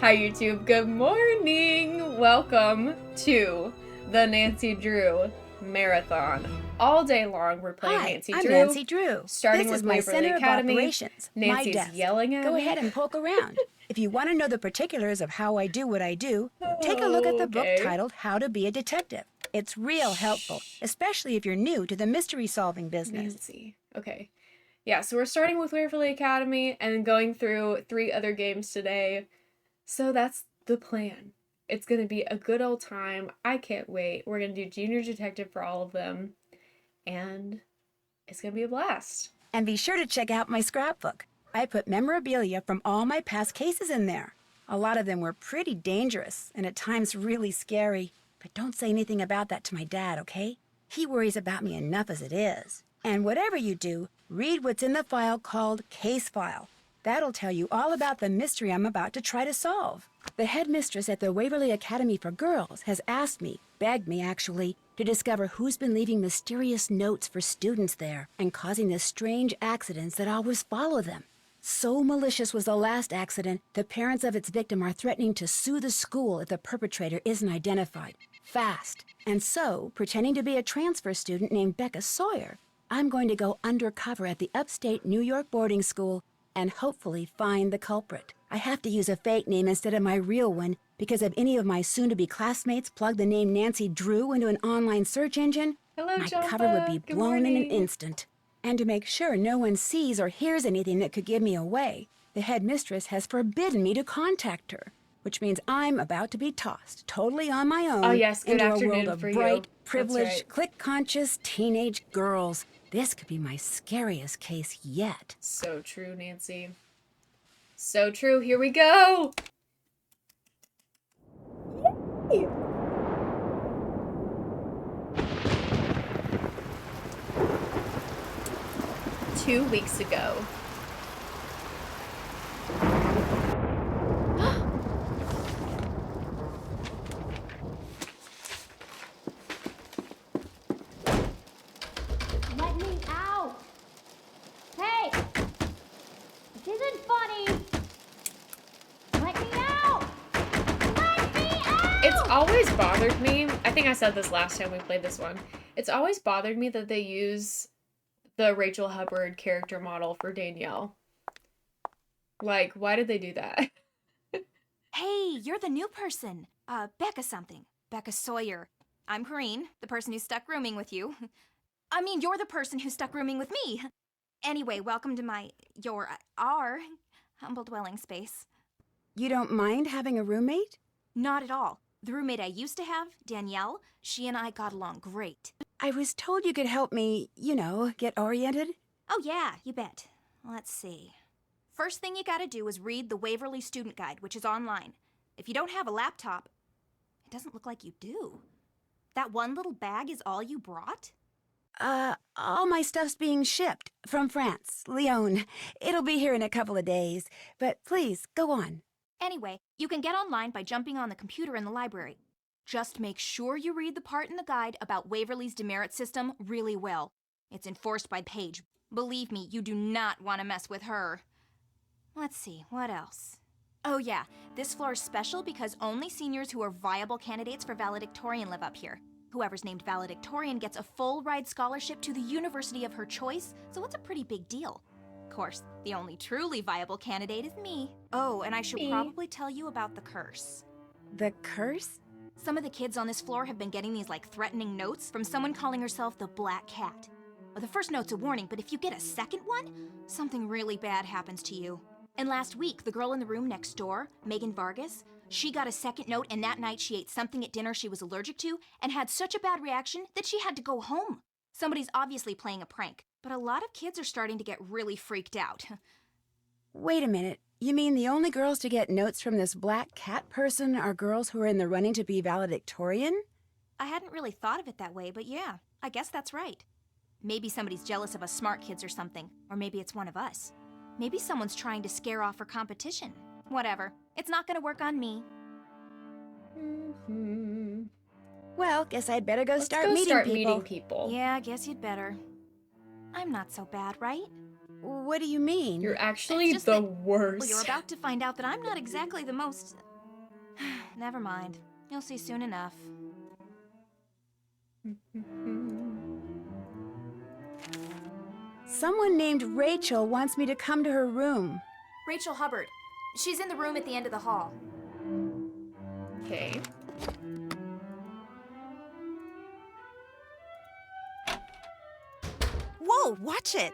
Hi YouTube, good morning! Welcome to the Nancy Drew Marathon. All day long we're playing Nancy Drew. I'm Nancy Drew. Starting this with is my Waverly center Academy. of operations, Nancy's my desk. yelling at Go me. ahead and poke around. If you want to know the particulars of how I do what I do, take a look at the book titled How to Be a Detective. It's real helpful, especially if you're new to the mystery-solving business. Nancy. Okay. Yeah, so we're starting with Waverly Academy and going through 3 other games today. So that's the plan. It's going to be a good old time. I can't wait. We're going to do Junior Detective for all of them. And it's going to be a blast. And be sure to check out my scrapbook. I put memorabilia from all my past cases in there. A lot of them were pretty dangerous and at times really scary. But don't say anything about that to my dad, okay? He worries about me enough as it is. And whatever you do, read what's in the file called Case File. That'll tell you all about the mystery I'm about to try to solve. The headmistress at the Waverly Academy for Girls has asked me, begged me actually, to discover who's been leaving mysterious notes for students there and causing the strange accidents that always follow them. So malicious was the last accident, the parents of its victim are threatening to sue the school if the perpetrator isn't identified. Fast. And so, pretending to be a transfer student named Becca Sawyer, I'm going to go undercover at the upstate New York boarding school and hopefully find the culprit. I have to use a fake name instead of my real one because if any of my soon-to-be classmates plug the name Nancy Drew into an online search engine, Hello, my Jumpa. cover would be Good blown in an morning. instant. And to make sure no one sees or hears anything that could give me away, the headmistress has forbidden me to contact her, which means I'm about to be tossed totally on my own Oh yes, good into a afternoon world of for bright, you. privileged, That's right. click-conscious teenage girls. This could be my scariest case yet. So true, Nancy. So true. Here we go. Yay! Two weeks ago. Let me out! Hey! This isn't funny! Let me out! Let me out! It's always bothered me. I think I said this last time we played this one. It's always bothered me that they use the Rachel Hubbard character model for Danielle. Like, why did they do that? Hey, you're the new person. Becca something. Becca Sawyer. I'm Corrine, the person who stuck rooming with you. I mean, you're the person who stuck rooming with me. Anyway, welcome to our humble dwelling space. You don't mind having a roommate? Not at all. The roommate I used to have, Danielle, she and I got along great. I was told you could help me, get oriented. Oh yeah, you bet. Let's see. First thing you gotta do is read the Waverly Student Guide, which is online. If you don't have a laptop, it doesn't look like you do. That one little bag is all you brought? All my stuff's being shipped from France, Lyon. It'll be here in a couple of days. But please, go on. Anyway, you can get online by jumping on the computer in the library. Just make sure you read the part in the guide about Waverly's demerit system really well. It's enforced by Paige. Believe me, you do not want to mess with her. Let's see, what else? Oh yeah, this floor is special because only seniors who are viable candidates for valedictorian live up here. Whoever's named valedictorian gets a full ride scholarship to the university of her choice, so it's a pretty big deal. Of course, the only truly viable candidate is me. Oh, and I should probably tell you about the curse. The curse? Some of the kids on this floor have been getting these threatening notes from someone calling herself the Black Cat. Well, the first note's a warning, but if you get a second one, something really bad happens to you. And last week, the girl in the room next door, Megan Vargas, she got a second note, and that night she ate something at dinner she was allergic to and had such a bad reaction that she had to go home. Somebody's obviously playing a prank, but a lot of kids are starting to get really freaked out. Wait a minute. You mean the only girls to get notes from this Black Cat person are girls who are in the running to be valedictorian? I hadn't really thought of it that way, but yeah, I guess that's right. Maybe somebody's jealous of us smart kids or something, or maybe it's one of us. Maybe someone's trying to scare off her competition. Whatever. It's not gonna work on me. Mm-hmm. Well, guess I'd better go Let's start go meeting people. meeting people. Yeah, I guess you'd better. I'm not so bad, right? What do you mean? You're actually It's just the that- worst. Well, you're about to find out that I'm not exactly the most Never mind. You'll see soon enough. Someone named Rachel wants me to come to her room. Rachel Hubbard. She's in the room at the end of the hall. Okay. Whoa, watch it!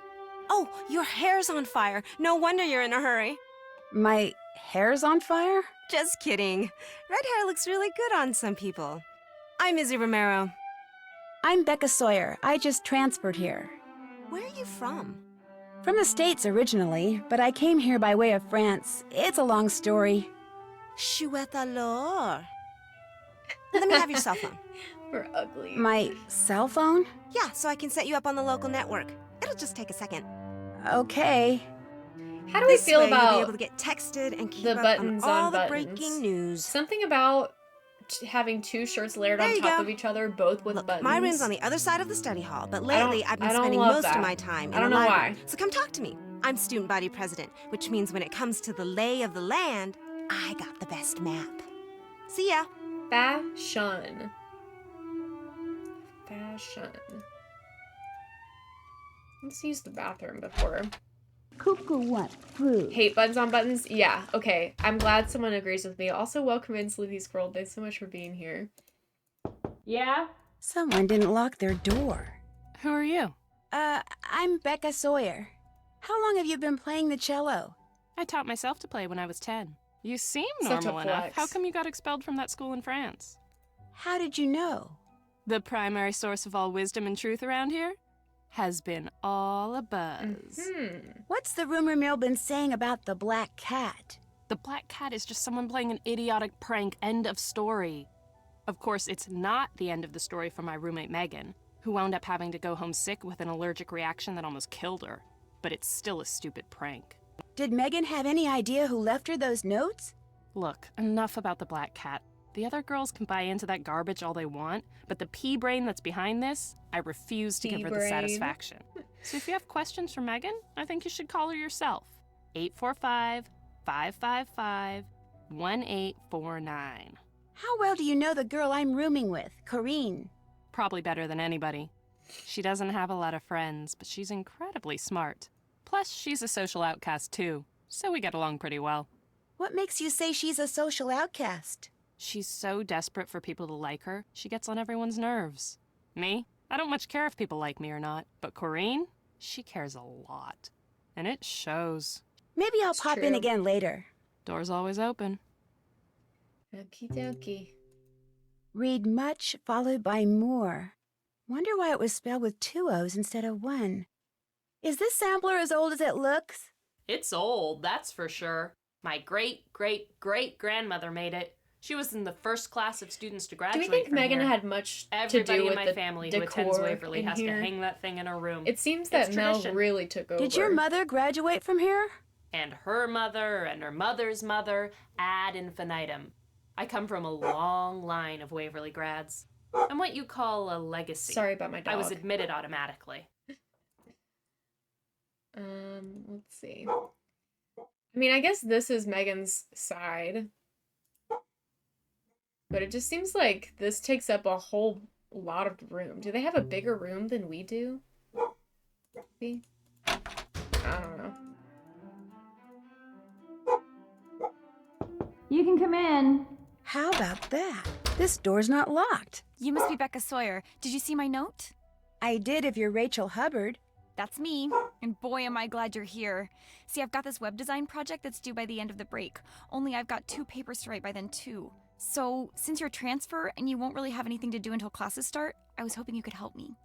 Oh, your hair's on fire. No wonder you're in a hurry. My hair's on fire? Just kidding. Red hair looks really good on some people. I'm Izzy Romero. I'm Becca Sawyer. I just transferred here. Where are you from? From the States originally, but I came here by way of France. It's a long story. Chouette alors. Let me have your cell phone. We're ugly. My cell phone? Yeah, so I can set you up on the local network. It'll just take a second. Okay. How do we This feel way you'll be about able to get texted and keep the up buttons on all on the buttons? breaking news. Something about having two shirts layered There on you top go. of each other, both with Look, buttons. my room's on the other side of the study hall, but I don't- lately I've been I don't spending love most that. of my time in I don't the know library. why. So come talk to me. I'm student body president, which means when it comes to the lay of the land, I got the best map. See ya. Fashion. Let's use the bathroom before. Cuckoo want food. Hate buttons on buttons? Yeah, okay. I'm glad someone agrees with me. Also, welcome in, Sleepy Squirrel. Thanks so much for being here. Yeah? Someone didn't lock their door. Who are you? I'm Becca Sawyer. How long have you been playing the cello? I taught myself to play when I was 10. You seem Such a normal enough. flex. How come you got expelled from that school in France? How did you know? The primary source of all wisdom and truth around here has been all a buzz. What's the rumor mill been saying about the black cat? The black cat is just someone playing an idiotic prank. End of story. Of course, it's not the end of the story for my roommate Megan, who wound up having to go home sick with an allergic reaction that almost killed her. But it's still a stupid prank. Did Megan have any idea who left her those notes? Look, enough about the black cat. The other girls can buy into that garbage all they want, but the pea brain that's behind this, I refuse to give her the Pea-brain. satisfaction. So if you have questions for Megan, I think you should call her yourself. 845-555-1849. How well do you know the girl I'm rooming with, Corrine? Probably better than anybody. She doesn't have a lot of friends, but she's incredibly smart. Plus, she's a social outcast too, so we get along pretty well. What makes you say she's a social outcast? She's so desperate for people to like her, she gets on everyone's nerves. Me? I don't much care if people like me or not, but Corrine? She cares a lot. And it shows. Maybe I'll It's pop in true. again later. Door's always open. Okie dokie. Read much followed by more. Wonder why it was spelled with 2 O's instead of 1. Is this sampler as old as it looks? It's old, that's for sure. My great-great-great-grandmother made it. She was in the first class of students to Do graduate we think from Megan here. had much to Everybody do with in my the family who decor attends Waverly in has here? to hang that thing in her room. It seems that It's Mel tradition. really took over. Did your mother graduate from here? And her mother and her mother's mother ad infinitum. I come from a long line of Waverly grads. I'm what you call a legacy. Sorry about my dog. I was admitted automatically. Let's see. I mean, I guess this is Megan's side. But it just seems like this takes up a whole lot of room. Do they have a bigger room than we do? Maybe? I don't know. You can come in. How about that? This door's not locked. You must be Becca Sawyer. Did you see my note? I did if you're Rachel Hubbard. That's me. And boy, am I glad you're here. See, I've got this web design project that's due by the end of the break. Only I've got 2 papers to write by then, too. So, since you're a transfer and you won't really have anything to do until classes start, I was hoping you could help me.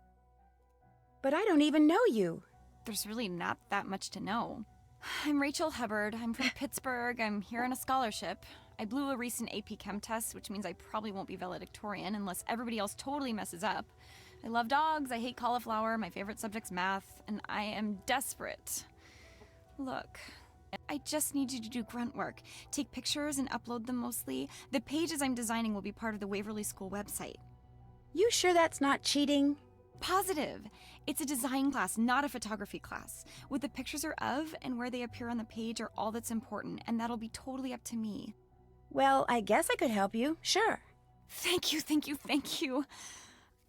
But I don't even know you. There's really not that much to know. I'm Rachel Hubbard. I'm from Pittsburgh. I'm here on a scholarship. I blew a recent AP Chem test, which means I probably won't be valedictorian unless everybody else totally messes up. I love dogs, I hate cauliflower, my favorite subject's math, and I am desperate. Look, I just need you to do grunt work. Take pictures and upload them mostly. The pages I'm designing will be part of the Waverly School website. You sure that's not cheating? Positive. It's a design class, not a photography class. What the pictures are of and where they appear on the page are all that's important, and that'll be totally up to me. Well, I guess I could help you, sure. Thank you, thank you, thank you.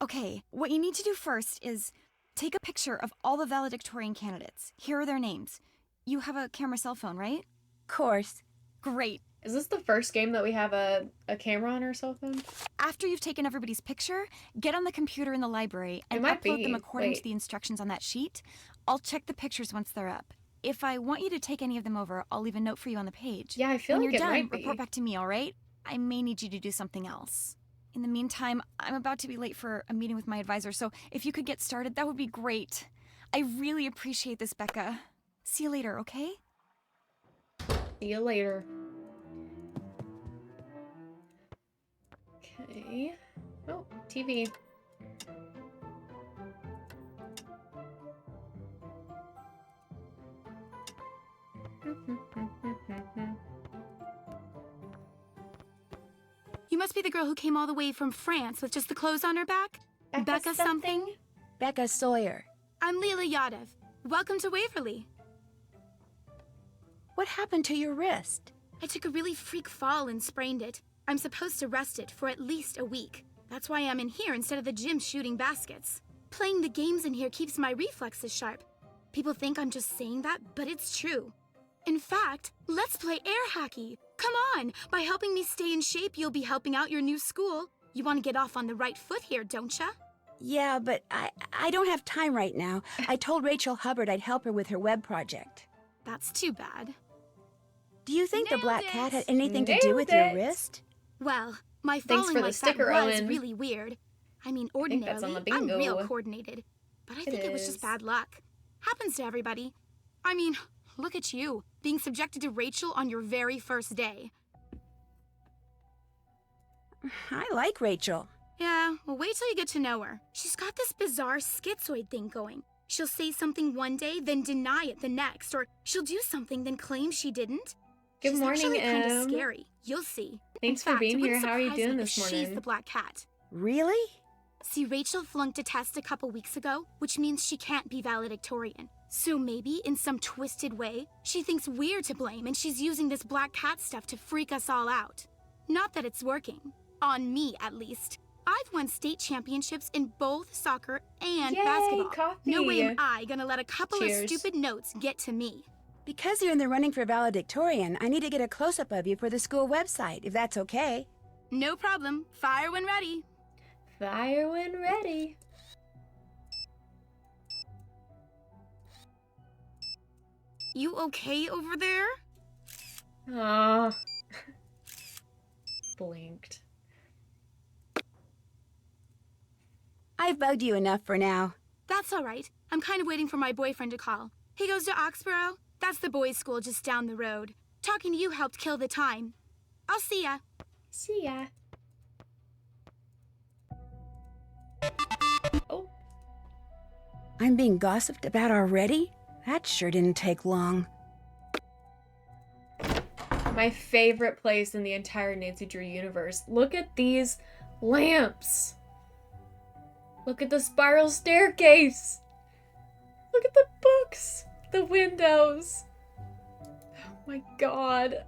Okay, what you need to do first is take a picture of all the valedictorian candidates. Here are their names. You have a camera cell phone, right? Course. Great. Is this the first game that we have a camera on our cell phone? After you've taken everybody's picture, get on the computer in the library and might upload be. them according Wait. to the instructions on that sheet. I'll check the pictures once they're up. If I want you to take any of them over, I'll leave a note for you on the page. Yeah, I feel when like you're it done, might be. report back to me, all right? I may need you to do something else. In the meantime, I'm about to be late for a meeting with my advisor, so if you could get started, that would be great. I really appreciate this, Becca. See you later, okay? See you later. Okay. Oh, TV. You must be the girl who came all the way from France with just the clothes on her back? Becca something? Becca Sawyer. I'm Leela Yadav. Welcome to Waverly. What happened to your wrist? I took a really freak fall and sprained it. I'm supposed to rest it for at least a week. That's why I'm in here instead of the gym shooting baskets. Playing the games in here keeps my reflexes sharp. People think I'm just saying that, but it's true. In fact, let's play air hockey. Come on! By helping me stay in shape, you'll be helping out your new school. You want to get off on the right foot here, don't ya? Yeah, but I don't have time right now. I told Rachel Hubbard I'd help her with her web project. That's too bad. Do you think the Nailed black it. cat had anything to do with your Nailed it. wrist? Well, my Thanks falling for the like sticker, that was Owen. really weird. I mean, I think that's on ordinarily, the I'm bingo. real coordinated. But I think it was is. just bad luck. Happens to everybody. I mean, look at you, being subjected to Rachel on your very first day. I like Rachel. Yeah, well, wait till you get to know her. She's got this bizarre schizoid thing going. She'll say something one day, then deny it the next, or she'll do something, then claim she didn't. Good She's morning, actually kind of Em. scary. You'll see. Thanks In for fact, being it wouldn't here. How are you surprise doing me this if She's morning? the black cat. Really? See, Rachel flunked a test a couple weeks ago, which means she can't be valedictorian. So maybe, in some twisted way, she thinks we're to blame and she's using this black cat stuff to freak us all out. Not that it's working. On me, at least. I've won state championships in both soccer and Yay, basketball. coffee. No way am I gonna let a couple Cheers. of stupid notes get to me. Because you're in the running for valedictorian, I need to get a close-up of you for the school website, if that's okay. No problem. Fire when ready. Fire when ready. You okay over there? Aw. Blinked. I've bugged you enough for now. That's all right. I'm kind of waiting for my boyfriend to call. He goes to Oxborough. That's the boys' school just down the road. Talking to you helped kill the time. I'll see ya. See ya. Oh, I'm being gossiped about already? That sure didn't take long. my favorite place in the entire Nancy Drew universe. Look at these lamps. Look at the spiral staircase. Look at the books. The windows. Oh my god.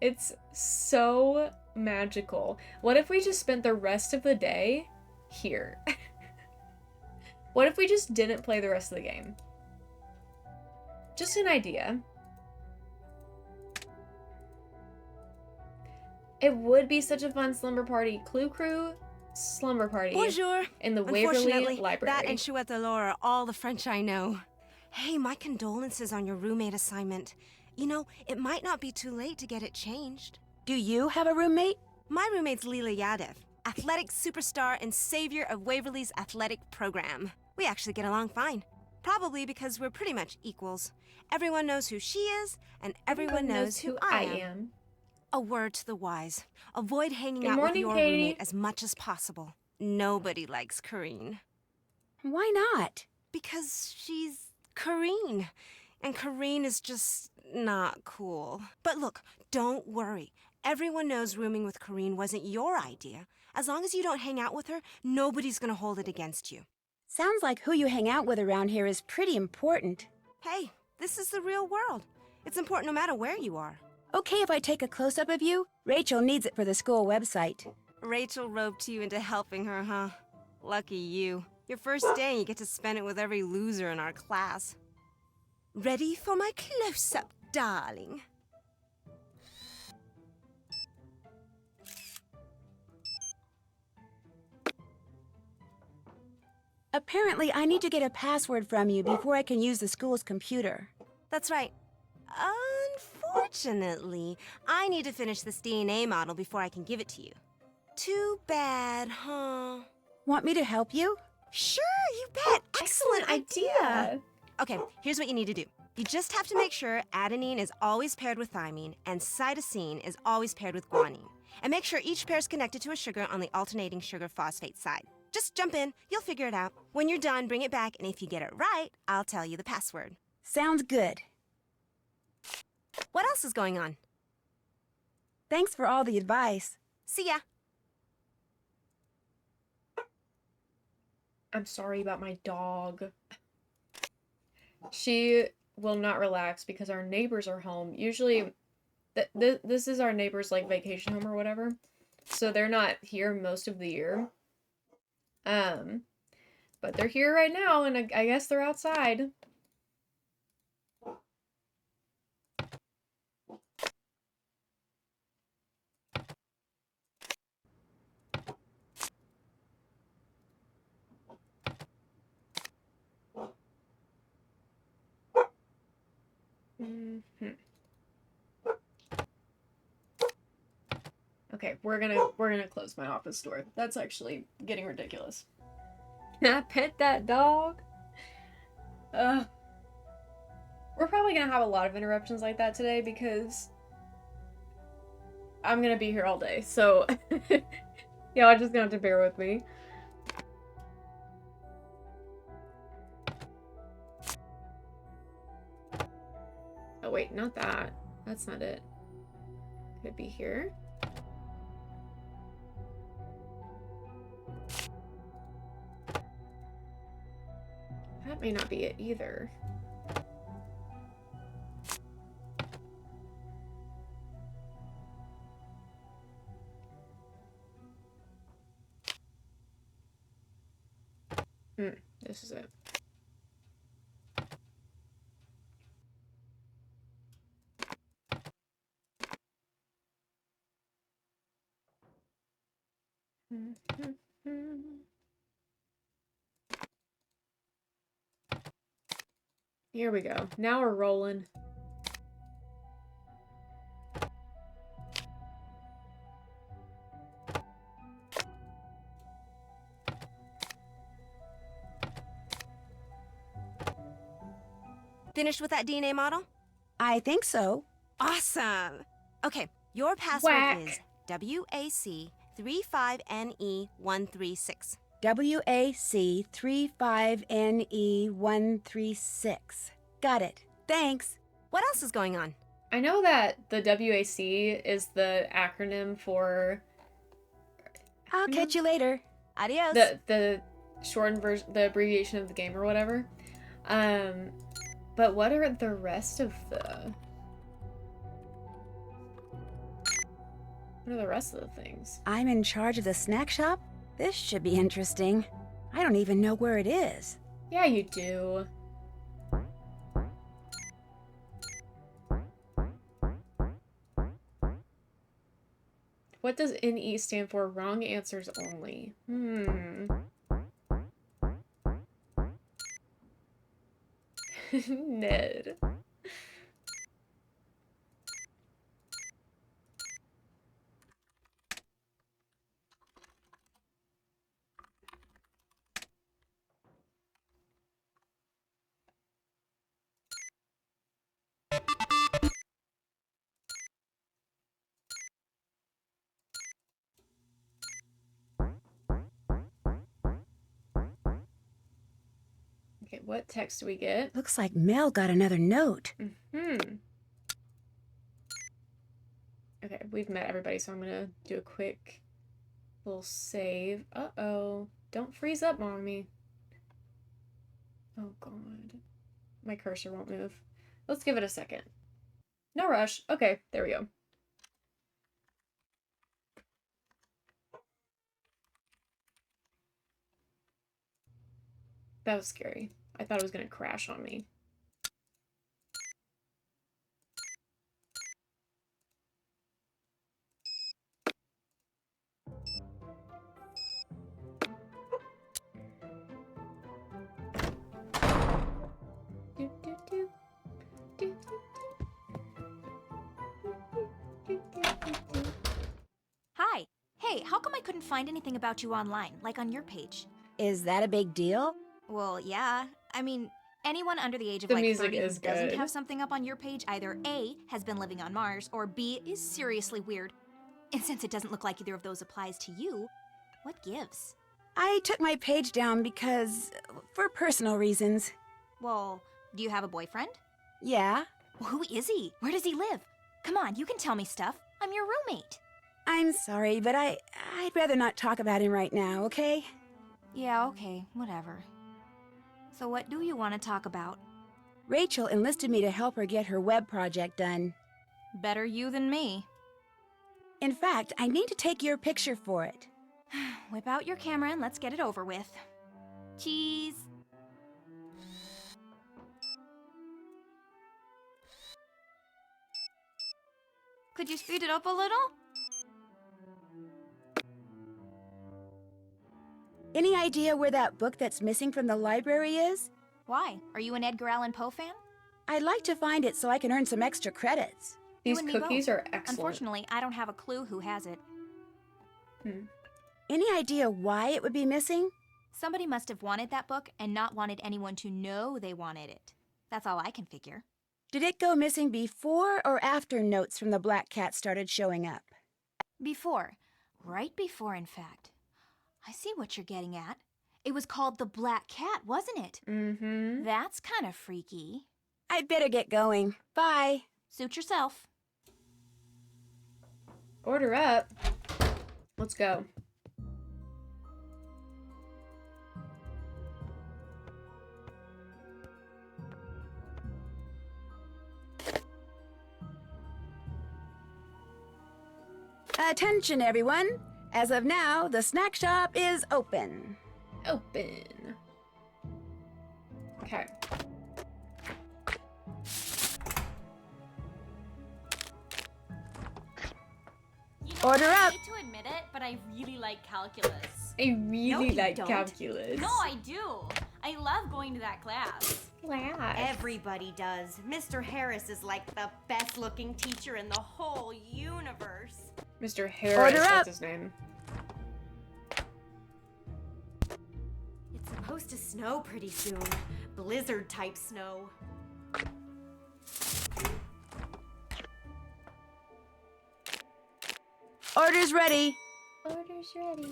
It's so magical. What if we just spent the rest of the day here? What if we just didn't play the rest of the game? Just an idea. It would be such a fun slumber party. Clue Crew slumber party. Bonjour. In the Waverly Unfortunately, Library. that and Chouette de l'Or are all the French I know. Hey, my condolences on your roommate assignment. You know, it might not be too late to get it changed. Do you have a roommate? My roommate's Leela Yadav, athletic superstar and savior of Waverly's athletic program. We actually get along fine. Probably because we're pretty much equals. Everyone knows who she is, and everyone knows who I am. A word to the wise. Avoid hanging Good out with morning, your Katie. roommate as much as possible. Nobody likes Corrine. Why not? Because she's Corrine. And Corrine is just not cool. But look, don't worry. Everyone knows rooming with Corrine wasn't your idea. As long as you don't hang out with her, nobody's gonna hold it against you. Sounds like who you hang out with around here is pretty important. Hey, this is the real world. It's important no matter where you are. Okay if I take a close-up of you? Rachel needs it for the school website. Rachel roped you into helping her, huh? Lucky you. Your first day and you get to spend it with every loser in our class. Ready for my close-up, darling? Apparently, I need to get a password from you before I can use the school's computer. That's right. Unfortunately, I need to finish this DNA model before I can give it to you. Too bad, huh? Want me to help you? Sure, you bet. Excellent idea. Okay, here's what you need to do. You just have to make sure adenine is always paired with thymine and cytosine is always paired with guanine. And make sure each pair is connected to a sugar on the alternating sugar phosphate side. Just jump in, you'll figure it out. When you're done, bring it back, and if you get it right, I'll tell you the password. Sounds good. What else is going on? Thanks for all the advice. See ya. I'm sorry about my dog. She will not relax because our neighbors are home. Usually, this is our neighbor's, like, vacation home or whatever. So they're not here most of the year. But they're here right now, and I guess they're outside. Okay, we're gonna close my office door. That's actually getting ridiculous. Can I pet that dog? We're probably gonna have a lot of interruptions like that today because I'm gonna be here all day. So y'all just gonna have to bear with me. Oh wait, not that. That's not it. Could it be here? That may not be it either. This is it. Here we go. Now we're rolling. Finished with that DNA model? I think so. Awesome! Okay, your password Whack. is WAC35NE136. WAC35NE136. Got it. Thanks. What else is going on? I know that the WAC is the acronym for I'll catch you later. Adios. the shortened version, the abbreviation of the game or whatever. But what are the rest of the... What are the rest of the things? I'm in charge of the snack shop? This should be interesting. I don't even know where it is. Yeah, you do. What does NE stand for? Wrong answers only. Ned. Okay, what text do we get? Looks like Mel got another note. Okay, we've met everybody, so I'm gonna do a quick little save. Uh-oh. Don't freeze up, mommy. Oh, God. My cursor won't move. Let's give it a second. No rush. Okay, there we go. That was scary. I thought it was gonna crash on me. Hi. Hey, how come I couldn't find anything about you online, like on your page? Is that a big deal? Well, yeah. I mean, anyone under the age of The like music 30 who is doesn't good. have something up on your page either A, has been living on Mars, or B, is seriously weird. And since it doesn't look like either of those applies to you, what gives? I took my page down because, for personal reasons. Well, do you have a boyfriend? Yeah, Well, who is he? Where does he live? Come on, you can tell me stuff. I'm your roommate. I'm sorry, but I'd rather not talk about him right now, okay? Yeah, okay, whatever. So what do you want to talk about? Rachel enlisted me to help her get her web project done. Better you than me. In fact, I need to take your picture for it. Whip out your camera and let's get it over with. Cheese. Could you speed it up a little? Any idea where that book that's missing from the library is? Why? Are you an Edgar Allan Poe fan? I'd like to find it so I can earn some extra credits. These and me cookies both. are excellent. Unfortunately, I don't have a clue who has it. Any idea why it would be missing? Somebody must have wanted that book and not wanted anyone to know they wanted it. That's all I can figure. Did it go missing before or after notes from the Black Cat started showing up? Before. Right before, in fact. I see what you're getting at. It was called the Black Cat, wasn't it? Mm-hmm. That's kind of freaky. I'd better get going. Bye. Suit yourself. Order up. Let's go. Attention, everyone. As of now, the snack shop is open. Open. Okay. Order up. I hate to admit it, but I really like calculus. I really you like don't. calculus. No, I do. I love going to that class. Class. Everybody does. Mr. Harris is like the best looking teacher in the whole universe. Mr. Harris, Order that's up. his name. It's supposed to snow pretty soon. Blizzard type snow. Order's ready. Order's ready.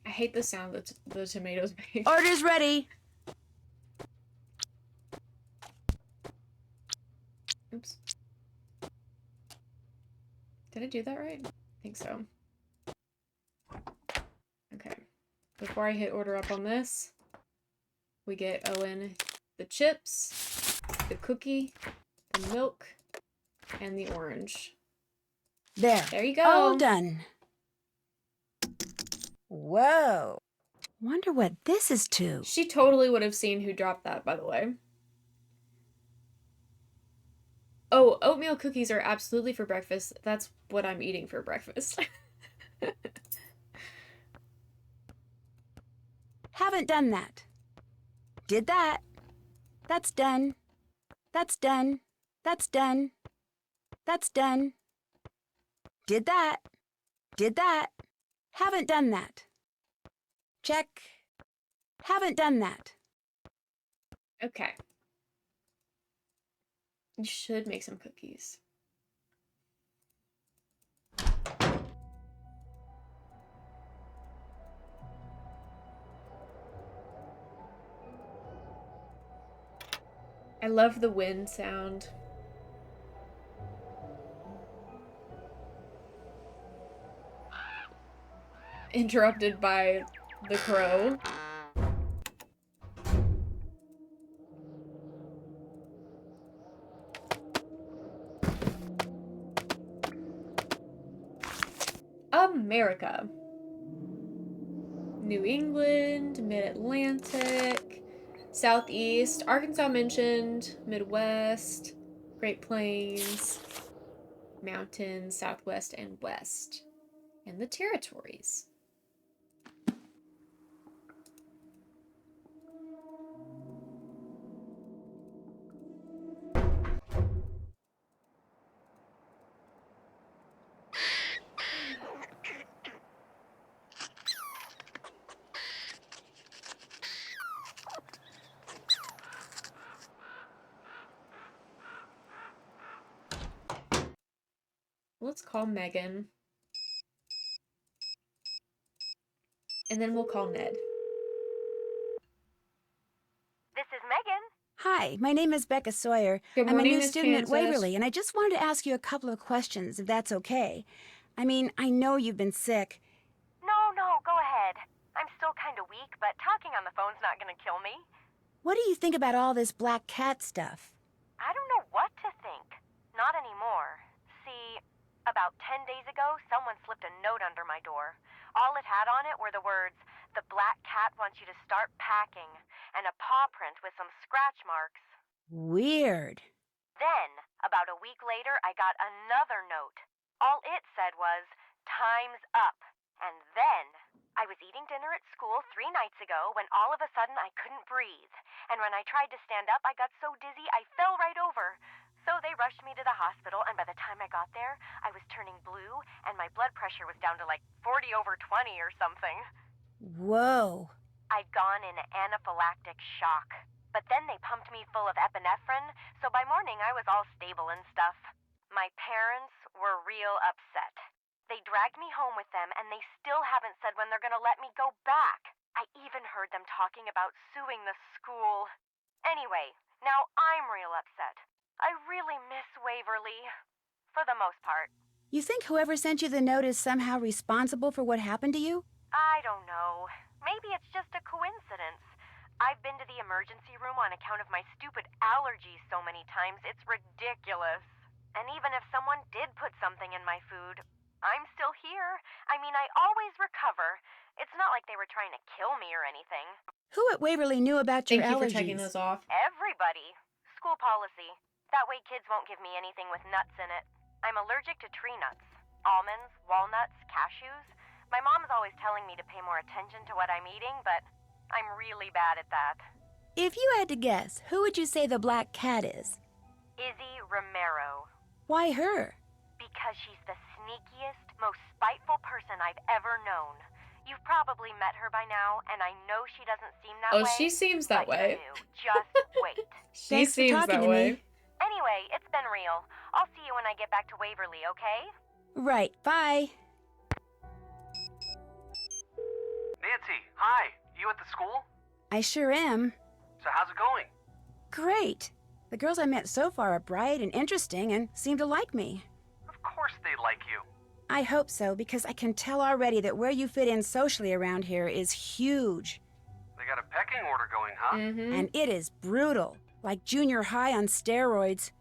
I hate the sound that the tomatoes make. Order's ready. Oops. Did I do that right? I think so. Okay. Before I hit order up on this, we get Owen the chips, the cookie, the milk, and the orange. There. There you go. All done. Whoa. Wonder what this is to. She totally would have seen who dropped that, by the way. Oh, oatmeal cookies are absolutely for breakfast. That's what I'm eating for breakfast. Haven't done that. Did that. That's done. That's done. That's done. That's done. Did that. Did that. Haven't done that. Check. Haven't done that. Okay. You should make some cookies. I love the wind sound. interrupted by the crow. America. New England, Mid-Atlantic, Southeast, Arkansas mentioned, Midwest, Great Plains, Mountains, Southwest, and West. And the territories. Let's call Megan. And then we'll call Ned. This is Megan. Hi, my name is Becca Sawyer. Good I'm a morning, new Miss student at Kansas. Waverly, and I just wanted to ask you a couple of questions, if that's okay. I mean, I know you've been sick. No, go ahead. I'm still kind of weak, but talking on the phone's not gonna kill me. What do you think about all this black cat stuff? I don't know what to think. Not anymore. See, about 10 days ago, someone slipped a note under my door. All it had on it were the words, "The black cat wants you to start packing," and a paw print with some scratch marks. Weird. Then, about a week later, I got another note. All it said was, "Time's up." And then, I was eating dinner at school 3 nights ago when all of a sudden I couldn't breathe. And when I tried to stand up, I got so dizzy I fell right over. So they rushed me to the hospital, and by the time I got there, I was turning blue, and my blood pressure was down to like 40/20 or something. Whoa. I'd gone in anaphylactic shock. But then they pumped me full of epinephrine, so by morning I was all stable and stuff. My parents were real upset. They dragged me home with them, and they still haven't said when they're gonna let me go back. I even heard them talking about suing the school. Anyway, now I'm real upset. I really miss Waverly. For the most part. You think whoever sent you the note is somehow responsible for what happened to you? I don't know. Maybe it's just a coincidence. I've been to the emergency room on account of my stupid allergies so many times, it's ridiculous. And even if someone did put something in my food, I'm still here. I mean, I always recover. It's not like they were trying to kill me or anything. Who at Waverly knew about your Thank you allergies? for taking those off. Everybody. School policy. That way kids won't give me anything with nuts in it. I'm allergic to tree nuts. Almonds, walnuts, cashews. My mom's always telling me to pay more attention to what I'm eating, but I'm really bad at that. If you had to guess, who would you say the black cat is? Izzy Romero. Why her? Because she's the sneakiest, most spiteful person I've ever known. You've probably met her by now, and I know she doesn't seem that way. Oh, she seems that but way. You knew. Just wait. She Thanks for seems talking that to way. me. Anyway, it's been real. I'll see you when I get back to Waverly, okay? Right, bye. Nancy, hi. You at the school? I sure am. So how's it going? Great. The girls I met so far are bright and interesting and seem to like me. Of course they like you. I hope so, because I can tell already that where you fit in socially around here is huge. They got a pecking order going, huh? Mm-hmm. And it is brutal, like junior high on steroids.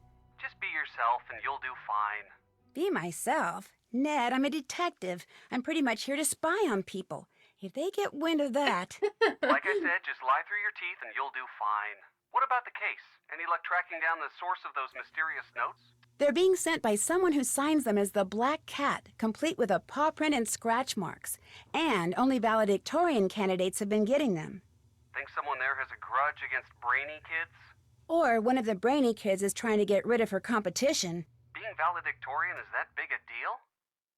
Just be yourself and you'll do fine. Be myself? Ned, I'm a detective. I'm pretty much here to spy on people. If they get wind of that... Like I said, just lie through your teeth and you'll do fine. What about the case? Any luck tracking down the source of those mysterious notes? They're being sent by someone who signs them as the Black Cat, complete with a paw print and scratch marks. And only valedictorian candidates have been getting them. Think someone there has a grudge against brainy kids? Or one of the brainy kids is trying to get rid of her competition. Being valedictorian is that big a deal?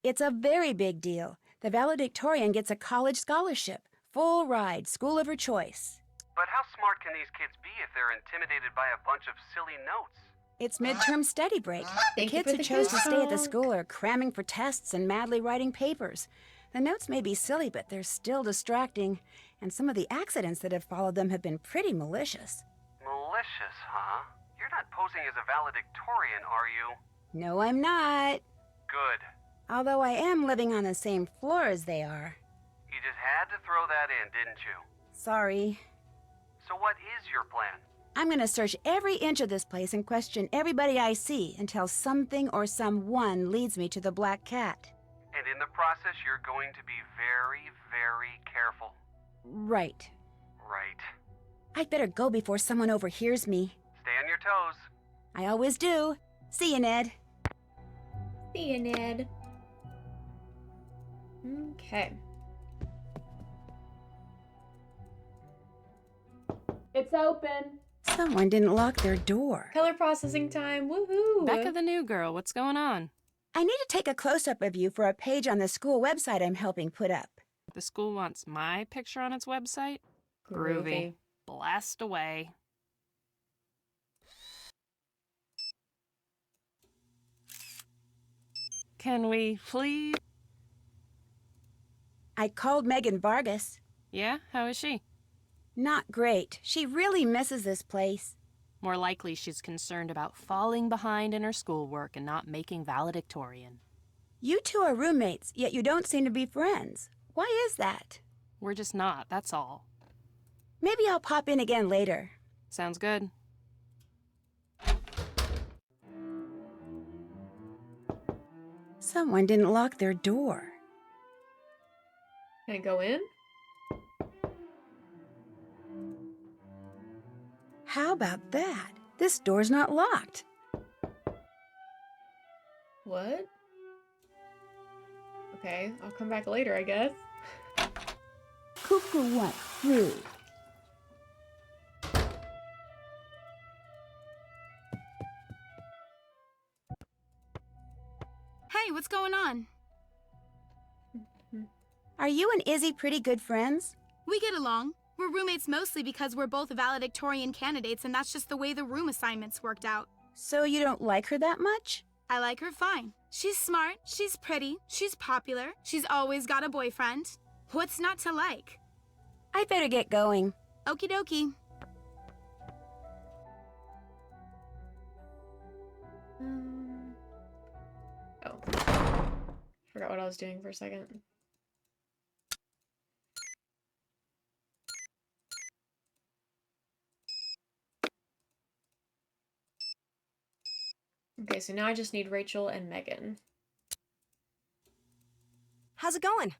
It's a very big deal. The valedictorian gets a college scholarship, full ride, school of her choice. But how smart can these kids be if they're intimidated by a bunch of silly notes? It's midterm study break. The Thank you kids for who the chose to stay at the discount. school are cramming for tests and madly writing papers. The notes may be silly, but they're still distracting. And some of the accidents that have followed them have been pretty malicious. Malicious, huh? You're not posing as a valedictorian, are you? No, I'm not. Good. Although I am living on the same floor as they are. You just had to throw that in, didn't you? Sorry. So what is your plan? I'm gonna search every inch of this place and question everybody I see until something or someone leads me to the black cat. And in the process, you're going to be very, very careful. Right. Right. I'd better go before someone overhears me. Stay on your toes. I always do. See you, Ned. See you, Ned. Okay. It's open. Someone didn't lock their door. Color processing time. Woohoo! Becca the new girl, what's going on? I need to take a close-up of you for a page on the school website I'm helping put up. The school wants my picture on its website? Groovy. Blast away. Can we please? I called Megan Vargas. Yeah? How is she? Not great. She really misses this place. More likely she's concerned about falling behind in her schoolwork and not making valedictorian. You two are roommates, yet you don't seem to be friends. Why is that? We're just not, that's all. Maybe I'll pop in again later. Sounds good. Someone didn't lock their door. Can I go in? How about that? This door's not locked. What? Okay, I'll come back later, I guess. Cuckoo wants fruit. Hey, what's going on? Are you and Izzy pretty good friends? We get along. We're roommates mostly because we're both valedictorian candidates, and that's just the way the room assignments worked out. So you don't like her that much? I like her fine. She's smart, she's pretty, she's popular, she's always got a boyfriend. What's not to like? I'd better get going. Okie dokie. Oh. Forgot what I was doing for a second. Okay, so now I just need Rachel and Megan. How's it going?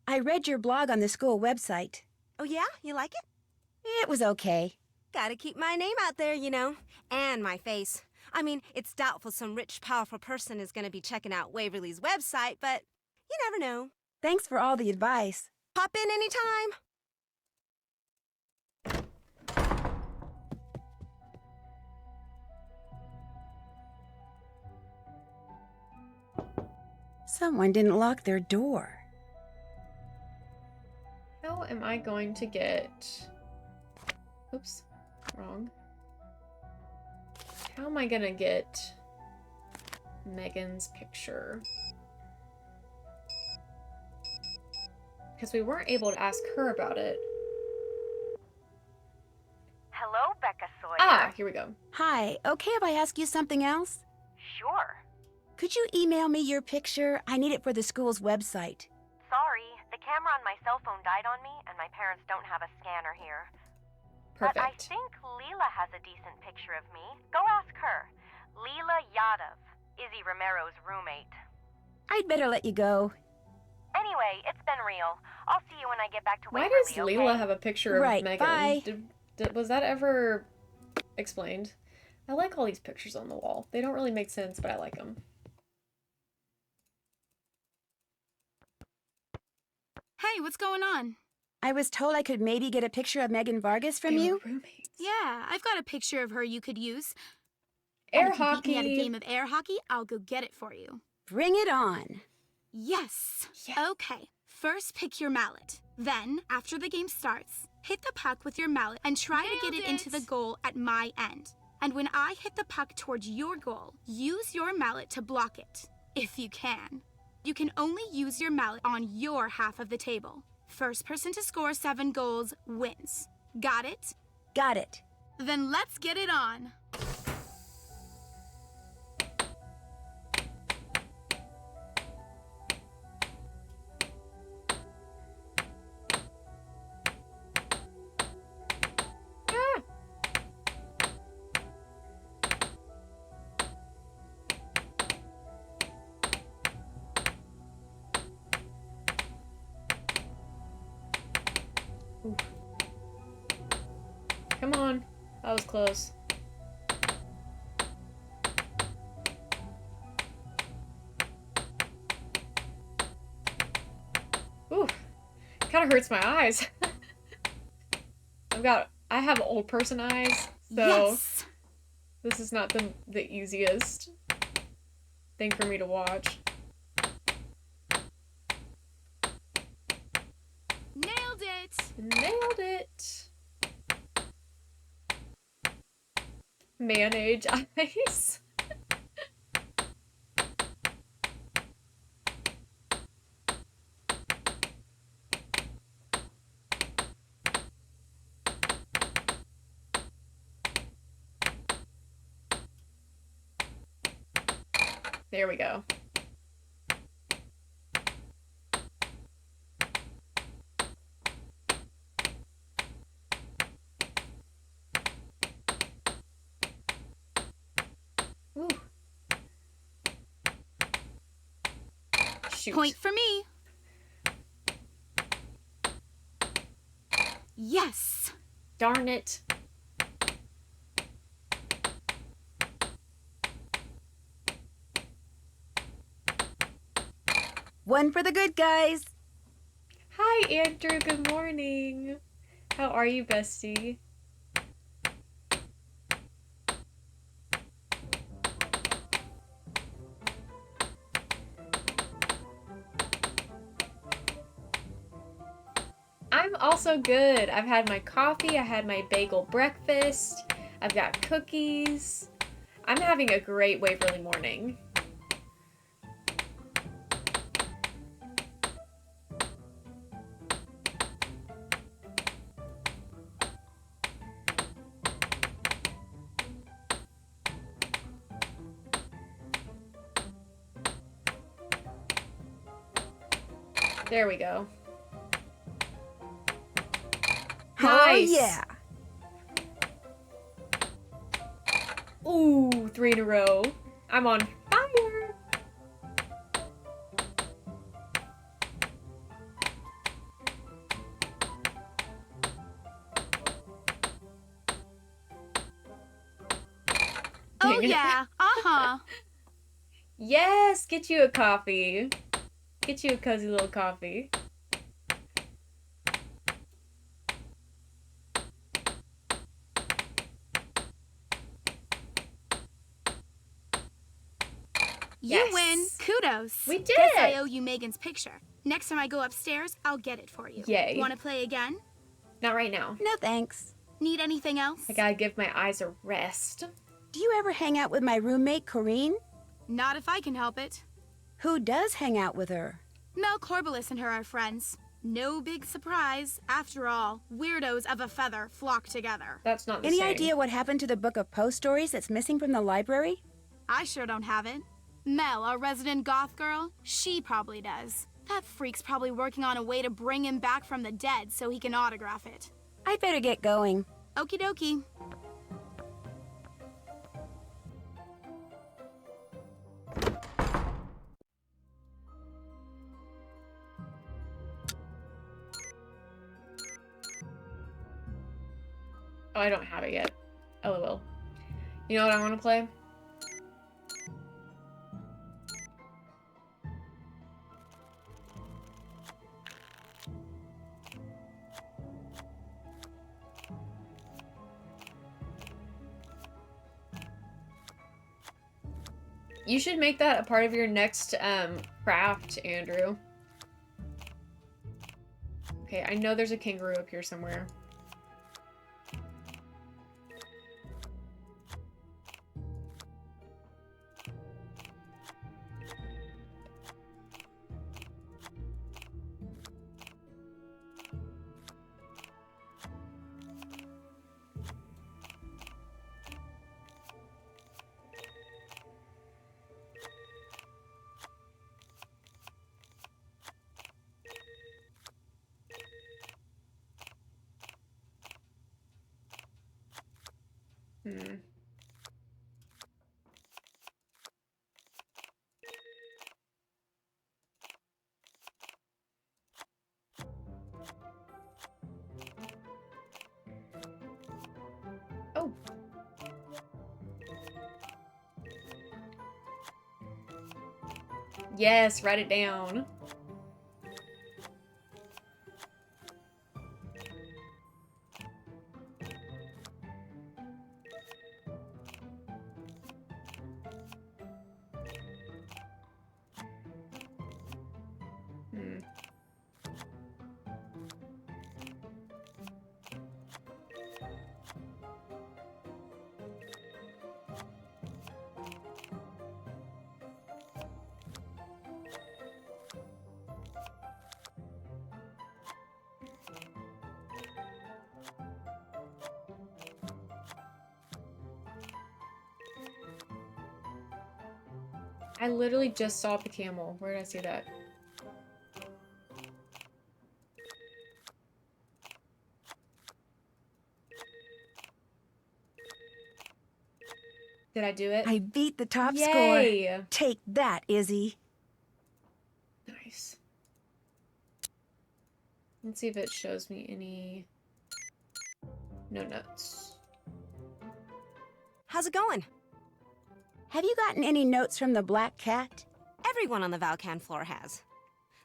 I read your blog on the school website. Oh yeah? You like it? It was okay. Gotta keep my name out there, you know. And my face. I mean, it's doubtful some rich, powerful person is gonna be checking out Waverly's website, but you never know. Thanks for all the advice. Pop in anytime. Someone didn't lock their door. How am I going to get... Oops, wrong. How am I gonna get Megan's picture? Because we weren't able to ask her about it. Hello, Becca Sawyer. Ah, here we go. Hi, okay if I ask you something else? Sure. Could you email me your picture? I need it for the school's website. Sorry, the camera on my cell phone died on me, and my parents don't have a scanner here. Perfect. But I think Leela has a decent picture of me. Go ask her. Leela Yadav, Izzy Romero's roommate. I'd better let you go. Anyway, it's been real. I'll see you when I get back to Why Waverly, does okay? Leela have a picture of Right, Megan? bye. Was that ever explained? I like all these pictures on the wall. They don't really make sense, but I like them. Hey, what's going on? I was told I could maybe get a picture of Megan Vargas from They you. were roommates. Yeah, I've got a picture of her you could use. Air And if you beat me at a hockey. game of air hockey, I'll go get it for you. Bring it on. Yes. Yeah. Okay. First, pick your mallet. Then, after the game starts, hit the puck with your mallet and try to get it into the goal at my end. And when I hit the puck towards your goal, use your mallet to block it, if you can. You can only use your mallet on your half of the table. First person to score 7 goals wins. Got it? Got it. Then let's get it on. Ooh. Come on. That was close. Ooh. Kind of hurts my eyes. I have old person eyes, so Yes! this is not the easiest thing for me to watch. Nailed it! Nailed it! Man-age eyes. There we go. Ooh. Shoot. Point for me. Yes! Darn it. One for the good guys. Hi, Andrew. Good morning. How are you, bestie? I'm also good. I've had my coffee. I had my bagel breakfast. I've got cookies. I'm having a great Waverly morning. There we go. Nice. Oh, yeah. Ooh, 3 in a row. I'm on fire. Oh yeah, uh-huh. Yes, get you a coffee. Get you a cozy little coffee. You Yes. win. Kudos. We did Guess it. I owe you Megan's picture. Next time I go upstairs, I'll get it for you. Yay. Want to play again? Not right now. No thanks. Need anything else? I gotta give my eyes a rest. Do you ever hang out with my roommate, Corinne? Not if I can help it. Who does hang out with her? Mel Corbelis and her are friends. No big surprise. After all, weirdos of a feather flock together. That's not the Any same. idea what happened to the book of post stories that's missing from the library? I sure don't have it. Mel, our resident goth girl, she probably does. That freak's probably working on a way to bring him back from the dead so he can autograph it. I'd better get going. Okie dokie. Oh, I don't have it yet. LOL. You know what I want to play? You should make that a part of your next craft, Andrew. Okay, I know there's a kangaroo up here somewhere. Hmm. Yes, write it down. I literally just saw the camel. Where did I see that? Did I do it? I beat the top Yay! score. Take that, Izzy. Nice. Let's see if it shows me any... No notes. How's it going? Have you gotten any notes from the Black Cat? Everyone on the Valcan floor has.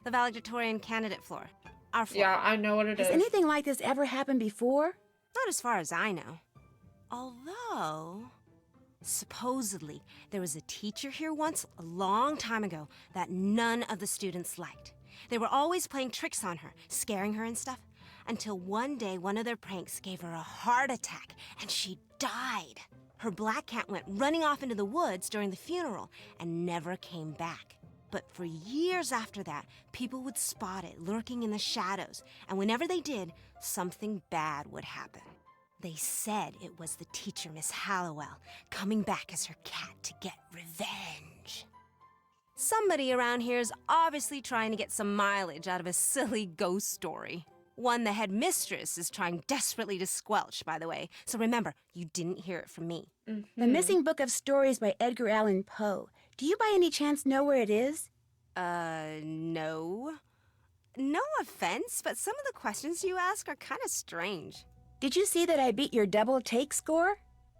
The valedictorian candidate floor. Our floor. Yeah, I know what it is. Has anything like this ever happened before? Not as far as I know. Although, supposedly, there was a teacher here once, a long time ago, that none of the students liked. They were always playing tricks on her, scaring her and stuff, until one day one of their pranks gave her a heart attack, and she died. Her black cat went running off into the woods during the funeral and never came back. But for years after that, people would spot it lurking in the shadows, and whenever they did, something bad would happen. They said it was the teacher, Miss Hallowell, coming back as her cat to get revenge. Somebody around here is obviously trying to get some mileage out of a silly ghost story. One the headmistress is trying desperately to squelch, by the way. So remember, you didn't hear it from me. The Missing Book of Stories by Edgar Allan Poe. Do you by any chance know where it is? No. No offense, but some of the questions you ask are kind of strange. Did you see that I beat your double take score?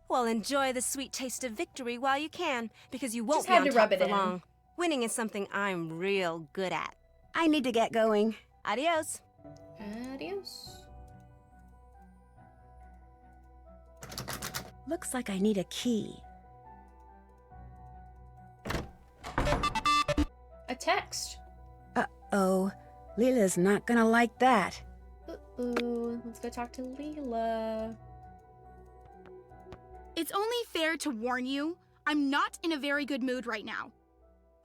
Well, enjoy the sweet taste of victory while you can, because you won't Just be had on to top rub it for in. long. Winning is something I'm real good at. I need to get going. Adios. Adios. Looks like I need a key. A text. Uh-oh. Leela's not gonna like that. Uh-oh. Let's go talk to Leela. It's only fair to warn you, I'm not in a very good mood right now.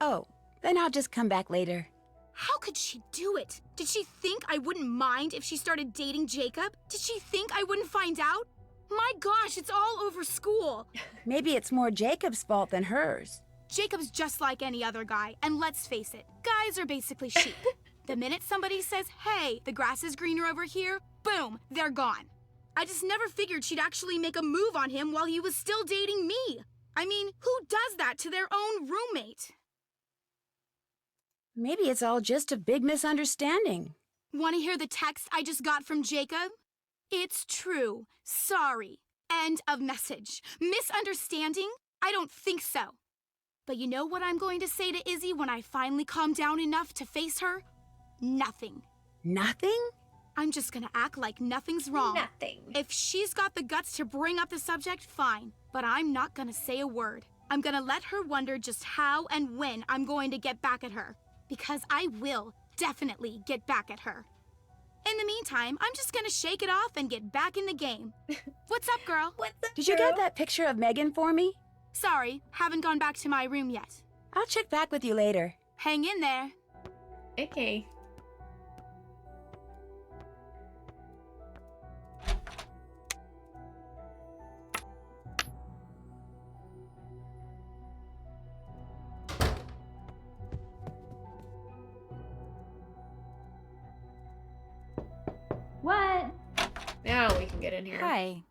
Oh, then I'll just come back later. How could she do it? Did she think I wouldn't mind if she started dating Jacob? Did she think I wouldn't find out? My gosh, it's all over school. Maybe it's more Jacob's fault than hers. Jacob's just like any other guy, and let's face it, guys are basically sheep. The minute somebody says, hey, the grass is greener over here, boom, they're gone. I just never figured she'd actually make a move on him while he was still dating me. I mean, who does that to their own roommate? Maybe it's all just a big misunderstanding. Want to hear the text I just got from Jacob? It's true. Sorry. End of message. Misunderstanding? I don't think so. But you know what I'm going to say to Izzy when I finally calm down enough to face her? Nothing. Nothing? I'm just gonna act like nothing's wrong. Nothing. If she's got the guts to bring up the subject, fine. But I'm not gonna say a word. I'm gonna let her wonder just how and when I'm going to get back at her. Because I will definitely get back at her. In the meantime, I'm just gonna shake it off and get back in the game. What's up, girl? What's up, Did you get that picture of Megan for me? Sorry, haven't gone back to my room yet. I'll check back with you later. Hang in there. Okay. What? Now we can get in here. Hi.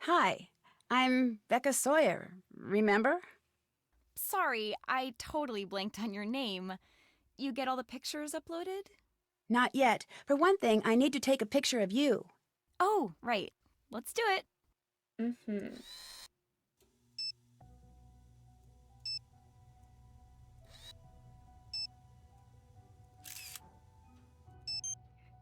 Hi, I'm Becca Sawyer. Remember? Sorry, I totally blanked on your name. You get all the pictures uploaded? Not yet. For one thing, I need to take a picture of you. Oh, right. Let's do it. Mm-hmm.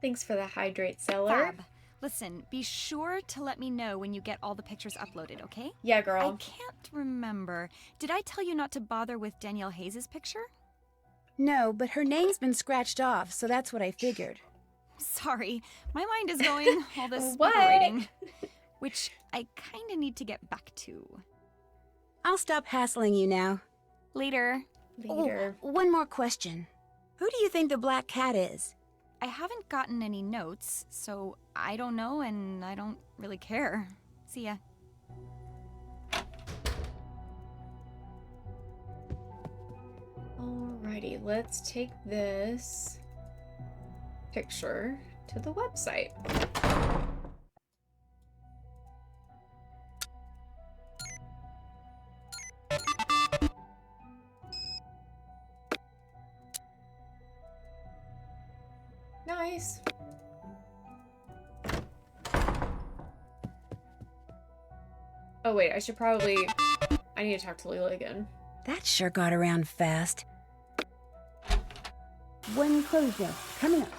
Thanks for the hydrate, Seller. Fab. Listen, be sure to let me know when you get all the pictures uploaded, okay? Yeah, girl. I can't remember. Did I tell you not to bother with Danielle Hayes' picture? No, but her name's been scratched off, so that's what I figured. Sorry, my mind is going all this What? operating, which I kind of need to get back to. I'll stop hassling you now. Later. Later. Oh, one more question. Who do you think the black cat is? I haven't gotten any notes, so I don't know and I don't really care. See ya. Alrighty, let's take this picture to the website. Nice. Oh wait, I need to talk to Leela again. That sure got around fast. One closure. Coming up.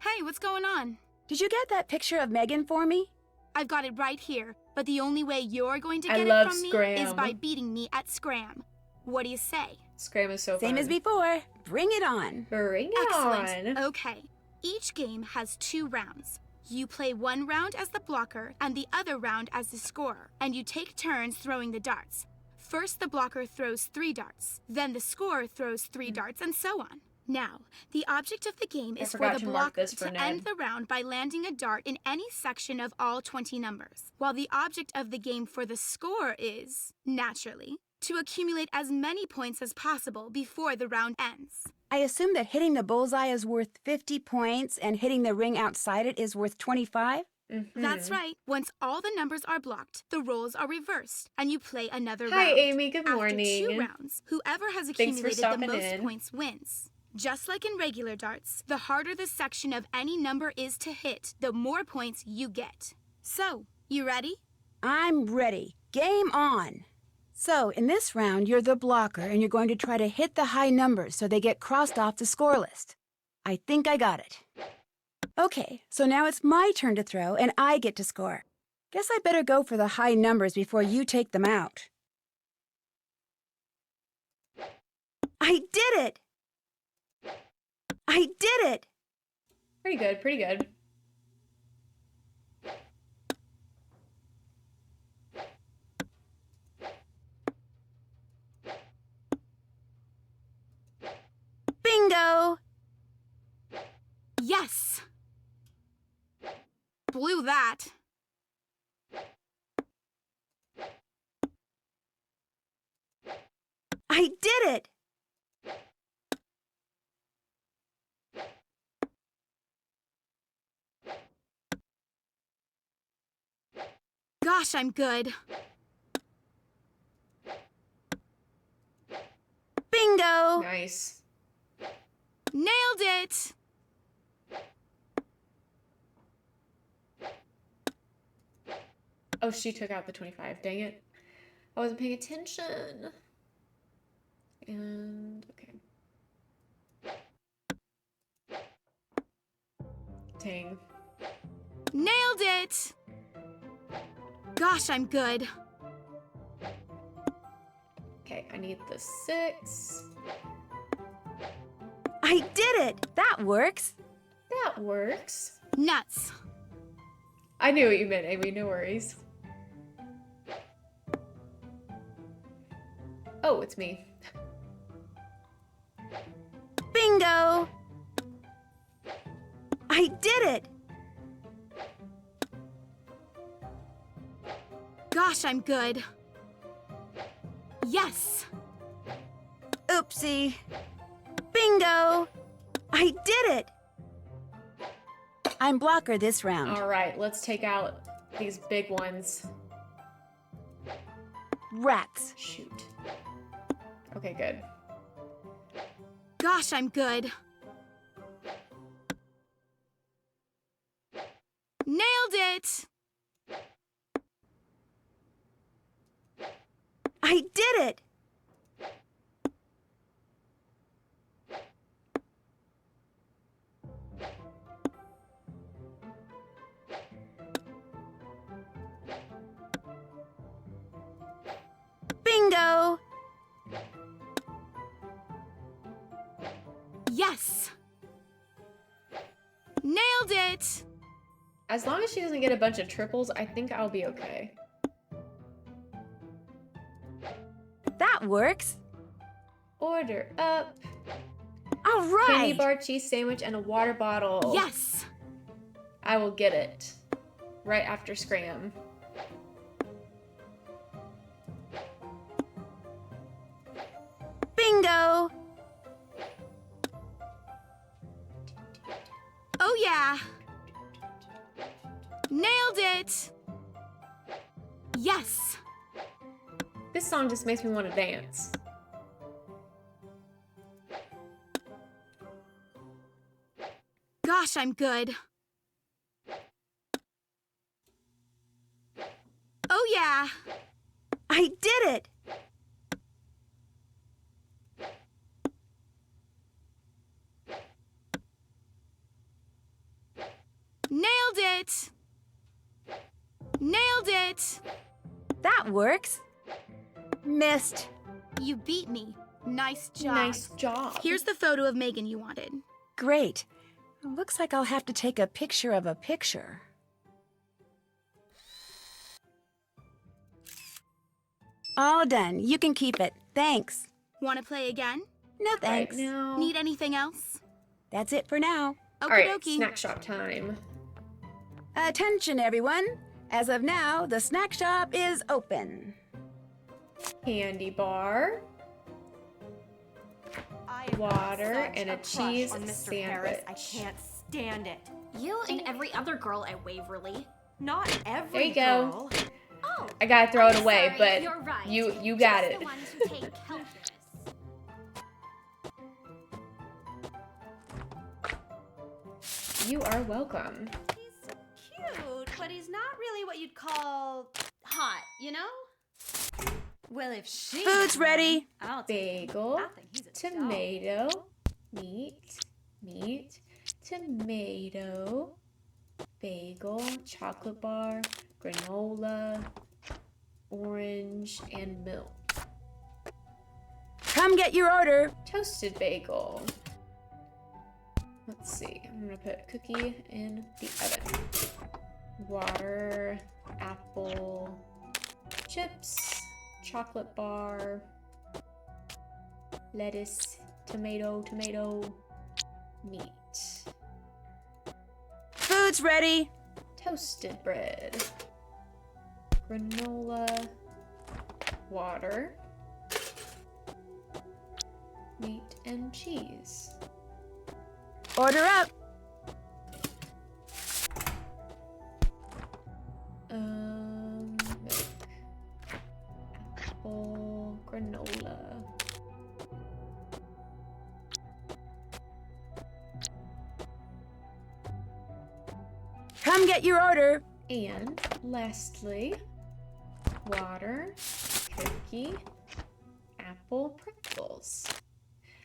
Hey, what's going on? Did you get that picture of Megan for me? I've got it right here, but the only way you're going to I get love it from me Scram. is by beating me at Scram. What do you say? Scram is so fun. Same as before. Bring it on. Bring it Excellent. on. Okay. Each game has 2 rounds. You play one round as the blocker and the other round as the scorer, and you take turns throwing the darts. First, the blocker throws 3 darts, then the scorer throws 3 darts, and so on. Now, the object of the game is for forgot the to mark blocker this for to Ned. end the round by landing a dart in any section of all 20 numbers, while the object of the game for the scorer is, naturally, to accumulate as many points as possible before the round ends. I assume that hitting the bullseye is worth 50 points and hitting the ring outside it is worth 25? That's right. Once all the numbers are blocked, the roles are reversed, and you play another Hi, round. Amy. Good morning. After 2 rounds, whoever has Thanks for accumulated the stopping most in. points wins. Just like in regular darts, the harder the section of any number is to hit, the more points you get. So, you ready? I'm ready. Game on. So, in this round, you're the blocker and you're going to try to hit the high numbers so they get crossed off the score list. I think I got it. Okay, so now it's my turn to throw and I get to score. Guess I better go for the high numbers before you take them out. I did it! I did it! Pretty good, pretty good. Bingo! Yes! Blew that. I did it! Gosh, I'm good. Bingo! Nice. Nailed it! Oh, she took out the 25. Dang it. I wasn't paying attention. And, okay. Dang. Nailed it! Gosh, I'm good. Okay, I need the 6. I did it! That works. That works. Nuts. I knew what you meant, Amy. No worries. Oh, it's me. Bingo! I did it! Gosh, I'm good. Yes! Oopsie. Bingo! I did it! I'm blocker this round. All right, let's take out these big ones. Rats. Shoot. Okay, good. Gosh, I'm good. Nailed it! I did it! Bingo! Yes! Nailed it! As long as she doesn't get a bunch of triples, I think I'll be okay. That works. Order up. All right. Candy bar, cheese sandwich, and a water bottle. Yes! I will get it. Right after Scram. Bingo! Oh yeah! Nailed it! Yes! This song just makes me want to dance. Gosh, I'm good. Oh yeah! I did it! Nailed it! Nailed it! That works. Missed. You beat me. Nice job. Nice job. Here's the photo of Megan you wanted. Great. Looks like I'll have to take a picture of a picture. All done. You can keep it. Thanks. Want to play again? No Right thanks. now. Need anything else? That's it for now. Okie Alright, dokie. snack shop time. Attention, everyone. As of now, the snack shop is open. Candy bar, I have water, such and a crush cheese on Mr. Harris. I sandwich. can't stand it. You and every other girl at Waverly. Not every There you go. girl. Oh, I gotta throw it I'm away, sorry, but you're right. you got Just it. The ones who take calculus. You are welcome. He's cute, but he's not really what you'd call Hot, you know? well. If she Food's ready. I'll take Bagel, I think he's a dog. tomato, meat, tomato, bagel, chocolate bar, granola, orange, and milk. Come get your order. Toasted bagel. Let's see. I'm gonna put a cookie in the oven. Water, apple, chips, chocolate bar, lettuce, tomato, meat. Food's ready. Toasted bread, granola, water, meat, and cheese. Order up. Milk, apple, granola. Come get your order. And lastly, water, cookie, apple, pretzels.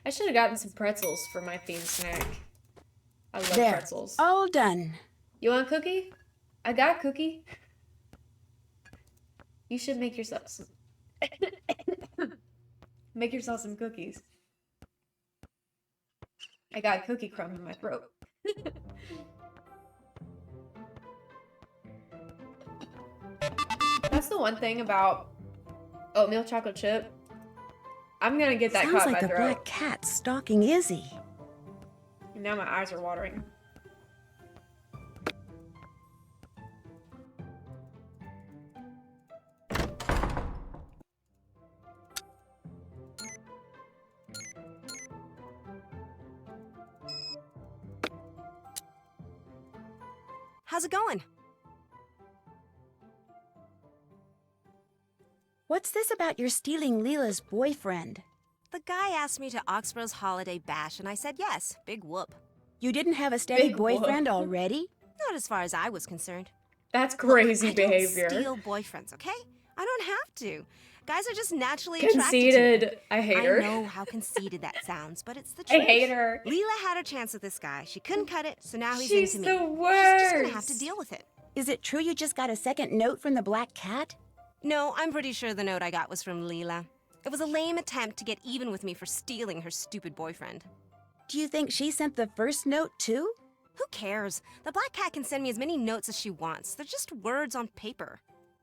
I should have gotten some pretzels for my theme snack. I love There. pretzels. All done. You want a cookie? I got a cookie. You should make yourself some. Make yourself some cookies. I got a cookie crumb in my throat. That's the one thing about oatmeal chocolate chip. I'm gonna get that Sounds caught in like my the throat. black cat stalking Izzy. And now my eyes are watering. How's it going? What's this about you're stealing Leela's boyfriend? The guy asked me to Oxboro's holiday bash, and I said yes. Big whoop. You didn't have a steady Big boyfriend whoop. already? Not as far as I was concerned. That's crazy I don't behavior. steal boyfriends, okay? I don't have to. Guys are just naturally attracted to me. Conceited. I hate her. I know how conceited that sounds, but it's the I truth. hate her. Leela had her chance with this guy. She couldn't cut it, so now he's She's into me. the She's just gonna have to worst. deal with it. Is it true you just got a second note from the black cat? No, I'm pretty sure the note I got was from Leela. It was a lame attempt to get even with me for stealing her stupid boyfriend. Do you think she sent the first note too? Who cares? The black cat can send me as many notes as she wants. They're just words on paper.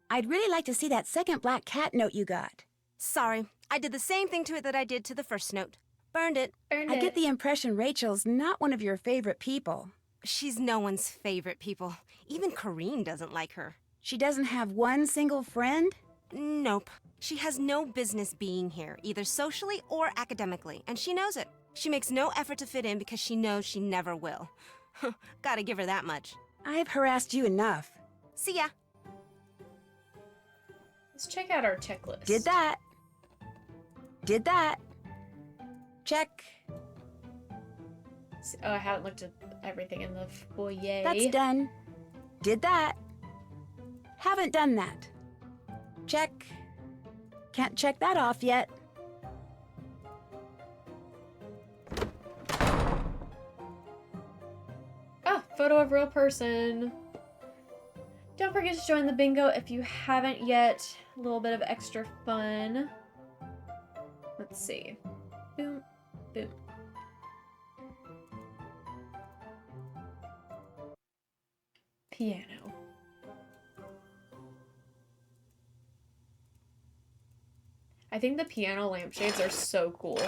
I'd really like to see that second black cat note you got. Sorry, I did the same thing to it that I did to the first note. Burned it. I get the impression Rachel's not one of your favorite people. She's no one's favorite people. Even Corrine doesn't like her. She doesn't have one single friend? Nope. She has no business being here, either socially or academically, and she knows it. She makes no effort to fit in because she knows she never will. Gotta give her that much. I've harassed you enough. See ya. Let's check out our checklist. Did that. Did that. Check. Oh, I haven't looked at everything in the foyer. That's done. Did that. Haven't done that. Check. Can't check that off yet. Oh, photo of real person. Don't forget to join the bingo if you haven't yet. A little bit of extra fun. Let's see. Boom, boom. Piano. I think the piano lampshades are so cool.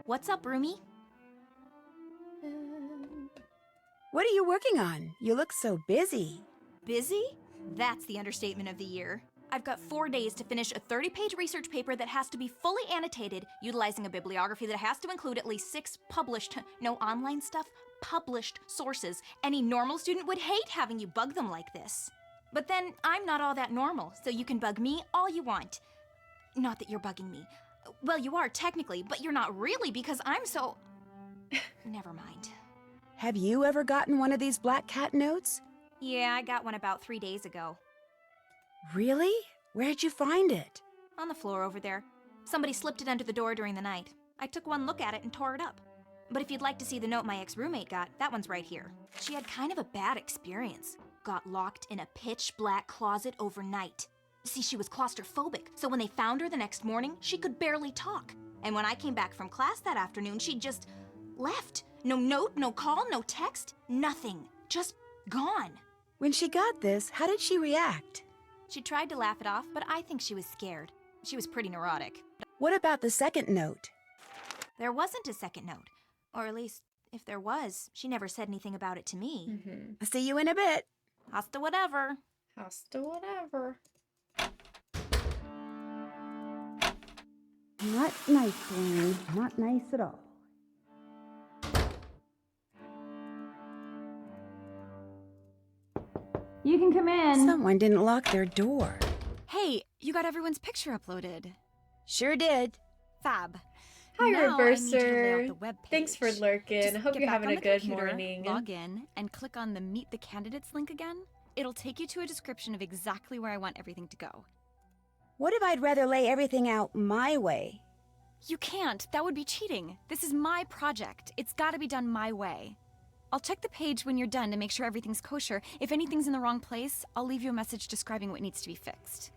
What's up, Rumi? What are you working on? You look so busy. Busy? That's the understatement of the year. I've got 4 days to finish a 30-page research paper that has to be fully annotated, utilizing a bibliography that has to include at least 6 published, no online stuff, published sources. Any normal student would hate having you bug them like this. But then, I'm not all that normal, so you can bug me all you want. Not that you're bugging me. Well, you are technically, but you're not really because I'm so... Never mind. Have you ever gotten one of these black cat notes? Yeah, I got one about 3 days ago. Really? Where'd you find it? On the floor over there. Somebody slipped it under the door during the night. I took one look at it and tore it up. But if you'd like to see the note my ex-roommate got, that one's right here. She had kind of a bad experience. Got locked in a pitch-black closet overnight. See, she was claustrophobic, so when they found her the next morning, she could barely talk. And when I came back from class that afternoon, she just left. No note, no call, no text, nothing. Just gone. When she got this, how did she react? She tried to laugh it off, but I think she was scared. She was pretty neurotic. What about the second note? There wasn't a second note. Or at least, if there was, she never said anything about it to me. I'll see you in a bit. Hasta whatever. Hasta whatever. Not nice, Dwayne. Not nice at all. You can come in. Someone didn't lock their door. Hey, you got everyone's picture uploaded. Sure did. Fab. Hi, Now I need you to lay out Reverser. the web Thanks for page. lurking. Just I hope get you're back having on a the good computer, morning. Log in and click on the Meet the Candidates link again. It'll take you to a description of exactly where I want everything to go. What if I'd rather lay everything out my way? You can't. That would be cheating. This is my project. It's gotta be done my way. I'll check the page when you're done to make sure everything's kosher. If anything's in the wrong place, I'll leave you a message describing what needs to be fixed.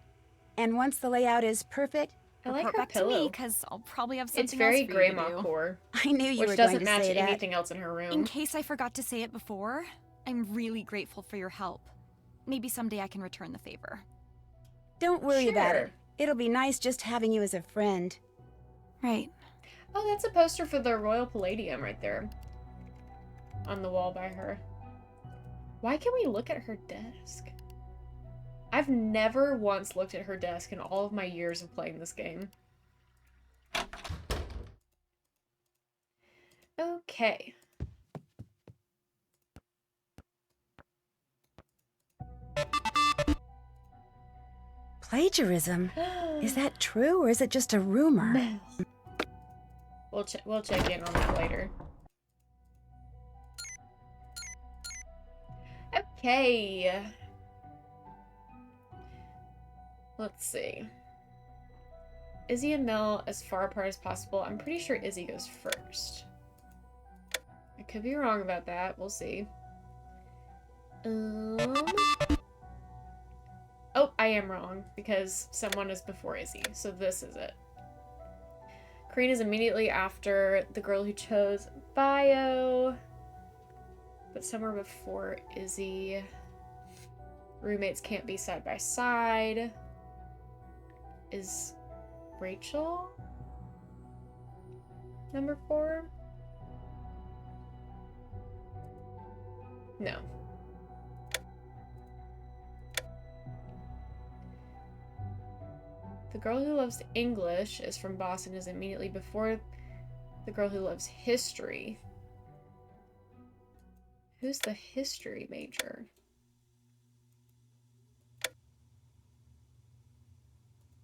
And once the layout is perfect, I like Report her back to me, pillow. because I'll probably have something It's very else for you to grandma do. core, I knew you which were doesn't going to match say that. anything else in her In room. case I forgot to say it before, I'm really grateful for your help. Maybe someday I can return the favor. Don't worry about Sure. it. It'll be nice just having you as a friend. Right. Oh, that's a poster for the Royal Palladium right there. On the wall by her. Why can we look at her desk? I've never once looked at her desk in all of my years of playing this game. Okay. Plagiarism? Is that true or is it just a rumor? We'll check in on that later. Okay. Let's see. Izzy and Mel as far apart as possible. I'm pretty sure Izzy goes first. I could be wrong about that. We'll see. Oh, I am wrong because someone is before Izzy. So this is it. Kareen is immediately after the girl who chose bio. But somewhere before Izzy. Roommates can't be side by side. Is Rachel number 4? No. The girl who loves English is from Boston, is immediately before the girl who loves history. Who's the history major?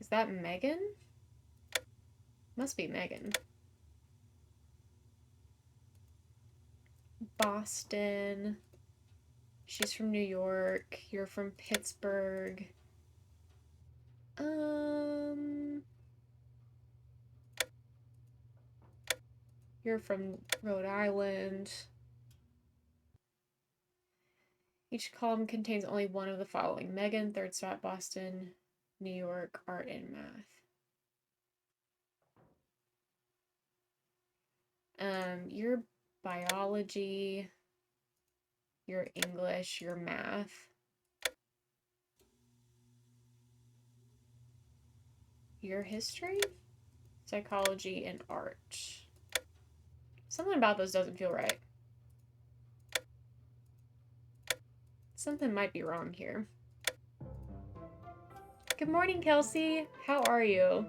Is that Megan? Must be Megan. Boston. She's from New York. You're from Pittsburgh. You're from Rhode Island. Each column contains only one of the following. Megan, third spot, Boston, New York, art and math. Your biology, your English, your math. Your history, psychology, and art. Something about those doesn't feel right. Something might be wrong here. Good morning, Kelsey. How are you?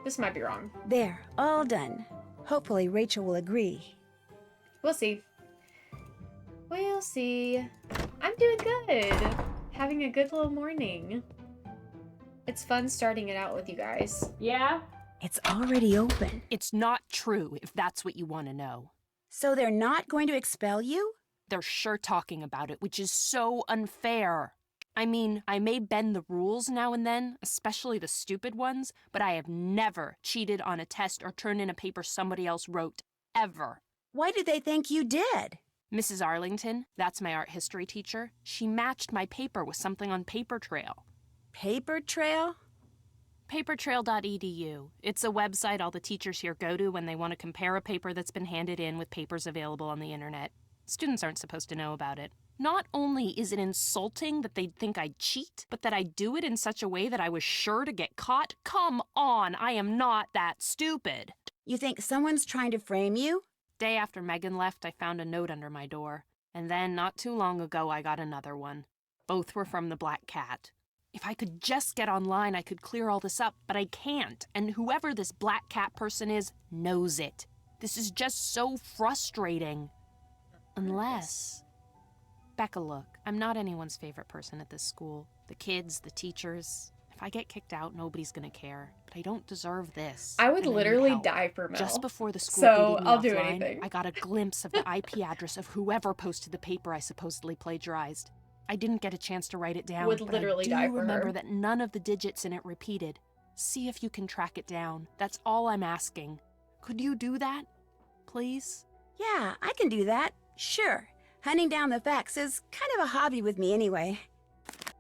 This might be wrong. There, all done. Hopefully Rachel will agree. We'll see. We'll see. I'm doing good. Having a good little morning. It's fun starting it out with you guys. Yeah? It's already open. It's not true, if that's what you want to know. So they're not going to expel you? They're sure talking about it, which is so unfair. I mean, I may bend the rules now and then, especially the stupid ones, but I have never cheated on a test or turned in a paper somebody else wrote, ever. Why do they think you did? Mrs. Arlington, that's my art history teacher, she matched my paper with something on Paper Trail. Paper Trail? Papertrail.edu. It's a website all the teachers here go to when they want to compare a paper that's been handed in with papers available on the internet. Students aren't supposed to know about it. Not only is it insulting that they'd think I'd cheat, but that I do it in such a way that I was sure to get caught? Come on, I am not that stupid. You think someone's trying to frame you? Day after Megan left, I found a note under my door. And then, not too long ago, I got another one. Both were from the Black Cat. If I could just get online, I could clear all this up, but I can't. And whoever this Black Cat person is knows it. This is just so frustrating. Unless... Becca, look, I'm not anyone's favorite person at this school. The kids, the teachers. If I get kicked out, nobody's gonna care. But I don't deserve this. I would and literally help. die for Mel. Just before the school so booted me I'll do offline, anything. I got a glimpse of the IP address of whoever posted the paper I supposedly plagiarized. I didn't get a chance to write it down, Would but literally I do die for remember her. that none of the digits in it repeated. See if you can track it down. That's all I'm asking. Could you do that? Please? Yeah, I can do that. Sure. Hunting down the facts is kind of a hobby with me anyway.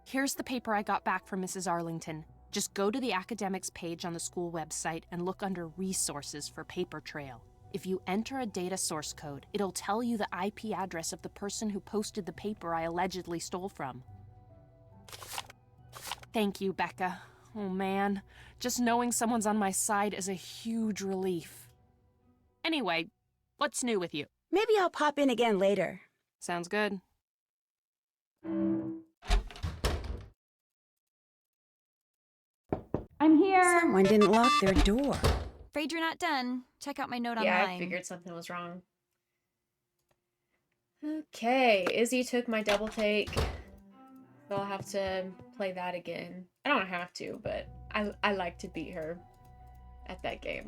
Here's the paper I got back from Mrs. Arlington. Just go to the academics page on the school website and look under Resources for Paper Trail. If you enter a data source code, it'll tell you the IP address of the person who posted the paper I allegedly stole from. Thank you, Becca. Oh man, just knowing someone's on my side is a huge relief. Anyway, what's new with you? Maybe I'll pop in again later. Sounds good. I'm here. Someone didn't lock their door. Afraid you're not done. Check out my note Yeah, online. I figured something was wrong. Okay, Izzy took my double take. I'll have to play that again. I don't have to, but I like to beat her at that game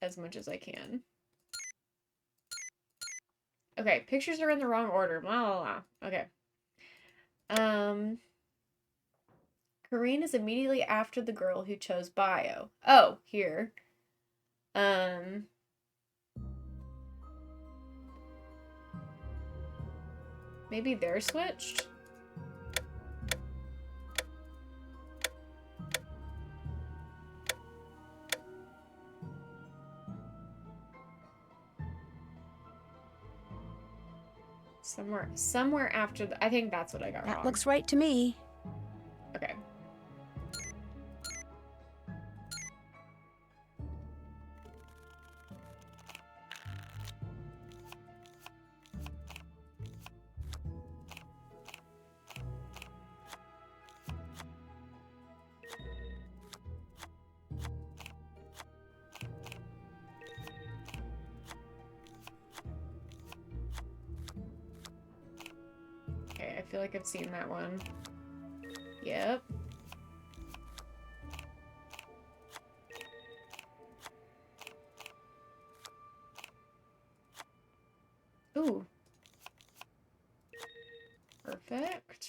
as much as I can. Okay, pictures are in the wrong order. Blah, blah, blah. Okay. Corrine is immediately after the girl who chose bio. Oh, here. Maybe they're switched? Somewhere after I think that's what I got wrong. That looks right to me. Okay. Okay, I feel like I've seen that one. Yep. Ooh. Perfect.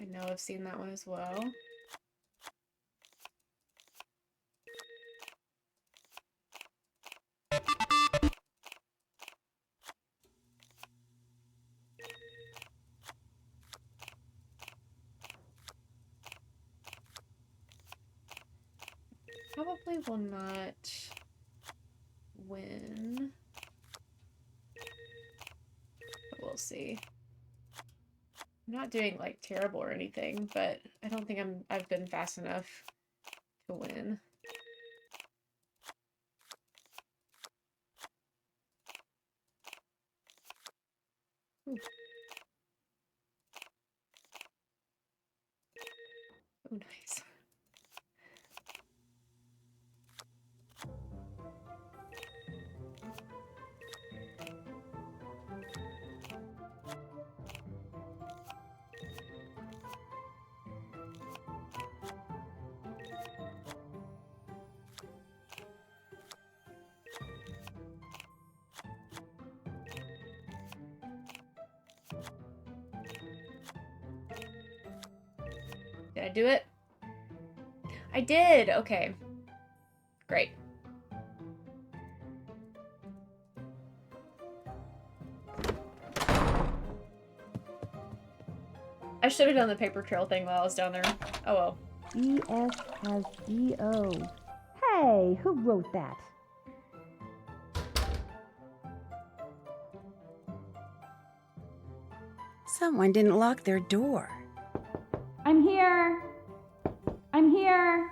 I know I've seen that one as well. Probably will not win. But we'll see. I'm not doing like terrible or anything, but I don't think I've been fast enough to win. Ooh. Oh, nice. Did I do it? I did! Okay. Great. I should have done the paper trail thing while I was down there. Oh well. ES has EO. Hey, who wrote that? Someone didn't lock their door. I'm here. I'm here.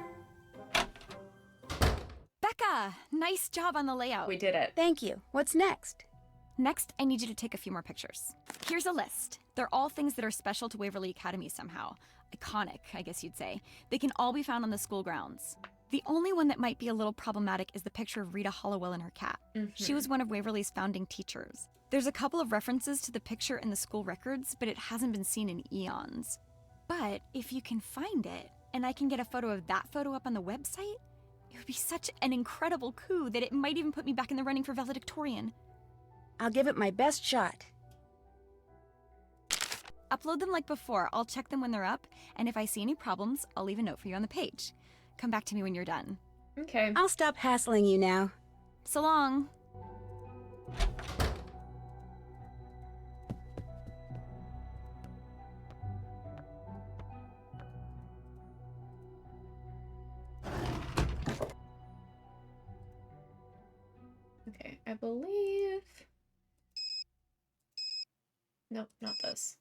Becca, nice job on the layout. We did it. Thank you. What's next? Next, I need you to take a few more pictures. Here's a list. They're all things that are special to Waverly Academy somehow. Iconic, I guess you'd say. They can all be found on the school grounds. The only one that might be a little problematic is the picture of Rita Hollowell and her cat. She was one of Waverly's founding teachers. There's a couple of references to the picture in the school records, but it hasn't been seen in eons. But if you can find it, and I can get a photo of that photo up on the website, it would be such an incredible coup that it might even put me back in the running for valedictorian. I'll give it my best shot. Upload them like before. I'll check them when they're up, and if I see any problems, I'll leave a note for you on the page. Come back to me when you're done. Okay. I'll stop hassling you now. So long. Okay, I believe... Nope, not this.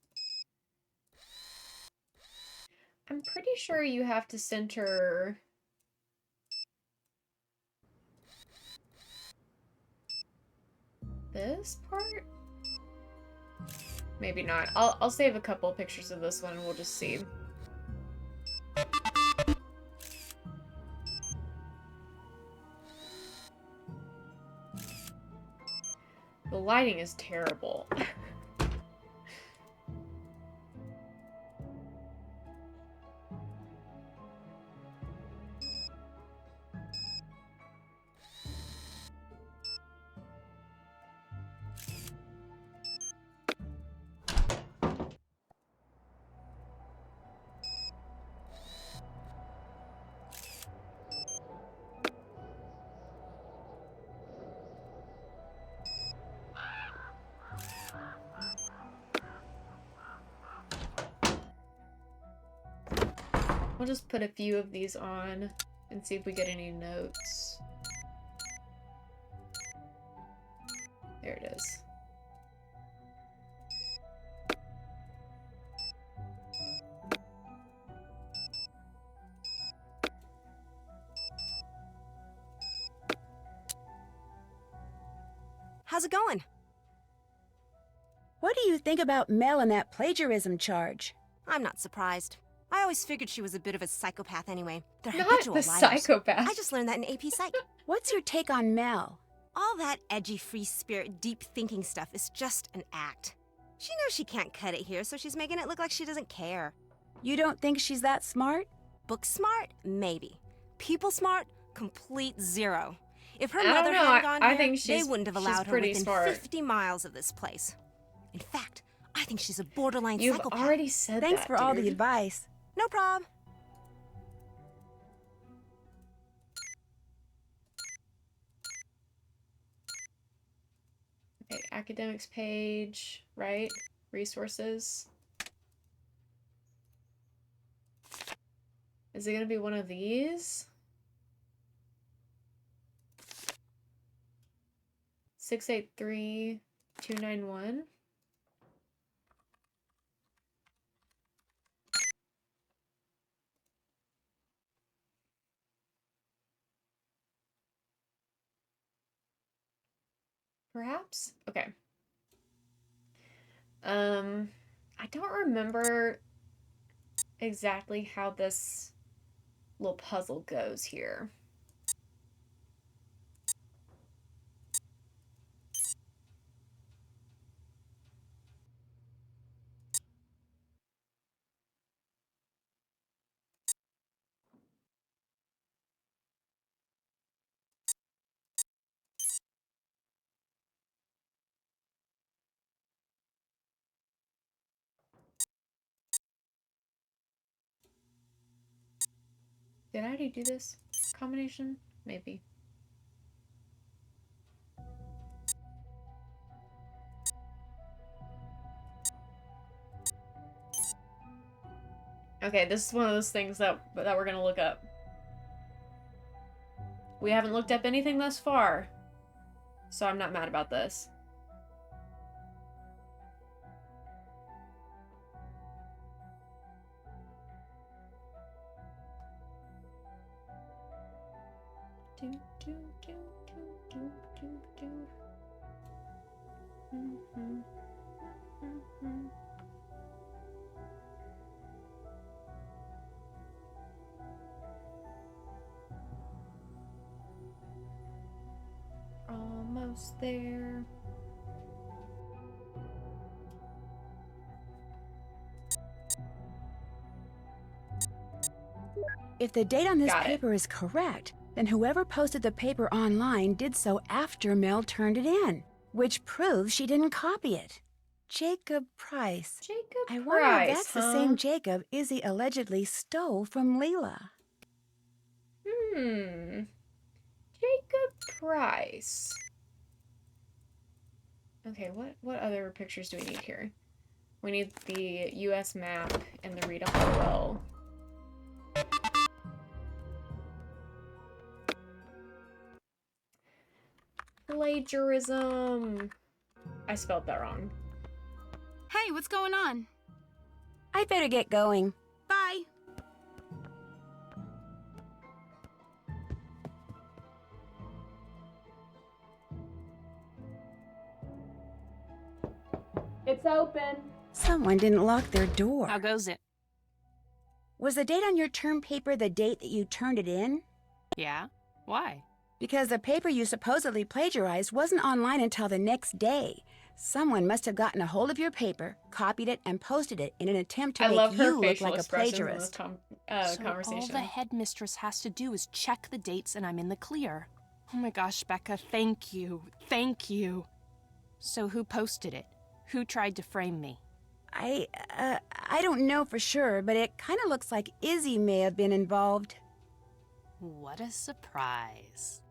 I'm pretty sure you have to center... this part? Maybe not. I'll save a couple pictures of this one and we'll just see. lighting is terrible. We'll just put a few of these on and see if we get any notes. There it is. How's it going? What do you think about Mel and that plagiarism charge? I'm not surprised. I always figured she was a bit of a psychopath anyway. They're Not habitual the liars. psychopath. I just learned that in AP Psych. What's your take on Mel? All that edgy, free spirit, deep thinking stuff is just an act. She knows she can't cut it here, so she's making it look like she doesn't care. You don't think she's that smart? Book smart? Maybe. People smart? Complete zero. If her I don't mother know, hadn't gone I here, think they she's- wouldn't have she's allowed her pretty within smart. 50 miles of this place. In fact, I think she's a borderline You've psychopath. already said Thanks that, for all the dude. advice. No prob. Okay, academics page, right? Resources. Is it gonna be one of these? 683-291. Perhaps? Okay. I don't remember exactly how this little puzzle goes here. Did I already do this combination? Maybe. Okay, this is one of those things that we're gonna look up. We haven't looked up anything thus far, so I'm not mad about this. Do, do, do, do, do, do, do. Mhm. Mhm. Almost there. If the date on this Got it. paper is correct, then whoever posted the paper online did so after Mel turned it in, which proves she didn't copy it. Jacob Price. Jacob I wonder Price, if that's the huh? same Jacob Izzy allegedly stole from Leela. Jacob Price. Okay, what other pictures do we need here? We need the US map and the Rita Harwell. Plagiarism. I spelled that wrong. Hey, what's going on? I'd better get going. Bye. It's open. Someone didn't lock their door. How goes it? Was the date on your term paper the date that you turned it in? Yeah? Why? Because the paper you supposedly plagiarized wasn't online until the next day. Someone must have gotten a hold of your paper, copied it, and posted it in an attempt to I make love her you look facial like a expressions in this plagiarist. So conversation. all the headmistress has to do is check the dates and I'm in the clear. Oh my gosh, Becca, thank you. Thank you. So who posted it? Who tried to frame me? I don't know for sure, but it kind of looks like Izzy may have been involved. What a surprise.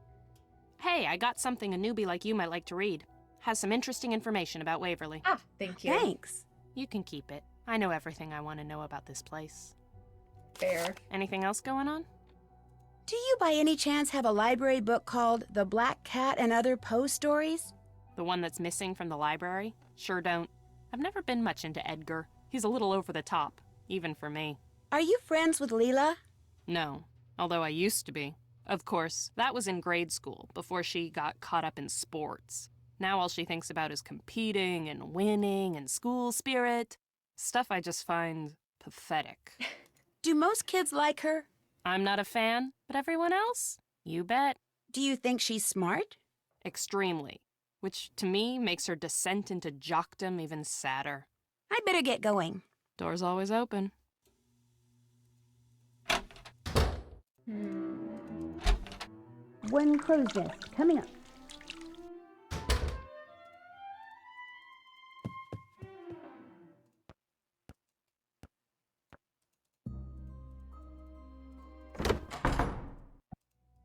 Hey, I got something a newbie like you might like to read. Has some interesting information about Waverly. Ah, thank you. Thanks. You can keep it. I know everything I want to know about this place. Fair. Anything else going on? Do you by any chance have a library book called The Black Cat and Other Poe Stories? The one that's missing from the library? Sure don't. I've never been much into Edgar. He's a little over the top, even for me. Are you friends with Leela? No, although I used to be. Of course, that was in grade school, before she got caught up in sports. Now all she thinks about is competing and winning and school spirit. Stuff I just find pathetic. Do most kids like her? I'm not a fan, but everyone else? You bet. Do you think she's smart? Extremely. Which, to me, makes her descent into jockdom even sadder. I better get going. Door's always open. One crow's nest coming up.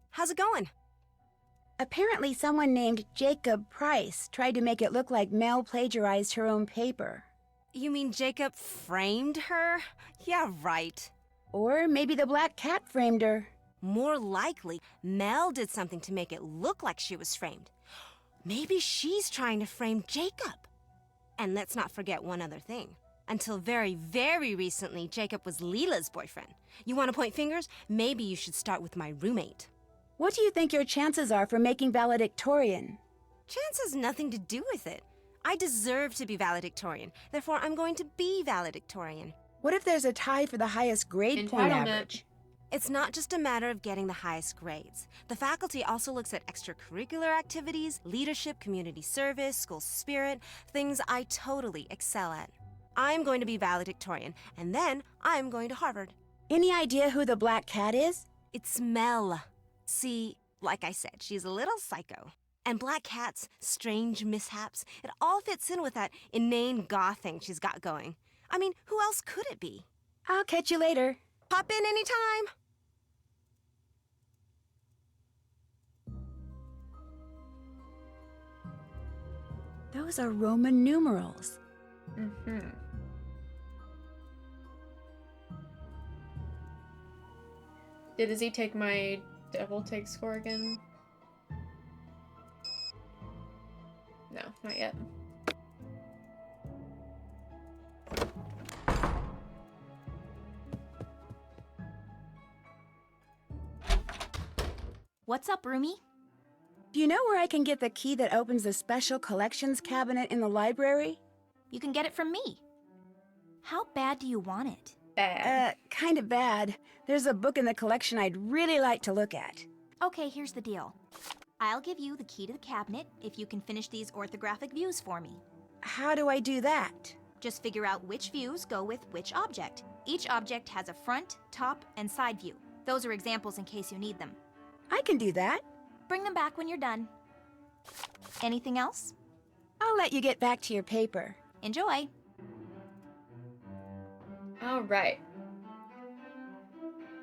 How's it going? Apparently someone named Jacob Price tried to make it look like Mel plagiarized her own paper. You mean Jacob framed her? Yeah, right. Or maybe the Black Cat framed her. More likely, Mel did something to make it look like she was framed. Maybe she's trying to frame Jacob. And let's not forget one other thing. Until very, very recently, Jacob was Leela's boyfriend. You want to point fingers? Maybe you should start with my roommate. What do you think your chances are for making valedictorian? Chance has nothing to do with it. I deserve to be valedictorian. Therefore, I'm going to be valedictorian. What if there's a tie for the highest grade point Entitlement. average? It's not just a matter of getting the highest grades. The faculty also looks at extracurricular activities, leadership, community service, school spirit, things I totally excel at. I'm going to be valedictorian, and then I'm going to Harvard. Any idea who the Black Cat is? It's Mel. See, like I said, she's a little psycho. And Black Cat's strange mishaps, it all fits in with that inane goth thing she's got going. I mean, who else could it be? I'll catch you later. Pop in anytime. Those are Roman numerals. Mm-hmm. Did Izzy take my devil take score again? No, not yet. What's up, roomie? Do you know where I can get the key that opens the special collections cabinet in the library? You can get it from me. How bad do you want it? Bad. Kind of bad. There's a book in the collection I'd really like to look at. Okay, here's the deal. I'll give you the key to the cabinet if you can finish these orthographic views for me. How do I do that? Just figure out which views go with which object. Each object has a front, top, and side view. Those are examples in case you need them. I can do that. Bring them back when you're done. Anything else? I'll let you get back to your paper. Enjoy. All right.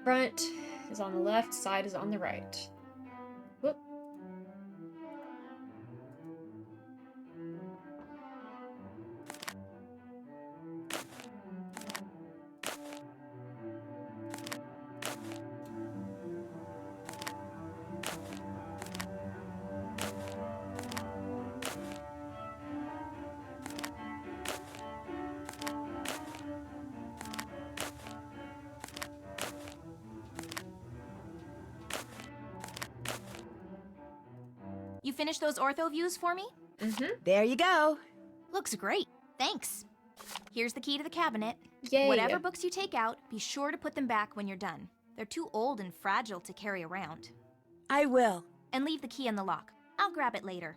Front is on the left, side is on the right. Whoop. You finished those ortho views for me? Mm-hmm. There you go. Looks great. Thanks. Here's the key to the cabinet. Yay. Whatever books you take out, be sure to put them back when you're done. They're too old and fragile to carry around. I will. and leave the key in the lock. I'll grab it later.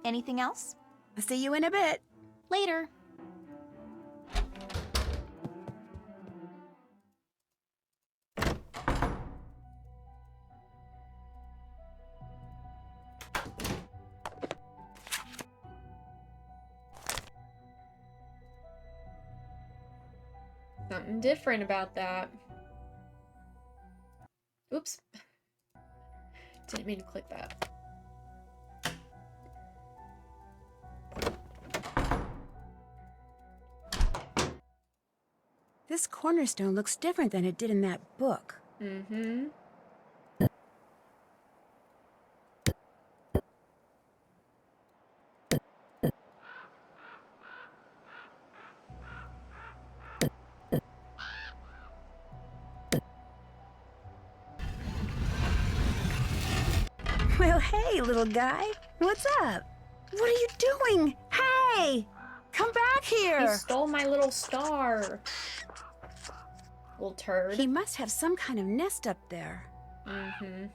Anything else? I'll see you in a bit. Later. Something different about that. Oops. Didn't mean to click that. This cornerstone looks different than it did in that book. Mm-hmm. Well, hey, little guy. What's up? What are you doing? Hey! Come back here! He stole my little star. Little turd. He must have some kind of nest up there. Mm-hmm.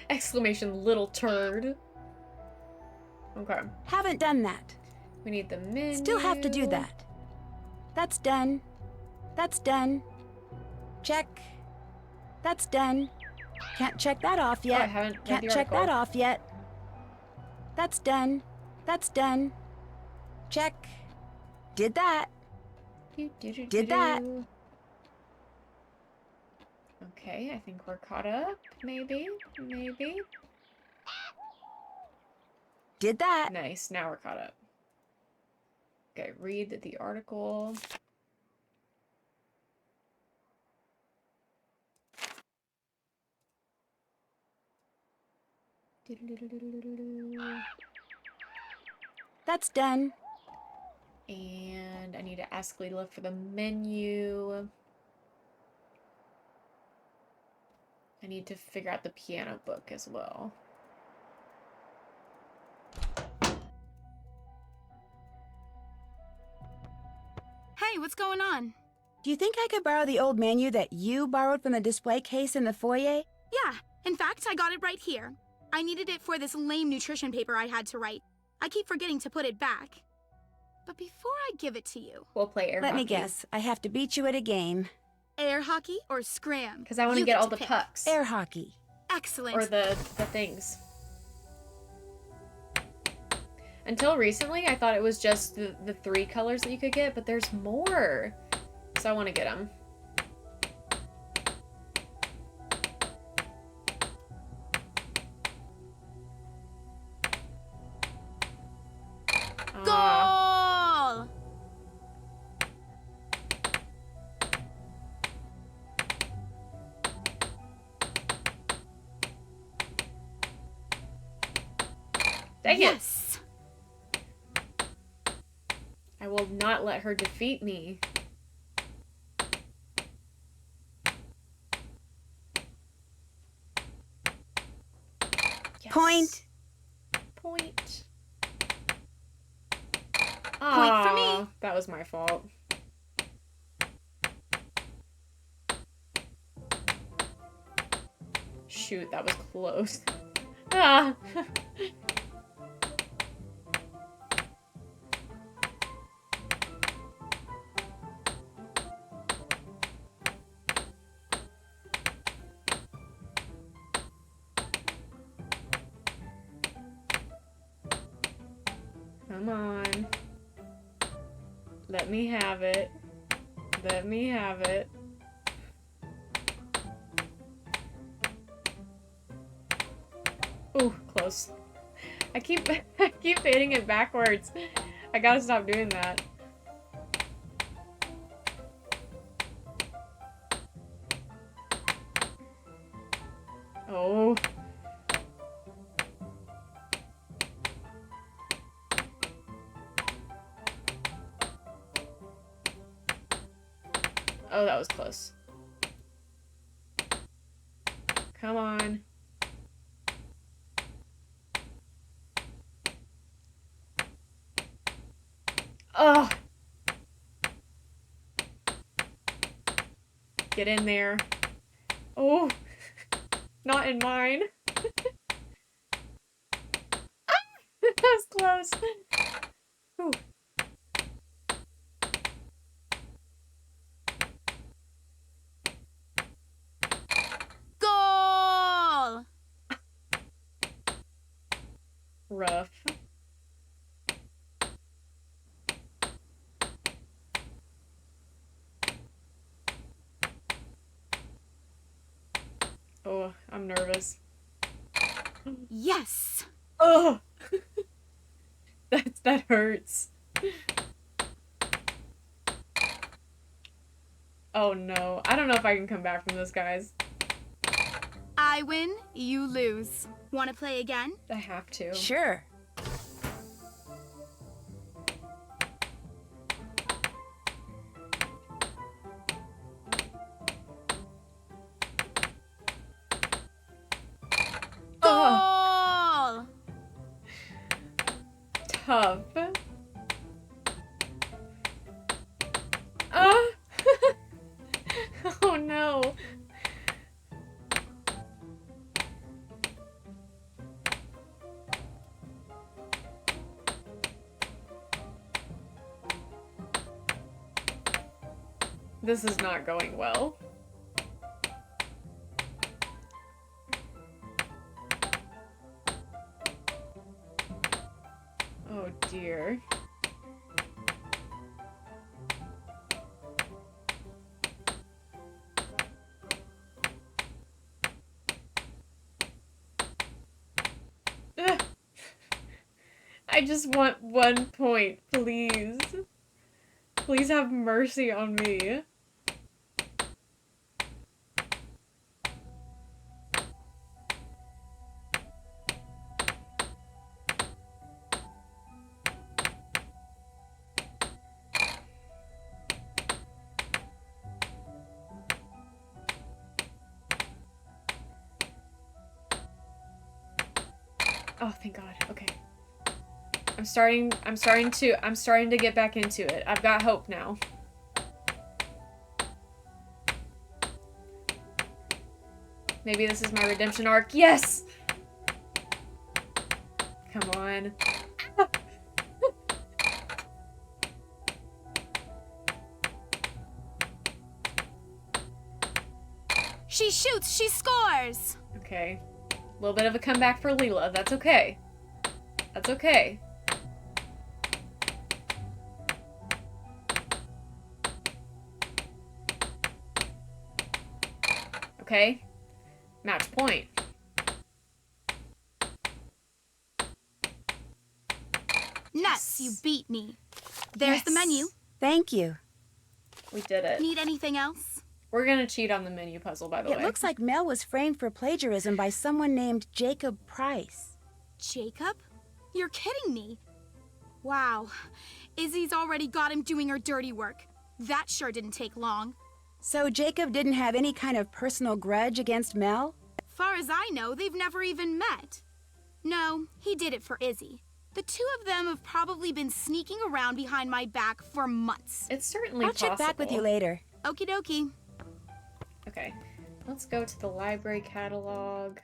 Exclamation, little turd. Okay. Haven't done that. We need the menu. Still have to do that. That's done. That's done. Check. That's done. Can't check that off yet. Oh, I haven't read Can't the check article. that off yet. That's done. That's done. Check. Did that. Did that. Okay, I think we're caught up. Maybe. Maybe. Did that. Nice, now we're caught up. Okay, read the article. That's done. And I need to ask Leela for the menu. I need to figure out the piano book as well. Hey, what's going on? Do you think I could borrow the old menu that you borrowed from the display case in the foyer? Yeah, in fact, I got it right here. I needed it for this lame nutrition paper I had to write. I keep forgetting to put it back. But before I give it to you... We'll play air hockey. Let me guess. I have to beat you at a game. Air hockey or scram? Because I want to get all the pucks. Air hockey. Excellent. Or the things. Until recently, I thought it was just the 3 colors that you could get, but there's more. So I want to get them. Goal! Dang yes! it! I will not let her defeat me. Yes. Point. Point. Point for me. That was my fault. Shoot, that was close. Ah. Come on. Let me have it. Let me have it. Ooh, close. I keep hitting it backwards. I gotta stop doing that. Oh. Oh, that was close. Come on. Ugh. Get in there. Oh. Not in mine. That was close. Ooh. Goal! Rough. Oh, I'm nervous. Yes! Oh! That hurts. Oh no. I don't know if I can come back from this, guys. I win, you lose. Want to play again? I have to. Sure. Goal! Tough. Ah! Oh no. This is not going well. Oh dear. Ugh. I just want 1 point, please. Please have mercy on me. Oh, thank God. Okay. I'm starting to get back into it. I've got hope now. Maybe this is my redemption arc. Yes! Come on. She shoots, she scores! Okay. A little bit of a comeback for Leela. That's okay. That's okay. Okay. Match point. Nuts, you beat me. There's the menu. Thank you. We did it. Need anything else? We're gonna cheat on the menu puzzle, by the way. It looks like Mel was framed for plagiarism by someone named Jacob Price. Jacob? You're kidding me. Wow. Izzy's already got him doing her dirty work. That sure didn't take long. So Jacob didn't have any kind of personal grudge against Mel? Far as I know, they've never even met. No, he did it for Izzy. The two of them have probably been sneaking around behind my back for months. It's certainly I'll check back with you later. Okie dokie. Okay. Let's go to the library catalog.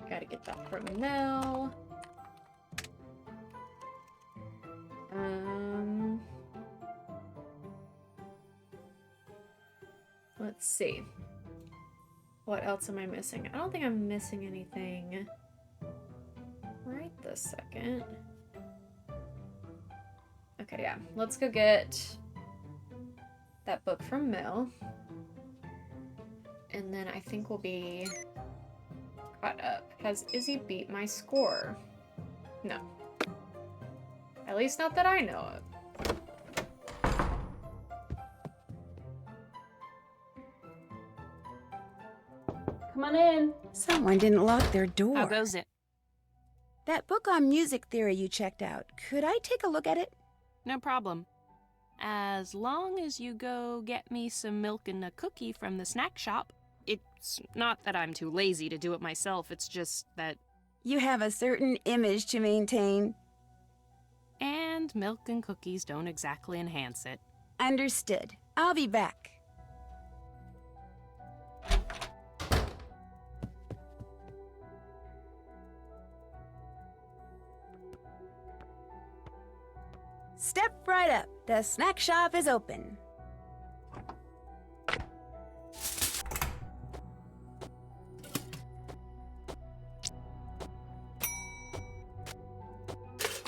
Gotta get that from Mel. Let's see. What else am I missing? I don't think I'm missing anything right this second. Okay, yeah. Let's go get that book from Mel. And then I think we'll be caught up. Has Izzy beat my score? No. At least not that I know of. Come on in. Someone didn't lock their door. How goes it? That book on music theory you checked out, could I take a look at it? No problem. As long as you go get me some milk and a cookie from the snack shop, it It's not that I'm too lazy to do it myself, it's just that... You have a certain image to maintain. And milk and cookies don't exactly enhance it. Understood. I'll be back. Step right up. The snack shop is open.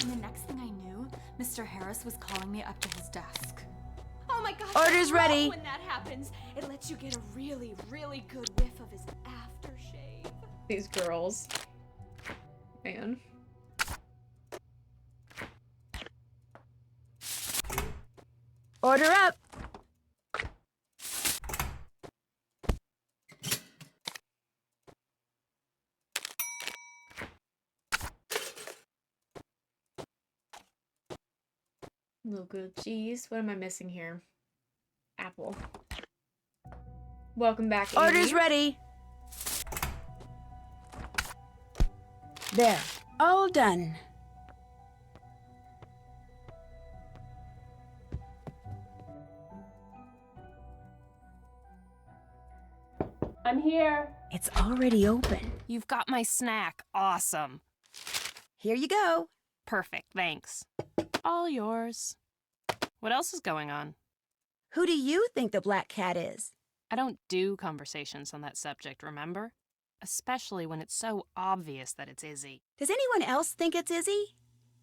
And the next thing I knew, Mr. Harris was calling me up to his desk. Oh my gosh. Orders I love ready. When that happens, it lets you get a really, really good whiff of his aftershave. These girls. Man. Order up. Local cheese. What am I missing here? Apple. Welcome back, Amy. Orders ready. There. All done. I'm here. It's already open. You've got my snack. Awesome. Here you go. Perfect, thanks. All yours. What else is going on? Who do you think the black cat is? I don't do conversations on that subject, remember? Especially when it's so obvious that it's Izzy. Does anyone else think it's Izzy?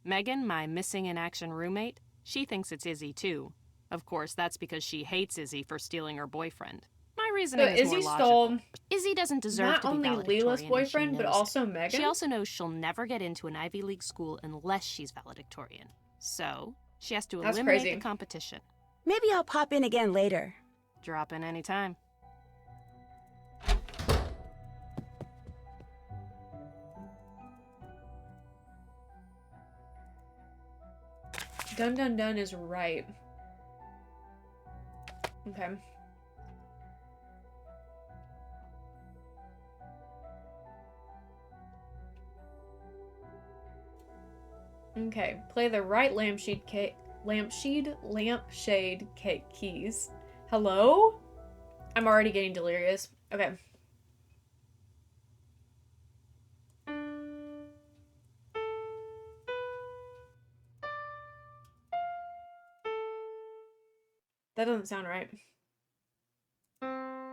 Megan, my missing in action roommate, she thinks it's Izzy too. Of course, that's because she hates Izzy for stealing her boyfriend. My reasoning is Izzy more logical. stole Izzy doesn't deserve not to be only valedictorian, Leela's and she boyfriend, but knows also it. Megan. She also knows she'll never get into an Ivy League school unless she's valedictorian. So, she has to That's eliminate crazy. the competition. Maybe I'll pop in again later. Drop in anytime. Dun dun dun is right. Okay. Okay, play the right lampshade keys. Hello? I'm already getting delirious. Okay. That doesn't sound right.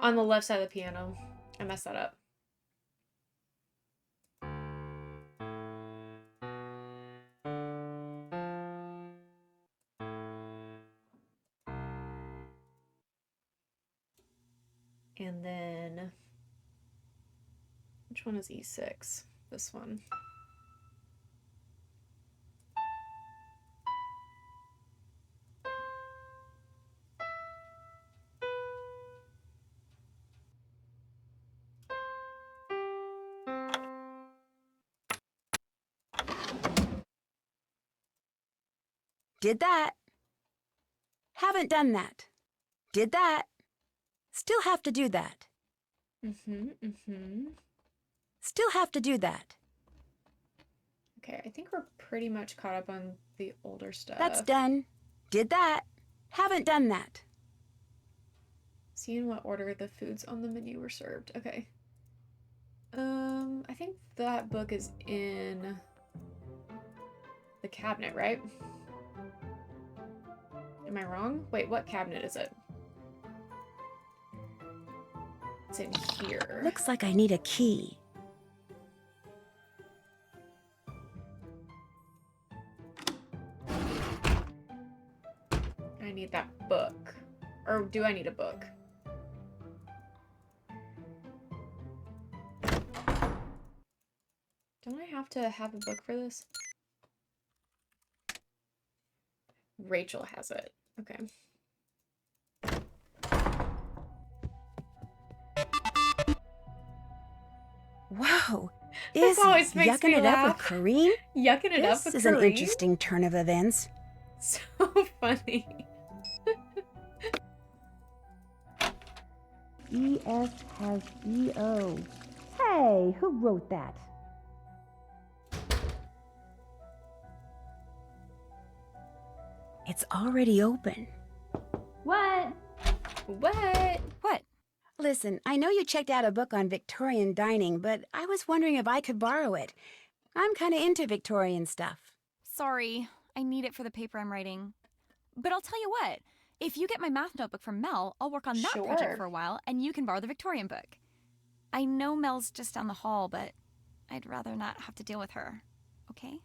On the left side of the piano. I messed that up. And then, which one is E6? This one. Did that. Haven't done that. Did that. Still have to do that. Still have to do that. Okay, I think we're pretty much caught up on the older stuff. That's done. Did that. Haven't done that. See in what order the foods on the menu were served. Okay. I think that book is in the cabinet, right? Am I wrong? Wait, what cabinet is it? It's in here. Looks like I need a key. I need that book. Or do I need a book? Don't I have to have a book for this? Rachel has it. Okay. Whoa. This Is always makes yucking me it up laugh. with Kareem? Yucking it up This with is an Kareem? interesting turn of events. So funny. ES has EO. Hey, who wrote that? It's already open. What? What? What? Listen, I know you checked out a book on Victorian dining, but I was wondering if I could borrow it. I'm kind of into Victorian stuff. Sorry, I need it for the paper I'm writing. But I'll tell you what, if you get my math notebook from Mel, I'll work on that project Sure. for a while, and you can borrow the Victorian book. I know Mel's just down the hall, but I'd rather not have to deal with her. Okay?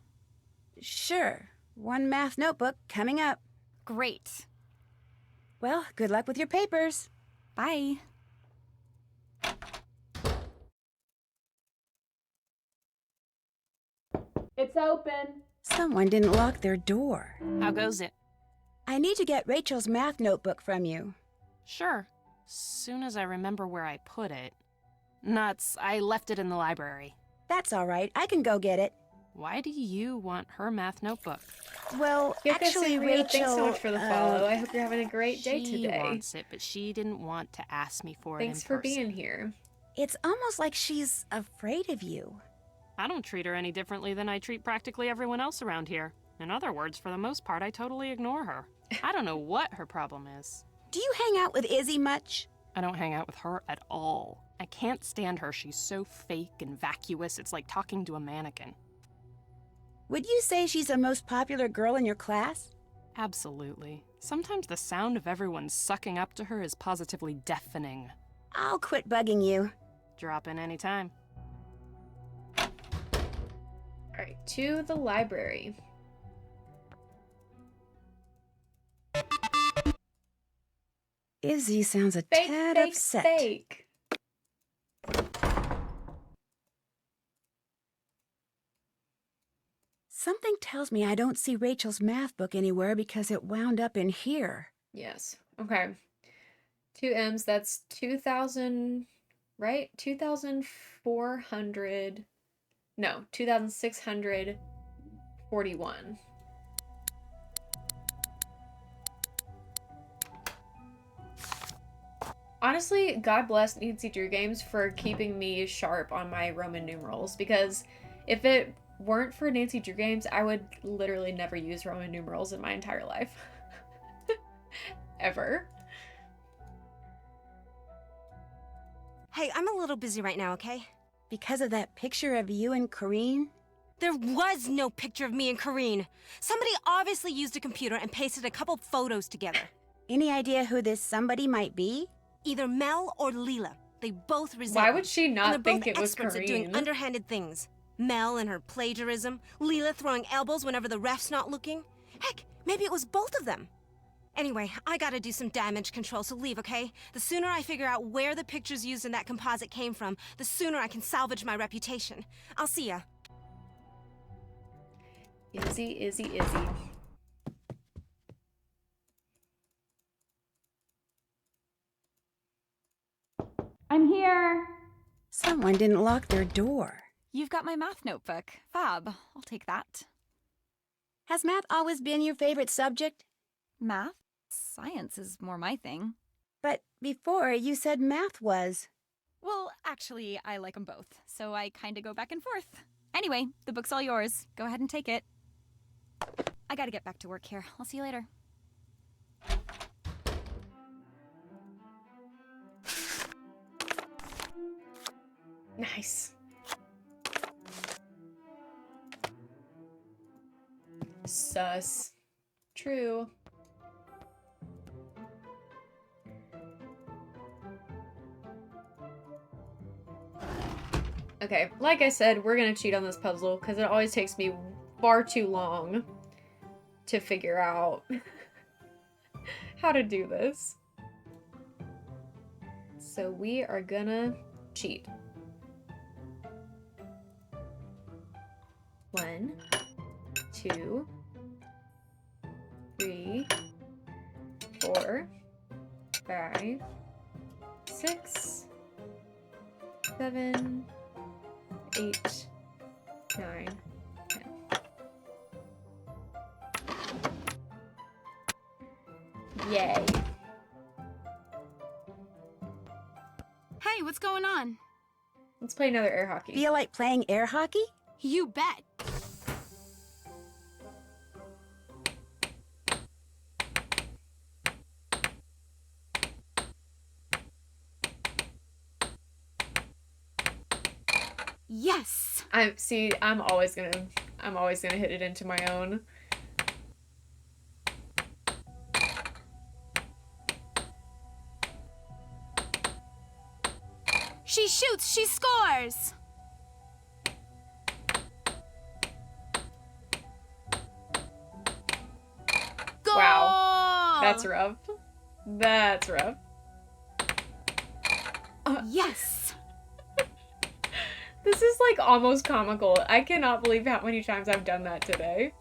Sure. One math notebook coming up. Great. Well, good luck with your papers. Bye. It's open. Someone didn't lock their door. How goes it? I need to get Rachel's math notebook from you. Sure. Soon as I remember where I put it. Nuts, I left it in the library. That's all right. I can go get it. Why do you want her math notebook? Well, actually, Rachel... Thanks so much for the follow. I hope you're having a great day She today. wants it, but she didn't want to ask me for Thanks it in for person. being here. It's almost like she's afraid of you. I don't treat her any differently than I treat practically everyone else around here. In other words, for the most part, I totally ignore her. I don't know what her problem is. Do you hang out with Izzy much? I don't hang out with her at all. I can't stand her. She's so fake and vacuous. It's like talking to a mannequin. Would you say she's the most popular girl in your class? Absolutely. Sometimes the sound of everyone sucking up to her is positively deafening. I'll quit bugging you. Drop in any time. Alright, to the library. Izzy sounds a Fake, tad fake, upset. fake. Something tells me I don't see Rachel's math book anywhere because it wound up in here. Yes. Okay. 2 M's, that's 2,000, right? 2,400. No, 2,641. Honestly, God bless Nancy Drew Games for keeping me sharp on my Roman numerals, because if it weren't for Nancy Drew Games, I would literally never use Roman numerals in my entire life. Ever. Hey, I'm a little busy right now, okay? Because of that picture of you and Corrine? There was no picture of me and Corrine. Somebody obviously used a computer and pasted a couple photos together. Any idea who this somebody might be? Either Mel or Leela. They both resent Why me. would she And not they're think both it was experts at doing Corrine? underhanded things. Mel and her plagiarism, Leela throwing elbows whenever the ref's not looking. Heck, maybe it was both of them. Anyway, I gotta do some damage control, so leave, okay? The sooner I figure out where the pictures used in that composite came from, the sooner I can salvage my reputation. I'll see ya. Izzy, Izzy, Izzy. I'm here. Someone didn't lock their door. You've got my math notebook. Fab. I'll take that. Has math always been your favorite subject? Math? Science is more my thing. But before, you said math was. Well, actually, I like them both, so I kinda go back and forth. Anyway, the book's all yours. Go ahead and take it. I gotta get back to work here. I'll see you later. Nice. Sus. True. Okay, like I said, we're gonna cheat on this puzzle because it always takes me far too long to figure out how to do this. So we are gonna cheat. 1, 2, 3, 4, 5, 6, 7, 8, 9, 10. Yay. what's going on? Let's play another air hockey. Feel like playing air hockey? You bet. Yes. I'm always gonna hit it into my own. She shoots, she scores. Goal! Wow. That's rough. That's rough. Yes. This is like almost comical. I cannot believe how many times I've done that today.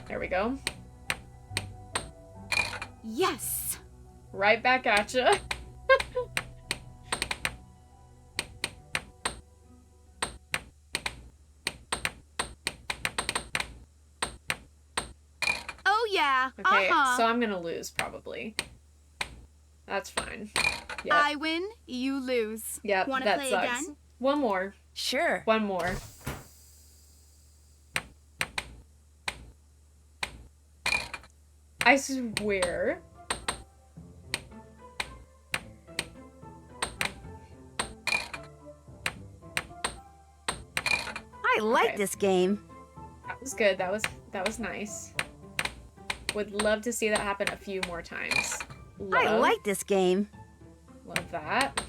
There we go. Yes. Right back at ya. Oh yeah. Okay, so I'm gonna lose probably. That's fine. Yep. I win, you lose. Yep, Wanna that play sucks. again? One more. Sure. One more. I swear. I like Okay. this game. That was good. That was nice. Would love to see that happen a few more times. I like this game. Love that.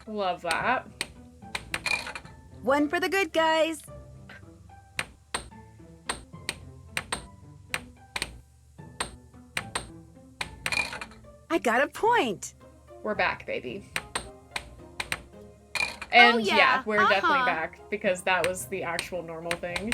Love that. One for the good guys. I got a point. We're back, baby. And yeah, we're definitely back because that was the actual normal thing.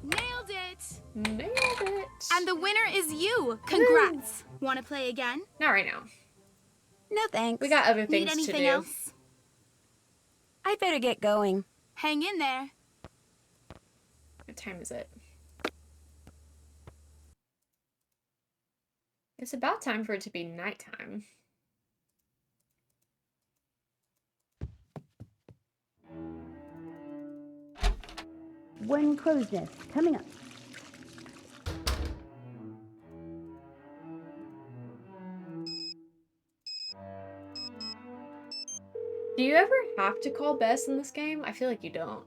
Nailed it. Nailed it. And the winner is you. Congrats. Want to play again? Not right now. No thanks. We got other Need things to anything do. else? I better get going. Hang in there. What time is it? It's about time for it to be nighttime. One crow's nest coming up. Do you ever have to call Bess in this game? I feel like you don't.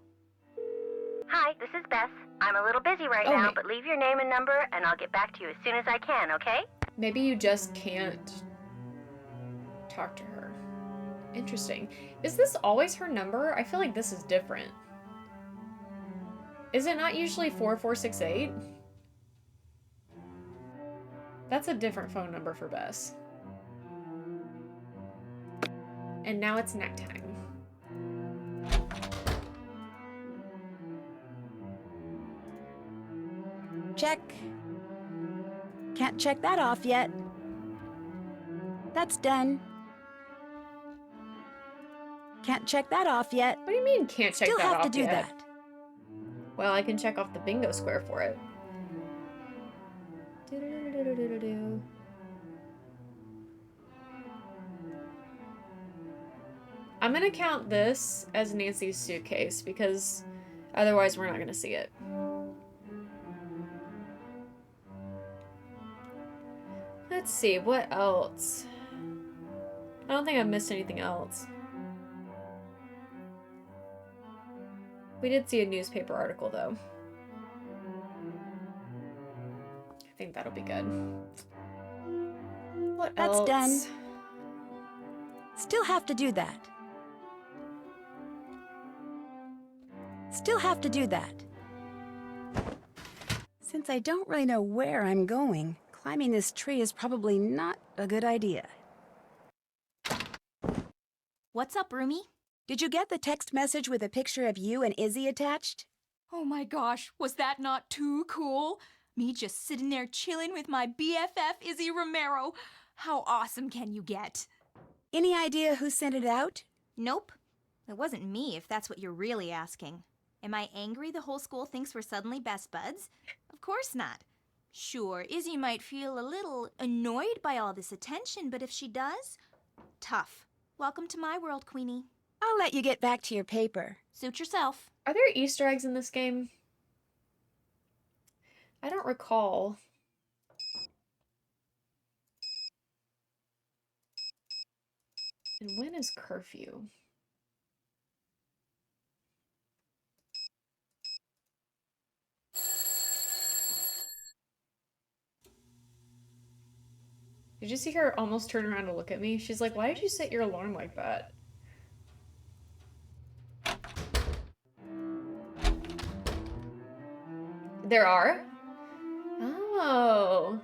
Hi, this is Beth. I'm a little busy right Oh, now, ma- but leave your name and number and I'll get back to you as soon as I can, okay? Maybe you just can't talk to her. Interesting. Is this always her number? I feel like this is different. Is it not usually 4468? That's a different phone number for Bess. And now it's nighttime. Check. Can't check that off yet. That's done. Can't check that off yet. What do you mean can't check Still that have off to do yet? that. Well, I can check off the bingo square for it. Do-do-do-do-do-do-do. I'm gonna count this as Nancy's suitcase because otherwise we're not gonna see it. Let's see, what else? I don't think I've missed anything else. We did see a newspaper article, though. I think that'll be good. What That's else? done. Still have to do that. Still have to do that. Since I don't really know where I'm going, climbing this tree is probably not a good idea. What's up, Rumi? Did you get the text message with a picture of you and Izzy attached? Oh my gosh, was that not too cool? Me just sitting there chilling with my BFF, Izzy Romero. How awesome can you get? Any idea who sent it out? Nope. It wasn't me, if that's what you're really asking. Am I angry the whole school thinks we're suddenly best buds? Of course not. Sure, Izzy might feel a little annoyed by all this attention, but if she does, tough. Welcome to my world, Queenie. I'll let you get back to your paper. Suit yourself. Are there Easter eggs in this game? I don't recall. And when is curfew? Did you see her almost turn around to look at me? She's like, why did you set your alarm like that? There are? Oh.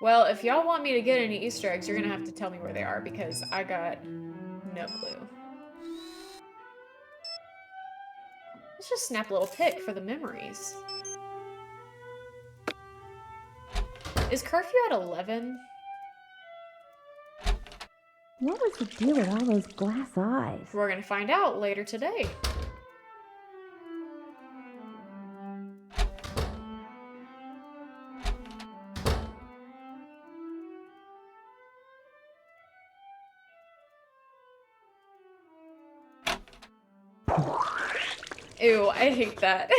Well, if y'all want me to get any Easter eggs, you're gonna have to tell me where they are because I got no clue. Let's just snap a little pic for the memories. Is curfew at 11? What was the deal with all those glass eyes? We're gonna find out later today. Ew, I hate that.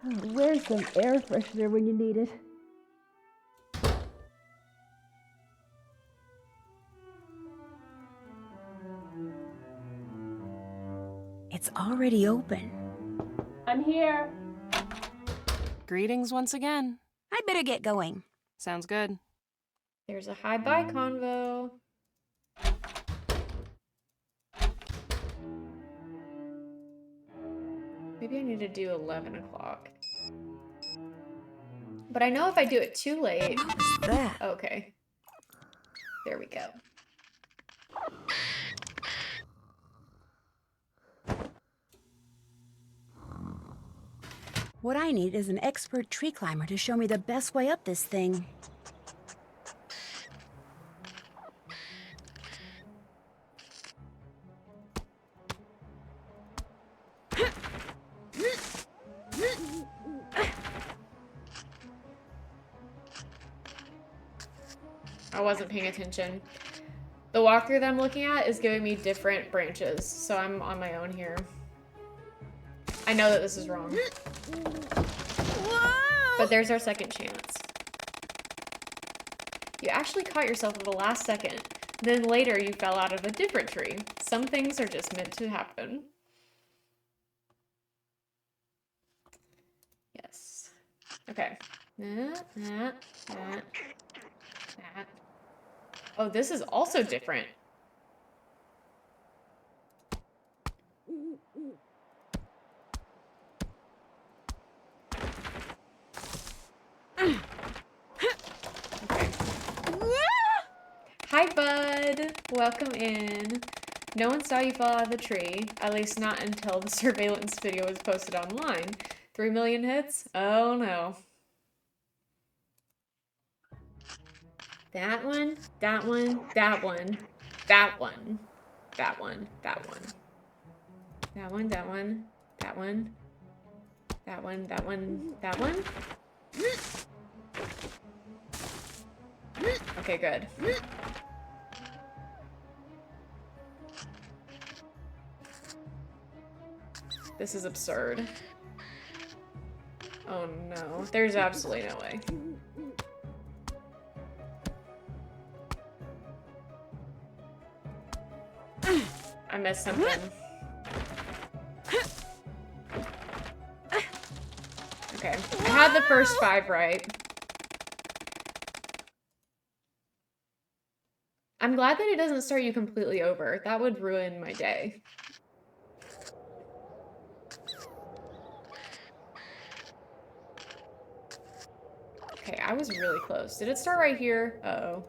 Oh, where's some air freshener when you need it? It's already open. I'm here. Greetings once again. I better get going. Sounds good. There's a hi-bye convo. Maybe I need to do 11 o'clock. But I know if I do it too late... What's that? Okay. There we go. What I need is an expert tree climber to show me the best way up this thing. I wasn't paying attention. The walkthrough that I'm looking at is giving me different branches, so I'm on my own here. I know that this is wrong. But there's our second chance. You actually caught yourself at the last second. Then later you fell out of a different tree. Some things are just meant to happen. Yes. Okay. Oh, this is also different. Okay. Hi, bud. Welcome in. No one saw you fall out of the tree, at least not until the surveillance video was posted online. 3 million hits? Oh no. That one, that one, that one, that one, that one, that one. That one, that one, that one, that one, that one, that one. Okay, good. This is absurd. Oh no, there's absolutely no way. I missed something. Okay, I had the first 5 right. I'm glad that it doesn't start you completely over. That would ruin my day. Okay, I was really close. Did it start right here? Uh-oh.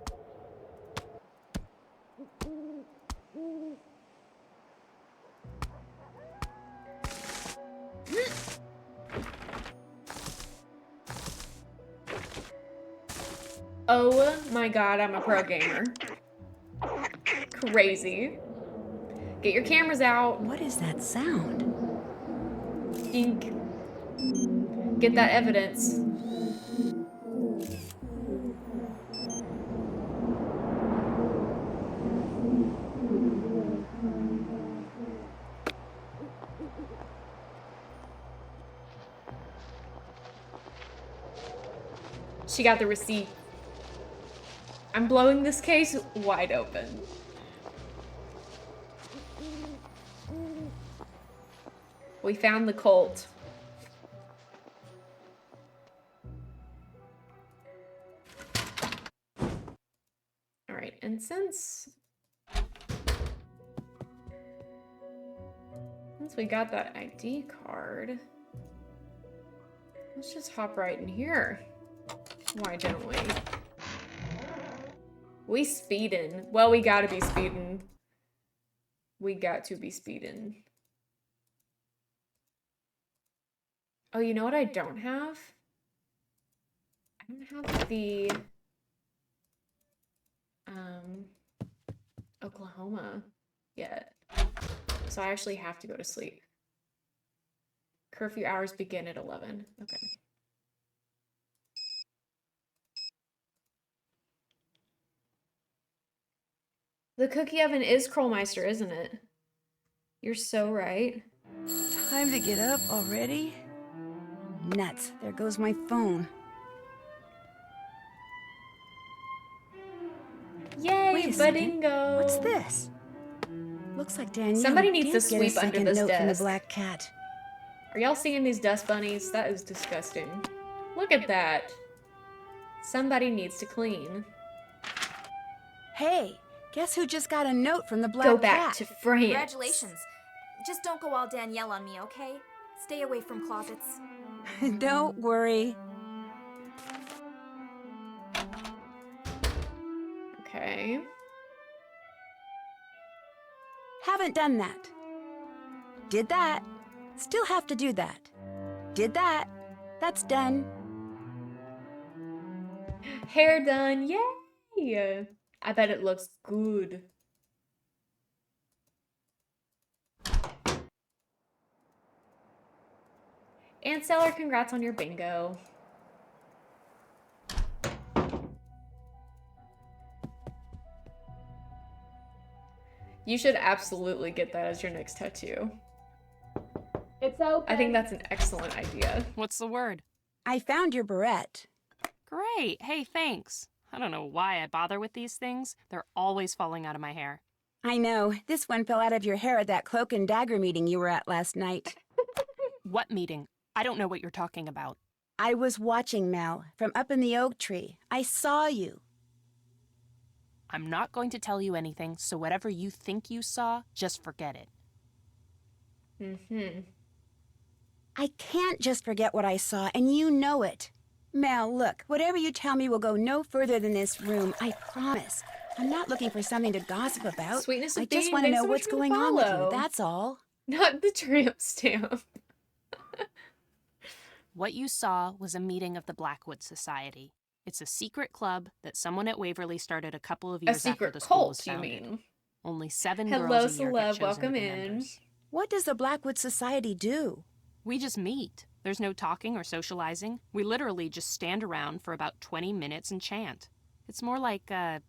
Oh my god, I'm a pro gamer. Crazy. Get your cameras out. What is that sound? Ink. Get that evidence. She got the receipt. I'm blowing this case wide open. We found the cult. Alright, and since we got that ID card, let's just hop right in here. Why don't we? We speedin'. Well, we gotta be speedin'. We got to be speedin'. Oh, you know what I don't have? I don't have the Oklahoma yet. So I actually have to go to sleep. Curfew hours begin at 11. Okay. The cookie oven is Krollmeister, isn't it? You're so right. Time to get up already? Nuts. There goes my phone. Yay, Wait a second. Budingo! What's this? Looks like Danielle Somebody needs did to get a sweep under second this note from the desk. black cat. Are y'all seeing these dust bunnies? That is disgusting. Look at that. Somebody needs to clean. Hey, guess who just got a note from the black Go cat? back to France. Congratulations. Just don't go all Danielle on me, okay? Stay away from closets. Don't worry. Okay. Haven't done that. Did that. Still have to do that. Did that. That's done. Hair done. Yay! I bet it looks good. And Seller, congrats on your bingo. You should absolutely get that as your next tattoo. It's open. I think that's an excellent idea. What's the word? I found your barrette. Great. Hey, thanks. I don't know why I bother with these things. They're always falling out of my hair. I know. This one fell out of your hair at that cloak and dagger meeting you were at last night. What meeting? I don't know what you're talking about. I was watching, Mel, from up in the oak tree. I saw you. I'm not going to tell you anything, so whatever you think you saw, just forget it. Mm-hmm. I can't just forget what I saw, and you know it. Mel, look, whatever you tell me will go no further than this room, I promise. I'm not looking for something to gossip about. Sweetness of I just being, want to thanks know so much what's for the going on with you, follow. that's all. Not the tramp stamp. What you saw was a meeting of the Blackwood Society. It's a secret club that someone at Waverly started a couple of years after the school was cult, you founded. mean? Only 7 Hello, girls a year get celeb, chosen welcome to be in. members. What does the Blackwood Society do? We just meet. There's no talking or socializing. We literally just stand around for about 20 minutes and chant. It's more like a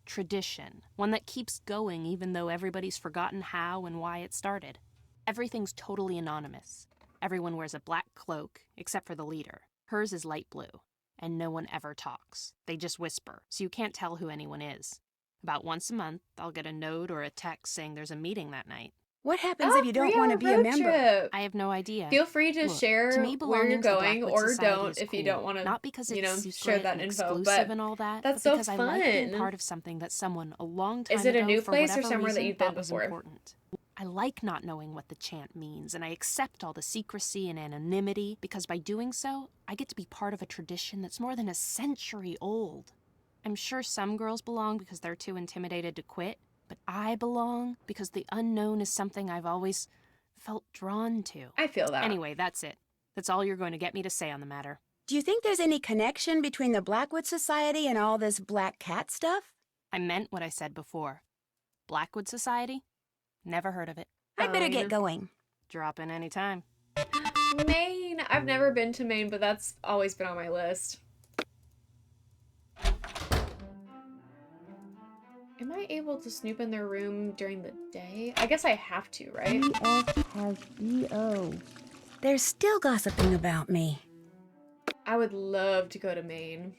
tradition, one that keeps going even though everybody's forgotten how and why it started. Everything's totally anonymous. Everyone wears a black cloak, except for the leader. Hers is light blue, and no one ever talks. They just whisper, so you can't tell who anyone is. About once a month, I'll get a note or a text saying there's a meeting that night. What happens if you don't want to be a member? Trip. I have no idea. Feel free to Look, share to me, where you're belonging to the going, Blackwood or Society don't is if you cool. don't want to, Not because it's secret share that and info. exclusive But and all that, that's but so because I like being fun. part of something that someone a long time Is it a ago, new for place or whatever somewhere that reason, you've been thought was before? important. I like not knowing what the chant means, and I accept all the secrecy and anonymity because by doing so, I get to be part of a tradition that's more than a century old. I'm sure some girls belong because they're too intimidated to quit, but I belong because the unknown is something I've always felt drawn to. I feel that. Anyway, that's it. That's all you're going to get me to say on the matter. Do you think there's any connection between the Blackwood Society and all this black cat stuff? I meant what I said before. Blackwood Society? Never heard of it. I'd better get going. Drop in any time. Maine. I've never been to Maine, but that's always been on my list. Am I able to snoop in their room during the day? I guess I have to, right? ES has EO. They're still gossiping about me. I would love to go to Maine.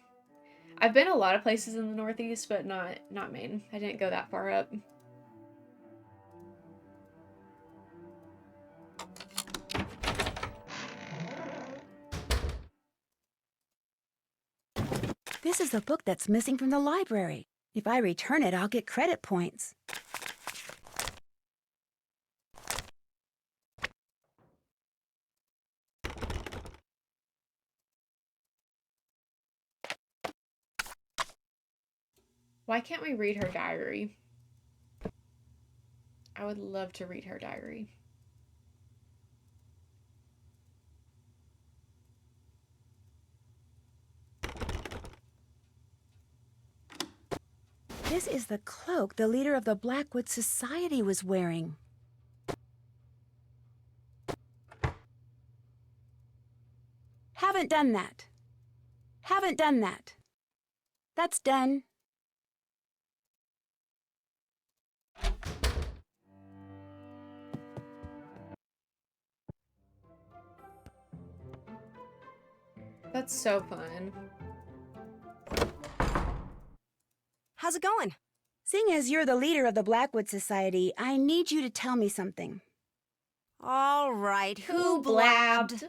I've been a lot of places in the Northeast, but not Maine. I didn't go that far up. This is the book that's missing from the library. If I return it, I'll get credit points. Why can't we read her diary? I would love to read her diary. This is the cloak the leader of the Blackwood Society was wearing. Haven't done that. Haven't done that. That's done. That's so fun. How's it going? Seeing as you're the leader of the Blackwood Society, I need you to tell me something. All right, Who blabbed?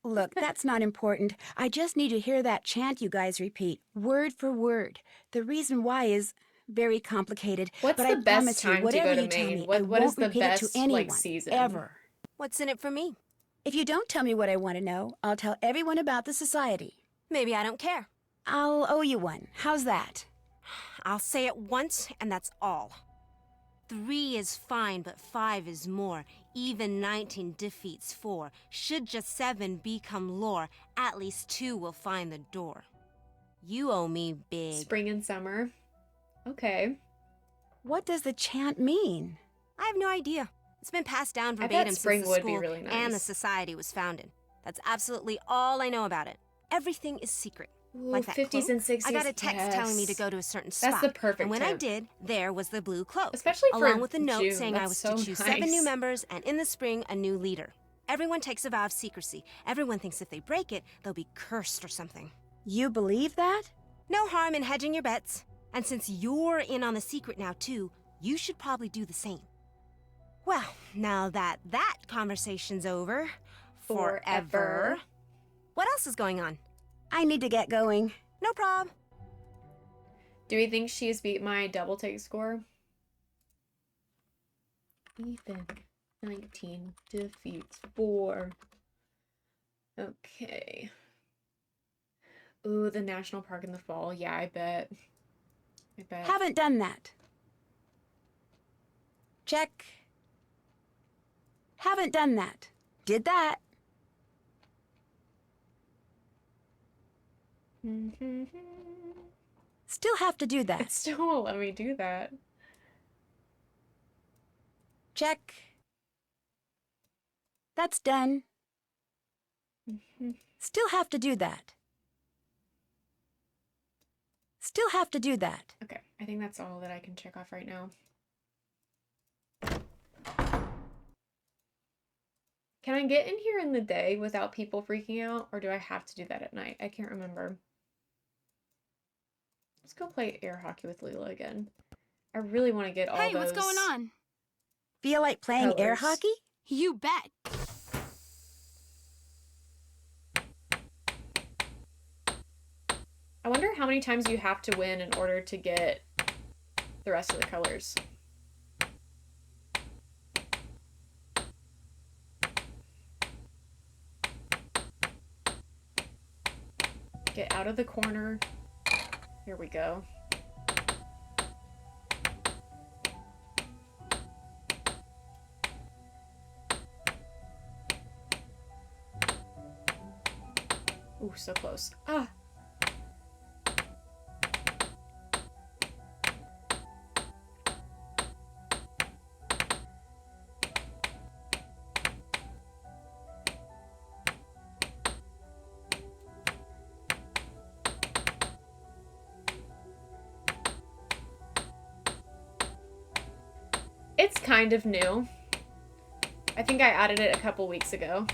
Look, that's not important. I just need to hear that chant you guys repeat, word for word. The reason why is very complicated. What's but the I best promise time you, to whatever go to you tell Maine? me, What I is won't the repeat it best, to anyone, season? ever. What's in it for me? If you don't tell me what I want to know, I'll tell everyone about the society. Maybe I don't care. I'll owe you one. How's that? I'll say it once, and that's all. 3 is fine, but 5 is more. Even 19 defeats 4. Should just 7 become lore, at least 2 will find the door. You owe me big. Spring and summer. Okay. What does the chant mean? I have no idea. It's been passed down I bet verbatim spring since the would be school really nice. and the society was founded. That's absolutely all I know about it. Everything is secret. Ooh, Like that 50s cloak, and 60s. I got a text telling me to yes. go to a certain spot. That's the perfect And when I tip. did, there was the blue cloak. Especially for along with a note June. saying I That's was so to choose nice. 7 new members and in the spring a new leader. Everyone takes a vow of secrecy. Everyone thinks if they break it, they'll be cursed or something. You believe that? No harm in hedging your bets. And since you're in on the secret now too, you should probably do the same. Well, now that conversation's over. Forever. What else is going on? I need to get going. No prob. Do we think she's beat my double take score? Even 19 defeats 4. Okay. Ooh, the national park in the fall. Yeah, I bet. Haven't done that. Check. Haven't done that. Did that. Still have to do that. It still won't let me do that. Check. That's done. Still have to do that. Still have to do that. Okay, I think that's all that I can check off right now. Can I get in here in the day without people freaking out, or do I have to do that at night? I can't remember. Let's go play air hockey with Leela again. I really want to get all Hey, those. what's going on? Feel like playing air colors. hockey? You bet. I wonder how many times you have to win in order to get the rest of the colors. Get out of the corner. Here we go. Ooh, so close. Ah. It's kind of new. I think I added it a couple weeks ago.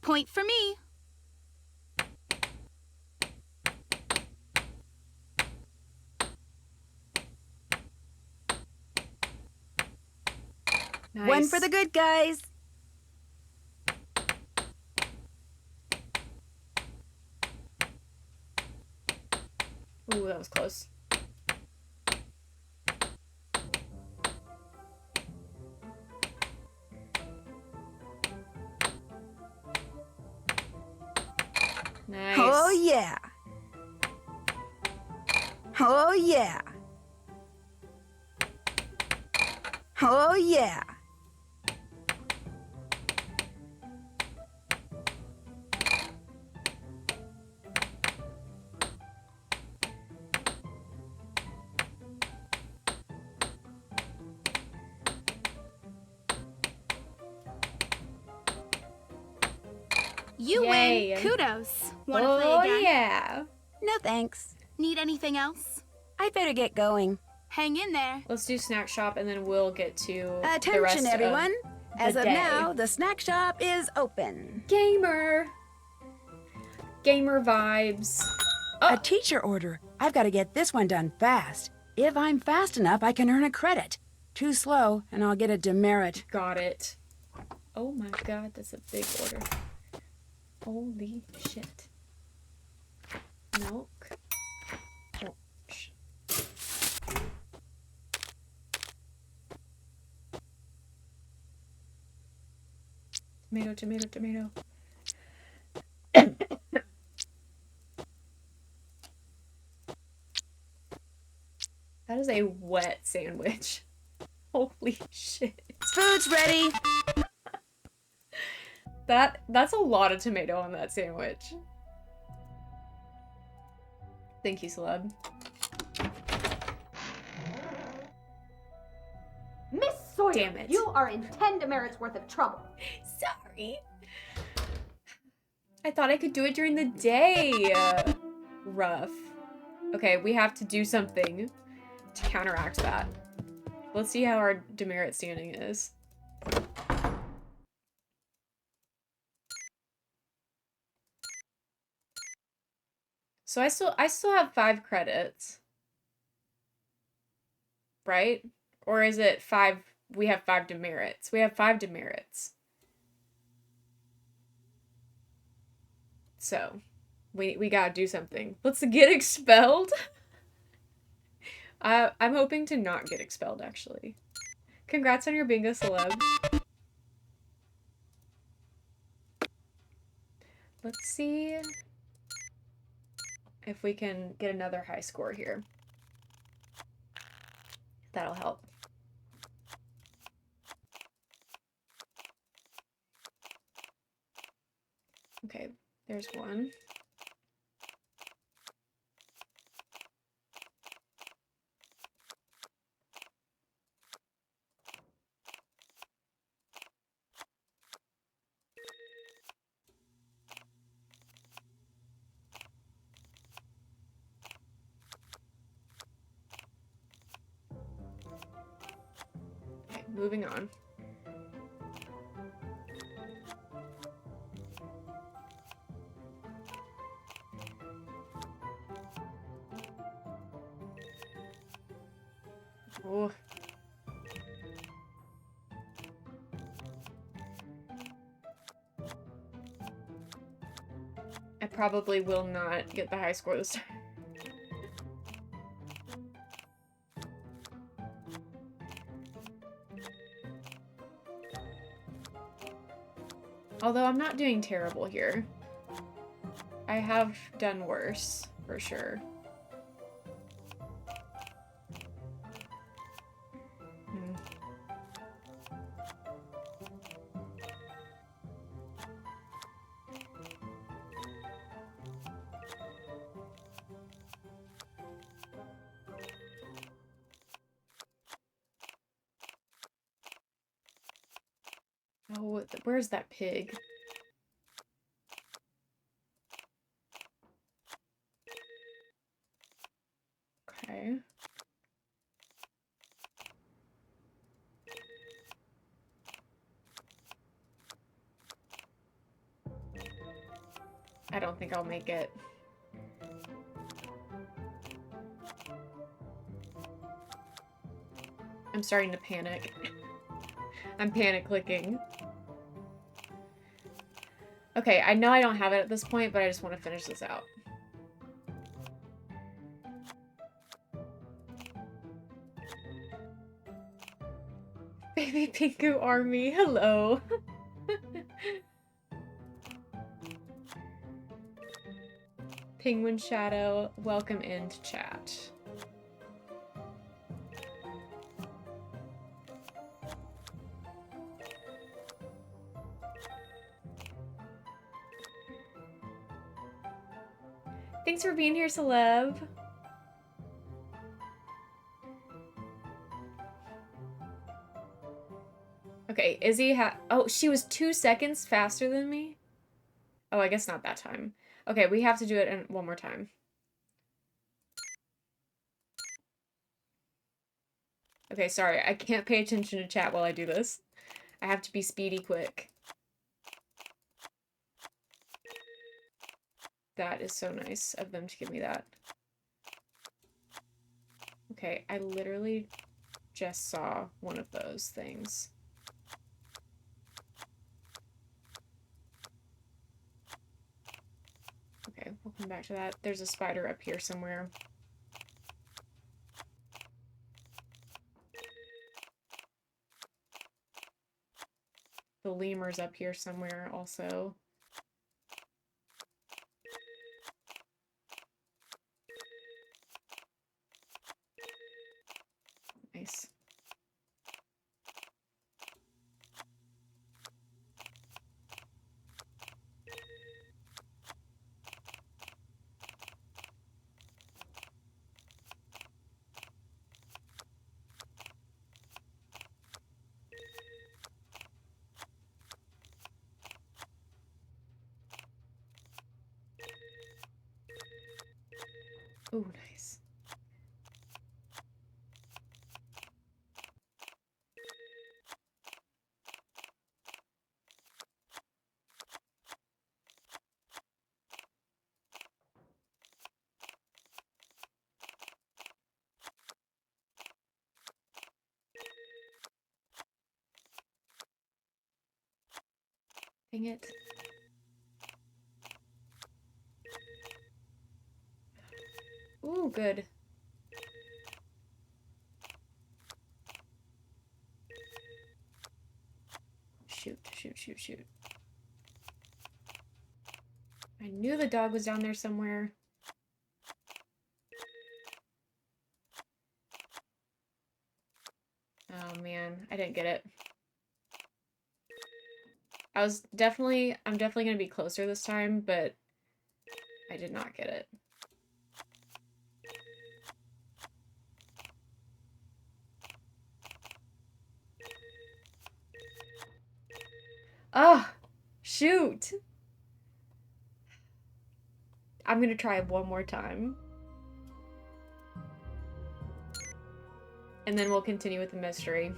Point for me. Nice. One for the good guys. Ooh, that was close. Nice. Oh, yeah. Oh, yeah. Oh, yeah. You Yay. win. Kudos. Want to play Oh, again? yeah. No thanks. Need anything else? I'd better get going. Hang in there. Let's do snack shop and then we'll get to the Attention, rest everyone. of As the of day. now, the snack shop is open. Gamer. Gamer vibes. A teacher order. I've got to get this one done fast. If I'm fast enough, I can earn a credit. Too slow, and I'll get a demerit. Got it. Oh my god, that's a big order. Holy shit. Milk. Oh, tomato, tomato, tomato. That is a wet sandwich. Holy shit. Food's ready. That's a lot of tomato on that sandwich. Thank you, celeb. Miss Sawyer, Damn it. you are in 10 demerits worth of trouble. Sorry. I thought I could do it during the day. Rough. Okay, we have to do something to counteract that. Let's see how our demerit standing is. So I still have 5 credits. Right? Or is it 5? We have 5 demerits. We have 5 demerits. So, we gotta do something. Let's get expelled. I'm hoping to not get expelled, actually. Congrats on your bingo, celeb. Let's see if we can get another high score here. That'll help. Okay, there's one. Okay, moving on. Oh. I probably will not get the high score this time. Although I'm not doing terrible here. I have done worse, for sure. Oh, where's that pig? Okay. I don't think I'll make it. I'm starting to panic. I'm panic clicking. Okay, I know I don't have it at this point, but I just want to finish this out. Baby Pinku Army, hello. Penguin Shadow, welcome into chat. Thanks for being here, celeb. Okay, Izzy oh, she was 2 seconds faster than me? Oh, I guess not that time. Okay, we have to do it one more time. Okay, sorry, I can't pay attention to chat while I do this. I have to be speedy quick. That is so nice of them to give me that. Okay, I literally just saw one of those things. Okay, we'll come back to that. There's a spider up here somewhere. The lemur's up here somewhere also. Nice. Ooh, nice. Dang it. Ooh, good. Shoot, shoot, shoot, shoot. I knew the dog was down there somewhere. Oh man, I didn't get it. I'm definitely gonna be closer this time, but I did not get it. Ah, shoot. I'm gonna try one more time. And then we'll continue with the mystery.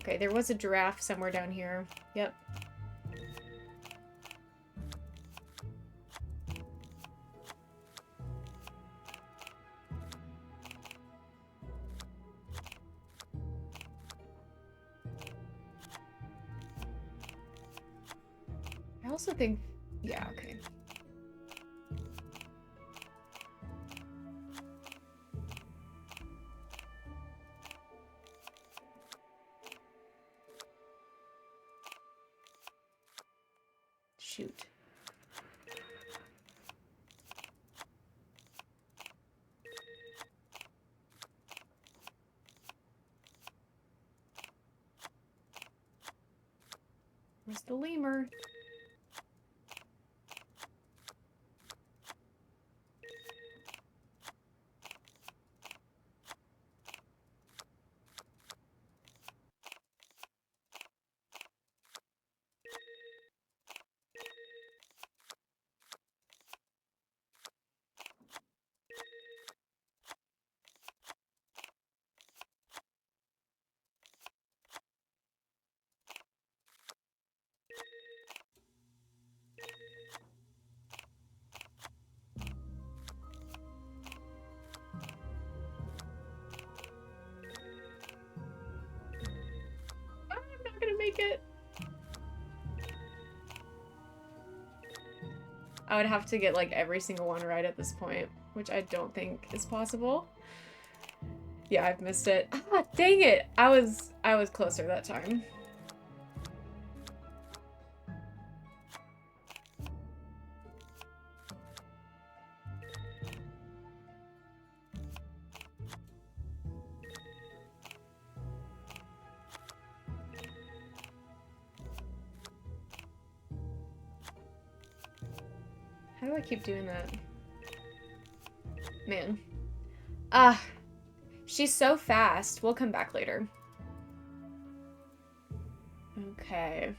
Okay, there was a giraffe somewhere down here. Yep. I also think, yeah, okay. Shoot. Where's the lemur? I'm not gonna make it. I would have to get like every single one right at this point, which I don't think is possible. Yeah, I've missed it. Ah, dang it! I was closer that time. How do I keep doing that? Man. Ah, she's so fast. We'll come back later. Okay.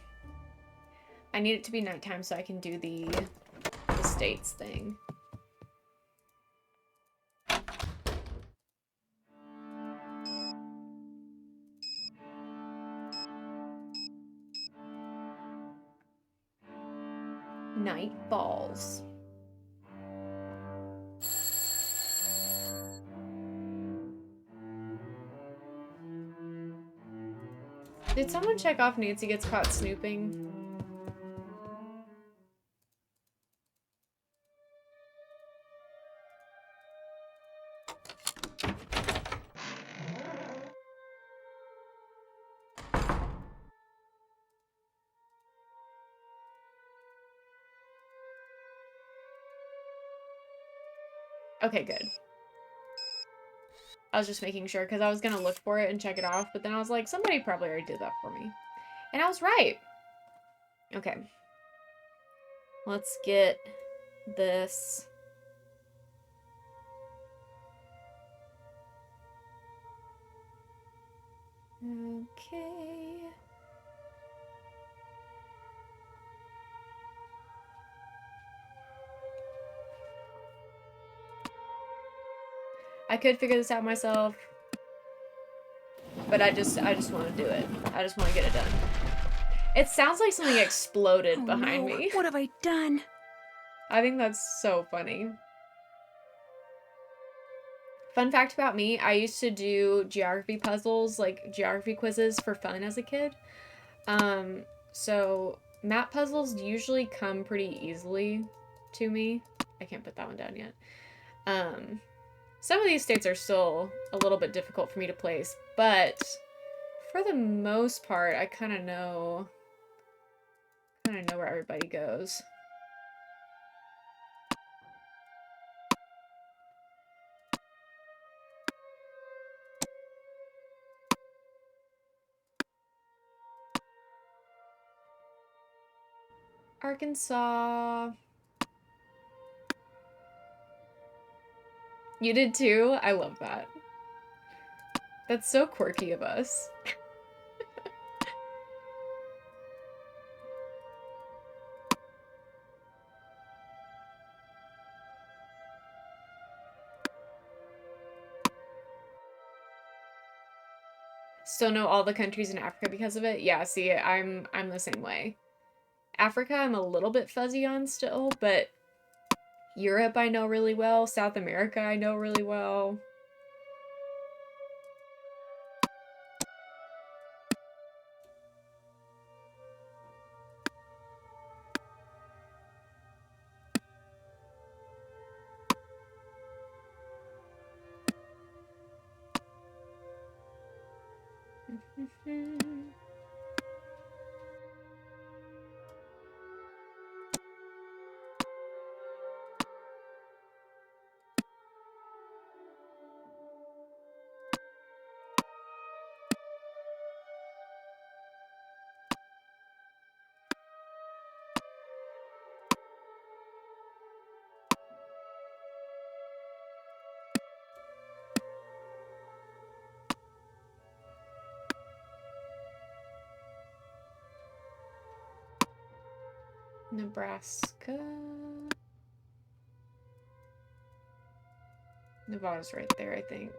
I need it to be nighttime so I can do the states thing. Night falls. Did someone check off Nancy gets caught snooping? Okay, good. I was just making sure because I was gonna look for it and check it off, but then I was like, somebody probably already did that for me. And I was right. Okay. Let's get this. Okay. I could figure this out myself, but I just want to do it. I just want to get it done. It sounds like something exploded behind me. What have I done? I think that's so funny. Fun fact about me, I used to do geography puzzles, like geography quizzes for fun as a kid. So map puzzles usually come pretty easily to me. I can't put that one down yet. Some of these states are still a little bit difficult for me to place, but for the most part, I kind of know where everybody goes. Arkansas. You did too? I love that. That's so quirky of us. Still know all the countries in Africa because of it? Yeah, see, I'm the same way. Africa I'm a little bit fuzzy on still, but Europe I know really well. South America I know really well. Nebraska. Nevada's right there, I think.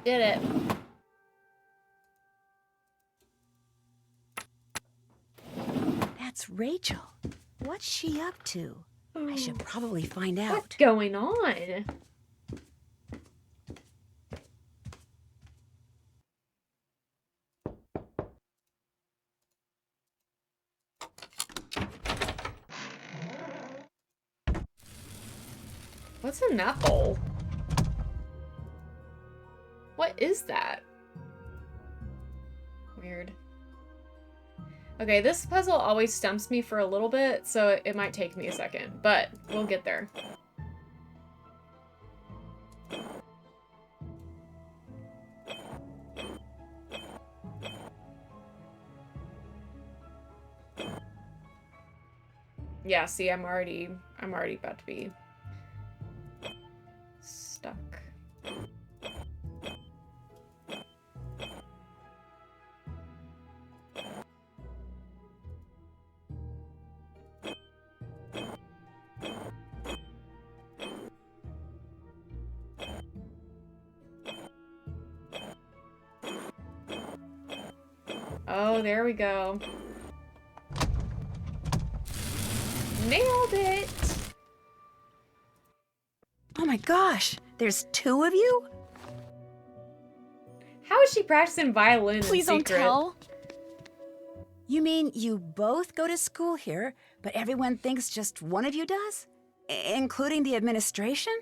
Did it. That's Rachel. What's she up to? I should probably find out. What's going on? What's in that bowl? What is that? Weird. Okay, this puzzle always stumps me for a little bit, so it might take me a second, but we'll get there. Yeah, see, I'm already about to be stuck. Oh, there we go. Nailed it! Oh my gosh, there's two of you? How is she practicing violin Please in don't secret? tell. You mean you both go to school here, but everyone thinks just one of you does? Including the administration?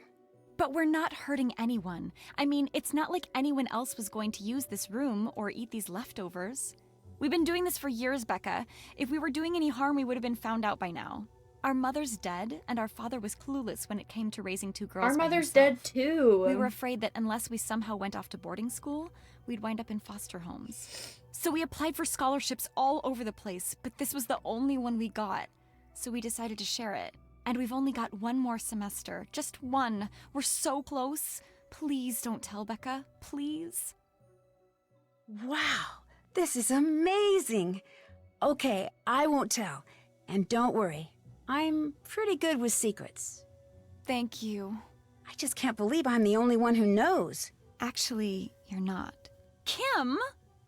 But we're not hurting anyone. I mean, it's not like anyone else was going to use this room or eat these leftovers. We've been doing this for years, Becca. If we were doing any harm, we would have been found out by now. Our mother's dead, and our father was clueless when it came to raising two girls. Our by mother's himself. dead too. We were afraid that unless we somehow went off to boarding school, we'd wind up in foster homes. So we applied for scholarships all over the place, but this was the only one we got. So we decided to share it. And we've only got one more semester. Just one. We're so close. Please don't tell Becca. Please. Wow, this is amazing. Okay, I won't tell. And don't worry, I'm pretty good with secrets. Thank you. I just can't believe I'm the only one who knows. Actually, you're not. Kim!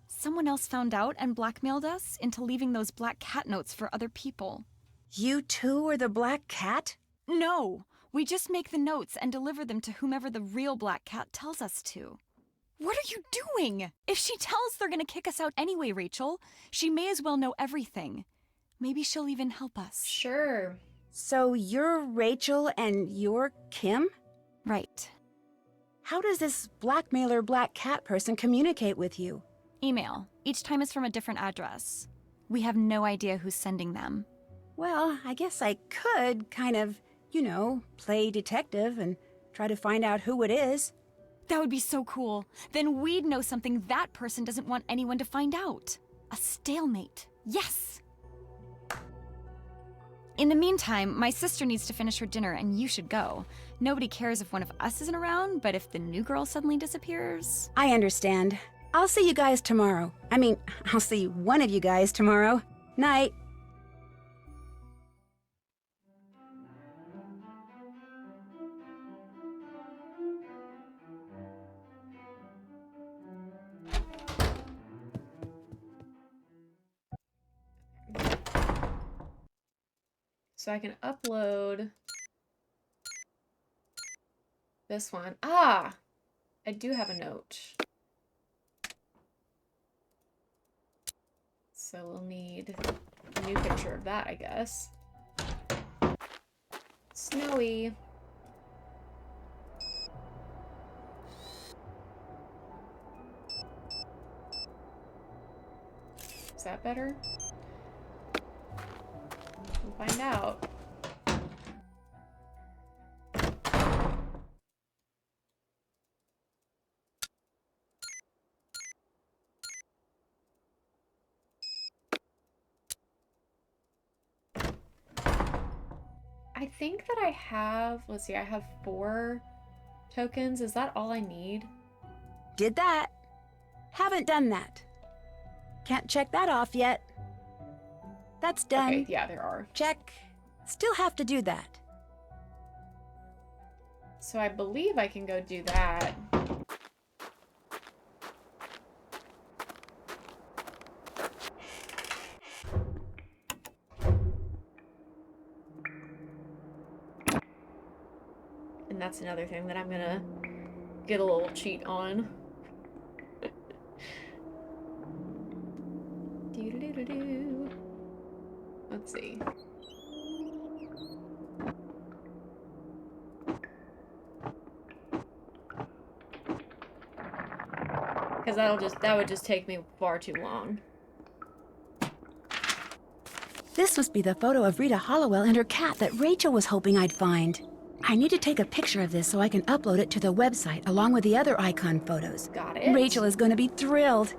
Someone else found out and blackmailed us into leaving those black cat notes for other people. You two are the black cat? No, we just make the notes and deliver them to whomever the real black cat tells us to. What are you doing? If she tells they're gonna kick us out anyway, Rachel, she may as well know everything. Maybe she'll even help us. Sure. So you're Rachel and you're Kim? Right. How does this blackmailer black cat person communicate with you? Email. Each time is from a different address. We have no idea who's sending them. Well, I guess I could kind of, play detective and try to find out who it is. That would be so cool. Then we'd know something that person doesn't want anyone to find out. A stalemate. Yes! In the meantime, my sister needs to finish her dinner and you should go. Nobody cares if one of us isn't around, but if the new girl suddenly disappears... I understand. I'll see you guys tomorrow. I mean, I'll see one of you guys tomorrow. Night. So I can upload this one. Ah! I do have a note. So we'll need a new picture of that, I guess. Snowy. Is that better? We'll find out. I think that I have, let's see, I have 4 tokens. Is that all I need? Did that. Haven't done that. Can't check that off yet. That's done. Okay, yeah, there are. Check. Still have to do that. So I believe I can go do that. And that's another thing that I'm gonna get a little cheat on. Doo-doo-doo-doo-doo. Let's see. Because that would just take me far too long. This must be the photo of Rita Hollowell and her cat that Rachel was hoping I'd find. I need to take a picture of this so I can upload it to the website along with the other icon photos. Got it. Rachel is going to be thrilled.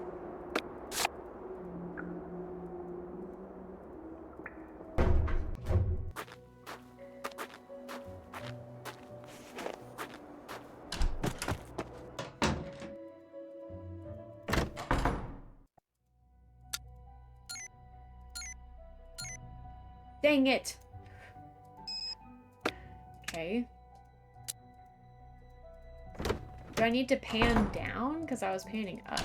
Dang it. Okay. Do I need to pan down? Because I was panning up.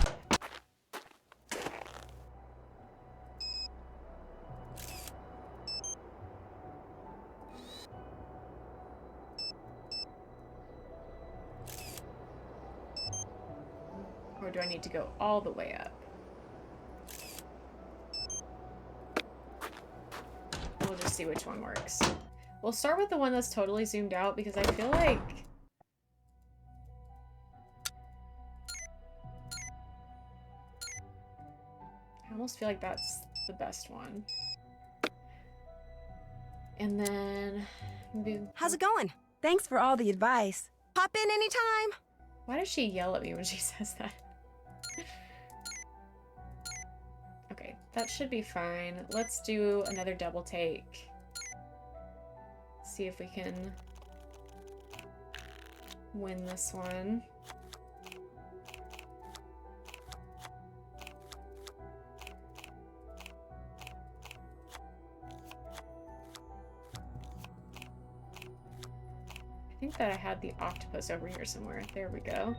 Or do I need to go all the way up? We'll just see which one works. We'll start with the one that's totally zoomed out because I feel like... I almost feel like that's the best one. And then... How's it going? Thanks for all the advice. Pop in anytime. Why does she yell at me when she says that? Okay, that should be fine. Let's do another double take. See if we can win this one. I think that I had the octopus over here somewhere. There we go.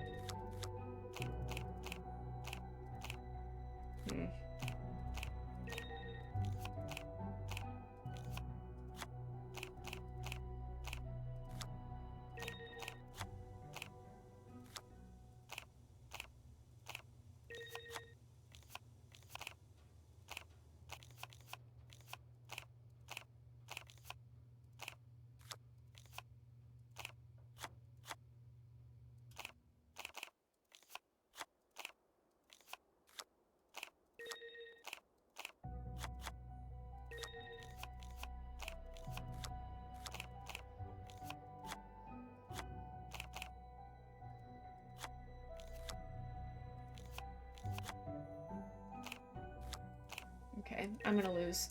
Okay, I'm gonna lose.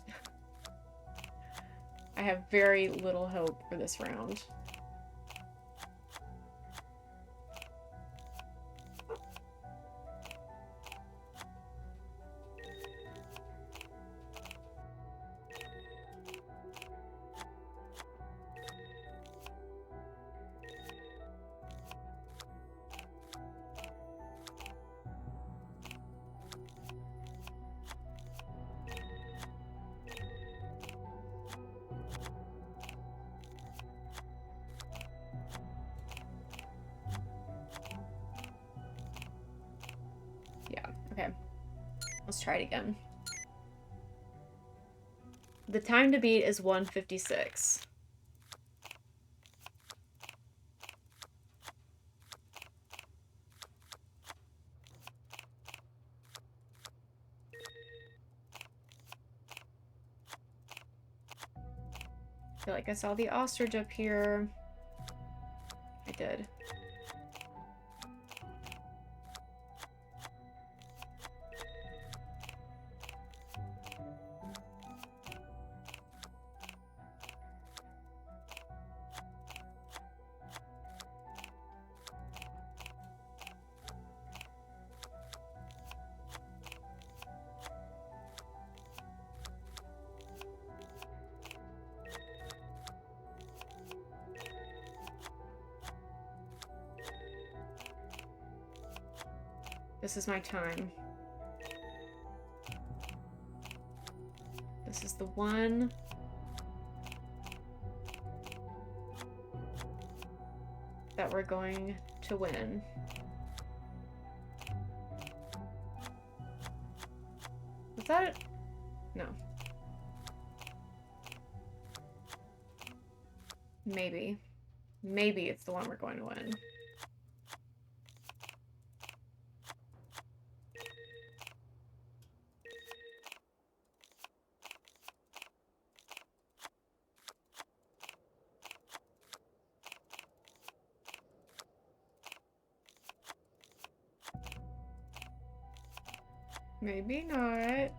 I have very little hope for this round. Okay, let's try it again. The time to beat is 1:56. I feel like I saw the ostrich up here. I did. This is my time. This is the one. That we're going to win. Was that it? No. Maybe. Maybe it's the one we're going to win. Maybe not.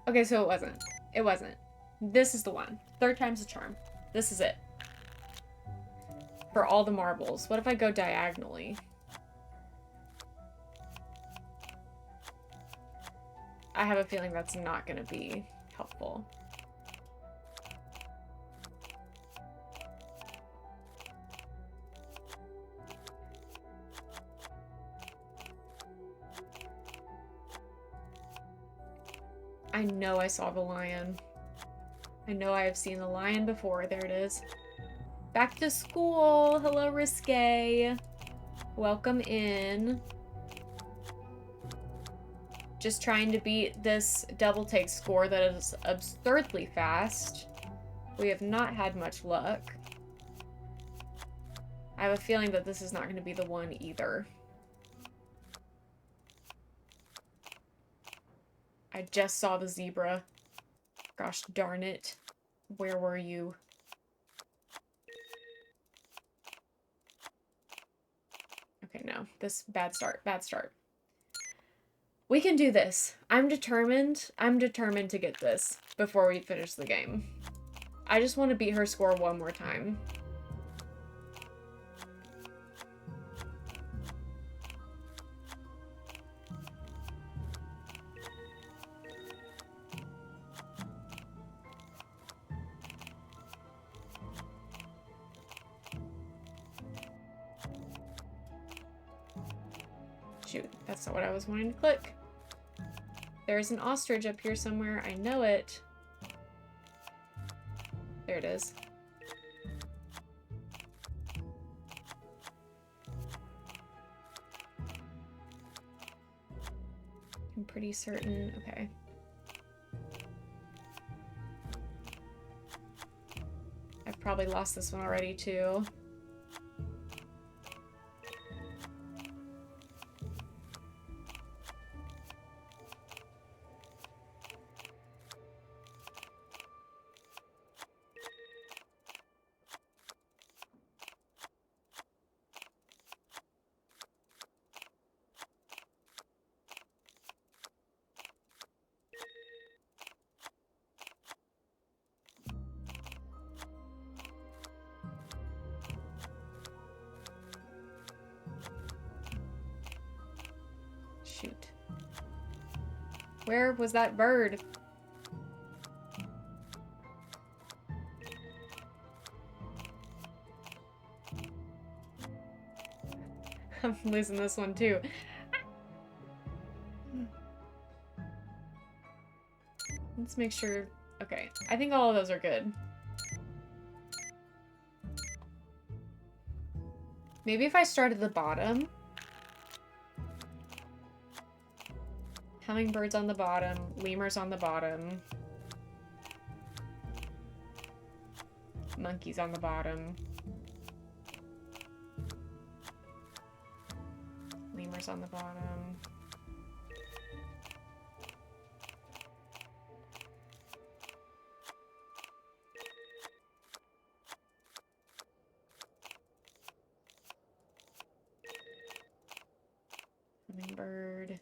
Okay, so it wasn't. It wasn't. This is the one. Third time's the charm. This is it. For all the marbles. What if I go diagonally? I have a feeling that's not going to be helpful. I know I saw the lion. I know I have seen the lion before. There it is. Back to school. Hello, Risque. Welcome in. Just trying to beat this double take score that is absurdly fast. We have not had much luck. I have a feeling that this is not going to be the one either. I just saw the zebra. Gosh darn it. Where were you? Okay, no. This, bad start. Bad start. We can do this. I'm determined. I'm determined to get this before we finish the game. I just want to beat her score one more time. Shoot, that's not what I was wanting to click. There's an ostrich up here somewhere. I know it. There it is. I'm pretty certain. Okay. I've probably lost this one already too. Where was that bird? I'm losing this one too. Let's make sure. Okay, I think all of those are good. Maybe if I start at the bottom. Hummingbirds on the bottom, lemurs on the bottom. Monkeys on the bottom. Lemurs on the bottom. Hummingbird.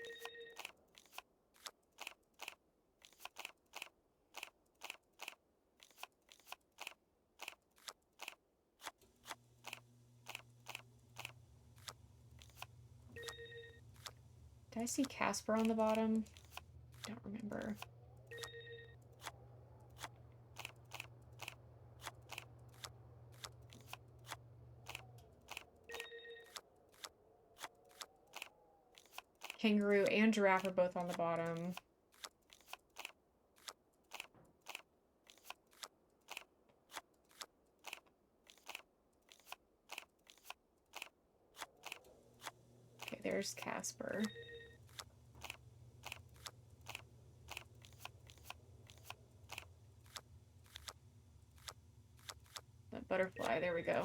Did I see Casper on the bottom? Don't remember. Kangaroo and giraffe are both on the bottom. Okay, there's Casper. That butterfly, there we go.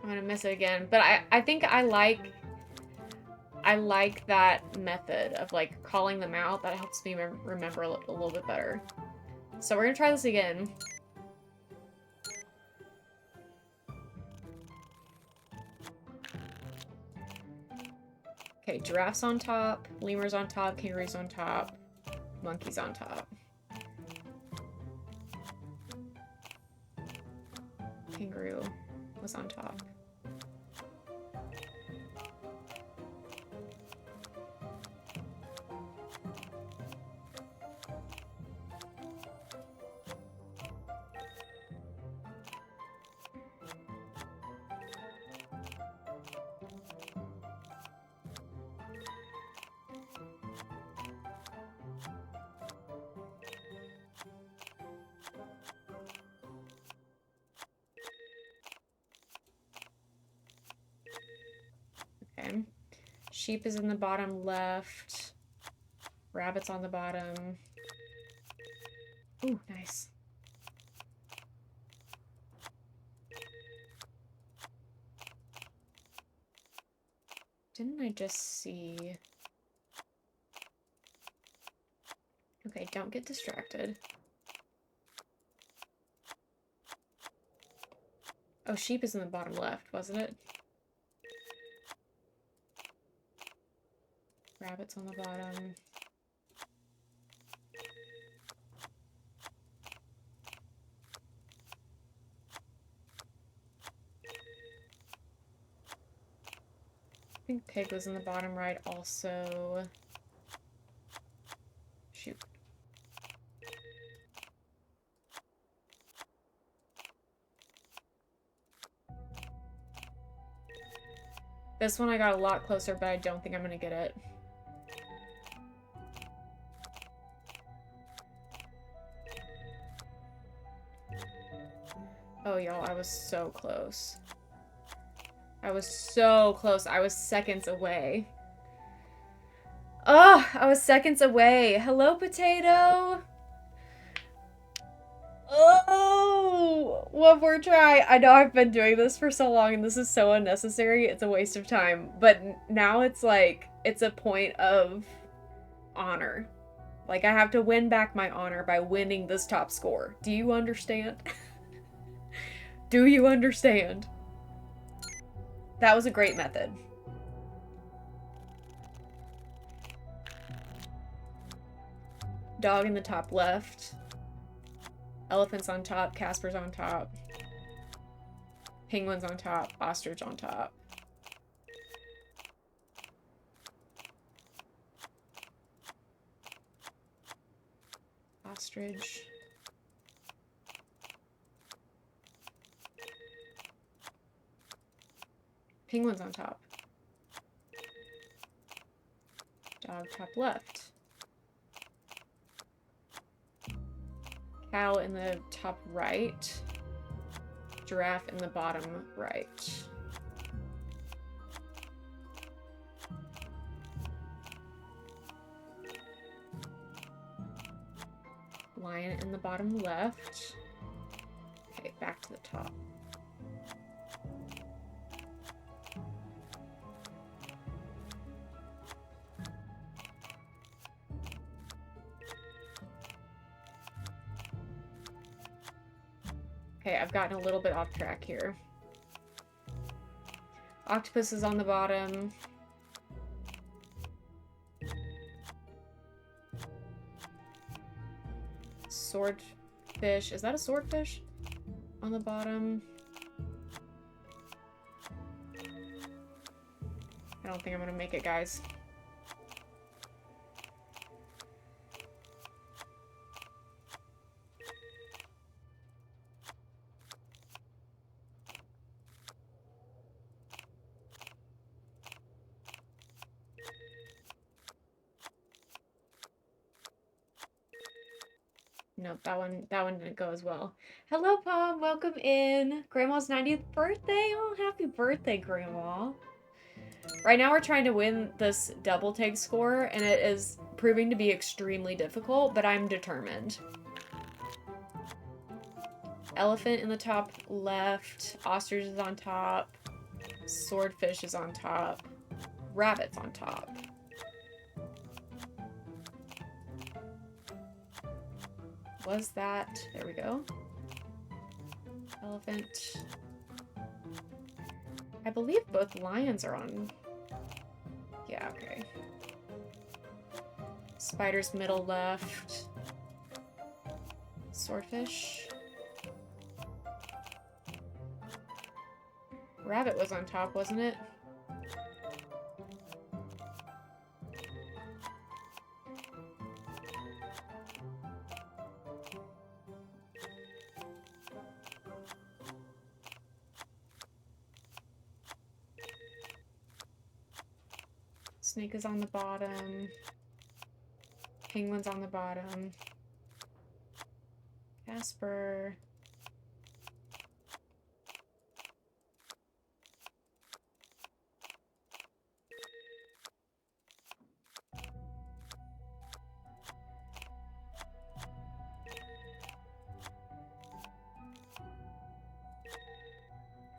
I'm gonna miss it again, but I think I like that method of like calling them out. That helps me remember a little bit better. So we're gonna try this again. Okay, giraffes on top, lemurs on top, kangaroos on top, monkeys on top. Kangaroo was on top. Okay. Sheep is in the bottom left. Rabbit's on the bottom. Ooh, nice. Didn't I just see... Okay, don't get distracted. Oh, sheep is in the bottom left, wasn't it? Rabbit's on the bottom. I think pig was in the bottom right also. Shoot. This one I got a lot closer, but I don't think I'm gonna get it. Oh, y'all, I was so close. I was so close. I was seconds away. Oh, I was seconds away. Hello, potato. Oh, one more try. I know I've been doing this for so long and this is so unnecessary. It's a waste of time. But now it's like, it's a point of honor. Like, I have to win back my honor by winning this top score. Do you understand? Do you understand? That was a great method. Dog in the top left. Elephant's on top. Casper's on top. Penguins on top, ostrich on top. Ostrich. Penguins on top. Dog top left. Cow in the top right. Giraffe in the bottom right. Lion in the bottom left. Okay, back to the top. Okay, I've gotten a little bit off track here. Octopus is on the bottom. Swordfish. Is that a swordfish? On the bottom. I don't think I'm gonna make it, guys. Nope, that one didn't go as well. Hello, Pom. Welcome in. Grandma's 90th birthday. Oh, happy birthday, Grandma. Right now we're trying to win this double take score, and it is proving to be extremely difficult, but I'm determined. Elephant in the top left. Ostrich is on top. Swordfish is on top. Rabbit's on top. Was that? There we go. Elephant. I believe both lions are on. Yeah, okay. Spider's middle left. Swordfish. Rabbit was on top, wasn't it? Snake is on the bottom. Penguin's on the bottom. Casper.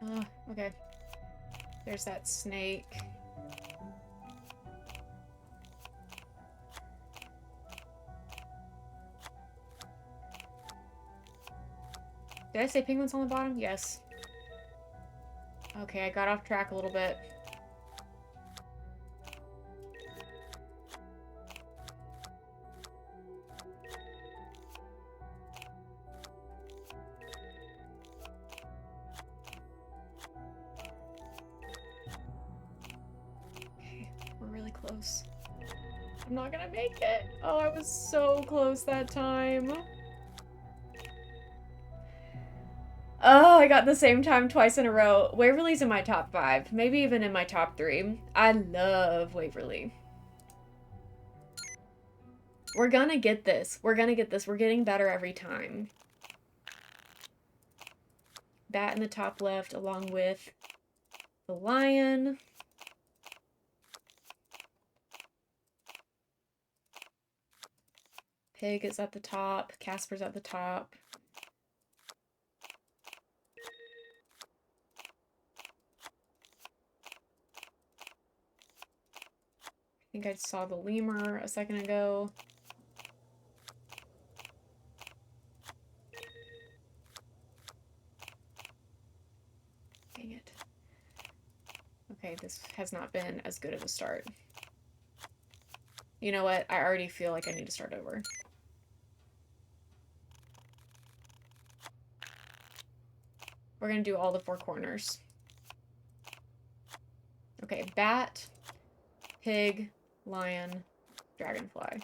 Oh, okay. There's that snake. Did I say penguins on the bottom? Yes. Okay, I got off track a little bit. Okay, we're really close. I'm not gonna make it. Oh, I was so close that time. Oh, I got the same time twice in a row. Waverly's in my top 5, maybe even in my top 3. I love Waverly. We're gonna get this. We're gonna get this. We're getting better every time. Bat in the top left along with the lion. Pig is at the top. Casper's at the top. I think I saw the lemur a second ago. Dang it. Okay, this has not been as good of a start. You know what? I already feel like I need to start over. We're gonna do all the 4 corners. Okay, bat, pig, lion, dragonfly.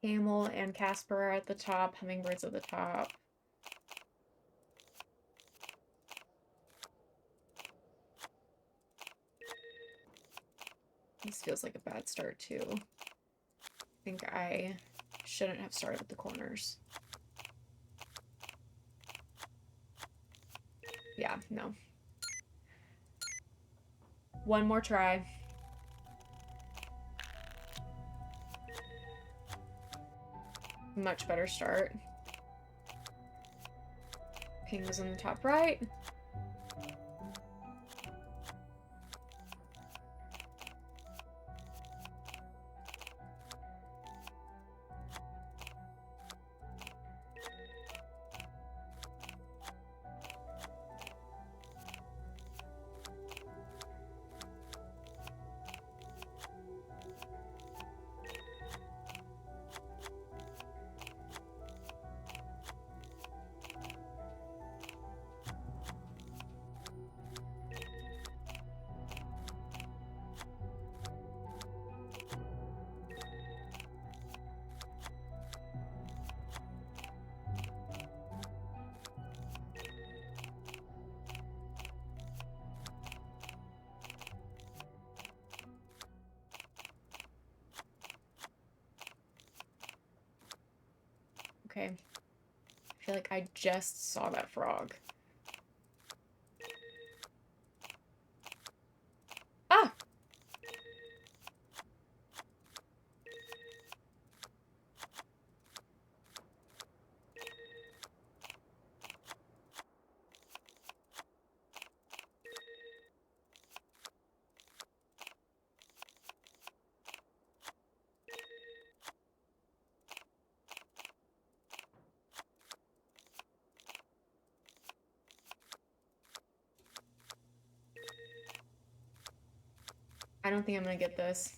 Camel and Casper are at the top, hummingbirds at the top. This feels like a bad start too. I think I shouldn't have started with the corners. Yeah, no. One more try. Much better start. Pink was in the top right. Okay. I feel like I just saw that frog. Ah! I don't think I'm gonna get this.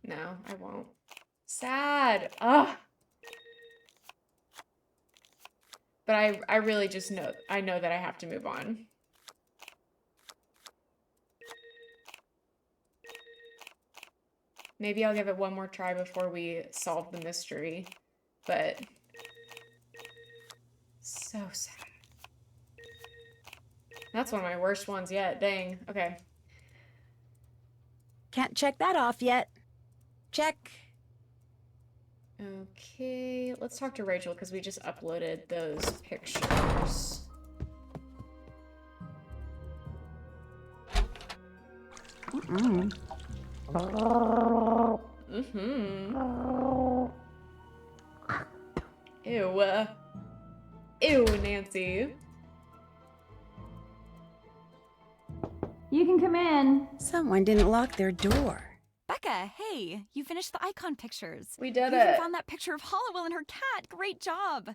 No, I won't. Sad. Ugh. But I really just know, I know that I have to move on. Maybe I'll give it one more try before we solve the mystery, but so sad. That's one of my worst ones yet. Dang. Okay. Can't check that off yet. Check. Okay, let's talk to Rachel because we just uploaded those pictures. Mm-mm. Mm-hmm. Ew. Ew, Nancy. You can come in. Someone didn't lock their door. Becca, hey, you finished the icon pictures. We did You it. even found that picture of Hollowell and her cat. Great job.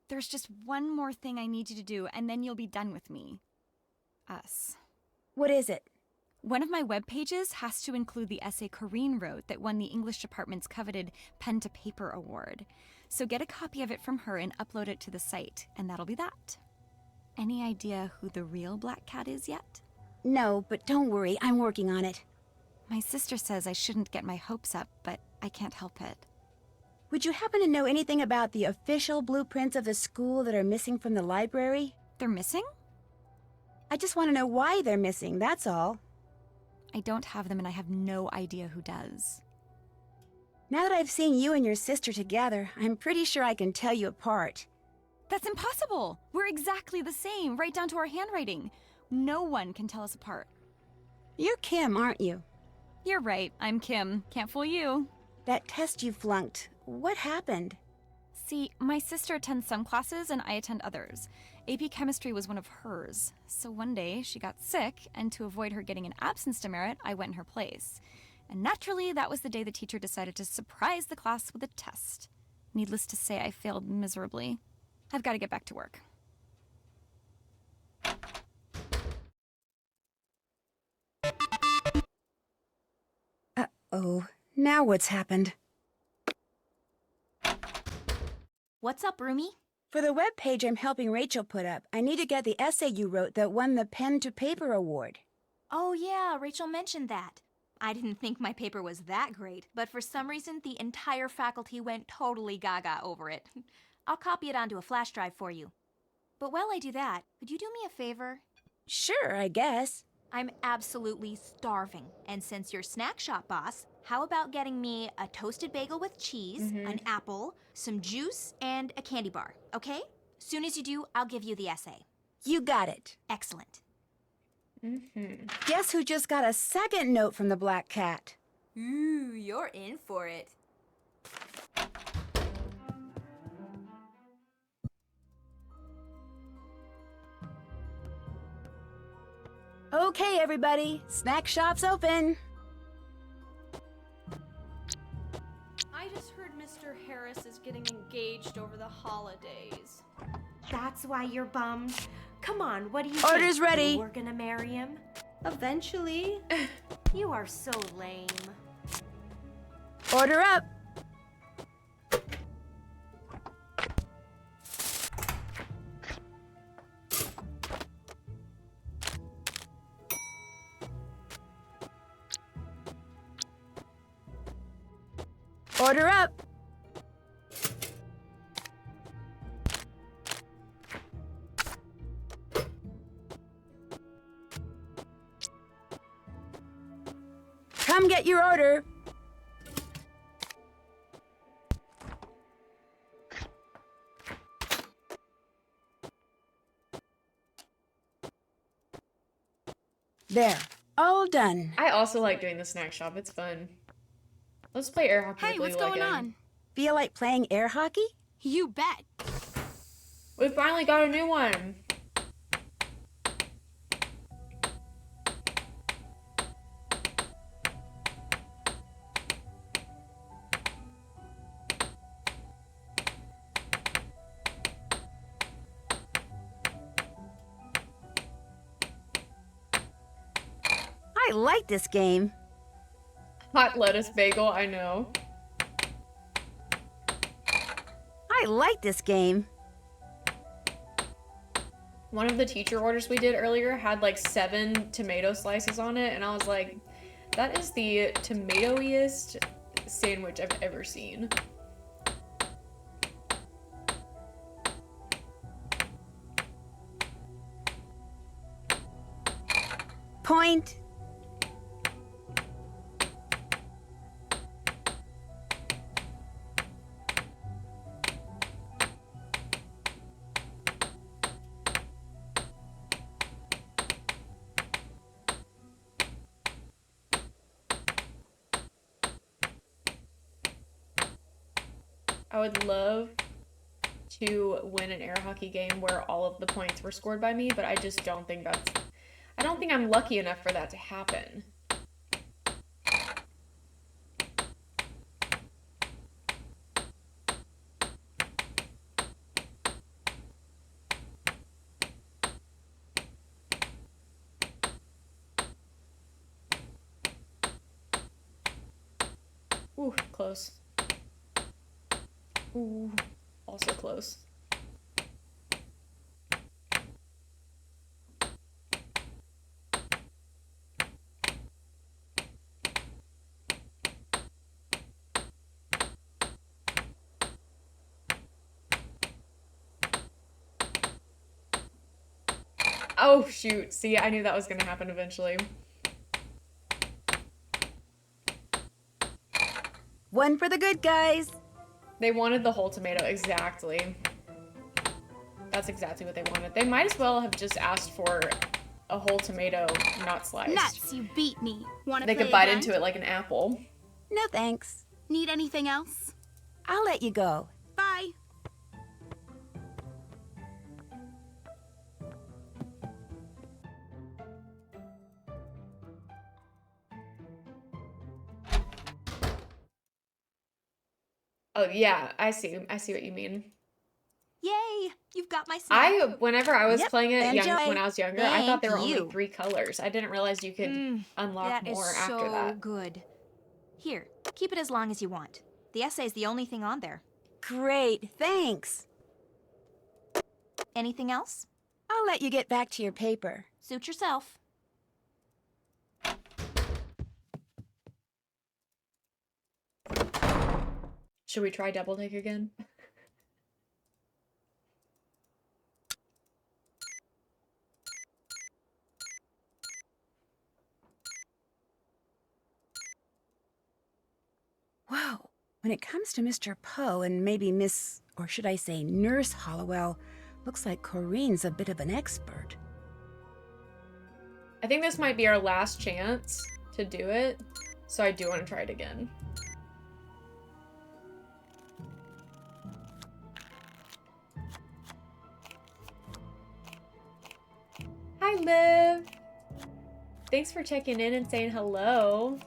There's just one more thing I need you to do, and then you'll be done with me. Us. What is it? One of my web pages has to include the essay Corrine wrote that won the English department's coveted Pen to Paper award. So get a copy of it from her and upload it to the site, and that'll be that. Any idea who the real black cat is yet? No, but don't worry, I'm working on it. My sister says I shouldn't get my hopes up, but I can't help it. Would you happen to know anything about the official blueprints of the school that are missing from the library? They're missing? I just want to know why they're missing, that's all. I don't have them and I have no idea who does. Now that I've seen you and your sister together, I'm pretty sure I can tell you apart. That's impossible. We're exactly the same, right down to our handwriting. No one can tell us apart. You're Kim, aren't you? You're right, I'm Kim. Can't fool you. That test you flunked, what happened? See, my sister attends some classes and I attend others. AP Chemistry was one of hers. So one day, she got sick, and to avoid her getting an absence demerit, I went in her place. And naturally, that was the day the teacher decided to surprise the class with a test. Needless to say, I failed miserably. I've got to get back to work. Uh-oh. Now what's happened? What's up, Rumi? For the web page I'm helping Rachel put up, I need to get the essay you wrote that won the Pen to Paper award. Oh yeah, Rachel mentioned that. I didn't think my paper was that great, but for some reason the entire faculty went totally gaga over it. I'll copy it onto a flash drive for you. But while I do that, could you do me a favor? Sure, I guess. I'm absolutely starving, and since you're snack shop boss, how about getting me a toasted bagel with cheese, an apple, some juice, and a candy bar, okay? Soon as you do, I'll give you the essay. You got it. Excellent. Guess who just got a second note from the Black Cat? Ooh, you're in for it. Okay, everybody, snack shop's open. I just heard Mr. Harris is getting engaged over the holidays. That's why you're bummed? Come on, what do you Order's think? ready. We're gonna marry him? Eventually. You are so lame. Order up. Order up. Come get your order. There, all done. I also like doing the snack shop. It's fun. Let's play air hockey. Hey, with what's Layla going again. on? Feel like playing air hockey? You bet. We finally got a new one. I like this game. Hot lettuce bagel, I know. I like this game. One of the teacher orders we did earlier had like 7 tomato slices on it, and I was like, that is the tomatoiest sandwich I've ever seen. Point. I would love to win an air hockey game where all of the points were scored by me, but I just don't think I don't think I'm lucky enough for that to happen. Ooh, close. Ooh, also close. Oh, shoot. See, I knew that was gonna happen eventually. One for the good guys. They wanted the whole tomato, exactly. That's exactly what they wanted. They might as well have just asked for a whole tomato, not sliced. Nuts, you beat me. Wanna They play could bite again? into it like an apple. No thanks. Need anything else? I'll let you go. Bye. Oh yeah, I see what you mean. Yay! You've got my snack. Whenever I was Yep, playing it enjoy. when I was younger, I thought there were Thank only you. 3 colors. I didn't realize you could unlock That is more after so that. good. Here, keep it as long as you want. The essay's the only thing on there. Great, thanks. Anything else? I'll let you get back to your paper. Suit yourself. Should we try double take again? Whoa. When it comes to Mr. Poe and maybe Miss, or should I say Nurse Hollowell, looks like Corinne's a bit of an expert. I think this might be our last chance to do it, so I do want to try it again. Hi, Liv! Thanks for checking in and saying hello.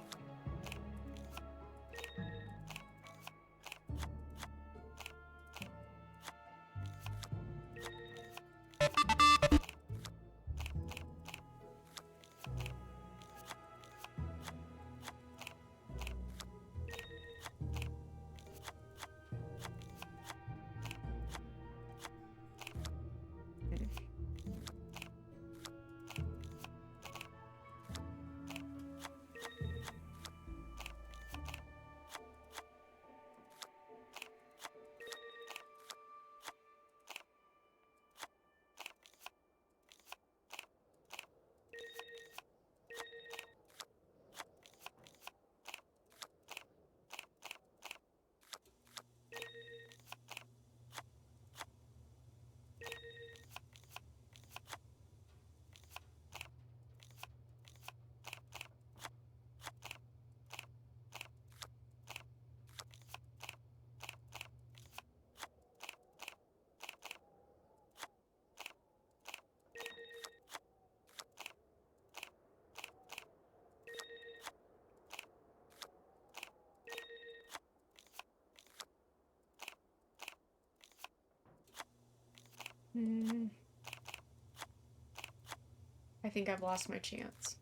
I think I've lost my chance.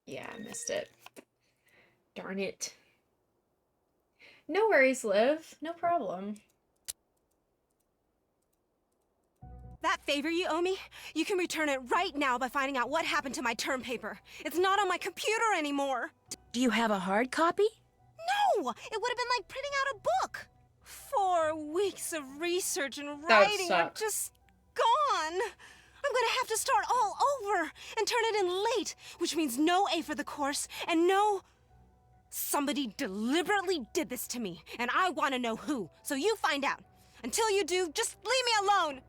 Yeah, I missed it. Darn it. No worries, Liv. No problem. That favor you owe me, you can return it right now by finding out what happened to my term paper. It's not on my computer anymore. Do you have a hard copy? No! It would have been like printing out a book. 4 weeks of research and That would writing are suck. just gone. I'm gonna have to start all over and turn it in late, which means no A for the course and no... Somebody deliberately did this to me, and I want to know who. So you find out. Until you do, just leave me alone.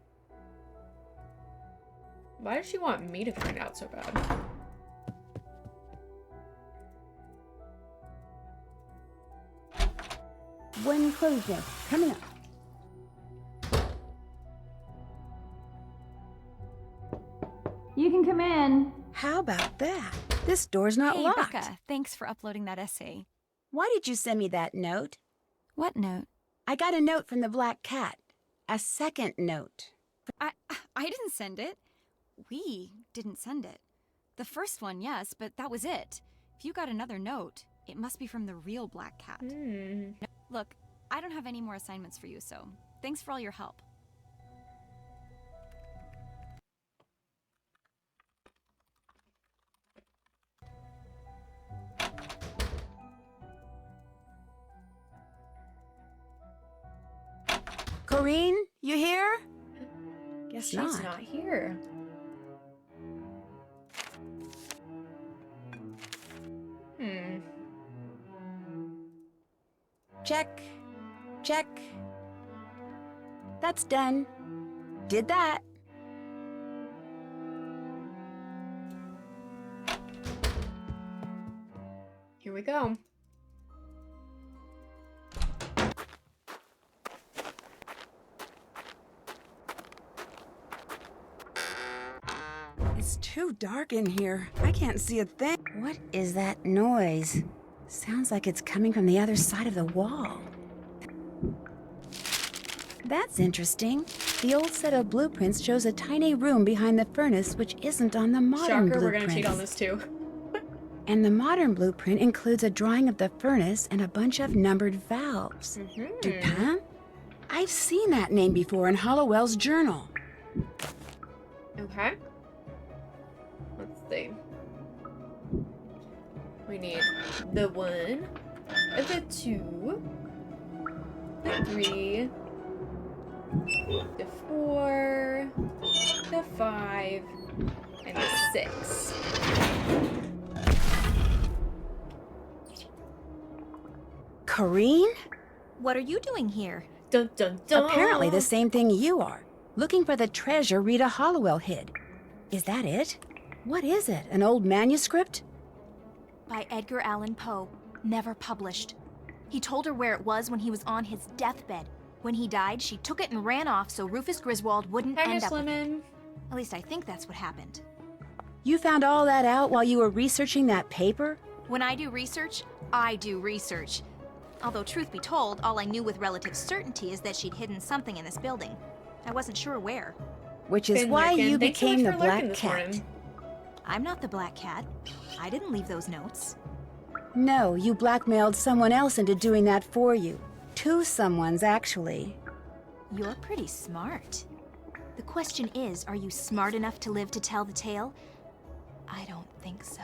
Why does she want me to find out so bad? One closure. Coming up. You can come in. How about that? This door's not Hey, locked. Becca, thanks for uploading that essay. Why did you send me that note? What note? I got a note from the Black Cat. A second note. I didn't send it. We didn't send it. The first one, yes, but that was it. If you got another note, it must be from the real Black Cat. Look, I don't have any more assignments for you, so thanks for all your help. Corinne, you here? Guess She's not here. Check. Check. That's done. Did that. Here we go. It's too dark in here. I can't see a thing. What is that noise? Sounds like it's coming from the other side of the wall. That's interesting. The old set of blueprints shows a tiny room behind the furnace which isn't on the modern Shocker, we're blueprints. gonna cheat on this too. And the modern blueprint includes a drawing of the furnace and a bunch of numbered valves. Dupin? I've seen that name before in Hollowell's journal. Okay. Let's see. We need the 1, the 2, the 3, the 4, the 5, and the 6. Corinne? What are you doing here? Dun dun dun! Apparently the same thing you are. Looking for the treasure Rita Hollowell hid. Is that it? What is it? An old manuscript? By Edgar Allan Poe. Never published. He told her where it was when he was on his deathbed. When he died, she took it and ran off so Rufus Griswold wouldn't Hi, end Miss up with it. Lemon. At least I think that's what happened. You found all that out while you were researching that paper? When I do research, I do research. Although, truth be told, all I knew with relative certainty is that she'd hidden something in this building. I wasn't sure where. Which is Been why lurking. you Thanks so became much the for lurking Black this Cat. morning. I'm not the Black Cat. I didn't leave those notes. No, you blackmailed someone else into doing that for you. 2 someones, actually. You're pretty smart. The question is, are you smart enough to live to tell the tale? I don't think so.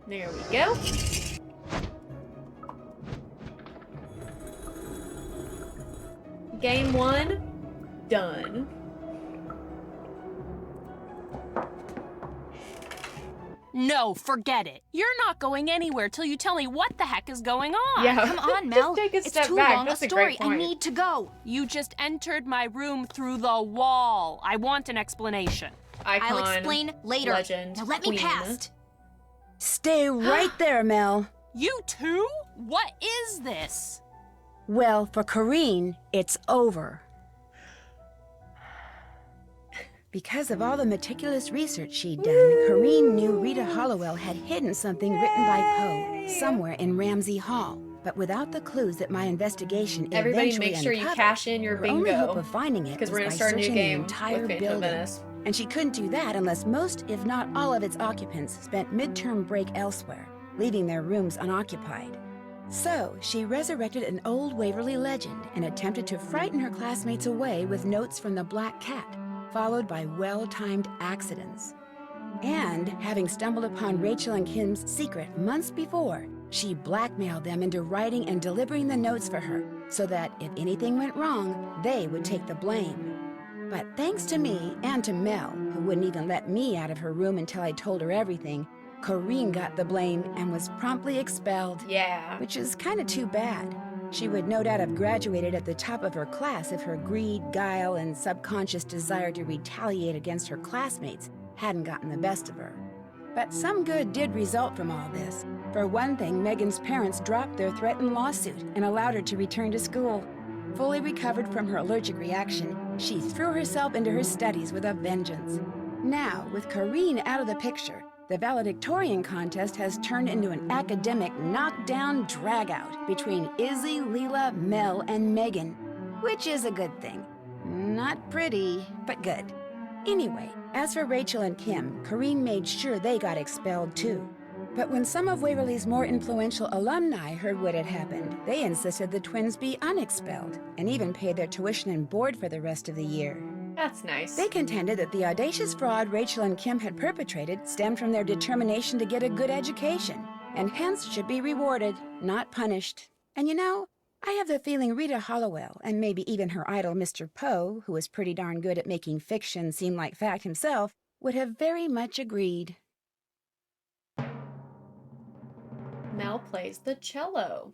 There we go. Game 1, done. No, forget it. You're not going anywhere till you tell me what the heck is going on. Yeah. Come on, Mel. Just take a It's step too back. long That's a a story. great I point. need to go. You just entered my room through the wall. I want an explanation. Icon, I'll explain later. legend, Now let me queen. past. Stay right there, Mel. You too? What is this? Well, for Corinne, it's over. Because of all the meticulous research she'd done, Corinne knew Rita Hollowell had hidden something written by Poe somewhere in Ramsey Hall. But without the clues that my investigation Everybody eventually make sure you uncovered, cash in your her only hope bingo. of finding it Because was we're by gonna start a new searching game the entire with Phantom building. Menace. And she couldn't do that unless most, if not all, of its occupants spent midterm break elsewhere, leaving their rooms unoccupied. So, she resurrected an old Waverly legend and attempted to frighten her classmates away with notes from the Black Cat, followed by well-timed accidents. And, having stumbled upon Rachel and Kim's secret months before, she blackmailed them into writing and delivering the notes for her, so that if anything went wrong, they would take the blame. But thanks to me and to Mel, who wouldn't even let me out of her room until I told her everything, Corinne got the blame and was promptly expelled. Yeah. Which is kind of too bad. She would no doubt have graduated at the top of her class if her greed, guile, and subconscious desire to retaliate against her classmates hadn't gotten the best of her. But some good did result from all this. For one thing, Megan's parents dropped their threatened lawsuit and allowed her to return to school. Fully recovered from her allergic reaction, she threw herself into her studies with a vengeance. Now, with Corinne out of the picture, The valedictorian contest has turned into an academic knockdown dragout between Izzy, Leela, Mel, and Megan, which is a good thing. Not pretty, but good. Anyway, as for Rachel and Kim, Kareen made sure they got expelled too. But when some of Waverly's more influential alumni heard what had happened, they insisted the twins be unexpelled and even paid their tuition and board for the rest of the year. That's nice. They contended that the audacious fraud Rachel and Kim had perpetrated stemmed from their determination to get a good education, and hence should be rewarded, not punished. And you know, I have the feeling Rita Hollowell, and maybe even her idol Mr. Poe, who was pretty darn good at making fiction seem like fact himself, would have very much agreed. Mel plays the cello.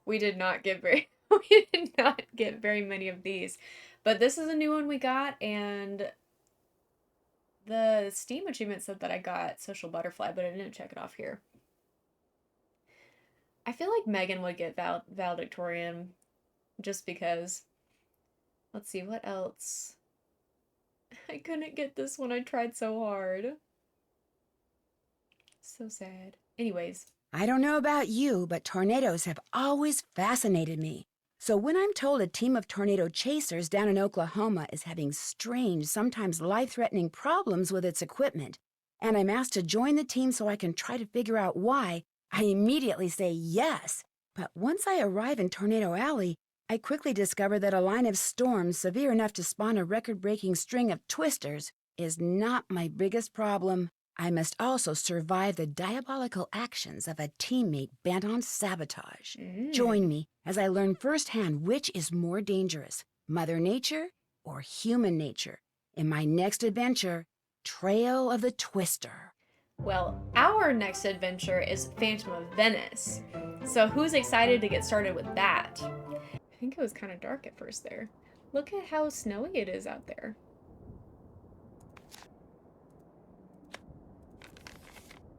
We did not get very we did not get very many of these. But this is a new one we got, and the Steam achievement said that I got Social Butterfly, but I didn't check it off here. I feel like Megan would get valedictorian just because. Let's see, what else? I couldn't get this one. I tried so hard. So sad. Anyways. I don't know about you, but tornadoes have always fascinated me. So when I'm told a team of tornado chasers down in Oklahoma is having strange, sometimes life-threatening problems with its equipment, and I'm asked to join the team so I can try to figure out why, I immediately say yes. But once I arrive in Tornado Alley, I quickly discover that a line of storms severe enough to spawn a record-breaking string of twisters is not my biggest problem. I must also survive the diabolical actions of a teammate bent on sabotage. Join me as I learn firsthand which is more dangerous, Mother Nature or human nature, in my next adventure, Trail of the Twister. Well, our next adventure is Phantom of Venice. So who's excited to get started with that? I think it was kind of dark at first there. Look at how snowy it is out there.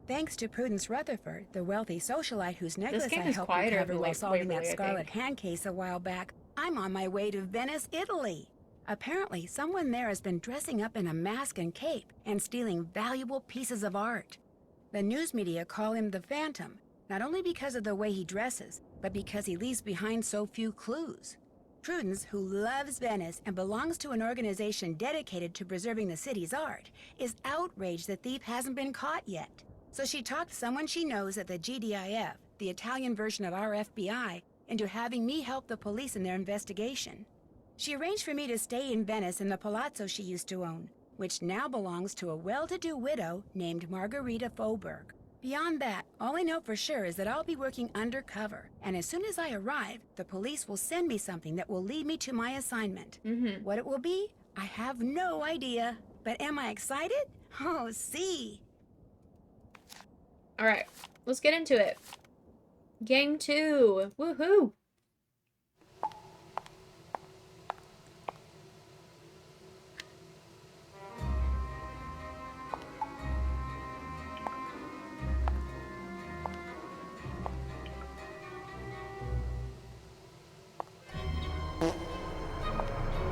Thanks to Prudence Rutherford, the wealthy socialite whose necklace I is helped quieter recover than while solving Waverly, that I scarlet think. hand case a while back, I'm on my way to Venice, Italy. Apparently, someone there has been dressing up in a mask and cape and stealing valuable pieces of art. The news media call him the Phantom, not only because of the way he dresses, but because he leaves behind so few clues. Prudence, who loves Venice and belongs to an organization dedicated to preserving the city's art, is outraged the thief hasn't been caught yet. So she talked someone she knows at the GDIF, the Italian version of our FBI, into having me help the police in their investigation. She arranged for me to stay in Venice in the palazzo she used to own, which now belongs to a well-to-do widow named Margarita Faubourg. Beyond that, all I know for sure is that I'll be working undercover, and as soon as I arrive, the police will send me something that will lead me to my assignment. What it will be, I have no idea. But am I excited? Oh, see. All right, let's get into it. Game 2. Woohoo!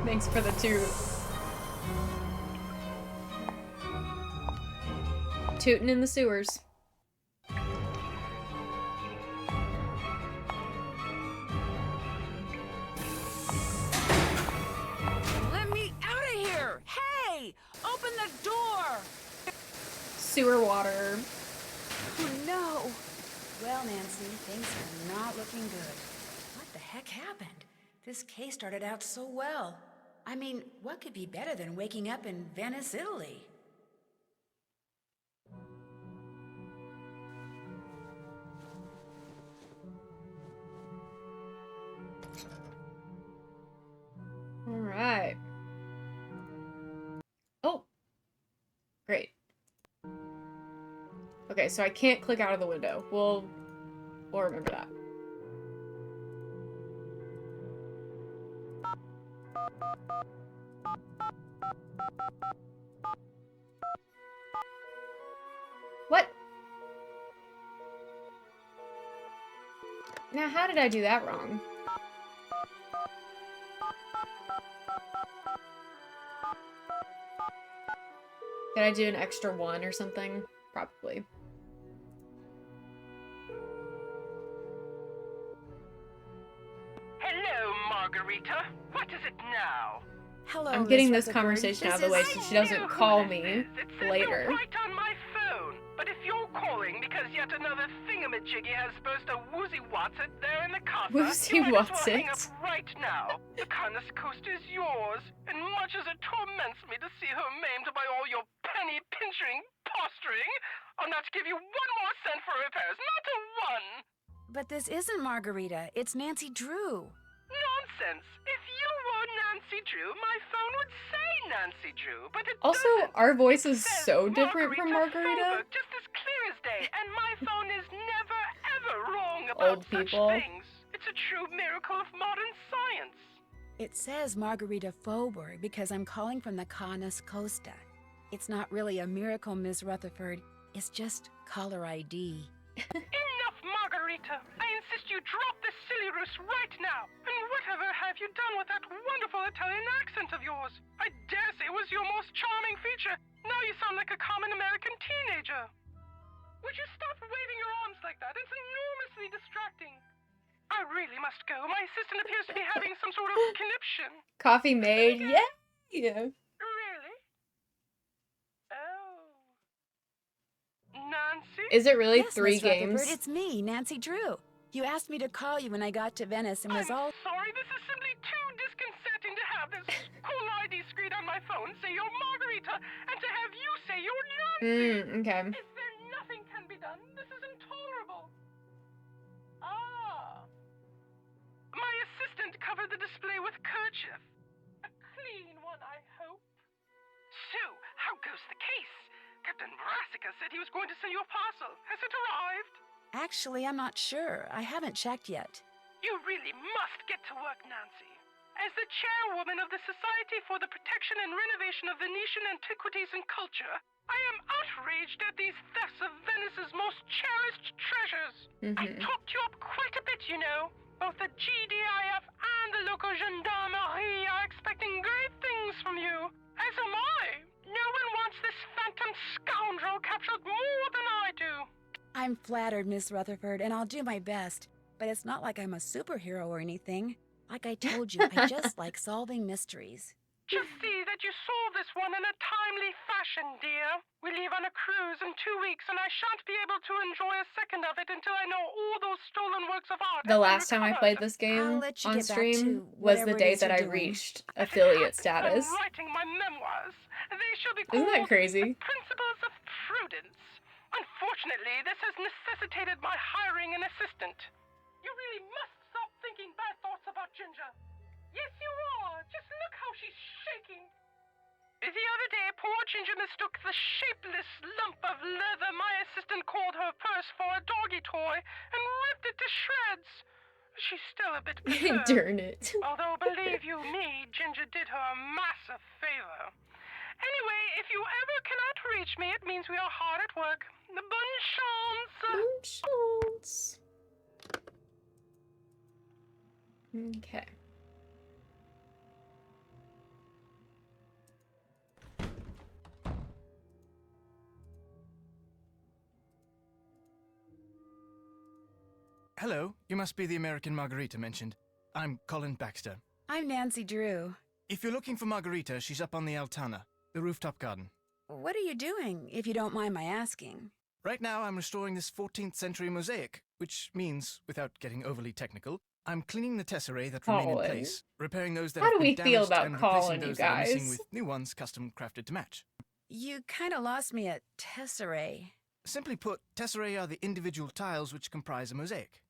Thanks for the toot. Tootin' in the sewers. Let me out of here! Hey! Open the door! Sewer water. Oh, no! Well, Nancy, things are not looking good. What the heck happened? This case started out so well. I mean, what could be better than waking up in Venice, Italy? All right. Oh, great. Okay, so I can't click out of the window. We'll remember that. What? Now, how did I do that wrong? Could I do an extra one or something? Probably. Hello, Margarita. What is it now? Hello, I'm getting Miss this Rutherford. conversation out of the way so she doesn't call me later. Right on my phone. But if you're calling because yet another thingamajiggy has supposed to woozy what's it there in the casa, Woozy you might as what's well hang it? up right now. The kindness coast is yours, and much as it torments me to see her maimed by all your penny-pinching posturing, I'll not give you one more cent for repairs, not a one! But this isn't Margarita. It's Nancy Drew. Nonsense! If you were Nancy Drew, my phone would say Nancy Drew, but it Also, doesn't. our voice is It says so different from Margarita. Faubourg, just as clear as day, and my phone is never, ever wrong about Old such people. things. It's a true miracle of modern science. It says Margarita Faubourg because I'm calling from the Canis Costa. It's not really a miracle, Miss Rutherford. It's just caller ID. Enough, Margarita. I insist you drop this silly ruse right now. And whatever have you done with that wonderful Italian accent of yours? I dare say it was your most charming feature. Now you sound like a common American teenager. Would you stop waving your arms like that? It's enormously distracting. I really must go. My assistant appears to be having some sort of conniption. Coffee made, yeah. Really? Oh. Nancy? Is it really Yes, 3 Miss Rutherford, games? it's me, Nancy Drew. You asked me to call you when I got to Venice and was all... Sorry, this is simply too disconcerting to have this cool ID screen on my phone say you're Margarita, and to have you say you're Nancy. Okay. Is there nothing can be done? This is intolerable. Ah. My assistant covered the display with kerchief. A clean one, I hope. So, how goes the case? Captain Brassica said he was going to send you a parcel. Has it arrived? Actually, I'm not sure. I haven't checked yet. You really must get to work, Nancy. As the chairwoman of the Society for the Protection and Renovation of Venetian Antiquities and Culture, I am outraged at these thefts of Venice's most cherished treasures. I talked you up quite a bit, you know. Both the GDIF and the local gendarmerie are expecting great things from you. As am I. No one wants this phantom scoundrel captured more than I do. I'm flattered, Miss Rutherford, and I'll do my best. But it's not like I'm a superhero or anything. Like I told you, I just like solving mysteries. Just see that you solve this one in a timely fashion, dear. We leave on a cruise in 2 weeks, and I shan't be able to enjoy a second of it until I know all those stolen works of art. The last time I played this game let you on get back stream to was whatever the it day is that I you're doing. reached affiliate status. I'm writing my memoirs. They shall be Isn't that called crazy? The Principles of Prudence. Unfortunately, this has necessitated my hiring an assistant. You really must stop thinking bad thoughts about Ginger. Yes, you are. Just look how she's shaking. The other day, poor Ginger mistook the shapeless lump of leather my assistant called her purse for a doggy toy and ripped it to shreds. She's still a bit perturbed. Darn it. Although, believe you me, Ginger did her a massive favor. Anyway, if you ever cannot reach me, it means we are hard at work. Bonne chance! Bonne chance. Okay. Hello, you must be the American Margarita mentioned. I'm Colin Baxter. I'm Nancy Drew. If you're looking for Margarita, she's up on the Altana, the rooftop garden. What are you doing, if you don't mind my asking? Right now, I'm restoring this 14th century mosaic, which means, without getting overly technical, I'm cleaning the tesserae that remain in Colin. place, repairing those that How have do been we feel damaged, about and replacing Colin, you those that are missing guys? with new ones custom crafted to match. You kind of lost me at tesserae. Simply put, tesserae are the individual tiles which comprise a mosaic.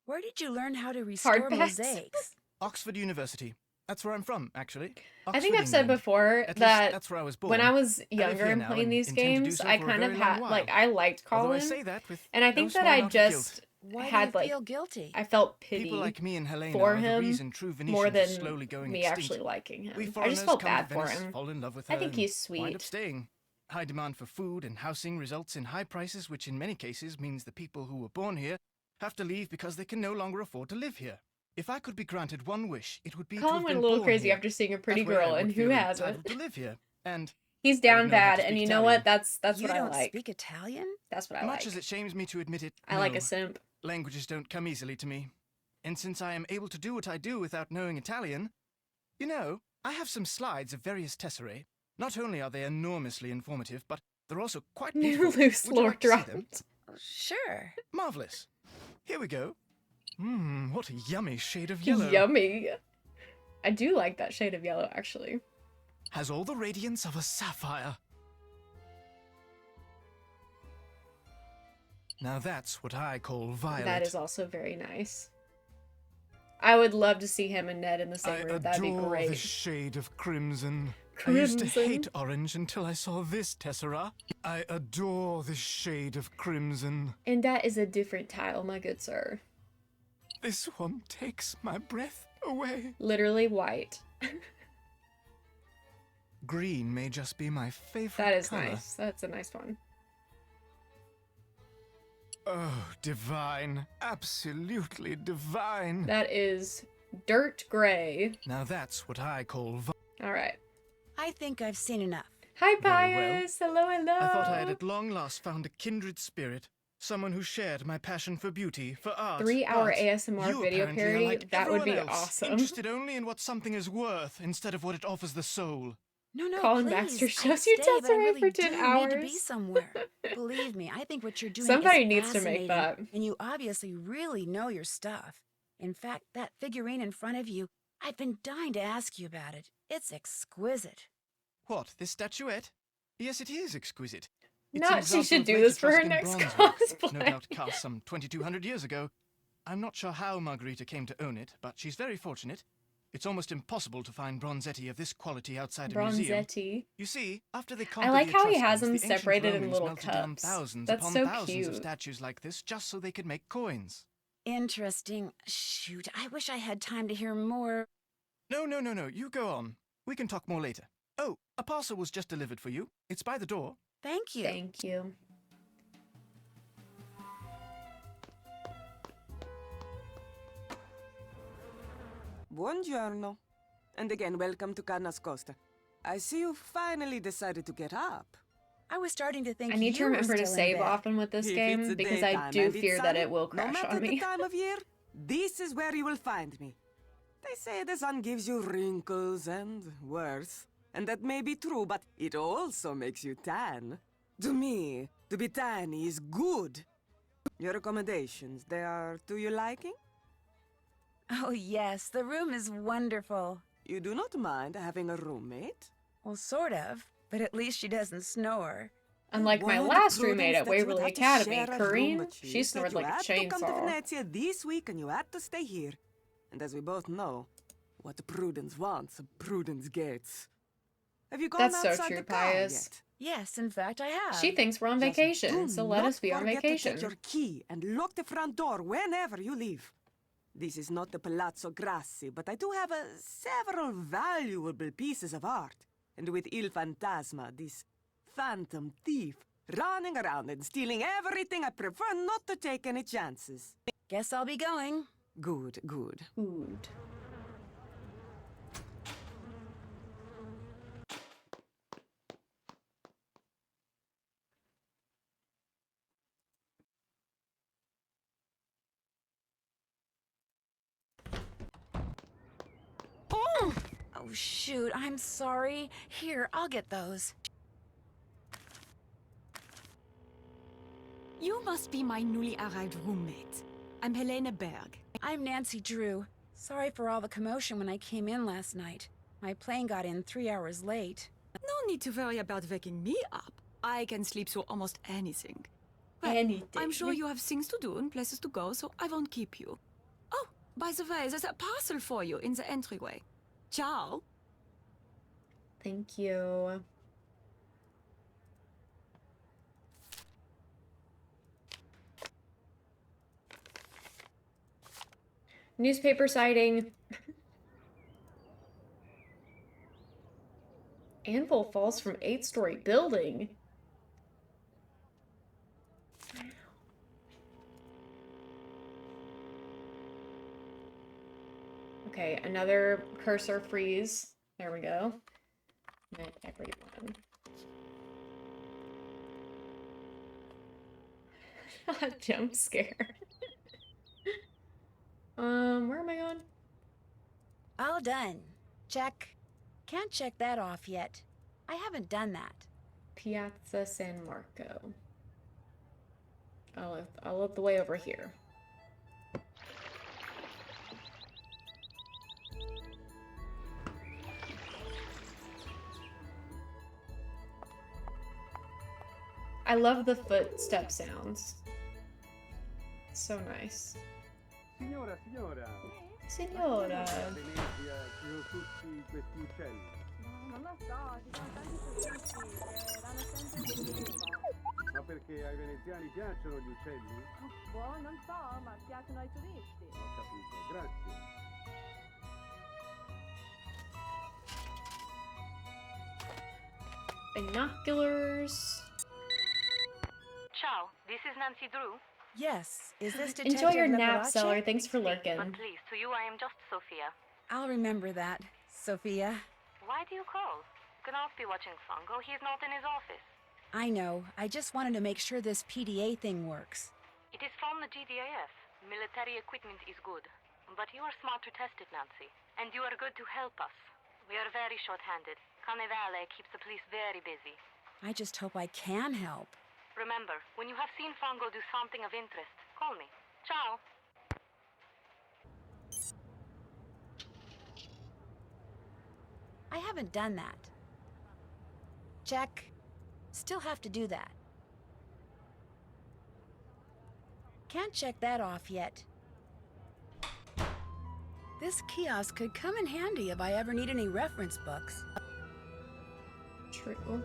Where did you learn how to restore Hardbacks. mosaics? Oxford University. That's where I'm from, actually. I think Oxford, I've said England. before At least that that's where I was born. when I was I live younger here and now playing and these intend to do games, so I for a kind of very long had, while. like, I liked Although Colin. I say that with And I no think that small I amount of guilt. just Why had, do you like, feel guilty? I felt pity People like me and Helena for are the him reason true Venetians more are than slowly going me extinct. actually liking him. We I just foreigners felt come bad to for Venice, him. fall in love with her, I think and he's wind up sweet. staying. High demand for food and housing results in high prices, which in many cases means the people who were born here have to leave because they can no longer afford to live here. If I could be granted one wish, it would be to Colin have went been a little born crazy here. after seeing a pretty That way I girl, would and who feel hasn't? entitled to live here, and He's I would down know how to bad, and speak you know Italian. what? That's You what I don't like. speak Italian? That's what I Much like. as it shames me to admit it, I like no. a simp. Languages don't come easily to me. And since I am able to do what I do without knowing Italian, you know, I have some slides of various tesserae. Not only are they enormously informative, but they're also quite beautiful. Loose Would you like to see dropped. them? Sure. Marvelous. Here we go. What a yummy shade of yellow. Yummy. I do like that shade of yellow, actually. Has all the radiance of a sapphire. Now that's what I call violet. That is also very nice. I would love to see him and Ned in the same room. That'd be I adore great. this shade of crimson. Crimson. I used to hate orange until I saw this tessera. I adore this shade of crimson. And that is a different tile, my good sir. This one takes my breath away. Literally white. Green may just be my favorite That is color. nice. That's a nice one. Oh, divine. Absolutely divine. That is dirt gray. Now that's what I call All right. I think I've seen enough. Hi, Very well. Pius. Hello, hello. I thought I had at long last found a kindred spirit. Someone who shared my passion for beauty, for art. 3-hour but ASMR you video apparently are parody? like That would everyone be else, awesome. Interested only in what something is worth instead of what it offers the soul. No, Colin please. Baxter I'd shows you stay, but I Tesserae really for do 10 need to be hours. somewhere. Believe me, I think what you're doing Somebody is needs to make fascinating, that. and you obviously really know your stuff. In fact, that figurine in front of you, I've been dying to ask you about it. It's exquisite. What, this statuette? Yes, it is exquisite. It's Not an she example should of do great this for her Etruscan next bronze work, cosplay. no doubt cast some 2,200 years ago. I'm not sure how Margarita came to own it, but she's very fortunate. It's almost impossible to find bronzetti of this quality outside a museum. Bronzetti. You see, after they I conquered like the how he has Etruscans, them the ancient separated in Romans little melted down cups. thousands That's upon so thousands of cute. statues like this just so they could make coins. Interesting. Shoot, I wish I had time to hear more. No, you go on. We can talk more later. Oh, a parcel was just delivered for you. It's by the door. Thank you. Thank you. Buongiorno. And again, welcome to Carnascosta. I see you finally decided to get up. I was starting to think I need to you were remember to still in save bed. often with this If game it's because I daytime do and it's fear that sunny, it will no crash matter on the me. time of year, this is where you will find me. They say the sun gives you wrinkles and worse. And that may be true, but it also makes you tan. To me, to be tan is good. Your accommodations, they are to your liking? Oh, yes, the room is wonderful. You do not mind having a roommate? Well, sort of, but at least she doesn't snore. Unlike my Won't last Prudence roommate at that you would Waverly have to Academy, share a room Corinne, with she you, snored that like a you had to come to chainsaw. Venezia this week and you had to stay here. And as we both know, what Prudence wants, Prudence gets. Have you gone That's so outside true, the car Pius. yet? Yes, in fact, I have. She thinks we're on Just vacation, do so let not us be on forget vacation. to take your key and lock the front door whenever you leave. This is not the Palazzo Grassi, but I do have several valuable pieces of art. And with Il Fantasma, this phantom thief, running around and stealing everything, I prefer not to take any chances. Guess I'll be going. Good, good. Good. Oh, shoot, I'm sorry. Here, I'll get those. You must be my newly arrived roommate. I'm Helene Berg. I'm Nancy Drew. Sorry for all the commotion when I came in last night. My plane got in 3 hours late. No need to worry about waking me up. I can sleep through almost anything. Well, Anything. I'm sure you have things to do and places to go, so I won't keep you. Oh, by the way, there's a parcel for you in the entryway. Ciao. Thank you. Newspaper sighting. Anvil falls from 8-story building. Okay, another cursor freeze. There we go. Met everyone. Jump scare. Where am I going? All done. Check. Can't check that off yet. I haven't done that. Piazza San Marco. I'll look the way over here. I love the footstep sounds. So nice. Signora, signora. Signora. Venezia, ci sono tutti questi uccelli. Non lo so, ci sono tanti turisti che danno sempre schifo. Ma perché ai veneziani piacciono gli uccelli? Boh, non so, ma piacciono ai turisti. Ho capito, grazie. Binoculars. Ciao, this is Nancy Drew. Yes. Is this Detective Enjoy your nap, Liberace? Seller. Thanks for But lurking. please, to you I am just Sophia. I'll remember that, Sophia. Why do you call? Gnauf be watching Fongo. He is not in his office. I know. I just wanted to make sure this PDA thing works. It is from the GDAF. Military equipment is good. But you are smart to test it, Nancy. And you are good to help us. We are very short-handed. Carnevale keeps the police very busy. I just hope I can help. Remember, when you have seen Fongo do something of interest, call me. Ciao. I haven't done that. Check. Still have to do that. Can't check that off yet. This kiosk could come in handy if I ever need any reference books. True.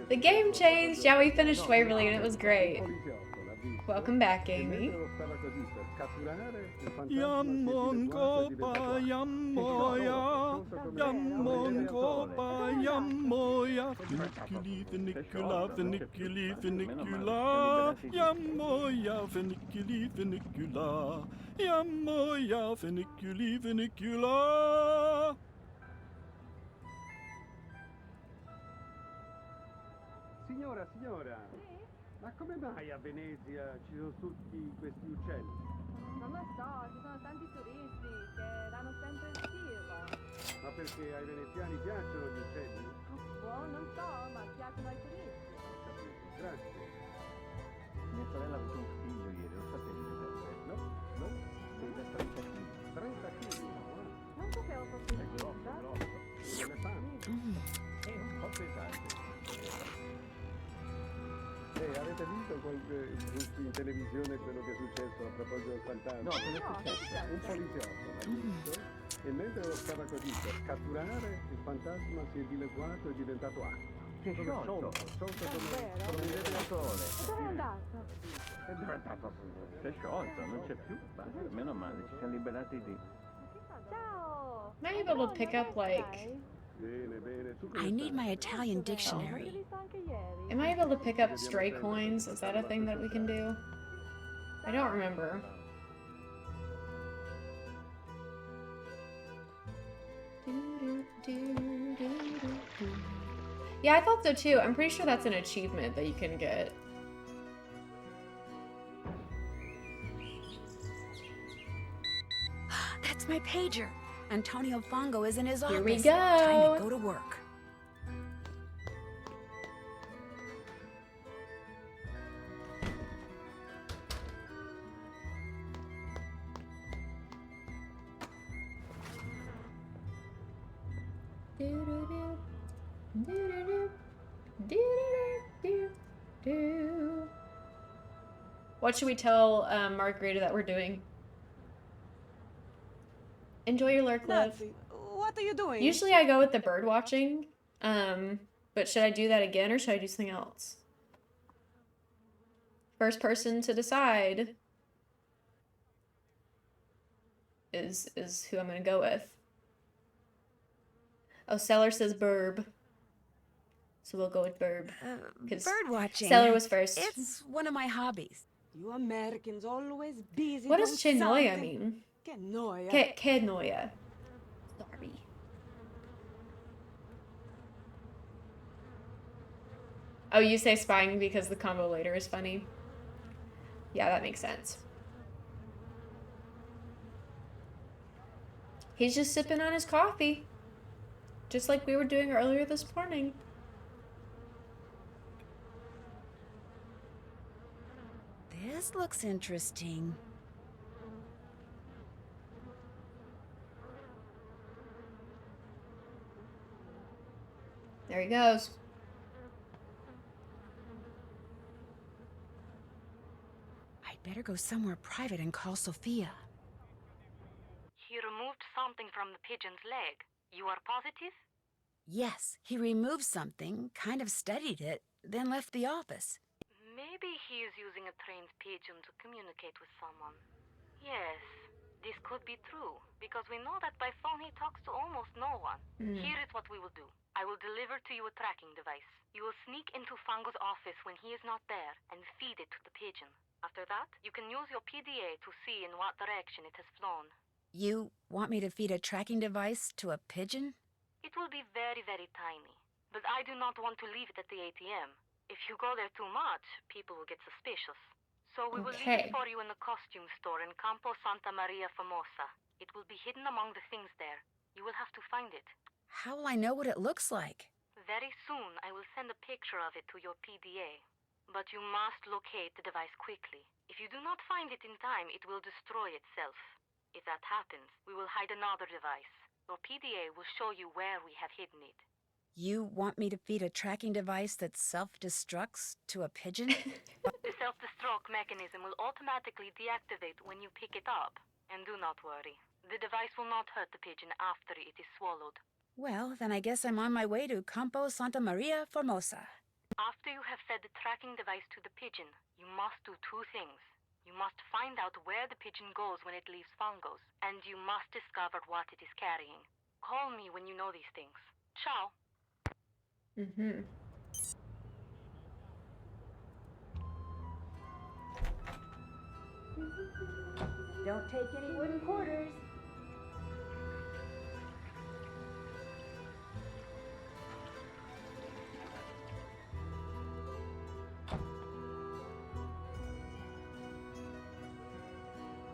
The game changed. Yeah, we finished Waverly and it was great. Welcome back, Amy. Yammon copa, yammoya, yammon copa, yammoya, funiculi, funicula, funiculi, funicula, yammoya, funiculi, funicula, yammoya, funiculi, funicula. Signora, signora. Ma come mai a Venezia ci sono tutti questi uccelli? Non lo so, ci sono tanti turisti che danno sempre schifo. Ma perché ai veneziani piacciono gli uccelli? Boh, non so, ma piacciono ai turisti. Ho capito, grazie. Mia sorella ha avuto un figlio ieri, lo sapete? No, no. Pesa 30 kg. 30 kg, Non sapevo fosse È grosso, grosso. Un elefante. È un po' pesante. Avete visto in televisione quello che è successo a proposito del fantasma? No, cosa è successo? Un poliziotto l'ha visto e mentre lo stava così per catturare il fantasma si è dileguato e è diventato acqua. Si è sciolto. Sciolto Come il ventilatore. Dove è andato? È diventato. Si è sciolto, non c'è più. Meno male, ci siamo liberati di. Ciao! Am I able to pick up, like... Bene, bene. I need my Italian dictionary. Am I able to pick up stray coins? Is that a thing that we can do? I don't remember. Yeah, I thought so too. I'm pretty sure that's an achievement that you can get. That's my pager. Antonio Fongo is in his office. Here we Time go. to go to work. What should we tell Margarita that we're doing? Enjoy your lurk, Liv. Nancy, what are you doing? Usually I go with the bird watching, but should I do that again or should I do something else? First person to decide is who I'm gonna go with. Oh, Seller says burb. So we'll go with burb. Bird watching. Seller was first. It's one of my hobbies. You Americans always busy. What does doing chinoya something. mean? Que noia. Que noia. Sorry. Oh, you say spying because the combo later is funny? Yeah, that makes sense. He's just sipping on his coffee. Just like we were doing earlier this morning. This looks interesting. There he goes. I'd better go somewhere private and call Sophia. He removed something from the pigeon's leg. You are positive? Yes, he removed something, kind of studied it, then left the office. Maybe he is using a trained pigeon to communicate with someone. Yes, this could be true, because we know that by phone he talks to almost no one. Here is what we will do. I will deliver to you a tracking device. You will sneak into Fango's office when he is not there and feed it to the pigeon. After that, you can use your PDA to see in what direction it has flown. You want me to feed a tracking device to a pigeon? It will be very, very tiny, but I do not want to leave it at the ATM. If you go there too much, people will get suspicious. So we will leave it for you in the costume store in Campo Santa Maria Formosa. It will be hidden among the things there. You will have to find it. How will I know what it looks like? Very soon, I will send a picture of it to your PDA. But you must locate the device quickly. If you do not find it in time, it will destroy itself. If that happens, we will hide another device. Your PDA will show you where we have hidden it. You want me to feed a tracking device that self-destructs to a pigeon? The self-destruct mechanism will automatically deactivate when you pick it up. And do not worry. The device will not hurt the pigeon after it is swallowed. Well, then I guess I'm on my way to Campo Santa Maria Formosa. After you have fed the tracking device to the pigeon, you must do two things. You must find out where the pigeon goes when it leaves Fangos, and you must discover what it is carrying. Call me when you know these things. Ciao. Don't take any wooden quarters.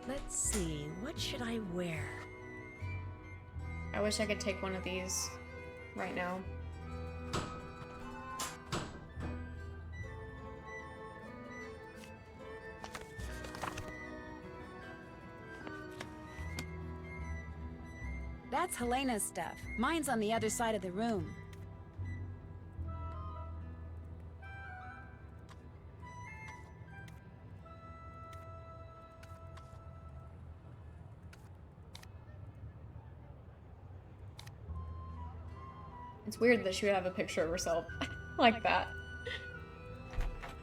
Let's see, what should I wear? I wish I could take one of these right now. That's Helena's stuff. Mine's on the other side of the room. It's weird that she would have a picture of herself like that.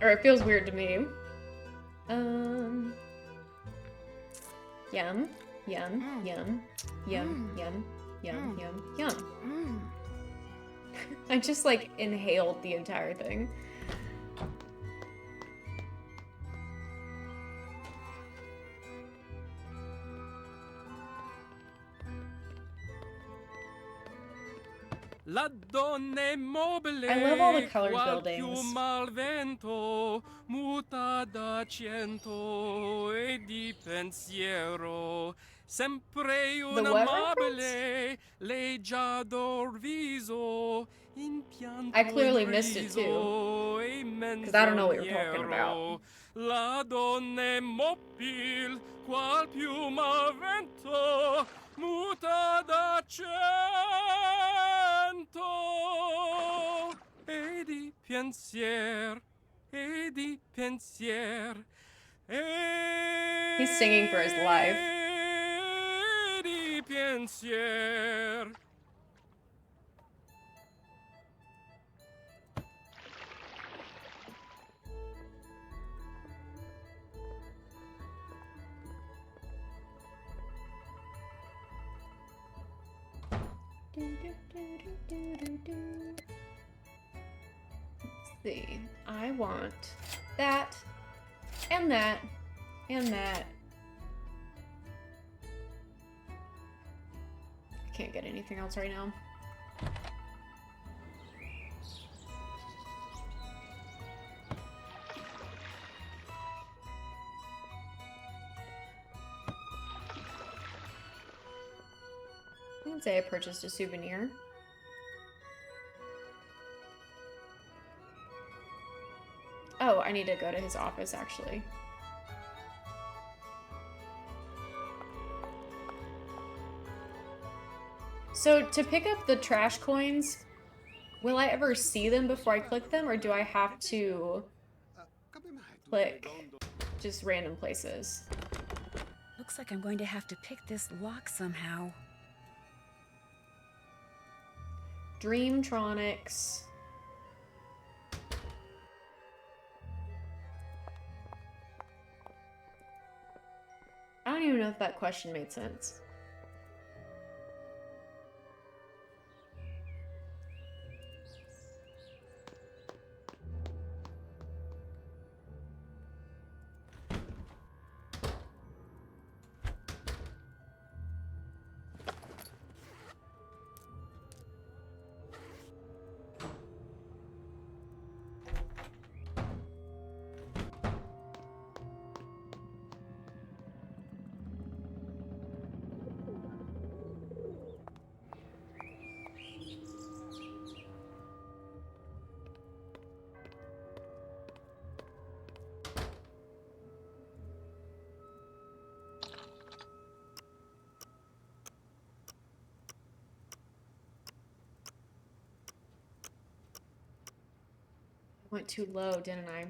Or it feels weird to me. Yum, yum, yum, yum, yum, yum, yum, yum. I just like inhaled the entire thing. La donna mobile, I love all the colored qual buildings. più mal vento, muta d'accento e di pensiero. Sempre un The what amabile, leggiador viso, in pianto I clearly missed it too. e Because I don't know what you're talking about. menzognero. La donna mobile, qual più mal vento, muta d'accento e di pensier, e di pensier, e He's singing for his life. di pensier. Let's see. I want that, and that, and that. can't get anything else right now. I can say I purchased a souvenir. Oh, I need to go to his office, actually. So, to pick up the trash coins, will I ever see them before I click them, or do I have to click just random places? Looks like I'm going to have to pick this lock somehow. Dreamtronics. I don't even know if that question made sense. Went too low, didn't I?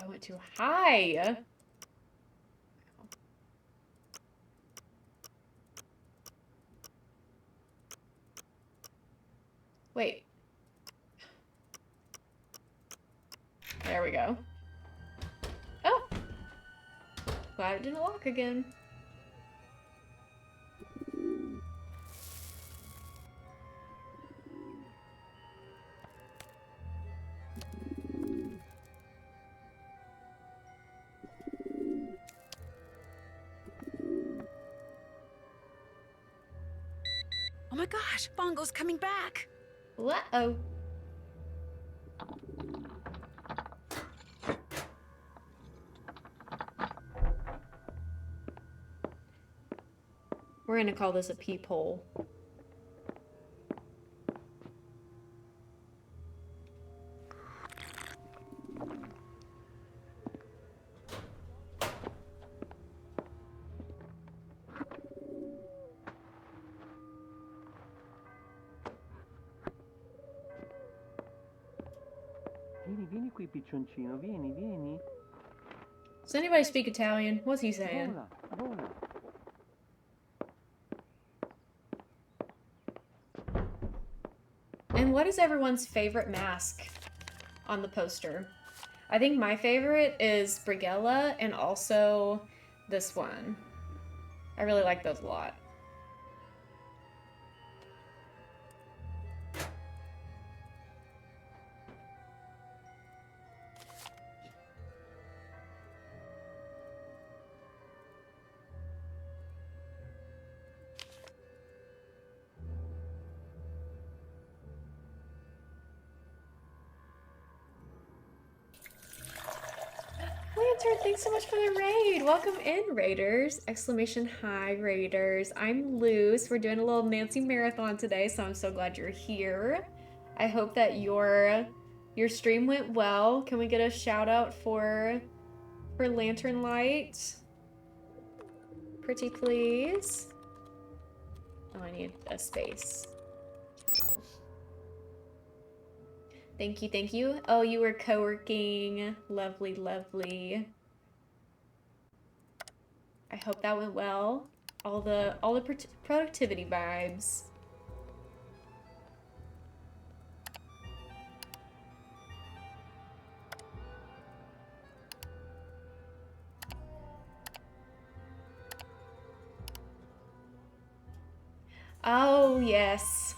I went too high. Wait. There we go. Oh! Glad it didn't lock again. Oh my gosh, Bongo's coming back. Uh-oh. We're gonna call this a peephole. Vieni qui, piccioncino, vieni. Does anybody speak Italian? What's he saying? Vola. And what is everyone's favorite mask on the poster? I think my favorite is Brigella and also this one. I really like those a lot. Lantern, thanks so much for the raid. Welcome in, Raiders. Exclamation hi, Raiders. I'm Luce. We're doing a little Nancy marathon today, so I'm so glad you're here. I hope that your stream went well. Can we get a shout out for Lantern Light? Pretty please. Oh, I need a space. Oh. Thank you, thank you. Oh, you were co-working. Lovely, lovely. I hope that went well. All the productivity vibes. Oh, yes.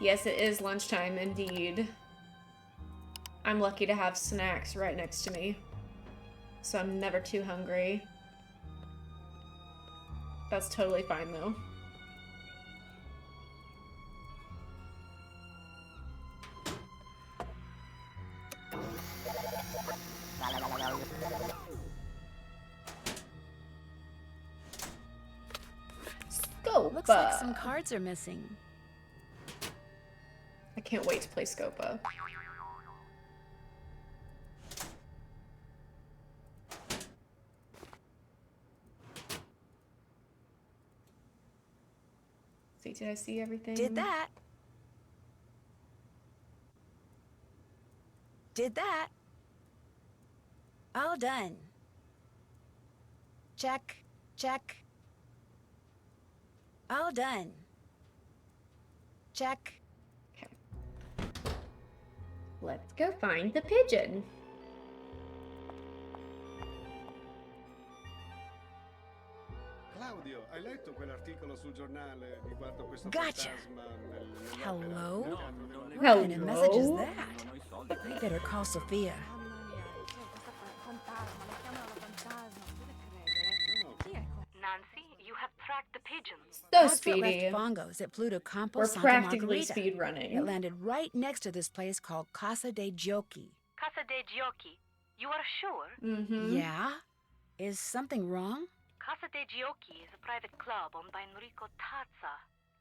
Yes, it is lunchtime indeed. I'm lucky to have snacks right next to me, so I'm never too hungry. That's totally fine, though. Scopa. Looks like some cards are missing. I can't wait to play Scopa. See, did I see everything? Did that. Did that. All done. Check, check. All done. Check. Let's go find the pigeon. Claudio, hai letto quell'articolo sul giornale riguardo questo Gotcha. fantasma Hello? Hello? What kind of message is that? I better call Sophia. Nancy, you have tracked the pigeons. So That's what speedy. left bongos at Pluto Campo We're Santa practically Margarita. speed running. It landed right next to this place called Casa de Giochi. Casa de Giochi. You are sure? Mm-hmm. Yeah? Is something wrong? Casa de Giochi is a private club owned by Enrico Tazza.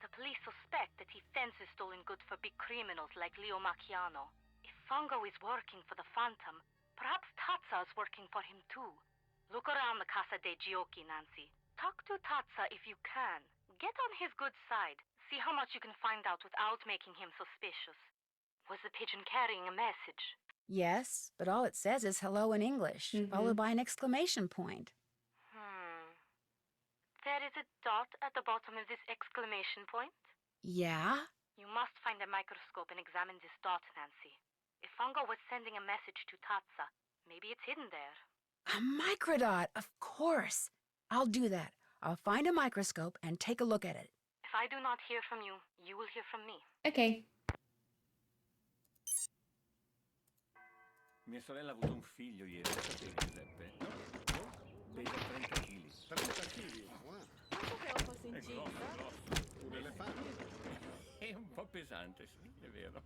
The police suspect that he fences stolen goods for big criminals like Leo Macchiano. If Fongo is working for the Phantom, perhaps Tazza is working for him too. Look around the Casa de Giochi, Nancy. Talk to Tazza if you can. Get on his good side. See how much you can find out without making him suspicious. Was the pigeon carrying a message? Yes, but all it says is hello in English, followed by an exclamation point. There is a dot at the bottom of this exclamation point. Yeah? You must find a microscope and examine this dot, Nancy. If Fongo was sending a message to Tazza, maybe it's hidden there. A microdot, of course. I'll do that. I'll find a microscope and take a look at it. If I do not hear from you, you will hear from me. Okay. Mia sorella ha avuto un figlio ieri, lo sapevi, Giuseppe? No? Pesa 30 kg. 30 kg? Wow. Non sapevo fosse È incinta. grosso. Un elefante. È un po' pesante, sì, è vero.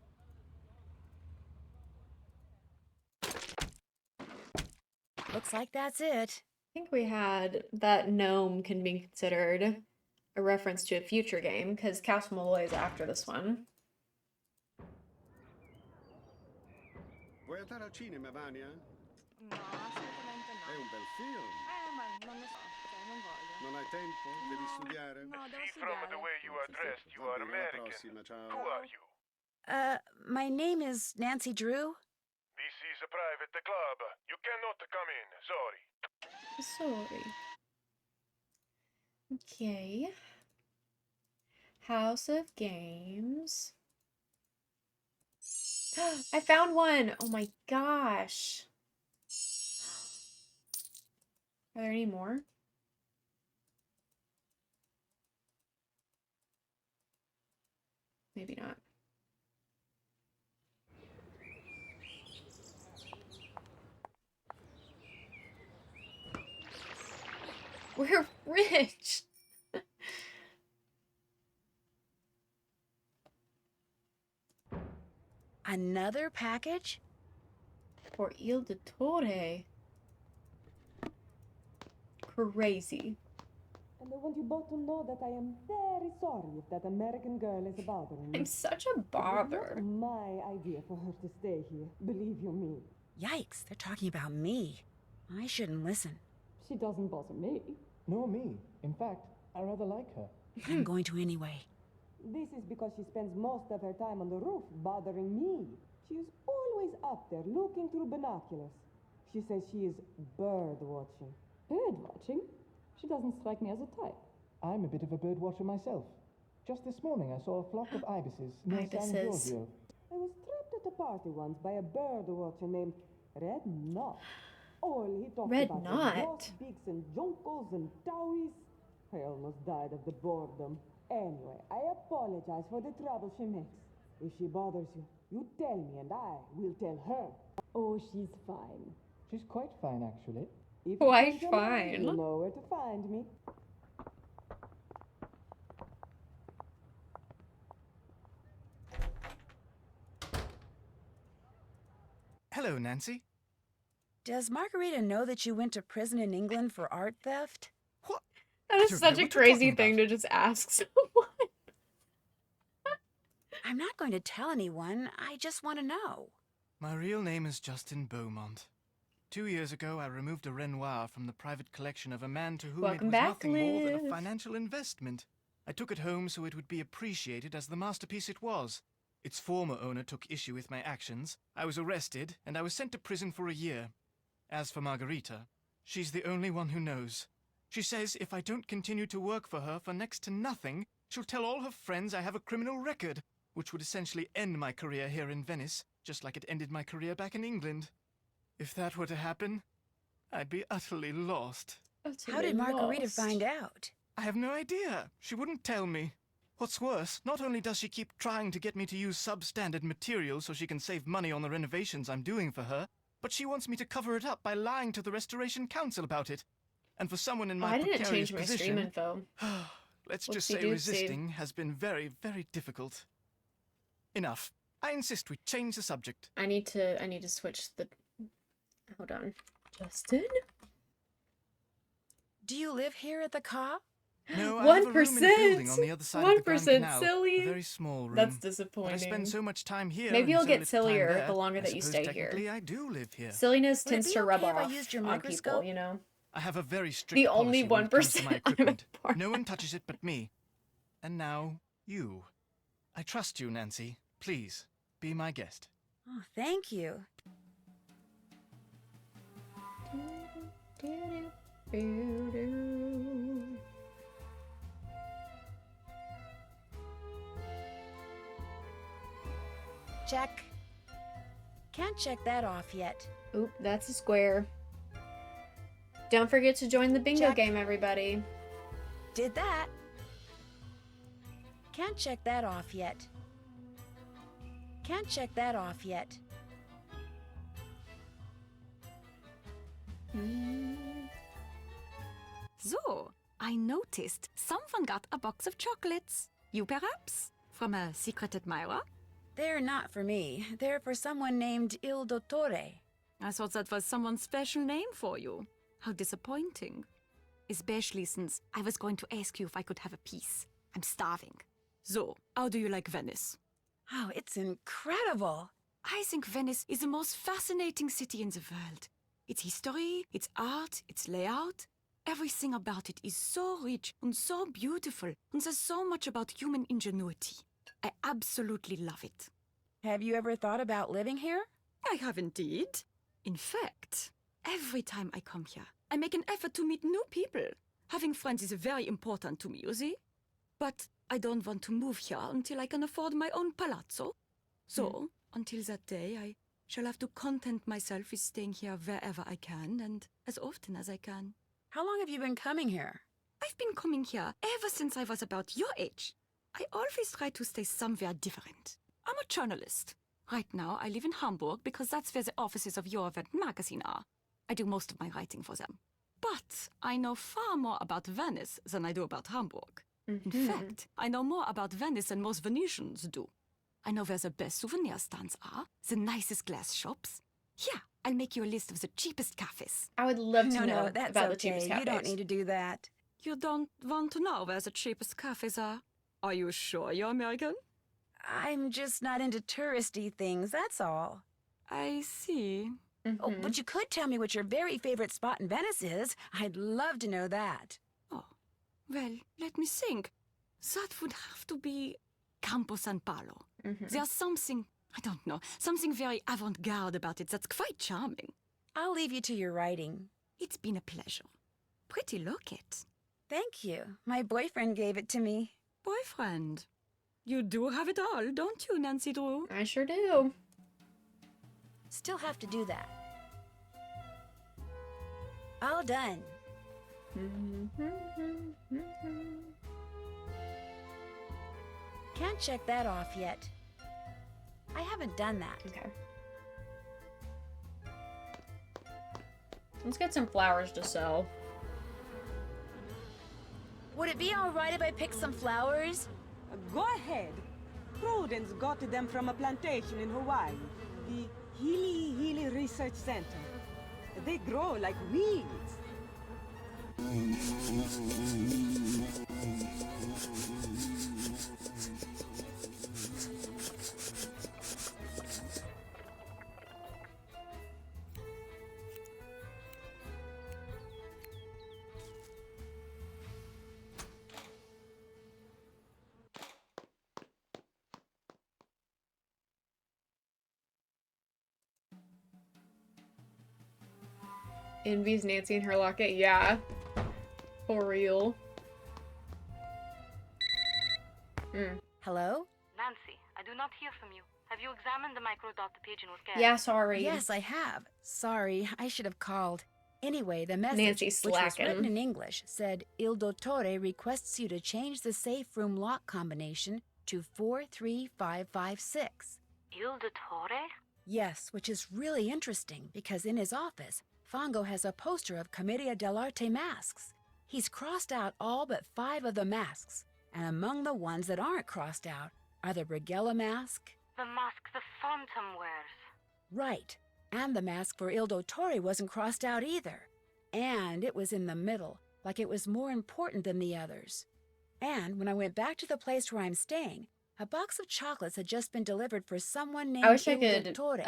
Looks like that's it. I think we had that gnome can be considered a reference to a future game, because Castle Malloy is after this one. Vuoi andare al cinema, Vania? No, assolutamente no. È un bel film. Ma non lo so, cioè non voglio. Non hai tempo? Devi studiare? No, devo See from studiare. the way you are dressed, you are Va bene, alla American. prossima, ciao. Who are you? My name is Nancy Drew. This is a private club. You cannot come in. Sorry. Sorry. Okay. House of Games. I found one! Oh my gosh. Are there any more? Maybe not. We're rich! Another package? For Il Dottore. Crazy. And I want you both to know that I am very sorry if that American girl is bothering you. I'm such a It bother. was not my idea for her to stay here, believe you me. Yikes, they're talking about me. I shouldn't listen. She doesn't bother me. Nor me. In fact, I rather like her. I'm going to anyway. This is because she spends most of her time on the roof bothering me. She is always up there looking through binoculars. She says she is bird watching. Bird watching? She doesn't strike me as a type. I'm a bit of a bird watcher myself. Just this morning I saw a flock of ibises near San Ibises. Giorgio. I was trapped at a party once by a bird watcher named Red Knot. All he talked Red about Knot? was grosbeaks and juncos and towries. I almost died of the boredom. Anyway, I apologize for the trouble she makes. If she bothers you, you tell me and I will tell her. Oh, she's fine. She's quite fine, actually. If Quite you change your mind, fine. you know where to find me. Hello, Nancy. Does Margarita know that you went to prison in England for art theft? What? That is such a crazy thing to just ask someone. I'm not going to tell anyone. I just want to know. My real name is Justin Beaumont. 2 years ago, I removed a Renoir from the private collection of a man to whom Welcome it was back, nothing more than a Liv. financial investment. I took it home so it would be appreciated as the masterpiece it was. Its former owner took issue with my actions. I was arrested, and I was sent to prison for a year. As for Margarita, she's the only one who knows. She says if I don't continue to work for her for next to nothing, she'll tell all her friends I have a criminal record, which would essentially end my career here in Venice, just like it ended my career back in England. If that were to happen, I'd be utterly lost. How did Margarita find out? I have no idea. She wouldn't tell me. What's worse, not only does she keep trying to get me to use substandard materials so she can save money on the renovations I'm doing for her, but she wants me to cover it up by lying to the Restoration Council about it. And for someone in my I didn't precarious change my stream position, info. let's just Whoopsie say doopsie. resisting has been very, very difficult. Enough. I insist we change the subject. I need to switch the. Hold on, Justin. Do you live here at the car? No, I have a room in a building on the other side of the Grand 1% Canal. silly. A very small room. That's But I disappointing. spend so much time here. Maybe and you'll so get little time sillier there, the longer that you suppose stay technically here. I do live here. Silliness Would it tends be to rub okay if I off used your on people, microscope? you know. I have a very strict The only policy when it comes to 1% my I'm a equipment. part No one touches it but me. And now, you. I trust you, Nancy. Please, be my guest. Oh, thank you. Check. Can't check that off yet. Oop, that's a square. Don't forget to join the bingo game, everybody. Did that. Can't check that off yet. Can't check that off yet. So, I noticed someone got a box of chocolates. You perhaps? From a secret admirer? They're not for me. They're for someone named Il Dottore. I thought that was someone's special name for you. How disappointing. Especially since I was going to ask you if I could have a piece. I'm starving. So, how do you like Venice? Oh, it's incredible. I think Venice is the most fascinating city in the world. Its history, its art, its layout, everything about it is so rich and so beautiful, and there's so much about human ingenuity. I absolutely love it. Have you ever thought about living here? I have indeed. In fact, every time I come here, I make an effort to meet new people. Having friends is very important to me, you see? But I don't want to move here until I can afford my own palazzo. So, until that day, I shall have to content myself with staying here wherever I can and as often as I can. How long have you been coming here? I've been coming here ever since I was about your age. I always try to stay somewhere different. I'm a journalist. Right now, I live in Hamburg because that's where the offices of Your Welt magazine are. I do most of my writing for them. But I know far more about Venice than I do about Hamburg. In fact, I know more about Venice than most Venetians do. I know where the best souvenir stands are, the nicest glass shops. Here, I'll make you a list of the cheapest cafes. I would love to know No, that's about the okay. cheapest cafes. You don't need to do that. You don't want to know where the cheapest cafes are? Are you sure you're American? I'm just not into touristy things, that's all. I see. Oh, but you could tell me what your very favorite spot in Venice is. I'd love to know that. Well, let me think. That would have to be Campo San Paolo. There's something, I don't know, something very avant-garde about it that's quite charming. I'll leave you to your writing. It's been a pleasure. Pretty locket. Thank you. My boyfriend gave it to me. Boyfriend? You do have it all, don't you, Nancy Drew? I sure do. Still have to do that. All done. Can't check that off yet. I haven't done that. Okay. Let's get some flowers to sell. Would it be all right if I picked some flowers? Go ahead. Prudence got them from a plantation in Hawaii, the Healy Research Center. They grow like weeds. Envy's Nancy and her locket. Yeah. For real. Hello? Nancy, I do not hear from you. Have you examined the microdot the pigeon was carrying? Yeah, sorry. Yes, I have. Sorry, I should have called. Anyway, the message, Nancy's which was slacking. written in English, said, Il Dottore requests you to change the safe room lock combination to 43556. Il Dottore? Yes, which is really interesting because in his office, Fongo has a poster of Commedia dell'arte masks. He's crossed out all but 5 of the masks, and among the ones that aren't crossed out are the Brighella mask. The mask the Phantom wears. Right, and the mask for Il Dottore wasn't crossed out either. And it was in the middle, like it was more important than the others. And when I went back to the place where I'm staying, a box of chocolates had just been delivered for someone named I wish I Il could Dottore,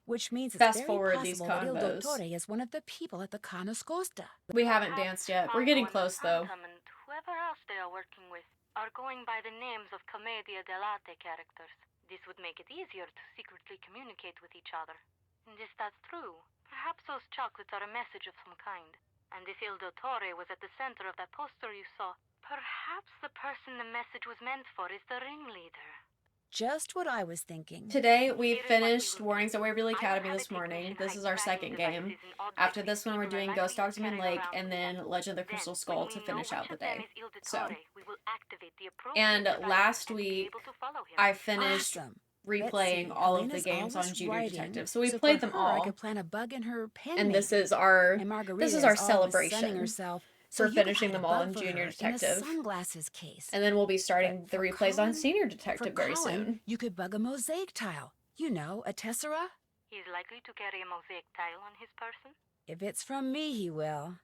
which means it's fast very forward these possible that Il combos. Dottore is one of the people at the Canoscosta. We haven't danced yet. We're getting close though. Phantom and whoever else they are working with are going by the names of Commedia dell'arte characters. This would make it easier to secretly communicate with each other. And if that's true, perhaps those chocolates are a message of some kind. And if Il Dottore was at the center of that poster you saw, perhaps the person the message was meant for is the ringleader. Just what I was thinking. Today we finished Warnings at Waverly Academy this morning. This is our second game. After this one we're doing Ghost Dogs Moon Lake and then Legend of the Crystal Skull to finish out the day. So, and last week I finished replaying all of the games on Junior Detective. So we played them all. I could plant a bug in her pen. And this is our celebration herself. for finishing them all in Junior Detective. Sunglasses case. And then we'll be starting the replays on Senior Detective very soon. You could bug a mosaic tile. You know, a tessera. He's likely to carry a mosaic tile on his person. If it's from me, he will.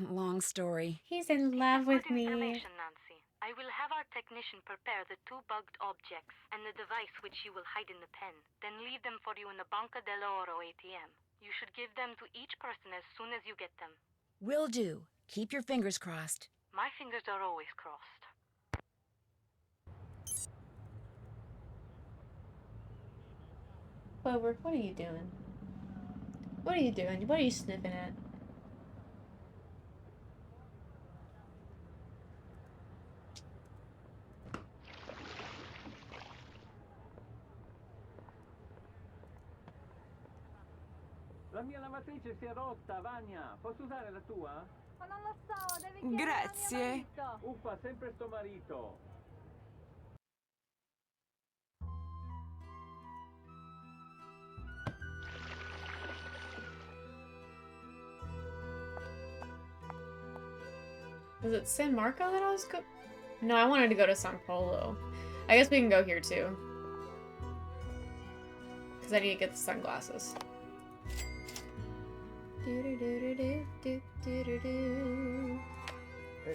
Long story. He's in love with me. Information, Nancy. I will have our technician prepare the 2 bugged objects and the device which you will hide in the pen, then leave them for you in the Banca dell'Oro ATM. You should give them to each person as soon as you get them. Will do. Keep your fingers crossed. My fingers are always crossed. Clover, what are you doing? What are you doing? What are you sniffing at? La mia lavatrice si è rotta, Vania. Posso usare la tua? Ma non lo so, devi chiedere Grazie. a mio marito. Uffa, sempre sto marito. Was it San Marco that I was go- No, I wanted to go to San Polo. I guess we can go here too. Because I need to get the sunglasses. Ehi,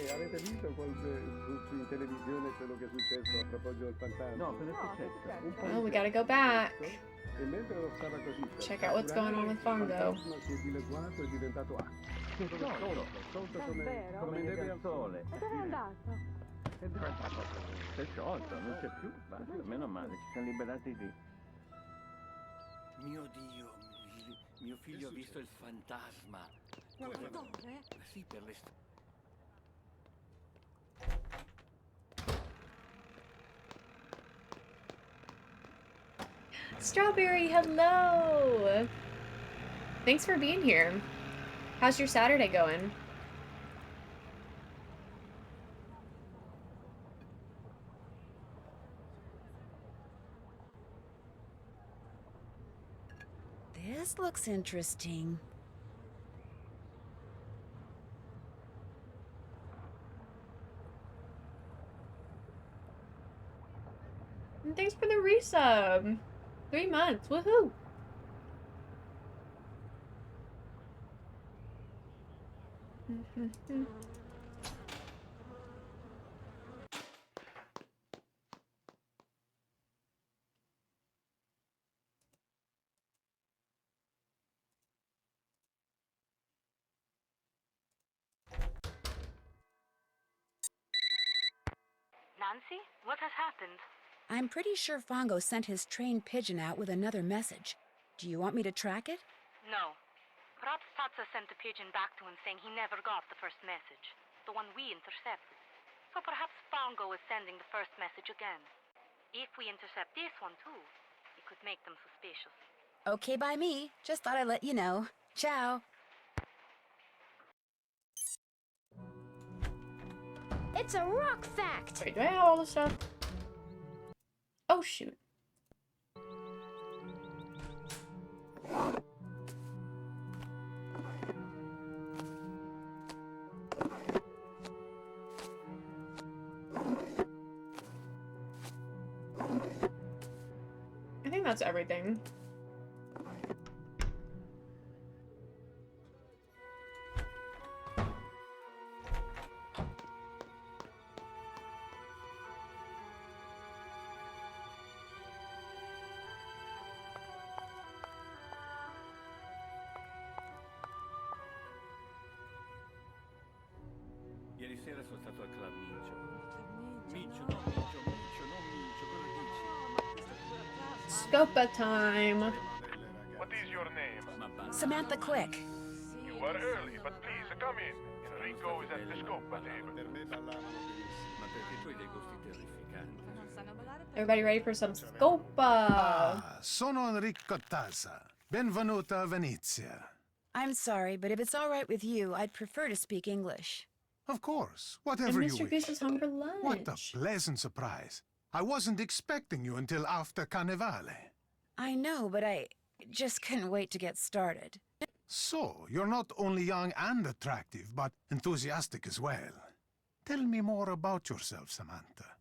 avete visto in televisione quello che è successo a proposito del fantasma? No, cosa è successo? Un po' Oh, we di gotta go tempo back. E mentre lo stava così per Check out what's going on with catturare, Fongo. il fantasma si è dileguato e è diventato acqua. Sciolto come Davvero? neve al sole. E dove è andato? Si è sciolto, non c'è più. Basta, meno male, ci siamo liberati di... Mio Dio, mio figlio ha visto il fantasma. Dove? Sì, per le Strawberry, hello! Thanks for being here. How's your Saturday going? This looks interesting. And thanks for the resub. 3 months. Woohoo! Nancy, what has happened? I'm pretty sure Fongo sent his trained pigeon out with another message. Do you want me to track it? No. Perhaps Tatsa sent the pigeon back to him saying he never got the first message, the one we intercepted. So perhaps Fongo is sending the first message again. If we intercept this one too, it could make them suspicious. Okay by me. Just thought I'd let you know. Ciao. It's a rock fact! Wait, do I have all this stuff? Oh, shoot. I think that's everything. Ieri sera sono stato al club Mincio. Mincio, no, Mincio, Mincio, non Mincio, cosa dici? Scopa time. What is your name? Samantha Quick. You are early, but please come in. Enrico is at the scopa table. Ma perché tu hai dei gusti terrificanti. Everybody ready for some Scopa? Sono Enrico Tazza. Benvenuta a Venezia. I'm sorry, but if it's all right with you, I'd prefer to speak English. Of course, whatever And you Mr. Goose wish. is home for lunch. What a pleasant surprise. I wasn't expecting you until after Carnevale. I know, but I just couldn't wait to get started. So, you're not only young and attractive, but enthusiastic as well. Tell me more about yourself, Samantha.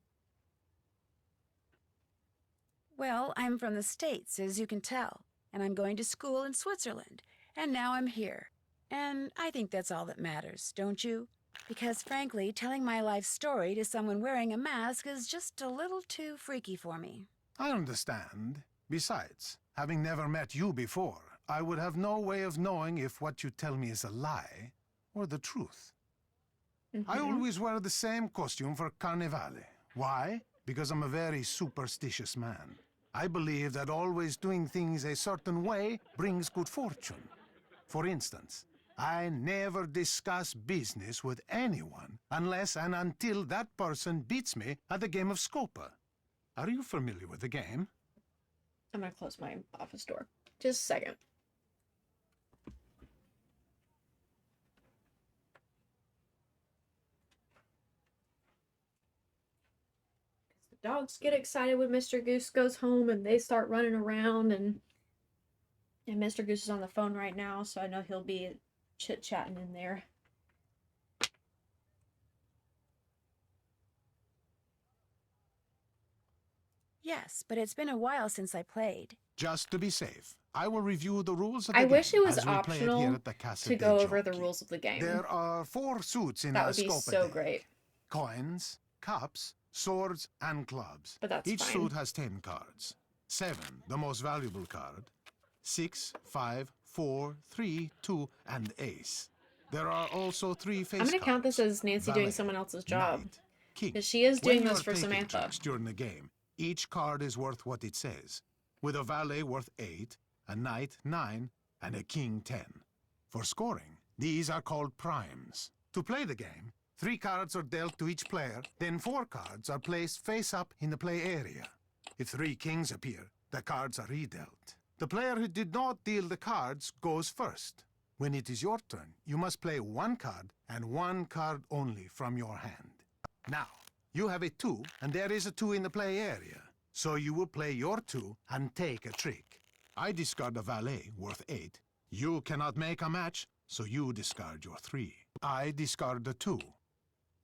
Well, I'm from the States, as you can tell, and I'm going to school in Switzerland, and now I'm here. And I think that's all that matters, don't you? Because frankly, telling my life story to someone wearing a mask is just a little too freaky for me. I understand. Besides, having never met you before, I would have no way of knowing if what you tell me is a lie or the truth. I always wear the same costume for Carnevale. Why? Because I'm a very superstitious man. I believe that always doing things a certain way brings good fortune. For instance, I never discuss business with anyone unless and until that person beats me at the game of Scopa. Are you familiar with the game? I'm gonna close my office door. Just a second. The dogs get excited when Mr. Goose goes home and they start running around, and Mr. Goose is on the phone right now, so I know he'll be chit-chatting in there. Yes, but it's been a while since I played. Just to be safe, I will review the rules of I the wish game it was as we play it here optional at the Casa to dei go over the Giochi. rules of the game. There are 4 suits in That a would be Scopa so deck. great. Coins, cups, swords, and clubs. But that's Each fine. suit has 10 cards. 7, the most valuable card. 6, 5, 4, 3, 2, and ace. There are also 3 face I'm gonna count cards. this as Nancy doing Valet, someone else's job. knight, king. Because she is When doing you this are for taking Samantha. tricks during the game, each card is worth what it says, with a valet worth 8, a knight 9, and a king 10. For scoring, these are called primes. To play the game, 3 cards are dealt to each player, then 4 cards are placed face up in the play area. If 3 kings appear, the cards are redealt. The player who did not deal the cards goes first. When it is your turn, you must play 1 card and 1 card only from your hand. Now, you have a 2, and there is a 2 in the play area. So you will play your 2 and take a trick. I discard a valet worth 8. You cannot make a match, so you discard your 3. I discard a 2.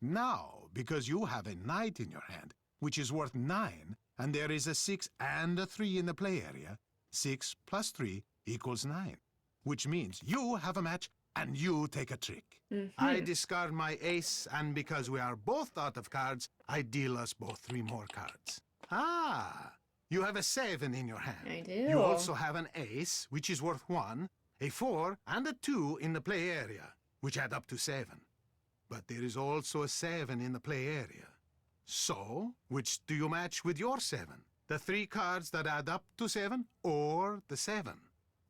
Now, because you have a knight in your hand, which is worth 9, and there is a 6 and a 3 in the play area, 6 plus 3 equals 9, which means you have a match and you take a trick. I discard my ace, and because we are both out of cards, I deal us both 3 more cards. Ah, you have a 7 in your hand. I do. You also have an ace, which is worth 1, a 4, and a 2 in the play area, which add up to 7. But there is also a 7 in the play area. So, which do you match with your 7? The 3 cards that add up to 7, or the 7?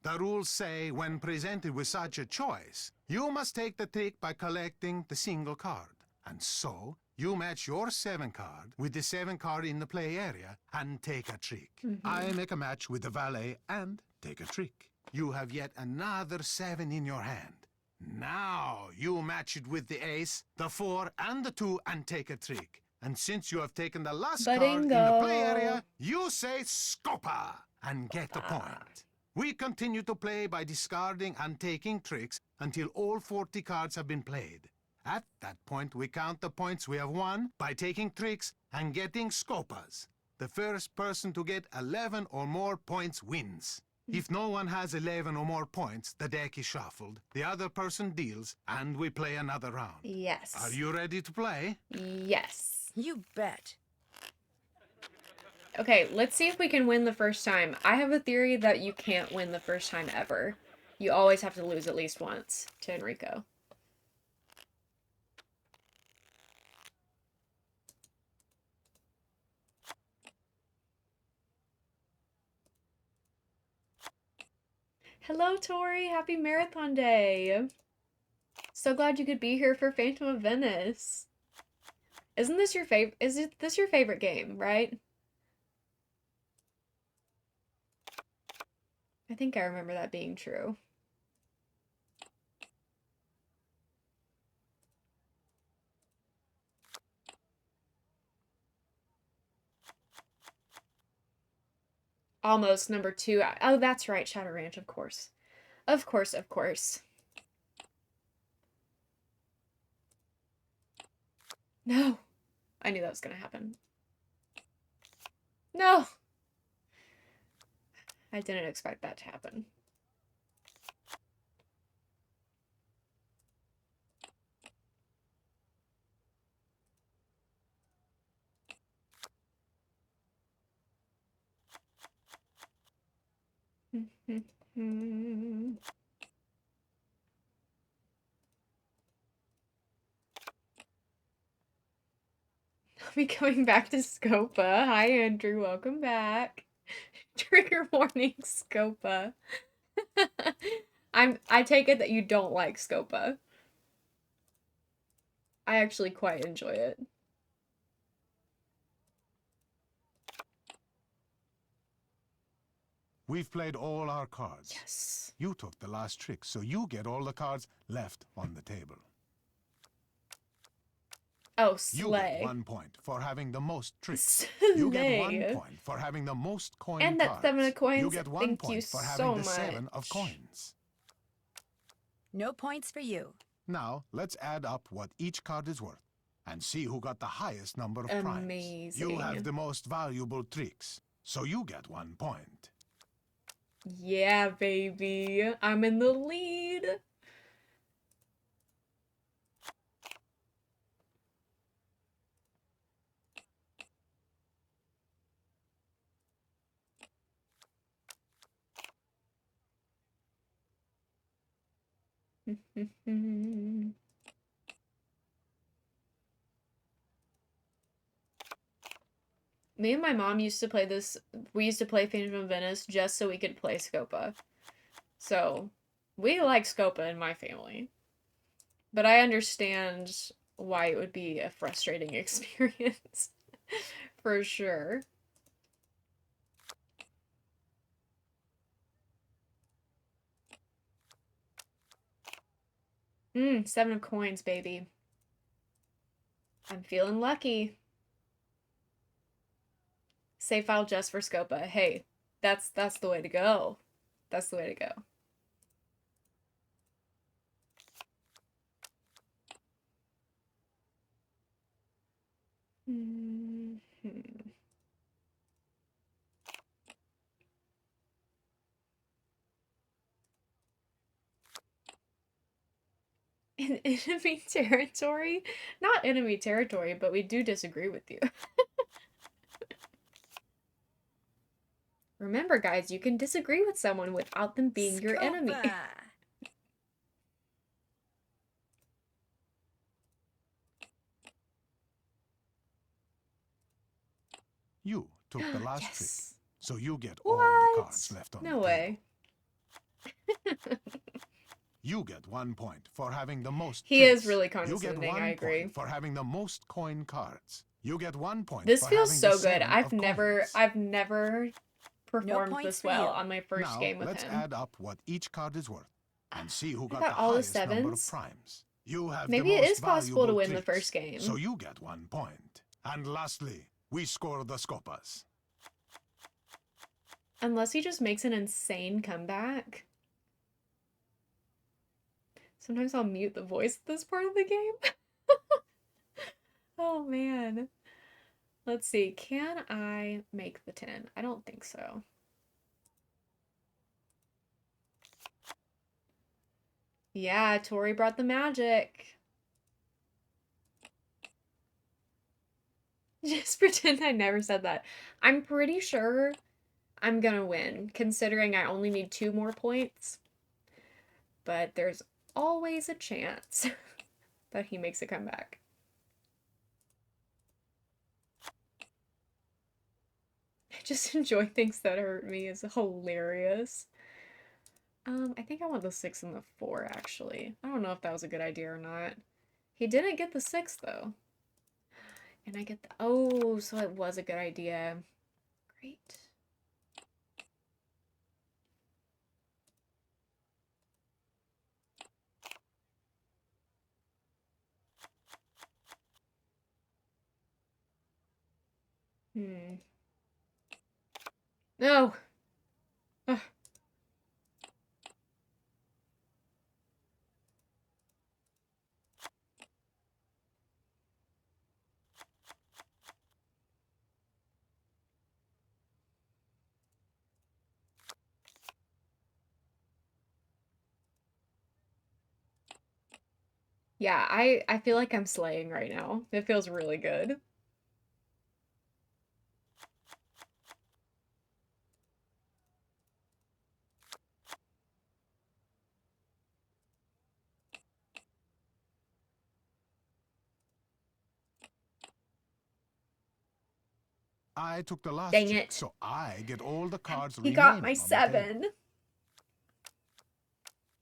The rules say when presented with such a choice, you must take the trick by collecting the single card. And so, you match your 7 card with the 7 card in the play area and take a trick. I make a match with the valet and take a trick. You have yet another 7 in your hand. Now, you match it with the ace, the 4, and the 2 and take a trick. And since you have taken the last card in the play area, you say Scopa and get a point. We continue to play by discarding and taking tricks until all 40 cards have been played. At that point, we count the points we have won by taking tricks and getting Scopas. The first person to get 11 or more points wins. If no one has 11 or more points, the deck is shuffled, the other person deals, and we play another round. Yes. Are you ready to play? Yes. You bet. Okay, let's see if we can win the first time. I have a theory that you can't win the first time ever. You always have to lose at least once to Enrico. Hello, Tori. Happy Marathon Day. So glad you could be here for Phantom of Venice. Isn't this your favorite? This your favorite game, right? I think I remember that being true. Almost number 2. Oh, that's right, Shadow Ranch, of course. Of course, of course. No. I knew that was gonna happen. No! I didn't expect that to happen. I'll be coming back to Scopa. Hi, Andrew. Welcome back. Trigger warning, Scopa. I take it that you don't like Scopa. I actually quite enjoy it. We've played all our cards. Yes. You took the last trick, so you get all the cards left on the table. Oh, You slay. get 1 point for having the most tricks. Slay. You get 1 point for having the most coin And that cards. 7 of coins. You get 1 Thank point you for so having the much. 7 of coins. No points for you. Now, let's add up what each card is worth and see who got the highest number of primes. Amazing. You have the most valuable tricks, so you get 1 point. Yeah, baby. I'm in the lead. Me and my mom used to play this. We used to play Phantom of Venice just so we could play Scopa. So, we like Scopa in my family. But I understand why it would be a frustrating experience. For sure. Mm, 7 of coins, baby. I'm feeling lucky. Save file just for Scopa. Hey, that's the way to go. That's the way to go. In enemy territory? Not enemy territory, but we do disagree with you. Remember, guys, you can disagree with someone without them being your enemy. You took the last Yes. trick, so you get all the cards left on No the way. table. You get 1 point for having the most He tricks. is really You condescending, get 1 I agree. point for having the most coin cards. You get 1 point This for feels having so the good. 7 I've of never coins. performed points this for well you. on my first Now, game with let's him. add up what each card is worth and see who got got the all the highest number of sevens. primes. You have Maybe the it most is possible to valuable win the tricks, first game. so you get 1 point. And lastly, we score the scopas. Unless he just makes an insane comeback. Sometimes I'll mute the voice at this part of the game. Oh man. Let's see. Can I make the 10? I don't think so. Yeah, Tori brought the magic. Just pretend I never said that. I'm pretty sure I'm gonna win, considering I only need 2 more points. But there's always a chance that he makes a comeback. I just enjoy things that hurt me. Is hilarious. I think I want the 6 and the 4, actually. I don't know if that was a good idea or not. He didn't get the 6, though. And I get the... Oh, so it was a good idea. Great. No! Ugh. Yeah, I feel like I'm slaying right now. It feels really good. I took the last Dang trick, it. so I get all the cards He remaining got my on the table. 7.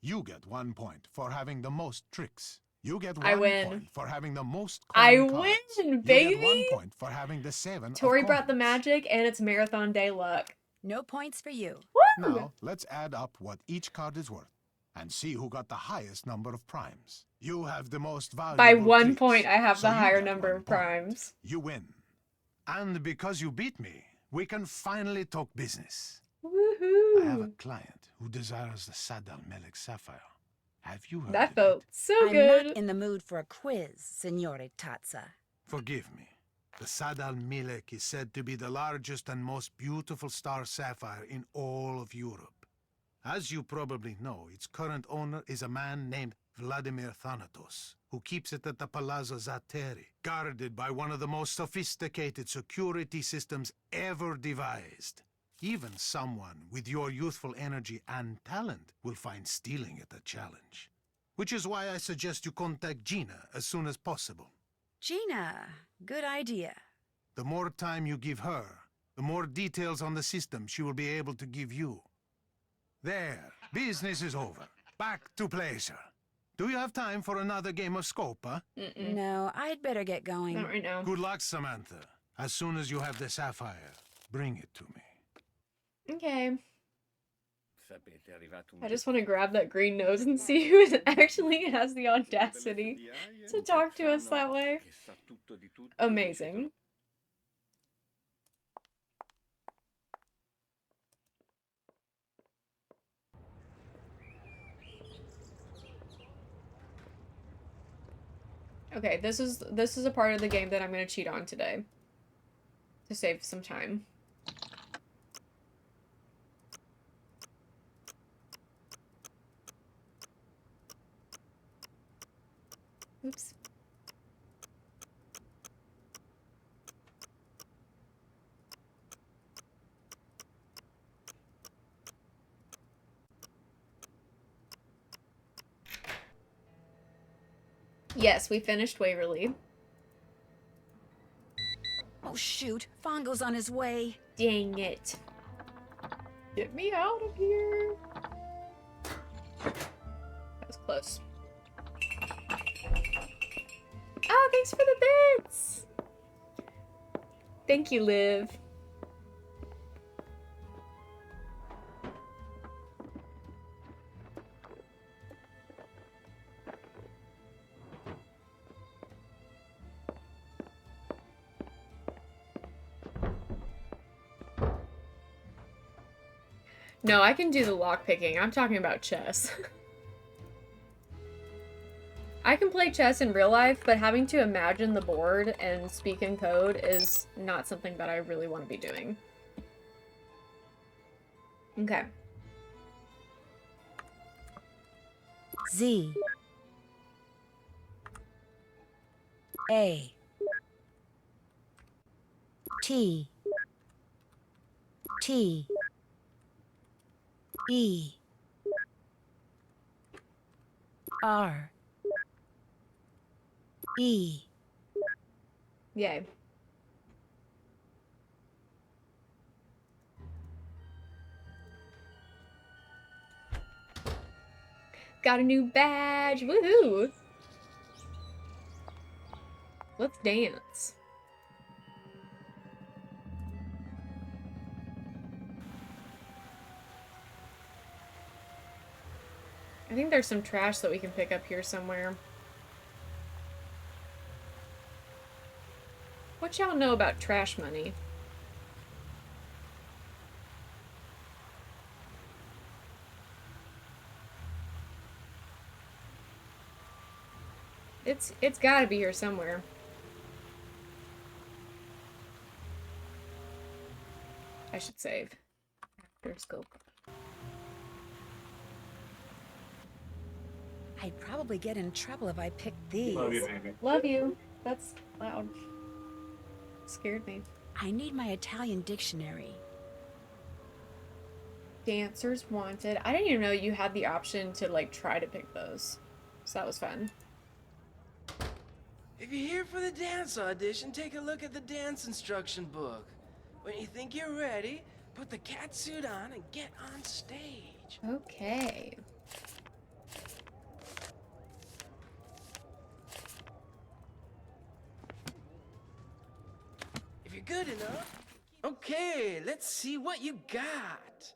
You get 1 point for having the most tricks. You get I 1 win. point for having the most I coin cards. win, You baby! get 1 point for having the 7 Tori of brought the coins. magic, and it's marathon day luck. No points for you. Woo! Now, let's add up what each card is worth and see who got the highest number of primes. You have the most valuable By 1 tricks, point, I have so the you higher get number 1 of point. primes. You win. And because you beat me, we can finally talk business. Woohoo! I have a client who desires the Sadal Melik Sapphire. Have you heard That of felt it? so I'm good. not in the mood for a quiz, Signore Tazza. Forgive me. The Sadal Milek is said to be the largest and most beautiful star sapphire in all of Europe. As you probably know, its current owner is a man named Vladimir Thanatos, who keeps it at the Palazzo Zateri, guarded by one of the most sophisticated security systems ever devised. Even someone with your youthful energy and talent will find stealing it a challenge. Which is why I suggest you contact Gina as soon as possible. Gina, good idea. The more time you give her, the more details on the system she will be able to give you. There, business is over. Back to pleasure. Do you have time for another game of Scopa? No, I'd better get going. Not right now. Good luck, Samantha. As soon as you have the sapphire, bring it to me. Okay. Sapete, è arrivato un I just want to grab that green nose and see who actually has the audacity to talk to us that way. che sa tutto di tutto. Amazing. Okay, this is a part of the game that I'm gonna cheat on today. To save some time. Oops. Yes, we finished Waverly. Oh shoot, Fongo's on his way. Dang it. Get me out of here. That was close. Oh, thanks for the bits! Thank you, Liv. No, I can do the lockpicking. I'm talking about chess. I can play chess in real life, but having to imagine the board and speak in code is not something that I really want to be doing. Okay. Z. A. T. T. E. R. E. Yay. Got a new badge! Woohoo! Let's dance. I think there's some trash that we can pick up here somewhere. What y'all know about trash money? It's gotta be here somewhere. I should save. After scope. I'd probably get in trouble if I picked these. Love you, baby. Love you. That's loud. Scared me. I need my Italian dictionary. Dancers wanted. I didn't even know you had the option to like try to pick those. So that was fun. If you're here for the dance audition, take a look at the dance instruction book. When you think you're ready, put the catsuit on and get on stage. Okay. If you're good enough, okay, let's see what you got.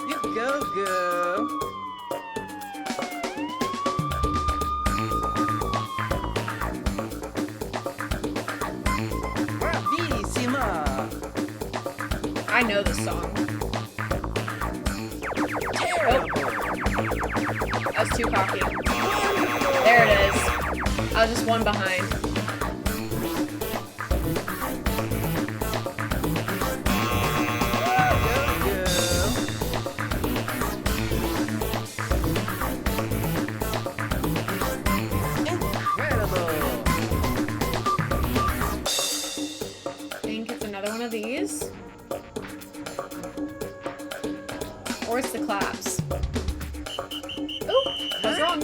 You go, girl. Bravissima. I know this song. Terrible. I was too cocky. There it is. I was just one behind. I think it's another one of these. Or it's the claps. Oh, I was wrong.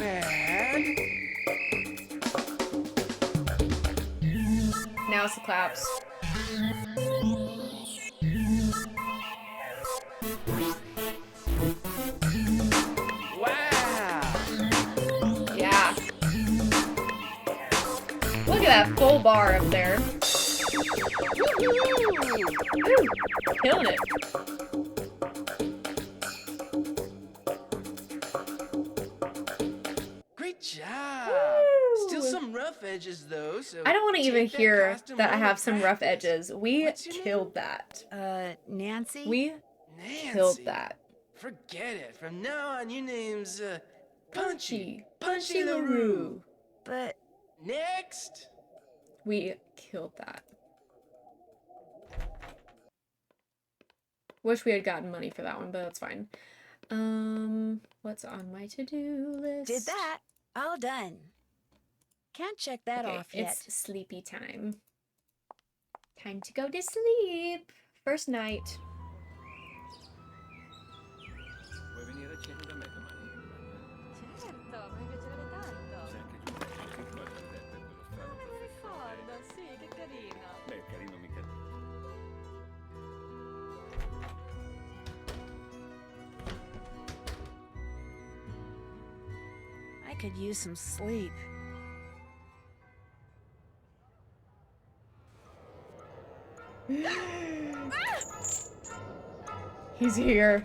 Now it's the claps. Wow. Yeah. Look at that full bar up there. Woo! Killing it. Great job. Woo. Still some rough edges. edges, though, so I don't want to even take that hear costume that I home to have some rough practice. edges. We What's your killed that. Nancy? We killed that. Forget it. From now on, your name's, Punchy. Punchy LaRue. But... Next! We killed that. Wish we had gotten money for that one, but that's fine. What's on my to-do list? Did that. All done. Can't check that off yet. It's sleepy time. Time to go to sleep. First night. Vuoi venire a cena da me domani? Certo, mi piacerebbe tanto. C'è anche Giuseppe che guarda il letto e quello strano Me lo professore. ricordo, sì, che carino. Beh, carino mica. I could use some sleep. He's here.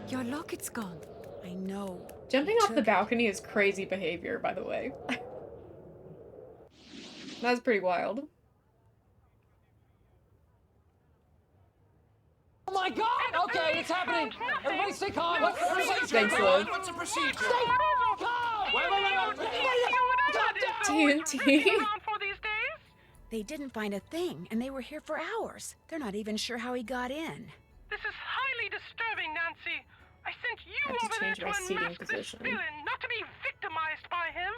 Your locket's gone. I know. Jumping off the balcony is crazy behavior, by the way. That's pretty wild. Oh my god! Okay, it's happening! Everybody stay calm! What's the procedure? Thanks, Liv. What's the procedure? Stay calm! Wait. TNT. They didn't find a thing, and they were here for hours. They're not even sure how he got in. This is highly disturbing, Nancy. I sent you I have to over there change my to seating unmask this position. villain, not to be victimized by him.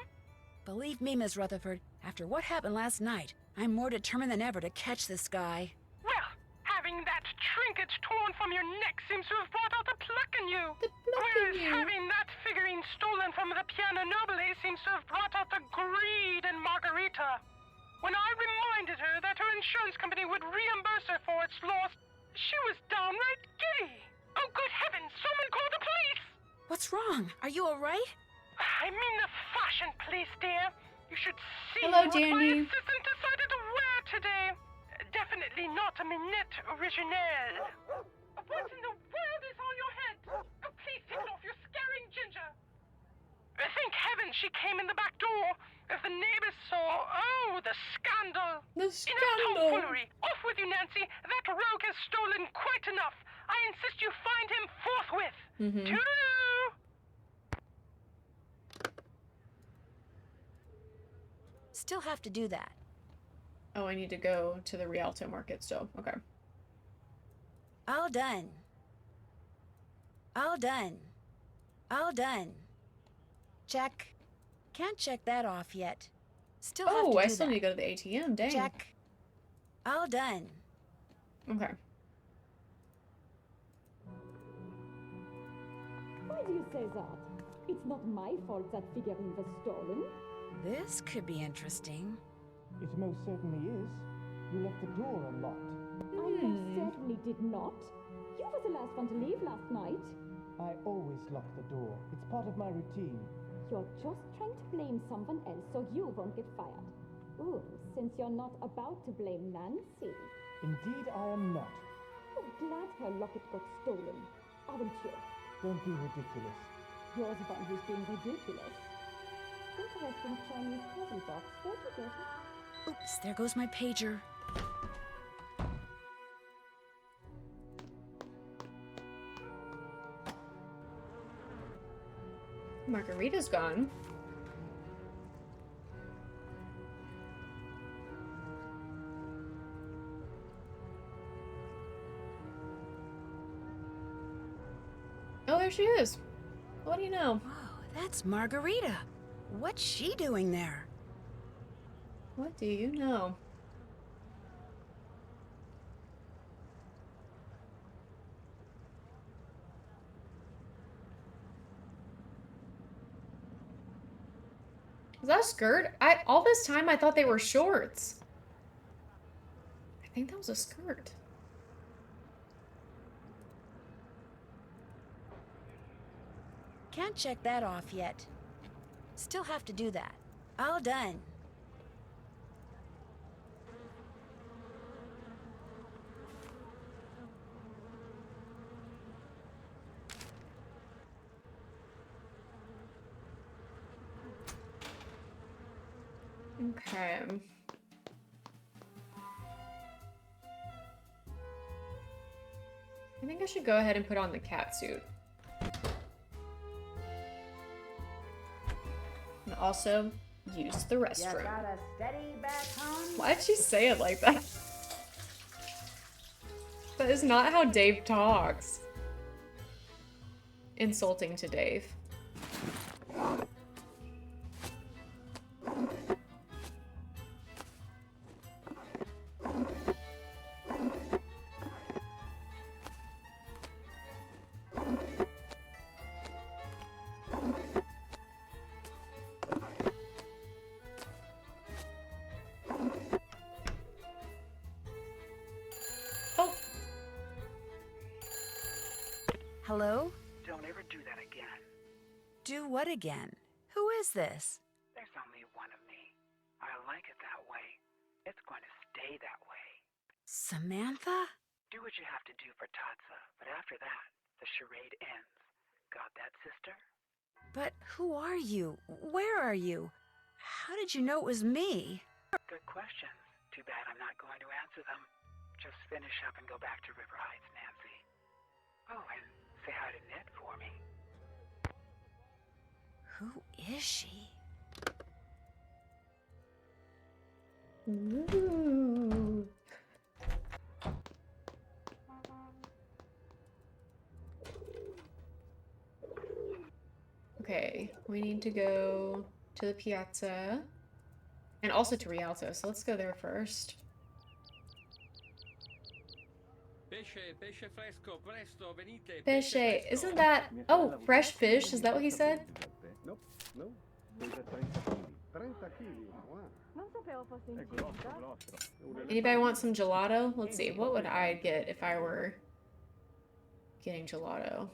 Believe me, Miss Rutherford, after what happened last night, I'm more determined than ever to catch this guy. Well, having that trinket torn from your neck seems to have brought out the pluck in you. Whereas having that figurine stolen from the piano nobile seems to have brought out the greed in Margarita. When I reminded her that her insurance company would reimburse her for its loss, she was downright giddy. Oh, good heavens, someone call the police! What's wrong? Are you all right? I mean the fashion police, dear. You should see Hello, what my Dandy. assistant decided to wear today. Definitely not a minette originelle. What in the world is on your head? Oh, please take it off, you're scaring Ginger. Thank heaven she came in the back door. If the neighbors saw, oh, the scandal. The Enough scandal. tomfoolery. Off with you, Nancy. That rogue has stolen quite enough. I insist you find him forthwith. Toodaloo! Still have to do that. Oh, I need to go to the Rialto market still. Okay. All done. All done. All done. Check. Can't check that off yet. Still have to Oh, do I still that. need to go to the ATM. Dang. Check. All done. Okay. Why do you say that? It's not my fault that figurine was stolen. This could be interesting. It most certainly is. You left the door unlocked. I most certainly did not. You were the last one to leave last night. I always lock the door. It's part of my routine. You're just trying to blame someone else so you won't get fired. Ooh, since you're not about to blame Nancy. Indeed, I am not. You're glad her locket got stolen, aren't you? Don't be ridiculous. You're the one who's being ridiculous. Interesting Chinese puzzle box. Where'd you get it? Oops, there goes my pager. Margarita's gone. Oh, there she is. What do you know? That's Margarita. What's she doing there? What do you know? Is that a skirt? All this time I thought they were shorts. I think that was a skirt. Can't check that off yet. Still have to do that. All done. Okay. I think I should go ahead and put on the cat suit. And also use the restroom. Why'd she say it like that? That is not how Dave talks. Insulting to Dave. Hello? Don't ever do that again. Do what again? Who is this? There's only one of me. I like it that way. It's going to stay that way. Samantha? Do what you have to do for Tatsa, but after that, the charade ends. Got that, sister? But who are you? Where are you? How did you know it was me? Good questions. Too bad I'm not going to answer them. Just finish up and go back to River Heights, Nancy. Oh, and say hi to Ned for me. Who is she? Ooh. Okay, we need to go to the piazza and also to Rialto, so let's go there first. Pesce fresco, presto, venite. Pesce, isn't that... Oh, fresh fish, is that what he said? Nope, no. Pesa 30 kg. 30 kg, wow. Non sapevo fosse È grosso, incinta. grosso. Anybody want some gelato? Let's see, what would I get if I were getting gelato?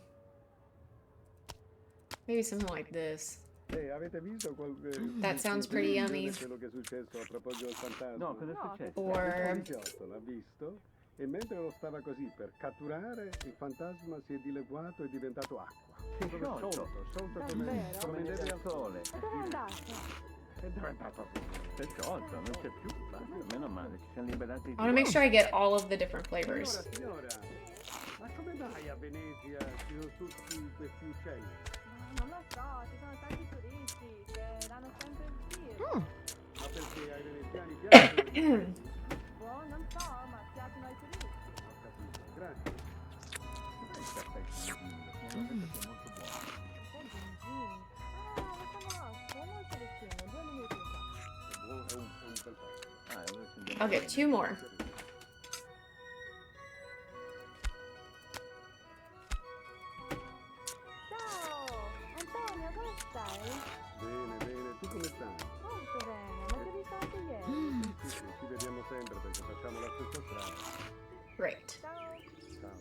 Maybe something like this. Avete visto That sounds pretty yummy. quello che è successo a proposito del fantasma? No, cosa è successo? Or... Il poliziotto l'ha visto e mentre lo stava così per catturare, il fantasma si è dileguato e è diventato acqua. Si è sciolto. Sciolto Davvero? come neve al sole. E dove è andato? E dove è andato? Si è sciolto, non c'è più. Meno male, ci siamo liberati di... I want to make sure I get all of the different flavors. Signora, ma come mai a Venezia ci sono tutti questi uccelli? Non lo so, ci sono tanti turisti che danno sempre il giro. Ma perché ai veneziani piacciono? Boh, non so, ma piacciono ai turisti. Ho capito, grazie. Il caffè è molto buono. C'è il gin. Ah, lo conosco, è molto vicino, 2 minuti fa. È buono, è un bel po'. I'll get 2 more. Ciao, Antonio, come stai? Bene, bene, tu come stai? Molto bene, ma ti ho visto anche ieri. Sì, ci vediamo sempre perché facciamo la stessa strada. Great. Ciao. Ciao.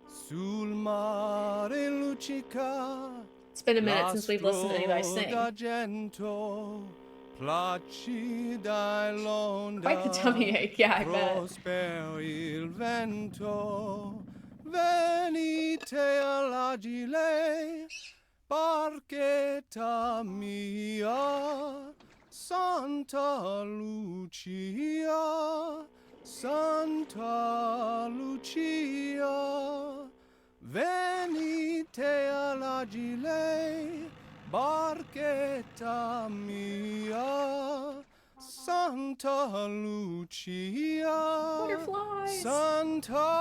Sul mare luccica. It's been a minute since we've listened to anybody sing. D'argento, placida e l'onda. Quite the tummy ache, yeah, I bet. Prospero il vento. Venite all'agile, barchetta mia, Santa Lucia, Santa Lucia. Venite all'agile, barchetta mia, Santa Lucia, Butterflies. Santa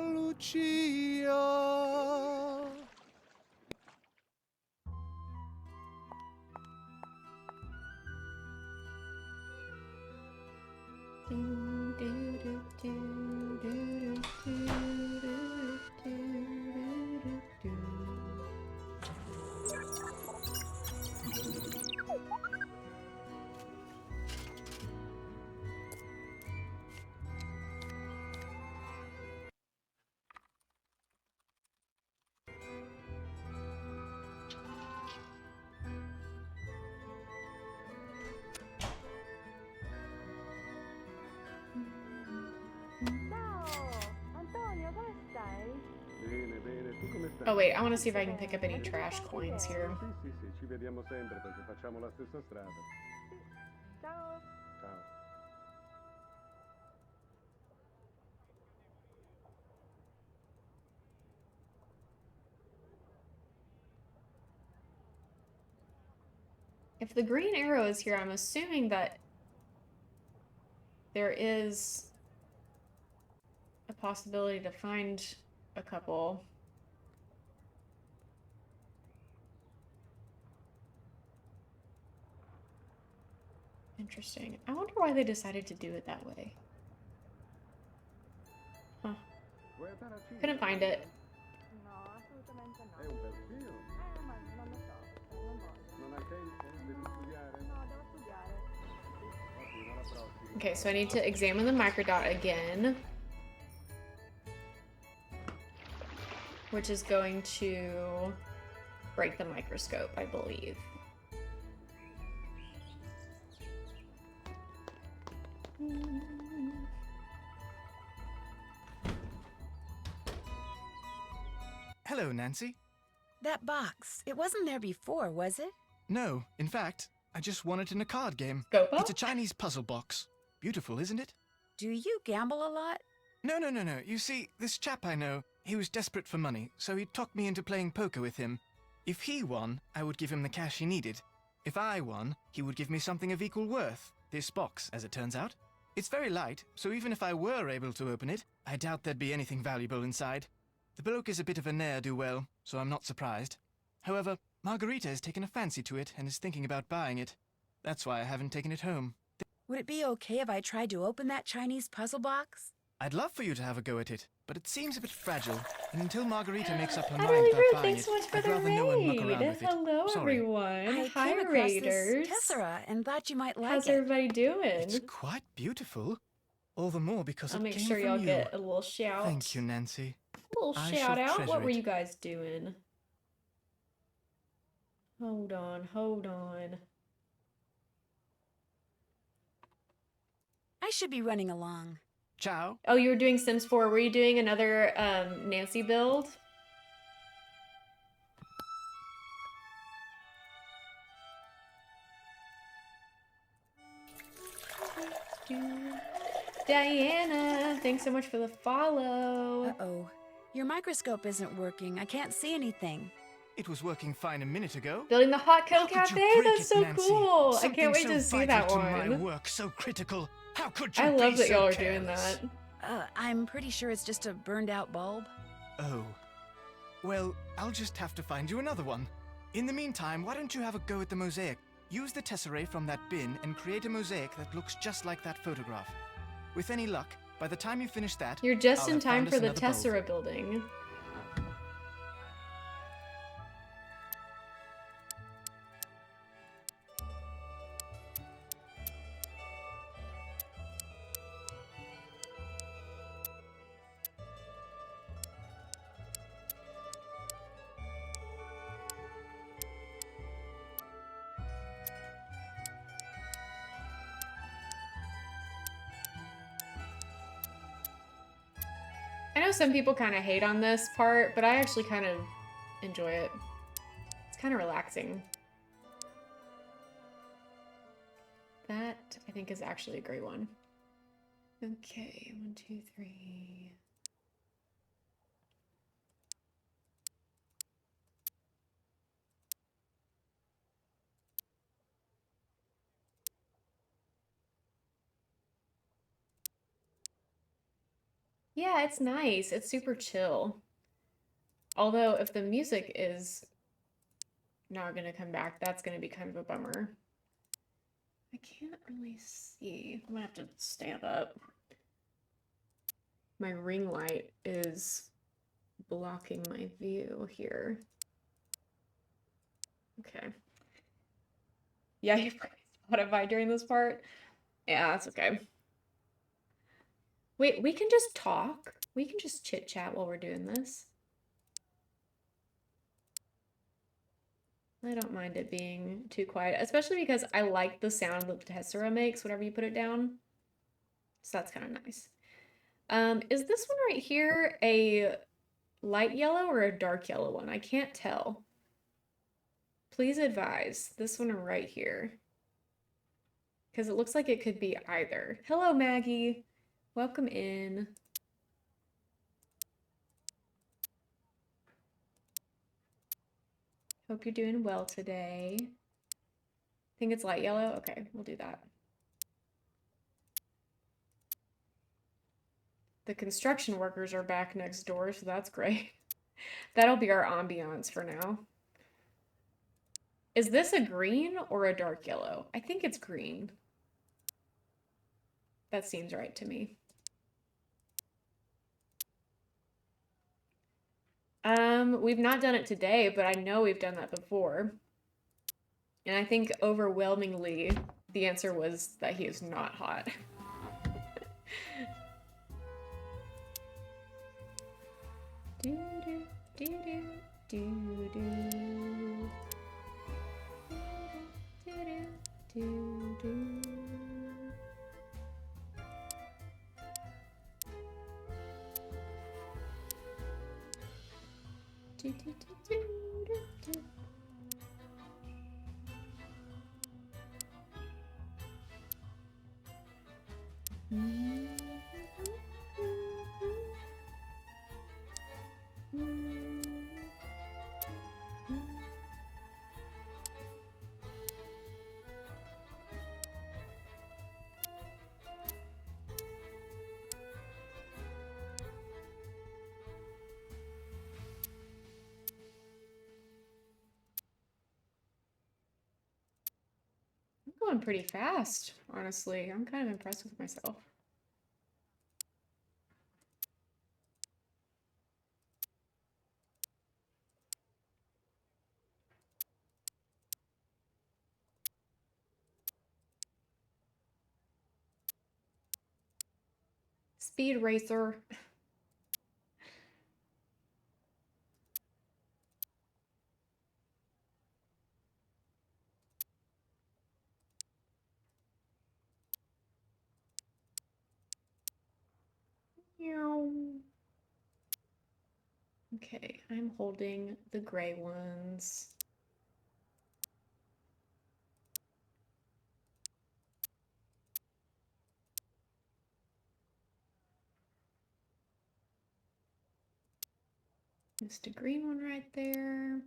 Lucia. come stai? Oh wait, I want to see if I can pick up any trash coins here. Sì, ci vediamo sempre perché facciamo la stessa strada. Ciao. Ciao. If the green arrow is here, I'm assuming that there is a possibility to find a couple. Interesting. I wonder why they decided to do it that way. Huh. Couldn't find it. No, assolutamente no. È un bel film. Ma non lo so, non voglio. Non hai tempo? Devi studiare? No, devo studiare. Va bene, alla prossima. Okay, so I need to examine the microdot again, which is going to break the microscope, I believe. Hello, Nancy. That box, it wasn't there before, was it? No, in fact, I just won it in a card game. Scopa? It's a Chinese puzzle box. Beautiful, isn't it? Do you gamble a lot? No. You see, this chap I know, he was desperate for money, so he talked me into playing poker with him. If he won, I would give him the cash he needed. If I won, he would give me something of equal worth. This box, as it turns out. It's very light, so even if I were able to open it, I doubt there'd be anything valuable inside. The bloke is a bit of a ne'er-do-well, so I'm not surprised. However, Margarita has taken a fancy to it and is thinking about buying it. That's why I haven't taken it home. Would it be okay if I tried to open that Chinese puzzle box? I'd love for you to have a go at it, but it seems a bit fragile, and until Margarita makes up her Hi, mind Lily about Ruth, buying thanks it, so much for I'd the rather no one muck around raid. with it. Hello, Sorry. everyone. I Hi, came across Raiders. this tessera and thought you might like How's it. everybody doing? It's quite beautiful. All the more because I'll it make came sure from y'all you. get a little shout. Thank you, Nancy. A little I shout shall out. treasure What were it. you guys doing? Hold on. I should be running along. Ciao. Oh, you were doing Sims 4. Were you doing another Nancy build? Diana, thanks so much for the follow. Uh-oh. Your microscope isn't working. I can't see anything. It was working fine a minute ago. Building the Hot Kettle How could you Cafe? break That's it, so Nancy? cool. I Something can't wait so to see vital that to my one. work, so critical. How could you I be love that so y'all are careless? doing that. I'm pretty sure it's just a burned out bulb. Oh. Well, I'll just have to find you another one. In the meantime, why don't you have a go at the mosaic? Use the tesserae from that bin and create a mosaic that looks just like that photograph. With any luck, by the time you finish that, You're just I'll in have time found for us the another bulb. Tessera building. I know some people kind of hate on this part, but I actually kind of enjoy it. It's kind of relaxing. That, I think, is actually a great one. Okay, 1, 2, 3. Yeah, it's nice. It's super chill. Although, if the music is not going to come back, that's going to be kind of a bummer. I can't really see. I'm going to have to stand up. My ring light is blocking my view here. Okay. Yeah, you probably Spotify during this part. Yeah, that's okay. Wait, we can just talk? We can just chit-chat while we're doing this? I don't mind it being too quiet, especially because I like the sound that Tessera makes whenever you put it down. So that's kind of nice. Is this one right here a light yellow or a dark yellow one? I can't tell. Please advise. This one right here. Because it looks like it could be either. Hello, Maggie. Welcome in. Hope you're doing well today. Think it's light yellow? Okay, we'll do that. The construction workers are back next door, so that's great. That'll be our ambiance for now. Is this a green or a dark yellow? I think it's green. That seems right to me. We've not done it today, but I know we've done that before. And I think overwhelmingly the answer was that he is not hot. Do do do do do do do do do. Do, do, do, do, do, do. I'm going pretty fast, honestly. I'm kind of impressed with myself. Speed racer. Okay, I'm holding the gray ones. Just a green one right there.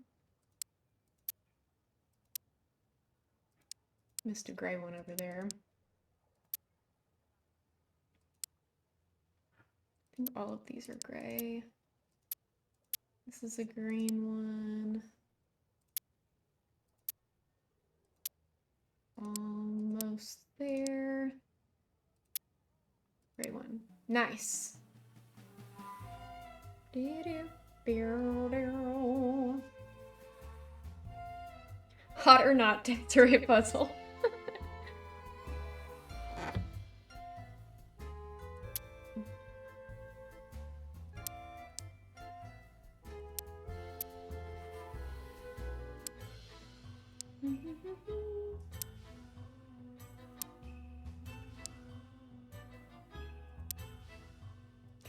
Missed a gray one over there. I think all of these are gray. This is a green one. Almost there. Gray one. Nice. Hot or not, Terry puzzle.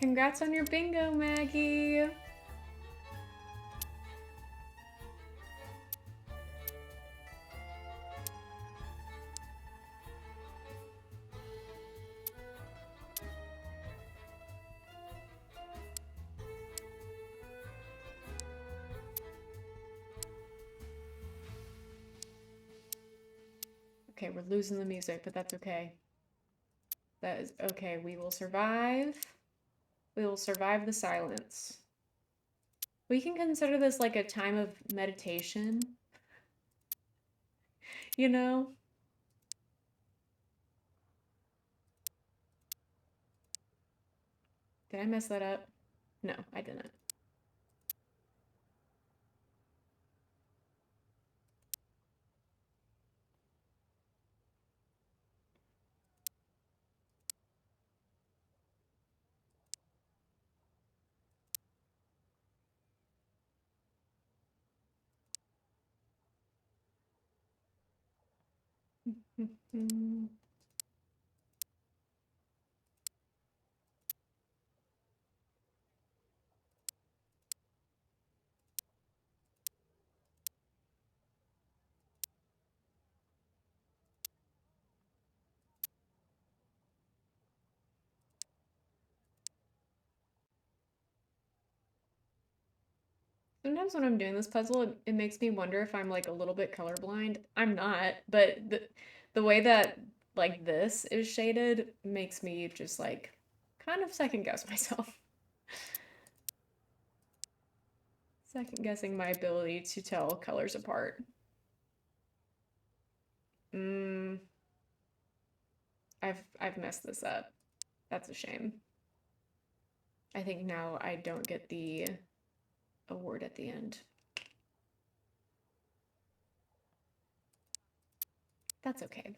Congrats on your bingo, Maggie. Okay, we're losing the music, but that's okay. That is okay. We will survive. We will survive the silence. We can consider this like a time of meditation. You know? Did I mess that up? No, I didn't. Sometimes when I'm doing this puzzle, it makes me wonder if I'm like a little bit colorblind. I'm not, but the way that like this is shaded makes me just like kind of second guess myself. Second guessing my ability to tell colors apart. I've messed this up. That's a shame. I think now I don't get the award at the end. That's okay.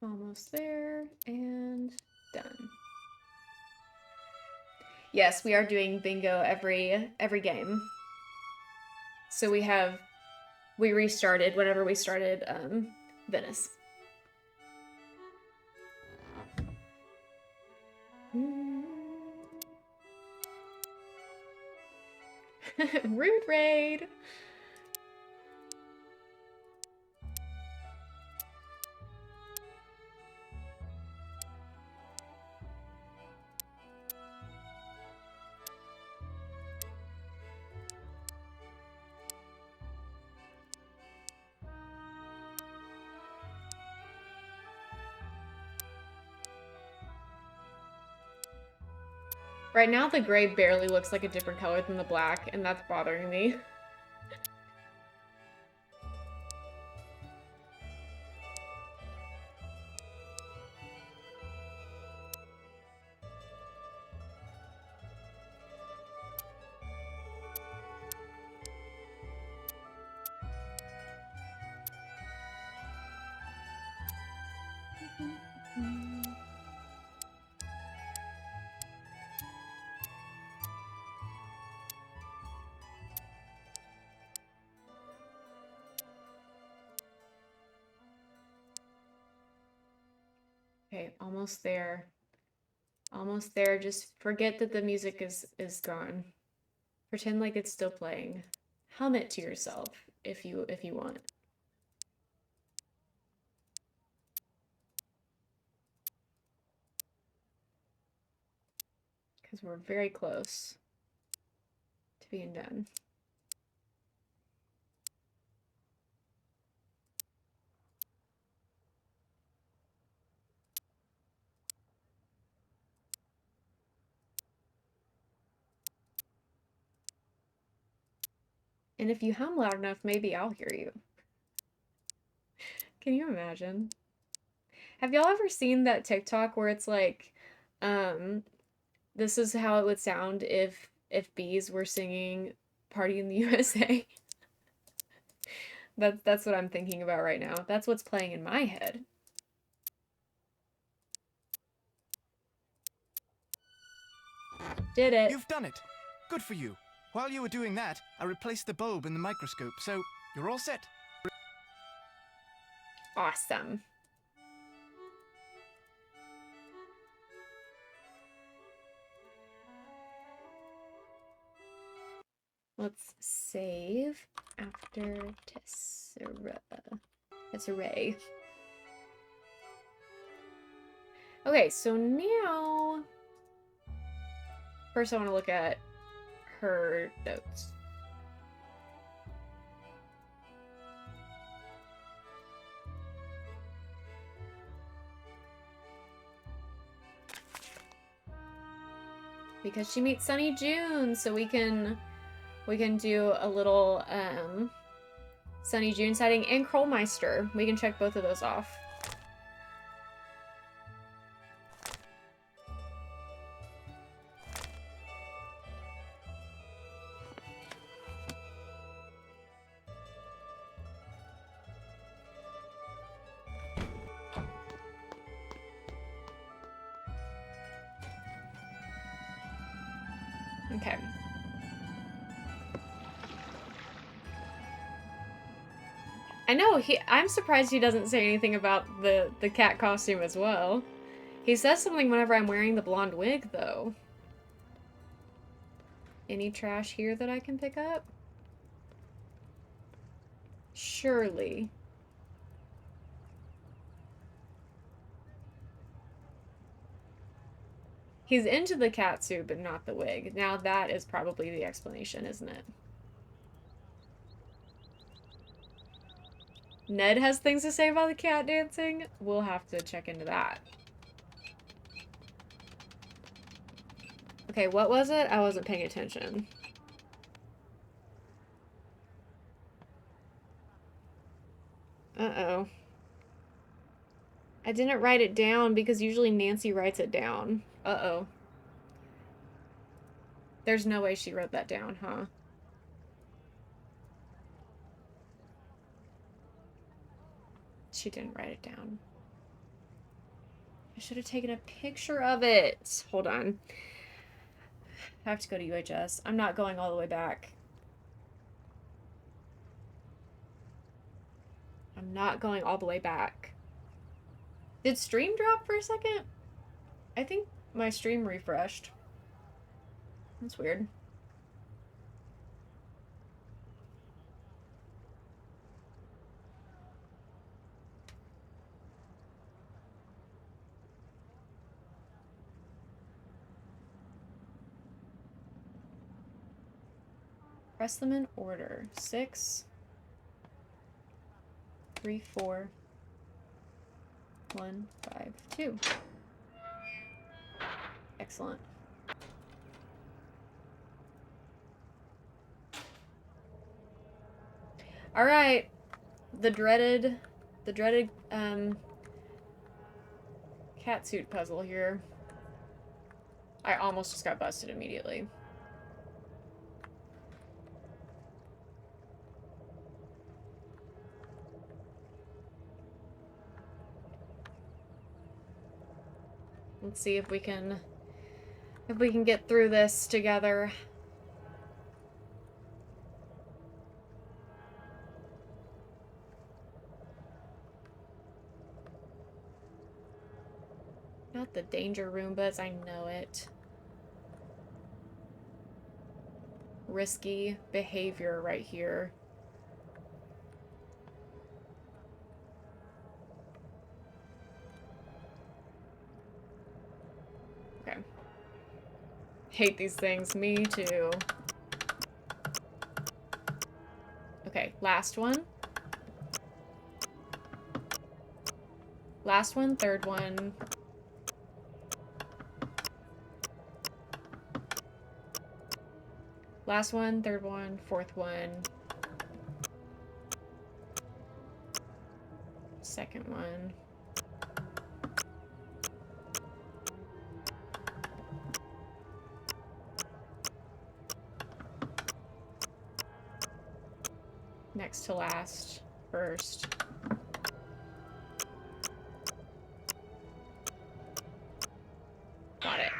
Almost there and done. Yes, we are doing bingo every game. So we restarted whenever we started Venice. Rude raid. Right now, the gray barely looks like a different color than the black, and that's bothering me. Okay, almost there. Almost there. Just forget that the music is gone. Pretend like it's still playing. Hum it to yourself if you want. Because we're very close to being done. And if you hum loud enough, maybe I'll hear you. Can you imagine? Have y'all ever seen that TikTok where it's like, this is how it would sound if bees were singing Party in the USA? That's what I'm thinking about right now. That's what's playing in my head. Did it. You've done it. Good for you. While you were doing that, I replaced the bulb in the microscope, so you're all set. Awesome. Let's save after Tesserae. Okay, so now first I want to look at her notes. Because she meets Sunny June, so we can do a little Sunny June sighting and Krollmeister. We can check both of those off. Okay. I know, I'm surprised he doesn't say anything about the cat costume as well. He says something whenever I'm wearing the blonde wig, though. Any trash here that I can pick up? Surely. He's into the catsuit, but not the wig. Now that is probably the explanation, isn't it? Ned has things to say about the cat dancing? We'll have to check into that. Okay, what was it? I wasn't paying attention. Uh-oh. I didn't write it down because usually Nancy writes it down. Uh-oh. There's no way she wrote that down, huh? She didn't write it down. I should have taken a picture of it. Hold on. I have to go to UHS. I'm not going all the way back. I'm not going all the way back. Did stream drop for a second? I think my stream refreshed. That's weird. Press them in order. 6, 3, 4, 1, 5, 2. Excellent. All right, the dreaded catsuit puzzle here. I almost just got busted immediately. Let's see if we can get through this together. Not the danger Roombas, I know it. Risky behavior right here. Okay. Hate these things. Me too. Okay, last one. Last one, third one. Last one, third one, fourth one. Second one. Next to last, first. Got it.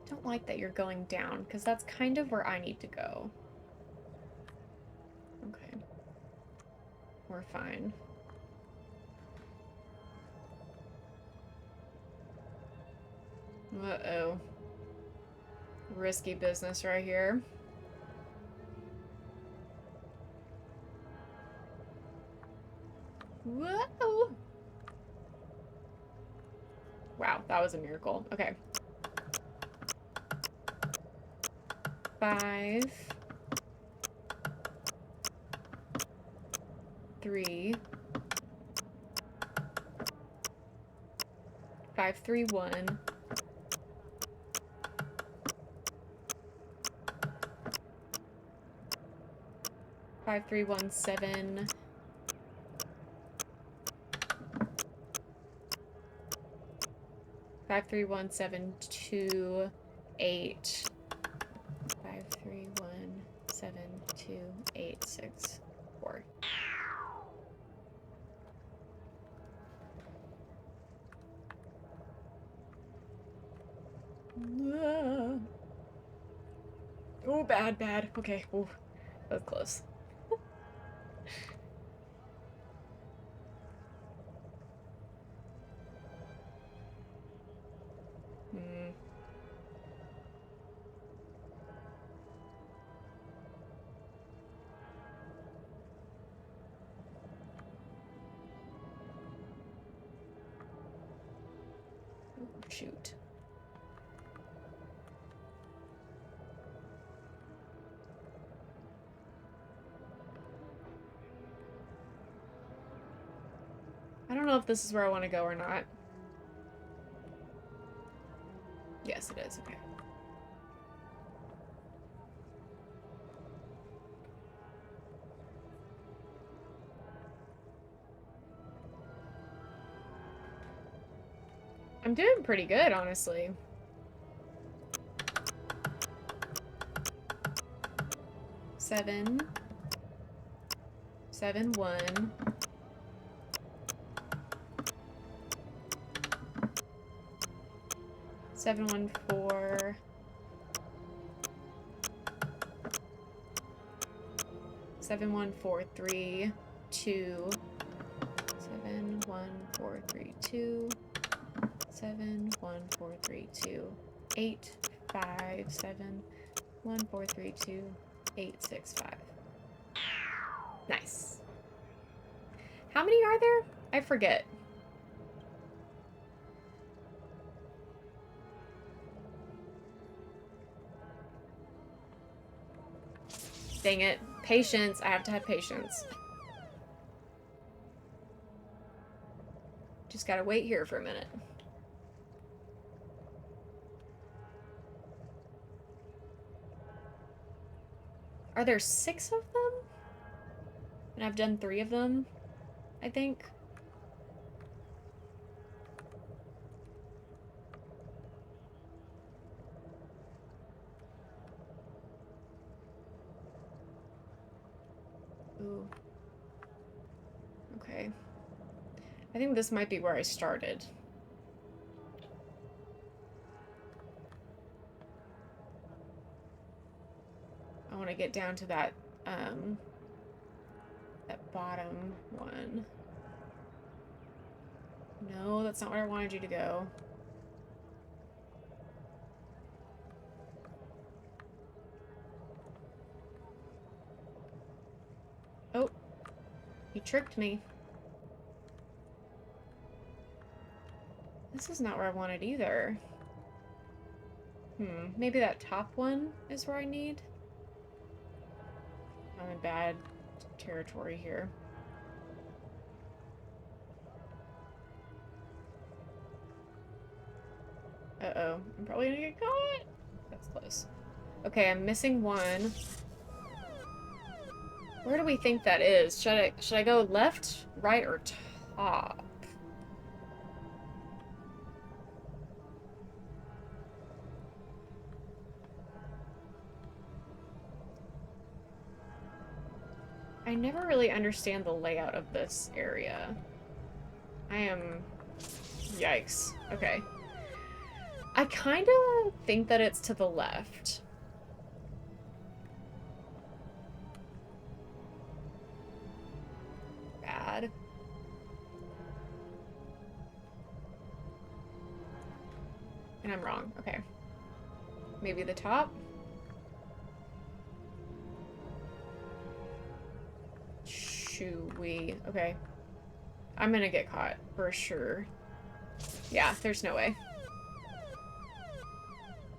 Don't like that you're going down, because that's kind of where I need to go. Okay. We're fine. Uh-oh. Risky business right here. Whoa! Wow, that was a miracle. Okay. 5, 3, 5, 3, 1. 5, 3, 1, 7. 53172 53172 864. Oh, bad, bad. Okay. Oh, that was close. Shoot. I don't know if this is where I want to go or not. Yes, it is. Okay. I'm doing pretty good, honestly. Seven. 7-1. 714. 71432. 71432. 71432. 857. 1432. 865. Nice. How many are there? I forget. Dang it. Patience. I have to have patience. Just gotta wait here for a minute. Are there 6 of them? And I've done 3 of them, I think. Ooh. Okay. I think this might be where I started. I want to get down to that bottom one. No, that's not where I wanted you to go. Oh, you tricked me. This is not where I wanted either. Maybe that top one is where I need? I'm in bad territory here. Uh-oh. I'm probably gonna get caught. That's close. Okay, I'm missing one. Where do we think that is? Should I go left, right, or top? I never really understand the layout of this area. I am... Yikes. Okay. I kind of think that it's to the left. Bad. And I'm wrong. Okay. Maybe the top? Shoo-wee. Okay. I'm gonna get caught, for sure. Yeah, there's no way.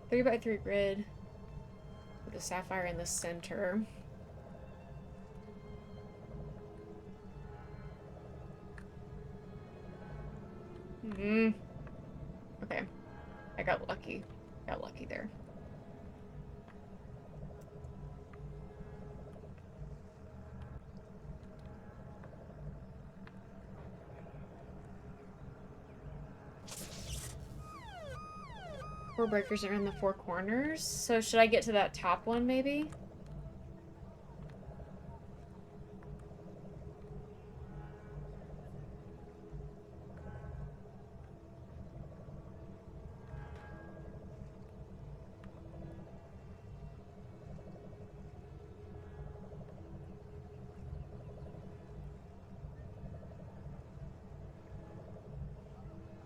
3x3 grid with a sapphire in the center. Okay. I got lucky. Got lucky there. Core breakers are in the 4 corners. So should I get to that top one, maybe?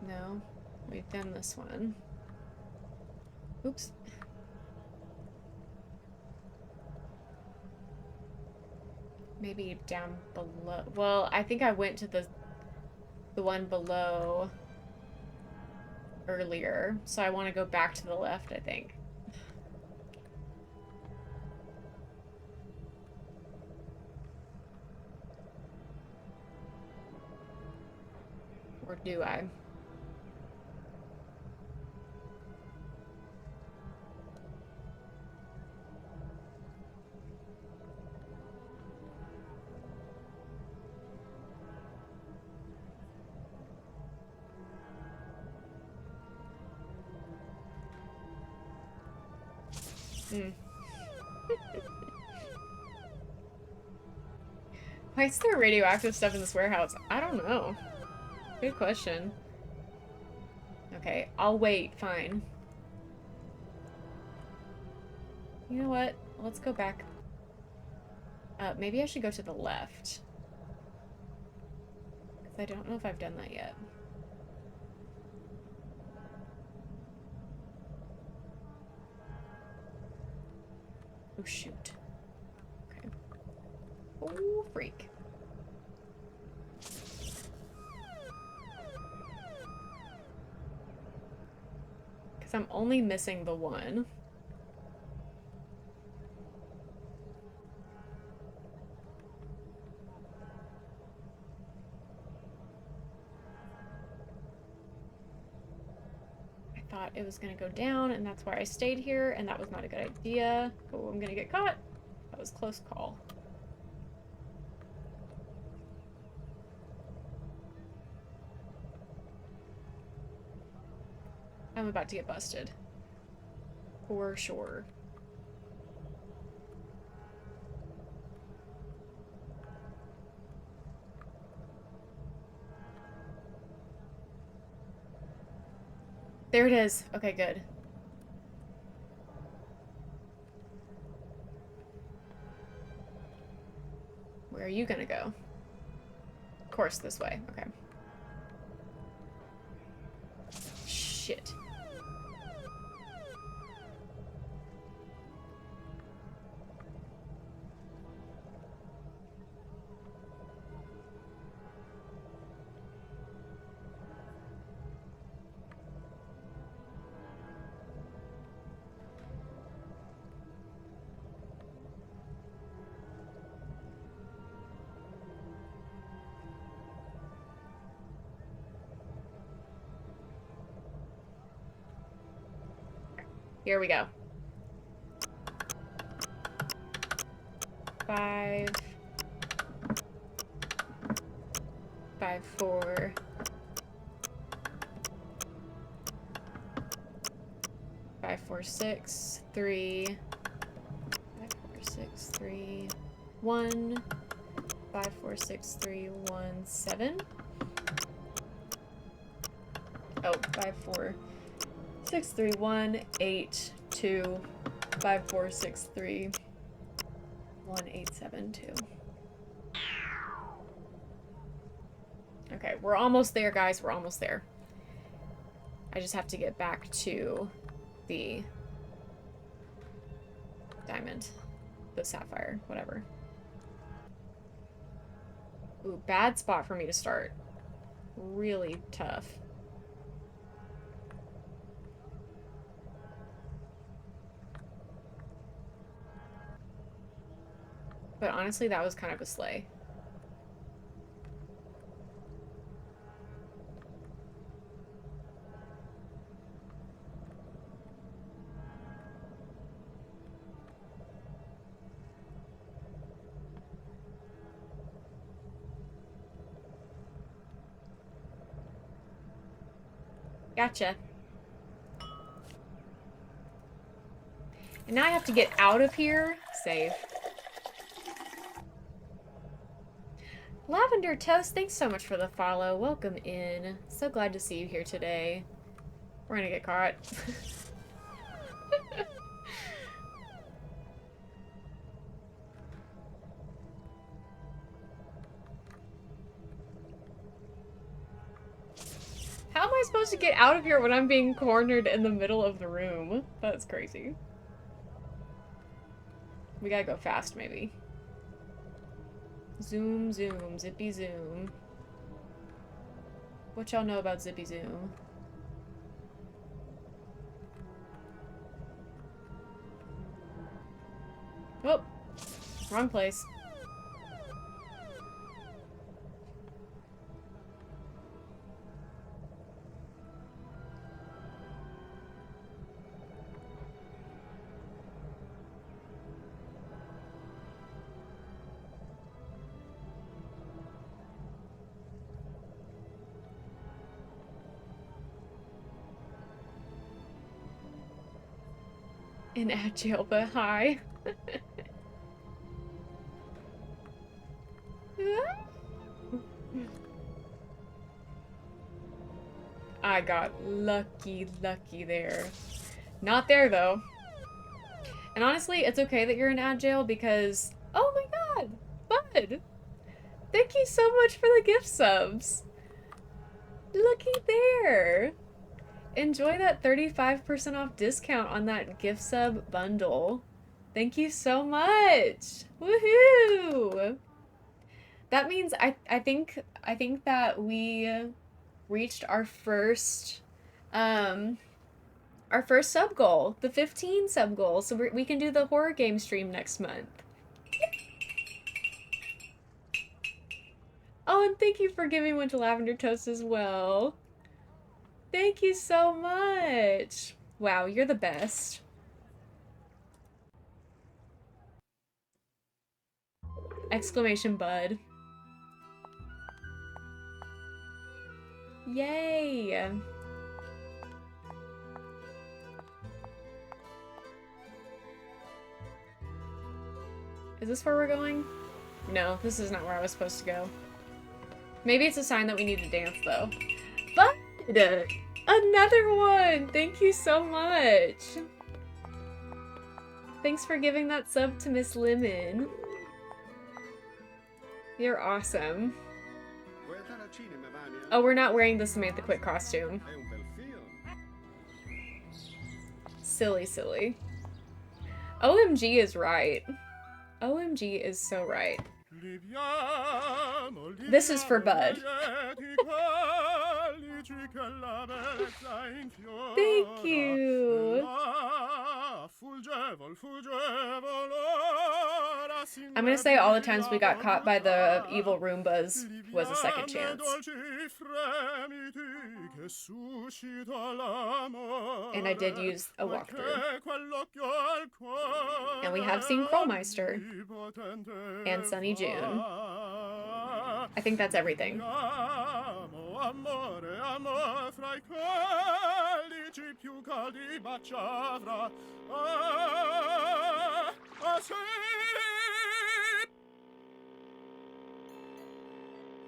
No, we've done this one. Oops. Maybe down below. Well, I think I went to the one below earlier, so I want to go back to the left, I think. Or do I? Hmm. Why is there radioactive stuff in this warehouse? I don't know. Good question. Okay, I'll wait. Fine. You know what? Let's go back. Maybe I should go to the left. Because I don't know if I've done that yet. Oh, shoot. Okay. Oh, freak. Because I'm only missing the one. I thought it was going to go down, and that's why I stayed here, and that was not a good idea. Oh, I'm going to get caught. That was a close call. I'm about to get busted. For sure. There it is. Okay, good. Where are you gonna go? Of course, this way. Okay. Shit. Here we go. 5, 5, 4. 5, 4, 6, 3. 5, 4, 6, 3, 1. 5, 4, 6, 3, 1, 7. Oh, 5, 4, 6, 3, 1, 8, 2. 5, 4, 6, 3, 1, 8, 7, 2. Okay, we're almost there, guys. We're almost there. I just have to get back to the diamond, the sapphire, whatever. Ooh, bad spot for me to start. Really tough. But honestly, that was kind of a slay. Gotcha. And now I have to get out of here. Save. Lavender Toast, thanks so much for the follow. Welcome in. So glad to see you here today. We're gonna get caught. How am I supposed to get out of here when I'm being cornered in the middle of the room? That's crazy. We gotta go fast, maybe. Zoom, zoom, zippy, zoom. What y'all know about zippy, zoom? Oh, wrong place. In at jail, but hi. I got lucky there. Not there, though. And honestly, it's okay that you're in ad jail because... Oh my god! Bud! Thank you so much for the gift subs! Looky there! Enjoy that 35% off discount on that gift sub bundle. Thank you so much! Woohoo! That means I think that we reached our first sub goal, the 15 sub goal, so we can do the horror game stream next month. Oh, and thank you for giving one to Lavender Toast as well. Thank you so much. Wow, you're the best. Exclamation bud. Yay! Is this where we're going? No, this is not where I was supposed to go. Maybe it's a sign that we need to dance, though. But another one! Thank you so much! Thanks for giving that sub to Miss Lemon. You're awesome. Oh, we're not wearing the Samantha Quick costume. Silly, silly. OMG is right. OMG is so right. This is for Bud. Thank you. I'm gonna say all the times we got caught by the evil Roombas was a second chance. And I did use a walkthrough. And we have seen Krollmeister and Sunny June. I think that's everything.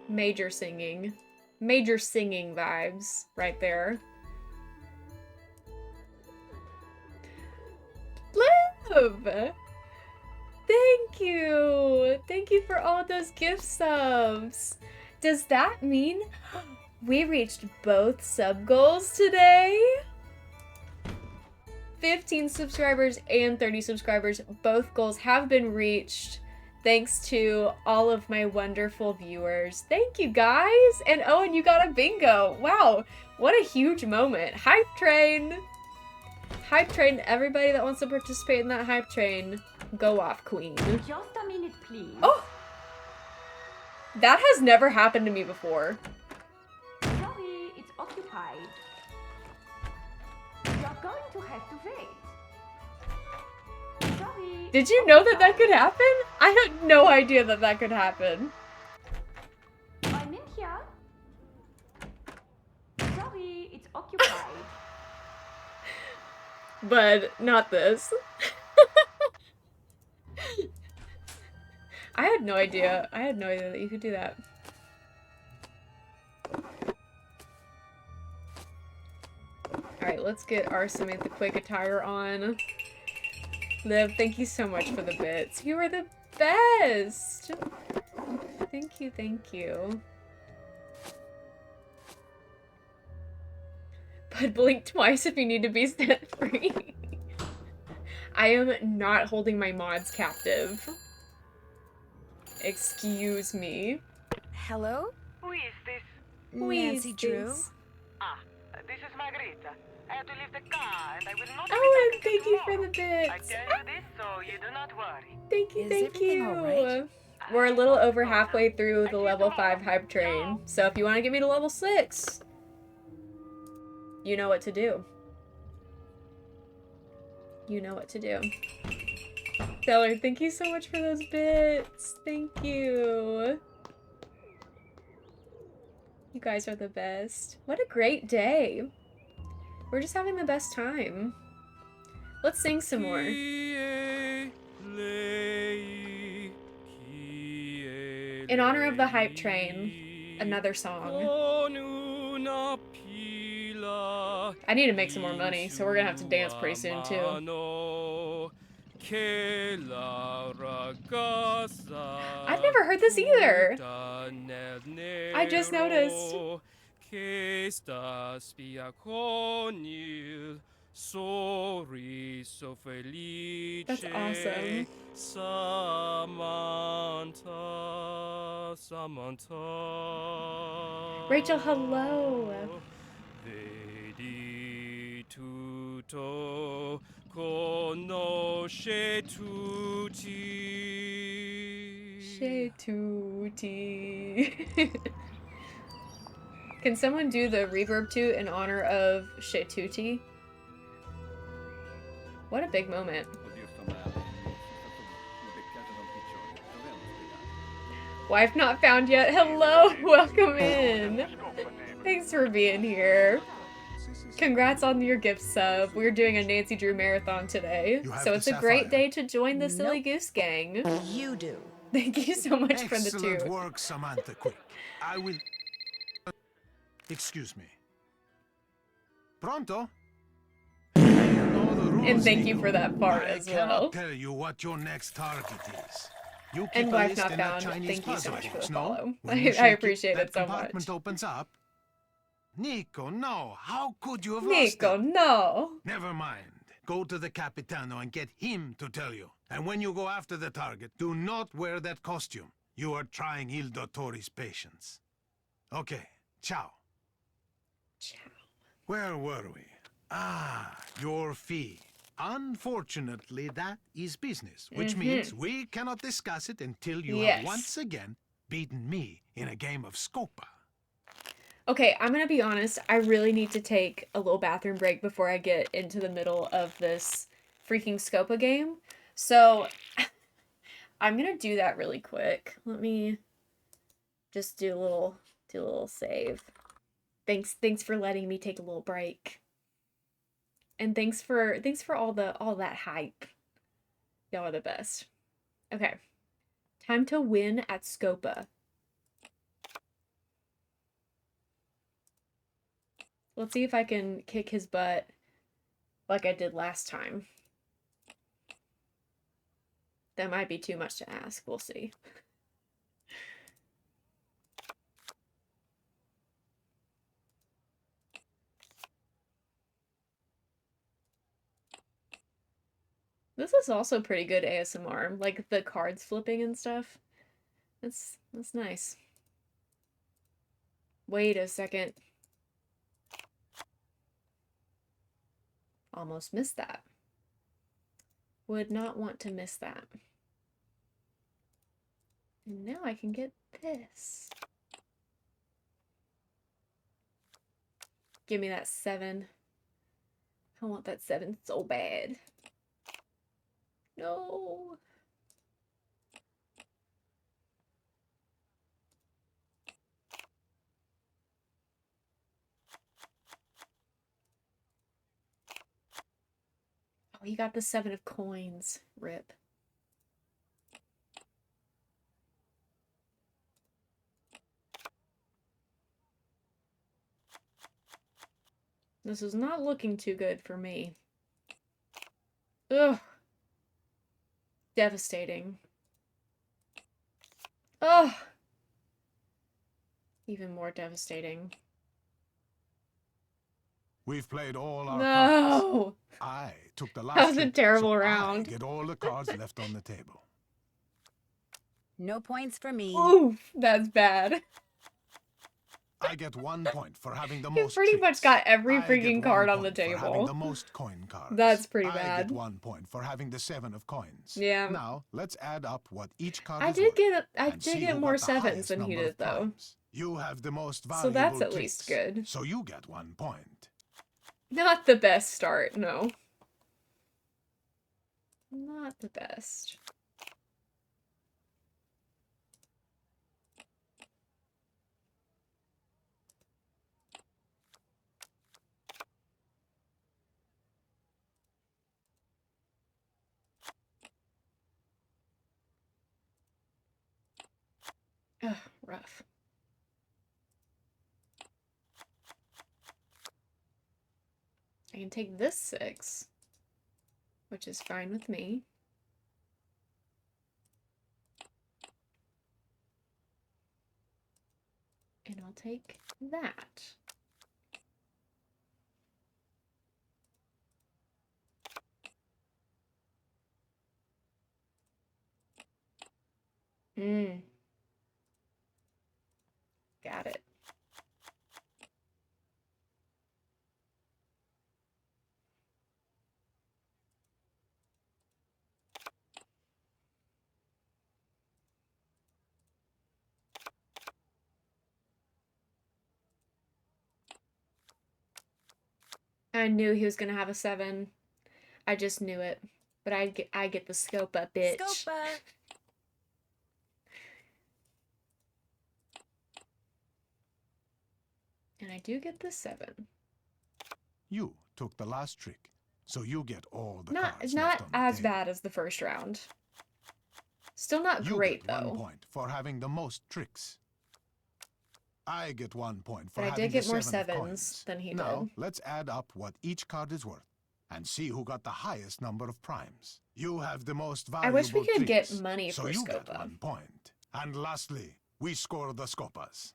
Major singing. Major singing vibes right there. Liv! Thank you! Thank you for all those gift subs! Does that mean we reached both sub goals today? 15 subscribers and 30 subscribers, both goals have been reached. Thanks to all of my wonderful viewers. Thank you guys! And oh, and you got a bingo! Wow, what a huge moment. Hype train! Hype train, everybody that wants to participate in that hype train, go off, queen. Just a minute, please. Oh! That has never happened to me before. Sorry, it's occupied. You're going to have to wait. Sorry. Did you know that that could happen? I had no idea that that could happen. I'm in here. Sorry, it's occupied. But not this. I had no idea. I had no idea that you could do that. Alright, let's get our Samantha Quick attire on. Liv, thank you so much for the bits. You are the best! Thank you, thank you. But blink twice if you need to be set free. I am not holding my mods captive. Excuse me. Hello? Who is this? Nancy Drew. Ah, this is Margarita. I have to leave the car and I will not Oh, be and back until thank you for tomorrow. the bits. I tell you this so you do not worry. Thank you, Is thank everything you. all right? We're a little over halfway through the level 5 hype train. So if you want to get me to level 6, you know what to do. You know what to do. Stellar, thank you so much for those bits. Thank you. You guys are the best. What a great day. We're just having the best time. Let's sing some more. In honor of the hype train, another song. I need to make some more money, so we're gonna have to dance pretty soon too. I've never heard this either. I just noticed. That's awesome. Rachel, hello. Vedi tutto, conosce tutti. Chez tutti. Can someone do the reverb toot in honor of Chez tutti? What a big moment. Wife not found yet. Hello, welcome in. Thanks for being here. Congrats on your gift sub. We're doing a Nancy Drew marathon today, so it's a great day to join the Silly Goose Gang. You do. Thank you so much for the toot. Excellent work, Samantha Quick. I will... Excuse me. Pronto? And thank you for that part as well. I cannot tell you what your next target is. You keep And a Wife list Not in that Found, Chinese thank you so puzzle much for box, the no? follow. When you I shake appreciate that it so much. compartment opens up. Nico, no. How could you have Nico, lost it? no. Never mind. Go to the Capitano and get him to tell you. And when you go after the target, do not wear that costume. You are trying Il Dottore's patience. Okay, ciao. Ciao. Where were we? Ah, your fee. Unfortunately, that is business, which means we cannot discuss it until you have once again beaten me in a game of Scopa. Okay, I'm gonna be honest. I really need to take a little bathroom break before I get into the middle of this freaking Scopa game. So I'm gonna do that really quick. Let me just do a little save. Thanks for letting me take a little break. And thanks for all that hype. Y'all are the best. Okay. Time to win at Scopa. Let's see if I can kick his butt like I did last time. That might be too much to ask. We'll see. This is also pretty good ASMR, like the cards flipping and stuff. That's nice. Wait a second. Almost missed that. Would not want to miss that. And now I can get this. Give me that 7. I want that 7 so bad. No. Oh, he got the 7 of coins. Rip. This is not looking too good for me. Ugh. Devastating. Ugh. Even more devastating. We've played all our cards. No! I took the That last was a trick, terrible so round. I get all the cards left on the table. No points for me. Oof, that's bad. I get 1 point for having the You most pretty tricks. much got every I get freaking 1 card on the point for having table. the most coin cards. That's pretty I bad. get 1 point for having the 7 of coins. Yeah. Now, let's add up what each card I is did worth get and did see get who more got the sevens highest than he number did of though. primes. You have the most So valuable that's at tricks, least good. so you get 1 point. Not the best start, no. Not the best. Ugh, rough. I can take this 6, which is fine with me. And I'll take that. Got it. I knew he was gonna have a 7. I just knew it. But I get the Scopa, bitch. Scopa. And I do get the 7. You took the last trick, so you get all the Not cards left on the as table. bad as the first round. Still not You great get though. 1 point for having the most tricks. I get 1 point for But I having did get the more 7 of 7s coins. than he Now, did. let's add up what each card is worth and see who got the highest number of primes. You have the most I valuable wish we could get tricks, money so for you get Scopa. 1 point. And lastly, we score the Scopas.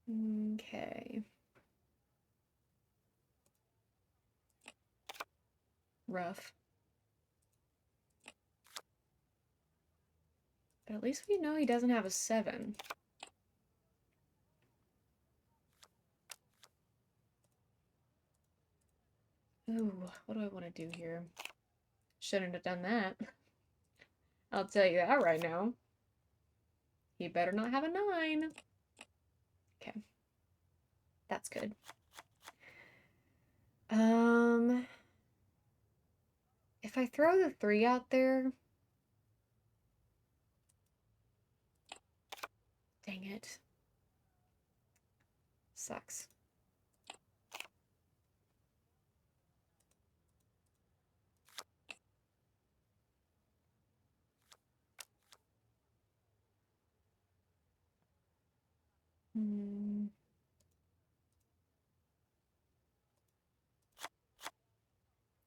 Okay. Rough. But at least we know he doesn't have a 7. Ooh, what do I want to do here? Shouldn't have done that. I'll tell you that right now. He better not have a 9. Okay. That's good. If I throw the 3 out there... Dang it. Sucks.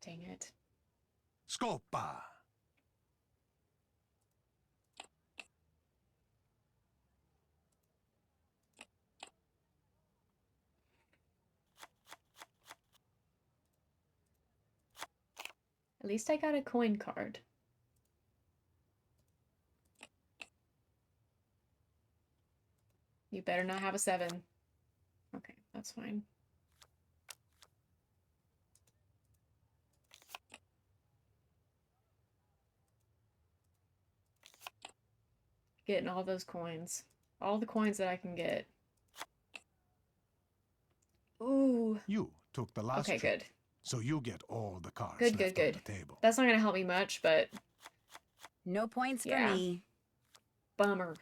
Dang it. Scopa. At least I got a coin card. You better not have a 7. Okay, that's fine. Getting all those coins. All the coins that I can get. Ooh. You took the last Okay, trick, good. so you get all the cards Good, left good, on good. the table. That's not gonna help me much, but... No points yeah. for me. Bummer.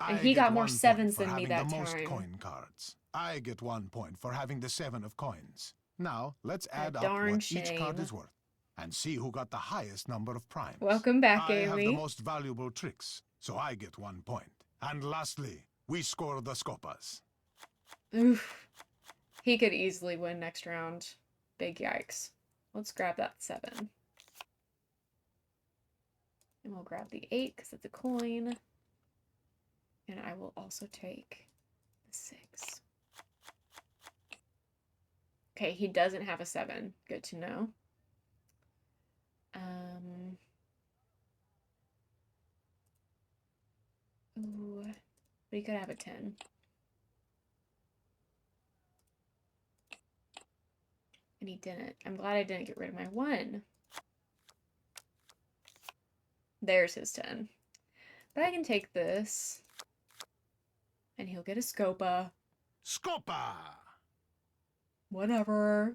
And I he get got more 1 point 7s for than me having that the most time. coin cards. I get 1 point for having the 7 of coins. Now, let's add up darn what each card shame. is worth and see who got the highest number of primes. Welcome back, I have the Amy. most valuable tricks, so I get 1 point. And lastly, we score the Scopas. Oof. He could easily win next round. Big yikes. Let's grab that 7. And we'll grab the 8 because it's a coin. And I will also take the 6. Okay, he doesn't have a 7. Good to know. Ooh, but he could have a 10. And he didn't. I'm glad I didn't get rid of my 1. There's his 10. But I can take this. And he'll get a Scopa. Scopa! Whatever.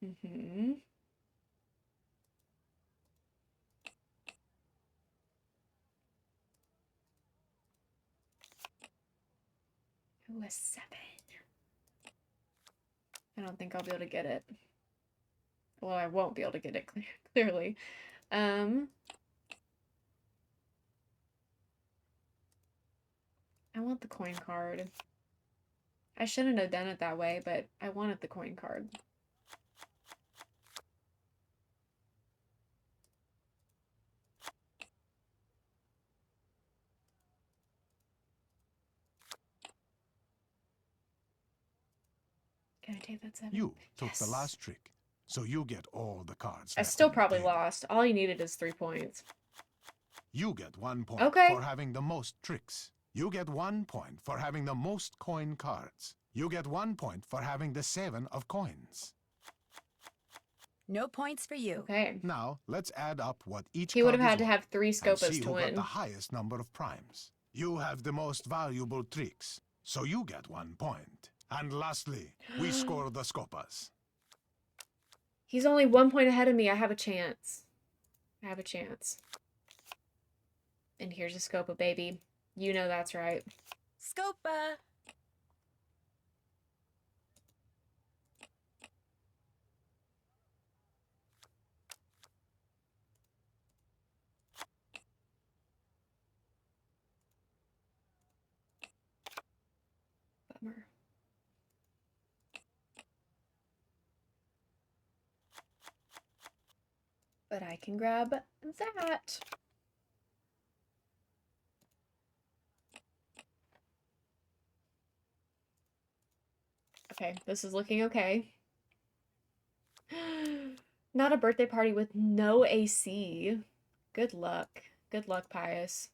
Mm-hmm. Ooh, a 7. I don't think I'll be able to get it. Well, I won't be able to get it, clearly. I want the coin card. I shouldn't have done it that way, but I wanted the coin card. Can I take that 7? You took the last trick, so you get all the cards. I still probably lost. All you needed is 3 points. You get 1 point Okay. for having the most tricks. You get 1 point for having the most coin cards. You get 1 point for having the 7 of coins. No points for you. Okay. Now, let's add up what each He would have card had to is have 3 and Scopas see to who got win. the highest number of primes. You have the most valuable tricks, so you get 1 point. And lastly, we score the Scopas. He's only 1 point ahead of me. I have a chance. I have a chance. And here's a Scopa, baby. You know that's right. Scopa! Bummer. But I can grab that. Okay, this is looking okay. Not a birthday party with no AC. Good luck. Good luck, Pius.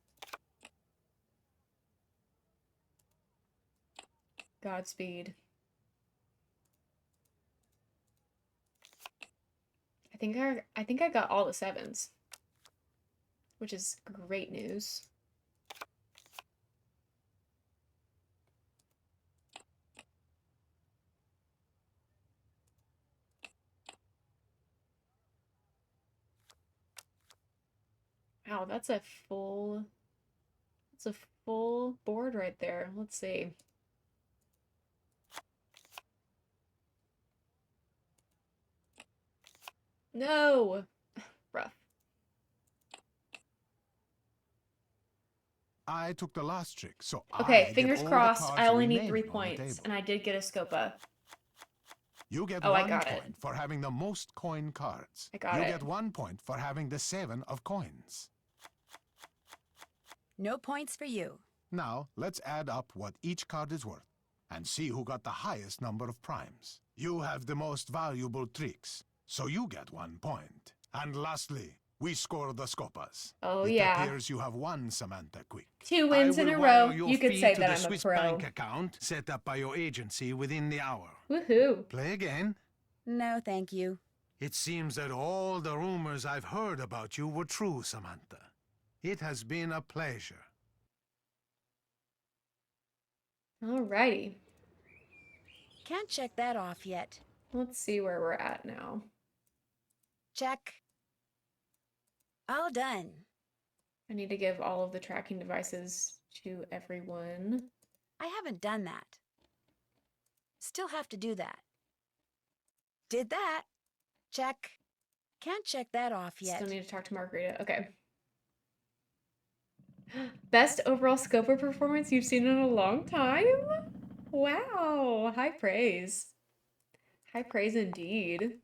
Godspeed. I think I got all the 7s, which is great news. Wow, that's a full board right there. Let's see. No. Rough. I took the last trick, so Okay, I fingers get all crossed. the I cards only need 3 remaining on the points, table. and I did get a Scopa. You get Oh, I 1 got point it. for having the most coin cards. I got you it. get 1 point for having the 7 of coins. No points for you. Now, let's add up what each card is worth and see who got the highest number of primes. You have the most valuable tricks, so you get 1 point. And lastly, we score the Scopas. Oh, it yeah. appears you have won, Samantha Quick. 2 wins in a row. You could say that I'm a Swiss pro. bank account set up by your agency within the hour. Woohoo. Play again. No, thank you. It seems that all the rumors I've heard about you were true, Samantha. It has been a pleasure. Alrighty. Can't check that off yet. Let's see where we're at now. Check. All done. I need to give all of the tracking devices to everyone. I haven't done that. Still have to do that. Did that. Check. Can't check that off yet. Still need to talk to Margarita. Okay. Best overall scoper performance you've seen in a long time? Wow, high praise. High praise indeed.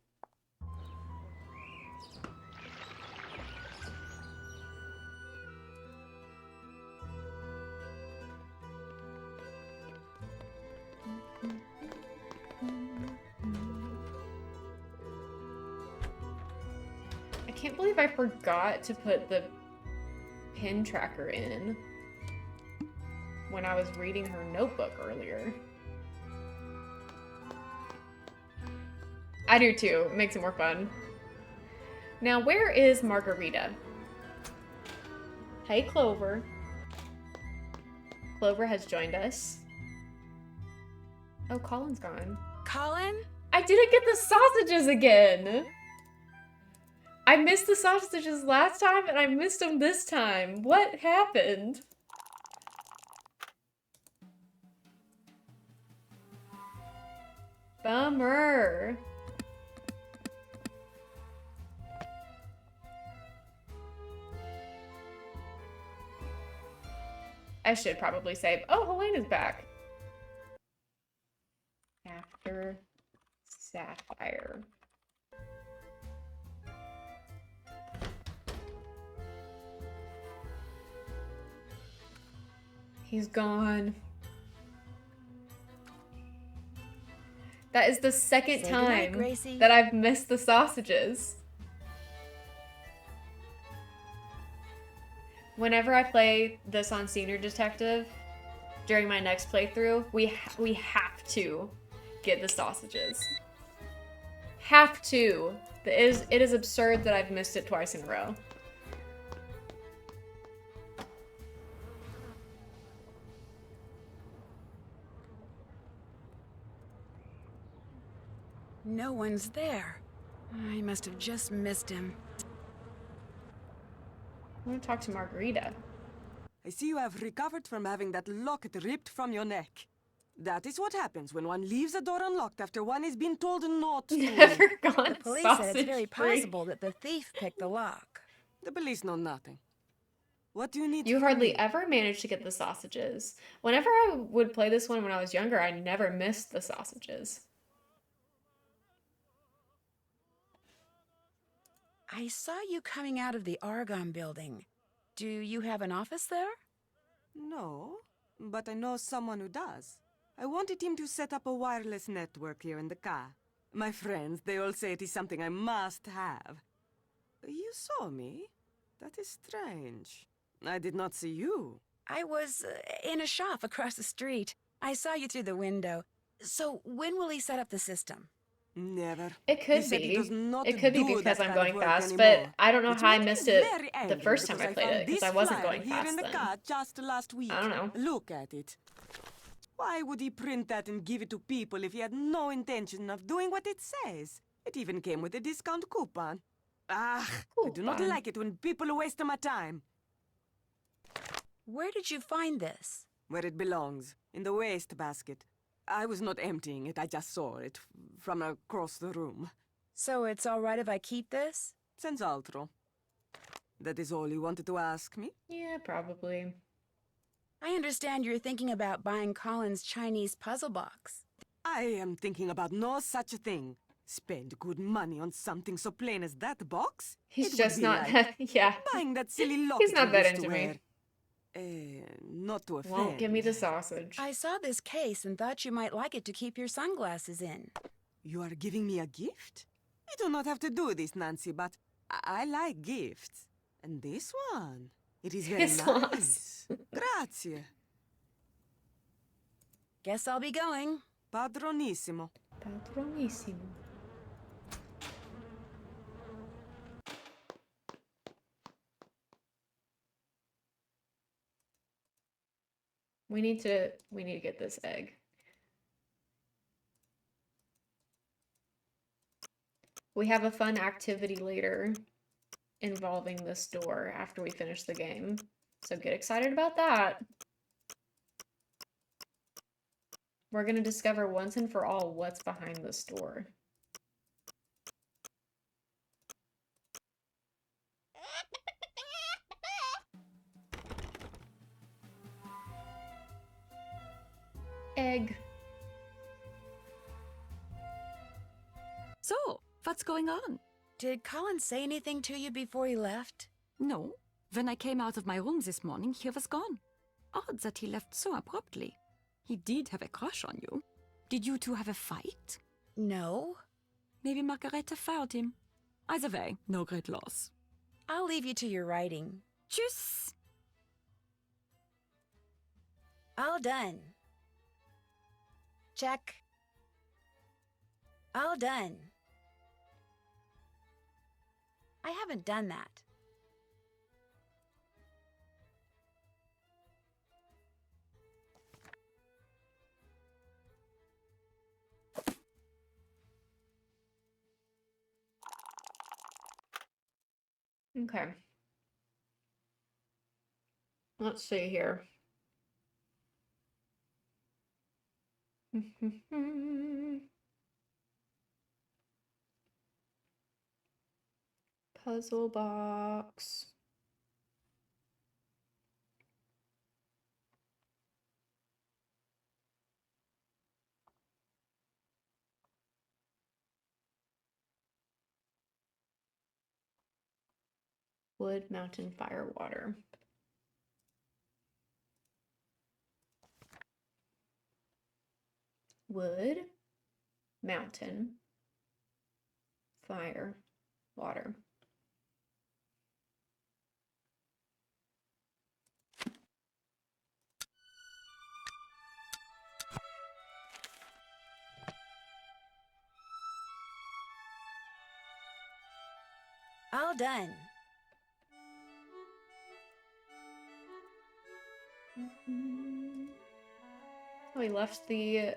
I can't believe I forgot to put the pin tracker in when I was reading her notebook earlier. I do too. It makes it more fun. Now, where is Margarita? Hey, Clover. Clover has joined us. Oh, Colin's gone. Colin? I didn't get the sausages again! I missed the sausages last time and I missed them this time. What happened? Bummer. I should probably save. Oh, Helena's back. After Sapphire. He's gone. That is the second Say goodnight, time Gracie. that I've missed the sausages. Whenever I play this on Senior Detective, during my next playthrough, we have to get the sausages. Have to. It is absurd that I've missed it twice in a row. No one's there. I must have just missed him. I want to talk to Margarita. I see you have recovered from having that locket ripped from your neck. That is what happens when one leaves a door unlocked after one is being told not to. Never gone The police sausage said it's very free. possible that the thief picked the lock. The police know nothing. What do you need? You from hardly me? ever manage to get the sausages. Whenever I would play this one when I was younger, I never missed the sausages. I saw you coming out of the Argonne building. Do you have an office there? No, but I know someone who does. I wanted him to set up a wireless network here in the car. My friends, they all say it is something I must have. You saw me? That is strange. I did not see you. I was in a shop across the street. I saw you through the window. So when will he set up the system? Never. It could He said he be. does not It could be do because that I'm kind of going work fast, anymore. but I don't know Which how I made me missed it very the angry first time I because played found it, because this I wasn't flyer going here fast in the then. car just last week. I don't know. Look at it. Why would he print that and give it to people if he had no intention of doing what it says? It even came with a discount coupon. Ah, I do not Coupon. like it when people waste my time. Where did you find this? Where it belongs, in the waste basket. I was not emptying it, I just saw it from across the room. So it's all right if I keep this? Senz'altro. That is all you wanted to ask me? Yeah, probably. I understand you're thinking about buying Colin's Chinese puzzle box. I am thinking about no such a thing. Spend good money on something so plain as that box? He's It just would be not like that, yeah. buying that silly locket He's not you that used to into wear. me. Not to offend. Won't give me the sausage. I saw this case and thought you might like it to keep your sunglasses in. You are giving me a gift? You do not have to do this, Nancy, but I like gifts. And this one, it is very This nice. Grazie. Guess I'll be going. Padronissimo. Padronissimo. We need to get this egg. We have a fun activity later involving this door after we finish the game. So get excited about that. We're going to discover once and for all what's behind this door. Egg. So, what's going on? Did Colin say anything to you before he left? No. When I came out of my room this morning, he was gone. Odd that he left so abruptly. He did have a crush on you. Did you two have a fight? No. Maybe Margareta fired him. Either way, no great loss. I'll leave you to your writing. Tschüss! All done. Check. All done. I haven't done that. Okay. Let's see here. Puzzle box. Wood, mountain, fire, water. Wood, mountain, fire, water. All done. Oh, he left the...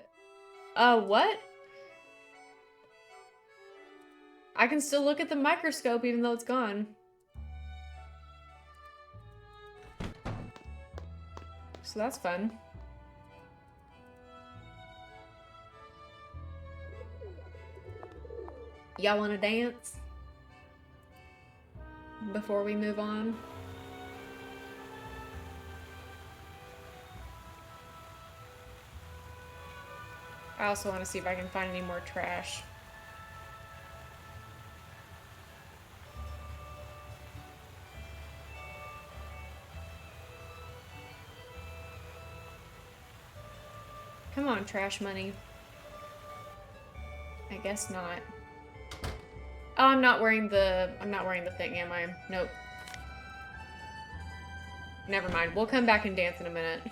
what? I can still look at the microscope even though it's gone. So that's fun. Y'all wanna dance? Before we move on? I also want to see if I can find any more trash. Come on, trash money. I guess not. Oh, I'm not wearing the thing, am I? Nope. Never mind. We'll come back and dance in a minute.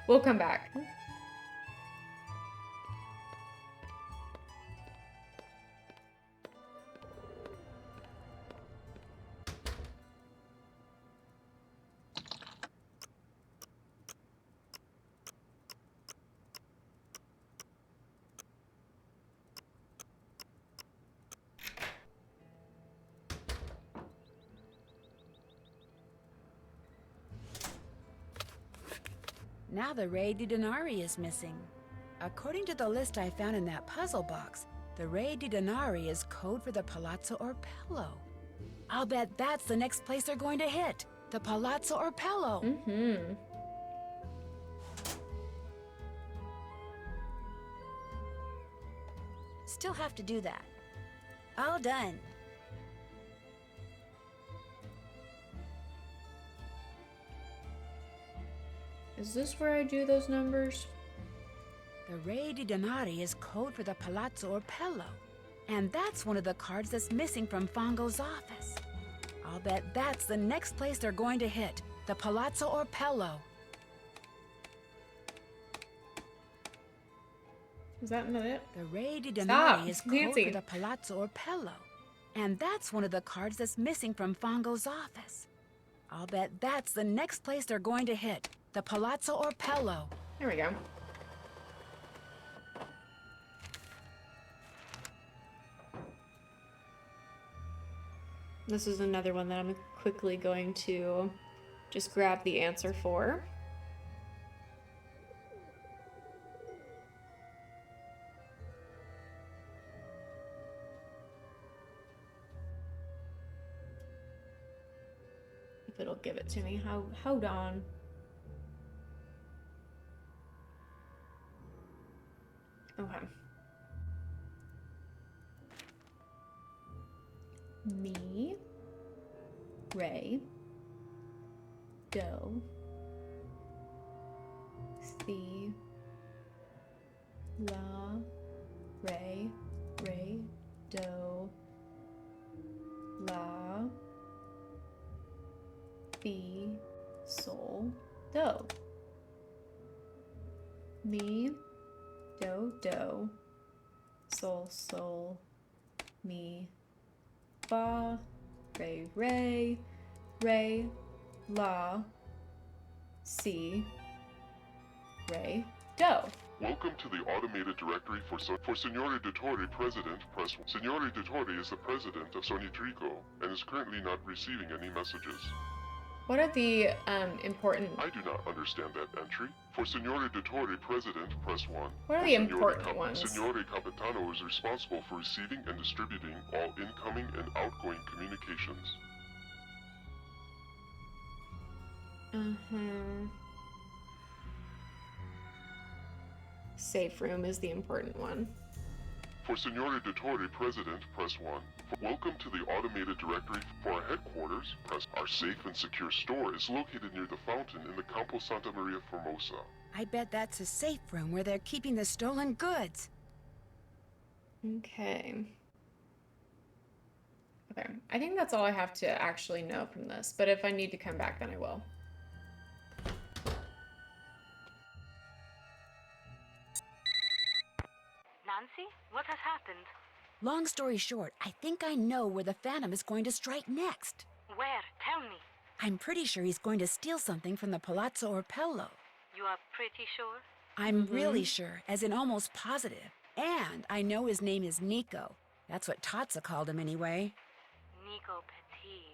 We'll come back. Now the Re di Denari is missing. According to the list I found in that puzzle box, the Re di Denari is code for the Palazzo Orpello. I'll bet that's the next place they're going to hit. The Palazzo Orpello. Mm-hmm. Still have to do that. All done. Is this where I do those numbers? The Re di Denari is code for the Palazzo Orpello. And that's one of the cards that's missing from Fongo's office. I'll bet that's the next place they're going to hit. The Palazzo Orpello. Is that not it? The Re di Stop, Denari is code Nancy. for the Palazzo Orpello. And that's one of the cards that's missing from Fongo's office. I'll bet that's the next place they're going to hit. The Palazzo Orpello. There we go. This is another one that I'm quickly going to just grab the answer for. If it'll give it to me. Hold on. Okay. Mi, re, do, si, la, re, do, la, fi, sol, do. Mi, do, sol, mi, fa, re, la, si, re, do. Welcome to the automated directory for Signore Dottore President, press 1. Signore Dottore is the president of Sognitrico and is currently not receiving any messages. What are the important... I do not understand that entry. For Signore Dottore President, press 1. What are the important ones? Signore Capitano is responsible for receiving and distributing all incoming and outgoing communications. Safe room is the important one. For Signore Dottore President, press 1. Welcome to the automated directory. For our headquarters, press our safe and secure store is located near the fountain in the Campo Santa Maria Formosa. I bet that's a safe room where they're keeping the stolen goods. Okay. Okay, I think that's all I have to actually know from this, but if I need to come back, then I will. Nancy, what has happened? Long story short, I think I know where the Phantom is going to strike next. Where? Tell me. I'm pretty sure he's going to steal something from the Palazzo Orpello. You are pretty sure? I'm really sure, as in almost positive. And I know his name is Nico. That's what Tatsa called him anyway. Nico Petit.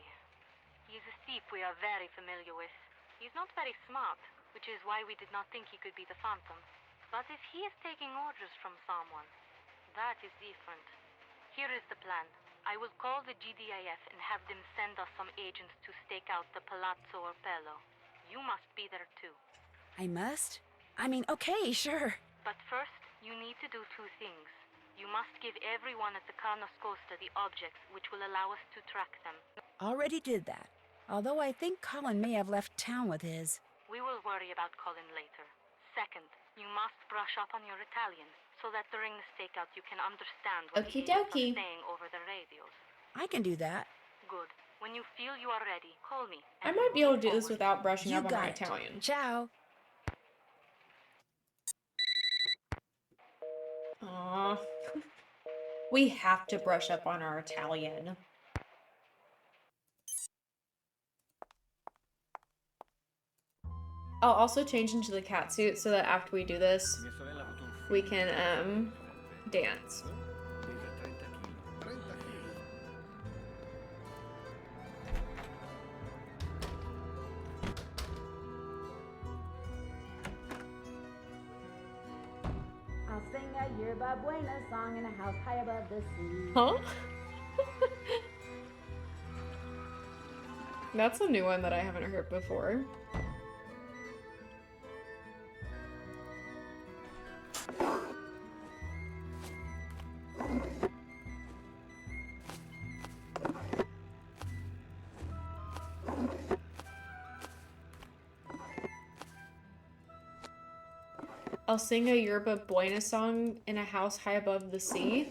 He's a thief we are very familiar with. He's not very smart, which is why we did not think he could be the Phantom. But if he is taking orders from someone, that is different. Here is the plan. I will call the GDIF and have them send us some agents to stake out the Palazzo Orpello. You must be there too. I must? I mean, okay, sure. But first, you need to do two things. You must give everyone at the Carnoscosta the objects which will allow us to track them. Already did that. Although I think Colin may have left town with his. We will worry about Colin later. Second, you must brush up on your Italian, so that during the stakeout you can understand what the Okie agents dokie. are saying over the radios. I can do that. Good. When you feel you are ready, call me. I might be able to do this without brushing You up on my got it. Italian. Ciao. Aww. We have to brush up on our Italian. I'll also change into the cat suit so that after we do this, we can, dance. I'll sing a Yerba Buena song in a house high above the sea. Huh? That's a new one that I haven't heard before. I'll sing a Yerba Buena song in a house high above the sea,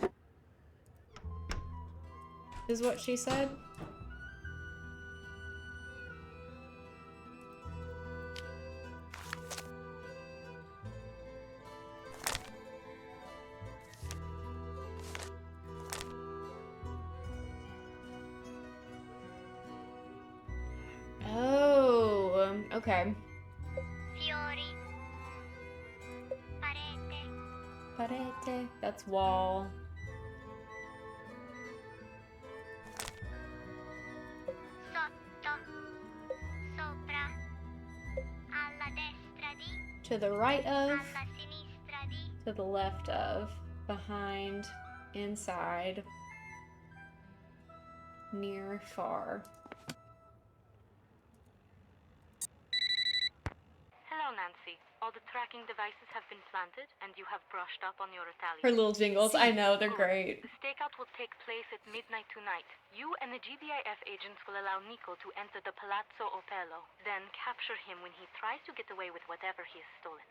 is what she said. Oh, okay. Fiori. Parete. Parete, that's wall. Sotto. Sopra. Alla destra di. To the right of, Alla sinistra di. to the left of, behind, inside, near, far. Hello, Nancy. All the tracking devices have been planted, and you have brushed up on your Italian. Her little jingles, I know, they're Good. great. The stakeout will take place at midnight tonight. You and the GBIF agents will allow Nico to enter the Palazzo Otello, then capture him when he tries to get away with whatever he has stolen.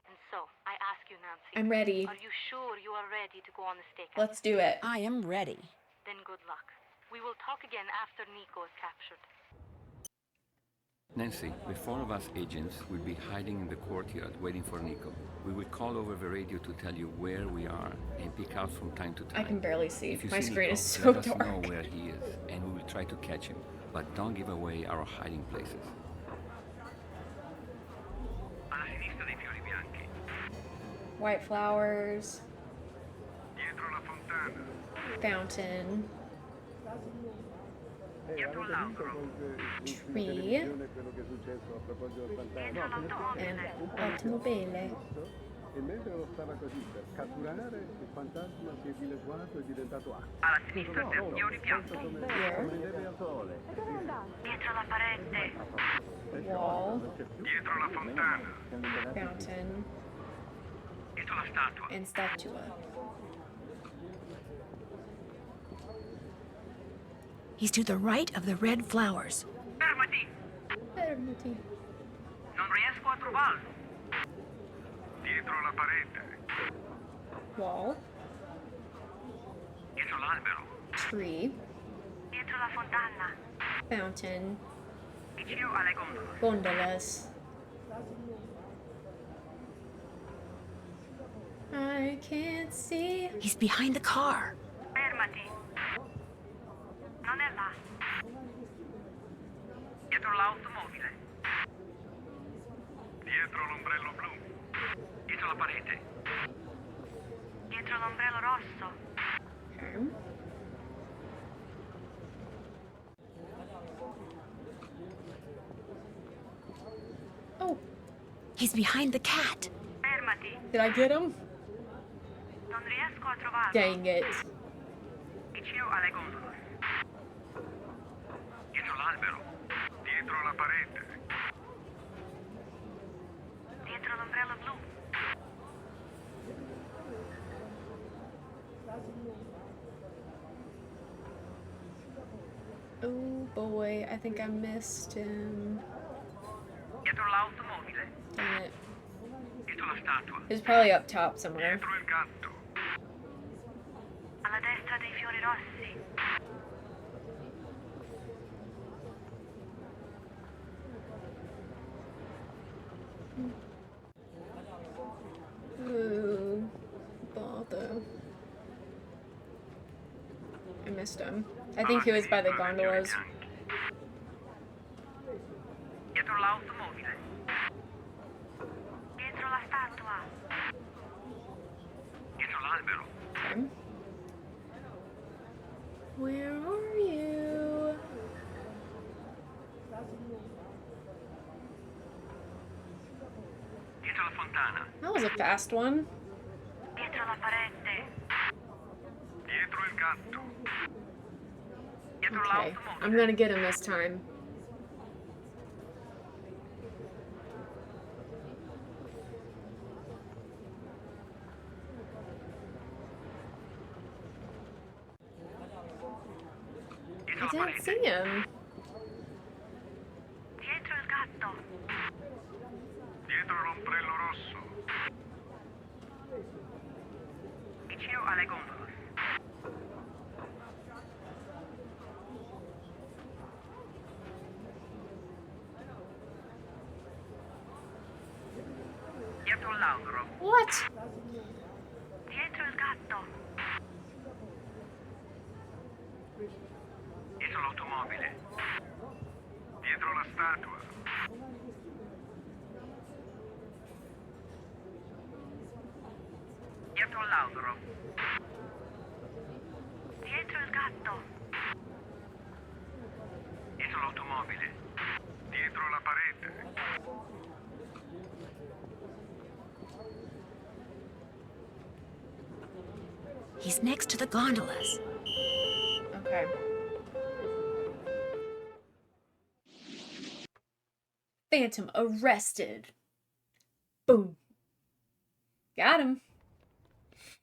And so, I ask you, Nancy. I'm ready. Are you sure you are ready to go on the stakeout? Let's do it. I am ready. Then good luck. We will talk again after Nico is captured. Nancy, the four of us agents will be hiding in the courtyard waiting for Nico. We will call over the radio to tell you where we are and pick out from time to time. I can barely see. If you My see screen Nico, is so let us dark. know where he is, and we will try to catch him. But don't give away our hiding places. Alla sinistra dei fiori bianchi. White flowers. Dietro la fontana. Fountain. Dietro l'albero. Tree. And automobile. E mentre lo stava così per catturare, il fantasma si è dileguato e diventato acqua. Alla sinistra dei fiori bianchi. Prendere al sole. Dietro la parete. Wall. Dietro la fontana. Fountain. Dietro la statua. And statua. He's to the right of the red flowers. Fermati. Fermati. Non riesco a trovarlo. Dietro la parete. Wall. Dietro l'albero. Tree. Dietro la fontana. Fountain. Vicino alle gondole. Gondolas. I can't see. He's behind the car. Fermati. Non è là. Dietro l'automobile. Dietro l'ombrello blu. Dietro la parete. Dietro l'ombrello rosso. Okay. Oh. He's behind the cat. Fermati. Did I get him? Non riesco a trovarlo. Dang it. Vicino alle gondole. Dietro l'albero. Dietro la parete. Dietro l'ombrello blu. Oh boy, I think I missed him. Dietro l'automobile. Dang it. Dietro la statua. He's probably up top somewhere. Dietro il gatto. Alla destra dei fiori rossi. Ooh, bother. I missed him. I think he was by the gondolas. Dietro l'automobile. Dietro la statua. Dietro l'albero. Okay. Where are you? Dietro la fontana. That was a fast one. Dietro la parete. Dietro il gatto. Dietro Okay, l'automobile. I'm gonna get him this time. I didn't see him. Dietro il gatto. Dietro l'ombrello rosso. Vicino alle gondole. Dietro l'albero. What? Dietro il gatto. Dietro l'automobile. Dietro la statua. Dietro l'albero. Dietro il gatto. Dietro l'automobile. Dietro la parete. He's next to the gondolas. Okay. Phantom arrested. Boom. Got him.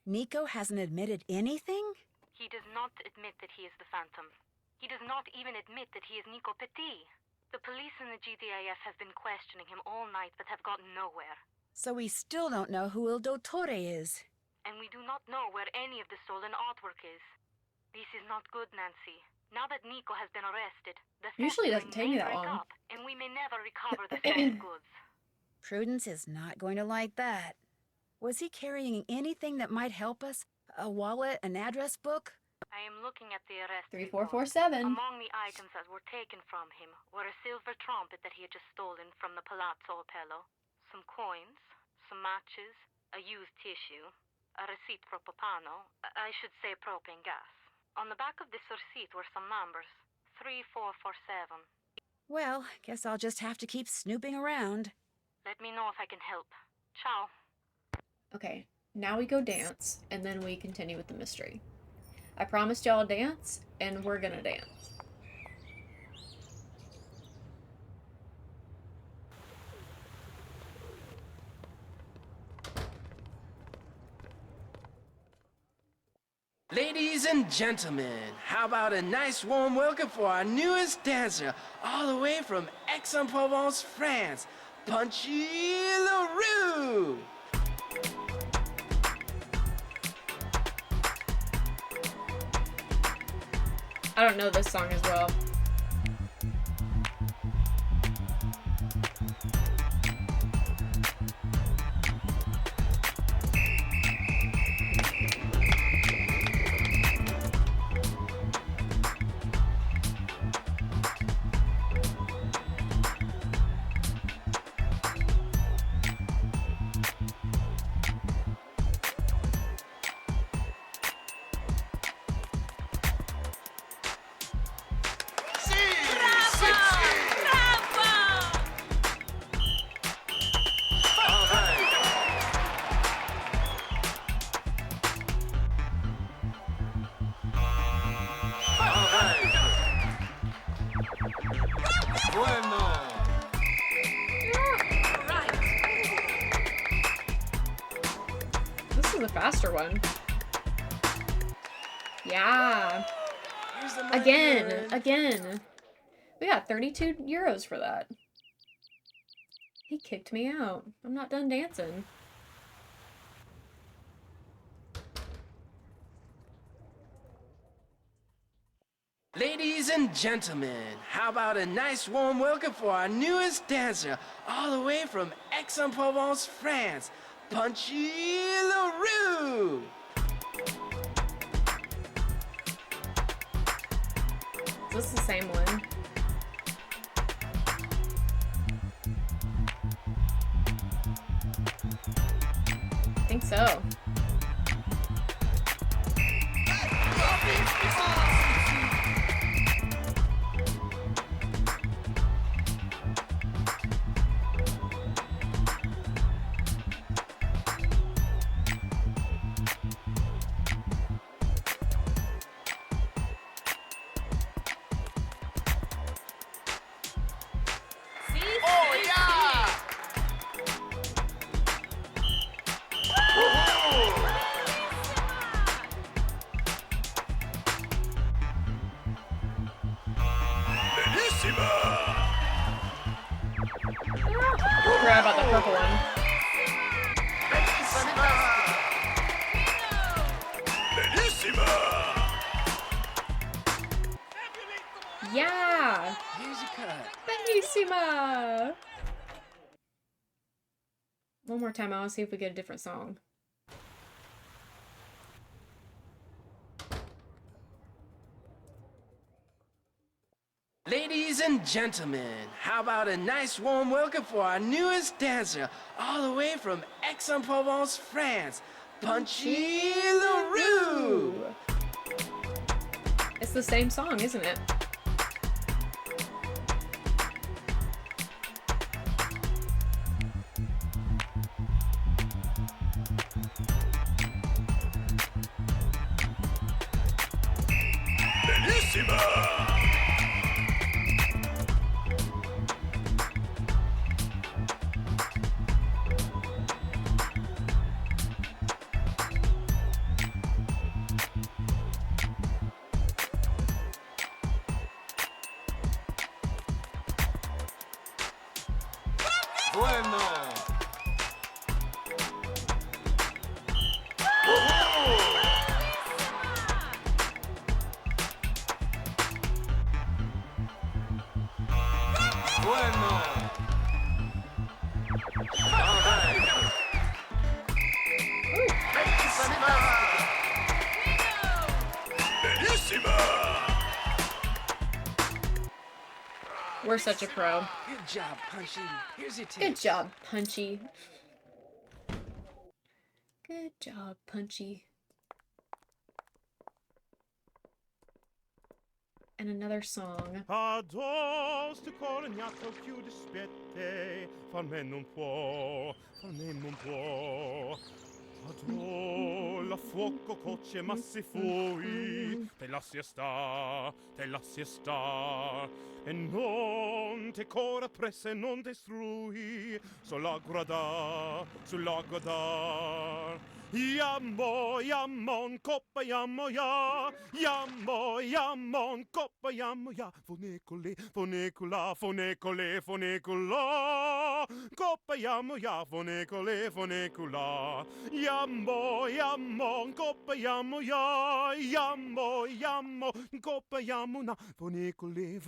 Nico hasn't admitted anything? He does not admit that he is the Phantom. He does not even admit that he is Nico Petit. The police and the GDIF have been questioning him all night but have gotten nowhere. So we still don't know who Il Dottore is. And we do not know where any of the stolen artwork is. This is not good, Nancy. Now that Nico has been arrested, the Usually it theft doesn't take me may that break long. up, and we may never recover the stolen goods. Prudence is not going to like that. Was he carrying anything that might help us? A wallet, an address book? I am looking at the arrest 3447. Among the items that were taken from him were a silver trumpet that he had just stolen from the Palazzo Opello, some coins, some matches, a used tissue, a receipt for Popano, I should say propane gas. On the back of this receipt were some numbers, 3447. Well, guess I'll just have to keep snooping around. Let me know if I can help. Ciao. Okay, now we go dance, and then we continue with the mystery. I promised y'all a dance, and we're gonna dance. Ladies and gentlemen, how about a nice warm welcome for our newest dancer, all the way from Aix-en-Provence, France, Punchy LaRue! I don't know this song as well. This is a faster one. Yeah. Again. We got 32 euros for that. He kicked me out. I'm not done dancing. Ladies and gentlemen, how about a nice warm welcome for our newest dancer, all the way from Aix-en-Provence, France, Punchy LaRue! Is this the same one? I think so. Forgot about the purple one. Yeah! Here's your cut. Bellissima! One more time, I want to see if we get a different song. Ladies and gentlemen, how about a nice warm welcome for our newest dancer, all the way from Aix-en-Provence, France, Punchy LaRue! It's the same song, isn't it? We're such a pro. Good job, Punchy. Here's your tips. Good job, Punchy. Good job, Punchy. And another song. Adò sto colognato più dispette, farme non può, farme non può. Adò la fuoco coce ma si fui, te lascia sta, e non te cora presse non destrui, sulla guarda, Yammon, coppa yammo ya, yammon, coppa yammo ya, fonecole, fonecula, coppa yammo ya, fonecula, yammon, coppa yammo ya, yammo, coppa yammo na, fonecole,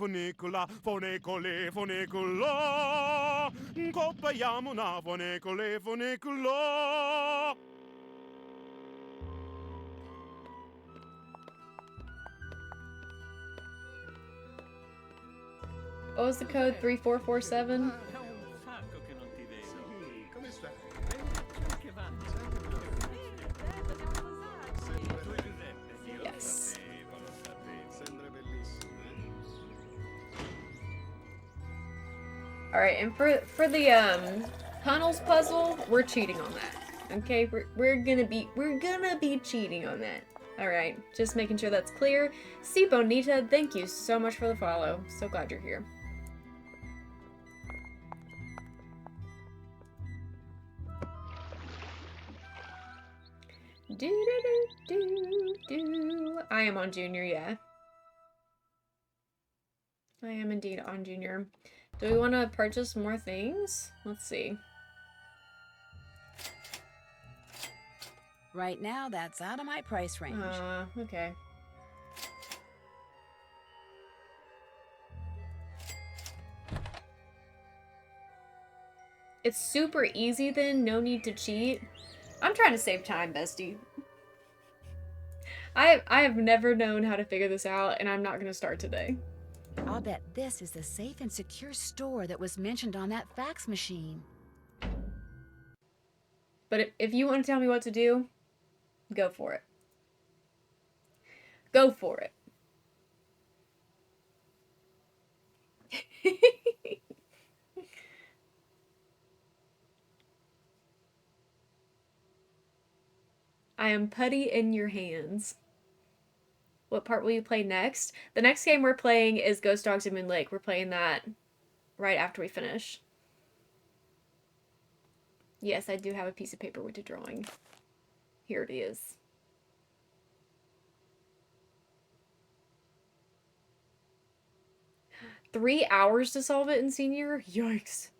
coppa yammo na, fonecula. What was the code? 3447? Come stai? Yes. Sembra bellissimo. Alright, and for the tunnels puzzle, we're cheating on that. Okay? We're gonna be cheating on that. Alright, just making sure that's clear. C Bonita, thank you so much for the follow. So glad you're here. I am on Junior, yeah. I am indeed on Junior. Do we want to purchase more things? Let's see. Right now, that's out of my price range. Okay. It's super easy then, no need to cheat. I'm trying to save time, bestie. I have never known how to figure this out, and I'm not gonna start today. I'll bet this is the safe and secure store that was mentioned on that fax machine. But if you want to tell me what to do, go for it. Go for it. I am putty in your hands. What part will you play next? The next game we're playing is Ghost Dogs in Moon Lake. We're playing that right after we finish. Yes, I do have a piece of paper with a drawing. Here it is. Three hours to solve it in senior? Yikes.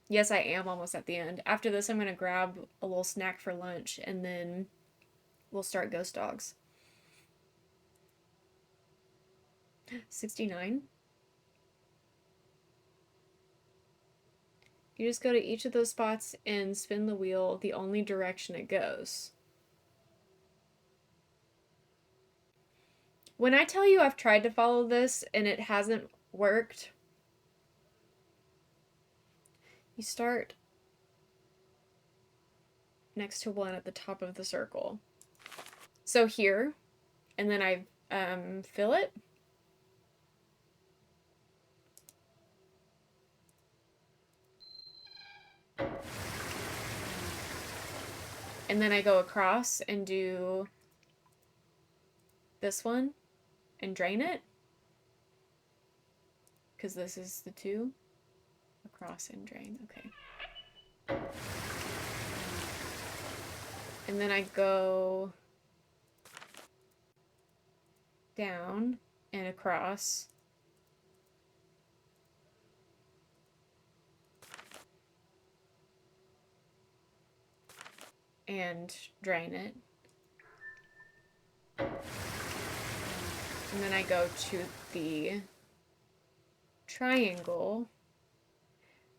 Yes, I am almost at the end. After this, I'm going to grab a little snack for lunch, and then we'll start Ghost Dogs. 69. You just go to each of those spots and spin the wheel the only direction it goes. When I tell you I've tried to follow this and it hasn't worked, you start next to one at the top of the circle. So here, and then I fill it. And then I go across and do this one and drain it. Because this is the two. Across and drain, okay. And then I go down and across. and drain it. And then I go to the triangle.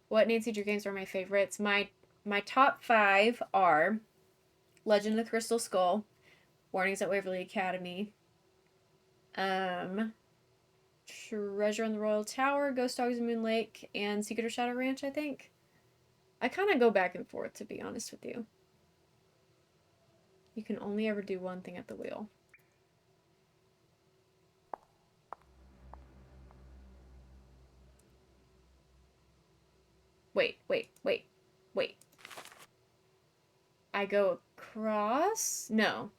What Nancy Drew games are my favorites? My top 5 are Legend of the Crystal Skull, Warnings at Waverly Academy, Treasure in the Royal Tower, Ghost Dogs in Moon Lake, and Secret of Shadow Ranch, I think. I kind of go back and forth, to be honest with you. You can only ever do one thing at the wheel. Wait. I go across? No.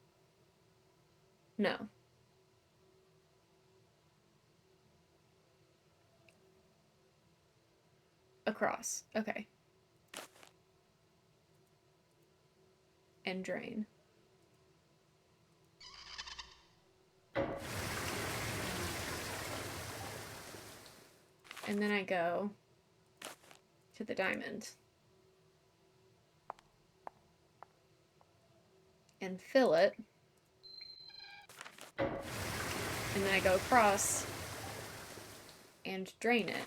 Across. Okay. And drain. And then I go to the diamond. And fill it. And then I go across and drain it.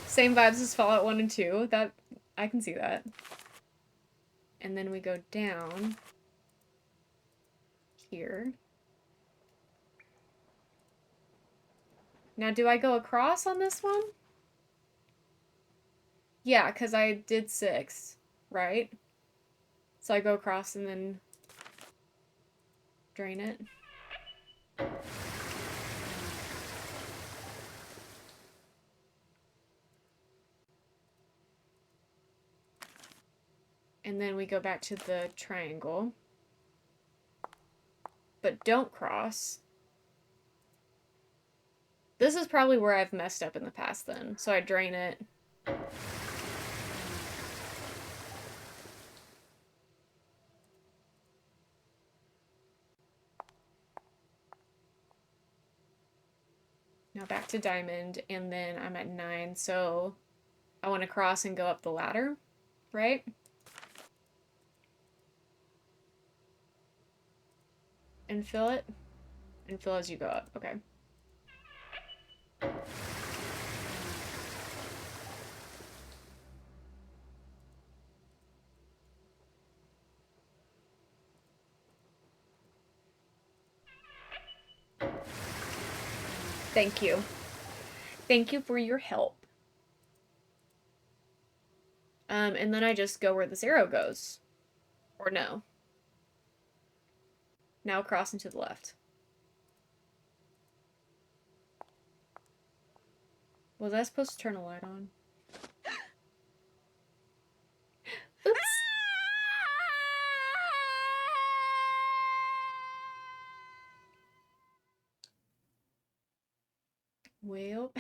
Same vibes as Fallout 1 and 2. That I can see that. And then we go down here. Now, do I go across on this one? Yeah, because I did 6, right? So I go across and then drain it. And then we go back to the triangle. But don't cross. This is probably where I've messed up in the past then. So I drain it. Now back to diamond, and then I'm at 9, so I want to cross and go up the ladder, right? And fill it? And fill as you go up, okay. Thank you. Thank you for your help. And then I just go where this arrow goes. Or no. Now cross into the left. Was I supposed to turn a light on? Oops. Well.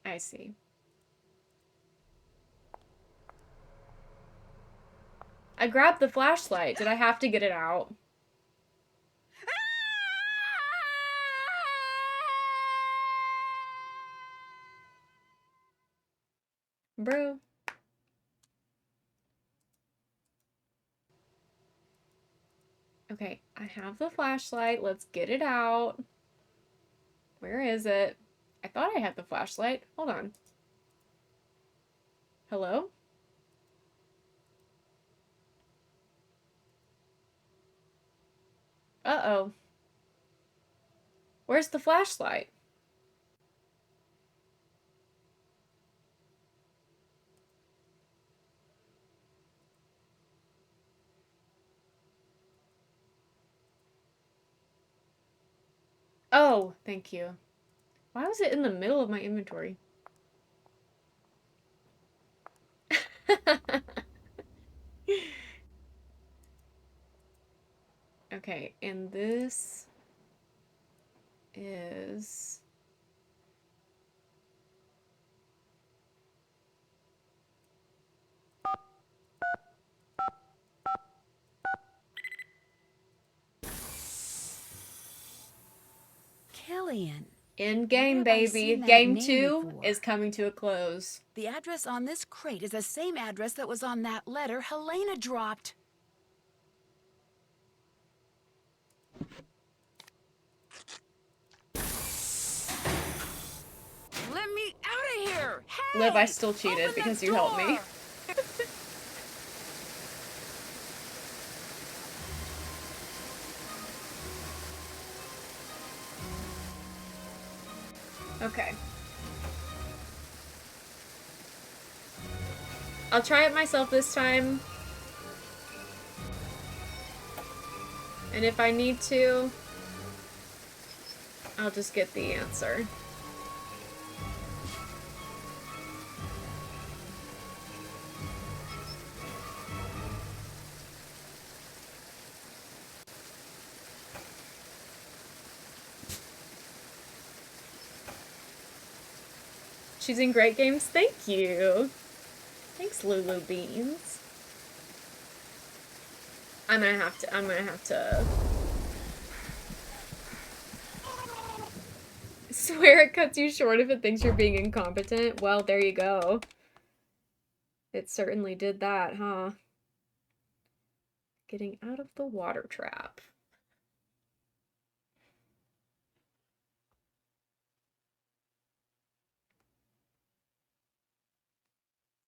I see. I grabbed the flashlight. Did I have to get it out? Bro. Okay, I have the flashlight. Let's get it out. Where is it? I thought I had the flashlight. Hold on. Hello? Uh-oh. Where's the flashlight? Oh, thank you. Why was it in the middle of my inventory? Okay, and this is... alien. In game, Where have I baby. seen that Game name 2 before? is coming to a close. The address on this crate is the same address that was on that letter Helena dropped. Let me out of here! Hey! Liv, I still cheated because you helped me. Okay. I'll try it myself this time. And if I need to, I'll just get the answer. She's in great games. Thank you. Thanks, Lulu Beans. I'm gonna have to swear it cuts you short if it thinks you're being incompetent. Well, there you go. It certainly did that, huh? Getting out of the water trap.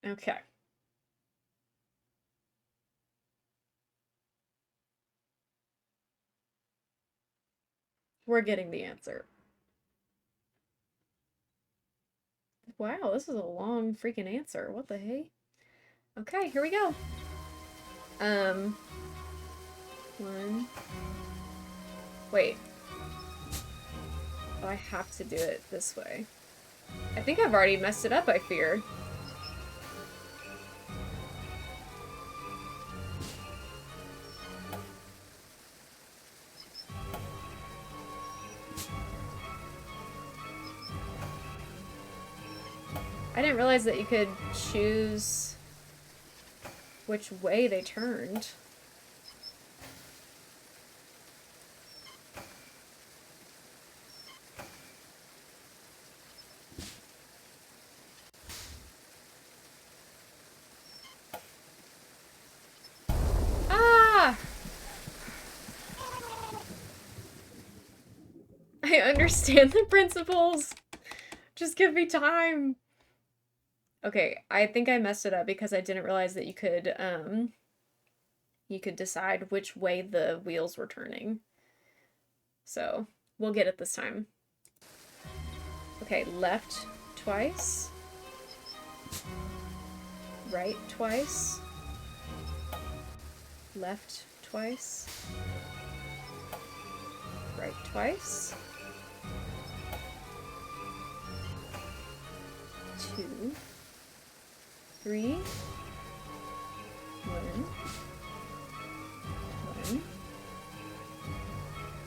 Okay. We're getting the answer. Wow, this is a long freaking answer. What the hey? Okay, here we go. One. Wait. Oh, I have to do it this way. I think I've already messed it up, I fear. I didn't realize that you could choose which way they turned. Ah! I understand the principles. Just give me time. Okay, I think I messed it up because I didn't realize that you could decide which way the wheels were turning. So, we'll get it this time. Okay, left twice. Right twice. Left twice. Right twice. 2, 3, 1,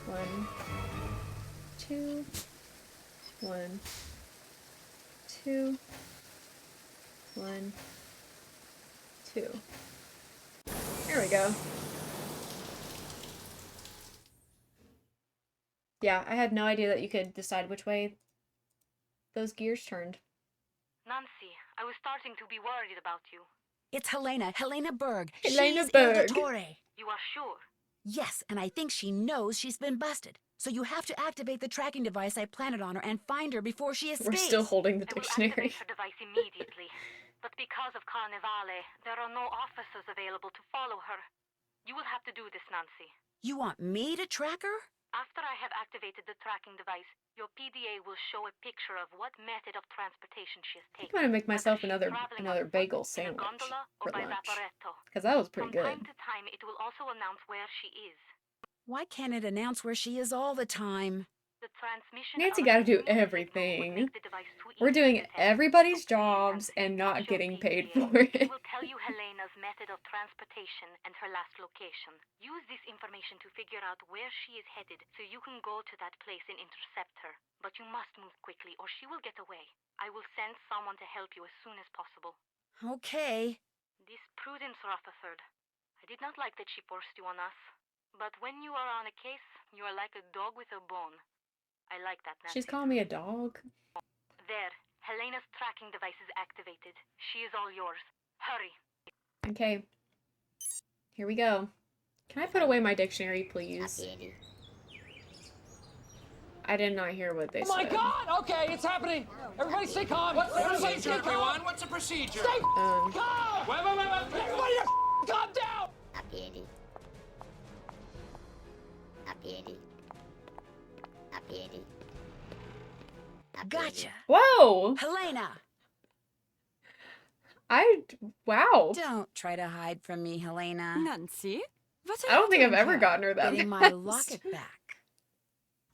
1, 2, 1, 2, 1, 2. There we go. Yeah, I had no idea that you could decide which way those gears turned. Nancy, I was starting to be worried about you. It's Helena Berg. Helena She's Berg. Il Dottore. You are sure? Yes, and I think she knows she's been busted. So you have to activate the tracking device I planted on her and find her before she escapes. We're still holding the I will dictionary. activate her device immediately. But because of Carnevale, there are no officers available to follow her. You will have to do this, Nancy. You want me to track her? After I have activated the tracking device, your PDA will show a picture of what method of transportation she has taken. I'm gonna make myself another bagel sandwich for lunch. Because that was pretty good. From time to time, it will also announce where she is. Why can't it announce where she is all the time? The transmission Nancy gotta do everything. We're doing everybody's jobs and not getting paid for it. It will tell you Helena's method of transportation and her last location. Use this information to figure out where she is headed so you can go to that place and intercept her. But you must move quickly or she will get away. I will send someone to help you as soon as possible. Okay. This Prudence Rutherford. I did not like that she forced you on us. But when you are on a case, you are like a dog with a bone. I like that, Nancy. She's calling me a dog. There. Helena's tracking device is activated. She is all yours. Hurry. Okay. Here we go. Can I put away my dictionary, please? I did not hear what they said. Oh my God! Okay, it's happening. Everybody stay calm. What's the procedure, everyone? What's the procedure? Stay calm! Wait. Everybody calm down! Gotcha. Whoa! Helena! Wow. Don't try to hide from me, Helena. Nancy? What are I don't you think I've doing ever here? gotten her that Getting fast. my locket back.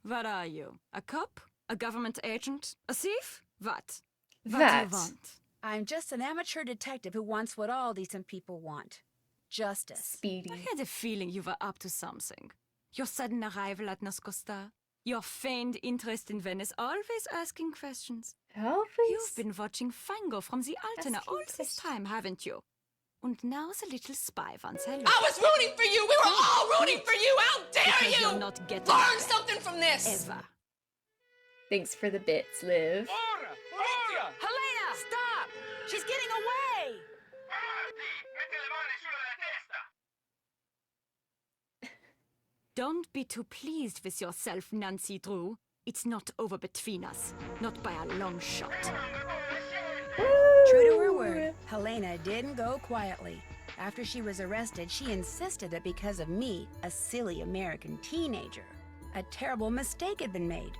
What are you? A cop? A government agent? A thief? What? What do That. you want? I'm just an amateur detective who wants what all decent people want. Justice. Speedy. I had a feeling you were up to something. Your sudden arrival at Noscosta, your feigned interest in Venice, always asking questions. You've been watching Fango from the Altena all this time, haven't you? And now the little spy wants hello. I was rooting for you! We were all rooting for you! How dare Because you! you're not getting Learn it. something from this! Ever. Thanks for the bits, Liv. Helena! Stop! She's getting away! Don't be too pleased with yourself, Nancy Drew. It's not over between us. Not by a long shot. True to her word, Helena didn't go quietly. After she was arrested, she insisted that because of me, a silly American teenager, a terrible mistake had been made.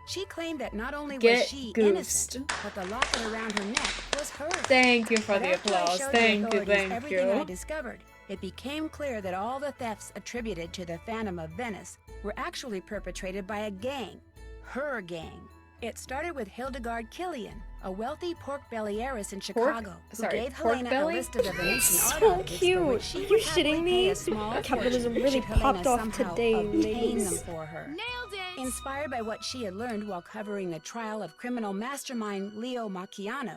She claimed that not only was Get she goosed. innocent, but the locket around her neck was hers. Thank you for But the after I applause. showed the Thank you, authorities thank everything I you. discovered, it became clear that all the thefts attributed to the Phantom of Venice were actually perpetrated by a gang. Her gang. It started with Hildegard Killian, a wealthy pork belly heiress in Chicago, who gave pork Helena belly? a list of the Venetian So art objects for cute. which she Are you would happily shitting pay me? a small Capitalism fortune really should Helena popped off somehow today, obtain ladies. them for her. Nailed it! Inspired by what she had learned while covering the trial of criminal mastermind Leo Macchiano,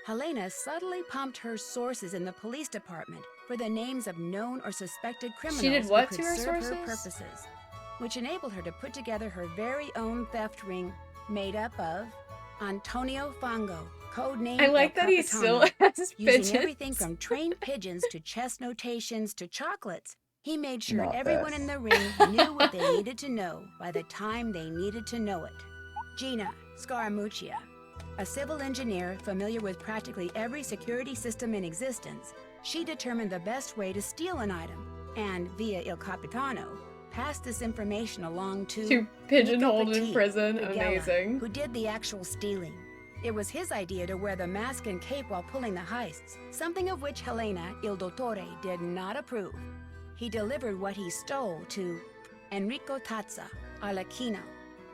Helena subtly pumped her sources in the police department for the names of known or suspected criminals did what who to could her serve her sources? purposes, which enabled her to put together her very own theft ring made up of Antonio Fango, codenamed I like El that he Capitano. still has Using pigeons. everything from trained pigeons to chess notations to chocolates, he made sure Not everyone bad. in the ring knew what they needed to know by the time they needed to know it. Gina Scaramuccia, a civil engineer familiar with practically every security system in existence, she determined the best way to steal an item, and via Il Capitano, passed this information along to pigeonholed Nico in Petit, prison. the Amazing. who did the actual stealing. It was his idea to wear the mask and cape while pulling the heists, something of which Helena, Il Dottore, did not approve. He delivered what he stole to Enrico Tazza, Arlecchino.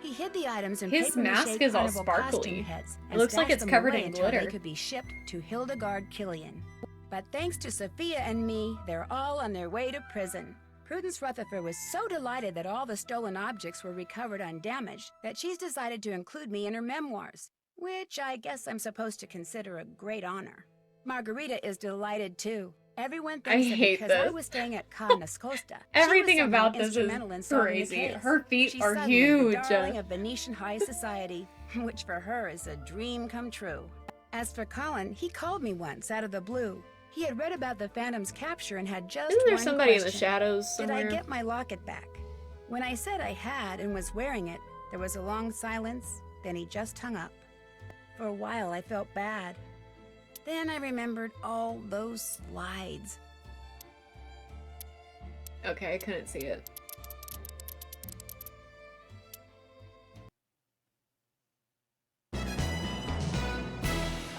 He hid the items in His papier-mâché mask is all carnival sparkly. costume heads It and looks like stashed it's them covered away in until glitter. they could be shipped to Hildegard Killian. But thanks to Sophia and me, they're all on their way to prison. Prudence Rutherford was so delighted that all the stolen objects were recovered undamaged that she's decided to include me in her memoirs, which I guess I'm supposed to consider a great honor. Margarita is delighted too. Everyone I thinks that hate because I this. was staying at Cas Costa, Everything she was about somehow this is instrumental in solving the crazy. case. Her feet She's are suddenly huge. the darling of Venetian high society, which for her is a dream come true. As for Colin, he called me once out of the blue. He had read about the Phantom's capture and had just Isn't there one somebody in the question. shadows Did I somewhere? get my locket back? When I said I had and was wearing it, there was a long silence, then he just hung up. For a while, I felt bad. Then I remembered all those slides. Okay, I couldn't see it.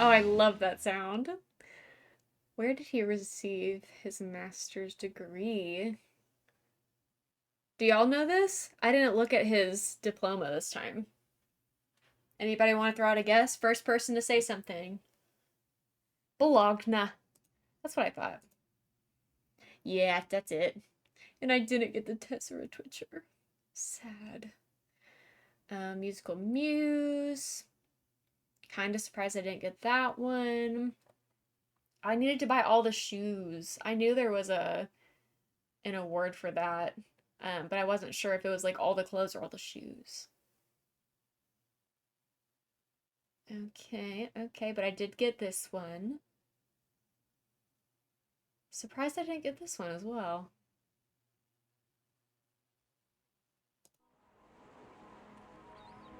Oh, I love that sound. Where did he receive his master's degree? Do y'all know this? I didn't look at his diploma this time. Anybody want to throw out a guess? First person to say something. Bologna. That's what I thought. Yeah, that's it. And I didn't get the Tessera Twitcher. Sad. Musical Muse. Kind of surprised I didn't get that one. I needed to buy all the shoes. I knew there was an award for that, but I wasn't sure if it was like all the clothes or all the shoes. Okay, okay, but I did get this one. Surprised I didn't get this one as well.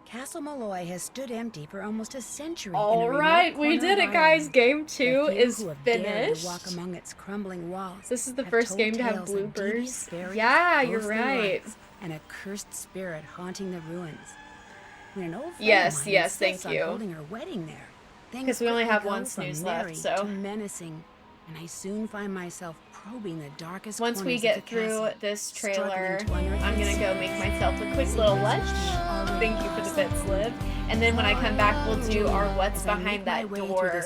Castle Malloy has stood empty for almost a century. All right, we did it, guys. Game 2 is finished. To walk among its crumbling walls. This is the first game to have bloopers. Yeah, you're right. And a cursed spirit haunting the ruins. When an old friend yes, of mine yes, thank insists on you. holding her wedding there. Because we only have one from snooze merry left, so to menacing, and I soon find myself probing the darkest once we corners get of the through castle, this trailer, struggling to unearth I'm gonna go make myself a quick little lunch. Thank you for the bits, Liv. And then when I come back, we'll do our What's Behind That Door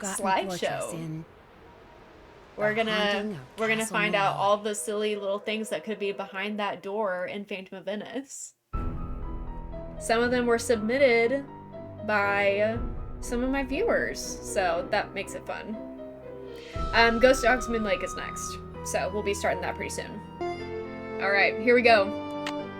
slideshow. We're gonna find out all the silly little things that could be behind that door in Phantom of Venice. Some of them were submitted by some of my viewers, so that makes it fun. Ghost Dogs Moon Lake is next, so we'll be starting that pretty soon. All right, here we go.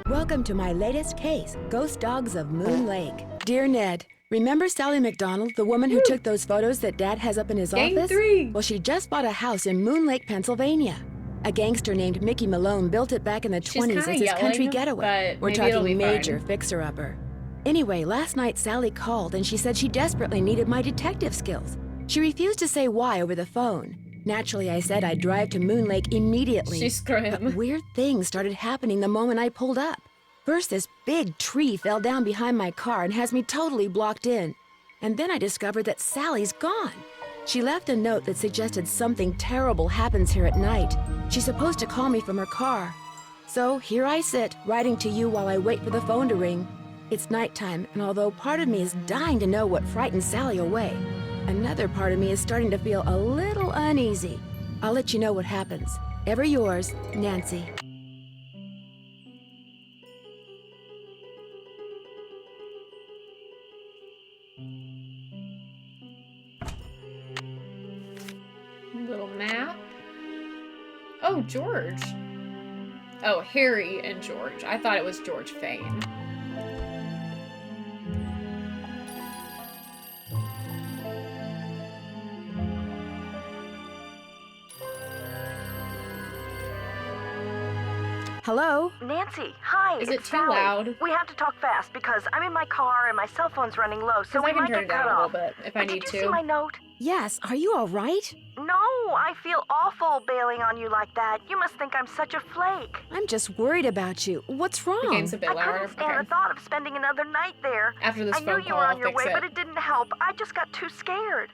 Welcome to my latest case, Ghost Dogs of Moon Lake. Dear Ned, remember Sally McDonald, the woman who took those photos that Dad has up in his office? 3. Well, she just bought a house in Moon Lake, Pennsylvania. A gangster named Mickey Malone built it back in the 20s as his country getaway. We're talking major fixer-upper. Anyway, last night Sally called and she said she desperately needed my detective skills. She refused to say why over the phone. Naturally, I said I'd drive to Moon Lake immediately. She's grim. But weird things started happening the moment I pulled up. First, this big tree fell down behind my car and has me totally blocked in. And then I discovered that Sally's gone. She left a note that suggested something terrible happens here at night. She's supposed to call me from her car. So here I sit, writing to you while I wait for the phone to ring. It's nighttime, and although part of me is dying to know what frightened Sally away, another part of me is starting to feel a little uneasy. I'll let you know what happens. Ever yours, Nancy. Little map. Oh, George. Oh, Harry and George. I thought it was George Fane. Hello? Nancy, hi. Is it it's too Sally. loud? We have to talk fast because I'm in my car and my cell phone's running low, so we I can might turn get it cut down a off. little bit if I need Did to. you see my note? Yes, are you all right? No, I feel awful bailing on you like that. You must think I'm such a flake. I'm just worried about you. What's wrong? The game's a bit I louder. couldn't stand the thought of spending another night there. After this I phone knew you call, were on I'll your fix way, it. but it didn't help. I just got too scared.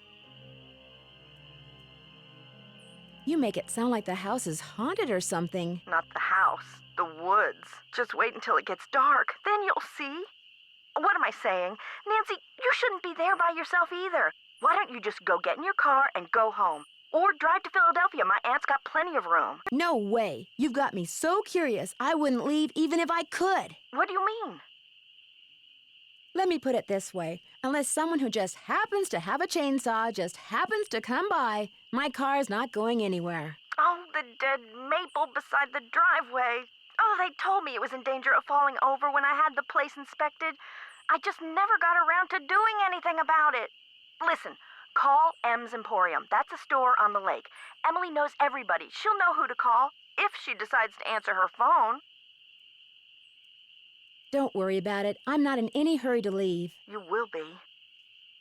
You make it sound like the house is haunted or something. Not the house, the woods. Just wait until it gets dark. Then you'll see. What am I saying? Nancy, you shouldn't be there by yourself either. Why don't you just go get in your car and go home? Or drive to Philadelphia. My aunt's got plenty of room. No way. You've got me so curious, I wouldn't leave even if I could. What do you mean? Let me put it this way. Unless someone who just happens to have a chainsaw just happens to come by, my car's not going anywhere. Oh, the dead maple beside the driveway. Oh, they told me it was in danger of falling over when I had the place inspected. I just never got around to doing anything about it. Listen, call M's Emporium. That's a store on the lake. Emily knows everybody. She'll know who to call if she decides to answer her phone. Don't worry about it. I'm not in any hurry to leave. You will be.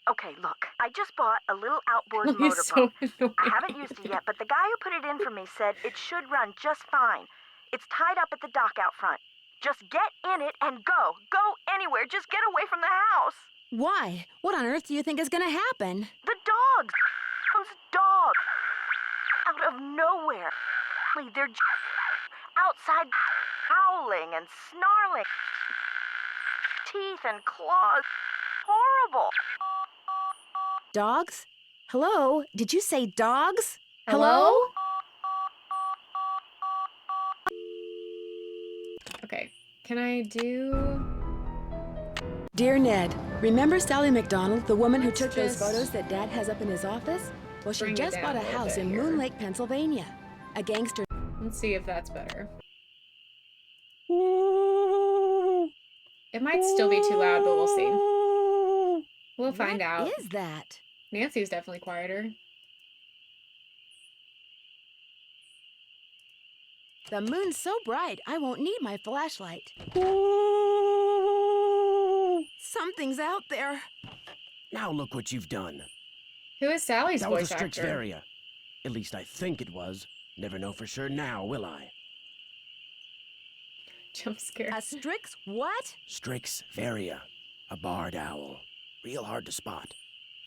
Okay, look. I just bought a little outboard He's motor so boat. annoying. I haven't used it yet, but the guy who put it in for me said it should run just fine. It's tied up at the dock out front. Just get in it and go. Go anywhere. Just get away from the house. Why? What on earth do you think is gonna happen? The dogs. Those dogs. Out of nowhere. They're outside howling and snarling. Teeth and claws. Horrible. Dogs? Hello? Did you say dogs? Hello? Okay, can I do... Dear Ned, remember Sally McDonald, the woman who took those just photos that Dad has up in his office? Well, she bring it just down bought a a little house bit in here. Moon Lake, Pennsylvania. A gangster... Let's see if that's better. It might still be too loud, but we'll see. We'll find out. What is that? Nancy's definitely quieter. The moon's so bright, I won't need my flashlight. Something's out there. Now look what you've done. Who is Sally's that was voice a actor? Strixvaria. At least I think it was. Never know for sure now, will I? Jump scare. A Strix what? Strixvaria. A barred owl. Real hard to spot.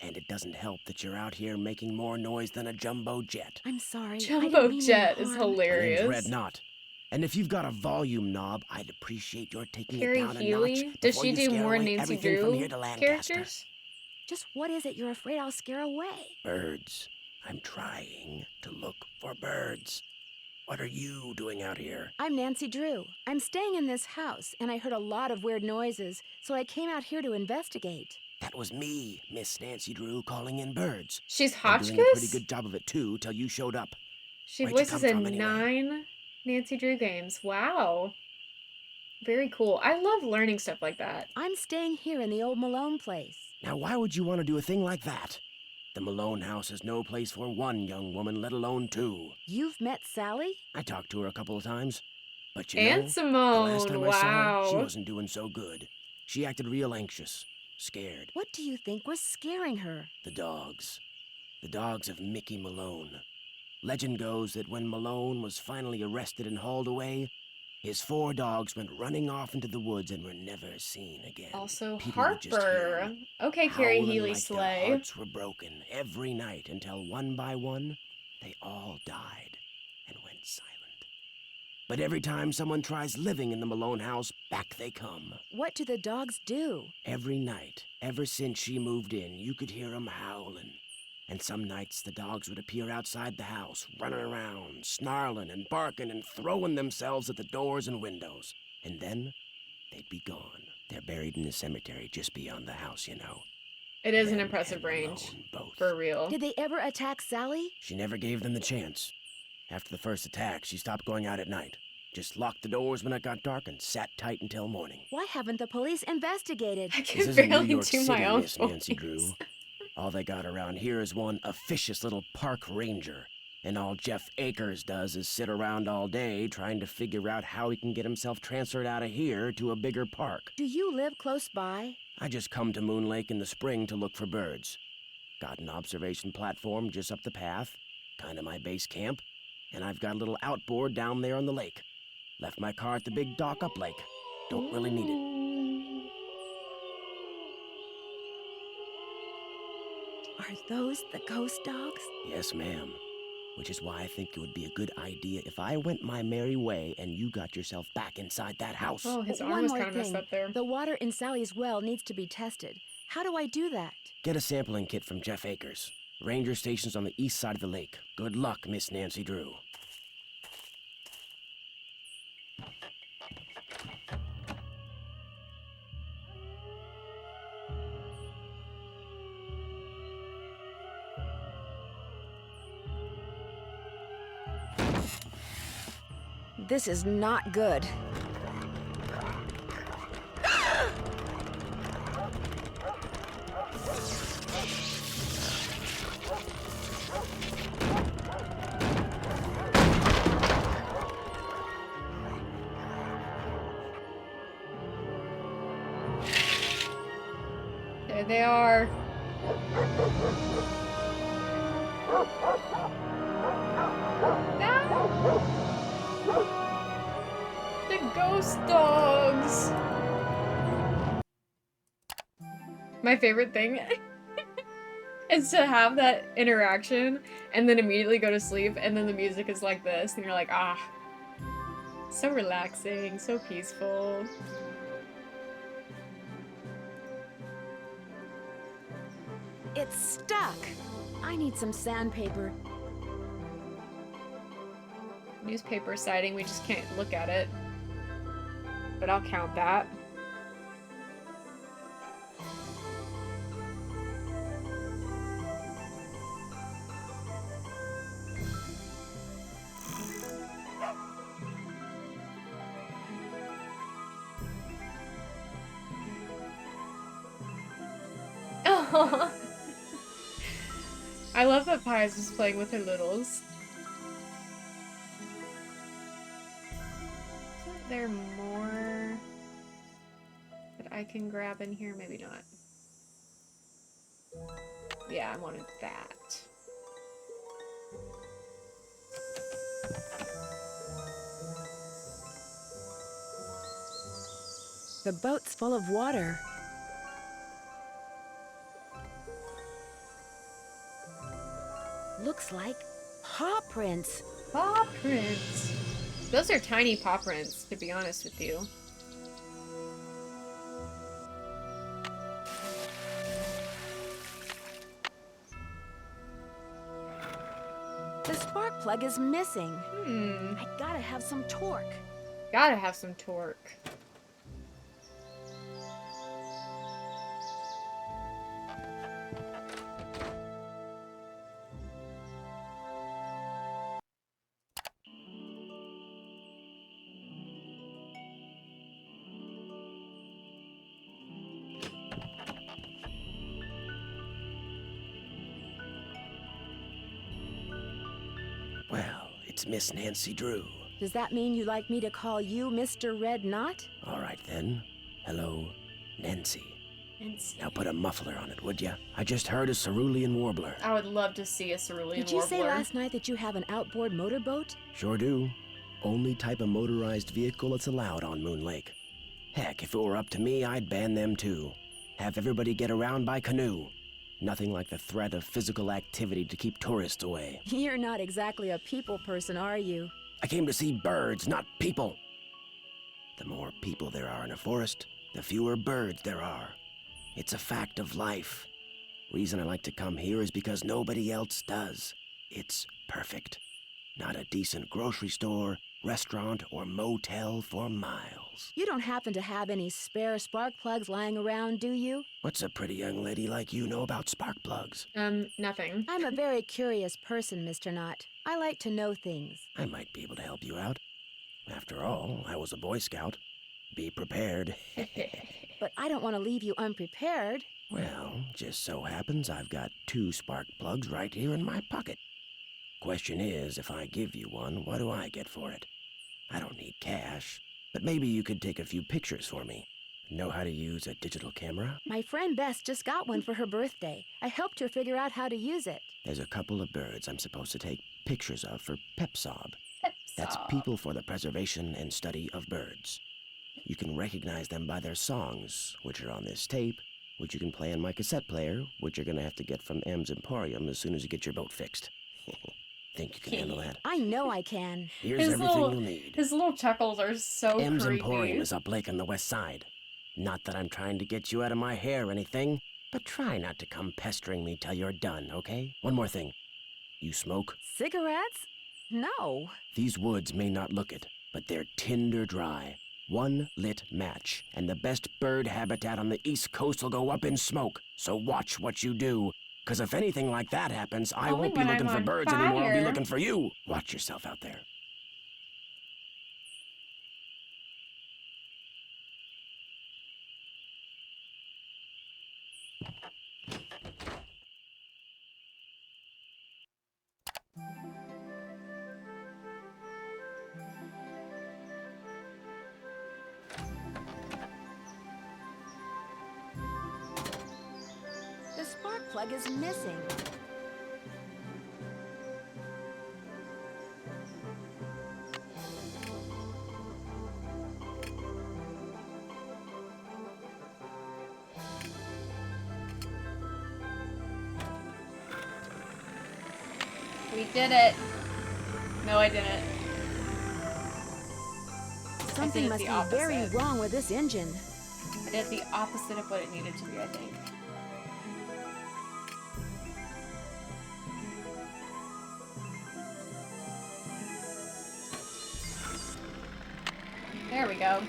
And it doesn't help that you're out here making more noise than a jumbo jet. I'm sorry. Jumbo jet is My hilarious. name's Red Knot. And if you've got a volume knob, I'd appreciate your taking Carrie it down a Healy? notch. Does before she you do scare more away Nancy everything from Drew here to Lancaster. characters? Just what is it you're afraid I'll scare away? Birds. I'm trying to look for birds. What are you doing out here? I'm Nancy Drew. I'm staying in this house, and I heard a lot of weird noises, so I came out here to investigate. That was me, Miss Nancy Drew, calling in birds. She's I'm doing a pretty Hotchkiss? good job of it, too, till you showed up. She Where'd you voices come from, in anyway? 9 Nancy Drew games. Wow. Very cool. I love learning stuff like that. I'm staying here in the old Malone place. Now, why would you want to do a thing like that? The Malone house is no place for one young woman, let alone two. You've met Sally? I talked to her a couple of times. But you And know, Simone, the last time I saw her, she wow. wasn't doing so good. She acted real anxious, scared. What do you think was scaring her? The dogs. The dogs of Mickey Malone. Legend goes that when Malone was finally arrested and hauled away, his 4 dogs went running off into the woods and were never seen again. Also, People would just hear Harper. 'em Okay, Carrie howling Healy like their Slay. hearts were broken every night until one by one, they all died and went silent. But every time someone tries living in the Malone house, back they come. What do the dogs do? Every night, ever since she moved in, you could hear 'em howling. And some nights the dogs would appear outside the house, running around, snarling and barking and throwing themselves at the doors and windows. And then they'd be gone. They're buried in the cemetery just beyond the house, you know. It is an impressive range. For real. Did they ever attack Sally? She never gave them the chance. After the first attack, she stopped going out at night. Just locked the doors when it got dark and sat tight until morning. Why haven't the police investigated? I This can isn't New barely York do City, my own Miss Nancy voice. Drew. All they got around here is one officious little park ranger. And all Jeff Akers does is sit around all day trying to figure out how he can get himself transferred out of here to a bigger park. Do you live close by? I just come to Moon Lake in the spring to look for birds. Got an observation platform just up the path, kinda my base camp, and I've got a little outboard down there on the lake. Left my car at the big dock up lake. Don't really need it. Are those the ghost dogs? Yes, ma'am. Which is why I think it would be a good idea if I went my merry way and you got yourself back inside that house. Oh, his arm One was more kind of messed thing. up there. The water in Sally's well needs to be tested. How do I do that? Get a sampling kit from Jeff Akers. Ranger station's on the east side of the lake. Good luck, Miss Nancy Drew. This is not good. There they are. The ghost dogs. My favorite thing is to have that interaction and then immediately go to sleep and then the music is like this and you're like, ah. So relaxing, so peaceful. It's stuck. I need some sandpaper. Newspaper sighting, we just can't look at it. But I'll count that. Oh, I love that Pies was playing with her littles. Isn't there more that I can grab in here? Maybe not. Yeah, I wanted that. The boat's full of water. Looks like paw prints. Paw prints. Those are tiny paw prints, to be honest with you. The spark plug is missing. I gotta have some torque. Gotta have some torque. Well, it's Miss Nancy Drew. Does that mean you'd like me to call you Mr. Red Knot? All right, then. Hello, Nancy. Nancy. Now put a muffler on it, would ya? I just heard a cerulean warbler. I would love to see a cerulean Did you warbler. say last night that you have an outboard motorboat? Sure do. Only type of motorized vehicle that's allowed on Moon Lake. Heck, if it were up to me, I'd ban them too. Have everybody get around by canoe. Nothing like the threat of physical activity to keep tourists away. You're not exactly a people person, are you? I came to see birds, not people. The more people there are in a forest, the fewer birds there are. It's a fact of life. Reason I like to come here is because nobody else does. It's perfect. Not a decent grocery store, restaurant, or motel for miles. You don't happen to have any spare spark plugs lying around, do you? What's a pretty young lady like you know about spark plugs? Nothing. I'm a very curious person, Mr. Knott. I like to know things. I might be able to help you out. After all, I was a Boy Scout. Be prepared. But I don't want to leave you unprepared. Well, just so happens I've got 2 spark plugs right here in my pocket. Question is, if I give you one, what do I get for it? I don't need cash, but maybe you could take a few pictures for me. Know how to use a digital camera? My friend Bess just got one for her birthday. I helped her figure out how to use it. There's a couple of birds I'm supposed to take pictures of for PEPSOB. That's People for the Preservation and Study of Birds. You can recognize them by their songs, which are on this tape, which you can play on my cassette player, which you're gonna have to get from M's Emporium as soon as you get your boat fixed. Think you can handle that? I know I can. Here's everything you'll need. His little chuckles are so M's creepy. Emporium is up lake on the west side. Not that I'm trying to get you out of my hair or anything, but try not to come pestering me till you're done, okay? One more thing. You smoke? Cigarettes? No. These woods may not look it, but they're tinder dry. One lit match, and the best bird habitat on the East Coast will go up in smoke. So watch what you do. Because if anything like that happens, I Only won't be when looking I'm for on birds anymore. I'll be fire. looking for you. Watch yourself out there. The spark plug is missing. We did it. No, I didn't. Something it must the be very opposite. wrong with this engine. I did the opposite of what it needed to be, I think. There we go.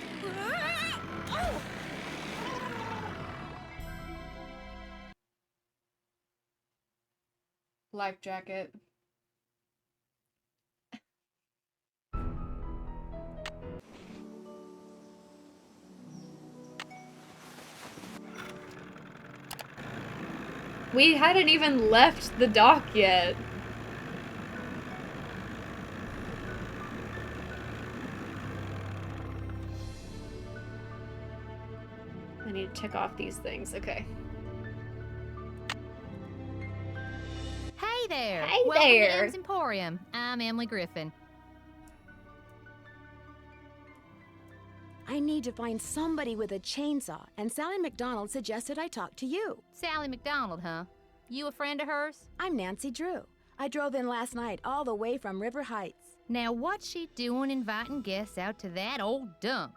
Life jacket. We hadn't even left the dock yet. I need to check off these things. Okay. Hey there! Hey Welcome there! to M's Emporium. I'm Emily Griffin. I need to find somebody with a chainsaw, and Sally McDonald suggested I talk to you. Sally McDonald, huh? You a friend of hers? I'm Nancy Drew. I drove in last night all the way from River Heights. Now what's she doing inviting guests out to that old dump?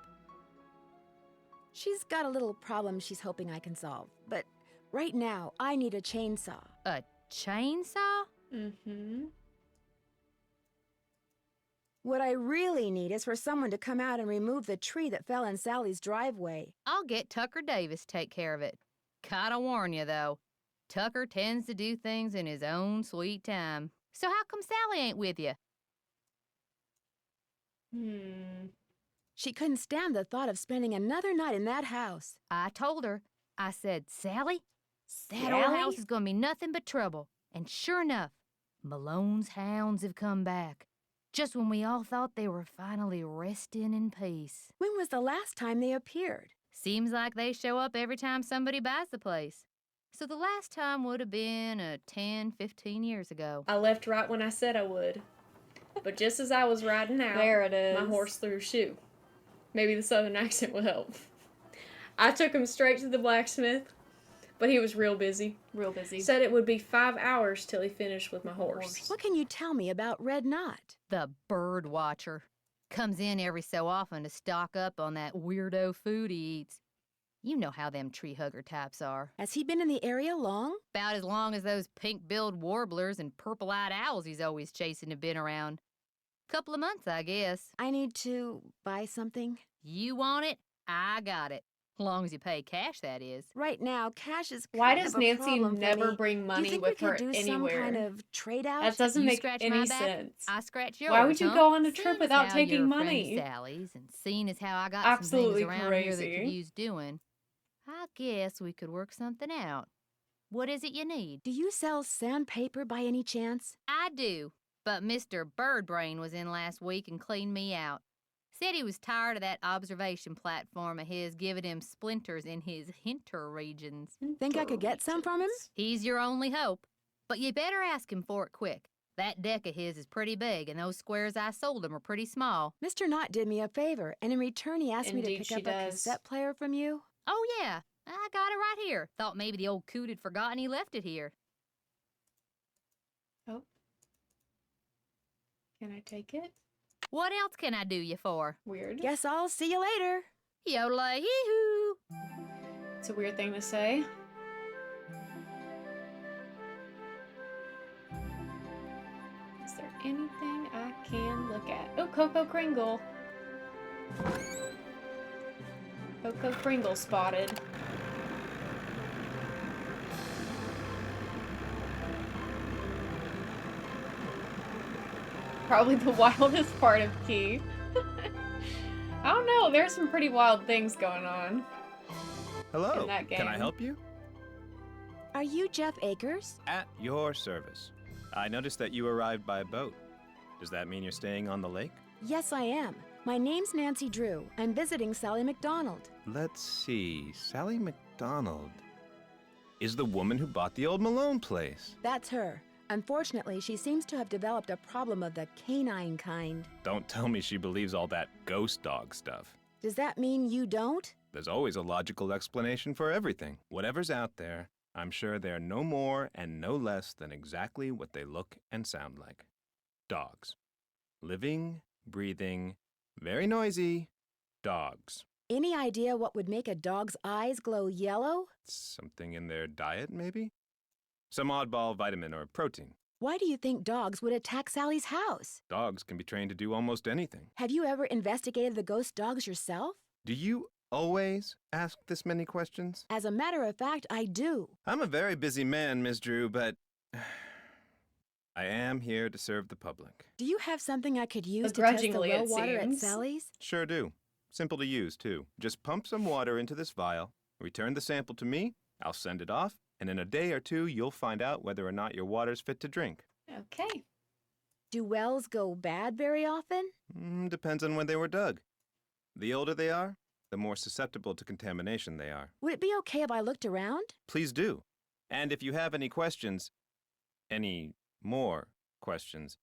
She's got a little problem she's hoping I can solve, but right now I need a chainsaw. A chainsaw? Mm-hmm. What I really need is for someone to come out and remove the tree that fell in Sally's driveway. I'll get Tucker Davis to take care of it. Gotta warn you, though. Tucker tends to do things in his own sweet time. So how come Sally ain't with you? She couldn't stand the thought of spending another night in that house. I told her. I said, Sally, that old house is gonna be nothing but trouble. And sure enough, Malone's hounds have come back. Just when we all thought they were finally resting in peace. When was the last time they appeared? Seems like they show up every time somebody buys the place. So the last time would have been 10, 15 years ago. I left right when I said I would. But just as I was riding out, there it is. My horse threw a shoe. Maybe the southern accent will help. I took him straight to the blacksmith, but he was real busy. Real busy. Said it would be 5 hours till he finished with my horse. What can you tell me about Red Knot? The bird watcher. Comes in every so often to stock up on that weirdo food he eats. You know how them tree hugger types are. Has he been in the area long? About as long as those pink-billed warblers and purple-eyed owls he's always chasing have been around. Couple of months, I guess. I need to buy something. You want it? I got it. Long as you pay cash, that is. Right now, cash is Why kind does of a Nancy problem for never me. bring Do money you think with we her could do anywhere? Some kind of trade out? That doesn't You make scratch any my back, sense. I scratch yours. Why would you huh? go on a Seeing trip as without how taking you're money? Friend Sally's, and seeing as how I got Absolutely some things around here that crazy. could use doing, I guess we could work something out. What is it you need? Do you sell sandpaper by any chance? I do, but Mr. Birdbrain was in last week and cleaned me out. Said he was tired of that observation platform of his giving him splinters in his hinter regions. Think I could get some from him? He's your only hope, but you better ask him for it quick. That deck of his is pretty big, and those squares I sold him are pretty small. Mr. Knott did me a favor, and in return he asked me to Indeed pick she up a does. cassette player from you. Oh, yeah, I got it right here. Thought maybe the old coot had forgotten he left it here. Oh. Can I take it? What else can I do you for? Weird. Guess I'll see you later. Yodelay-hee-hoo. It's a weird thing to say. Is there anything I can look at? Oh, Coco Kringle. Coco Kringle spotted. Probably the wildest part of Key. I don't know, there's some pretty wild things going on. Hello, in that game. can I help you? Are you Jeff Akers? At your service. I noticed that you arrived by boat. Does that mean you're staying on the lake? Yes, I am. My name's Nancy Drew. I'm visiting Sally McDonald. Let's see, Sally McDonald is the woman who bought the old Malone place. That's her. Unfortunately, she seems to have developed a problem of the canine kind. Don't tell me she believes all that ghost dog stuff. Does that mean you don't? There's always a logical explanation for everything. Whatever's out there, I'm sure they're no more and no less than exactly what they look and sound like. Dogs. Living, breathing, very noisy dogs. Any idea what would make a dog's eyes glow yellow? Something in their diet, maybe? Some oddball vitamin or protein. Why do you think dogs would attack Sally's house? Dogs can be trained to do almost anything. Have you ever investigated the ghost dogs yourself? Do you always ask this many questions? As a matter of fact, I do. I'm a very busy man, Miss Drew, but I am here to serve the public. Do you have something I could use to test the Begrudgingly, well it water at seems. Sally's? Sure do. Simple to use, too. Just pump some water into this vial, return the sample to me, I'll send it off, and in a day or two, you'll find out whether or not your water's fit to drink. Okay. Do wells go bad very often? Depends on when they were dug. The older they are, the more susceptible to contamination they are. Would it be okay if I looked around? Please do. And if you have any questions, any more questions,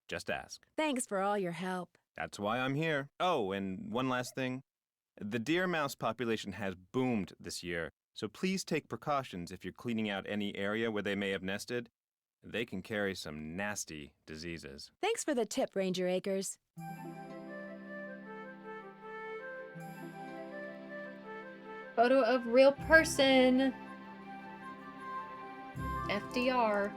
just ask. Thanks for all your help. That's why I'm here. Oh, and one last thing. The deer mouse population has boomed this year, so please take precautions if you're cleaning out any area where they may have nested. They can carry some nasty diseases. Thanks for the tip, Ranger Acres. Photo of real person. FDR.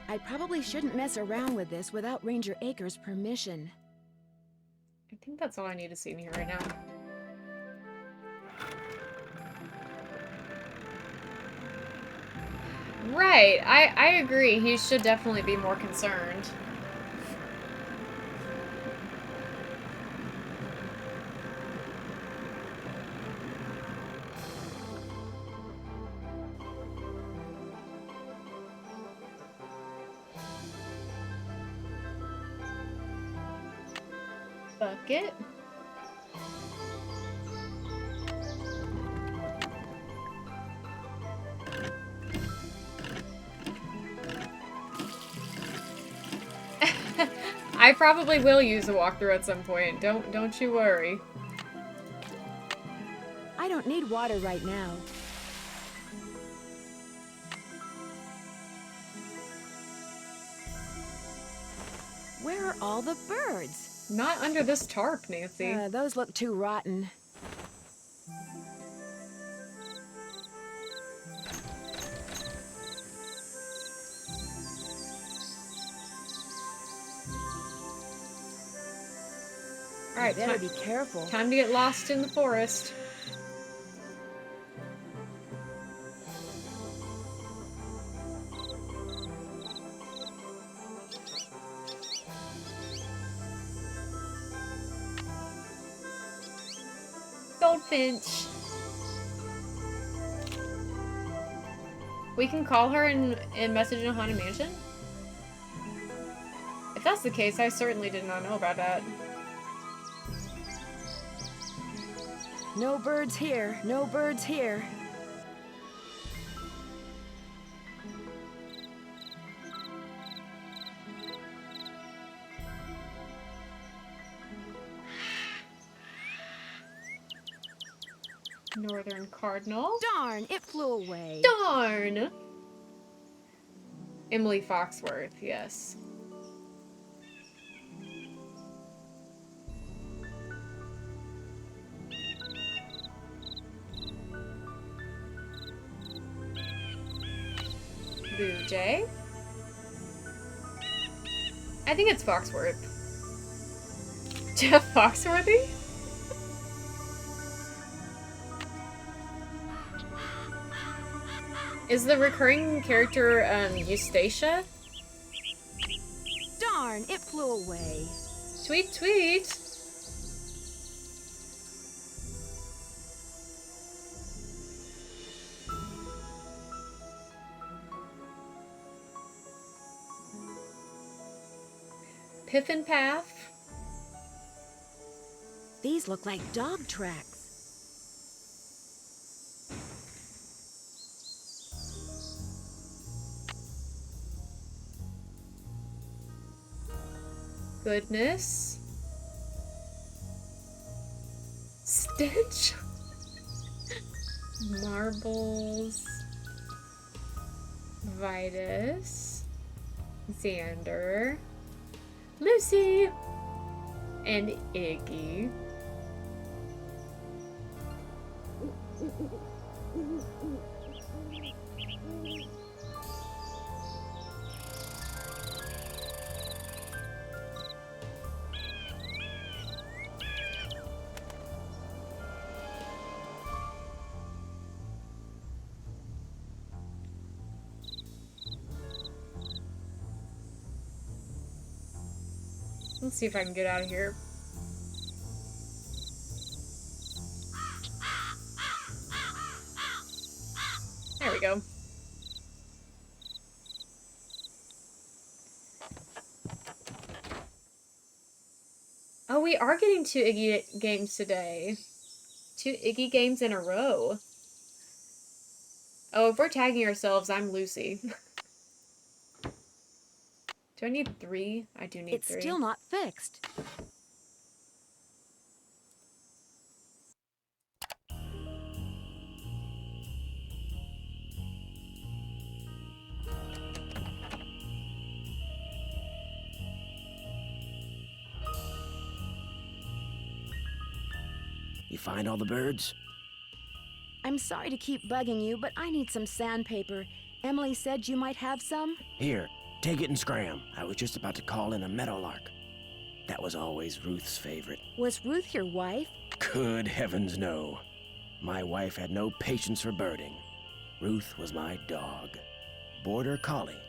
I probably shouldn't mess around with this without Ranger Acres' permission. I think that's all I need to see in here right now. Right, I agree. He should definitely be more concerned. Bucket. I probably will use a walkthrough at some point. Don't you worry. I don't need water right now. Where are all the birds? Not under this tarp, Nancy. Those look too rotten. All right, better be careful. Time to get lost in the forest. Goldfinch. We can call her and message in Haunted Mansion? If that's the case, I certainly did not know about that. No birds here. No birds here. Northern Cardinal. Darn, it flew away. Darn! Emily Foxworth, yes. Blue Jay. I think it's Foxworth. Jeff Foxworthy? Is the recurring character, Eustacia? Darn, it flew away. Tweet, tweet. Piffin Path. These look like dog tracks. Goodness. Stitch. Marbles. Vitus, Xander, Lucy, and Iggy. Let's see if I can get out of here. There we go. Oh, we are getting 2 Iggy games today. 2 Iggy games in a row. Oh, if we're tagging ourselves, I'm Lucy. Do I need 3? I do need 3. It's still not fixed. You find all the birds? I'm sorry to keep bugging you, but I need some sandpaper. Emily said you might have some. Here, take it and scram. I was just about to call in a meadowlark. That was always Ruth's favorite. Was Ruth your wife? Good heavens, no. My wife had no patience for birding. Ruth was my dog. Border collie.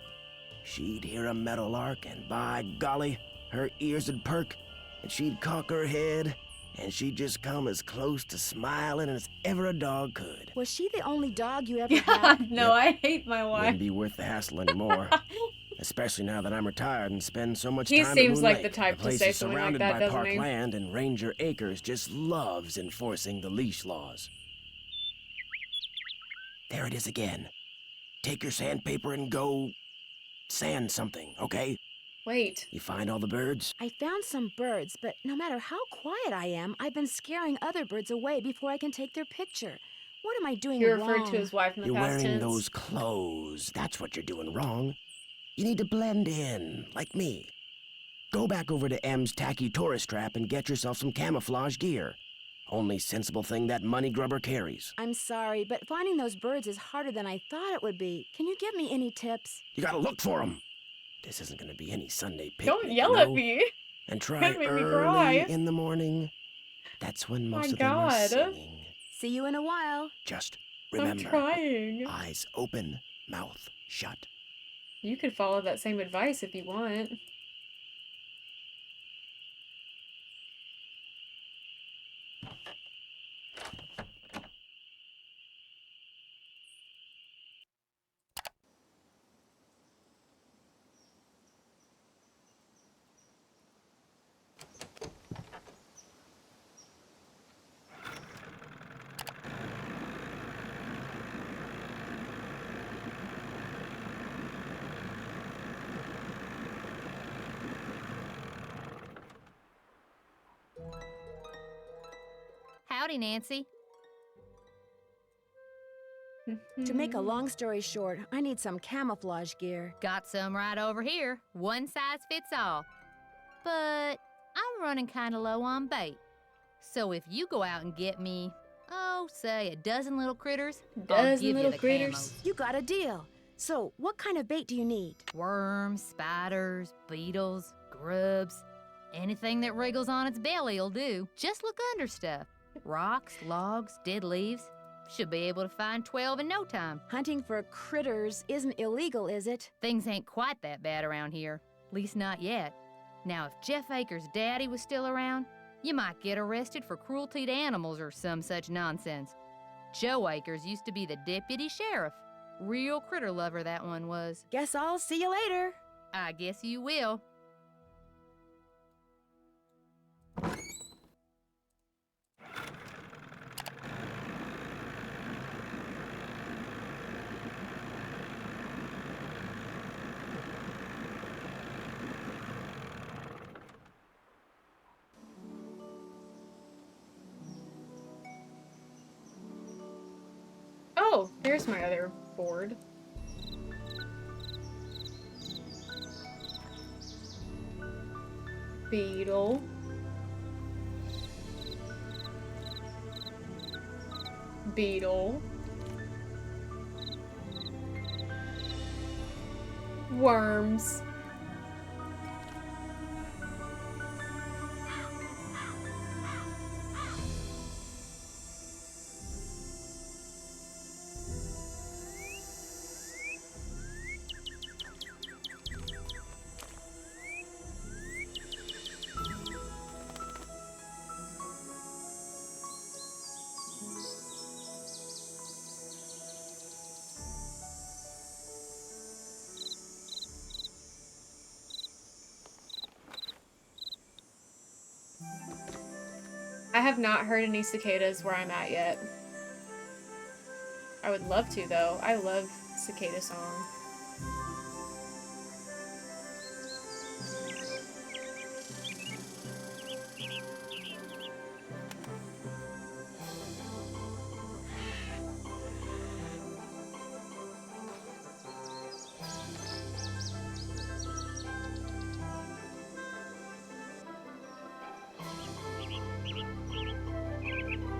She'd hear a meadowlark, and by golly, her ears would perk, and she'd cock her head, and she'd just come as close to smiling as ever a dog could. Was she the only dog you ever had? No, I hate my wife. Wouldn't be worth the hassle anymore. Especially now that I'm retired and spend so much He time seems at Moon like Lake. the type to place say is something like surrounded that, by doesn't park he? land, and Ranger Acres just loves enforcing the leash laws. There it is again. Take your sandpaper and go sand something, okay? Wait. You find all the birds? I found some birds, but no matter how quiet I am, I've been scaring other birds away before I can take their picture. What am I doing He wrong? referred to his wife in the You're past wearing tense. those clothes. That's what you're doing wrong. You need to blend in, like me. Go back over to M's tacky tourist trap and get yourself some camouflage gear. Only sensible thing that money grubber carries. I'm sorry, but finding those birds is harder than I thought it would be. Can you give me any tips? You gotta look for them. This isn't gonna be any Sunday picnic, Don't yell you at know? me. And try Gonna make me early cry. in the morning. That's when most My of them are God. singing. See you in a while. Just I'm remember, trying. eyes open, mouth shut. You could follow that same advice if you want. Howdy, Nancy. To make a long story short, I need some camouflage gear. Got some right over here. One size fits all. But I'm running kind of low on bait. So if you go out and get me, oh, say a dozen little critters, I'll give you the camos. You got a deal. So, what kind of bait do you need? Worms, spiders, beetles, grubs. Anything that wriggles on its belly'll do. Just look under stuff. Rocks, logs, dead leaves. Should be able to find 12 in no time. Hunting for critters isn't illegal, is it? Things ain't quite that bad around here. Least not yet. Now, if Jeff Akers' daddy was still around, you might get arrested for cruelty to animals or some such nonsense. Joe Akers used to be the deputy sheriff. Real critter lover, that one was. Guess I'll see you later. I guess you will. Oh, there's my other board. Beetle. Beetle. Worms. I have not heard any cicadas where I'm at yet. I would love to, though. I love cicada song.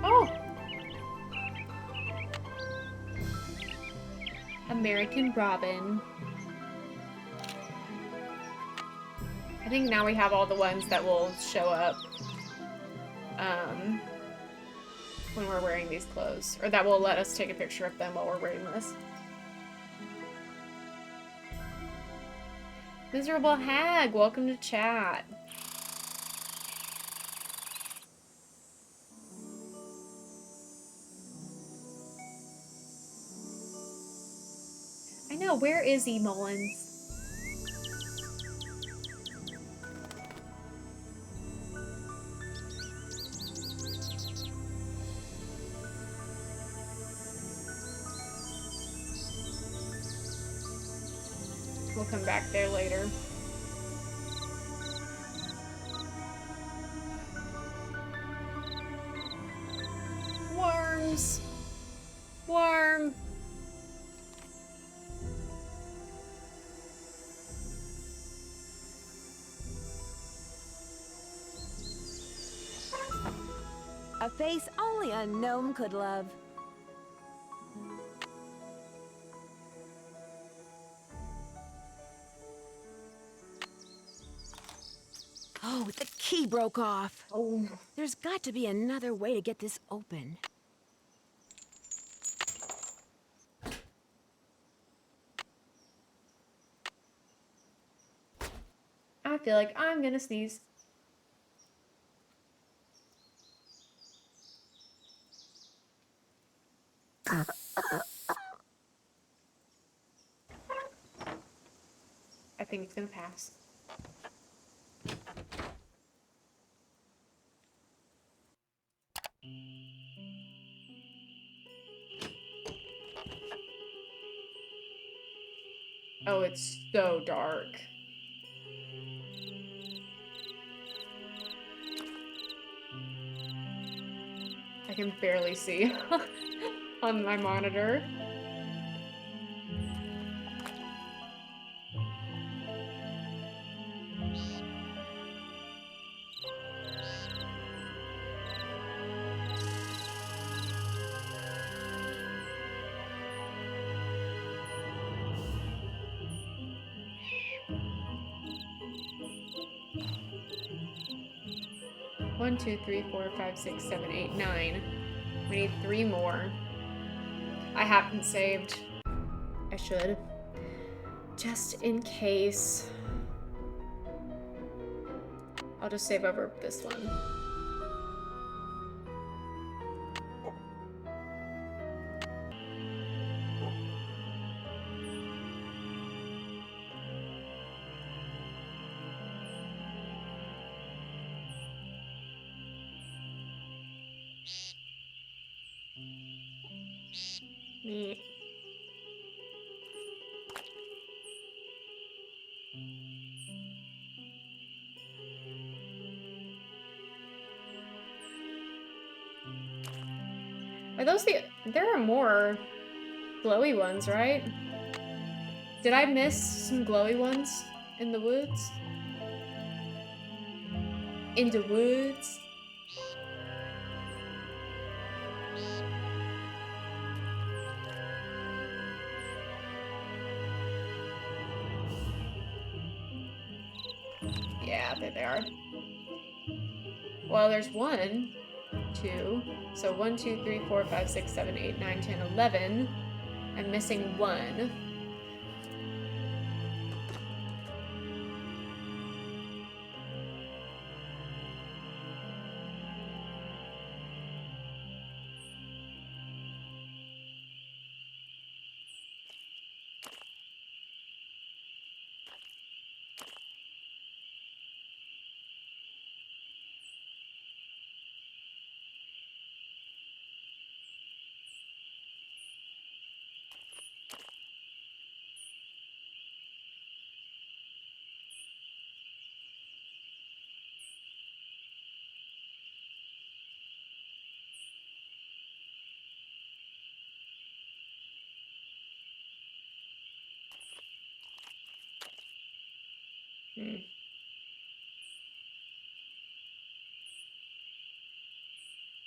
Oh! American Robin. I think now we have all the ones that will show up when we're wearing these clothes. Or that will let us take a picture of them while we're wearing this. Miserable Hag, welcome to chat. I know, where is E. Mullins? We'll come back there later. Worms! Worm! A face only a gnome could love. Oh, the key broke off. Oh. There's got to be another way to get this open. I feel like I'm gonna sneeze. I think it's gonna pass. Oh, it's so dark. I can barely see on my monitor. One, 2, 3, 4, 5, 6, 7, 8, 9. We need 3 more. I haven't saved. I should. Just in case. I'll just save over this one. Neat. Are those the... There are more glowy ones, right? Did I miss some glowy ones in the woods? In the woods. Yeah, there they are. Well, there's 1, 2. So 1, 2, 3, 4, 5, 6, 7, 8, 9, 10, 11. I'm missing 1.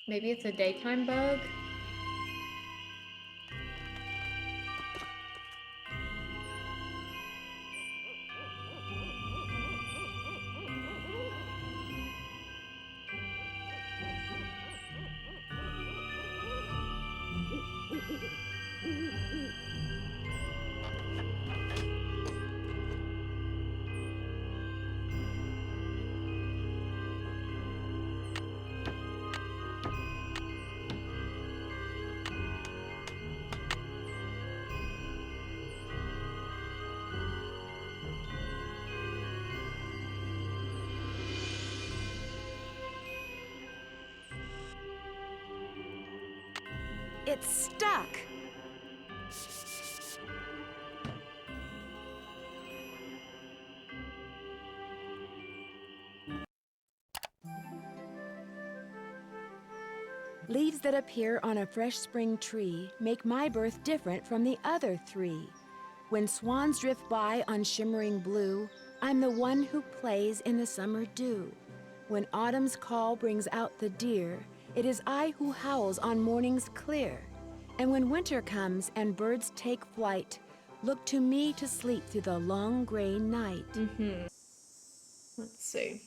Maybe it's a daytime bug? It's stuck. Leaves that appear on a fresh spring tree make my birth different from the other 3. When swans drift by on shimmering blue, I'm the one who plays in the summer dew. When autumn's call brings out the deer, it is I who howls on mornings clear. And when winter comes and birds take flight, look to me to sleep through the long gray night. Let's see.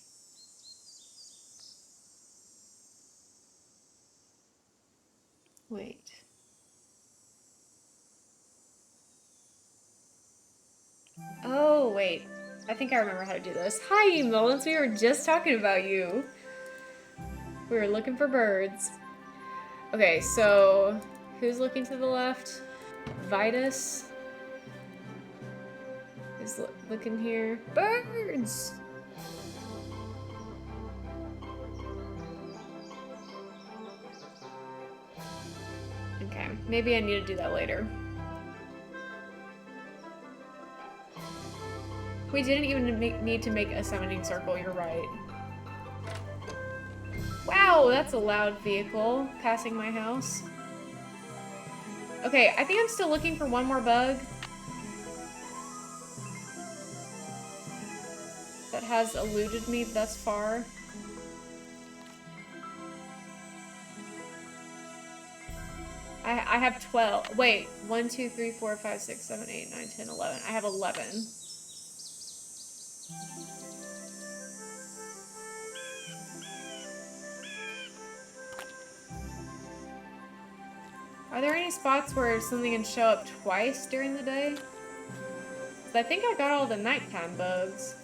Wait. Oh, wait. I think I remember how to do this. Hi, Mullins. We were just talking about you. We were looking for birds. Okay, so who's looking to the left? Vitus is looking here. Birds! Okay, maybe I need to do that later. We didn't even need to make a summoning circle, you're right. Wow, that's a loud vehicle passing my house. Okay, I think I'm still looking for one more bug that has eluded me thus far. I have 12. Wait, 1, 2, 3, 4, 5, 6, 7, 8, 9, 10, 11. I have 11. Are there any spots where something can show up twice during the day? 'Cause I think I got all the nighttime bugs.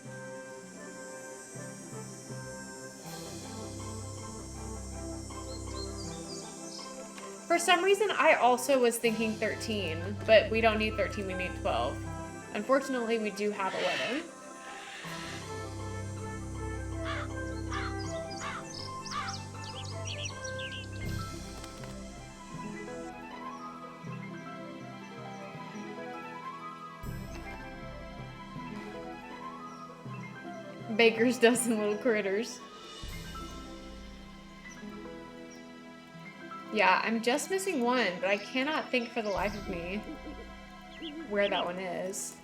For some reason, I also was thinking 13, but we don't need 13, we need 12. Unfortunately, we do have 11. Baker's dozen little critters. Yeah, I'm just missing one, but I cannot think for the life of me where that one is.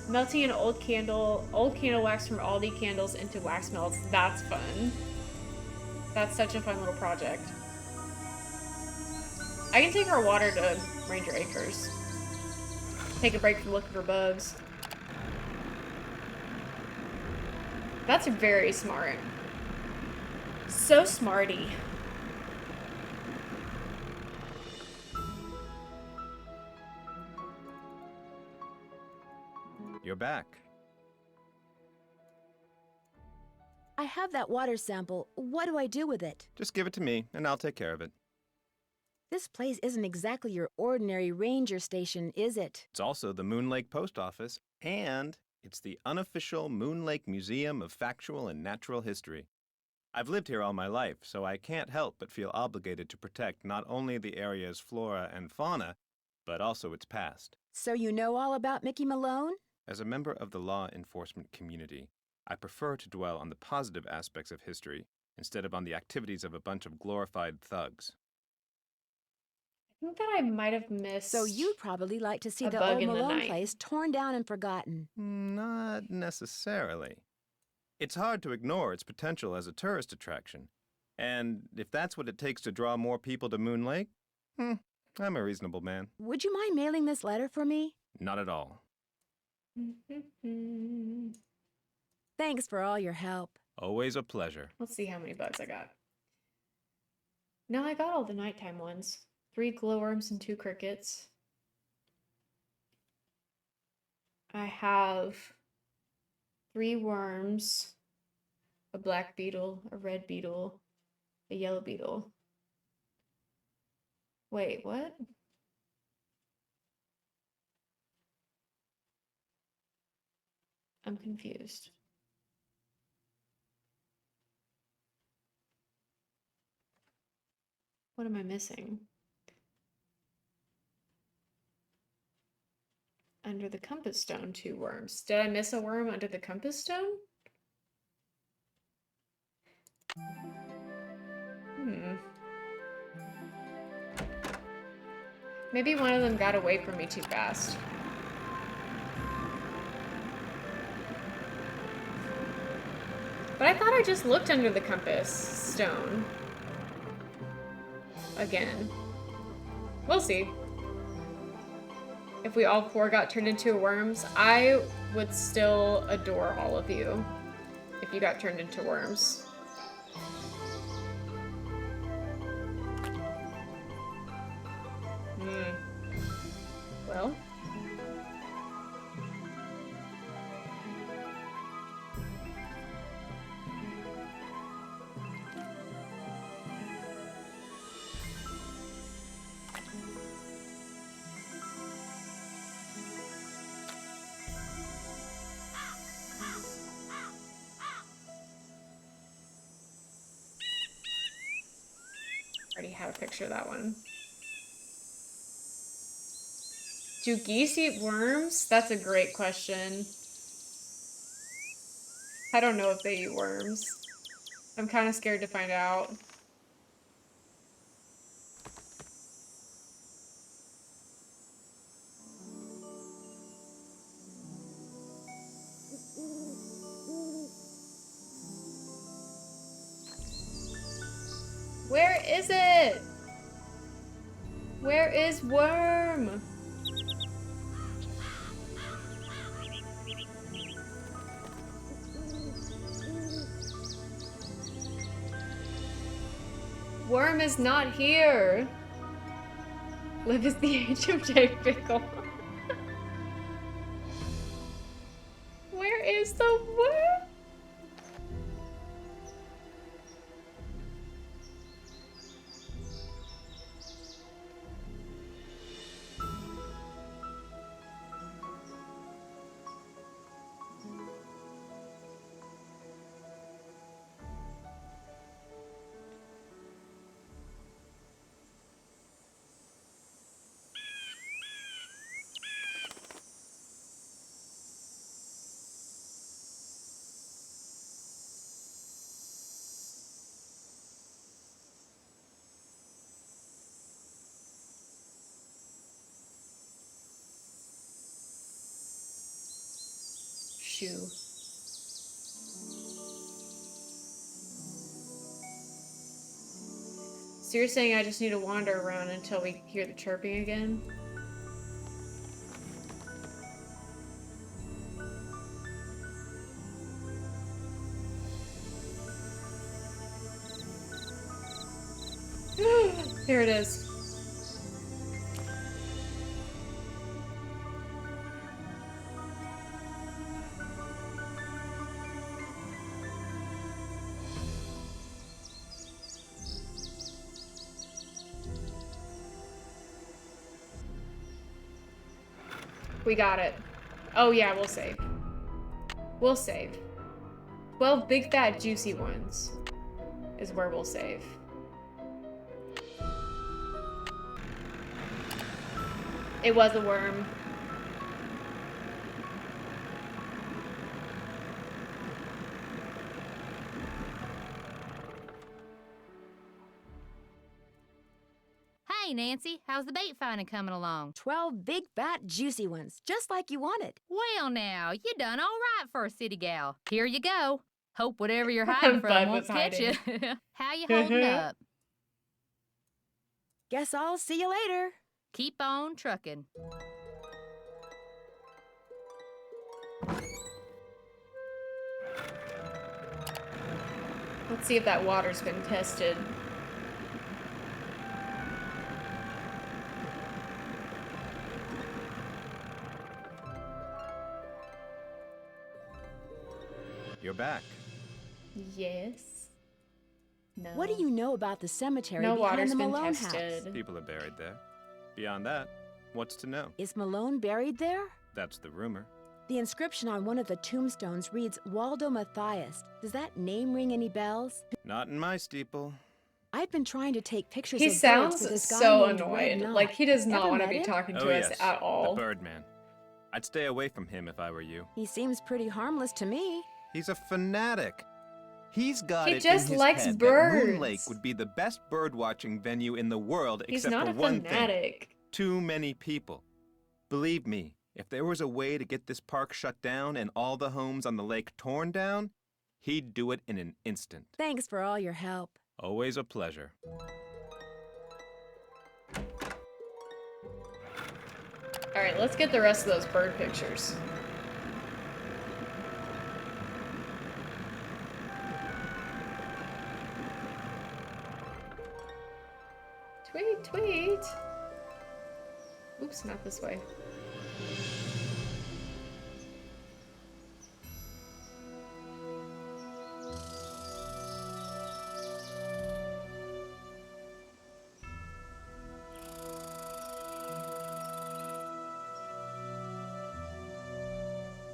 Melting an old candle wax from Aldi candles into wax melts. That's fun. That's such a fun little project. I can take our water to Ranger Acres. Take a break from looking for bugs. That's very smart. So smarty. You're back. I have that water sample. What do I do with it? Just give it to me, and I'll take care of it. This place isn't exactly your ordinary ranger station, is it? It's also the Moon Lake Post Office, and it's the unofficial Moon Lake Museum of Factual and Natural History. I've lived here all my life, so I can't help but feel obligated to protect not only the area's flora and fauna, but also its past. So you know all about Mickey Malone? As a member of the law enforcement community, I prefer to dwell on the positive aspects of history instead of on the activities of a bunch of glorified thugs. I think that I might have missed. So you'd probably like to see a the bug old in the Malone night. place torn down and forgotten. Not necessarily. It's hard to ignore its potential as a tourist attraction. And if that's what it takes to draw more people to Moon Lake, I'm a reasonable man. Would you mind mailing this letter for me? Not at all. Thanks for all your help. Always a pleasure. Let's see how many bugs I got. No, I got all the nighttime ones. 3 glowworms and 2 crickets. I have 3 worms, a black beetle, a red beetle, a yellow beetle. Wait, what? I'm confused. What am I missing? Under the compass stone, 2 worms. Did I miss a worm under the compass stone? Maybe one of them got away from me too fast. But I thought I just looked under the compass stone. Again. We'll see. If we all 4 got turned into worms, I would still adore all of you if you got turned into worms. Well. Already have a picture of that one. Do geese eat worms? That's a great question. I don't know if they eat worms. I'm kind of scared to find out. Where is it? Where is Worm? Worm is not here. Live is the age of Jake Pickle. Where is the worm? chew. So you're saying I just need to wander around until we hear the chirping again? Here it is. We got it. Oh yeah, we'll save. We'll save. 12 big fat juicy ones is where we'll save. It was a worm. Hey, Nancy, how's the bait finding coming along? 12 big, fat, juicy ones, just like you wanted. Well, now, you done all right for a city gal. Here you go. Hope whatever you're hiding from won't catch you. How you holding up? Guess I'll see you later. Keep on trucking. Let's see if that water's been tested. You're back. Yes. No. What do you know about the cemetery No behind water's the been Malone tested. house? People are buried there. Beyond that, what's to know? Is Malone buried there? That's the rumor. The inscription on one of the tombstones reads Waldo Matthias. Does that name ring any bells? Not in my steeple. I've been trying to take pictures He of birds sounds for this guy so named Red annoyed. Knot. Like he does not Ever want to met be him? talking to Oh, us yes, at all. the Birdman. I'd stay away from him if I were you. He seems pretty harmless to me. He's a fanatic. He's got He it just in his likes head birds. that Moon Lake would be the best bird-watching venue in the world, He's except not for a one fanatic. thing. Too many people. Believe me, if there was a way to get this park shut down and all the homes on the lake torn down, he'd do it in an instant. Thanks for all your help. Always a pleasure. All right, let's get the rest of those bird pictures. Tweet, tweet. Oops, not this way.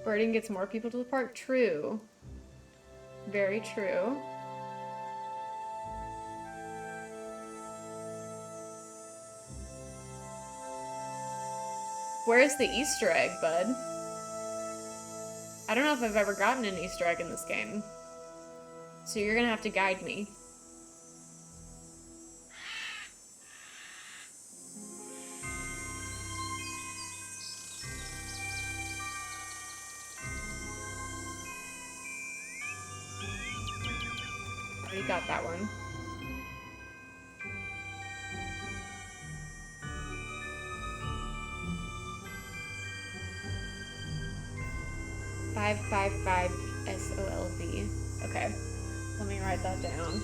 Birding gets more people to the park. True. Very true. Where's the Easter egg, bud? I don't know if I've ever gotten an Easter egg in this game. So you're gonna have to guide me. Already got that one. $555 SOLV. Okay, let me write that down.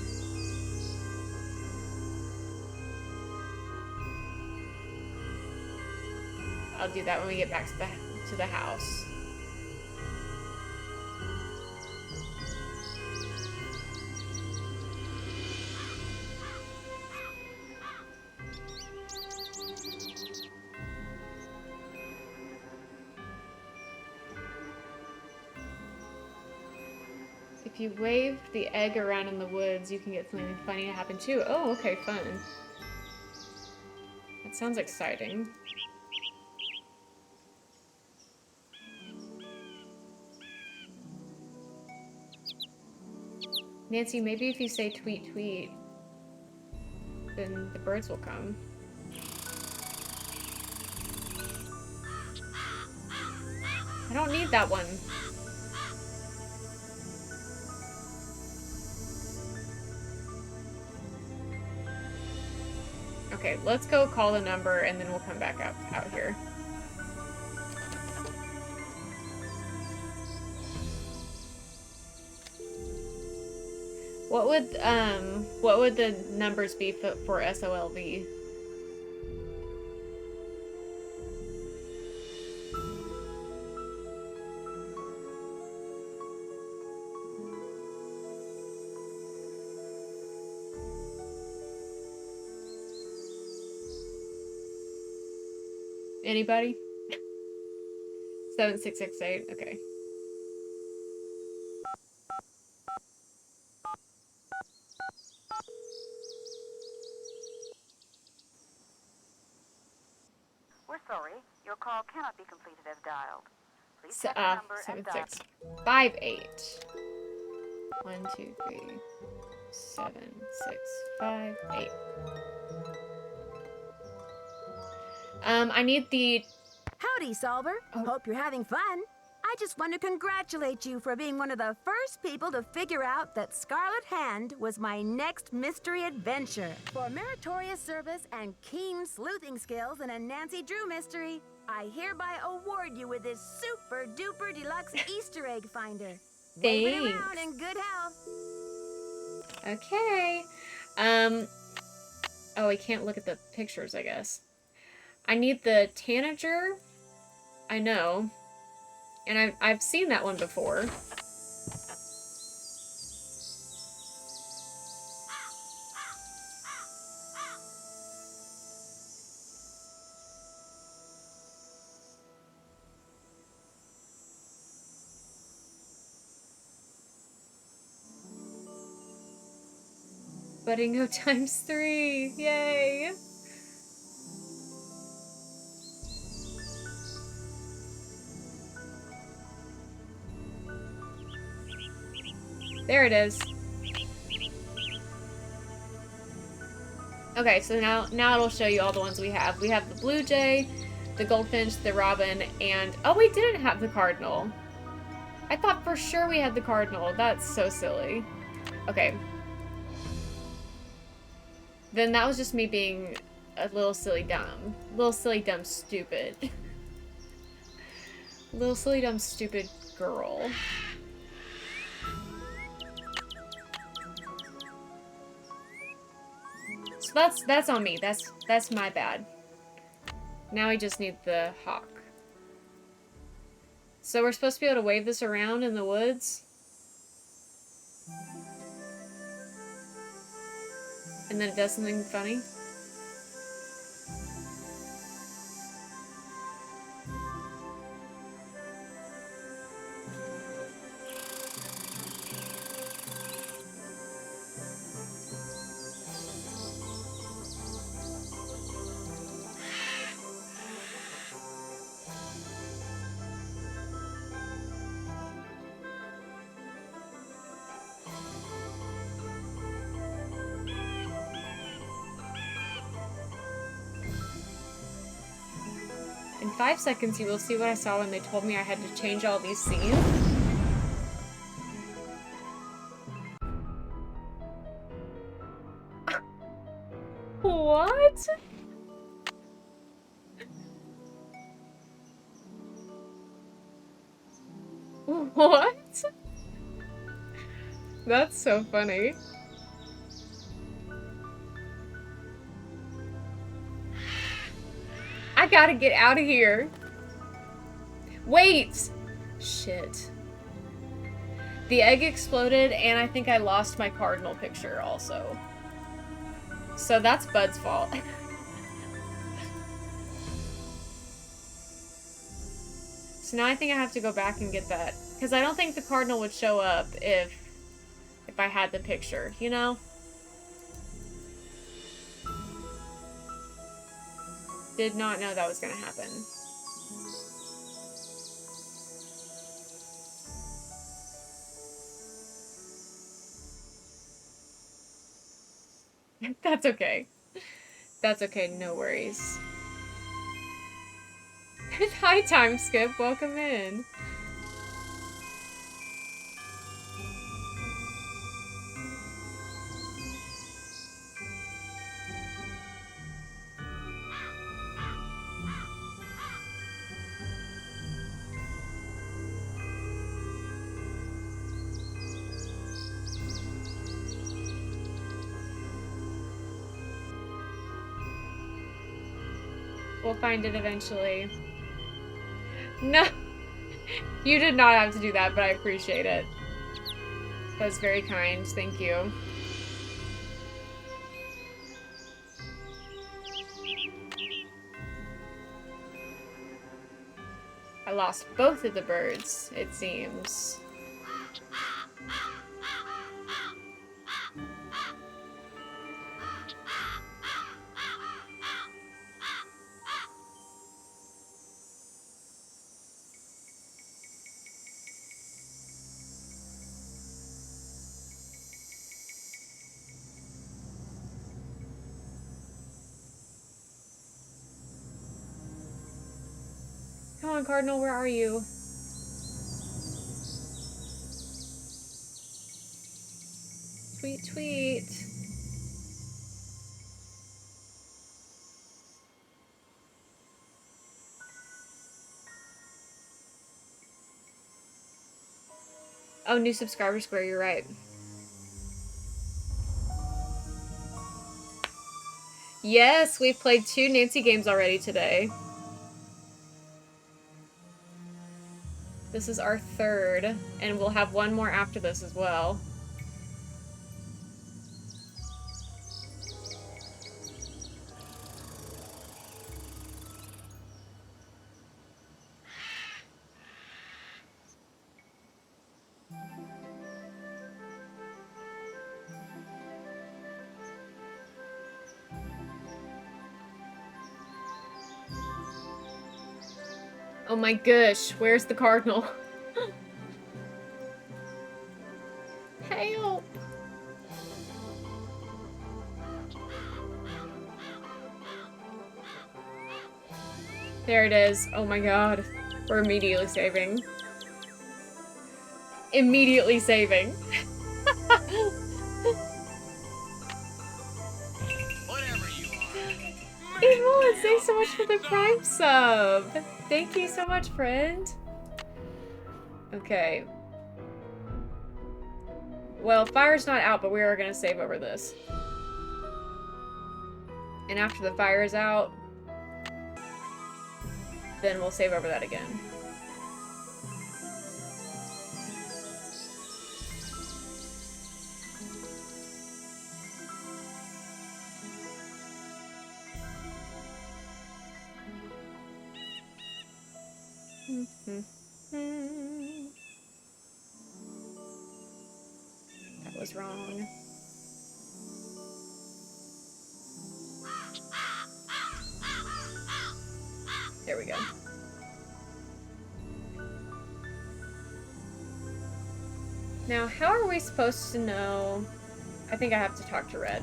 I'll do that when we get back to the house. If you wave the egg around in the woods, you can get something funny to happen too. Oh, okay, fun. That sounds exciting. Nancy, maybe if you say tweet tweet, then the birds will come. I don't need that one. Okay, let's go call the number and then we'll come back out here. What would the numbers be for SOLV? Anybody? 7668, okay. We're sorry. Your call cannot be completed as dialed. Please check the number and dial. 7658. 1, 2, 3, 7, 6, 5, 8. I need the... Howdy, Solver. Hope you're having fun. I just want to congratulate you for being one of the first people to figure out that Scarlet Hand was my next mystery adventure. For meritorious service and keen sleuthing skills in a Nancy Drew mystery, I hereby award you with this super duper deluxe Easter egg finder. Wave it around in good health. Okay. Oh, I can't look at the pictures, I guess. I need the tanager. I know. And I've seen that one before. Buddingo ×3. Yay. There it is. Okay, so now it'll show you all the ones we have. We have the blue jay, the goldfinch, the robin, and oh, we didn't have the cardinal. I thought for sure we had the cardinal. That's so silly. Okay. Then that was just me being a little silly dumb. Little silly dumb stupid. Little silly dumb stupid girl. So that's on me. That's my bad. Now I just need the hawk. So we're supposed to be able to wave this around in the woods. And then it does something funny. In 5 seconds, you will see what I saw when they told me I had to change all these scenes. What? What? That's so funny. I gotta get out of here. Wait! Shit. The egg exploded, and I think I lost my cardinal picture also. So that's Bud's fault. So now I think I have to go back and get that. Because I don't think the cardinal would show up if I had the picture, you know? Did not know that was gonna happen. That's okay. That's okay, no worries. Hi, time skip. Welcome in. We'll find it eventually. No! You did not have to do that, but I appreciate it. That was very kind. Thank you. I lost both of the birds, it seems. Come on, Cardinal, where are you? Tweet, tweet. Oh, new subscriber square, you're right. Yes, we've played 2 Nancy games already today. This is our 3rd, and we'll have 1 more after this as well. Oh my gosh, where's the Cardinal? Help! There it is. Oh my god. We're immediately saving. Immediately saving. Yvonne, thanks so much for the Prime sub. Thank you so much, friend. Okay. Well, fire's not out, but we are gonna save over this. And after the fire is out, then we'll save over that again. That was wrong. There we go. Now, how are we supposed to know? I think I have to talk to Red.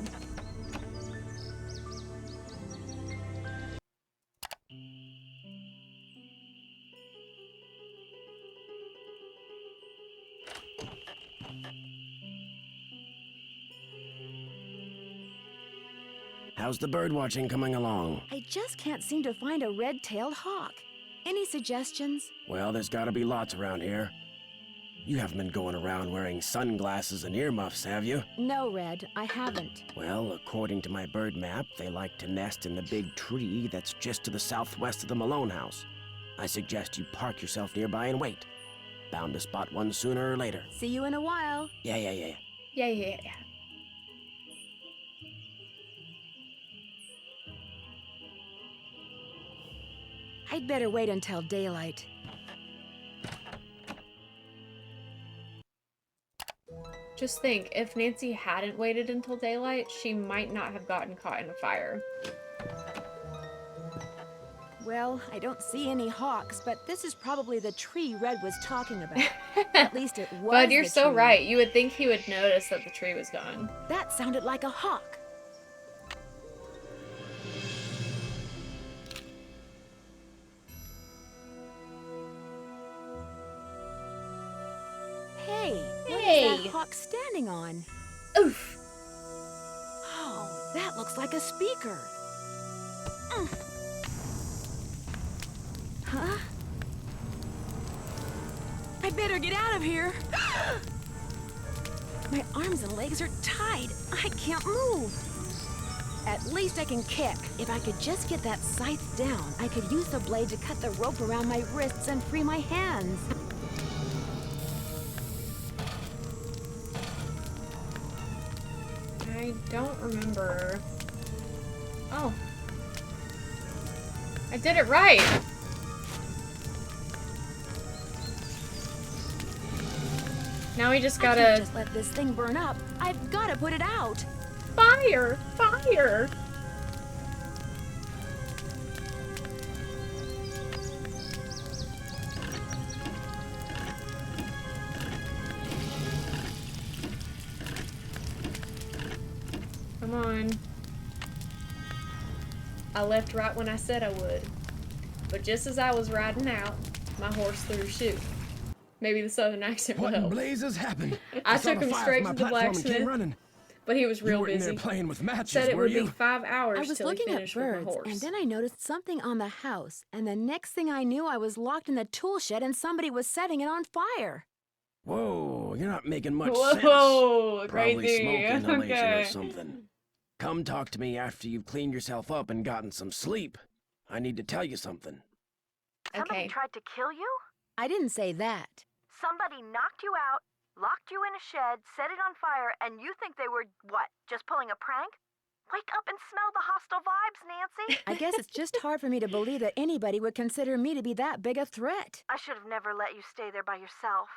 How's the bird watching coming along? I just can't seem to find a red-tailed hawk. Any suggestions? Well, there's gotta be lots around here. You haven't been going around wearing sunglasses and earmuffs, have you? No, Red, I haven't. Well, according to my bird map, they like to nest in the big tree that's just to the southwest of the Malone house. I suggest you park yourself nearby and wait. Bound to spot one sooner or later. See you in a while. Yeah. Yeah. I'd better wait until daylight. Just think, if Nancy hadn't waited until daylight, she might not have gotten caught in a fire. Well, I don't see any hawks, but this is probably the tree Red was talking about. At least it was. But you're the so tree. right. You would think he would notice that the tree was gone. That sounded like a hawk. Hey, what is that hawk standing on? Oof. Oh, that looks like a speaker. Huh? I better get out of here. My arms and legs are tied. I can't move. At least I can kick. If I could just get that scythe down, I could use the blade to cut the rope around my wrists and free my hands. I don't remember. Oh. I did it right! Now we just gotta... I can't just let this thing burn up. I've gotta put it out. Fire! Fire! Come on. I left right when I said I would. But just as I was riding out, my horse threw a shoe. Maybe the southern accent will What in help. blazes happened? I saw took the him fire straight from to my the platform and came blacksmith, running. but he was You real weren't in busy. there playing with matches, Said it were would you? be 5 hours I was till he looking at finished with my birds, horse. and then I noticed something on the house, and the next thing I knew, I was locked in the tool shed and somebody was setting it on fire. Whoa, you're not making much sense. Whoa, Probably crazy. smoke inhalation Okay. or something. Come talk to me after you've cleaned yourself up and gotten some sleep. I need to tell you something. Somebody tried to kill you? I didn't say that. Somebody knocked you out, locked you in a shed, set it on fire, and you think they were, what, just pulling a prank? Wake up and smell the hostile vibes, Nancy. I guess it's just hard for me to believe that anybody would consider me to be that big a threat. I should have never let you stay there by yourself.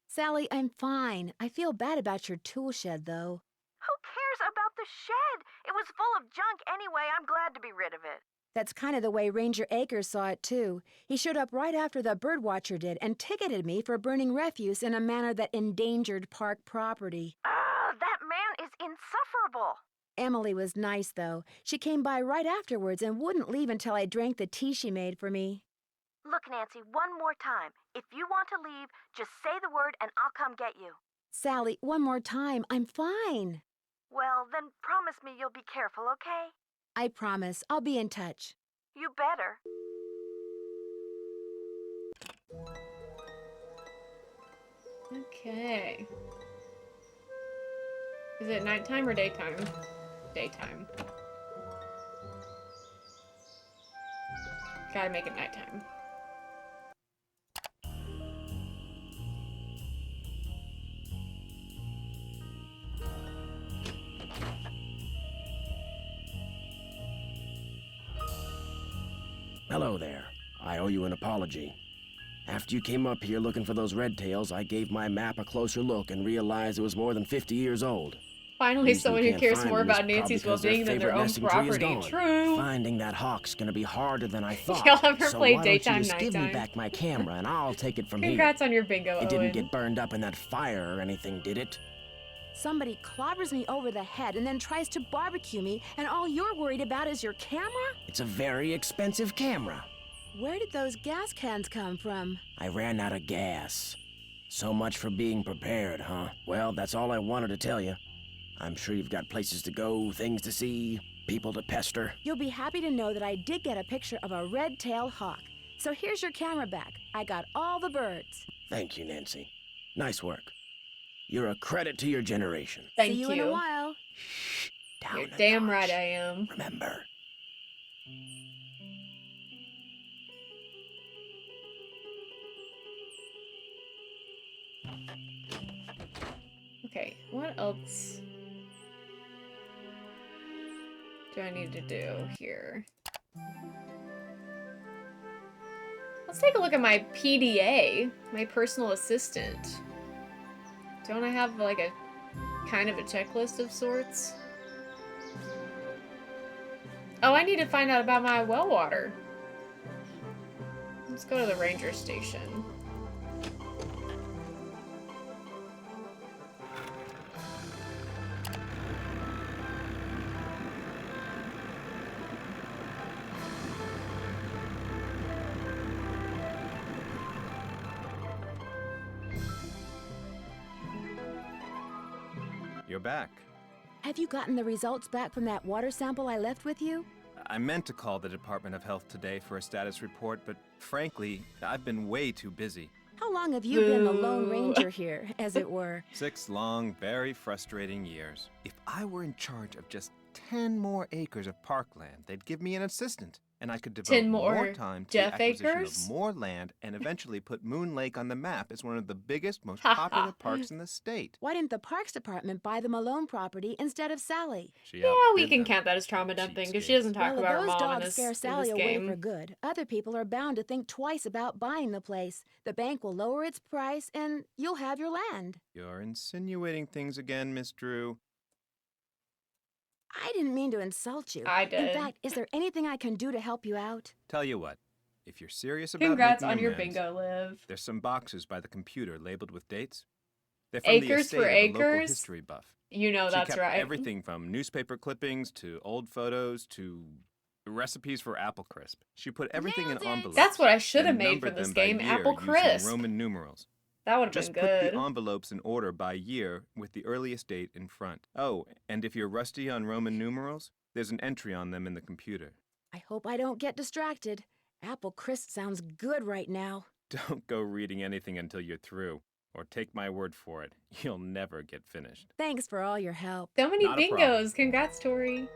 Sally, I'm fine. I feel bad about your tool shed, though. Who cares about the shed? It was full of junk anyway. I'm glad to be rid of it. That's kind of the way Ranger Akers saw it, too. He showed up right after the birdwatcher did and ticketed me for burning refuse in a manner that endangered park property. That man is insufferable. Emily was nice, though. She came by right afterwards and wouldn't leave until I drank the tea she made for me. Look, Nancy, one more time. If you want to leave, just say the word and I'll come get you. Sally, one more time. I'm fine. Well, then promise me you'll be careful, okay? I promise. I'll be in touch. You better. Okay. Is it nighttime or daytime? Daytime. Gotta make it nighttime. Hello there. I owe you an apology. After you came up here looking for those red tails, I gave my map a closer look and realized it was more than 50 years old. Finally, Reason someone you who can't cares find more them is about Nancy's probably 'cause their well-being than their favorite own nesting tree is property. gone. True. Finding that hawk's gonna be harder than I thought. Y'all ever so played why daytime, don't you just give me nighttime? back my camera and I'll take it from Congrats here. on your bingo, It Owen. didn't get burned up in that fire or anything, did it? Somebody clobbers me over the head and then tries to barbecue me, and all you're worried about is your camera? It's a very expensive camera. Where did those gas cans come from? I ran out of gas. So much for being prepared, huh? Well, that's all I wanted to tell you. I'm sure you've got places to go, things to see, people to pester. You'll be happy to know that I did get a picture of a red-tailed hawk. So here's your camera back. I got all the birds. Thank you, Nancy. Nice work. You're a credit to your generation. Thank See you in a while. Down You're damn right I am. Remember. Okay, what else do I need to do here? Let's take a look at my PDA, my personal assistant. Don't I have like a kind of a checklist of sorts? Oh, I need to find out about my well water. Let's go to the ranger station. You're back. Have you gotten the results back from that water sample I left with you? I meant to call the Department of Health today for a status report, but frankly, I've been way too busy. How long have you been the Lone Ranger here, as it were? 6 long, very frustrating years. If I were in charge of just 10 more acres of parkland, they'd give me an assistant, and I could devote 10 more more time to Jeff the acquisition acres? of more land and eventually put Moon Lake on the map as one of the biggest, most popular parks in the state. Why didn't the Parks Department buy the Malone property instead of Sally? Yeah, we can count that as trauma dumping because she doesn't talk Well, if about her those mom dogs scare in Sally this away for game. good, other people are bound to think twice about buying the place. The bank will lower its price, and you'll have your land. You're insinuating things again, Miss Drew. I didn't mean to insult you. I did. In fact, is there anything I can do to help you out? Tell you what, if you're serious about Congrats making on your amends, bingo, Liv. there's some boxes by the computer labeled with dates. They're from the Acres estate for of a local acres? history buff. You know She that's kept right. everything from newspaper clippings to old photos to recipes for apple crisp. She put everything in envelopes. That's what I should have and made for numbered this them by game, year apple using crisp. Roman numerals. That would have Just been put good. the envelopes in order by year with the earliest date in front. Oh, and if you're rusty on Roman numerals, there's an entry on them in the computer. I hope I don't get distracted. Apple crisp sounds good right now. Don't go reading anything until you're through, or take my word for it, you'll never get finished. Thanks for all your help. So many Not a problem. bingos. Congrats, Tori.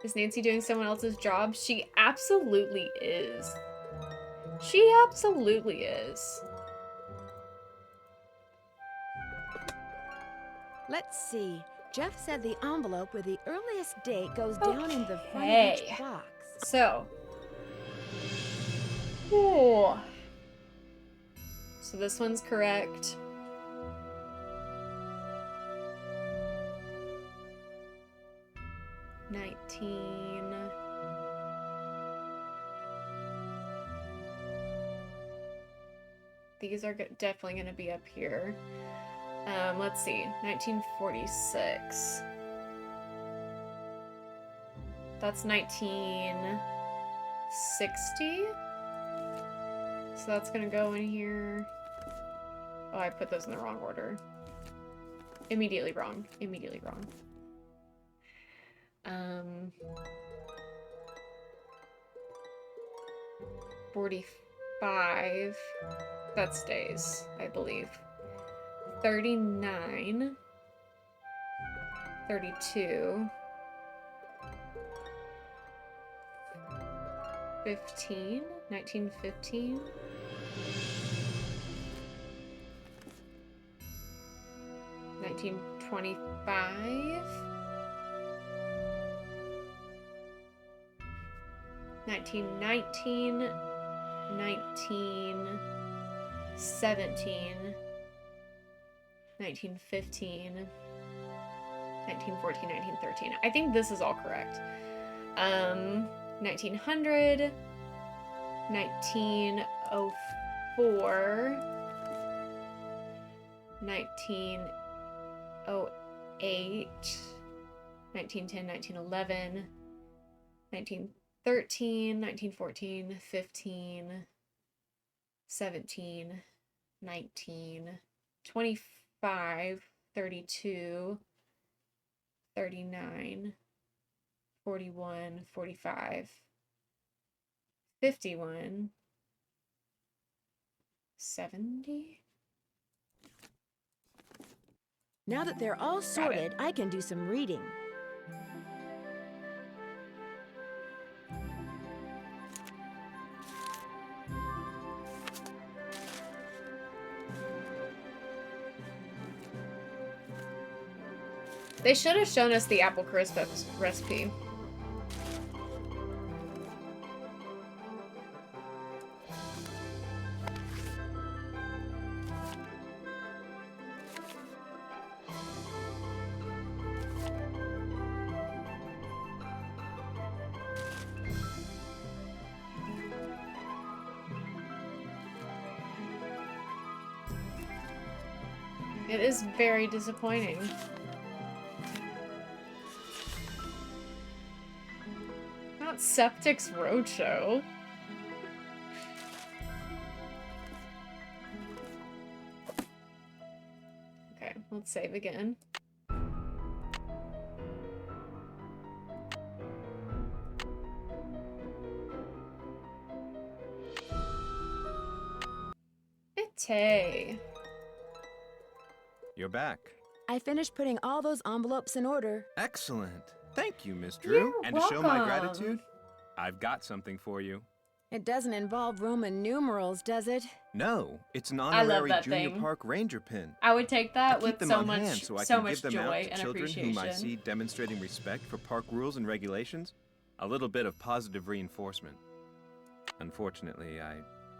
Is Nancy doing someone else's job? She absolutely is. She absolutely is. Let's see. Jeff said the envelope with the earliest date goes down in the front of Okay. each box. So. Ooh. So this one's correct. These are definitely going to be up here. Let's see. 1946. That's 1960. So that's going to go in here. Oh, I put those in the wrong order. Immediately wrong. Immediately wrong. 45. That stays, I believe. 39. 32. 15. 1915. 1925. 1919. 1917. 1915. 1914, 1913. I think this is all correct. 1900. 1904. 1908. 1910, 1911. 1913, 1914, 15. 17, 19, 25, 32, 39, 41, 45, 51, 70. Now that they're all sorted, I can do some reading. They should have shown us the apple crisp recipe. It is very disappointing. Not Septic's Roadshow. Okay, let's save again. Itay. You're back. I finished putting all those envelopes in order. Excellent. Thank you, Miss Drew. You're And to show my welcome. gratitude, I've got something for you. It doesn't involve Roman numerals, does it? No, it's an I love honorary that Junior thing. Park Ranger pin. I would take that I keep with them so on much, hand so I so can much give them joy out to and children appreciation. whom I see demonstrating respect for park rules and regulations. A little bit of positive reinforcement. Unfortunately, I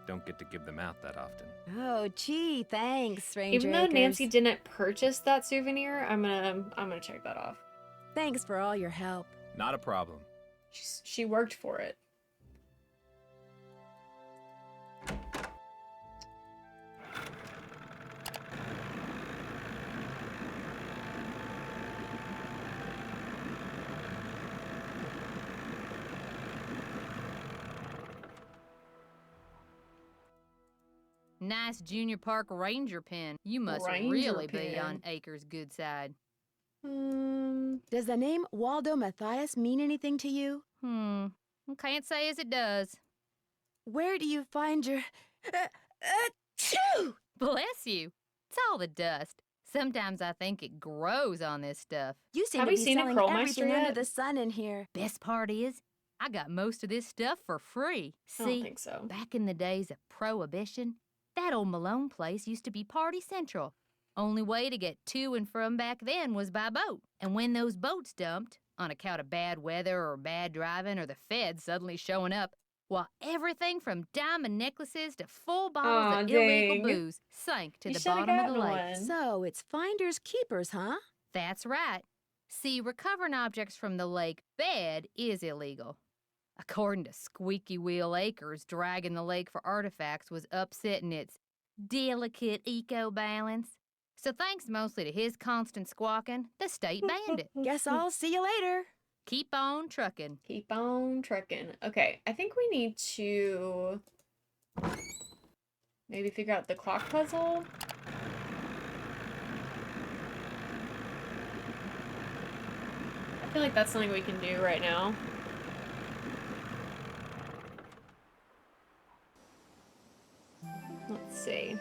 don't get to give them out that often. Oh, gee, thanks, Ranger Even though Akers. Nancy didn't purchase that souvenir, I'm gonna check that off. Thanks for all your help. Not a problem. She worked for it. Nice Junior Park Ranger pin. You must Ranger really be pin. on Acres' good side. Does the name Waldo Matthias mean anything to you? Can't say as it does. Where do you find your... Achoo! Bless you. It's all the dust. Sometimes I think it grows on this stuff. You seem Have to you be seen a selling Curlmeister everything under yet? the sun in here. Best part is, I got most of this stuff for free. I See, don't think so. back in the days of Prohibition, that old Malone place used to be Party Central. Only way to get to and from back then was by boat. And when those boats dumped, on account of bad weather or bad driving or the feds suddenly showing up, well, everything from diamond necklaces to full bottles of illegal dang. booze sank to You the shoulda bottom of the gotten lake. one. So it's finders keepers, huh? That's right. See, recovering objects from the lake bed is illegal. According to Squeaky Wheel Acres, dragging the lake for artifacts was upsetting its delicate eco-balance. So thanks mostly to his constant squawking, the state banned it. Guess I'll see you later. Keep on trucking. Keep on trucking. Okay, I think we need to maybe figure out the clock puzzle. I feel like that's something we can do right now. Let's see.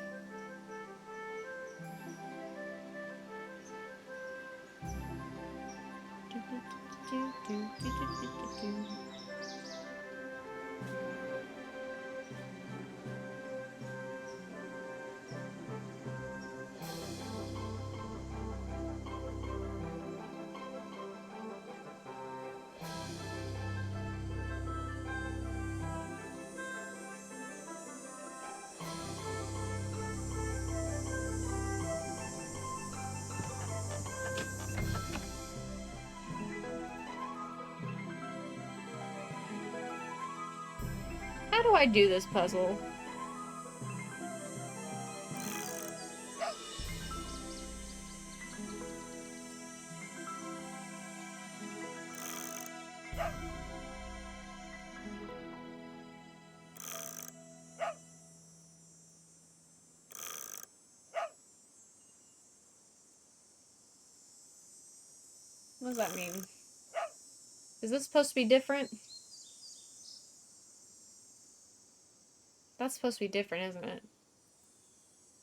How do I do this puzzle? What does that mean? Is this supposed to be different? That's supposed to be different, isn't it?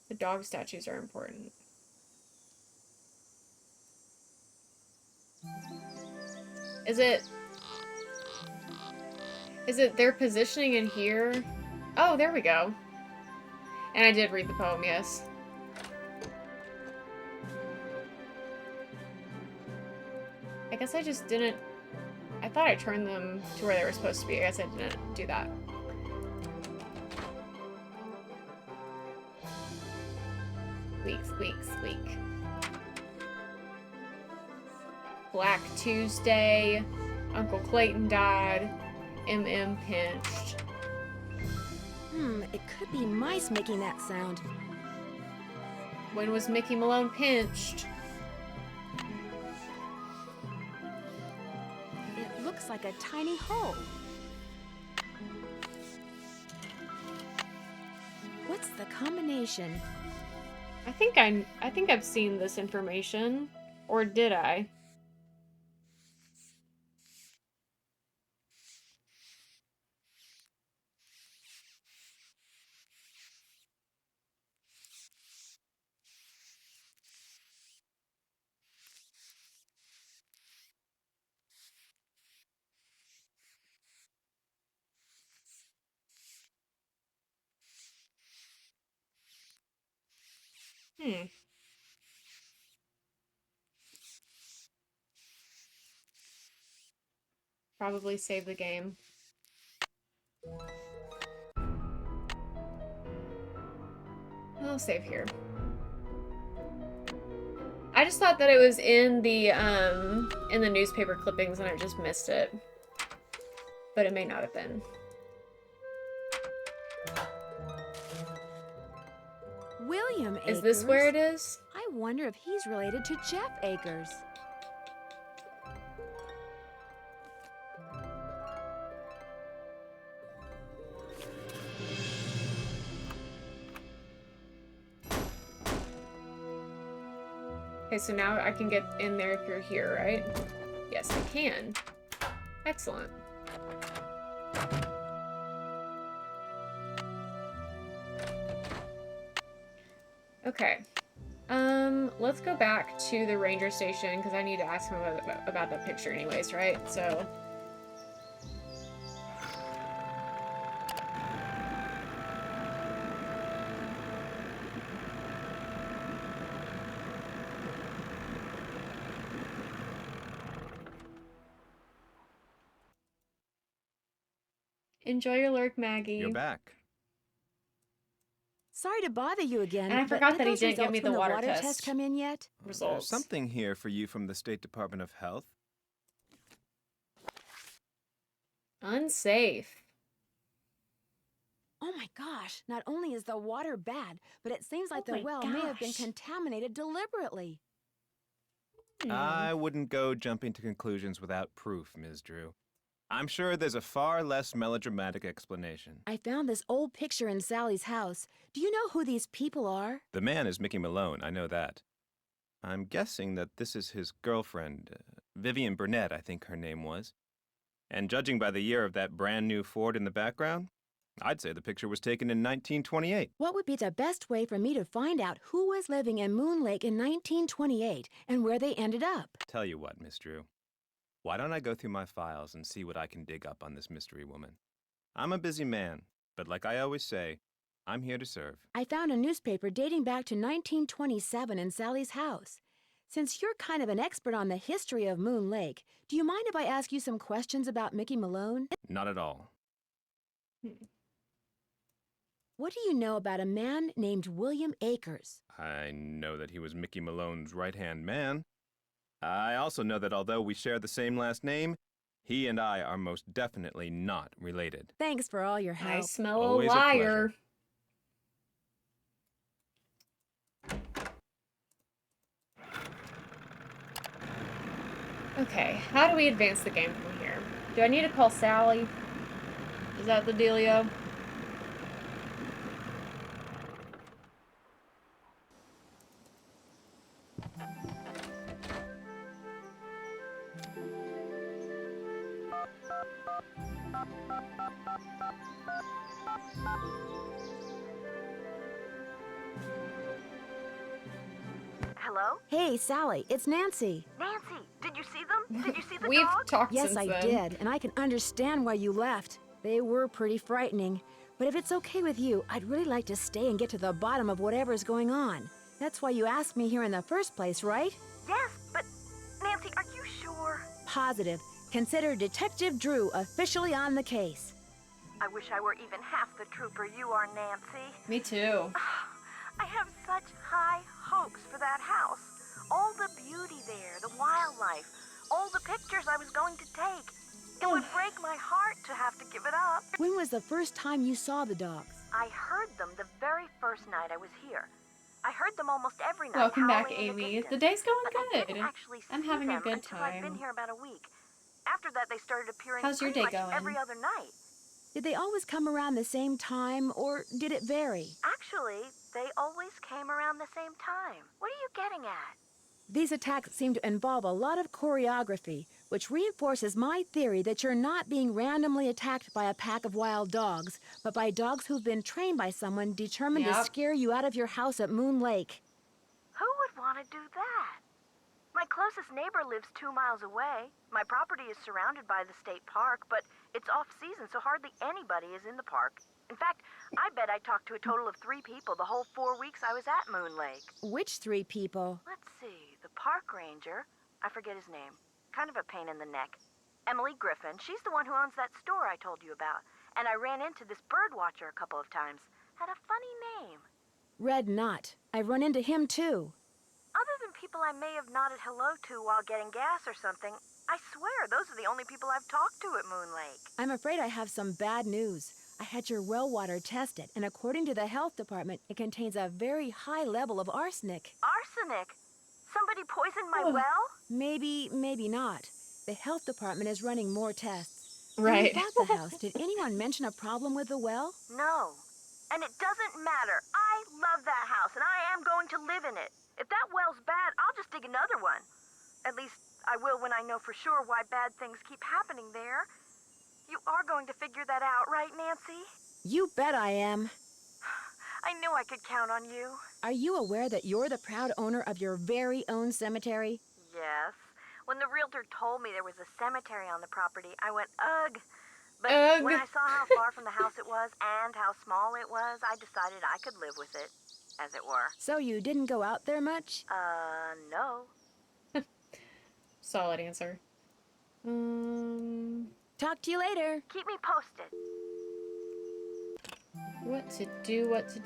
The dog statues are important. Is it their positioning in here? Oh, there we go. And I did read the poem, yes. I guess I just didn't... I thought I turned them to where they were supposed to be. I guess I didn't do that. Squeak, squeak, squeak. Black Tuesday. Uncle Clayton died. MM pinched. It could be mice making that sound. When was Mickey Malone pinched? It looks like a tiny hole. What's the combination? I think I've seen this information. Or did I? Probably save the game. I'll save here. I just thought that it was in the newspaper clippings and I just missed it. But it may not have been. William Akers? Is this where it is? I wonder if he's related to Jeff Akers. Okay, so now I can get in there through here, right? Yes, I can. Excellent. Okay. Let's go back to the ranger station because I need to ask him about that picture anyways, right? So... Enjoy your lurk, Maggie. You're back. Sorry to bother you again. And I forgot that he those didn't give results me from the water test test come in yet? There's results. something here for you from the State Department of Health. Unsafe. Oh my gosh, not only is the water bad, but it seems like Oh the my well may have been gosh. contaminated deliberately. I wouldn't go jumping to conclusions without proof, Ms. Drew. I'm sure there's a far less melodramatic explanation. I found this old picture in Sally's house. Do you know who these people are? The man is Mickey Malone, I know that. I'm guessing that this is his girlfriend, Vivian Burnett, I think her name was. And judging by the year of that brand new Ford in the background, I'd say the picture was taken in 1928. What would be the best way for me to find out who was living in Moon Lake in 1928 and where they ended up? Tell you what, Miss Drew. Why don't I go through my files and see what I can dig up on this mystery woman? I'm a busy man, but like I always say, I'm here to serve. I found a newspaper dating back to 1927 in Sally's house. Since you're kind of an expert on the history of Moon Lake, do you mind if I ask you some questions about Mickey Malone? Not at all. What do you know about a man named William Akers? I know that he was Mickey Malone's right-hand man. I also know that although we share the same last name, he and I are most definitely not related. Thanks for all your help. I smell Always a a liar. Okay, how do we advance the game from here? Do I need to call Sally? Is that the dealio? Hello? Hey, Sally, it's Nancy. Nancy, did you see them? Did you see the We've dog? talked Yes, since I then. did, and I can understand why you left. They were pretty frightening. But if it's okay with you, I'd really like to stay and get to the bottom of whatever's going on. That's why you asked me here in the first place, right? Yes, but Nancy, are you sure? Positive. Consider Detective Drew officially on the case. I wish I were even half the trooper you are, Nancy. Me too. I have such high hopes for that house. All the beauty there, the wildlife, all the pictures I was going to take. It would break my heart to have to give it up. When was the first time you saw the dogs? I heard them the very first night I was here. I heard them almost every night. Welcome back, howling in the Amy. distance. The day's going But I didn't good. actually I'm see having a them good until I'd been time. here about a week. After that, they started appearing How's your pretty day much going? every other night. Did they always come around the same time, or did it vary? Actually, they always came around the same time. What are you getting at? These attacks seem to involve a lot of choreography, which reinforces my theory that you're not being randomly attacked by a pack of wild dogs, but by dogs who've been trained by someone determined to Yep. scare you out of your house at Moon Lake. Who would want to do that? My closest neighbor lives 2 miles away. My property is surrounded by the state park, but it's off-season, so hardly anybody is in the park. In fact, I bet I talked to a total of 3 people the whole 4 weeks I was at Moon Lake. Which 3 people? Let's see, the park ranger, I forget his name, kind of a pain in the neck. Emily Griffin, she's the one who owns that store I told you about. And I ran into this bird watcher a couple of times. Had a funny name. Red Knot. I've run into him too. Other than people I may have nodded hello to while getting gas or something, I swear those are the only people I've talked to at Moon Lake. I'm afraid I have some bad news. I had your well water tested, and according to the health department, it contains a very high level of arsenic. Arsenic? Somebody poisoned my well? Maybe not. The health department is running more tests. Right. When you bought the house, did anyone mention a problem with the well? No. And it doesn't matter. I love that house, and I am going to live in it. If that well's bad, I'll just dig another one. At least, I will when I know for sure why bad things keep happening there. You are going to figure that out, right, Nancy? You bet I am. I knew I could count on you. Are you aware that you're the proud owner of your very own cemetery? Yes. When the realtor told me there was a cemetery on the property, I went, ugh. But Ugh. when I saw how far from the house it was and how small it was, I decided I could live with it, as it were. So you didn't go out there much? No. Solid answer. Talk to you later. Keep me posted. What to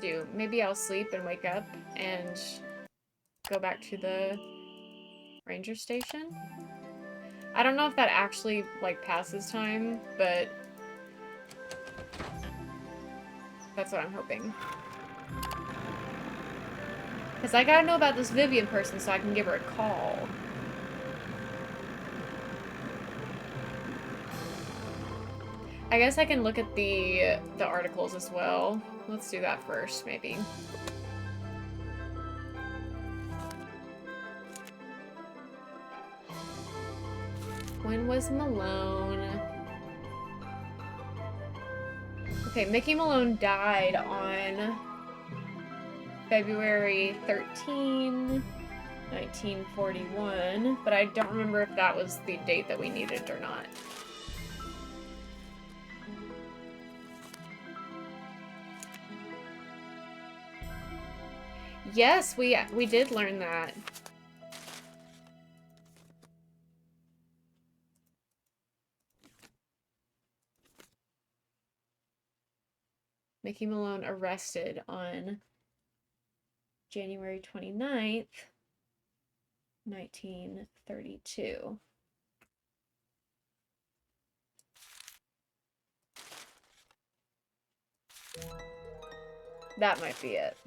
do. Maybe I'll sleep and wake up and go back to the ranger station. I don't know if that actually, like, passes time, but that's what I'm hoping. Because I gotta know about this Vivian person so I can give her a call. I guess I can look at the articles as well. Let's do that first, maybe. When was Malone? Okay, Mickey Malone died on February 13, 1941, but I don't remember if that was the date that we needed or not. Yes, we did learn that. Mickey Malone arrested on January 29th, 1932. That might be it.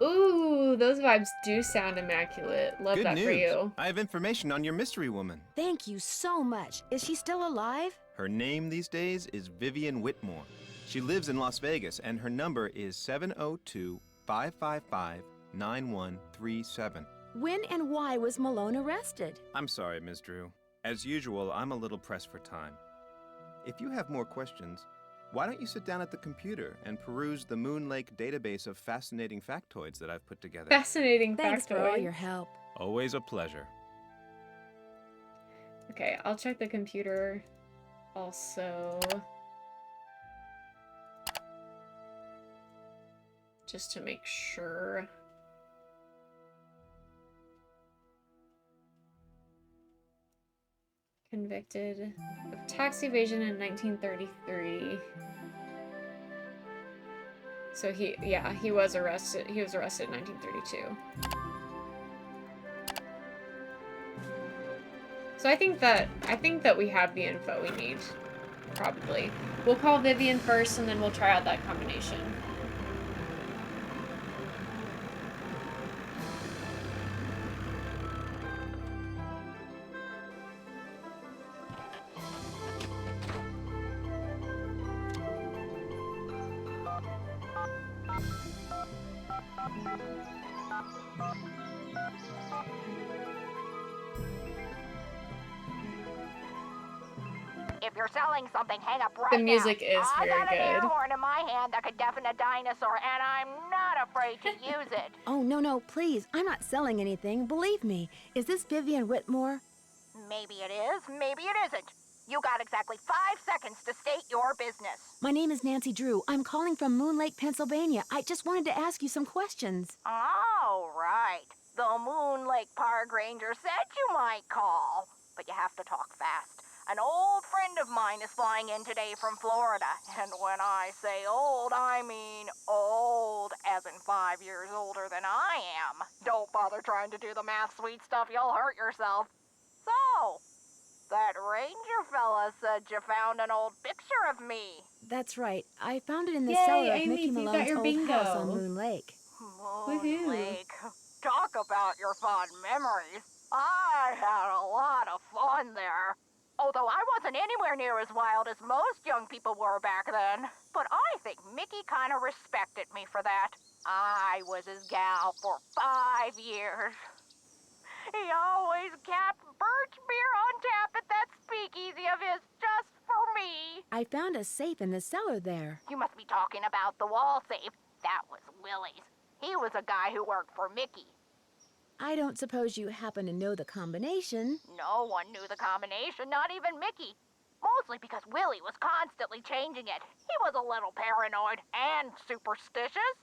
Ooh, those vibes do sound immaculate. Love Good that news. for you. I have information on your mystery woman. Thank you so much. Is she still alive? Her name these days is Vivian Whitmore. She lives in Las Vegas, and her number is 702-555-9137. When and why was Malone arrested? I'm sorry, Ms. Drew. As usual, I'm a little pressed for time. If you have more questions, why don't you sit down at the computer and peruse the Moon Lake database of fascinating factoids that I've put together? Fascinating Thanks for all factoid. your help. Always a pleasure. Okay, I'll check the computer also. Just to make sure. Convicted of tax evasion in 1933. So he was arrested. He was arrested in 1932. So I think that we have the info we need. Probably. We'll call Vivian first and then we'll try out that combination. If If you're selling something, hang up right The now. music is I very got an air good. horn in my hand that could deafen a dinosaur, and I'm not afraid to use it. Oh, no, please. I'm not selling anything. Believe me. Is this Vivian Whitmore? Maybe it is, maybe it isn't. You got exactly 5 seconds to state your business. My name is Nancy Drew. I'm calling from Moon Lake, Pennsylvania. I just wanted to ask you some questions. Oh, right. The Moon Lake Park Ranger said you might call. But you have to talk fast. An old friend of mine is flying in today from Florida. And when I say old, I mean old, as in 5 years older than I am. Don't bother trying to do the math, sweet stuff. You'll hurt yourself. So, that ranger fella said you found an old picture of me. That's right. I found it in the Yay, cellar of Amy, Mickey you got Malone's your old house bingo. on Moon Lake. Moon Woohoo. Lake. Talk about your fond memories. I had a lot of fun there. Although I wasn't anywhere near as wild as most young people were back then. But I think Mickey kind of respected me for that. I was his gal for 5 years. He always kept birch beer on tap at that speakeasy of his just for me. I found a safe in the cellar there. You must be talking about the wall safe. That was Willie's. He was a guy who worked for Mickey. I don't suppose you happen to know the combination. No one knew the combination, not even Mickey. Mostly because Willie was constantly changing it. He was a little paranoid and superstitious.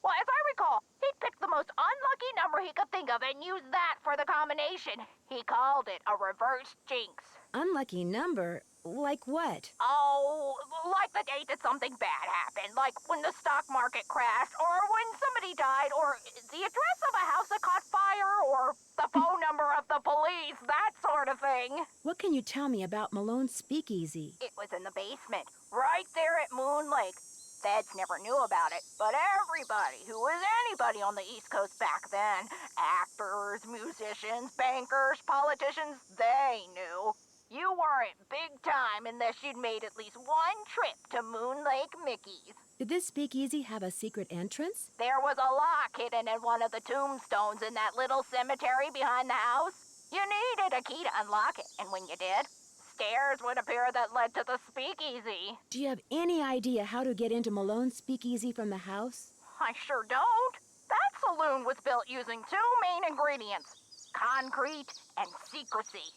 Well, as I recall, he'd pick the most unlucky number he could think of and use that for the combination. He called it a reverse jinx. Unlucky number? Like what? Oh, like the date that something bad happened, like when the stock market crashed, or when somebody died, or the address of a house that caught fire, or the phone number of the police, that sort of thing. What can you tell me about Malone's speakeasy? It was in the basement, right there at Moon Lake. Feds never knew about it, but everybody who was anybody on the East Coast back then, actors, musicians, bankers, politicians, they knew. You weren't big time unless you'd made at least one trip to Moon Lake Mickey's. Did this speakeasy have a secret entrance? There was a lock hidden in one of the tombstones in that little cemetery behind the house. You needed a key to unlock it, and when you did, stairs would appear that led to the speakeasy. Do you have any idea how to get into Malone's speakeasy from the house? I sure don't. That saloon was built using 2 main ingredients, concrete and secrecy.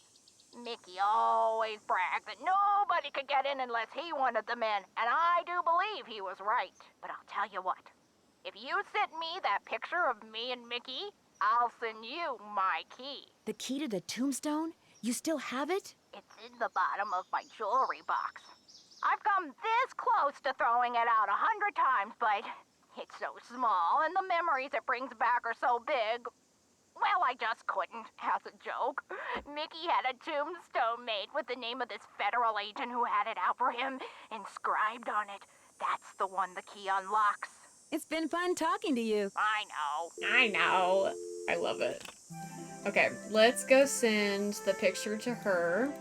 Mickey always bragged that nobody could get in unless he wanted them in, and I do believe he was right. But I'll tell you what, if you send me that picture of me and Mickey, I'll send you my key. The key to the tombstone? You still have it? It's in the bottom of my jewelry box. I've come this close to throwing it out 100 times, but it's so small and the memories it brings back are so big. Well, I just couldn't, as a joke. Mickey had a tombstone made with the name of this federal agent who had it out for him inscribed on it. That's the one the key unlocks. It's been fun talking to you. I know. I know. I love it. Okay, let's go send the picture to her.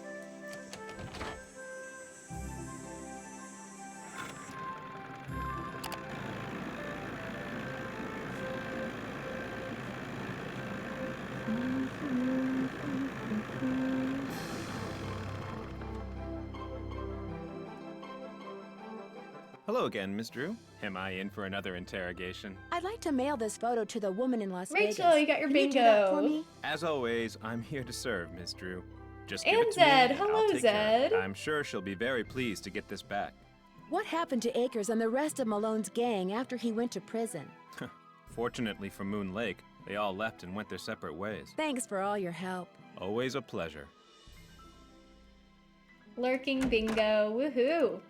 Hello again, Miss Drew. Am I in for another interrogation? I'd like to mail this photo to the woman in Las Vegas. Rachel, you got your Can you do that for bingo. me? As always, I'm here to serve, Miss Drew. Just give And it to me, Zed. and I'll Hello, take care of it. Zed. I'm sure she'll be very pleased to get this back. What happened to Akers and the rest of Malone's gang after he went to prison? Fortunately for Moon Lake, they all left and went their separate ways. Thanks for all your help. Always a pleasure. Lurking bingo. Woohoo.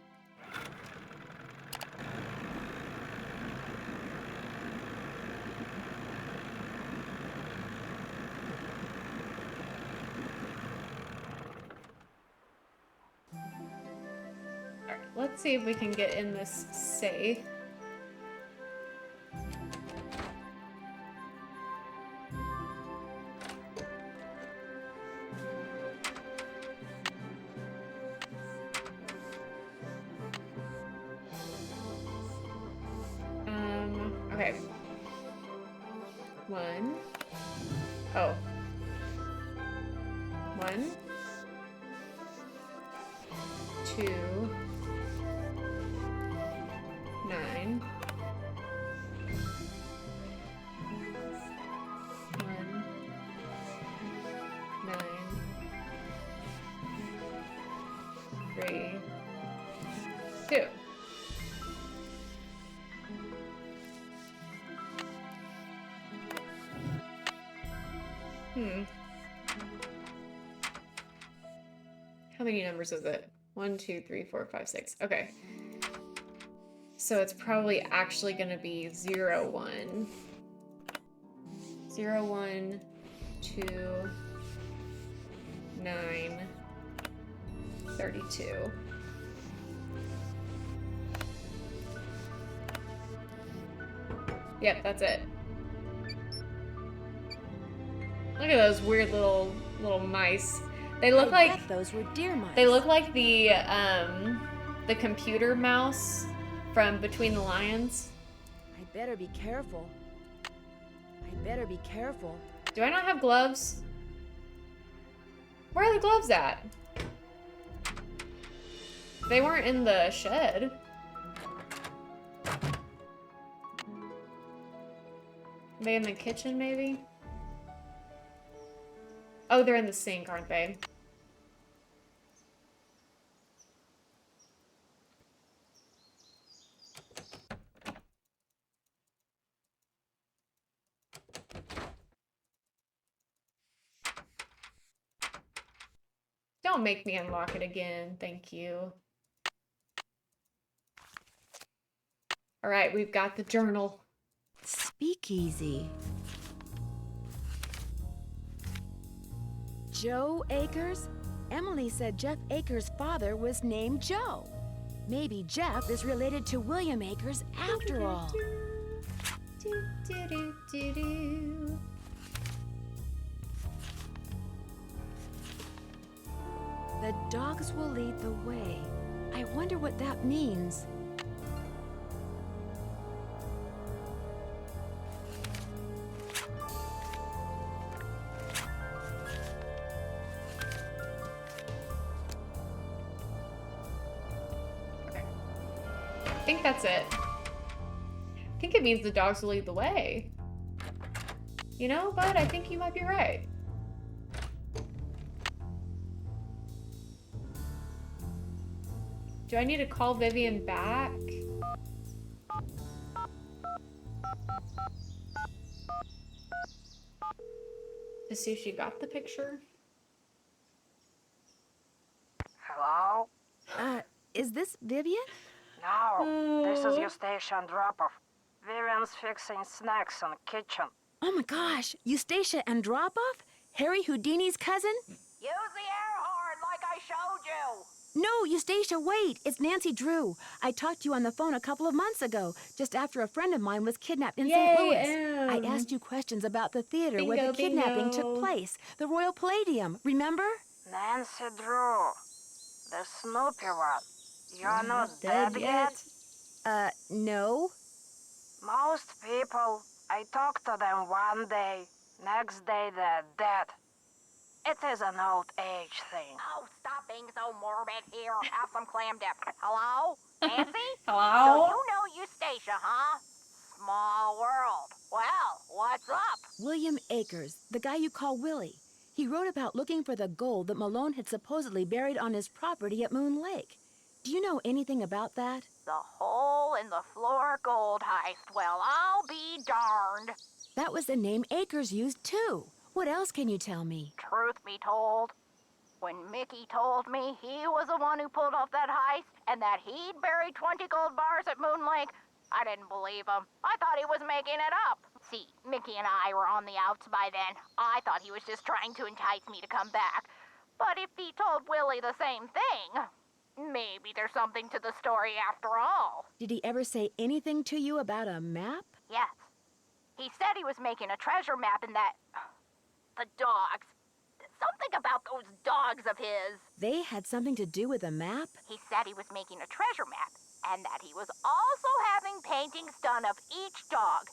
Alright, let's see if we can get in this safe. Okay. 1. Oh. 1. 2. 2, 9, 1, 9, 3, 2. How many numbers is it? 1, 2, 3, 4, 5, 6. Okay. So it's probably actually going to be 0, 1. 0, 1, 2, 9, 32. Yep, that's it. Look at those weird little mice. They look I like bet those were deer mice. They look like the computer mouse from Between the Lions. I better be careful. I better be careful. Do I not have gloves? Where are the gloves at? They weren't in the shed. Are they in the kitchen, maybe? Oh, they're in the sink, aren't they? Don't make me unlock it again, thank you. All right, we've got the journal. Speakeasy. Joe Akers? Emily said Jeff Akers' father was named Joe. Maybe Jeff is related to William Akers after all. The dogs will lead the way. I wonder what that means. I think that's it. I think it means the dogs will lead the way. You know, bud, I think you might be right. Do I need to call Vivian back? To see if she got the picture? Hello? Is this Vivian? No, this is your station drop-off. Vivian's fixing snacks in the kitchen. Oh my gosh, Eustacia Andropov? Harry Houdini's cousin? Use the air horn like I showed you! No, Eustacia, wait! It's Nancy Drew. I talked to you on the phone a couple of months ago, just after a friend of mine was kidnapped in St. Louis. I asked you questions about the theater where the kidnapping took place, the Royal Palladium, remember? Nancy Drew, the Snoopy one. You're not dead yet? No. Most people, I talk to them one day, next day they're dead. It is an old age thing. Oh, stop being so morbid here. Have some clam dip. Hello? Nancy? Hello? Do you know Eustacia, huh? Small world. Well, what's up? William Akers, the guy you call Willie. He wrote about looking for the gold that Malone had supposedly buried on his property at Moon Lake. Do you know anything about that? The hole in the floor gold heist. Well, I'll be darned. That was the name Akers used, too. What else can you tell me? Truth be told, when Mickey told me he was the one who pulled off that heist and that he'd buried 20 gold bars at Moon Lake, I didn't believe him. I thought he was making it up. See, Mickey and I were on the outs by then. I thought he was just trying to entice me to come back. But if he told Willie the same thing, maybe there's something to the story after all. Did he ever say anything to you about a map? Yes. He said he was making a treasure map and that... The dogs. Something about those dogs of his. They had something to do with a map? He said he was making a treasure map, and that he was also having paintings done of each dog.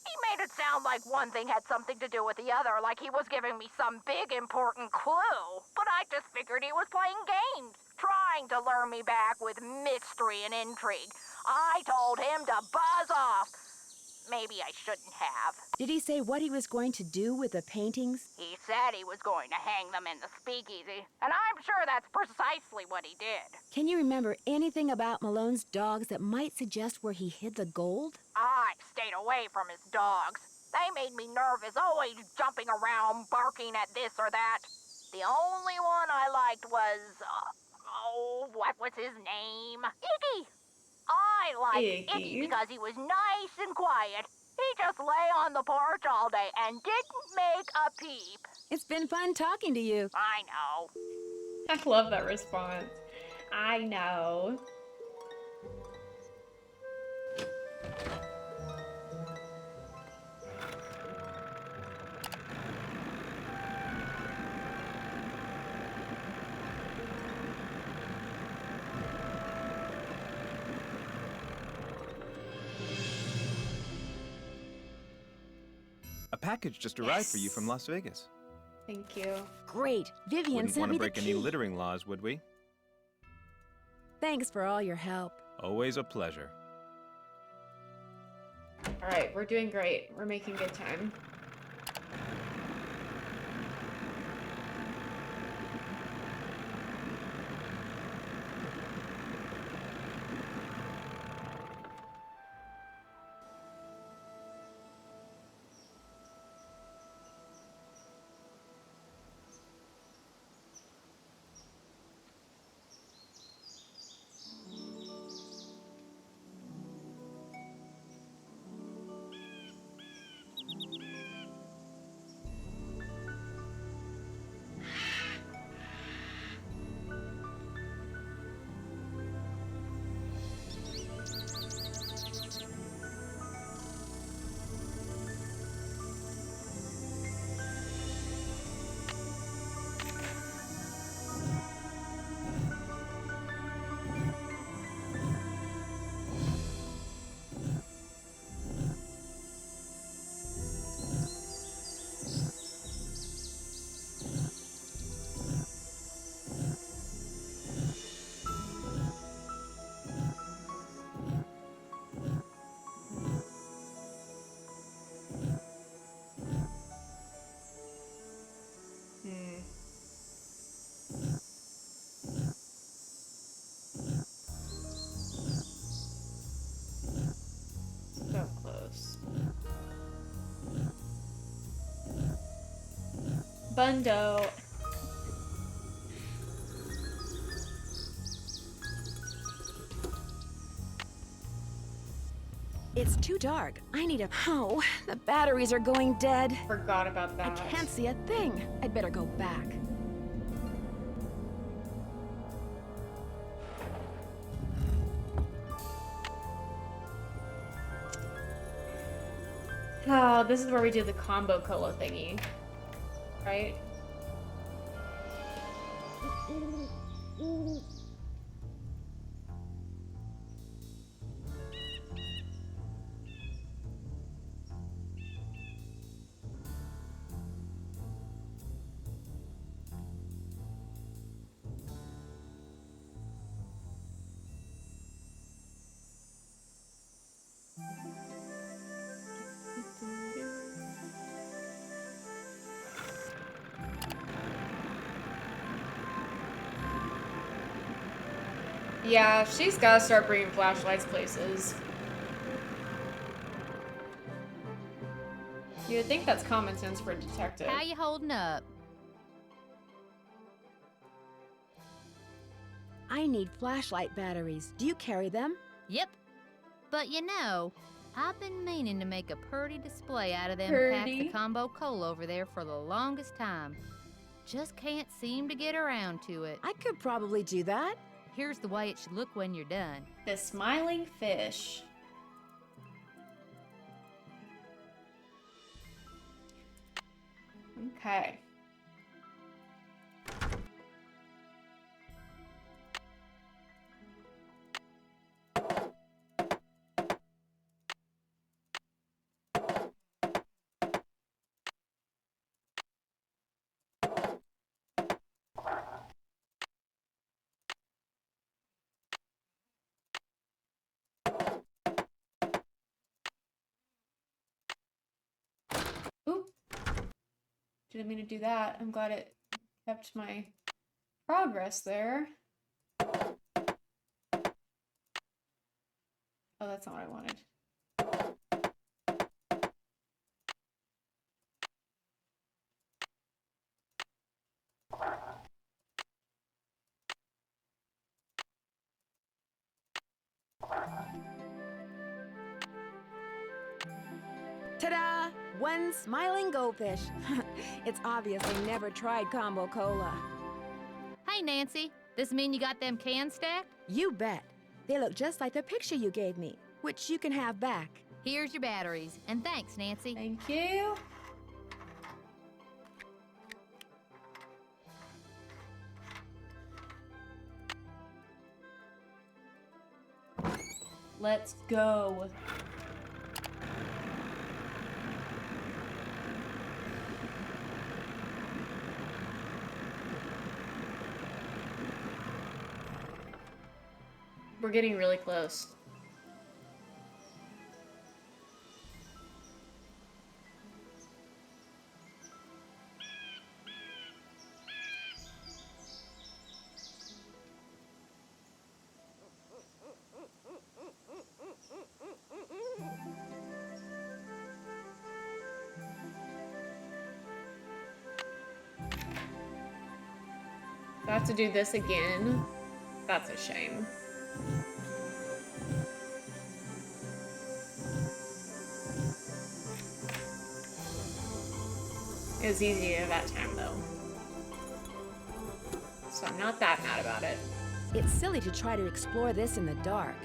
He made it sound like one thing had something to do with the other, like he was giving me some big important clue. But I just figured he was playing games, trying to lure me back with mystery and intrigue. I told him to buzz off. Maybe I shouldn't have. Did he say what he was going to do with the paintings? He said he was going to hang them in the speakeasy, and I'm sure that's precisely what he did. Can you remember anything about Malone's dogs that might suggest where he hid the gold? I stayed away from his dogs. They made me nervous, always jumping around, barking at this or that. The only one I liked was, what was his name? Iggy. I liked Iggy because he was nice and quiet. He just lay on the porch all day and didn't make a peep. It's been fun talking to you. I know. I love that response. I know. A package just arrived for you from Las Vegas. Thank you. Great. Vivian Wouldn't sent want me to break the any key. littering laws, would we? Thanks for all your help. Always a pleasure. All right, we're doing great. We're making good time. So close. Bundo. It's too dark. I need a... Oh, the batteries are going dead. Forgot about that. I can't see a thing. I'd better go back. Oh, this is where we do the combo cola thingy. Right? Yeah, she's gotta start bringing flashlights places. You would think that's common sense for a detective. How you holding up? I need flashlight batteries. Do you carry them? Yep. But you know, I've been meaning to make a purty display out of them packs Purty? of combo cola over there for the longest time. Just can't seem to get around to it. I could probably do that. Here's the way it should look when you're done. The smiling fish. Okay. Didn't mean to do that. I'm glad it kept my progress there. Oh, that's not what I wanted. Ta-da! One smiling goldfish. It's obvious they never tried combo cola. Hey, Nancy. This mean you got them cans stacked? You bet. They look just like the picture you gave me, which you can have back. Here's your batteries. And thanks, Nancy. Thank you. Let's go. We're getting really close. I have to do this again. That's a shame. It was easier that time, though. So I'm not that mad about it. It's silly to try to explore this in the dark.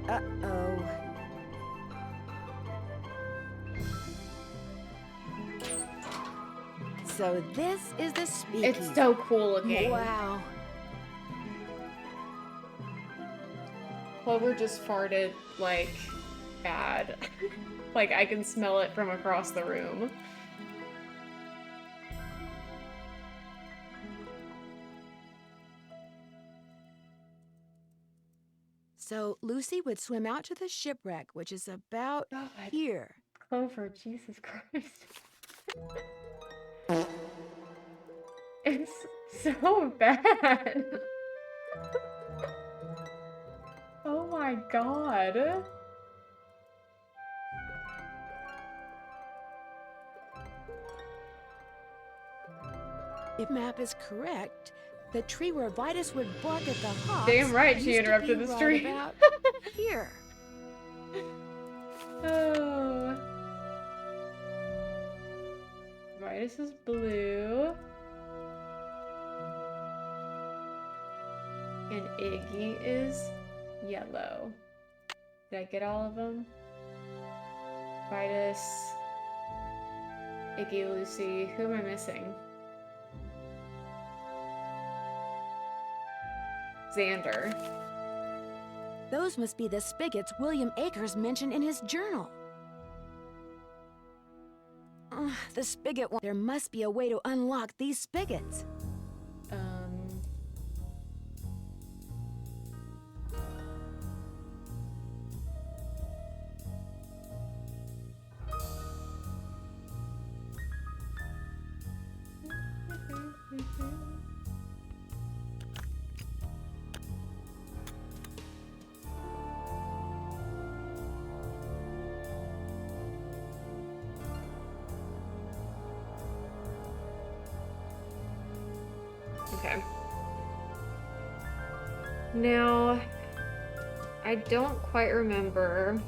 Uh-oh. So this is the speakeasy. It's so cool looking. Wow. Clover just farted, like, bad. Like, I can smell it from across the room. So Lucy would swim out to the shipwreck, which is about here. Clover, Jesus Christ. It's so bad. Oh my god. If map is correct, the tree where Vitus would bark at the hawks. Damn right she used to interrupted be the right stream. about here. Oh. Vitus is blue. And Iggy is yellow. Did I get all of them? Vitus, Iggy, Lucy. Who am I missing? Xander. Those must be the spigots William Akers mentioned in his journal. The spigot one. There must be a way to unlock these spigots. Okay. Now, I don't quite remember.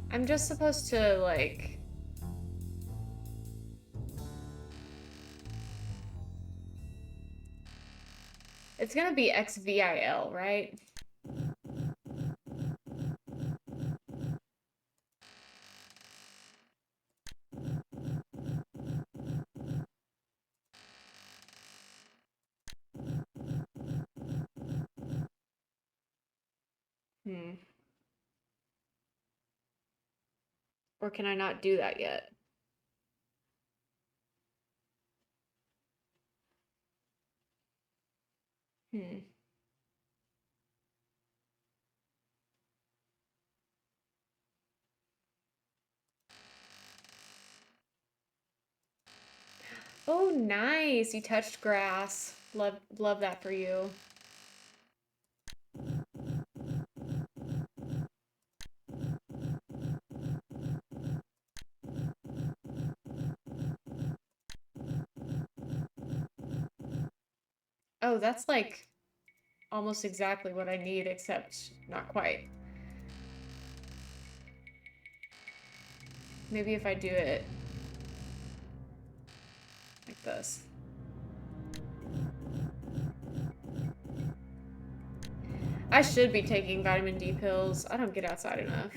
I'm just supposed to, like... It's gonna be XVIL, right? Or can I not do that yet? Oh, nice. You touched grass. Love that for you. Oh, that's like almost exactly what I need, except not quite. Maybe if I do it like this. I should be taking vitamin D pills. I don't get outside enough.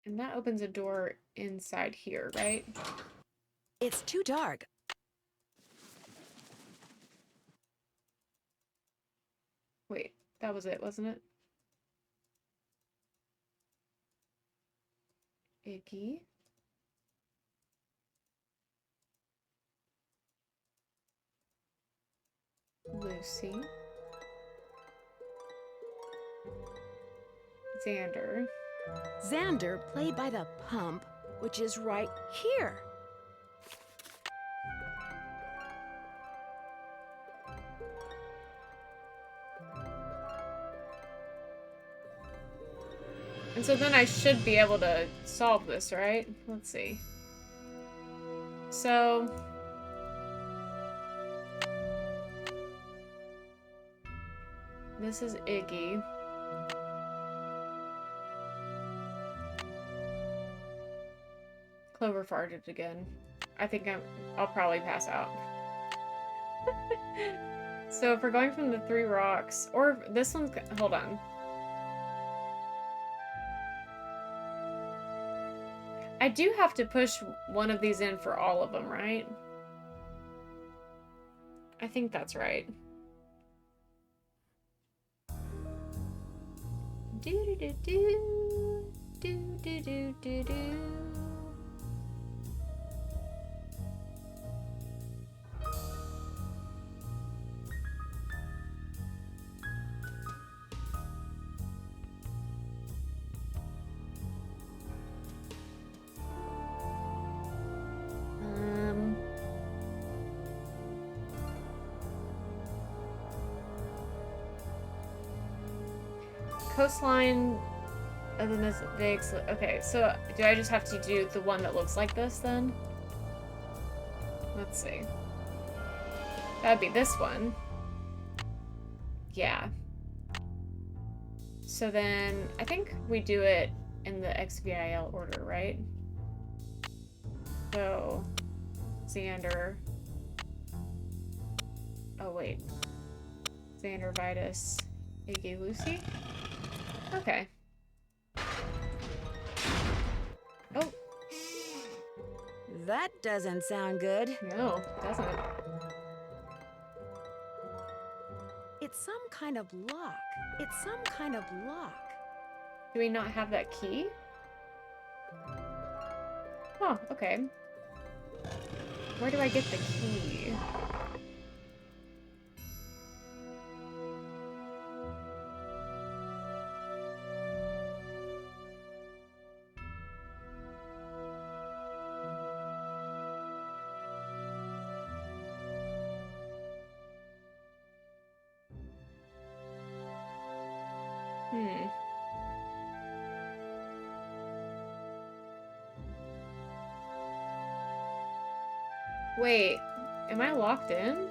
And that opens a door inside here, right? It's too dark. Wait, that was it, wasn't it? Iggy. Lucy. Xander. Xander, played by the pump, which is right here. And so then I should be able to solve this, right? Let's see. So... this is Iggy. Clover farted again. I think I'll probably pass out. So if we're going from the 3 rocks, or this one's, hold on. I do have to push one of these in for all of them, right? I think that's right. Do do do do do do do do. Coastline of the big. Okay, so do I just have to do the one that looks like this then? Let's see. That'd be this one. Yeah. So then I think we do it in the XVIL order, right? So Xander. Oh wait. Xander, Vitus, Iggy, Lucy. Okay. Oh. That doesn't sound good. No, it doesn't. It's some kind of lock. It's some kind of lock. Do we not have that key? Oh, okay. Where do I get the key? Wait, am I locked in?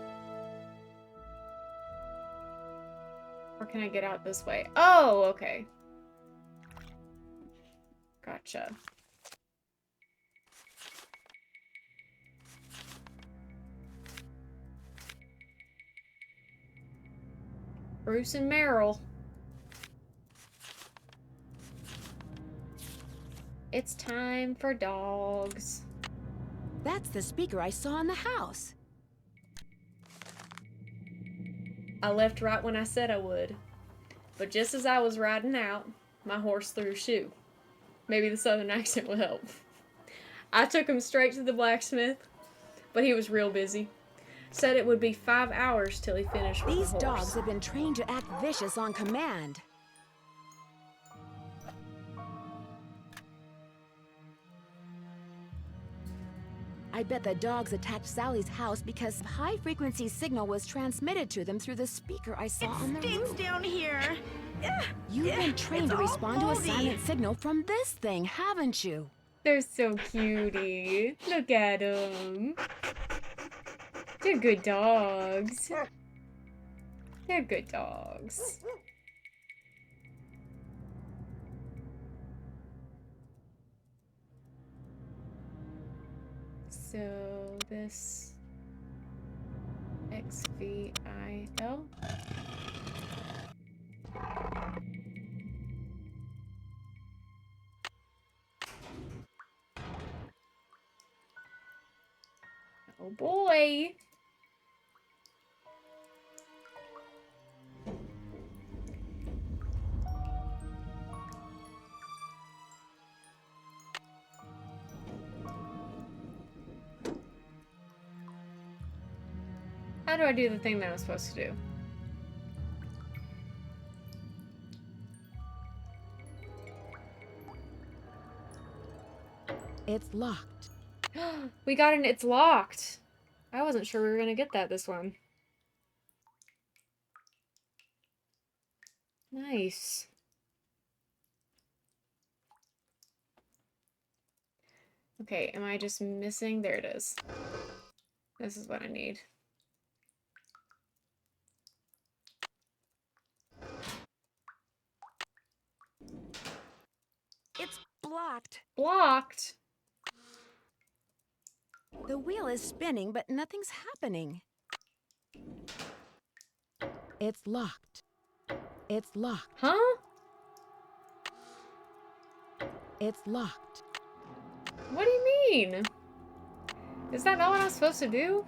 Or can I get out this way? Oh, okay. Gotcha. Bruce and Meryl. It's time for dogs. That's the speaker I saw in the house. I left right when I said I would. But just as I was riding out, my horse threw a shoe. Maybe the southern accent will help. I took him straight to the blacksmith, but he was real busy. Said it would be 5 hours till he finished with the horse. These dogs have been trained to act vicious on command. I bet the dogs attacked Sally's house because high-frequency signal was transmitted to them through the speaker I saw on the roof. Down here. You've been trained to respond to a silent signal from this thing, haven't you? They're so cutie. Look at them. They're good dogs. They're good dogs. So this XVIL. Oh boy. How do I do the thing that I'm supposed to do? It's locked. We got an it's locked. I wasn't sure we were gonna get that this one. Nice. Okay, am I just missing? There it is. This is what I need. It's blocked. Blocked? The wheel is spinning, but nothing's happening. It's locked. It's locked. Huh? It's locked. What do you mean? Is that not what I'm supposed to do?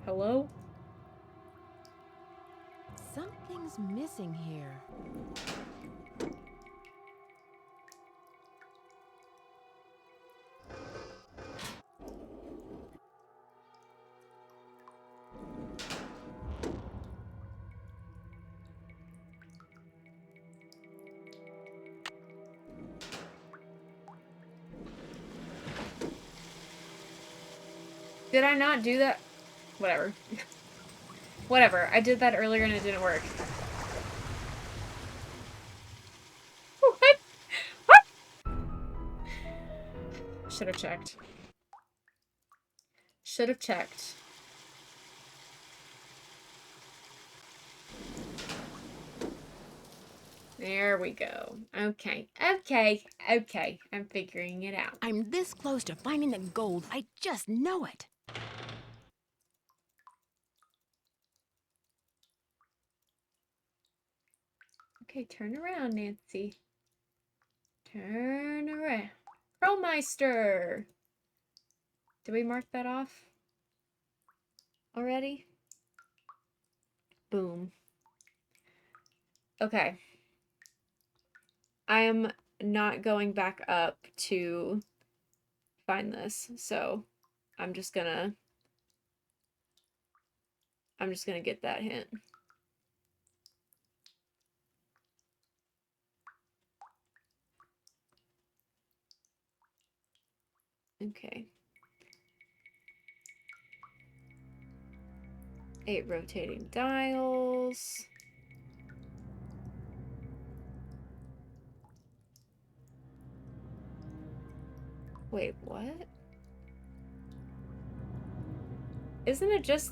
Hello? Something's missing here. Did I not do that? Whatever. Whatever. I did that earlier and it didn't work. What? What? Should have checked. Should have checked. There we go. Okay. Okay. Okay. I'm figuring it out. I'm this close to finding the gold. I just know it. Okay, turn around, Nancy. Turn around. Crowmeister! Did we mark that off already? Boom. Okay. I am not going back up to find this, so I'm just gonna get that hint. Okay. 8 rotating dials. Wait, what? Isn't it just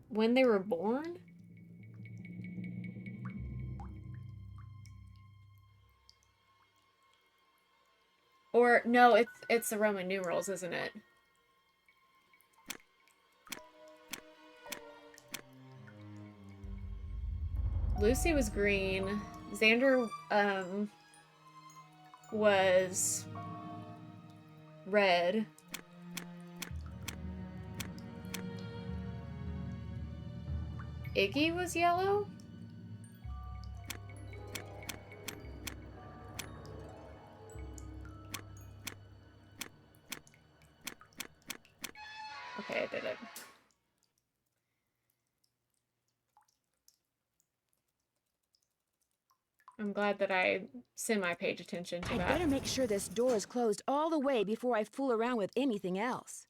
when they were born? Or no, it's the Roman numerals, isn't it? Lucy was green. Xander was red. Iggy was yellow? Okay, I did it. I'm glad that I semi-paid attention to I'd that. better make sure this door is closed all the way before I fool around with anything else.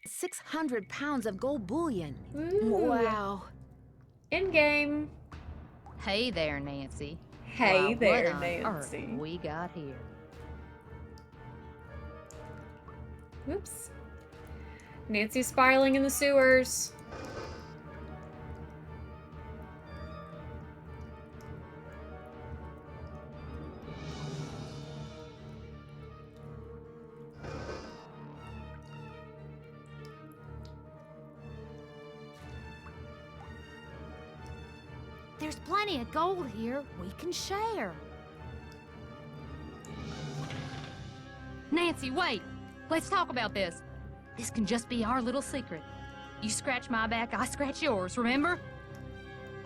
£600 of gold bullion. Ooh. Wow. In-game. Hey there, Nancy. Hey Why, there, what on Nancy. earth we got here? Whoops. Nancy's spiraling in the sewers. There's plenty of gold here. We can share. Nancy, wait. Let's talk about this. This can just be our little secret. You scratch my back, I scratch yours, remember?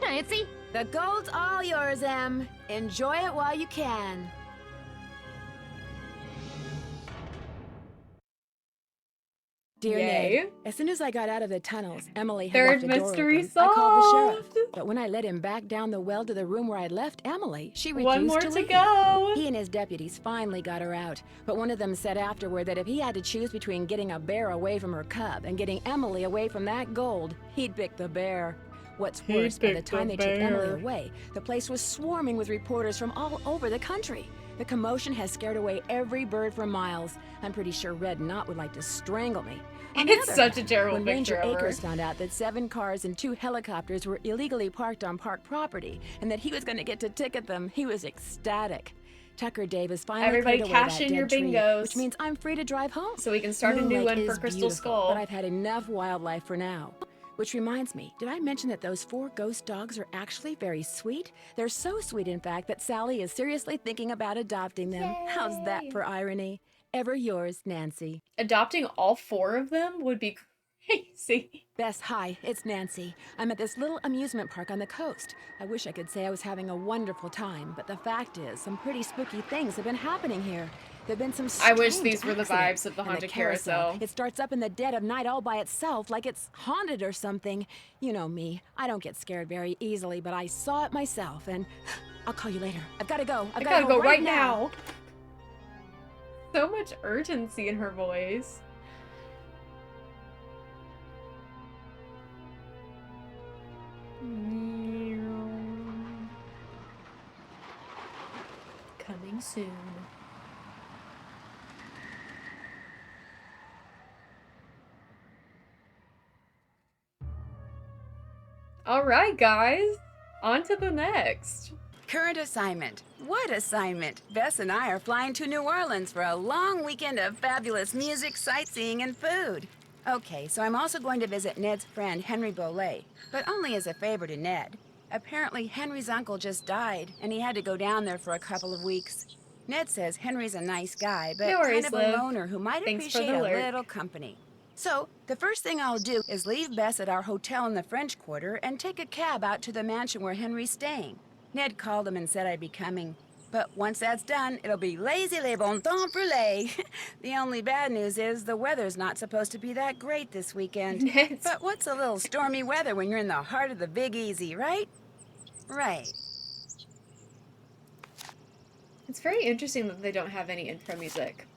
Nancy? The gold's all yours, Em. Enjoy it while you can. Dear Yay. Ned, as soon as I got out of the tunnels, Emily had Third left the door mystery open. I called the sheriff, solved. but when I led him back down the well to the room where I'd left Emily, she refused One more to to leave. go. He and his deputies finally got her out, but one of them said afterward that if he had to choose between getting a bear away from her cub and getting Emily away from that gold, he'd pick the bear. What's worse, by the time they took Emily away, the place was swarming with reporters from all over the country. The commotion has scared away every bird for miles. I'm pretty sure Red Knot would like to strangle me. On the It's other such a hand, terrible when picture Ranger of her. Akers found out that 7 cars and 2 helicopters were illegally parked on park property and that he was going to get to ticket them, he was ecstatic. Tucker Davis finally Everybody cleared away cash that in your dead tree, bingos. which means I'm free to drive home. So we can start a Moon new Lake one for is Crystal beautiful, Skull. But I've had enough wildlife for now. Which reminds me, did I mention that those 4 ghost dogs are actually very sweet? They're so sweet, in fact, that Sally is seriously thinking about adopting them. Yay. How's that for irony? Ever yours, Nancy. Adopting all 4 of them would be crazy. Bess, hi, it's Nancy. I'm at this little amusement park on the coast. I wish I could say I was having a wonderful time, but the fact is, some pretty spooky things have been happening here. There've been some I wish strange these were the accidents. vibes of the And haunted carousel. It starts up in the dead of night all by itself, like it's haunted or something. You know me, I don't get scared very easily, but I saw it myself, and I'll call you later. I've got to go. I gotta go right now. So much urgency in her voice. Coming soon. All right, guys. On to the next. Current assignment. What assignment? Bess and I are flying to New Orleans for a long weekend of fabulous music, sightseeing, and food. Okay, so I'm also going to visit Ned's friend, Henry Bolet, but only as a favor to Ned. Apparently, Henry's uncle just died, and he had to go down there for a couple of weeks. Ned says Henry's a nice guy, but No worries, kind of Liv. a loner who might Thanks for appreciate the a alert. little company. So, the first thing I'll do is leave Bess at our hotel in the French Quarter and take a cab out to the mansion where Henry's staying. Ned called him and said I'd be coming. But once that's done, it'll be lazy les bon temps brûlés. The only bad news is the weather's not supposed to be that great this weekend. But what's a little stormy weather when you're in the heart of the Big Easy, right? Right. It's very interesting that they don't have any intro music.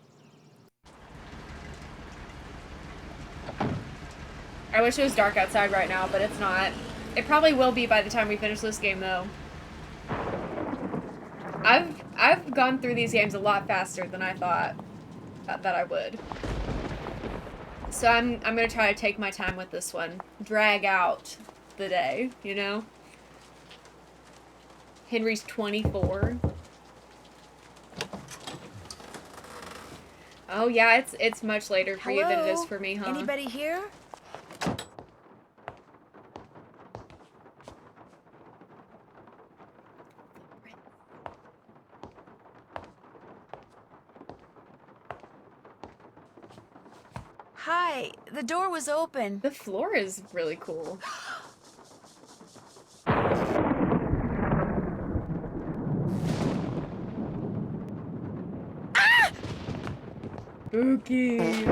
I wish it was dark outside right now, but it's not. It probably will be by the time we finish this game, though. I've gone through these games a lot faster than I thought that I would. So I'm gonna try to take my time with this one. Drag out the day, you know? Henry's 24. Oh yeah, it's much later for you than it is for me, huh? Anybody here? Hi, the door was open. The floor is really cool. Ah! Spooky.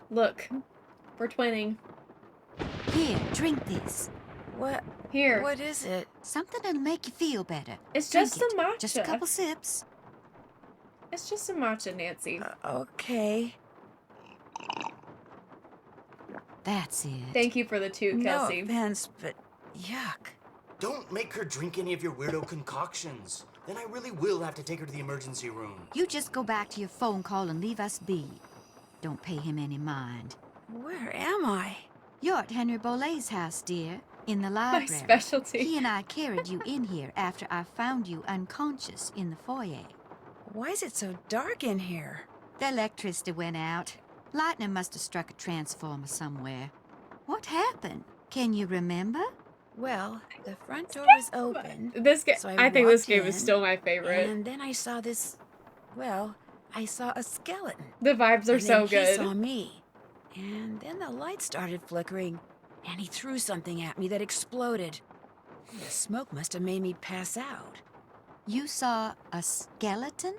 Look, we're twinning. Here, drink this. What? Here. What is it? Something that'll make you feel better. It's Drink just some matcha. Just a couple sips. It's just some matcha, Nancy. Okay. That's it. Thank you for the two, Kelsey. No offense, but yuck. Don't make her drink any of your weirdo concoctions. Then I really will have to take her to the emergency room. You just go back to your phone call and leave us be. Don't pay him any mind. Where am I? You're at Henry Bolet's house, dear, in the library. My specialty. He and I carried you in here after I found you unconscious in the foyer. Why is it so dark in here? The electricity went out. Lightning must have struck a transformer somewhere. What happened? Can you remember? Well, the front door was open. This game, so I think this walked game is in, still my favorite. And then I saw this. Well, I saw a skeleton. The vibes are and so then good. He saw me, and then the light started flickering, and he threw something at me that exploded. The smoke must have made me pass out. You saw a skeleton?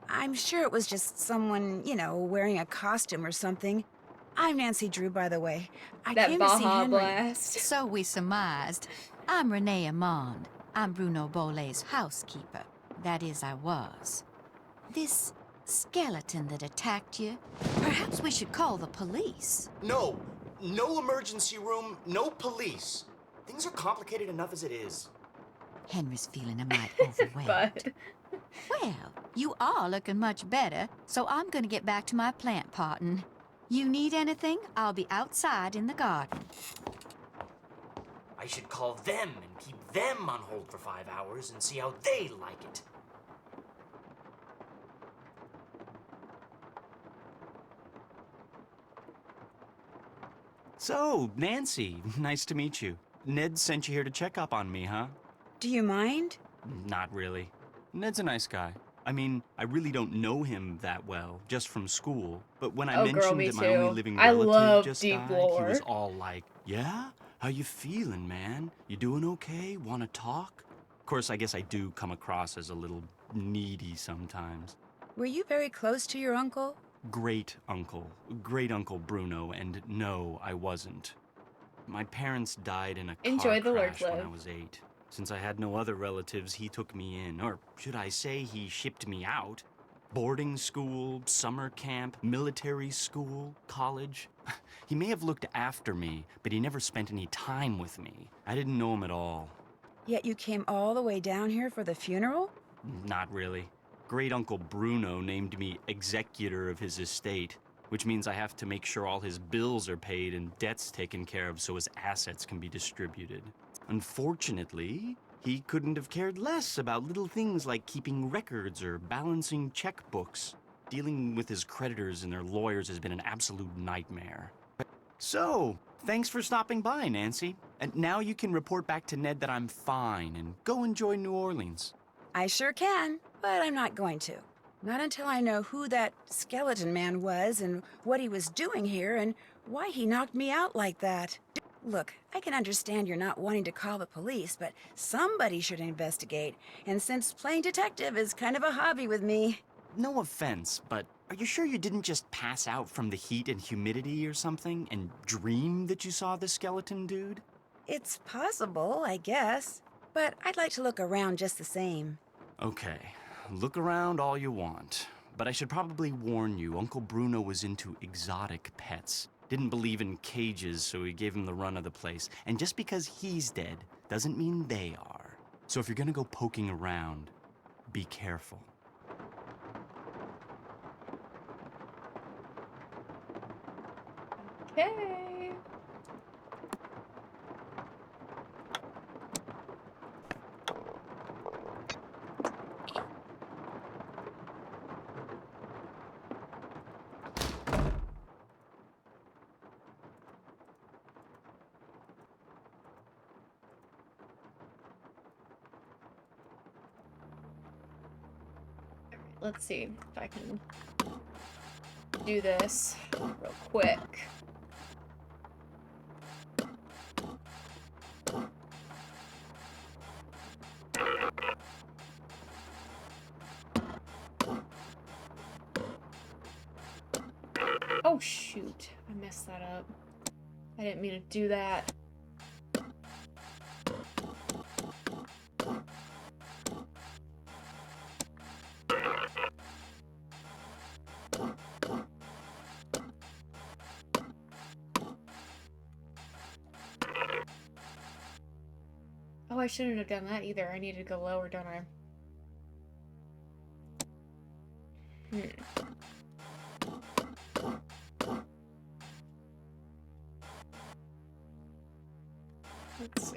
I'm sure it was just someone, you know, wearing a costume or something. I'm Nancy Drew, by the way. I That came to see Baja Henry. Blast. So we surmised. I'm Renee Amand. I'm Bruno Bolet's housekeeper. That is, I was. This skeleton that attacked you, perhaps we should call the police. No. No emergency room, no police. Things are complicated enough as it is. Henry's feeling a mite overwhelmed. Well, you are looking much better, so I'm gonna get back to my plant potting. You need anything? I'll be outside in the garden. I should call them and keep them on hold for 5 hours and see how they like it. So, Nancy, nice to meet you. Ned sent you here to check up on me, huh? Do you mind? Not really. Ned's a nice guy. I mean, I really don't know him that well, just from school. But when I mentioned me that my too. only living I relative love just deep died, lore. he was all like, "Yeah? How you feeling, man? You doing okay? Want to talk?" Of course, I guess I do come across as a little needy sometimes. Were you very close to your uncle? Great uncle Bruno, and no, I wasn't. My parents died in a Enjoy car the crash Lord when I live. was 8. Since I had no other relatives, he took me in, or should I say he shipped me out. Boarding school, summer camp, military school, college. He may have looked after me, but he never spent any time with me. I didn't know him at all. Yet you came all the way down here for the funeral? Not really. Great Uncle Bruno named me executor of his estate, which means I have to make sure all his bills are paid and debts taken care of so his assets can be distributed. Unfortunately, he couldn't have cared less about little things like keeping records or balancing checkbooks. Dealing with his creditors and their lawyers has been an absolute nightmare. So, thanks for stopping by, Nancy. And now you can report back to Ned that I'm fine and go enjoy New Orleans. I sure can, but I'm not going to. Not until I know who that skeleton man was and what he was doing here and why he knocked me out like that. Look, I can understand you're not wanting to call the police, but somebody should investigate. And since playing detective is kind of a hobby with me... No offense, but are you sure you didn't just pass out from the heat and humidity or something and dream that you saw the skeleton dude? It's possible, I guess. But I'd like to look around just the same. Okay, look around all you want. But I should probably warn you, Uncle Bruno was into exotic pets. Didn't believe in cages, so he gave him the run of the place. And just because he's dead doesn't mean they are. So if you're gonna go poking around, be careful. Okay. Let's see if I can do this real quick. Oh shoot, I messed that up. I didn't mean to do that. Oh, I shouldn't have done that either. I needed to go lower, don't I? Let's see.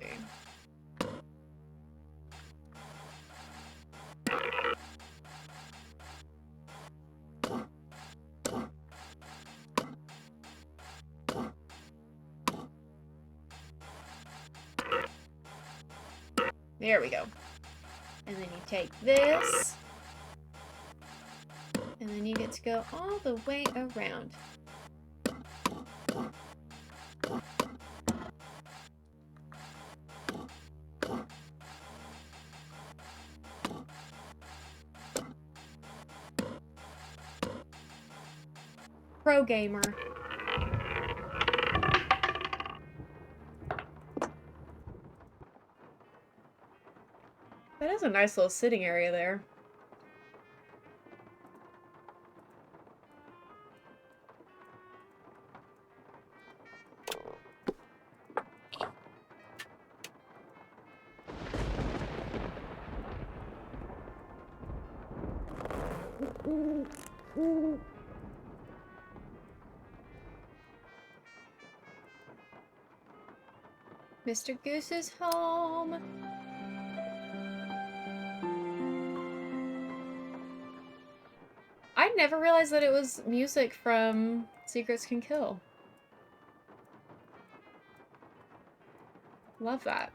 There we go. And then you take this. And then you get to go all the way around. Pro gamer. That is a nice little sitting area there. Mr. Goose is home. I never realized that it was music from Secrets Can Kill. Love that.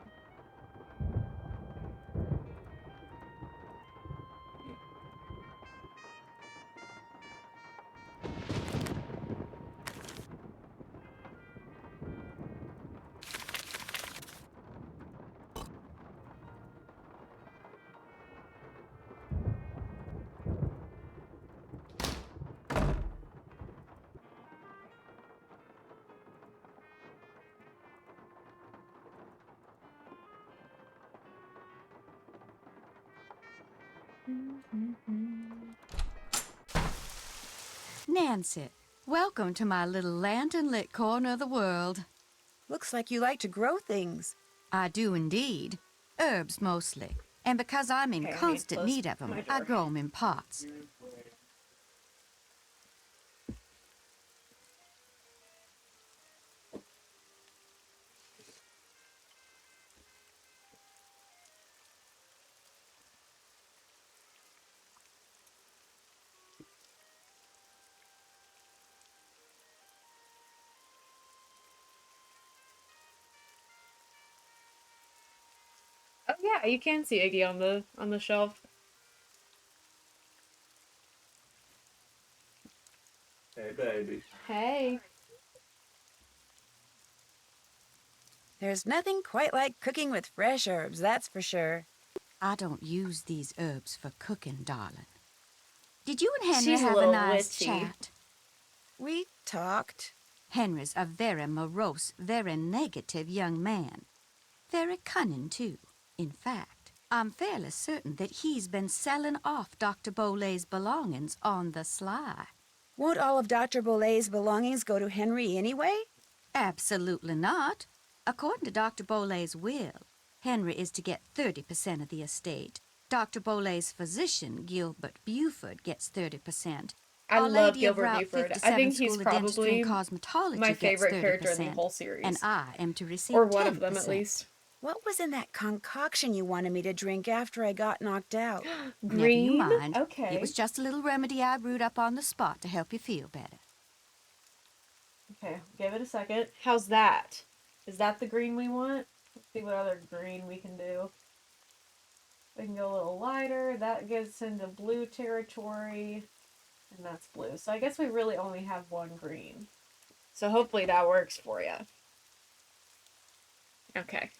Nancy, welcome to my little lantern-lit corner of the world. Looks like you like to grow things. I do indeed. Herbs mostly. And because I'm in constant need of them, I grow them in pots. Oh yeah, you can see Iggy on the shelf. Hey, baby. Hey. There's nothing quite like cooking with fresh herbs, that's for sure. I don't use these herbs for cooking, darling. Did you and Henry She's a have a little nice witchy. chat? We talked. Henry's a very morose, very negative young man. Very cunning, too. In fact, I'm fairly certain that he's been selling off Dr. Bolay's belongings on the sly. Won't all of Dr. Bolay's belongings go to Henry anyway? Absolutely not. According to Dr. Bolay's will, Henry is to get 30% of the estate. Dr. Bolay's physician, Gilbert Buford, gets 30%. I Our love Lady of Gilbert Route Buford. I 57 think he's School of Dentistry probably and Cosmetology my gets favorite 30%, character in the whole series. and I am to receive Or one 10%. of them, at least. What was in that concoction you wanted me to drink after I got knocked out? Never you Green? mind. Okay. It was just a little remedy I brewed up on the spot to help you feel better. Okay, give it a second. How's that? Is that the green we want? Let's see what other green we can do. We can go a little lighter. That gets into blue territory. And that's blue. So I guess we really only have one green. So hopefully that works for you. Okay.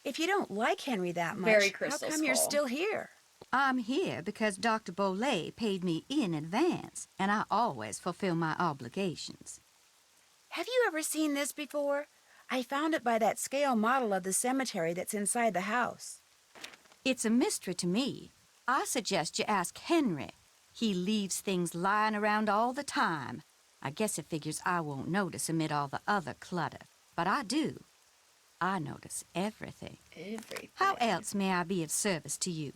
If you don't like Henry that much, Very how Crystal come you're Skull. still here? I'm here because Dr. Bolay paid me in advance, and I always fulfill my obligations. Have you ever seen this before? I found it by that scale model of the cemetery that's inside the house. It's a mystery to me. I suggest you ask Henry. He leaves things lying around all the time. I guess it figures I won't notice amid all the other clutter. But I do. I notice everything. Everything. How else may I be of service to you?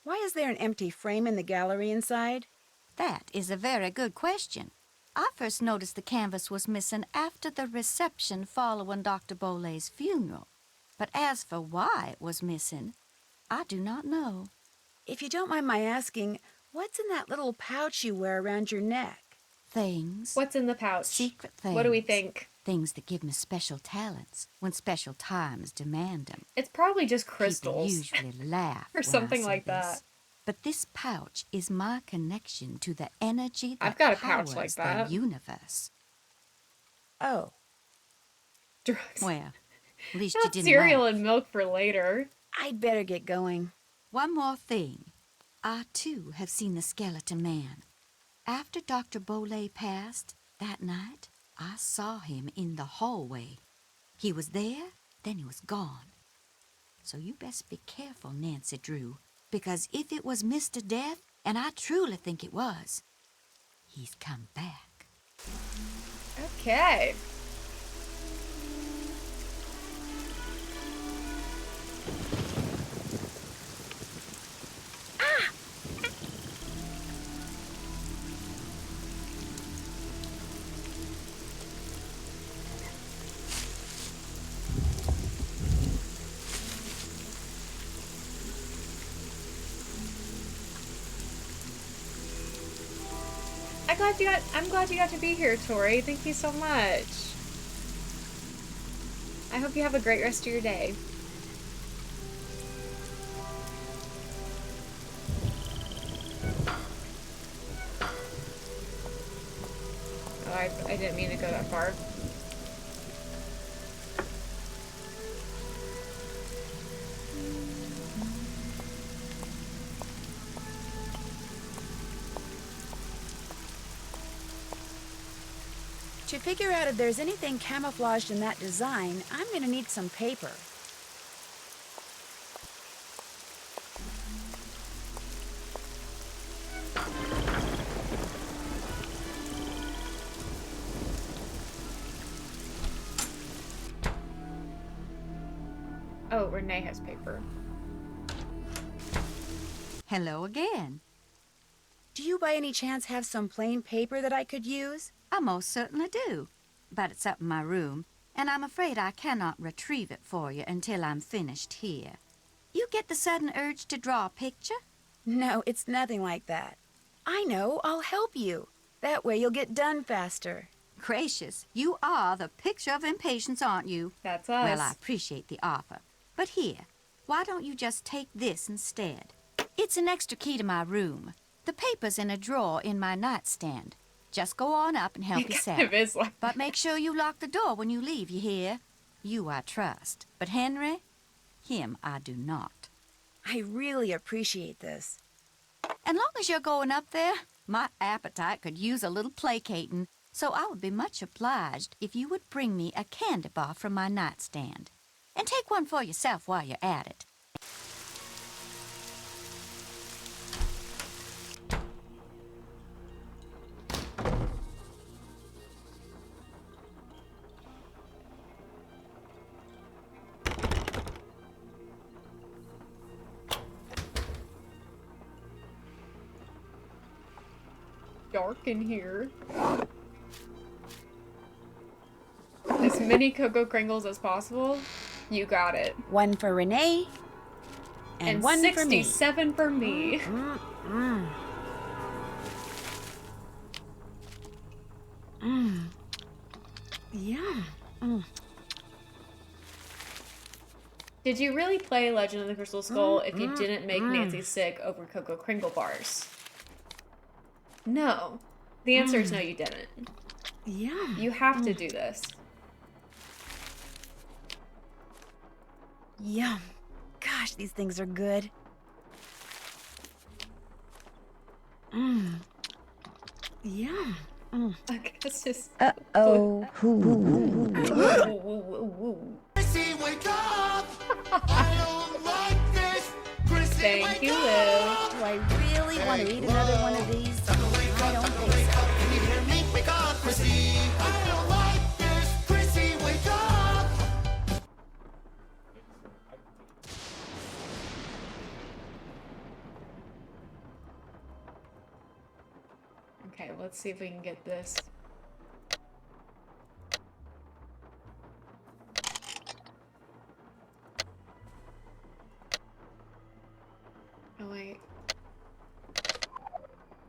Why is there an empty frame in the gallery inside? That is a very good question. I first noticed the canvas was missing after the reception following Dr. Bolay's funeral. But as for why it was missing, I do not know. If you don't mind my asking, what's in that little pouch you wear around your neck? Things. What's in the pouch? Secret things. What do we think? Things that give me special talents when special times demand them. It's probably just crystals. People usually laugh or when something I say like this. that. But this pouch is my connection to the energy that I've got a pouch powers like the that. universe. Oh. Drugs. Well, at least Not you didn't cereal laugh. and milk for later. I'd better get going. One more thing. I, too, have seen the skeleton man. After Dr. Bolay passed, that night, I saw him in the hallway. He was there, then he was gone. So you best be careful, Nancy Drew, because if it was Mr. Death, and I truly think it was, he's come back. Okay. I'm glad you got to be here, Tori. Thank you so much. I hope you have a great rest of your day. Oh, I didn't mean to go that far. To figure out if there's anything camouflaged in that design, I'm gonna need some paper. Oh, Renee has paper. Hello again. Do you by any chance have some plain paper that I could use? I most certainly do. But it's up in my room, and I'm afraid I cannot retrieve it for you until I'm finished here. You get the sudden urge to draw a picture? No, it's nothing like that. I know, I'll help you. That way you'll get done faster. Gracious, you are the picture of impatience, aren't you? That's us. Well, I appreciate the offer. But here, why don't you just take this instead? It's an extra key to my room. The paper's in a drawer in my nightstand. Just go on up and help yourself. It is like But make sure you lock the door when you leave, you hear? You I trust, but Henry, him I do not. I really appreciate this. And long as you're going up there, my appetite could use a little placating, so I would be much obliged if you would bring me a candy bar from my nightstand. And take one for yourself while you're at it. Dark in here. As many Cocoa Kringles as possible. You got it. One for Renee. And one 67 for me. Yum. Did you really play Legend of the Crystal Skull if you didn't make Nancy sick over Cocoa Kringle bars? No. The answer is no, you didn't. Yum. You have to do this. Yum. Gosh, these things are good. Yum. I guess just... Uh-oh. Chrissy, wake up! I don't like this! Chrissy, Thank you, Lou. Do I really want to eat another one of these? I don't think so. Can you hear me? Wake up, Chrissy! I don't like this! Chrissy, wake up! Okay, let's see if we can get this. Oh wait.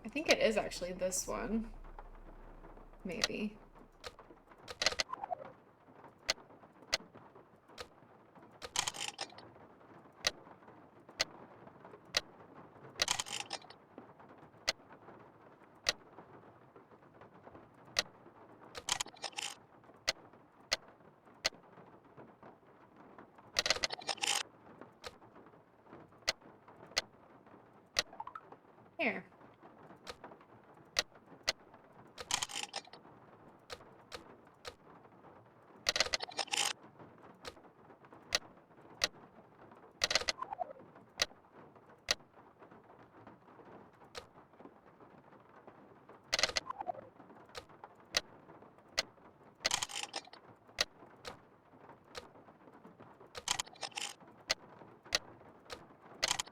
I think it is actually this one. Maybe. Here.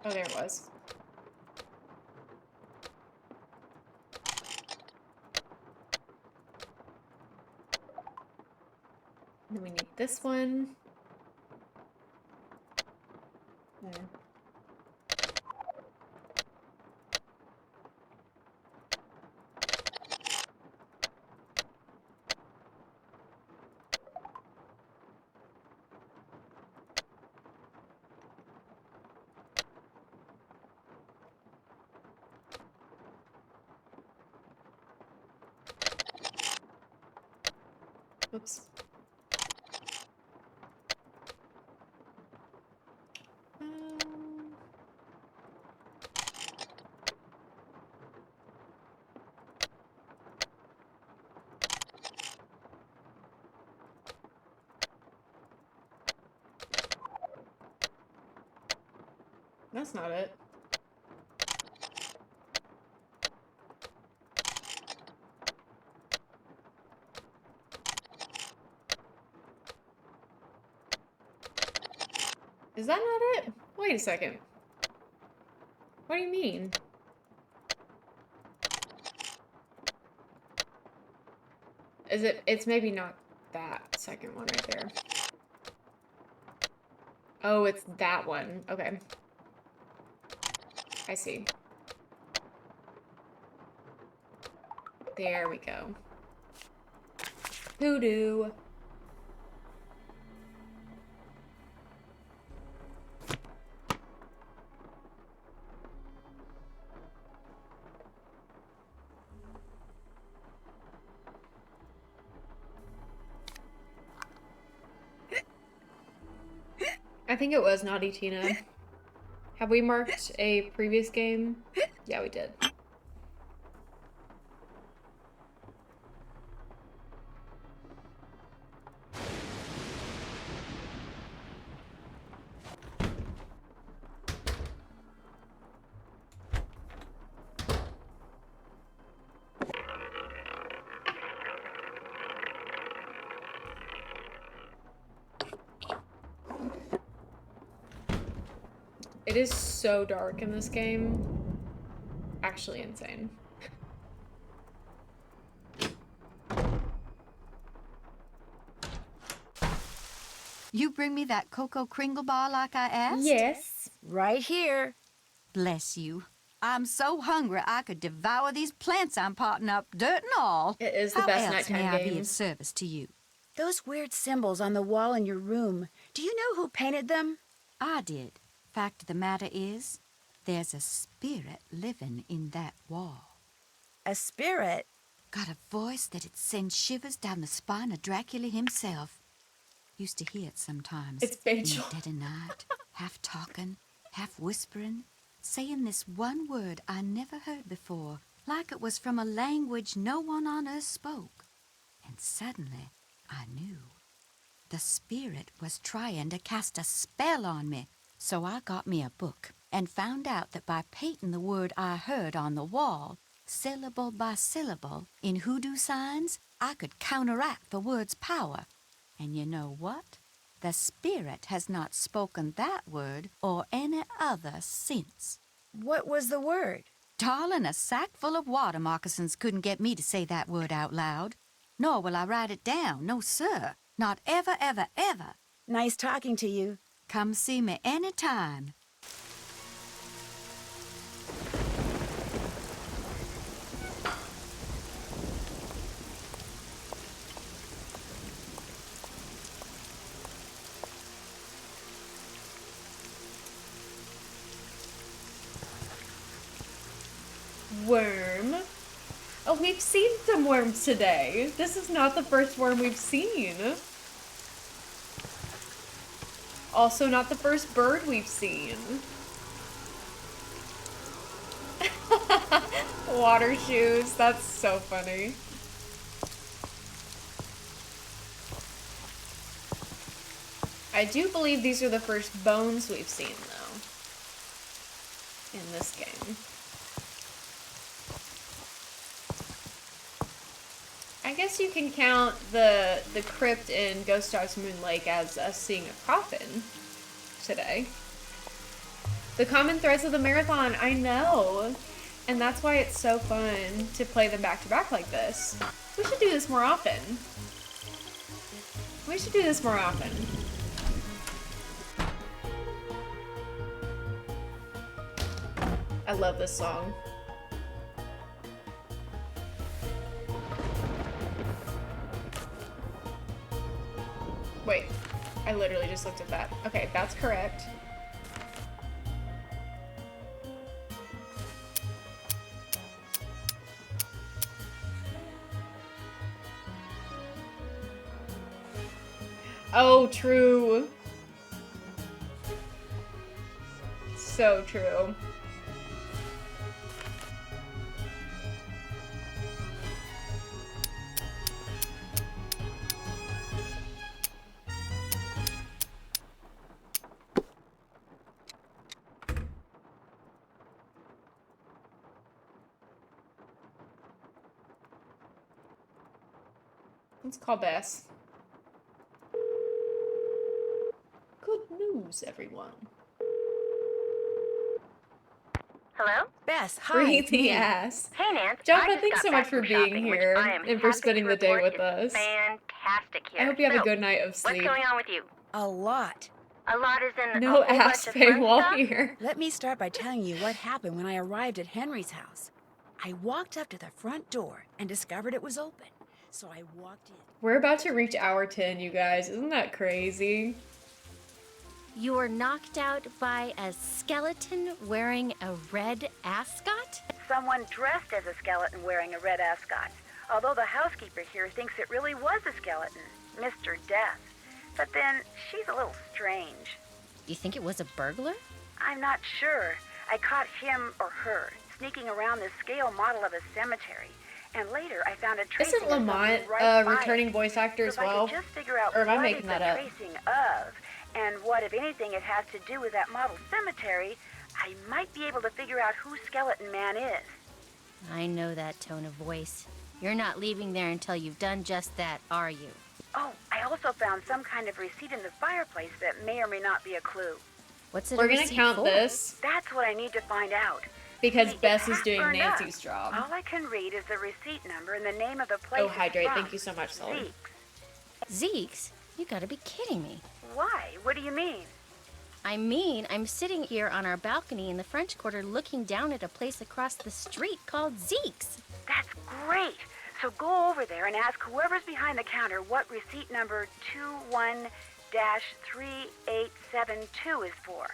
Oh, there it was. And then we need this one. There. Oops. That's not it. Is that not it? Wait a second. What do you mean? Is it? It's maybe not that second one right there. Oh, it's that one. Okay. I see. There we go. Hoodoo. I think it was Naughty Tina. Have we marked a previous game? Yeah, we did. It is so dark in this game. Actually insane. You bring me that Cocoa Kringle bar like I asked? Yes. Right here. Bless you. I'm so hungry I could devour these plants I'm potting up, dirt and all. It is the How best else nighttime may I be game. of service to you? Those weird symbols on the wall in your room. Do you know who painted them? I did. Fact of the matter is, there's a spirit living in that wall. A spirit? Got a voice that'd send shivers down the spine of Dracula himself. Used to hear it sometimes. It's in Rachel. the dead of night, half talking, half whispering, saying this one word I never heard before, like it was from a language no one on earth spoke. And suddenly, I knew. The spirit was trying to cast a spell on me, so I got me a book and found out that by painting the word I heard on the wall, syllable by syllable, in hoodoo signs, I could counteract the word's power. And you know what? The spirit has not spoken that word or any other since. What was the word? Darling, a sack full of water moccasins couldn't get me to say that word out loud. Nor will I write it down, no sir. Not ever, ever, ever. Nice talking to you. Come see me anytime. Worm. Oh, we've seen some worms today. This is not the first worm we've seen. Also not the first bird we've seen. Water shoes. That's so funny. I do believe these are the first bones we've seen, though, in this game. I guess you can count the crypt in Ghost Dog's Moon Lake as us seeing a coffin today. The common threads of the marathon, I know. And that's why it's so fun to play them back to back like this. We should do this more often. We should do this more often. I love this song. Wait, I literally just looked at that. Okay, that's correct. Oh, true. So true. Let's call Bess. Good news, everyone. Hello? Bess, hi. Breathe the ass. Hey, Nance. Jaffa, I just thanks got so back much for from being shopping, which here I am and for happy spending to the day report with is us. fantastic here. I hope you have a So, good night of sleep. What's going on with you? A lot. A lot is in No a whole ass bunch of pay fun while stuff? here. Let me start by telling you what happened when I arrived at Henry's house. I walked up to the front door and discovered it was open. So I walked in. We're about to reach hour 10, you guys. Isn't that crazy? You were knocked out by a skeleton wearing a red ascot? Someone dressed as a skeleton wearing a red ascot. Although the housekeeper here thinks it really was a skeleton, Mr. Death. But then, she's a little strange. You think it was a burglar? I'm not sure. I caught him or her sneaking around this scale model of a cemetery. And later I found a tracing Isn't of something Lamont right a by it. returning voice actor as So if I well? could just figure out Or am I what making it's that a up? tracing of, and what, if anything, it has to do with that model cemetery, I might be able to figure out who Skeleton Man is. I know that tone of voice. You're not leaving there until you've done just that, are you? Oh, I also found some kind of receipt in the fireplace that may or may not be a clue. What's it We're a gonna receipt count for? this That's what I need to find out. because See, Bess it's is half doing burned Nancy's up. job. All I can read is the receipt number and the name of the place. Oh, it's Hydrate. from. Thank you so much, Sully. Zeke's? You gotta be kidding me. Why? What do you mean? I mean, I'm sitting here on our balcony in the French Quarter looking down at a place across the street called Zeke's. That's great. So go over there and ask whoever's behind the counter what receipt number 21-3872 is for.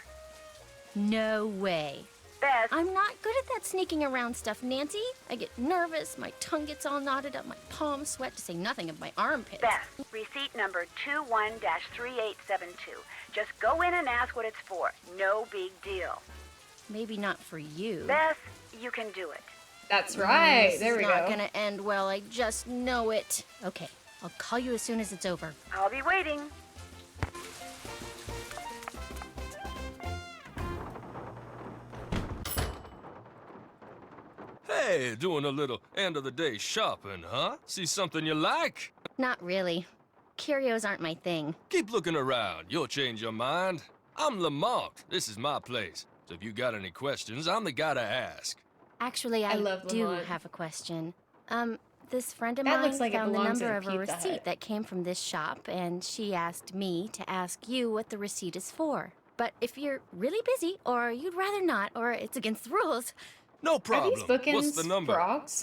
No way. Bess. I'm not good at that sneaking around stuff, Nancy. I get nervous, my tongue gets all knotted up, my palms sweat, to say nothing of my armpits. Bess, receipt number 21-3872. Just go in and ask what it's for. No big deal. Maybe not for you. Bess, you can do it. That's right. This There we is not go. gonna end well, I just know it. Okay, I'll call you as soon as it's over. I'll be waiting. Hey, doing a little end of the day shopping, huh? See something you like? Not really. Curios aren't my thing. Keep looking around. You'll change your mind. I'm Lamont. This is my place. So if you got any questions, I'm the guy to ask. Actually, I I love do Lamont. have a question. This friend of That mine looks like it found the belongs number in a of a Pizza receipt Hut. that came from this shop, and she asked me to ask you what the receipt is for. But if you're really busy, or you'd rather not, or it's against the rules... No Are problem. these bookends What's the number? frogs?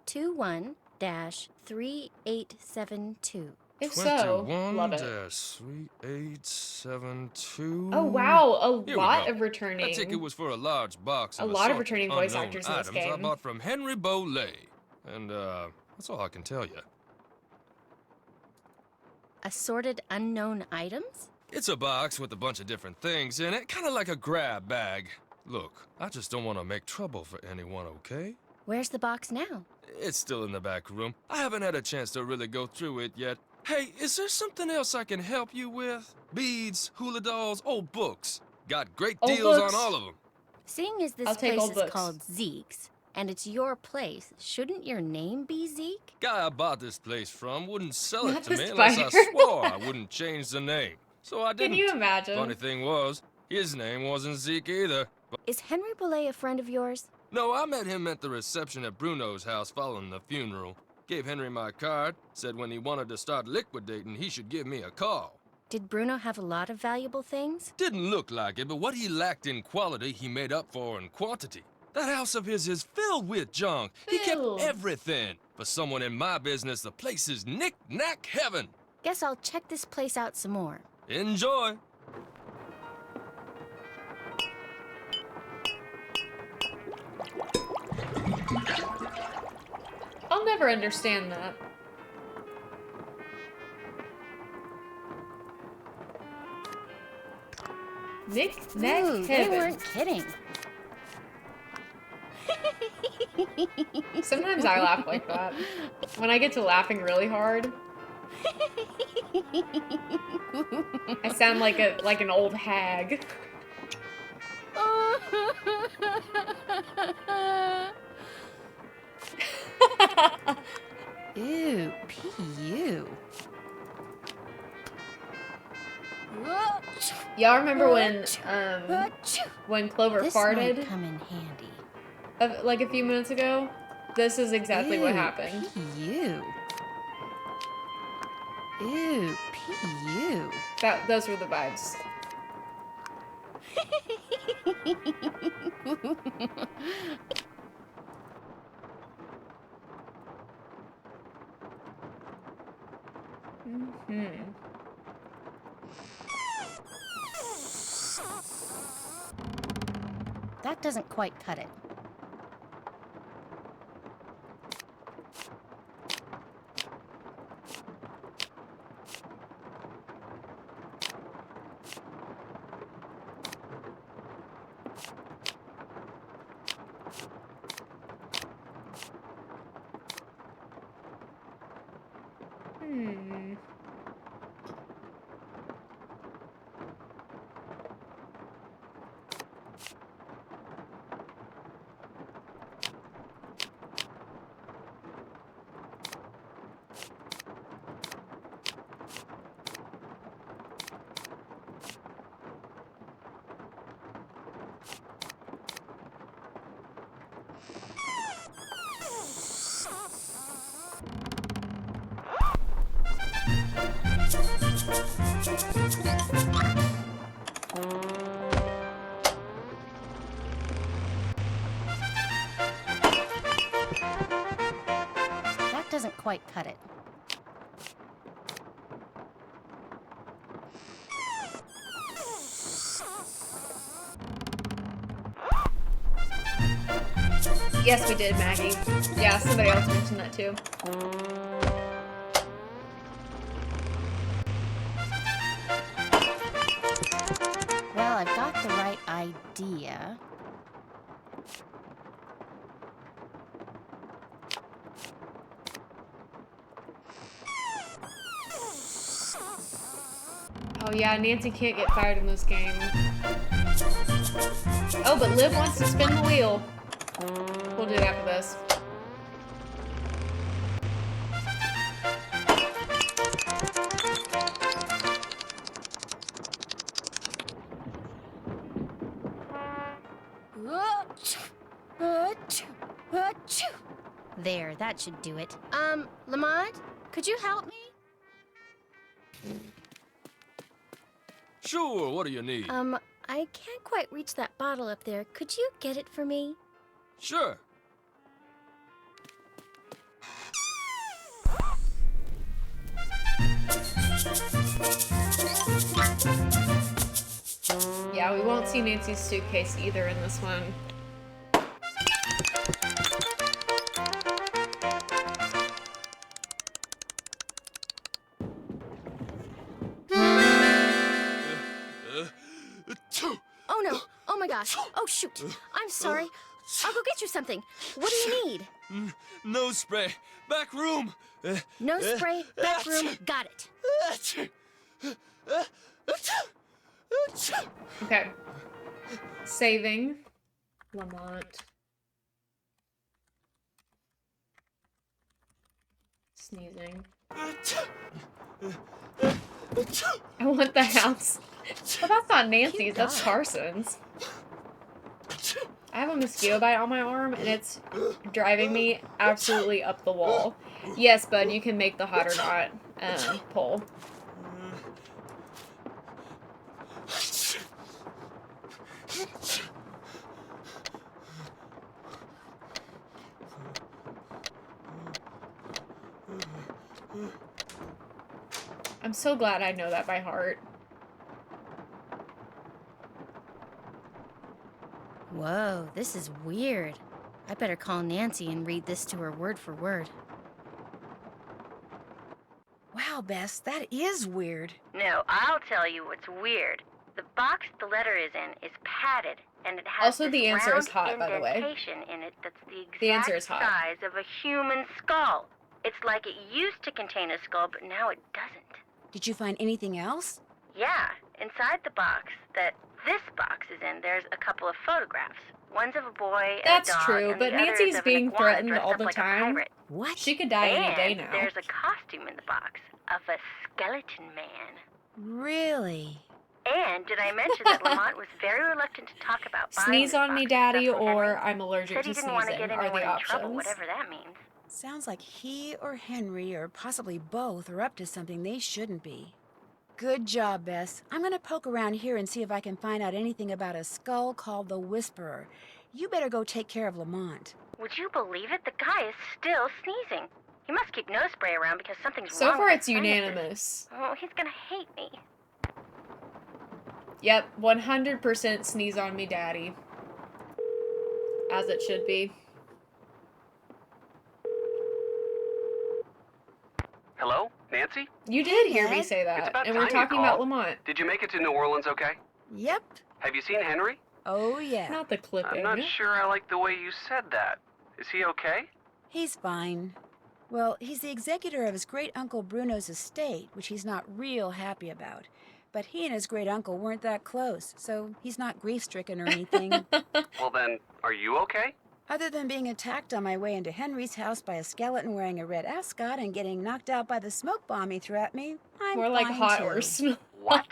21-3872. If so, love it. 21-3872. Oh wow, a Here we lot go. of returning. I think it was for a large box of A lot of assorted returning voice unknown actors in this items I game. bought from Henry Boley. And, that's all I can tell you. Assorted unknown items? It's a box with a bunch of different things in it, kind of like a grab bag. Look, I just don't want to make trouble for anyone, okay? Where's the box now? It's still in the back room. I haven't had a chance to really go through it yet. Hey, is there something else I can help you with? Beads, hula dolls, old books. Got great Old deals books. on all of them. Seeing as this I'll take place old is books. called Zeke's, and it's your place, shouldn't your name be Zeke? Guy I bought this place from wouldn't sell Not it to the me unless I spider. swore I wouldn't change the name. So I didn't. Can you imagine? Funny thing was, his name wasn't Zeke either. Is Henry Boulay a friend of yours? No, I met him at the reception at Bruno's house following the funeral. Gave Henry my card, said when he wanted to start liquidating, he should give me a call. Did Bruno have a lot of valuable things? Didn't look like it, but what he lacked in quality, he made up for in quantity. That house of his is filled with junk. He kept Filled. everything. For someone in my business, the place is knick-knack heaven. Guess I'll check this place out some more. Enjoy. I'll never understand that. Nick, neck, Ooh, they heaven. weren't kidding. Sometimes I laugh like that. When I get to laughing really hard, I sound like an old hag. Ew, P.U. Y'all remember when Clover This farted might come in handy. like a few minutes ago? This is exactly what Ew, happened. P.U. Ew, P.U. Those were the vibes. That doesn't quite cut it. Yes, we did, Maggie. Yeah, somebody else mentioned that too. Well, I've got the right idea. Oh yeah, Nancy can't get fired in this game. Oh, but Liv wants to spin the wheel. We'll do it after this. There, that should do it. Lamont, could you help me? Sure, what do you need? I can't quite reach that bottle up there. Could you get it for me? Sure. Yeah, we won't see Nancy's suitcase either in this one. Oh no! Oh my gosh! Oh shoot! I'm sorry. I'll go get you something. What do you need? Nose spray. Back room. Nose spray, back room. Got it. Okay. Saving. Lamont. Sneezing. I want the house. Well, that's not Nancy's, that's Carson's. I have a mosquito bite on my arm, and it's driving me absolutely up the wall. Yes, bud, you can make the hot or not poll. I'm so glad I know that by heart. Whoa, this is weird. I better call Nancy and read this to her word for word. Wow, Bess, that is weird. No, I'll tell you what's weird. The box the letter is in is padded, and it has Also, the answer is hot, by the way. indentation in it that's the exact The answer is hot. size of a human skull. It's like it used to contain a skull, but now it doesn't. Did you find anything else? Yeah, inside the box that this box is in, there's a couple of photographs. One's of a boy and That's a dog, true, and but the other Nancy's is of being an iguana threatened dressed all up the like a time. pirate. What? She could die any day now. There's a costume in the box of a skeleton man. Really? And did I mention that Lamont was very reluctant to talk about buying Sneeze this on box me, of Daddy, stuff from or Henry? I'm allergic Said to he didn't want to sneezing get are anyone the in trouble, options. whatever that means. Sounds like he or Henry, or possibly both, are up to something they shouldn't be. Good job, Bess. I'm gonna poke around here and see if I can find out anything about a skull called the Whisperer. You better go take care of Lamont. Would you believe it? The guy is still sneezing. He must keep nose spray around because something's So wrong far, with it's his sinuses. unanimous. Oh, he's gonna hate me. Yep, 100% sneeze on me, Daddy. As it should be. Hello, Nancy? You did hear me Ned. say that, It's about and time we're you talking about called. Lamont. Did you make it to New Orleans okay? Yep. Have you seen Henry? Oh, yeah. Not the clipping. I'm not sure I like the way you said that. Is he okay? He's fine. Well, he's the executor of his great-uncle Bruno's estate, which he's not real happy about. But he and his great-uncle weren't that close, so he's not grief-stricken or anything. Well then, are you okay? Other than being attacked on my way into Henry's house by a skeleton wearing a red ascot and getting knocked out by the smoke bomb he threw at me, I'm More like fine hot too. or snow. What?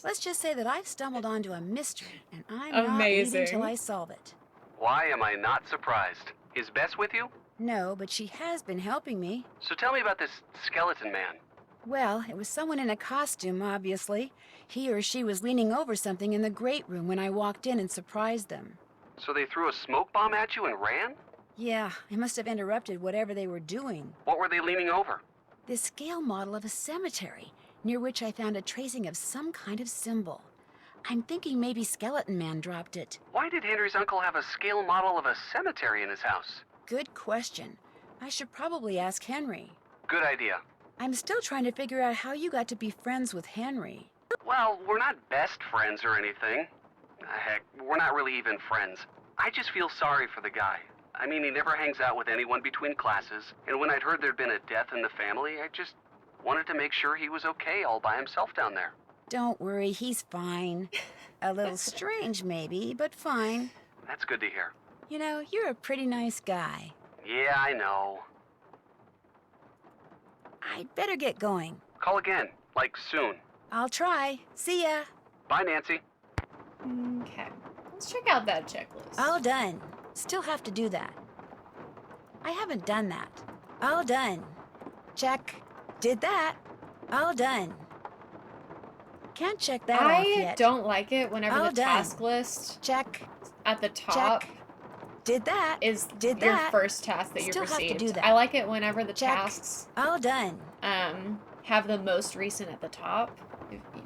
Let's just say that I've stumbled onto a mystery, and I'm not Amazing. leaving till I solve it. Why am I not surprised? Is Bess with you? No, but she has been helping me. So tell me about this skeleton man. Well, it was someone in a costume, obviously. He or she was leaning over something in the great room when I walked in and surprised them. So they threw a smoke bomb at you and ran? Yeah, I must have interrupted whatever they were doing. What were they leaning over? This scale model of a cemetery, near which I found a tracing of some kind of symbol. I'm thinking maybe Skeleton Man dropped it. Why did Henry's uncle have a scale model of a cemetery in his house? Good question. I should probably ask Henry. Good idea. I'm still trying to figure out how you got to be friends with Henry. Well, we're not best friends or anything. Heck, we're not really even friends. I just feel sorry for the guy. I mean, he never hangs out with anyone between classes, and when I'd heard there'd been a death in the family, I just wanted to make sure he was okay all by himself down there. Don't worry, he's fine. A little strange, maybe, but fine. That's good to hear. You know, you're a pretty nice guy. Yeah, I know. I'd better get going. Call again, like soon. I'll try. See ya. Bye, Nancy. Okay. Let's check out that checklist. All done. Still have to do that. I haven't done that. All done. Check. Did that. All done. Can't check that off yet. I don't like it whenever All the done. task list check at the top check. Did that. is Did your that. first task that you've Still have to received. do that. I like it whenever the Check. tasks All done. have the most recent at the top.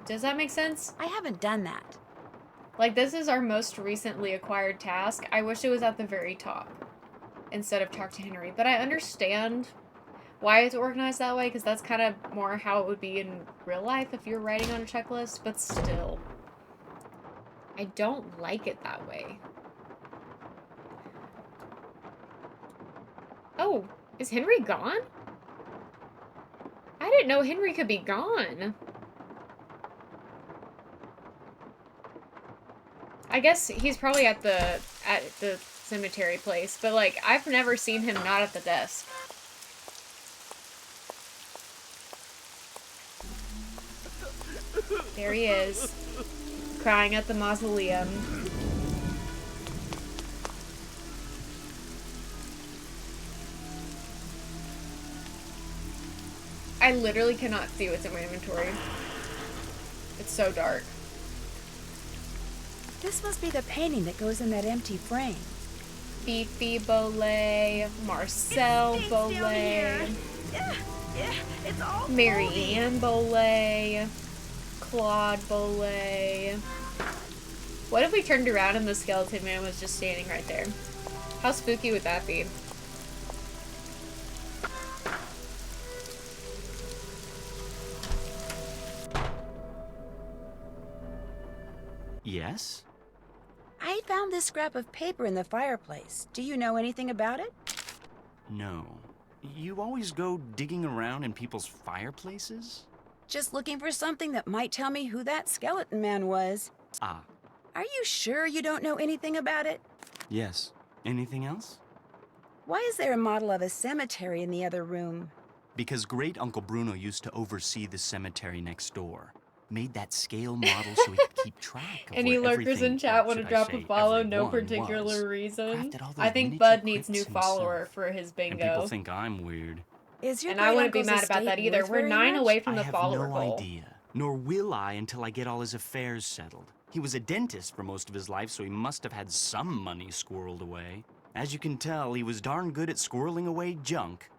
Does that make sense? I haven't done that. Like, this is our most recently acquired task. I wish it was at the very top instead of talk to Henry. But I understand why it's organized that way, because that's kind of more how it would be in real life if you're writing on a checklist. But still, I don't like it that way. Oh, is Henry gone? I didn't know Henry could be gone. I guess he's probably at the cemetery place, but like I've never seen him not at the desk. There he is, crying at the mausoleum. I literally cannot see what's in my inventory. It's so dark. This must be the painting that goes in that empty frame. Fifi Bolet, Marcel Bolet, Yeah, it's all Marianne Bolet, Claude Bolet. What if we turned around and the skeleton man was just standing right there? How spooky would that be? Yes? I found this scrap of paper in the fireplace. Do you know anything about it? No. You always go digging around in people's fireplaces? Just looking for something that might tell me who that skeleton man was. Ah, Are you sure you don't know anything about it? yes. Anything else? Why is there a model of a cemetery in the other room? Because Great Uncle Bruno used to oversee the cemetery next door. Made that scale model so he could keep track of Any where lurkers in everything, chat or want to should I drop a say, follow? No everyone particular was. reason. Crafted all those I think miniature Bud needs new crypts himself. follower for his And people bingo. think I'm weird. Is your And I wouldn't be great-uncle's mad about that estate either. worth We're very 9 much? away from I the have follower no goal. idea. Nor will I until I get all his affairs settled. He was a dentist for most of his life, so he must have had some money squirreled away. As you can tell, he was darn good at squirreling away junk.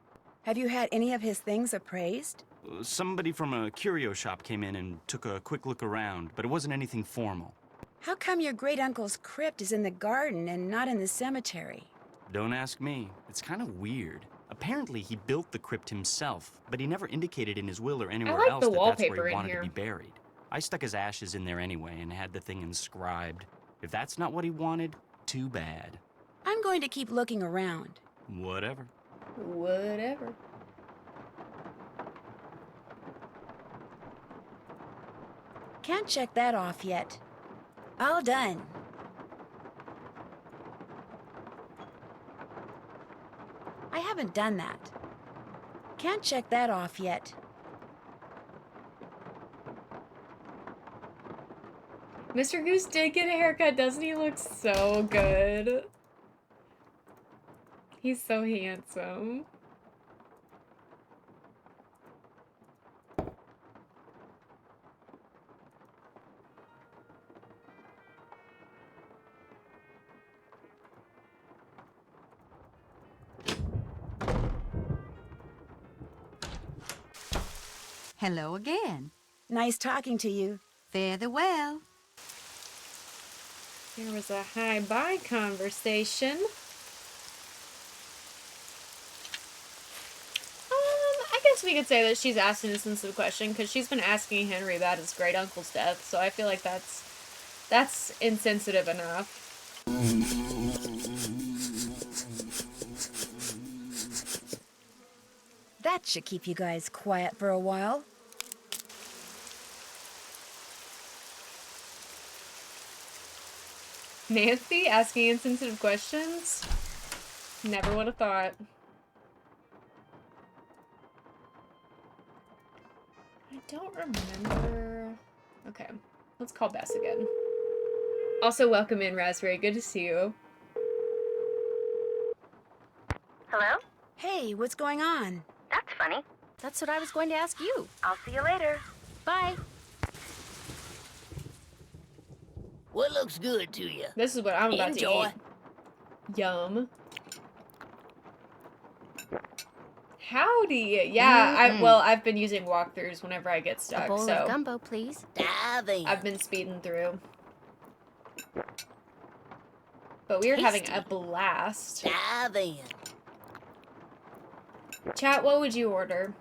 Have you had any of his things appraised? Somebody from a curio shop came in and took a quick look around, but it wasn't anything formal. How come your great-uncle's crypt is in the garden and not in the cemetery? Don't ask me. It's kind of weird. Apparently, he built the crypt himself, but he never indicated in his will or anywhere like else the that that's wallpaper where he in wanted here. to be buried. I stuck his ashes in there anyway and had the thing inscribed. If that's not what he wanted, too bad. I'm going to keep looking around. Whatever. Whatever. Can't check that off yet. All done. I haven't done that. Can't check that off yet. Mr. Goose did get a haircut. Doesn't he look so good? He's so handsome. Hello again. Nice talking to you. Fare thee well. There was a hi-bye conversation. I guess we could say that she's asked an insensitive question because she's been asking Henry about his great uncle's death, so I feel like that's insensitive enough. That should keep you guys quiet for a while. Nancy asking insensitive questions? Never would have thought. I don't remember. Okay, let's call Bess again. Also, welcome in, Raspberry. Good to see you. Hello? Hey, what's going on? That's funny. That's what I was going to ask you. I'll see you later. Bye. What looks good to you? This is what I'm about Enjoy. to eat. Yum. Howdy. Yeah, I've been using walkthroughs whenever I get stuck. A bowl so of gumbo, please. Dive in. I've been speeding through. But we are having a blast. Dive in. Chat, what would you order?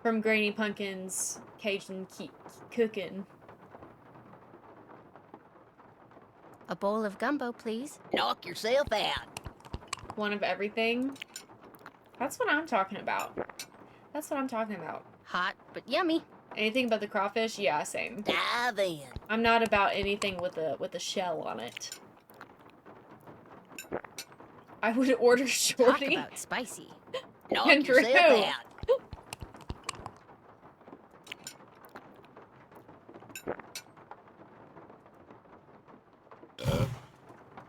From Granny Pumpkin's Cajun Cookin'. A bowl of gumbo, please. Knock yourself out. One of everything? That's what I'm talking about. That's what I'm talking about. Hot, but yummy. Anything but the crawfish? Yeah, same. Dive in. I'm not about anything with a shell on it. I would order shorty. Talk about spicy. Knock And yourself Drew. out.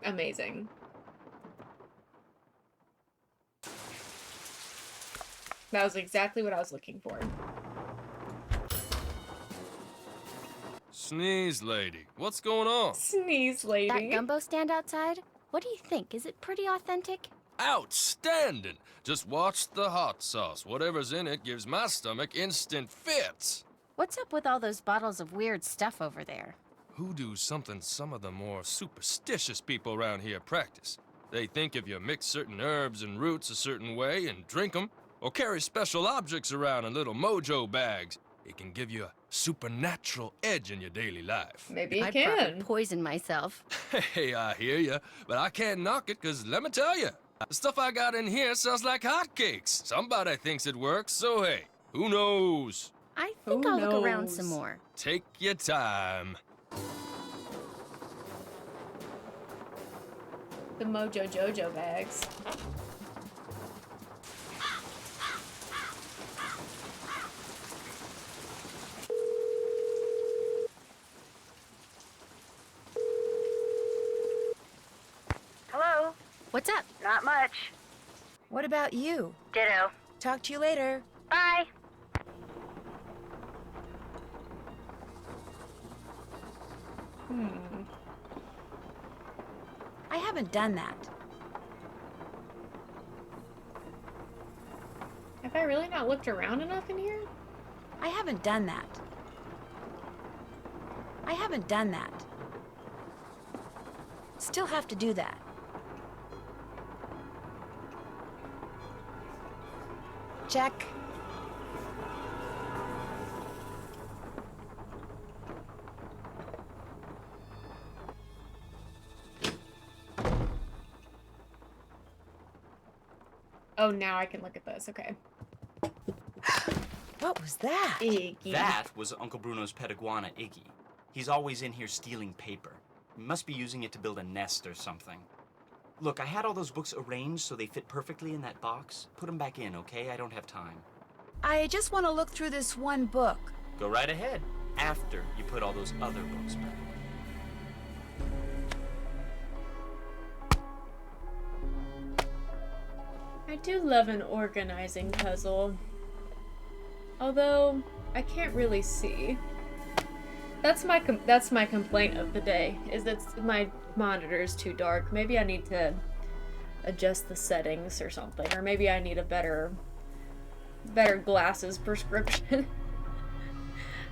Amazing. That was exactly what I was looking for. Sneeze lady, what's going on? Sneeze lady. That gumbo stand outside? What do you think? Is it pretty authentic? Outstanding! Just watch the hot sauce. Whatever's in it gives my stomach instant fits. What's up with all those bottles of weird stuff over there? Hoodoo's something some of the more superstitious people around here practice. They think if you mix certain herbs and roots a certain way and drink them, or carry special objects around in little mojo bags, it can give you a supernatural edge in your daily life. Maybe I'd probably poison myself. Hey, I hear ya, but I can't knock it, 'cause let me tell you, the stuff I got in here sells like hotcakes. Somebody thinks it works, so hey, who knows? I think I'll look around some more. Take your time. The Mojo Jojo bags. Hello? What's up? Not much. What about you? Ditto. Talk to you later. Bye. I haven't done that. Have I really not looked around enough in here? I haven't done that. I haven't done that. Still have to do that. Check. Oh, now I can look at this. Okay. What was that? Iggy. That was Uncle Bruno's pet iguana, Iggy. He's always in here stealing paper. He must be using it to build a nest or something. Look, I had all those books arranged so they fit perfectly in that box. Put them back in, okay? I don't have time. I just want to look through this one book. Go right ahead, after you put all those other books back. I do love an organizing puzzle. Although, I can't really see. That's my complaint of the day, is that my monitor is too dark. Maybe I need to adjust the settings or something, or maybe I need a better glasses prescription.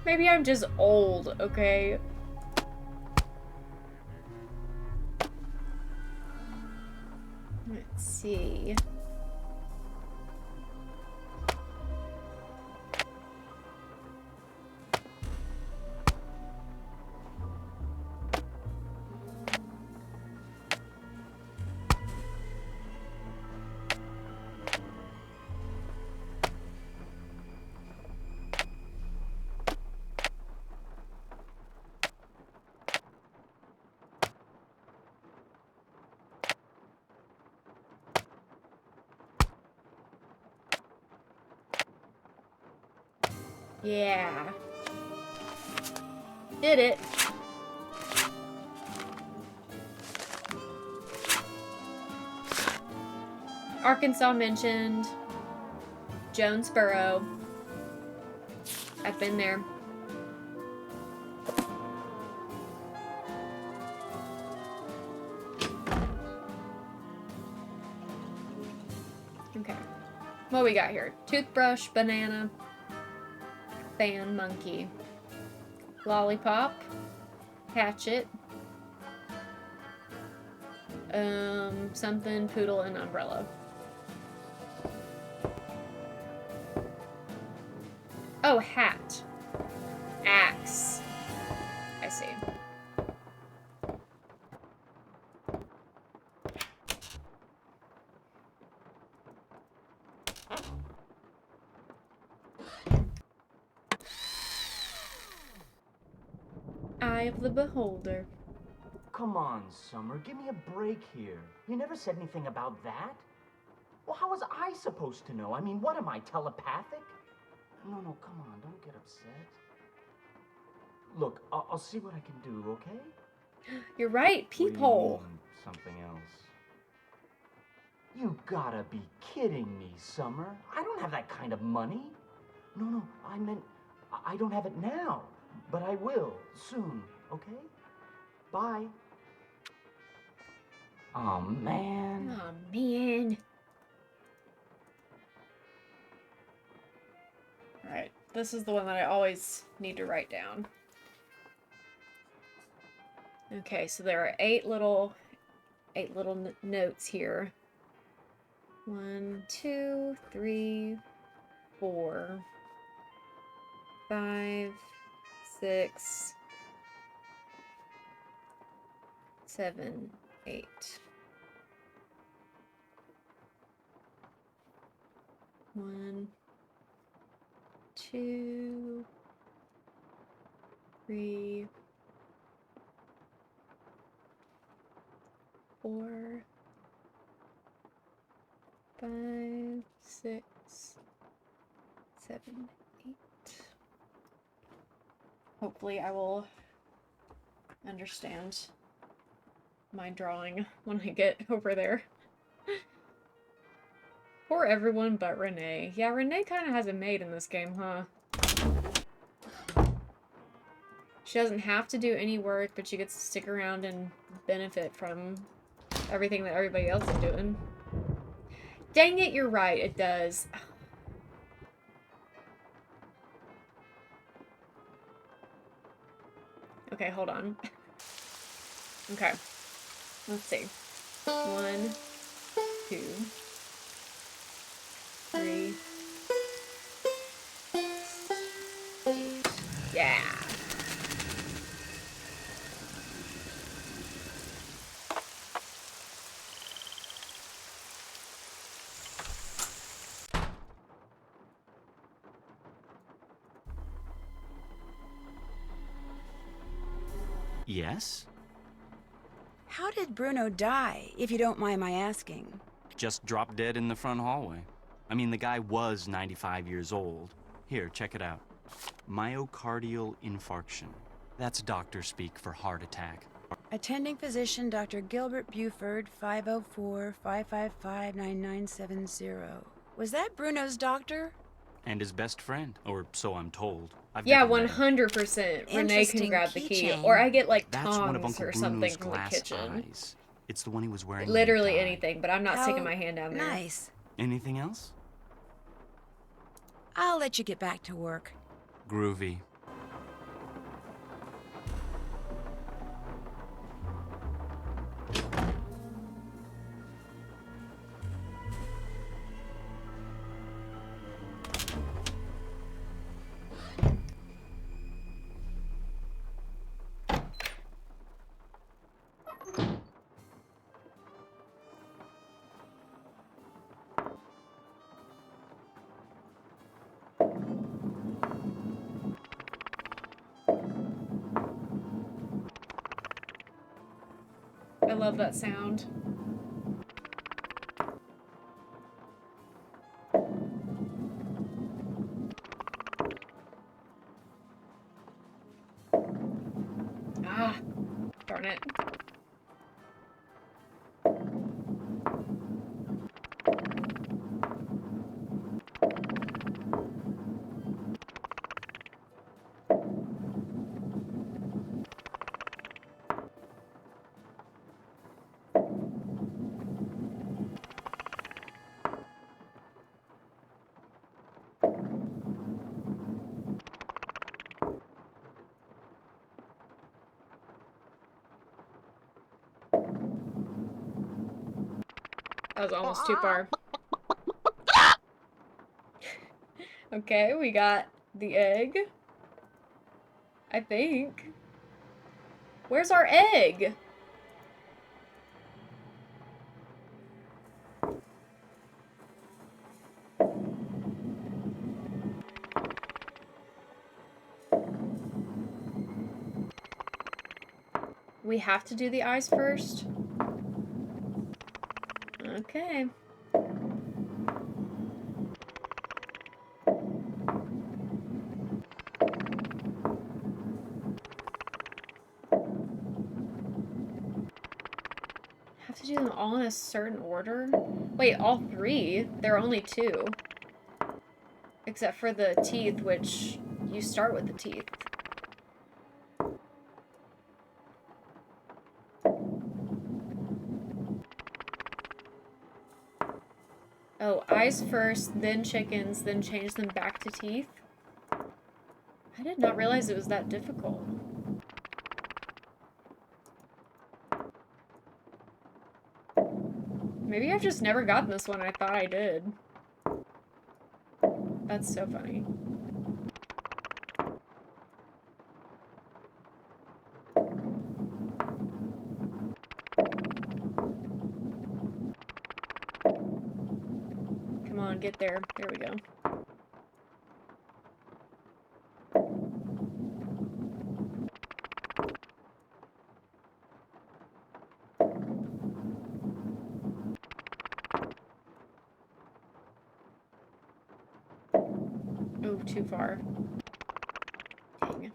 Maybe I'm just old, okay? Let's see. Yeah. Did it. Arkansas mentioned. Jonesboro. I've been there. Okay. What we got here? Toothbrush, banana, fan, monkey, lollipop, hatchet, something, poodle, and umbrella. Oh, hat. Axe. I see. Eye of the beholder. Come on, Summer, give me a break here. You never said anything about that. Well, how was I supposed to know? I mean, what am I, telepathic? No, come on, don't get upset. Look, I'll see what I can do, okay? You're right, peephole. Something else. You gotta be kidding me, Summer. I don't have that kind of money. No, I meant I don't have it now, but I will soon, okay? Bye. Oh, man. Oh, man. Alright, this is the one that I always need to write down. Okay, so there are eight little notes here. 1, 2, 3, 4, 5, 6, 7, 8. One, 2, 3, 4, 5, 6, 7, 8. Hopefully I will understand my drawing when I get over there. For everyone but Renee. Yeah, Renee kind of has a maid in this game, huh? She doesn't have to do any work, but she gets to stick around and benefit from everything that everybody else is doing. Dang it, you're right, it does. Okay, hold on. Okay. Let's see. 1, 2, 3, 8. Yeah. Yes? How did Bruno die, if you don't mind my asking? Just dropped dead in the front hallway. I mean, the guy was 95 years old. Here, check it out. Myocardial infarction. That's doctor speak for heart attack. Attending physician Dr. Gilbert Buford, 504-555-9970. Was that Bruno's doctor? And his best friend, or so I'm told. Yeah, 100%. Renee can grab the key. Or I get, like, That's one of tongs Uncle or something Bruno's from the glass kitchen. eyes. It's the one he was wearing. Literally anything, but I'm not sticking my hand down there. Nice. Anything else? I'll let you get back to work. Groovy. love that sound. Ah, darn it. That was almost too far. Okay, we got the egg. I think. Where's our egg? We have to do the eyes first? Okay. Have to do them all in a certain order? Wait, all three? There are only two. Except for the teeth, which you start with the teeth. Oh, eyes first, then chickens, then change them back to teeth? I did not realize it was that difficult. Maybe I've just never gotten this one. I thought I did. That's so funny. Come on, get there. There we go. Oh, too far. Dang.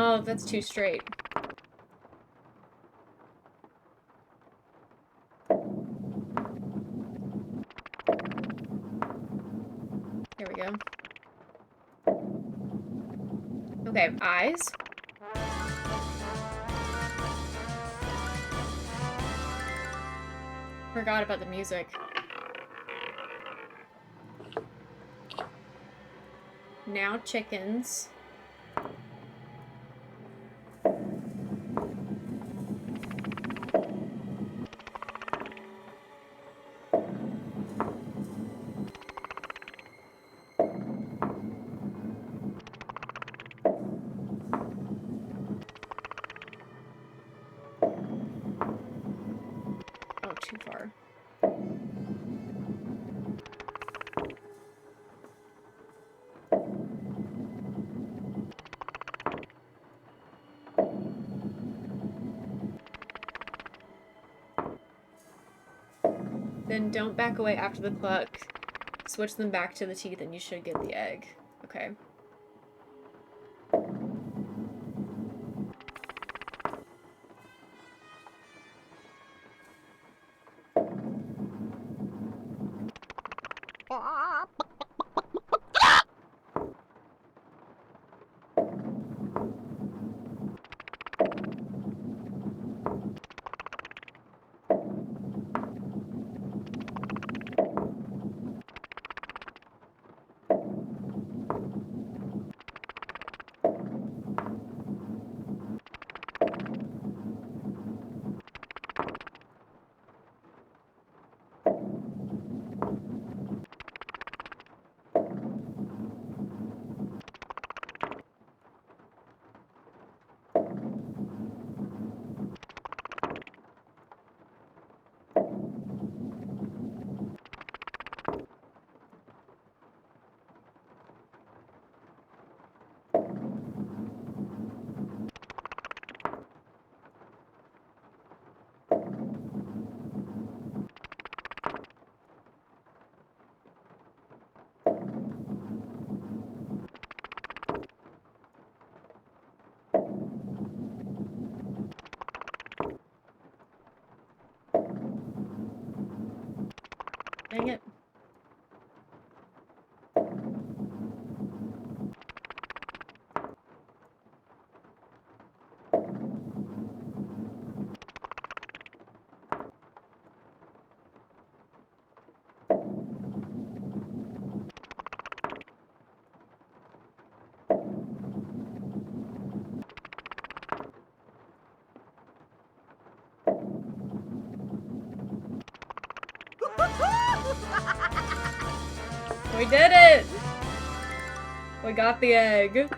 Oh, that's too straight. There we go. Okay, eyes. Forgot about the music. Now chickens. Oh, too far. Then don't back away after the cluck. Switch them back to the teeth and you should get the egg. Okay. Dang it. We did it! We got the egg.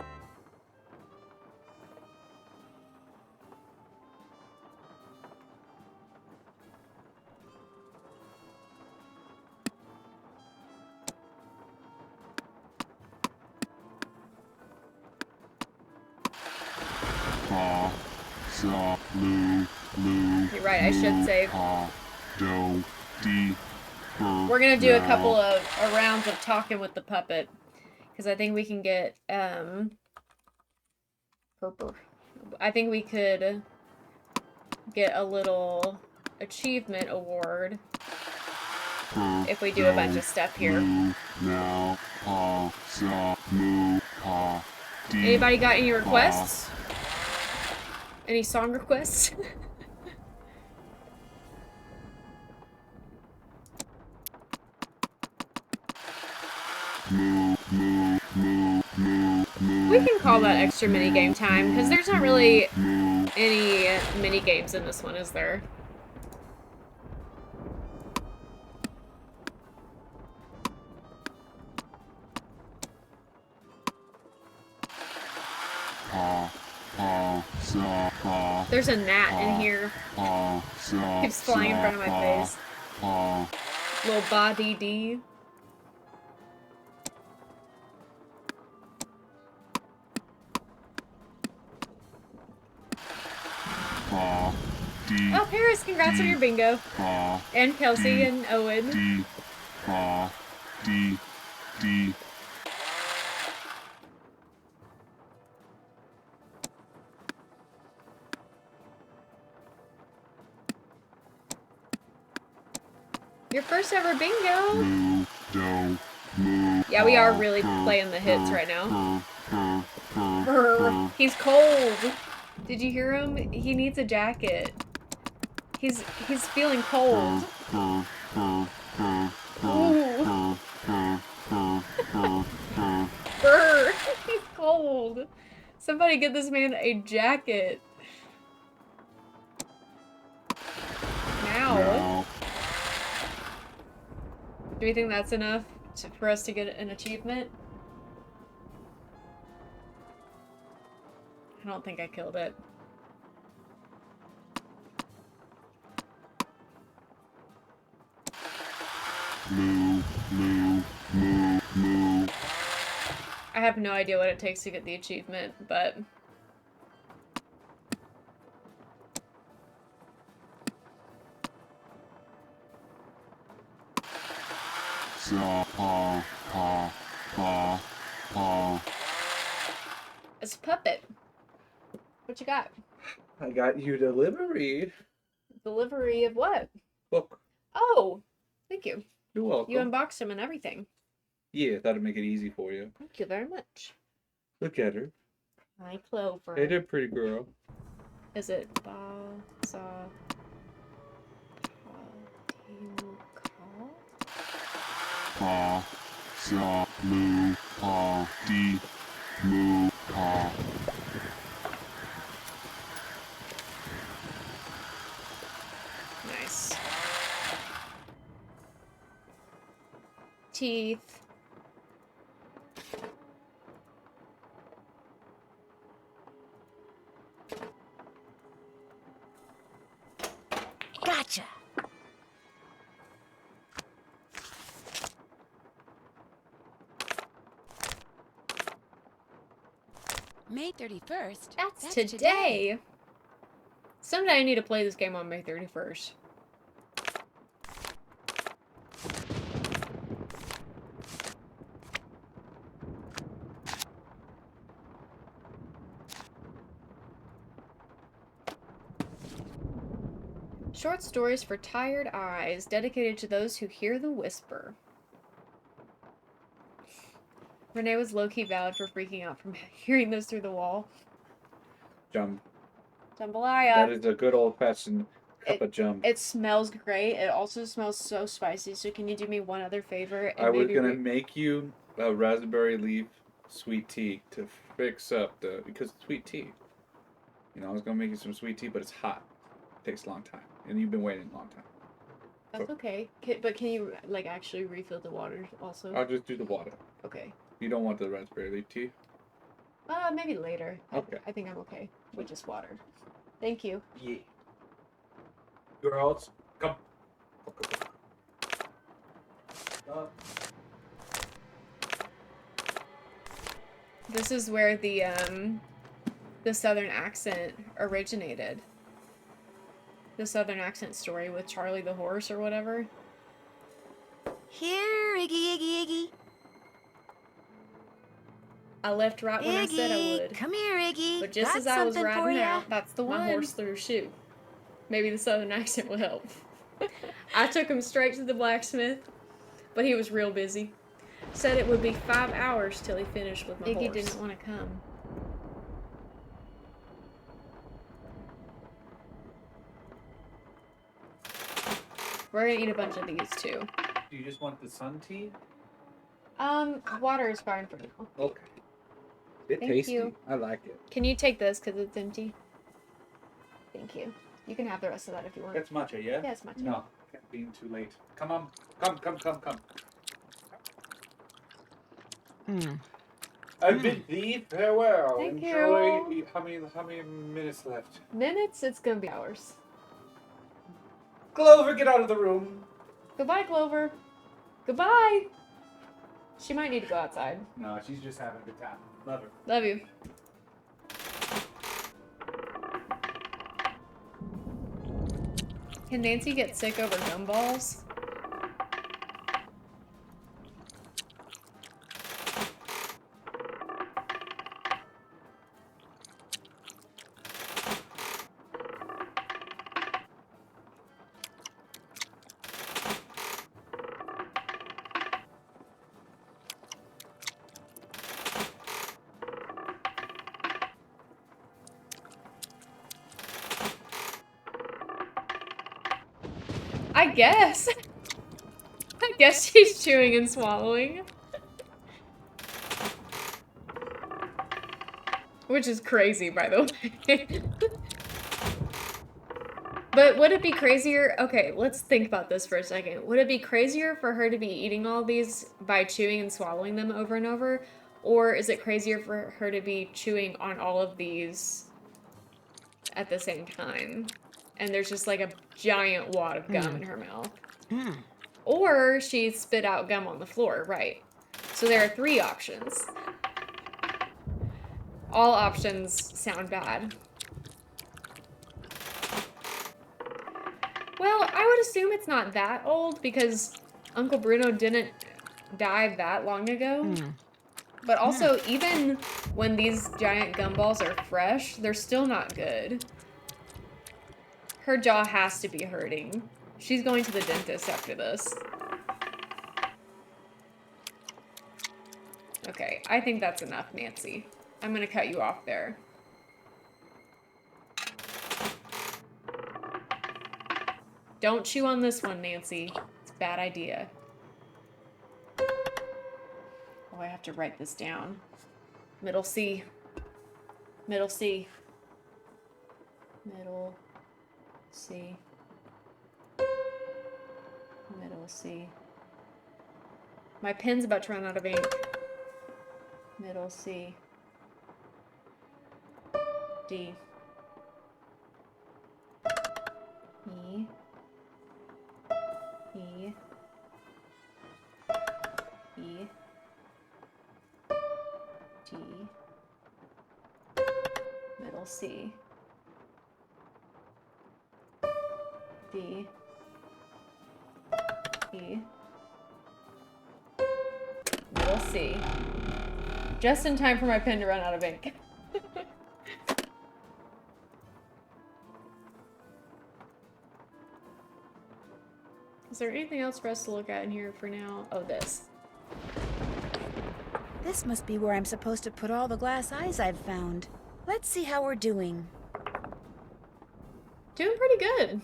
You're right, I should save. We're gonna do a couple of rounds of talking with the puppet. Because I think we can get, I think we could get a little achievement award if we do a bunch of stuff here. Anybody got any requests? Any song requests? We can call that extra minigame time, because there's not really any minigames in this one, is there? There's a gnat in here. Keeps flying in front of my face. Little body D. Oh, Paris, congrats on your bingo. And Kelsey and Owen. Your first ever bingo. Yeah, we are really playing the hits right now. Brr, he's cold. Did you hear him? He needs a jacket. He's feeling cold. Ooh. Brr, he's cold. Somebody get this man a jacket. Now. Do we think that's enough for us to get an achievement? I don't think I killed it. I have no idea what it takes to get the achievement, but... It's a puppet. What you got? I got you delivery. Delivery of what? Book. Oh, thank you. You're welcome. You unboxed them and everything. Yeah, that'd make it easy for you. Thank you very much. Look at her. Hi, Clover. Hey there, pretty girl. Is it ba sa Pa sa mu pa di mu pa. Nice. Teeth. Gotcha. May 31st? That's today. Someday I need to play this game on May 31st. Short stories for tired eyes, dedicated to those who hear the whisper. Renee was low-key valid for freaking out from hearing this through the wall. Jambalaya. That is a good old-fashioned cup of jump. It smells great. It also smells so spicy. So can you do me one other favor? And I was maybe gonna make you a raspberry leaf sweet tea to fix up because it's sweet tea. You know, I was gonna make you some sweet tea, but it's hot. It takes a long time, and you've been waiting a long time. That's okay. But can you, like, actually refill the water also? I'll just do the water. Okay. You don't want the raspberry leaf tea? Maybe later. Okay. I think I'm okay with just water. Thank you. Yeah. Girls, come. This is where the southern accent originated. The southern accent story with Charlie the horse or whatever. Here, Iggy, Iggy, Iggy. I left right when I said I would. Come here, Iggy. But just Got as I was something for riding ya. out, that's the My one. horse threw a shoe. Maybe the southern accent will help. I took him straight to the blacksmith, but he was real busy. Said it would be 5 hours till he finished with my horse. Iggy didn't want to come. We're gonna eat a bunch of these too. Do you just want the sun tea? Water is fine for now. Okay. It's Thank tasty. you. I like it. Can you take this because it's empty? Thank you. You can have the rest of that if you want. That's matcha, yeah? Yeah, it's matcha. No, can't be too late. Come on. Come. I bid thee farewell. Thank Enjoy. you. How many minutes left? Minutes? It's gonna be hours. Clover, get out of the room. Goodbye, Clover. Goodbye. She might need to go outside. No, she's just having a good time. Love her. Love you. Can Nancy get sick over gumballs? I guess. I guess she's chewing and swallowing. Which is crazy, by the way. But would it be crazier? Okay, let's think about this for a second. Would it be crazier for her to be eating all these by chewing and swallowing them over and over? Or is it crazier for her to be chewing on all of these at the same time? And there's just like a giant wad of gum in her mouth. Or she spit out gum on the floor, right? So there are 3 options. All options sound bad. Well, I would assume it's not that old because Uncle Bruno didn't die that long ago. But also, even when these giant gumballs are fresh, they're still not good. Her jaw has to be hurting. She's going to the dentist after this. Okay, I think that's enough, Nancy. I'm gonna cut you off there. Don't chew on this one, Nancy. It's a bad idea. Oh, I have to write this down. Middle C. Middle C. Middle C. Middle C. My pen's about to run out of ink. Middle C. D. E. E. E. D. Middle C. D. E. Middle C. Just in time for my pen to run out of ink. there anything else for us to look at in here for now? Oh, this. This must be where I'm supposed to put all the glass eyes I've found. Let's see how we're doing. Doing pretty good.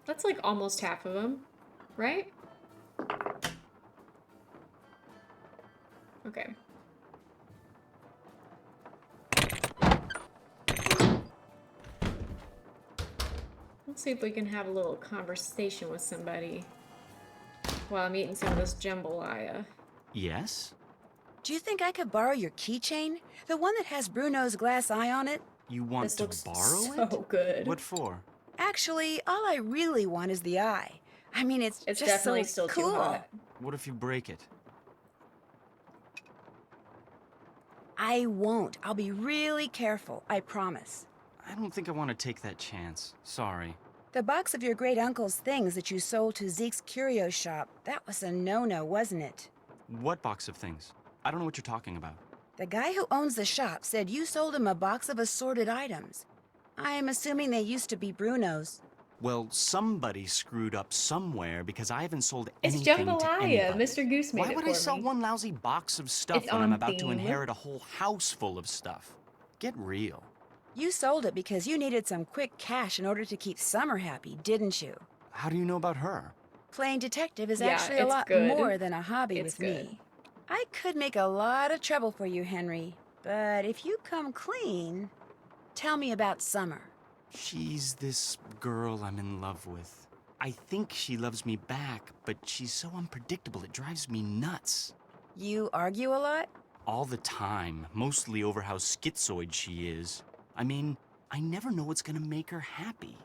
That's like almost half of them, right? Okay. Let's see if we can have a little conversation with somebody while I'm eating some of this jambalaya. Yes? Do you think I could borrow your keychain? The one that has Bruno's glass eye on it? You want This to looks borrow so it? good. What for? Actually, all I really want is the eye. I mean, it's just definitely so still cool. too hot. What if you break it? I won't. I'll be really careful, I promise. I don't think I want to take that chance. Sorry. The box of your great uncle's things that you sold to Zeke's curio shop, that was a no-no, wasn't it? What box of things? I don't know what you're talking about. The guy who owns the shop said you sold him a box of assorted items. I am assuming they used to be Bruno's. Well, somebody screwed up somewhere because I haven't sold It's anything to jambalaya. anybody. Mr. Goose made Why it would for I sell me. one lousy box of stuff It's when I'm on about to theme. inherit a whole house full of stuff? Get real. You sold it because you needed some quick cash in order to keep Summer happy, didn't you? How do you know about her? Playing detective is Yeah, actually a it's lot good. more than a hobby It's with good. me. I could make a lot of trouble for you, Henry. But if you come clean, tell me about Summer. She's this girl I'm in love with. I think she loves me back, but she's so unpredictable it drives me nuts. You argue a lot? All the time, mostly over how schizoid she is. I mean, I never know what's gonna make her happy.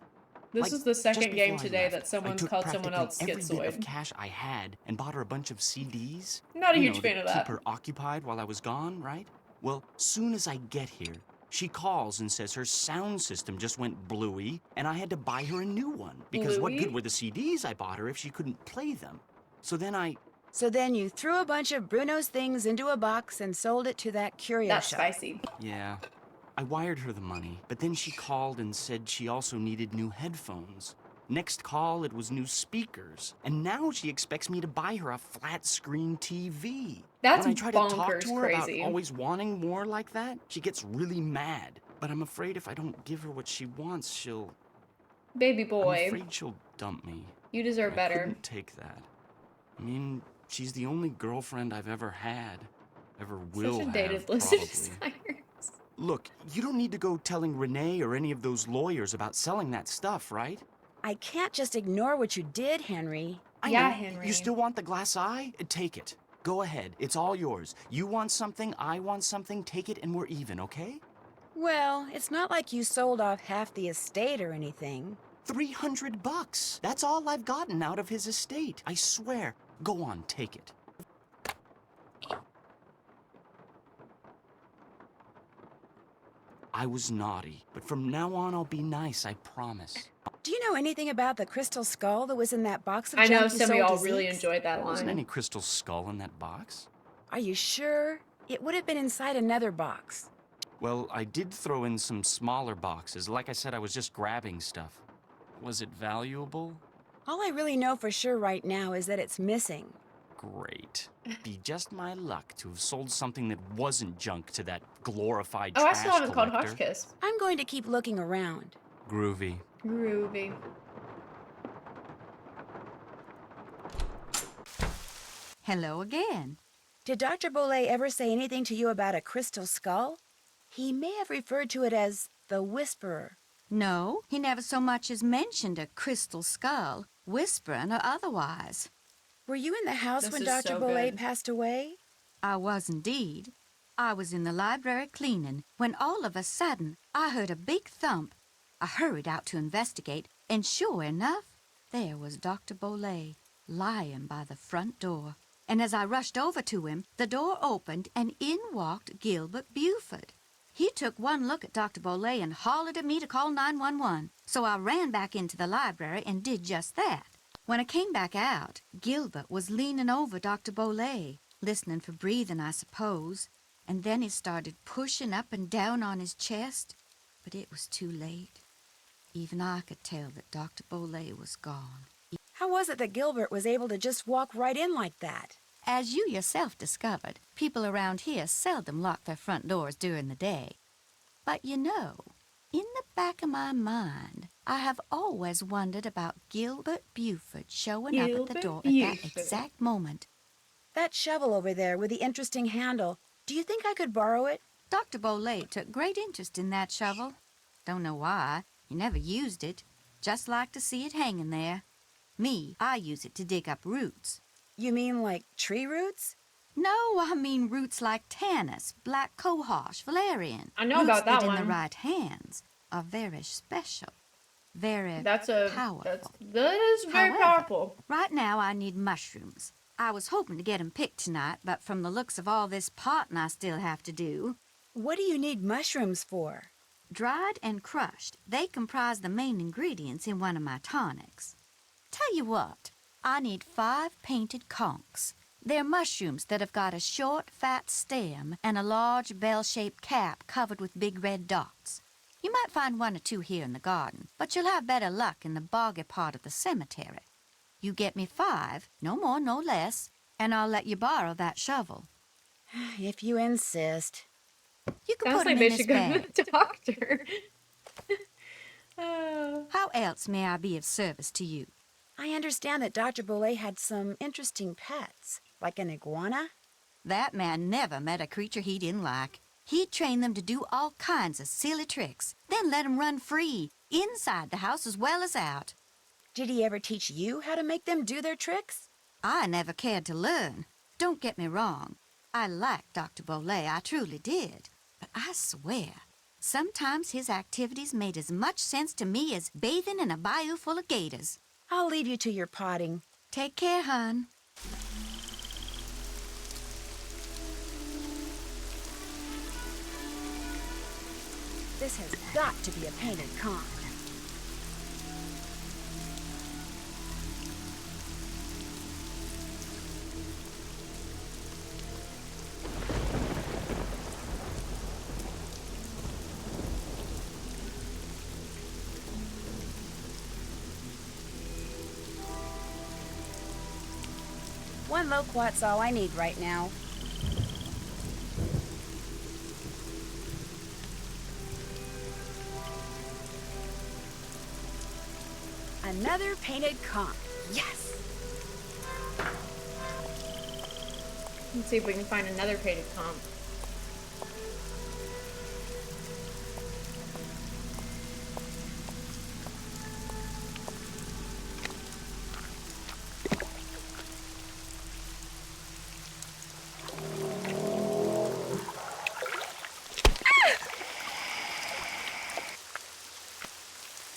This Like, is the just second game before I today left, that someone's I took called someone practically else every bit of schizoid. cash I had and bought her a bunch of CDs. Not a You huge know, fan of keep that. her occupied while I was gone, right? Well, soon as I get here, she calls and says her sound system just went bluey, and I had to buy her a new one. Because what Bluey? good were the CDs I bought her if she couldn't play them? So then you threw a bunch of Bruno's things into a box and sold it to that curio That's shop. spicy. Yeah. I wired her the money, but then she called and said she also needed new headphones. Next call, it was new speakers. And now she expects me to buy her a flat-screen TV. That's when I try to talk bonkers to her crazy. about always wanting more like that, she gets really mad. But I'm afraid if I don't give her what she wants, Baby I'm boy, afraid she'll dump me. you deserve I better. couldn't take that. I mean, she's the only girlfriend I've ever had. Ever will Such a have, dated list of probably. desires. Look, you don't need to go telling Renee or any of those lawyers about selling that stuff, right? I can't just ignore what you did, Henry. I Yeah, know. Henry. You still want the glass eye? Take it. Go ahead. It's all yours. You want something, I want something. Take it and we're even, okay? Well, it's not like you sold off half the estate or anything. $300. That's all I've gotten out of his estate. I swear. Go on, take it. I was naughty, but from now on I'll be nice, I promise. Do you know anything about the crystal skull that was in that box of I know junk you some of sold y'all to really Zeke's? enjoyed that There wasn't line. any crystal skull in that box. Are you sure? It would have been inside another box. Well, I did throw in some smaller boxes. Like I said, I was just grabbing stuff. Was it valuable? All I really know for sure right now is that it's missing. Great. Be just my luck to have sold something that wasn't junk to that glorified Oh, I trash still haven't called collector. Hotchkiss. I'm going to keep looking around. Groovy. Groovy. Hello again. Did Dr. Bolet ever say anything to you about a crystal skull? He may have referred to it as the Whisperer. No, he never so much as mentioned a crystal skull, whispering or otherwise. Were you in the house This when is Dr. so Bolet good. passed away? I was indeed. I was in the library cleaning when all of a sudden I heard a big thump. I hurried out to investigate, and sure enough, there was Dr. Bolet lying by the front door. And as I rushed over to him, the door opened and in walked Gilbert Buford. He took one look at Dr. Bolet and hollered at me to call 911. So I ran back into the library and did just that. When I came back out, Gilbert was leaning over Dr. Bolet, listening for breathing, I suppose. And then he started pushing up and down on his chest, but it was too late. Even I could tell that Dr. Bolet was gone. How was it that Gilbert was able to just walk right in like that? As you yourself discovered, people around here seldom lock their front doors during the day. But you know, in the back of my mind, I have always wondered about Gilbert Buford showing up at the door at that exact moment. That shovel over there with the interesting handle, do you think I could borrow it? Dr. Bolay took great interest in that shovel. Don't know why. He never used it. Just like to see it hanging there. Me, I use it to dig up roots. You mean like tree roots? No, I mean roots like Tanis, black cohosh, valerian. I know roots about that in one. the right hands are very special. Very powerful. That is very However, powerful. Right now I need mushrooms. I was hoping to get 'em picked tonight, but from the looks of all this potting I still have to do... What do you need mushrooms for? Dried and crushed, they comprise the main ingredients in one of my tonics. Tell you what, I need 5 painted conchs. They're mushrooms that have got a short, fat stem and a large bell-shaped cap covered with big red dots. You might find 1 or 2 here in the garden, but you'll have better luck in the boggy part of the cemetery. You get me 5, no more, no less, and I'll let you borrow that shovel. If you insist. You can Sounds put 'em like in they this should go bag. to the doctor. How else may I be of service to you? I understand that Dr. Bolay had some interesting pets, like an iguana. That man never met a creature he didn't like. He'd train them to do all kinds of silly tricks, then let 'em run free, inside the house as well as out. Did he ever teach you how to make them do their tricks? I never cared to learn. Don't get me wrong. I liked Dr. Bolay, I truly did. But I swear, sometimes his activities made as much sense to me as bathing in a bayou full of gators. I'll leave you to your potting. Take care, hon. This has got to be a painted conch. One loquat's all I need right now. Another painted conch. Yes! Let's see if we can find another painted conch.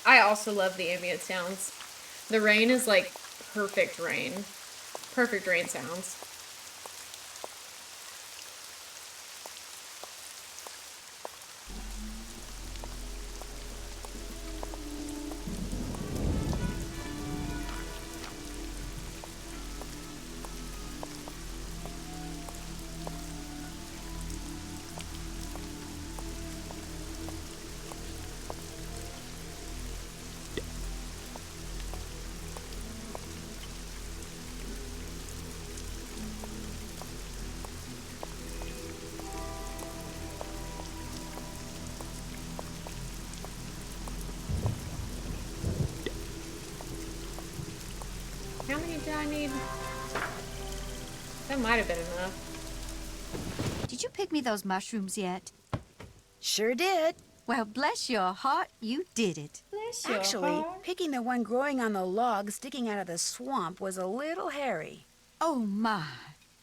I also love the ambient sounds. The rain is like perfect rain. Perfect rain sounds. How many did I need? That might have been enough. Did you pick me those mushrooms yet? Sure did. Well, bless your heart, you did it. Bless your Actually, heart. picking the one growing on the log sticking out of the swamp was a little hairy. Oh, my.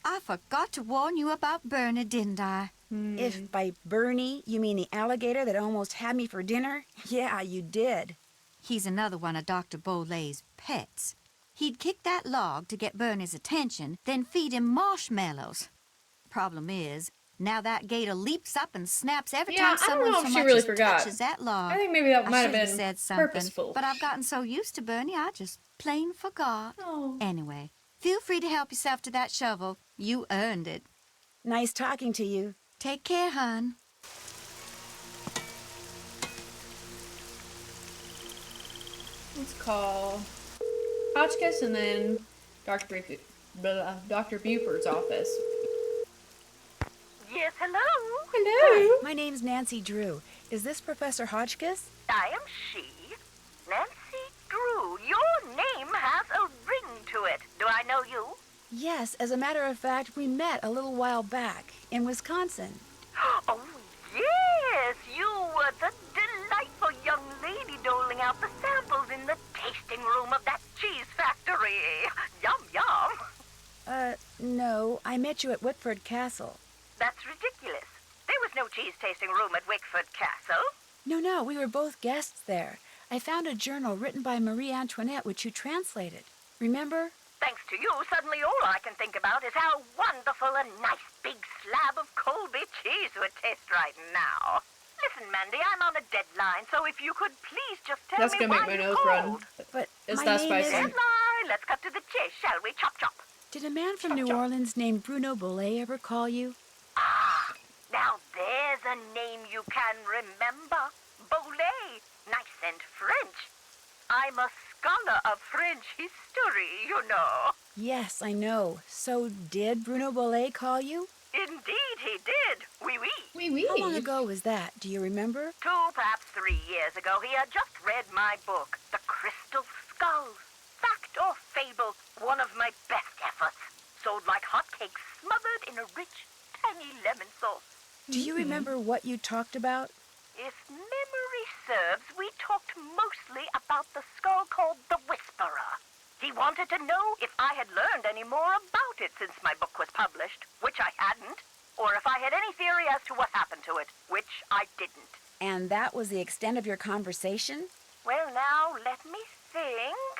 I forgot to warn you about Bernie, didn't I? If by Bernie you mean the alligator that almost had me for dinner, yeah, you did. He's another one of Dr. Bolay's pets. He'd kick that log to get Bernie's attention, then feed him marshmallows. Problem is, now that gator leaps up and snaps every Yeah, time I don't someone know so if she much really as forgot. touches that log. I think maybe that might have I should been said something, purposeful. but I've gotten so used to Bernie, I just plain forgot. Oh. Anyway, feel free to help yourself to that shovel. You earned it. Nice talking to you. Take care, hon. Let's call Hotchkiss and then Dr. Buford's office. Yes, hello? Hi, Hello. my name's Nancy Drew. Is this Professor Hotchkiss? I am she. Nancy Drew. Your name has a ring to it. Do I know you? Yes, as a matter of fact, we met a little while back in Wisconsin. Oh, yes. You were the delightful young lady doling out the samples in the tasting room of that cheese factory. Yum, yum. No, I met you at Whitford Castle. That's ridiculous. There was no cheese tasting room at Wickford Castle. No, we were both guests there. I found a journal written by Marie Antoinette which you translated. Remember? Thanks to you, suddenly all I can think about is how wonderful a nice big slab of Colby cheese would taste right now. Listen, Mandy, I'm on a deadline, so if you could please just tell That's me gonna why make my you nose run. called. But It's my that name spicy. isn't... Deadline! Let's cut to the chase, shall we? Chop, chop. Did a man from New Orleans named Bruno Bollet ever call you? Ah, now there's a name you can remember. Bollet. Nice and French. I'm a scholar of French history, you know. Yes, I know. So did Bruno Bollet call you? Indeed he did. Oui, oui. Oui, oui. How long ago was that? Do you remember? 2, perhaps 3 years ago, he had just read my book, The Crystal Skulls. Fact or fable, one of my best efforts. Sold like hotcakes, smothered in a rich, tangy lemon sauce. Do you remember what you talked about? If memory serves, we talked mostly about the skull called the Whisperer. He wanted to know if I had learned any more about it since my book was published, which I hadn't, or if I had any theory as to what happened to it, which I didn't. And that was the extent of your conversation? Well, now, let me think.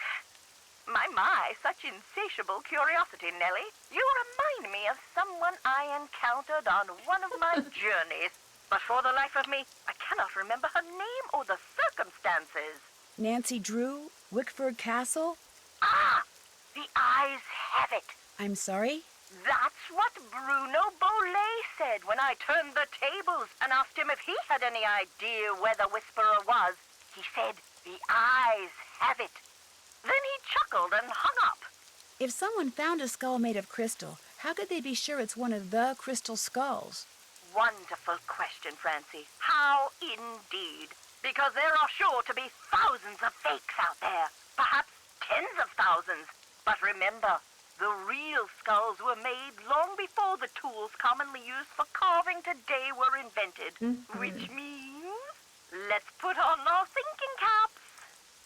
My, such insatiable curiosity, Nellie. You remind me of someone I encountered on one of my journeys. But for the life of me, I cannot remember her name or the circumstances. Nancy Drew? Wickford Castle? Ah! The eyes have it. I'm sorry? That's what Bruno Bollet said when I turned the tables and asked him if he had any idea where the Whisperer was. He said, the eyes have it. Then he chuckled and hung up. If someone found a skull made of crystal, how could they be sure it's one of the crystal skulls? Wonderful question, Francie. How indeed? Because there are sure to be thousands of fakes out there. Perhaps tens of thousands. But remember, the real skulls were made long before the tools commonly used for carving today were invented. Which means, let's put on our thinking caps.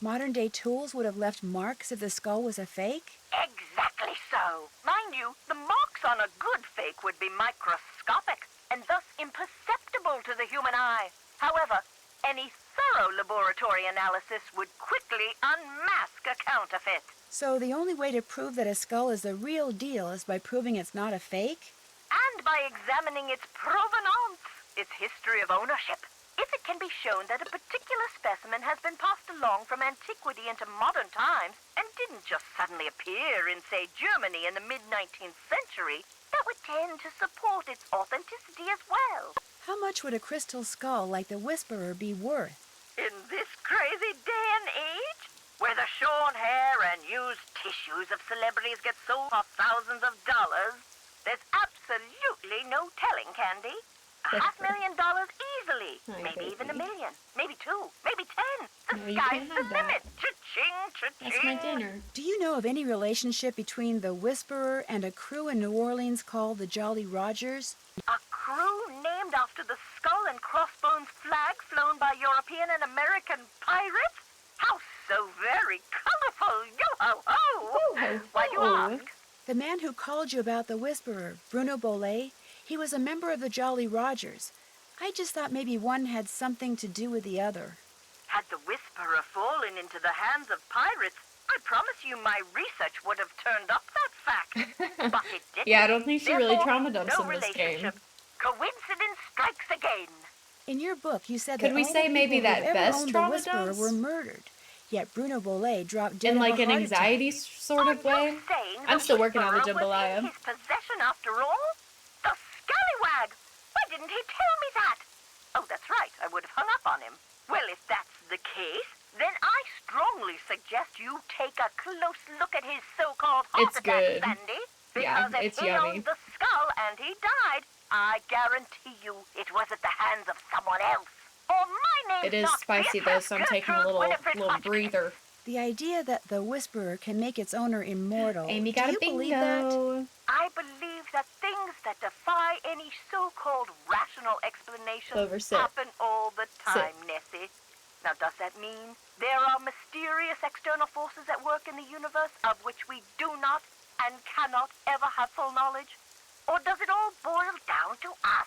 Modern-day tools would have left marks if the skull was a fake? Exactly so. Mind you, the marks on a good fake would be microscopic and thus imperceptible to the human eye. However, any thorough laboratory analysis would quickly unmask a counterfeit. So the only way to prove that a skull is the real deal is by proving it's not a fake? And by examining its provenance, its history of ownership. If it can be shown that a particular specimen has been passed along from antiquity into modern times and didn't just suddenly appear in, say, Germany in the mid-19th century, that would tend to support its authenticity as well. How much would a crystal skull like the Whisperer be worth? In this crazy day and age, where the shorn hair and used tissues of celebrities get sold for thousands of dollars, there's absolutely no telling, Candy. $500,000 easily. Maybe even $1 million. Maybe 2. Maybe 10. The sky's the limit. Cha-ching, cha-ching. That's my dinner. Do you know of any relationship between the Whisperer and a crew in New Orleans called the Jolly Rogers? A crew named after the skull and crossbones flag flown by European and American pirates? How so very colorful. Yo-ho-ho. Why do you ask? The man who called you about the Whisperer, Bruno Bollet, he was a member of the Jolly Rogers. I just thought maybe one had something to do with the other. Had the Whisperer fallen into the hands of pirates, I promise you my research would have turned up that fact. But it didn't. Yeah, I don't think she really Therefore, trauma dumps no in this game. relationship. Coincidence strikes again. In your book, you said Could that we all say the maybe people that who ever Bess owned the trauma Whisperer dumps? were murdered. Yet Bruno Bollet dropped dead In of a like an heart anxiety attack. sort of way? I'm still working on the jambalaya. His possession after all? The scallywag! Why didn't he tell me that? Oh, that's right. I would have hung up on him. Well, if that's the case, then I strongly suggest you take a close look at his so-called heart It's attack, good. Sandy. Yeah, Because if it's he yummy. owned the skull and he died, I guarantee you it was at the hands of someone else. Or my name's It is not spicy though, Beatrice so I'm taking a Gertrude little Winifred breather. The idea that the Whisperer can make its owner immortal. Amy Do got a you believe that? bingo. I believe that things that defy any so-called rational explanation Clover, sit. happen all the time, Nessie. Now, does that mean there are mysterious external forces at work in the universe of which we do not and cannot ever have full knowledge? Or does it all boil down to us?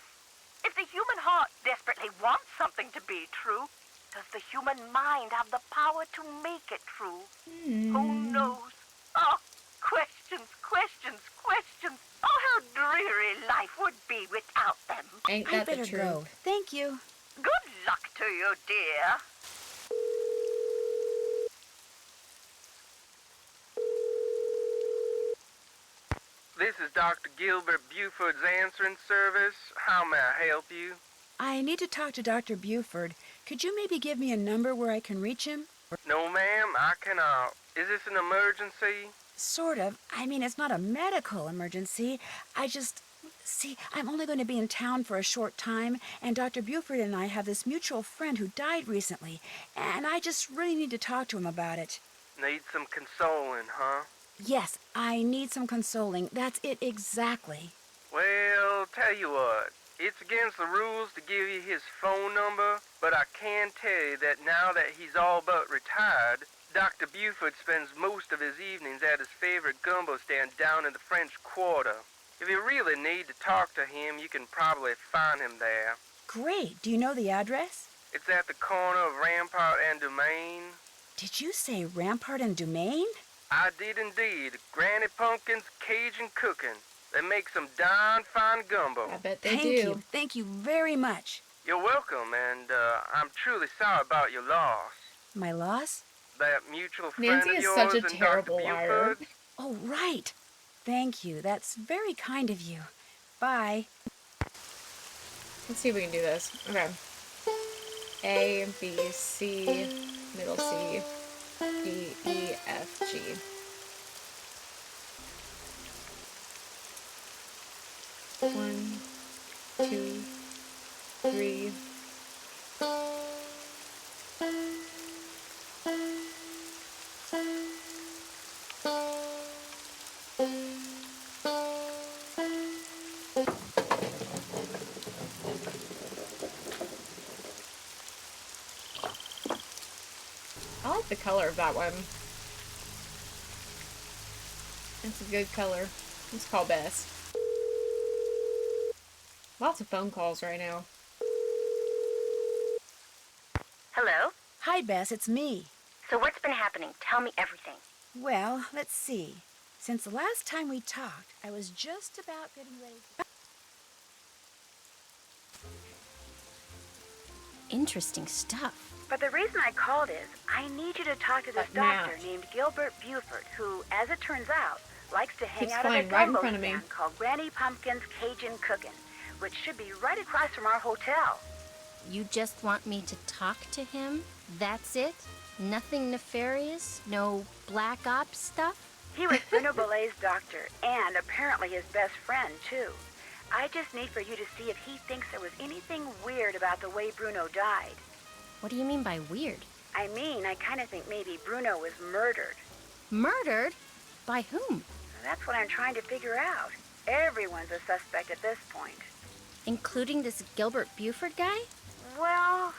If the human heart desperately wants something to be true, does the human mind have the power to make it true? Who knows? Oh, questions, questions, questions. Oh, how dreary life would be without them. Ain't I that the better truth? go. Thank you. Good luck to you, dear. This is Dr. Gilbert Buford's answering service. How may I help you? I need to talk to Dr. Buford. Could you maybe give me a number where I can reach him? No, ma'am, I cannot. Is this an emergency? Sort of. I mean, it's not a medical emergency. See, I'm only going to be in town for a short time, and Dr. Buford and I have this mutual friend who died recently, and I just really need to talk to him about it. Need some consoling, huh? Yes, I need some consoling. That's it exactly. Well, tell you what. It's against the rules to give you his phone number, but I can tell you that now that he's all but retired, Dr. Buford spends most of his evenings at his favorite gumbo stand down in the French Quarter. If you really need to talk to him, you can probably find him there. Great. Do you know the address? It's at the corner of Rampart and Domain. Did you say Rampart and Domain? I did indeed. Granny Pumpkin's Cajun cooking. They make some darn fine gumbo. I bet they Thank do. you. Thank you very much. You're welcome, and I'm truly sorry about your loss. My loss? That mutual friend Nancy of is yours such a and terrible Dr. liar. Buford's? Oh, right. Thank you. That's very kind of you. Bye. Let's see if we can do this. Okay. A, B, C, middle C, D, E, F, G. One, two, three. I like the color of that one. It's a good color. Let's call Bess. Lots of phone calls right now. Hello? Hi, Bess. It's me. So what's been happening? Tell me everything. Well, let's see. Since the last time we talked, I was just about getting ready to... Interesting stuff. But the reason I called is I need you to talk to this doctor named Gilbert Buford, who, as it turns out, likes to hang Keeps out at a flying right in gumbo front of me. stand called Granny Pumpkin's Cajun Cookin', which should be right across from our hotel. You just want me to talk to him? That's it? Nothing nefarious? No black ops stuff? He was Bruno Bolet's doctor, and apparently his best friend, too. I just need for you to see if he thinks there was anything weird about the way Bruno died. What do you mean by weird? I mean, I kind of think maybe Bruno was murdered. Murdered? By whom? That's what I'm trying to figure out. Everyone's a suspect at this point. Including this Gilbert Buford guy? Well...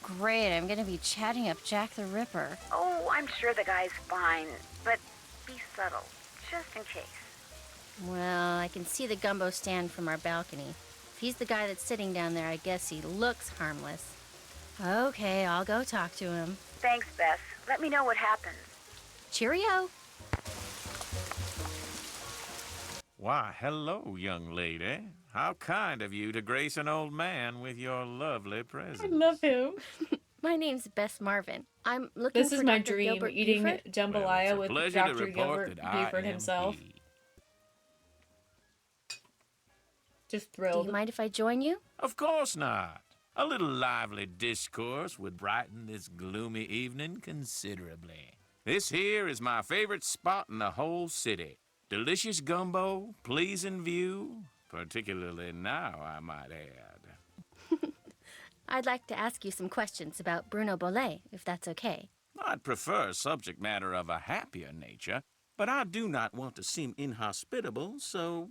Great, I'm gonna be chatting up Jack the Ripper. Oh, I'm sure the guy's fine, but be subtle, just in case. Well, I can see the gumbo stand from our balcony. If he's the guy that's sitting down there, I guess he looks harmless. Okay, I'll go talk to him. Thanks, Bess. Let me know what happens. Cheerio. Why, hello, young lady. How kind of you to grace an old man with your lovely presence. I love him. My name's Bess Marvin. I'm looking This for is my Dr. dream, Gilbert eating Buford. jambalaya Well, it's a with pleasure to Dr. report Gilbert that I Buford am himself. he. Just Do thrilled. you mind if I join you? Of course not. A little lively discourse would brighten this gloomy evening considerably. This here is my favorite spot in the whole city. Delicious gumbo, pleasing view, particularly now, I might add. I'd like to ask you some questions about Bruno Bollet, if that's okay. I'd prefer subject matter of a happier nature, but I do not want to seem inhospitable, so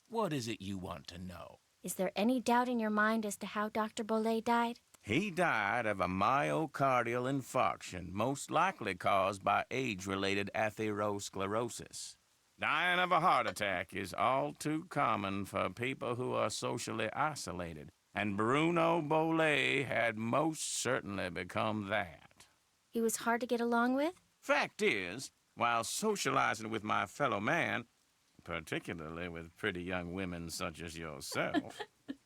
what is it you want to know? Is there any doubt in your mind as to how Dr. Bollet died? He died of a myocardial infarction, most likely caused by age-related atherosclerosis. Dying of a heart attack is all too common for people who are socially isolated, and Bruno Bollet had most certainly become that. He was hard to get along with? Fact is, while socializing with my fellow man, particularly with pretty young women such as yourself,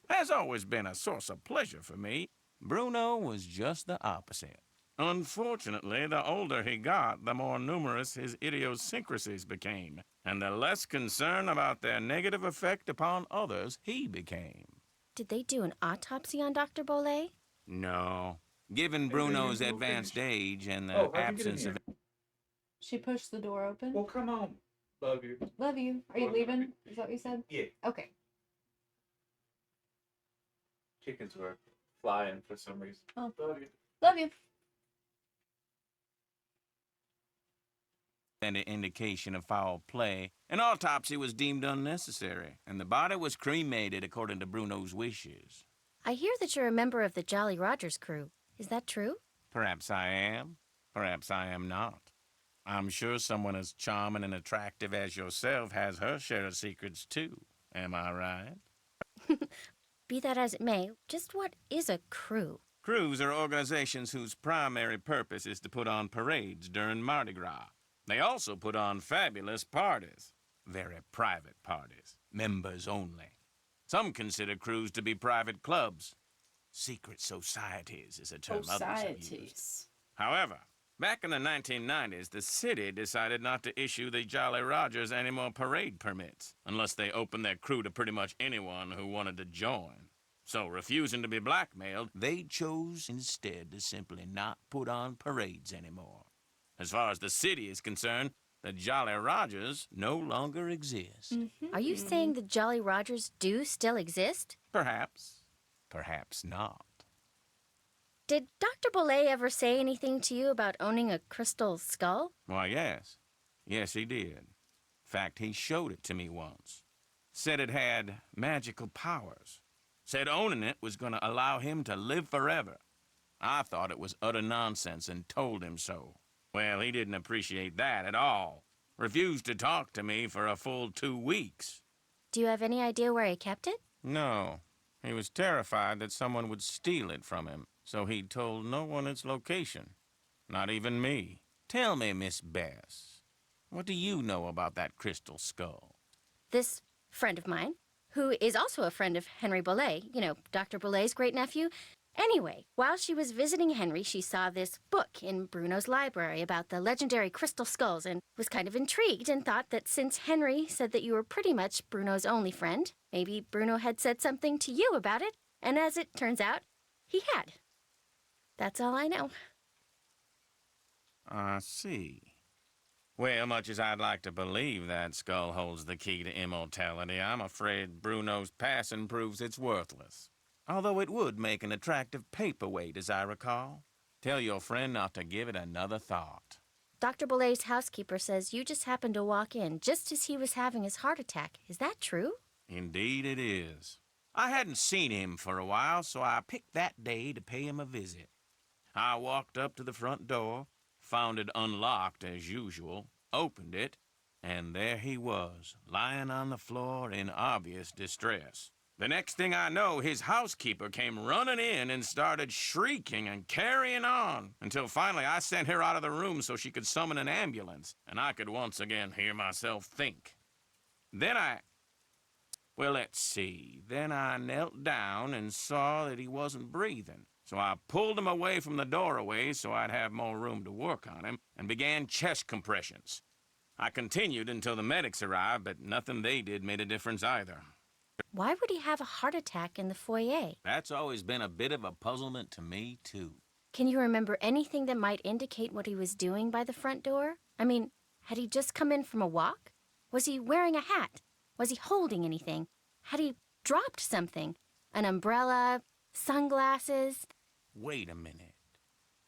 has always been a source of pleasure for me, Bruno was just the opposite. Unfortunately, the older he got, the more numerous his idiosyncrasies became, and the less concern about their negative effect upon others he became. Did they do an autopsy on Dr. Bollet? No. Given Bruno's advanced age and the Oh, how'd you get in absence here? of... She pushed the door open. Well, come on. Love you. Love you. Are you leaving? Is that what you said? Yeah. Okay. Chickens were flying for some reason. Oh. Love you. Love you. And an indication of foul play, an autopsy was deemed unnecessary, and the body was cremated according to Bruno's wishes. I hear that you're a member of the Jolly Rogers crew. Is that true? Perhaps I am, perhaps I am not. I'm sure someone as charming and attractive as yourself has her share of secrets, too. Am I right? Be that as it may, just what is a crew? Crews are organizations whose primary purpose is to put on parades during Mardi Gras. They also put on fabulous parties. Very private parties. Members only. Some consider crews to be private clubs. Secret societies is a term others have used. However, back in the 1990s, the city decided not to issue the Jolly Rogers any more parade permits, unless they opened their crew to pretty much anyone who wanted to join. So, refusing to be blackmailed, they chose instead to simply not put on parades anymore. As far as the city is concerned, the Jolly Rogers no longer exist. Are you saying the Jolly Rogers do still exist? Perhaps. Perhaps not. Did Dr. Bollet ever say anything to you about owning a crystal skull? Why, yes. Yes, he did. In fact, he showed it to me once. Said it had magical powers. Said owning it was going to allow him to live forever. I thought it was utter nonsense and told him so. Well, he didn't appreciate that at all. Refused to talk to me for a full 2 weeks. Do you have any idea where he kept it? No. He was terrified that someone would steal it from him, so he told no one its location. Not even me. Tell me, Miss Bess, what do you know about that crystal skull? This friend of mine, who is also a friend of Henry Bollet, you know, Dr. Bollet's great-nephew. Anyway, while she was visiting Henry, she saw this book in Bruno's library about the legendary crystal skulls and was kind of intrigued and thought that since Henry said that you were pretty much Bruno's only friend, maybe Bruno had said something to you about it, and as it turns out, he had. That's all I know. I see. Well, much as I'd like to believe that skull holds the key to immortality, I'm afraid Bruno's passing proves it's worthless. Although it would make an attractive paperweight, as I recall. Tell your friend not to give it another thought. Dr. Bollet's housekeeper says you just happened to walk in just as he was having his heart attack. Is that true? Indeed it is. I hadn't seen him for a while, so I picked that day to pay him a visit. I walked up to the front door, found it unlocked as usual, opened it, and there he was, lying on the floor in obvious distress. The next thing I know, his housekeeper came running in and started shrieking and carrying on, until finally I sent her out of the room so she could summon an ambulance, and I could once again hear myself think. Then well, let's see. Then I knelt down and saw that he wasn't breathing. So I pulled him away from the doorway so I'd have more room to work on him, and began chest compressions. I continued until the medics arrived, but nothing they did made a difference either. Why would he have a heart attack in the foyer? That's always been a bit of a puzzlement to me, too. Can you remember anything that might indicate what he was doing by the front door? I mean, had he just come in from a walk? Was he wearing a hat? Was he holding anything? Had he dropped something? An umbrella? Sunglasses? Wait a minute.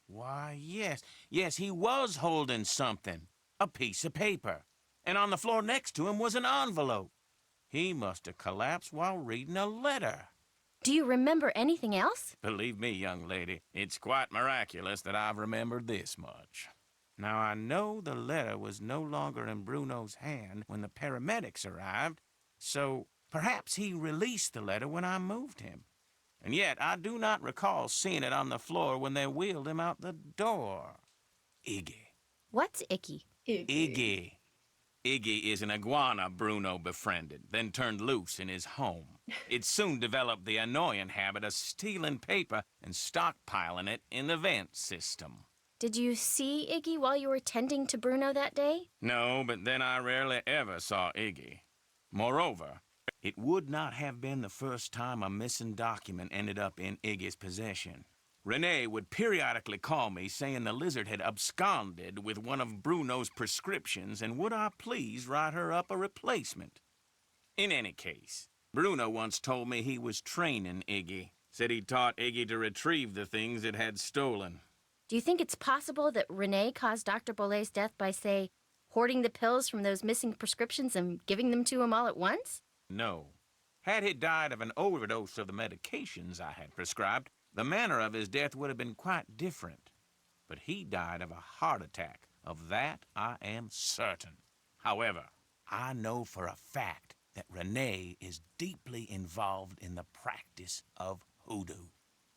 Why, yes. Yes, he was holding something. A piece of paper. And on the floor next to him was an envelope. He must have collapsed while reading a letter. Do you remember anything else? Believe me, young lady, it's quite miraculous that I've remembered this much. Now, I know the letter was no longer in Bruno's hand when the paramedics arrived, so perhaps he released the letter when I moved him. And yet, I do not recall seeing it on the floor when they wheeled him out the door. Iggy. What's Icky? Iggy. Iggy is an iguana Bruno befriended, then turned loose in his home. It soon developed the annoying habit of stealing paper and stockpiling it in the vent system. Did you see Iggy while you were tending to Bruno that day? No, but then I rarely ever saw Iggy. Moreover, it would not have been the first time a missing document ended up in Iggy's possession. Renee would periodically call me saying the lizard had absconded with one of Bruno's prescriptions and would I please write her up a replacement. In any case, Bruno once told me he was training Iggy. Said he taught Iggy to retrieve the things it had stolen. Do you think it's possible that Renee caused Dr. Bolet's death by, say, hoarding the pills from those missing prescriptions and giving them to him all at once? No. Had he died of an overdose of the medications I had prescribed, the manner of his death would have been quite different. But he died of a heart attack. Of that I am certain. However, I know for a fact that Renee is deeply involved in the practice of hoodoo.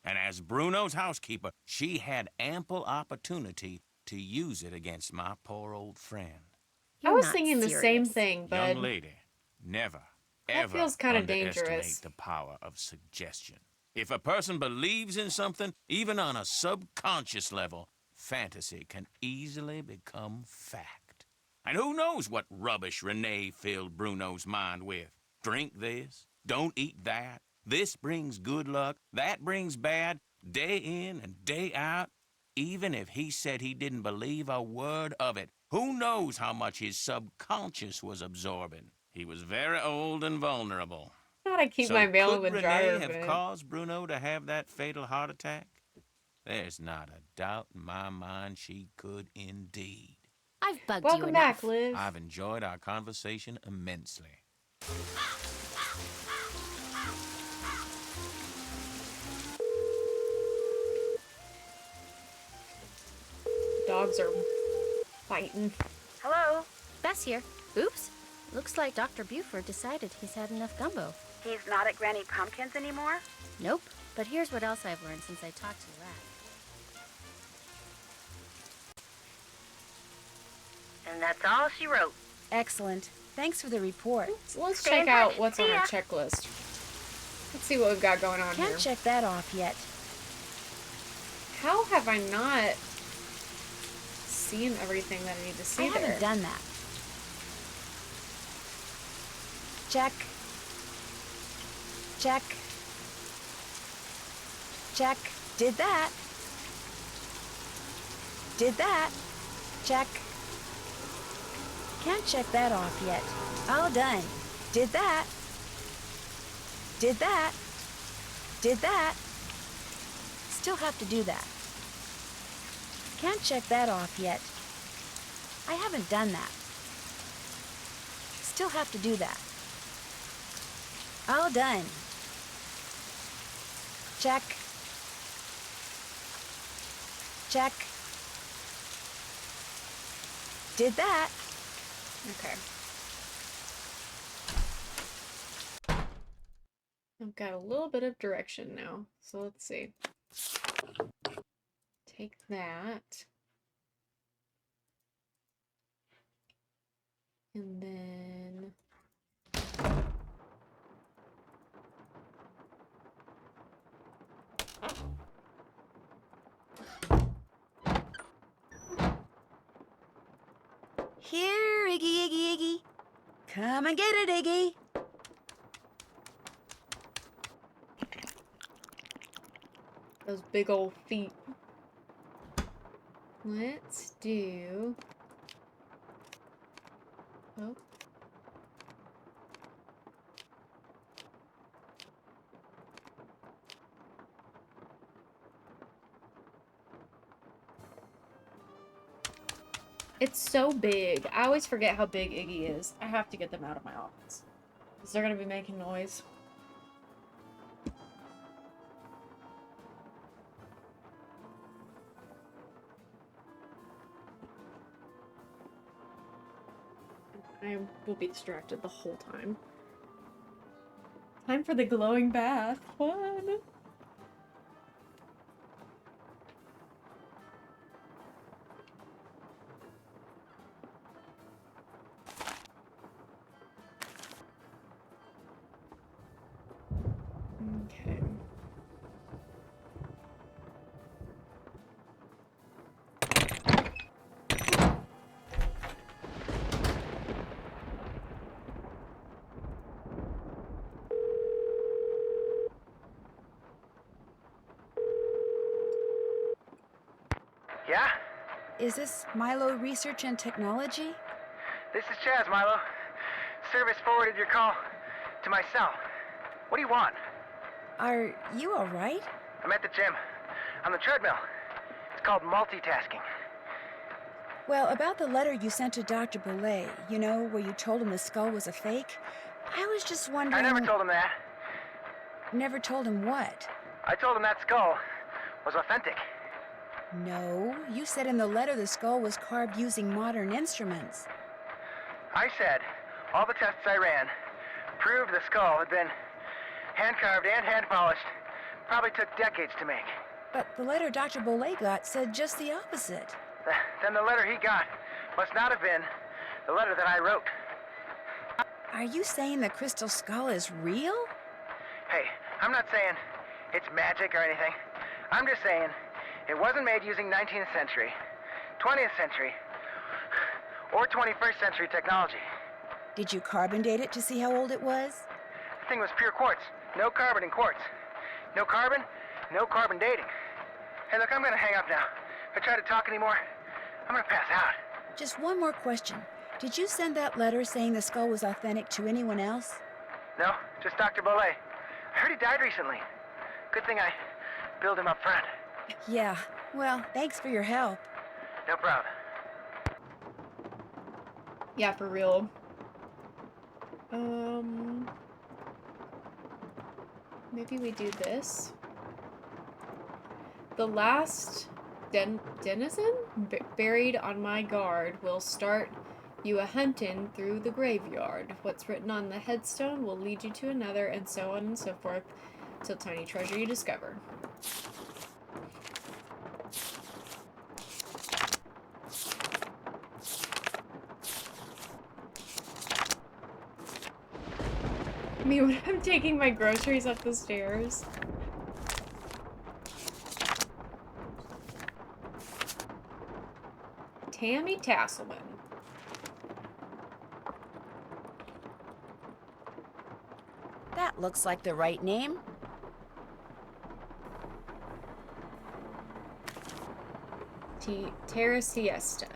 And as Bruno's housekeeper, she had ample opportunity to use it against my poor old friend. I was thinking the same thing, but Young lady, never, that ever feels kinda underestimate dangerous. the power of suggestion. If a person believes in something, even on a subconscious level, fantasy can easily become fact. And who knows what rubbish Renee filled Bruno's mind with? Drink this, don't eat that, this brings good luck, that brings bad, day in and day out. Even if he said he didn't believe a word of it, who knows how much his subconscious was absorbing? He was very old and vulnerable. Gotta keep So my mail could with dryer Renee have vent. caused Bruno to have that fatal heart attack? There's not a doubt in my mind she could indeed. I've bugged Welcome you enough. back, Liv. I've enjoyed our conversation immensely. Dogs are fighting. Hello? Bess here. Oops. Looks like Dr. Buford decided he's had enough gumbo. He's not at Granny Pumpkin's anymore? Nope. But here's what else I've learned since I talked to you last. And that's all she wrote. Excellent. Thanks for the report. Let's Stay in check out touch. what's See on ya. our checklist. Let's see what we've got going on Can't here. check that off yet. How have I not seen everything that I need to see I there? haven't done that. Check. Check. Check. Did that. Did that. Check. Can't check that off yet. All done. Did that. Did that. Did that. Still have to do that. Can't check that off yet. I haven't done that. Still have to do that. All done. Check. Check. Did that. Okay. I've got a little bit of direction now, so let's see. Take that. And then... Here, Iggy, Iggy, Iggy. Come and get it, Iggy. Those big old feet. Let's do... Oh. It's so big. I always forget how big Iggy is. I have to get them out of my office. Because they're going to be making noise. I will be distracted the whole time. Time for the glowing bath. Fun! Okay. Yeah? Is this Milo Research and Technology? This is Chaz, Milo. Service forwarded your call to my cell. What do you want? Are you alright? I'm at the gym. On the treadmill. It's called multitasking. Well, about the letter you sent to Dr. Belay, you know, where you told him the skull was a fake, I was just wondering... I never told him that. Never told him what? I told him that skull was authentic. No, you said in the letter the skull was carved using modern instruments. I said all the tests I ran proved the skull had been hand-carved and hand-polished. Probably took decades to make. But the letter Dr. Belay got said just the opposite. Then the letter he got must not have been the letter that I wrote. Are you saying the crystal skull is real? Hey, I'm not saying it's magic or anything. I'm just saying it wasn't made using 19th century, 20th century, or 21st century technology. Did you carbon date it to see how old it was? The thing was pure quartz. No carbon in quartz. No carbon, no carbon dating. Hey, look, I'm gonna hang up now. If I try to talk anymore, I'm gonna pass out. Just one more question. Did you send that letter saying the skull was authentic to anyone else? No, just Dr. Belay. I heard he died recently. Good thing I billed him up front. Yeah, well, thanks for your help. No problem. Yeah, for real. Maybe we do this. The last denizen buried on my guard will start you a hunting through the graveyard. What's written on the headstone will lead you to another, and so on and so forth, till tiny treasure you discover. Me when I'm taking my groceries up the stairs. Tammy Tasselman. That looks like the right name. Terra Siesta.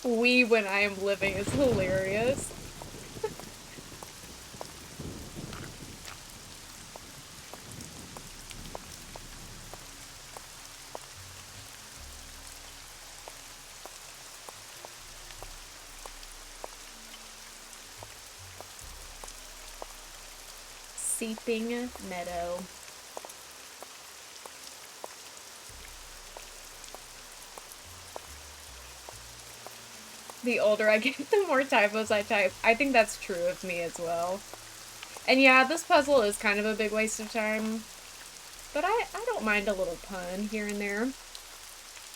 We when I am living is hilarious. Seeping meadow. The older I get, the more typos I type. I think that's true of me as well. And yeah, this puzzle is kind of a big waste of time. But I don't mind a little pun here and there.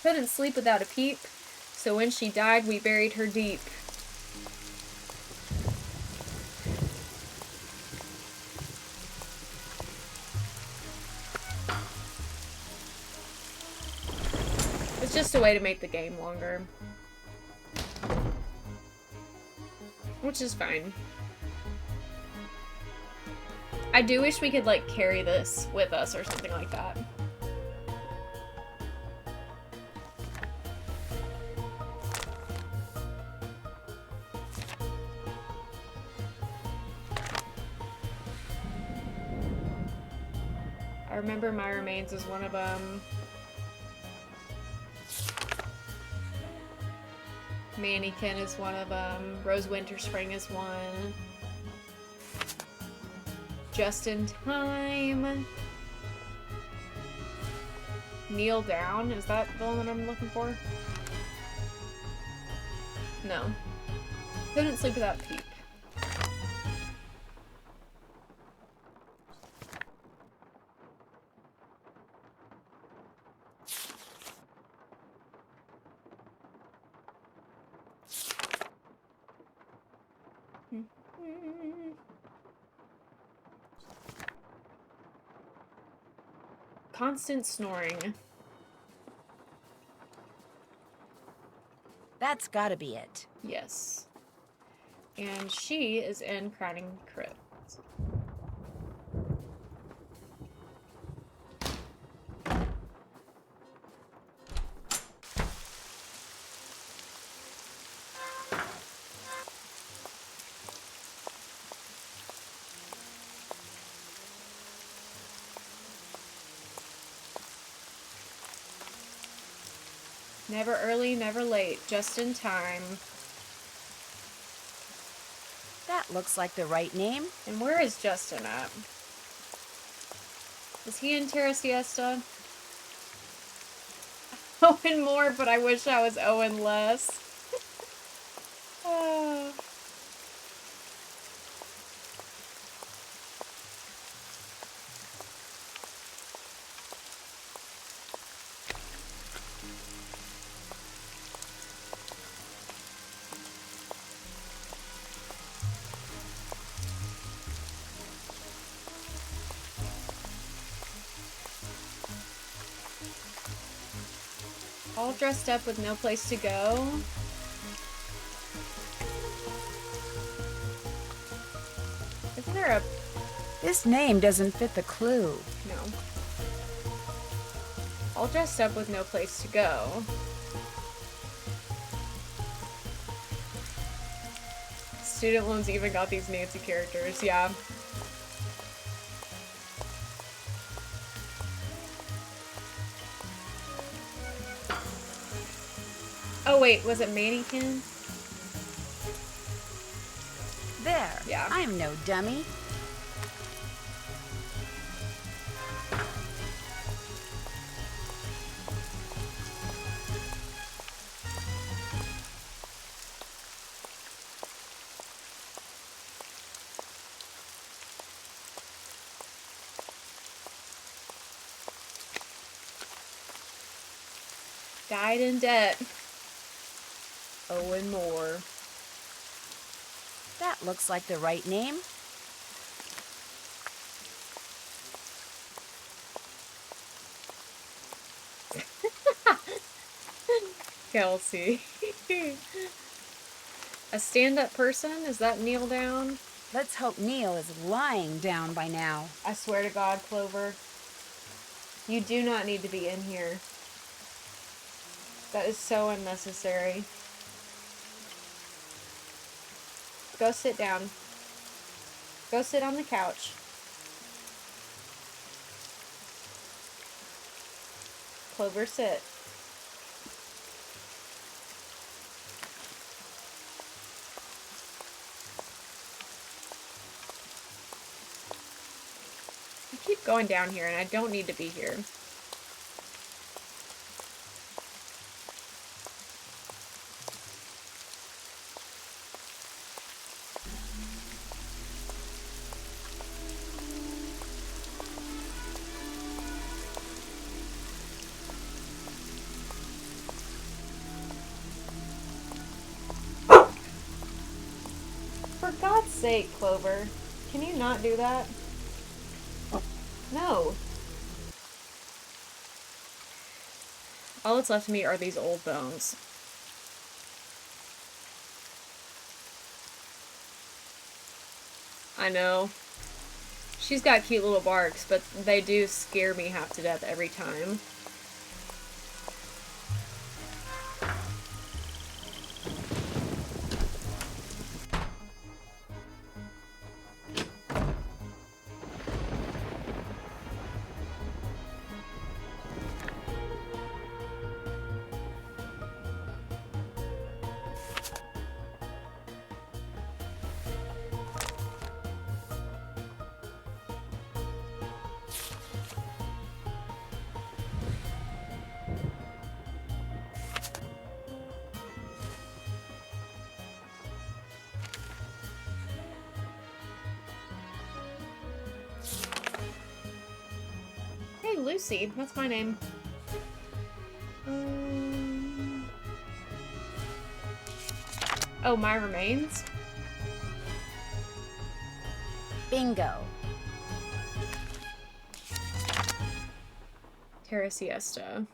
Couldn't sleep without a peep, so when she died, we buried her deep. It's just a way to make the game longer. which is fine. I do wish we could, like, carry this with us or something like that. I remember My Remains is one of them. Mannequin is one of them. Rose Winterspring is one. Just in Time. Kneel Down, is that the one that I'm looking for? No. Couldn't sleep without Peep. Constant snoring. That's gotta be it. Yes. And she is in Crowning Crypt. Never early, never late, just in time. That looks like the right name. And where is Justin at? Is he in Terra Siesta? Owen more, but I wish I was Owen less. Oh. All dressed up with no place to go. Isn't there a... This name doesn't fit the clue. No. All dressed up with no place to go. Student loans even got these Nancy characters, yeah. Oh wait, was it Mannequin? There. Yeah. I'm no dummy. Died in debt. Owen Moore. That looks like the right name. Kelsey. A stand-up person? Is that kneel down? Let's hope Neil is lying down by now. I swear to God, Clover. You do not need to be in here. That is so unnecessary. Go sit down. Go sit on the couch. Clover, sit. You keep going down here and I don't need to be here. For God's sake, Clover. Can you not do that? No. All that's left of me are these old bones. I know. She's got cute little barks, but they do scare me half to death every time. Hey, Lucy. That's my name. Oh, my remains? Bingo. Terra Siesta.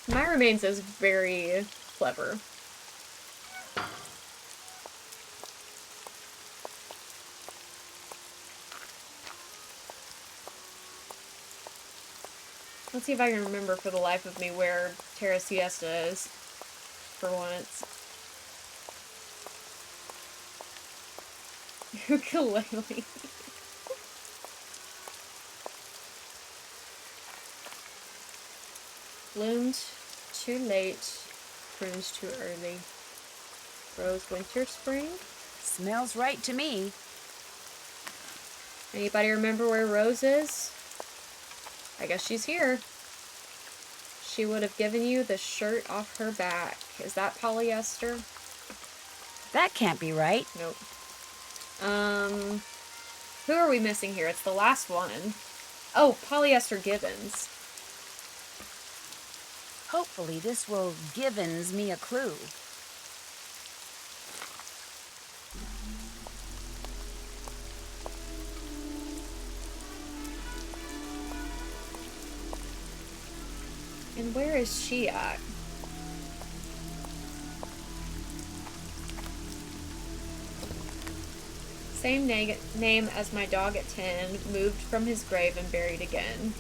My remains is very clever. Let's see if I can remember for the life of me where Terra Siesta is for once. Ukulele. Bloomed too late, prunes too early. Rose winter spring? Smells right to me. Anybody remember where Rose is? I guess she's here. She would have given you the shirt off her back. Is that polyester? That can't be right. Nope. Who are we missing here? It's the last one. Oh, polyester Gibbons. Hopefully this will givens me a clue. And where is she at? Same name as my dog at 10, moved from his grave and buried again.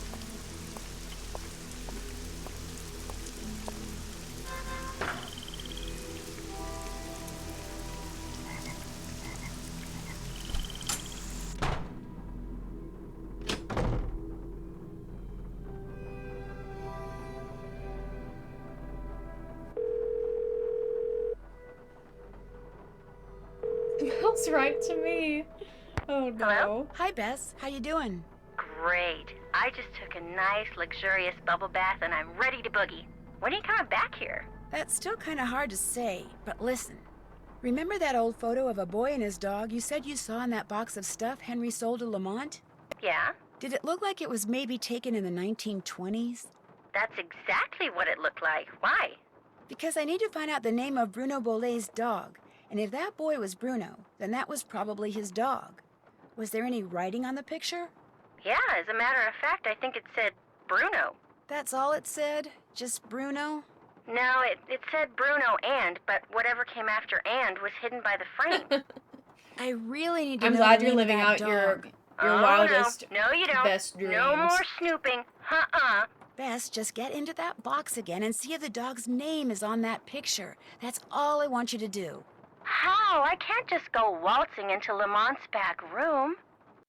Smells right to me. Oh no. Hello? Hi, Bess. How you doing? Great. I just took a nice, luxurious bubble bath and I'm ready to boogie. When are you coming back here? That's still kind of hard to say, but listen. Remember that old photo of a boy and his dog you said you saw in that box of stuff Henry sold to Lamont? Yeah? Did it look like it was maybe taken in the 1920s? That's exactly what it looked like. Why? Because I need to find out the name of Bruno Bolet's dog. And if that boy was Bruno, then that was probably his dog. Was there any writing on the picture? Yeah, as a matter of fact, I think it said Bruno. That's all it said? Just Bruno? No, it said Bruno but whatever came after and was hidden by the frame. I really need to I'm know glad the you're name of living that out dog. your wildest, no, you don't. best dreams. No more snooping. Bess, just get into that box again and see if the dog's name is on that picture. That's all I want you to do. How? I can't just go waltzing into Lamont's back room.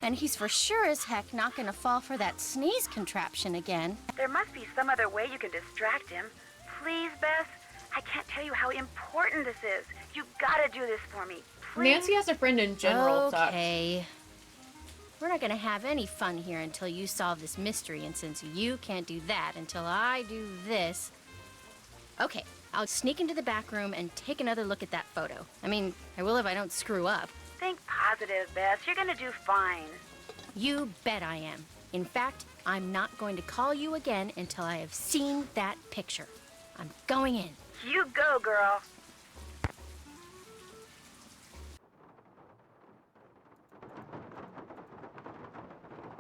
And he's for sure as heck not gonna fall for that sneeze contraption again. There must be some other way you can distract him. Please, Bess, I can't tell you how important this is. You gotta do this for me. Please. Nancy has a friend in general. Okay. We're not gonna have any fun here until you solve this mystery, and since you can't do that until I do this... Okay, I'll sneak into the back room and take another look at that photo. I mean, I will if I don't screw up. Think positive, Bess. You're gonna do fine. You bet I am. In fact, I'm not going to call you again until I have seen that picture. I'm going in. You go, girl.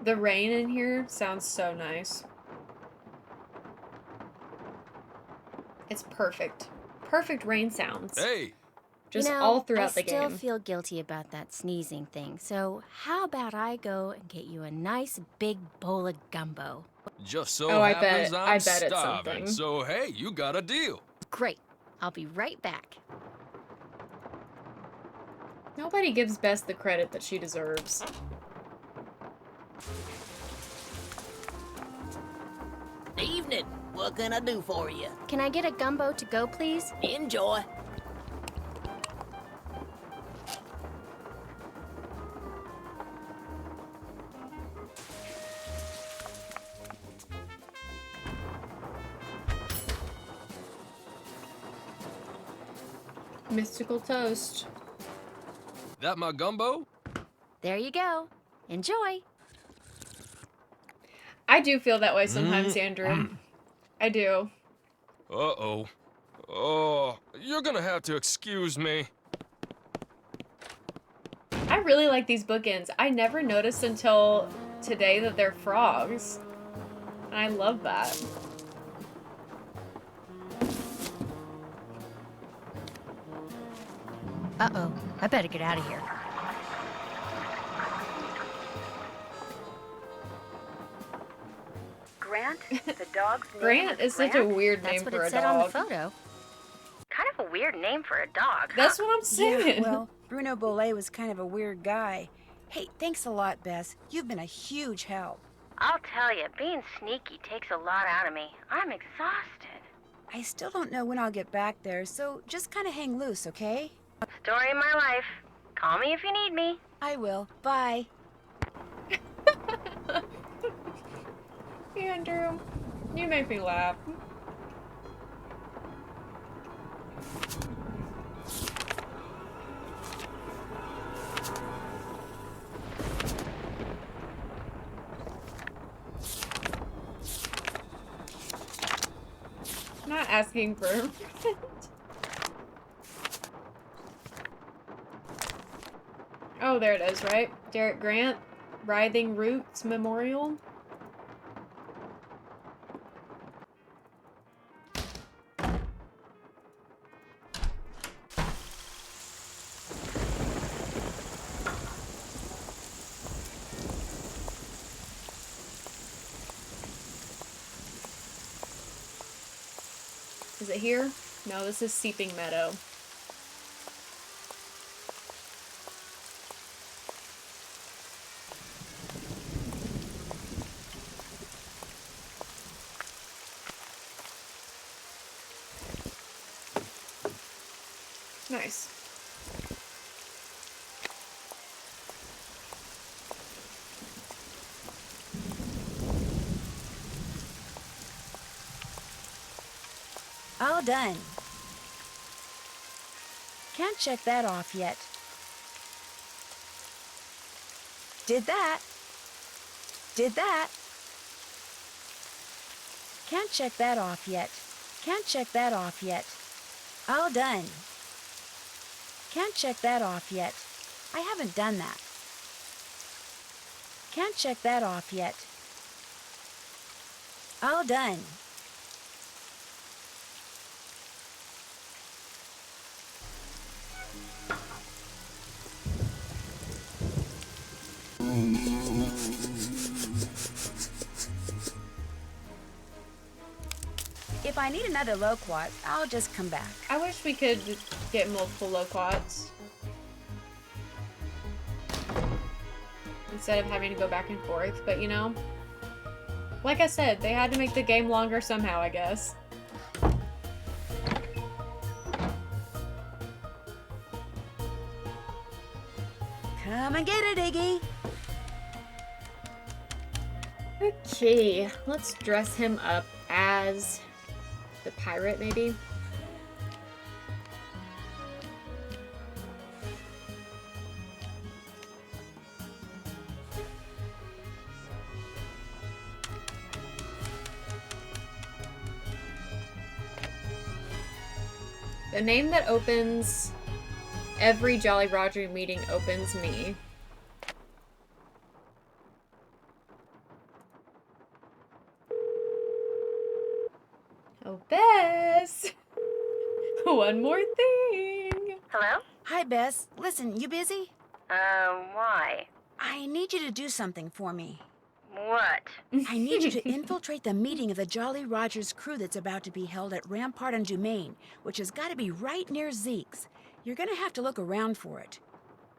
The rain in here sounds so nice. It's perfect. Perfect rain sounds. Hey! Just you know, all throughout the I still game. feel guilty about that sneezing thing, so how about I go and get you a nice big bowl of gumbo? Just so Oh, happens I I'm bet it's starving, something. so hey, you got a deal. Great. I'll be right back. Nobody gives Bess the credit that she deserves. Evening. What can I do for you? Can I get a gumbo to go, please? Enjoy. Mystical toast. That my gumbo? There you go. Enjoy. I do feel that way sometimes, Andrew. I do. Uh-oh. Oh, you're gonna have to excuse me. I really like these bookends. I never noticed until today that they're frogs. And I love that. Uh-oh. I better get out of here. Grant, the dog's name Grant is such a weird That's name what for it a said on the dog. photo. Kind of a weird name for a dog. That's what I'm saying. Yeah, well, Bruno Bolet was kind of a weird guy. Hey, thanks a lot, Bess. You've been a huge help. I'll tell you, being sneaky takes a lot out of me. I'm exhausted. I still don't know when I'll get back there, so just kind of hang loose, okay? Story of my life. Call me if you need me. I will. Bye. Andrew, you make me laugh. Not asking for Oh, there it is, right? Derek Grant, Writhing Roots Memorial. Is it here? No, this is Seeping Meadow. Nice. All done. Can't check that off yet. Did that. Did that. Can't check that off yet. Can't check that off yet. All done. Can't check that off yet. I haven't done that. Can't check that off yet. All done. If I need another loquat, I'll just come back. I wish we could get multiple loquats. Instead of having to go back and forth, but you know, like I said, they had to make the game longer somehow, I guess. Come and get it, Iggy. Okay, let's dress him up as the pirate, maybe. The name that opens every Jolly Roger meeting opens me. Oh, Bess! One more thing. Hello? Hi, Bess. Listen, you busy? Why? I need you to do something for me. What? I need you to infiltrate the meeting of the Jolly Rogers crew that's about to be held at Rampart and Dumaine, which has got to be right near Zeke's. You're going to have to look around for it.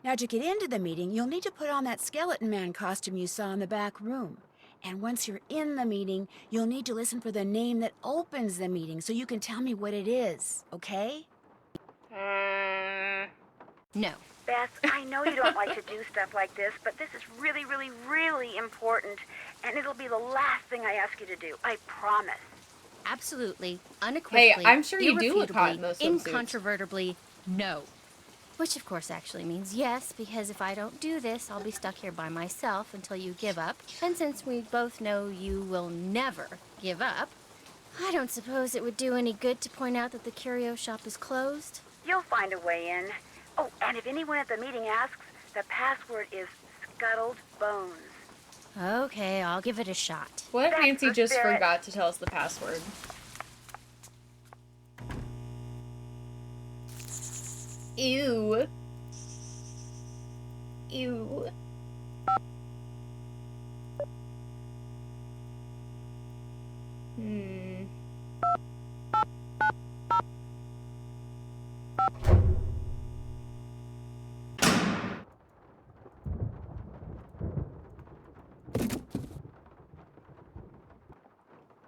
Now, to get into the meeting, you'll need to put on that skeleton man costume you saw in the back room. And once you're in the meeting, you'll need to listen for the name that opens the meeting so you can tell me what it is, okay? No. Beth, I know you don't like to do stuff like this, but this is really, really, really important, and it'll be the last thing I ask you to do. I promise. Absolutely, unequivocally, Hey, I'm sure you do look hot in those swimsuits. incontrovertibly, no. Which, of course, actually means yes, because if I don't do this, I'll be stuck here by myself until you give up. And since we both know you will never give up, I don't suppose it would do any good to point out that the curio shop is closed. You'll find a way in. Oh, and if anyone at the meeting asks, the password is Scuttled Bones. Okay, I'll give it a shot. What if That's Nancy the just spirit. forgot to tell us the password? Ew. Ew.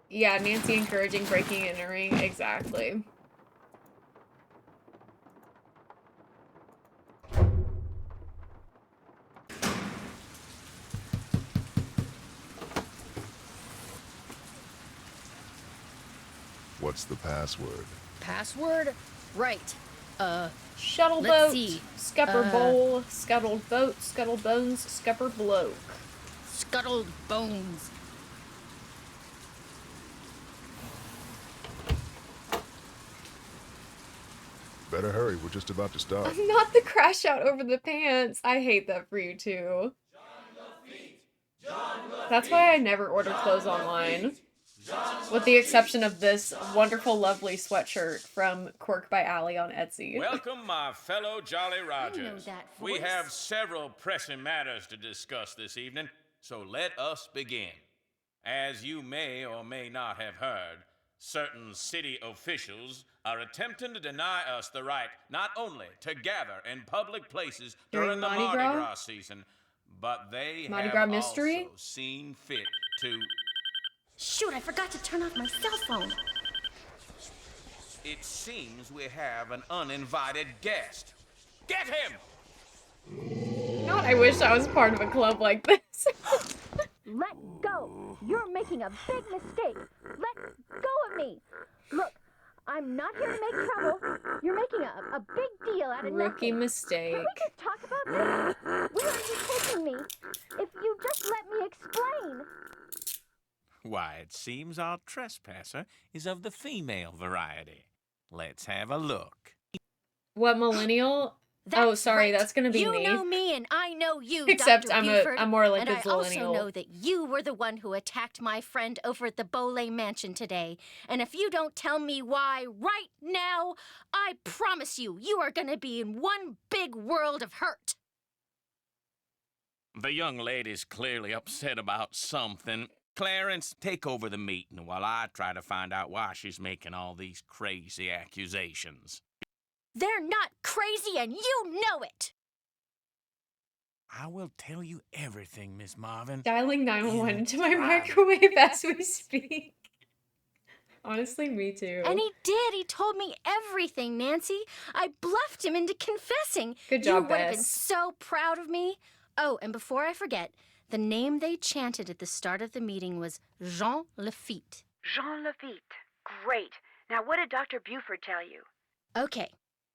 Yeah, Nancy encouraging breaking and entering. Exactly. What's the password? Password? Right. Shuttle let's boat, see. scupper bowl, scuttled boat, scuttled bones, scupper bloke. Scuttled bones. Better hurry, we're just about to start. Not the crash out over the pants. I hate that for you too. That's why I never order clothes online. With the exception of this wonderful, lovely sweatshirt from Quirk by Allie on Etsy. Welcome, my fellow Jolly Rogers. that We voice. have several pressing matters to discuss this evening, so let us begin. As you may or may not have heard, certain city officials are attempting to deny us the right not only to gather in public places during the Mardi Gras season, but they Mardi have Gras mystery? also seen fit to... Shoot, I forgot to turn off my cell phone. It seems we have an uninvited guest. Get him! God, I wish I was part of a club like this. Let go! You're making a big mistake. Let go of me. Look, I'm not here to make trouble. You're making a big deal out of Rookie nothing. mistake. Can we just talk about this? Where are you taking me? If you just let me explain. Why, it seems our trespasser is of the female variety. Let's have a look. What, millennial? Oh, sorry, that's gonna be You me. know me and I know you, Except Dr. I'm Buford. more like and a I zillennial. also know that you were the one who attacked my friend over at the Boley Mansion today. And if you don't tell me why right now, I promise you, you are gonna be in one big world of hurt. The young lady's clearly upset about something. Clarence, take over the meeting while I try to find out why she's making all these crazy accusations. They're not crazy and you know it. I will tell you everything, Miss Marvin. Dialing 911 into my microwave as we speak. Honestly, me too. And he did. He told me everything, Nancy. I bluffed him into confessing. Good job, You would have been Bess. so proud of me. Oh, and before I forget, the name they chanted at the start of the meeting was Jean Lafitte. Jean Lafitte. Great. Now, what did Dr. Buford tell you? Okay.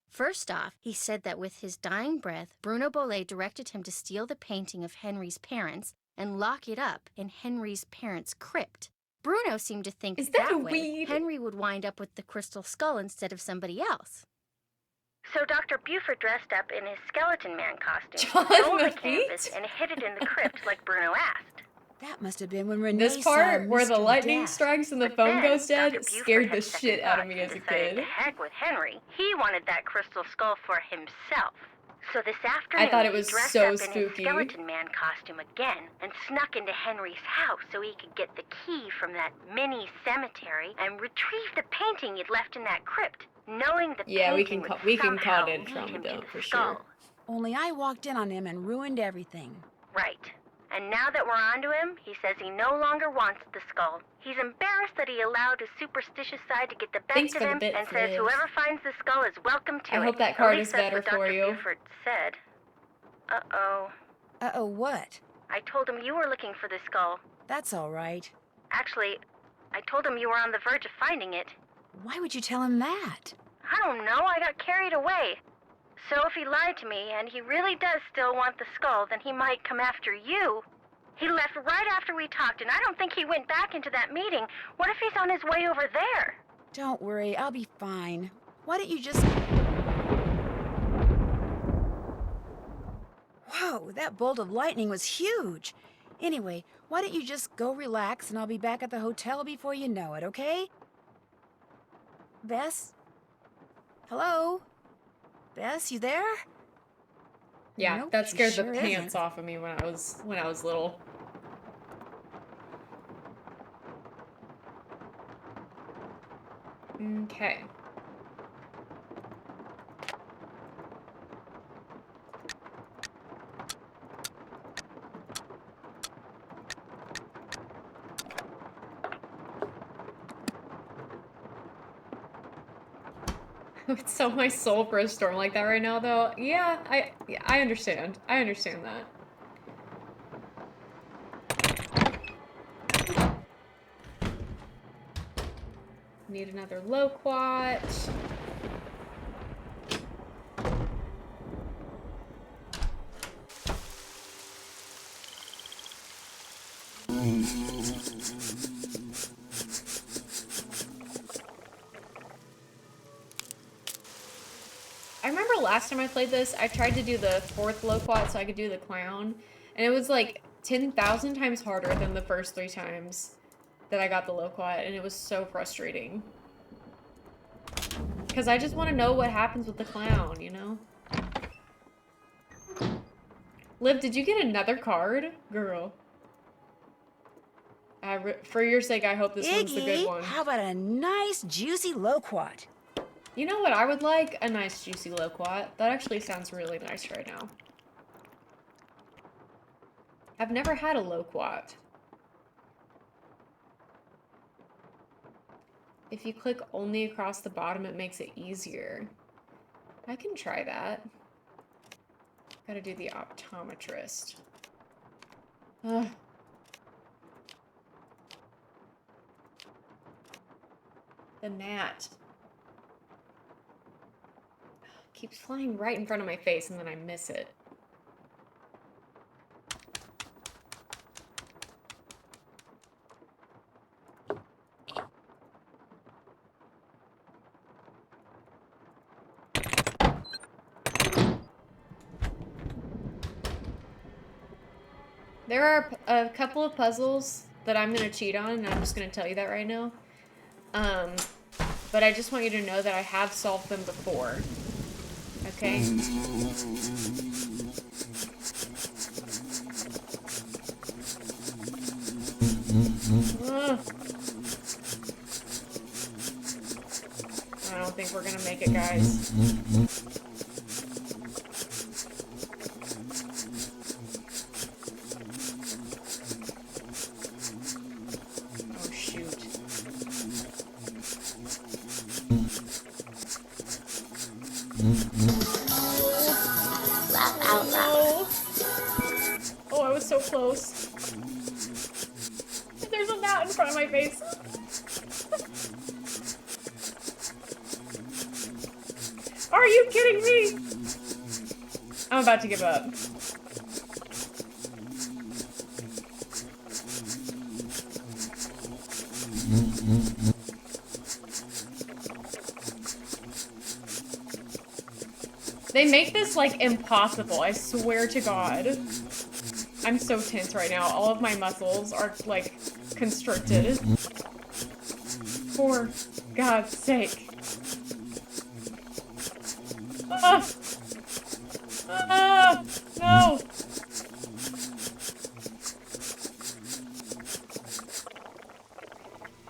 First off, he said that with his dying breath, Bruno Boley directed him to steal the painting of Henry's parents and lock it up in Henry's parents' crypt. Bruno seemed to think that way weed? Henry would wind up with the crystal skull instead of somebody else. So Dr. Buford dressed up in his skeleton man costume, John stole the Lafitte? canvas, and hid it in the crypt like Bruno asked. That must have been when Renee This part where the Mr. lightning Dad. strikes and the But phone then goes Dr. dead Buford scared the had second shit out of thoughts me and as a decided kid. to heck with Henry. He wanted that crystal skull for himself. So this I afternoon, thought it he was dressed so up in his spooky. skeleton man costume again and snuck into Henry's house so he could get the key from that mini cemetery and retrieve the painting he'd left in that crypt, knowing the Yeah, painting would we can somehow call it a lead trauma him to dump the for skull. sure. Only I walked in on him and ruined everything. Right. And now that we're onto him, he says he no longer wants the skull. He's embarrassed that he allowed his superstitious side to get the best Thanks of for the him bits, and says Liv. whoever finds the skull is welcome to it. I hope that At card least is that's better what for Dr. you. Buford said. Uh-oh. Uh-oh, what? I told him you were looking for the skull. That's all right. Actually, I told him you were on the verge of finding it. Why would you tell him that? I don't know, I got carried away. So if he lied to me and he really does still want the skull, then he might come after you. He left right after we talked, and I don't think he went back into that meeting. What if he's on his way over there? Don't worry, I'll be fine. Why don't you just... Whoa, that bolt of lightning was huge. Anyway, why don't you just go relax and I'll be back at the hotel before you know it, okay? Bess? Hello? Bess, you there? Yeah, Nope, that she scared sure the pants isn't. off of me when I was little. Okay. I would sell my soul for a storm like that right now, though. Yeah, I understand. I understand that. Need another loquat. I remember last time I played this, I tried to do the 4th loquat so I could do the clown, and it was like 10,000 times harder than the first 3 times that I got the loquat, and it was so frustrating. Because I just want to know what happens with the clown, you know? Liv, did you get another card? Girl. For your sake, I hope this one's the good one. How about a nice, juicy loquat? You know what I would like? A nice, juicy loquat. That actually sounds really nice right now. I've never had a loquat. If you click only across the bottom, it makes it easier. I can try that. Gotta do the optometrist. Ugh. The gnat. Keeps flying right in front of my face and then I miss it. There are a couple of puzzles that I'm gonna cheat on, and I'm just gonna tell you that right now. But I just want you to know that I have solved them before. Okay? Ugh. I don't think we're gonna make it, guys. Oh, shoot. Laugh out loud. Oh, I was so close. There's a gnat in front of my face. Are you kidding me? I'm about to give up. They make this, like, impossible, I swear to God. I'm so tense right now. All of my muscles are, like, constricted. For God's sake. Ah! Ah! No!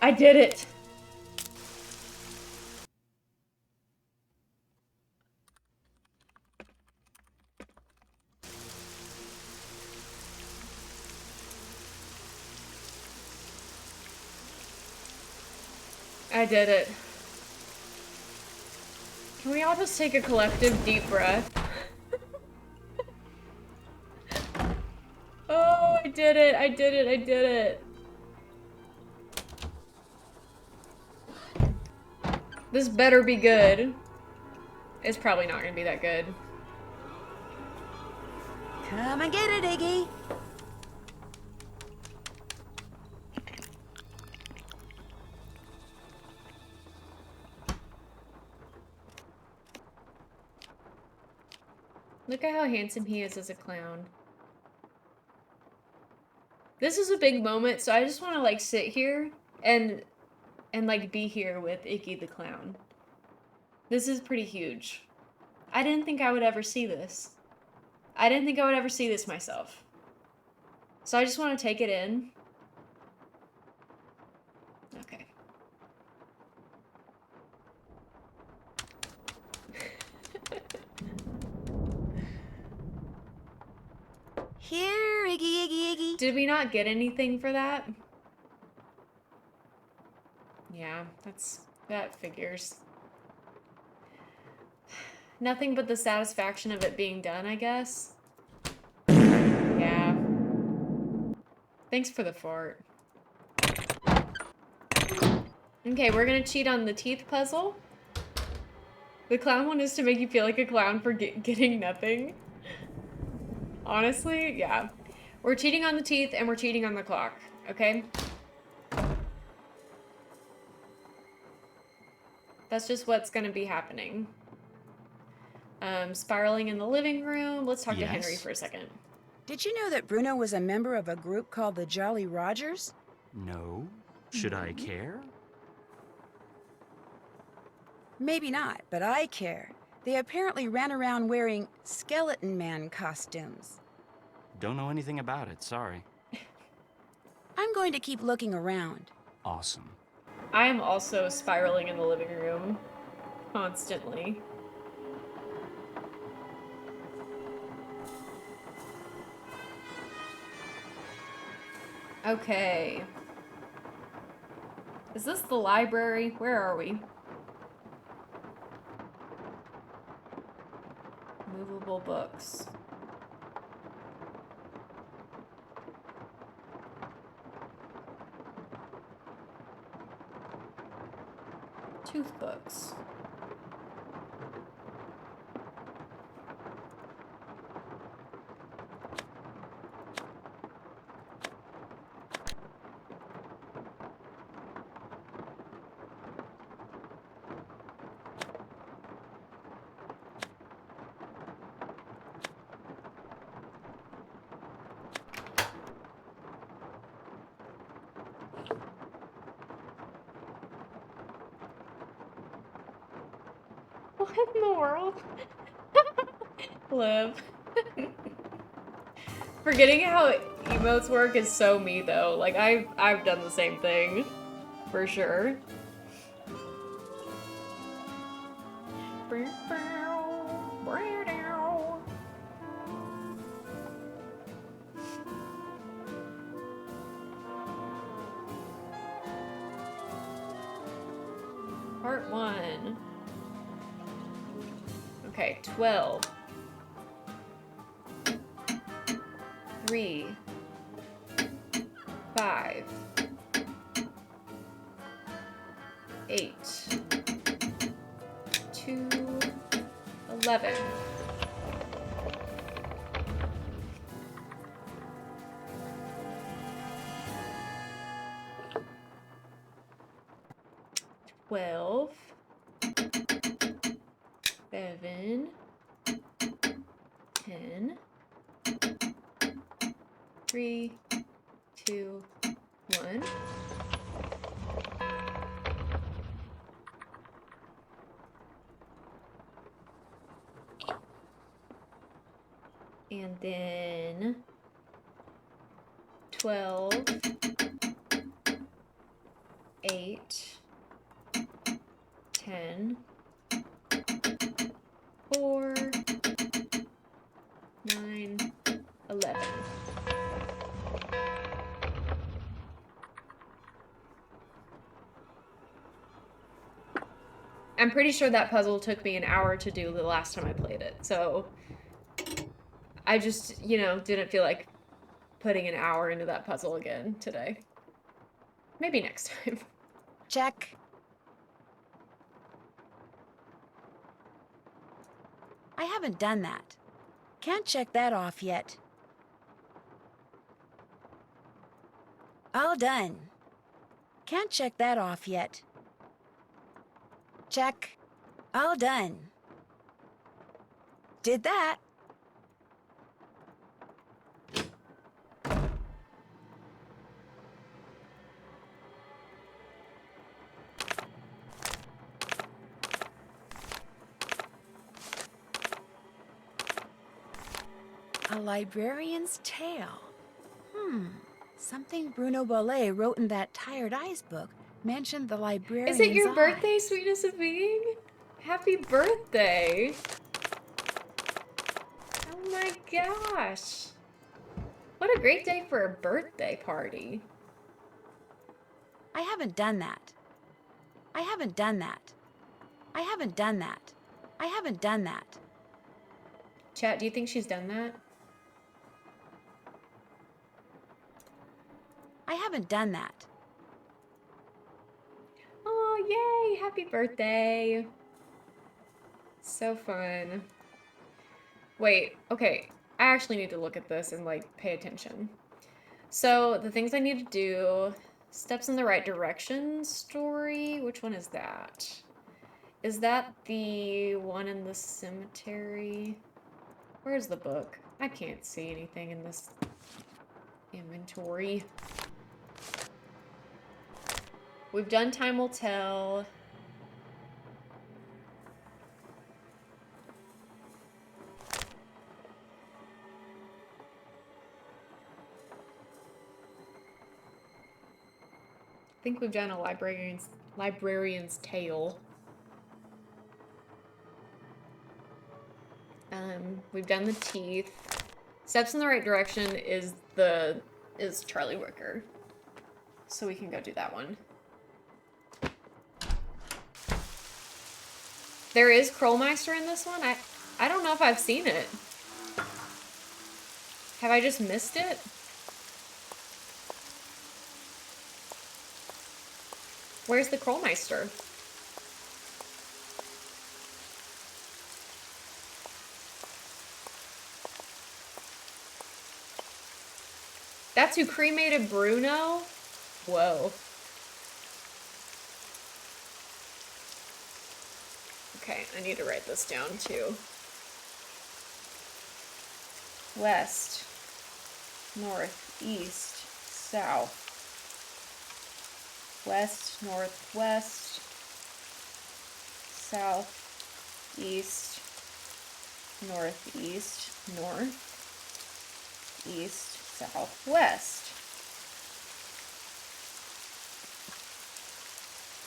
I did it! I did it. Can we all just take a collective deep breath? Oh, I did it! I did it! I did it! This better be good. It's probably not gonna be that good. Come and get it, Iggy. Look at how handsome he is as a clown. This is a big moment, so I just want to like sit here and like be here with Iggy the clown. This is pretty huge. I didn't think I would ever see this. I didn't think I would ever see this myself. So I just want to take it in. Okay. Here, Iggy, Iggy, Iggy. Did we not get anything for that? Yeah, that figures. Nothing but the satisfaction of it being done, I guess. Yeah. Thanks for the fart. Okay, we're gonna cheat on the teeth puzzle. The clown one is to make you feel like a clown for getting nothing. Honestly, yeah. We're cheating on the teeth and we're cheating on the clock, okay? That's just what's gonna be happening. Spiraling in the living room. Let's talk to Henry for a second. Did you know that Bruno was a member of a group called the Jolly Rogers? No. Should I care? Maybe not, but I care. They apparently ran around wearing skeleton man costumes. Don't know anything about it, sorry. I'm going to keep looking around. Awesome. I am also spiraling in the living room. Constantly. Okay. Is this the library? Where are we? Movable books. Tooth books. What in the world? Live. Forgetting how emotes work is so me though. Like I've done the same thing. For sure. Part 1. Okay, 12. 3. 5. 8. 2. 11. Twelve. 7. 10. 3, 2, 1. And then 12, 8, 10, 4, 9, 11. I'm pretty sure that puzzle took me an hour to do the last time I played it, so I just, you know, didn't feel like putting an hour into that puzzle again today. Maybe next time. Check. I haven't done that. Can't check that off yet. All done. Can't check that off yet. Check. All done. Did that. A librarian's tale. Something Bruno Bollet wrote in that Tired Eyes book mentioned the librarian's Is it your eye. birthday, sweetness of being? Happy birthday! Oh my gosh. What a great day for a birthday party. I haven't done that. I haven't done that. I haven't done that. I haven't done that. Chat, do you think she's done that? I haven't done that. Oh, yay! Happy birthday. So fun. Wait, okay. I actually need to look at this and, like, pay attention. So, the things I need to do... Steps in the Right Direction story? Which one is that? Is that the one in the cemetery? Where's the book? I can't see anything in this inventory. We've done Time Will Tell. I think we've done a librarian's tale. We've done the teeth. Steps in the Right Direction is Charlie Wicker. So we can go do that one. There is Krollmeister in this one. I don't know if I've seen it. Have I just missed it? Where's the Krollmeister? That's who cremated Bruno? Whoa. Okay, I need to write this down too. West, north, east, south. West, northwest, south, east, northeast, north, east, southwest.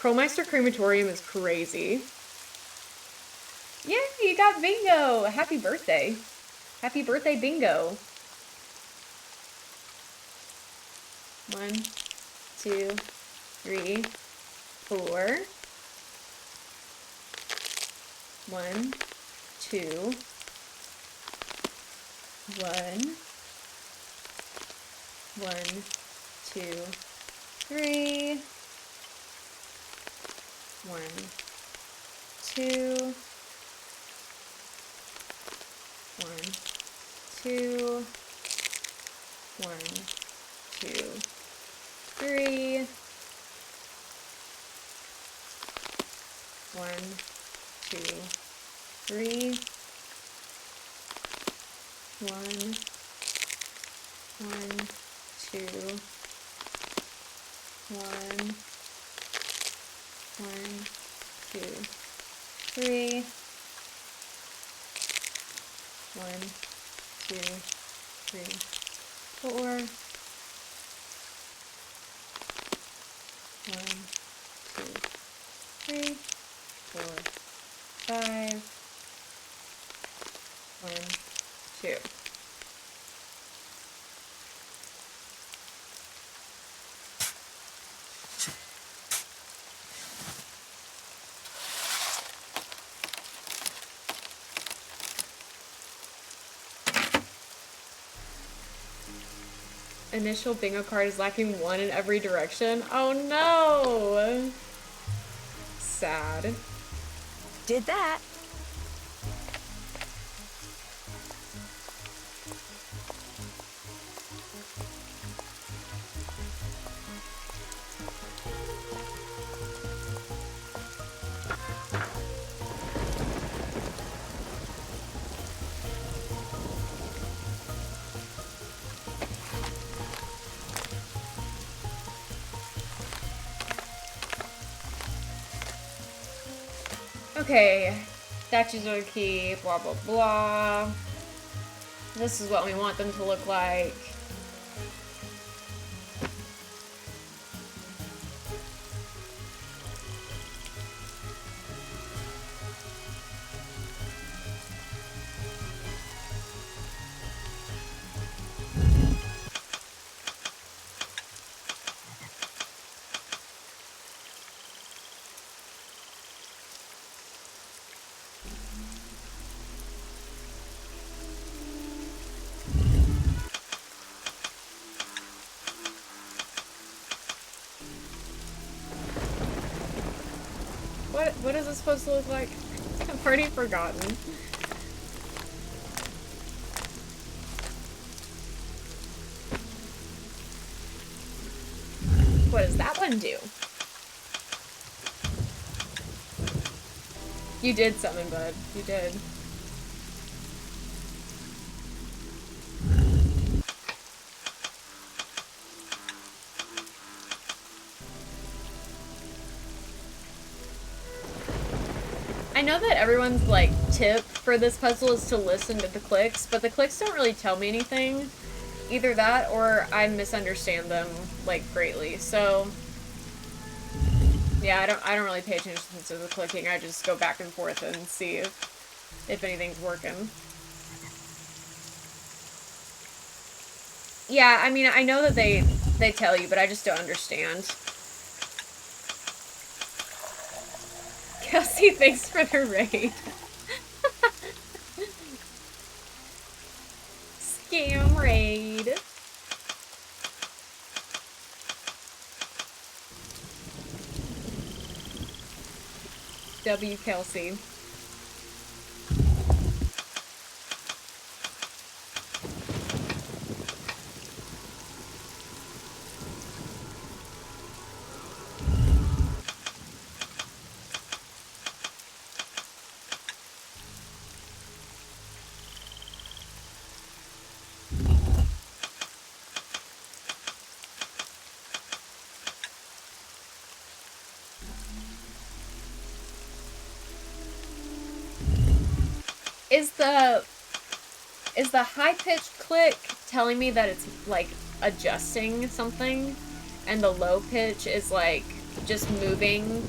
Krollmeister Crematorium is crazy. Yay, you got bingo! Happy birthday. Happy birthday, bingo. 1, 2, 3, 4. 1, 2. 1. 1, 2, 3. 1, 2. 1, 2. 1, 2, 3. 1, 2, 3. 1, 1, 2, 1, 1, 2, 3, 1, 2, 3, 4, 1, 2, 3, 4, 5, 1, 2. Initial bingo card is lacking 1 in every direction. Oh no! Sad. Did that. Okay, statues are the key, blah blah blah. This is what we want them to look like. What is it supposed to look like? I've already forgotten. What does that one do? You did something, bud. You did. I know that everyone's, like, tip for this puzzle is to listen to the clicks, but the clicks don't really tell me anything. Either that, or I misunderstand them, like, greatly. So, yeah, I don't really pay attention to the clicking. I just go back and forth and see if anything's working. Yeah, I mean, I know that they tell you, but I just don't understand. Kelsey, thanks for the raid. Scam raid. W. Kelsey. Is the high-pitched click telling me that it's, like, adjusting something? And the low pitch is, like, just moving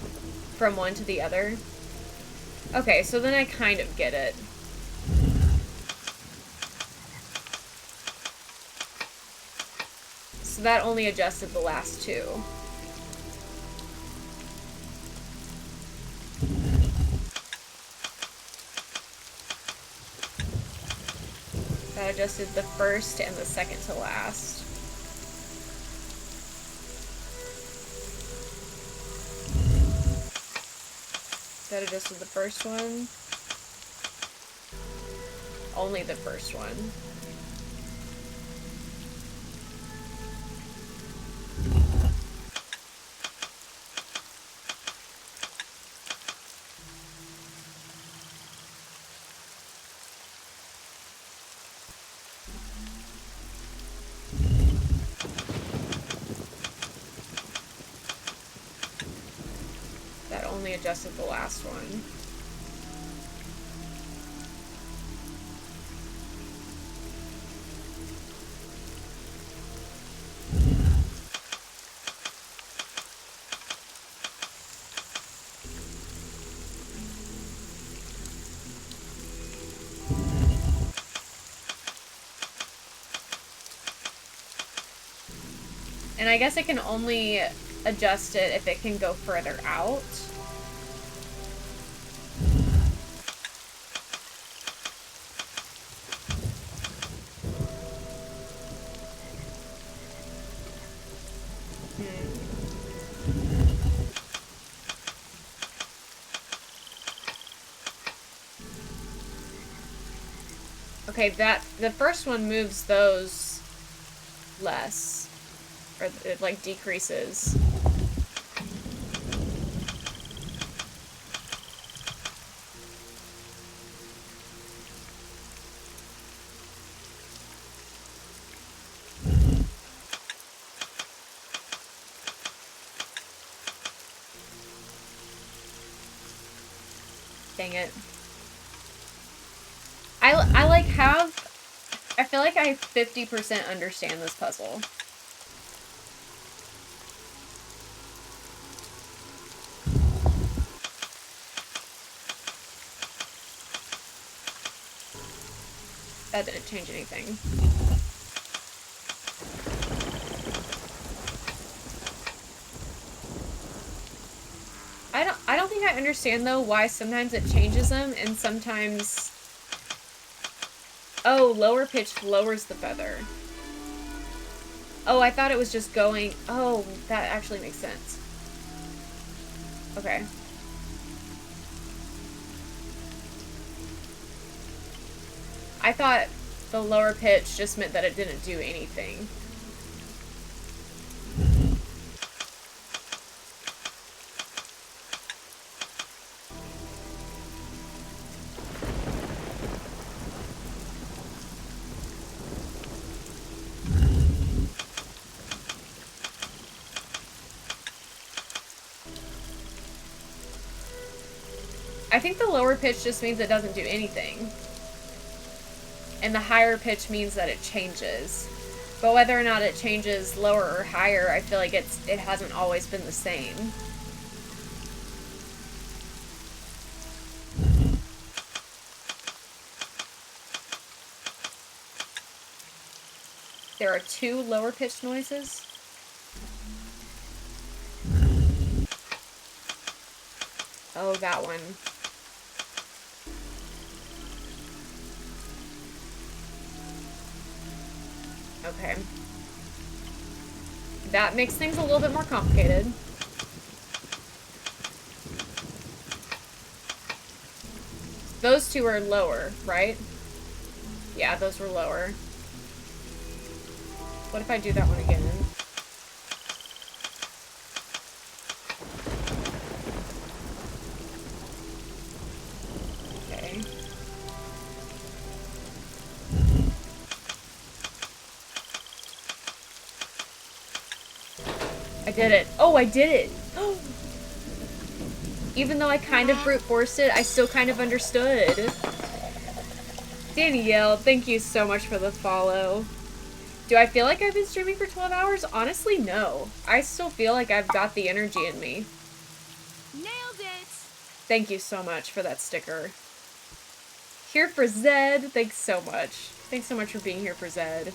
from one to the other? Okay, so then I kind of get it. So that only adjusted the last two. That adjusted the first and the second to last. That adjusted the first one. Only the first one. adjusted the last one. And I guess it can only adjust it if it can go further out. Okay, the first one moves those less. Or it, like, decreases. Dang it. I like I feel like I 50% understand this puzzle. That didn't change anything. I don't think I understand though why sometimes it changes them and sometimes... Oh, lower pitch lowers the feather. Oh, I thought it was just going... Oh, that actually makes sense. Okay. I thought the lower pitch just meant that it didn't do anything. I think the lower pitch just means it doesn't do anything. And the higher pitch means that it changes. But whether or not it changes lower or higher, I feel like it hasn't always been the same. There are 2 lower pitched noises. Oh, that one. Okay. That makes things a little bit more complicated. Those 2 are lower, right? Yeah, those were lower. What if I do that one again? Okay. I did it. Oh, I did it! Even though I kind of brute forced it, I still kind of understood. Danielle, thank you so much for the follow. Do I feel like I've been streaming for 12 hours? Honestly, no. I still feel like I've got the energy in me. Nailed it! Thank you so much for that sticker. Here for Zed. Thanks so much. Thanks so much for being here for Zed.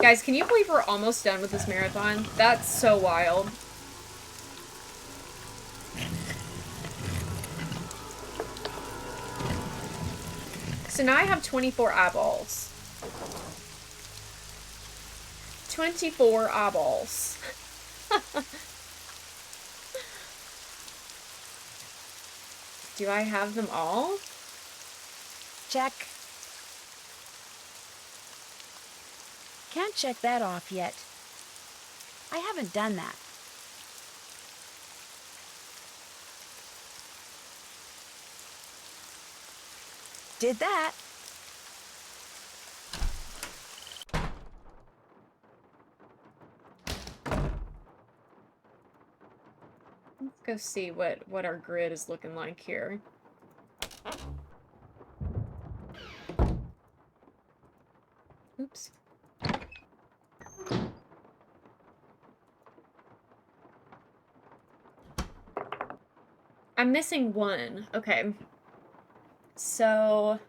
Guys, can you believe we're almost done with this marathon? That's so wild. So now I have 24 eyeballs. 24 eyeballs. Do I have them all? Check. Can't check that off yet. I haven't done that. Did that. Let's go see what our grid is looking like here. Oops. I'm missing one. Okay. So,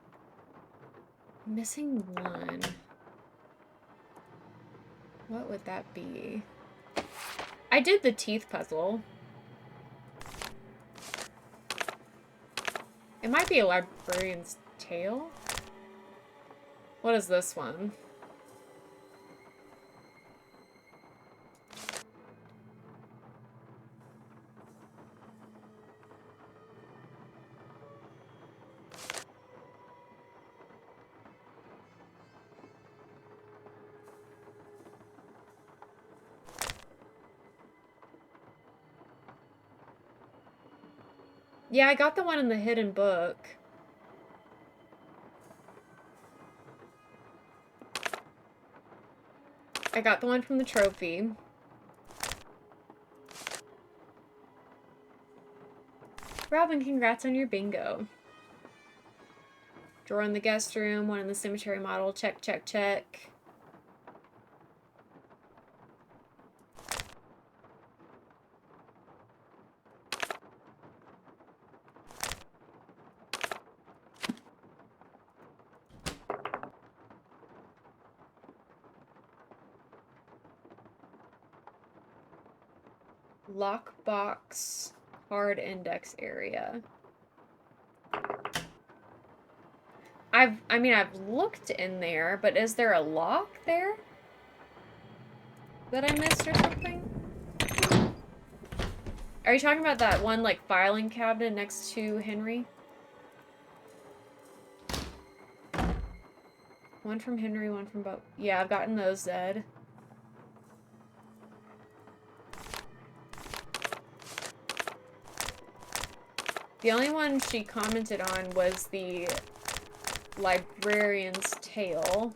missing one. What would that be? I did the teeth puzzle. It might be a librarian's tale. What is this one? Yeah, I got the one in the hidden book. I got the one from the trophy. Robin, congrats on your bingo. Drawer in the guest room, one in the cemetery model. Check, check, check. Lockbox card index area. I mean, I've looked in there, but is there a lock there that I missed or something? Are you talking about that one, like, filing cabinet next to Henry? One from Henry, one from Bo. Yeah, I've gotten those, Zed. The only one she commented on was the librarian's tale.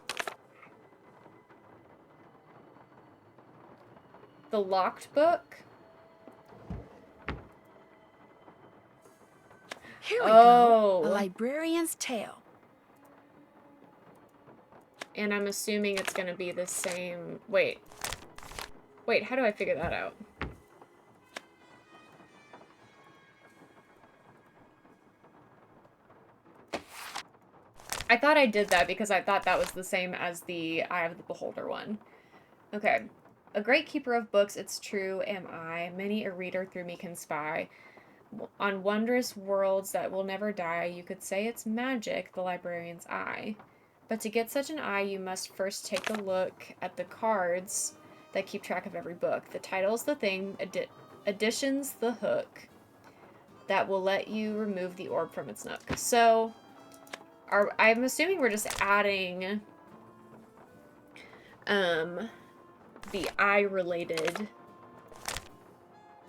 The locked book. Here we go. A librarian's tale. And I'm assuming it's gonna be the same. Wait. Wait, how do I figure that out? I thought I did that because I thought that was the same as the Eye of the Beholder one. Okay. A great keeper of books, it's true, am I. Many a reader through me can spy. On wondrous worlds that will never die, you could say it's magic, the librarian's eye. But to get such an eye, you must first take a look at the cards that keep track of every book. The title's the thing, addition's the hook that will let you remove the orb from its nook. So, I'm assuming we're just adding the eye-related.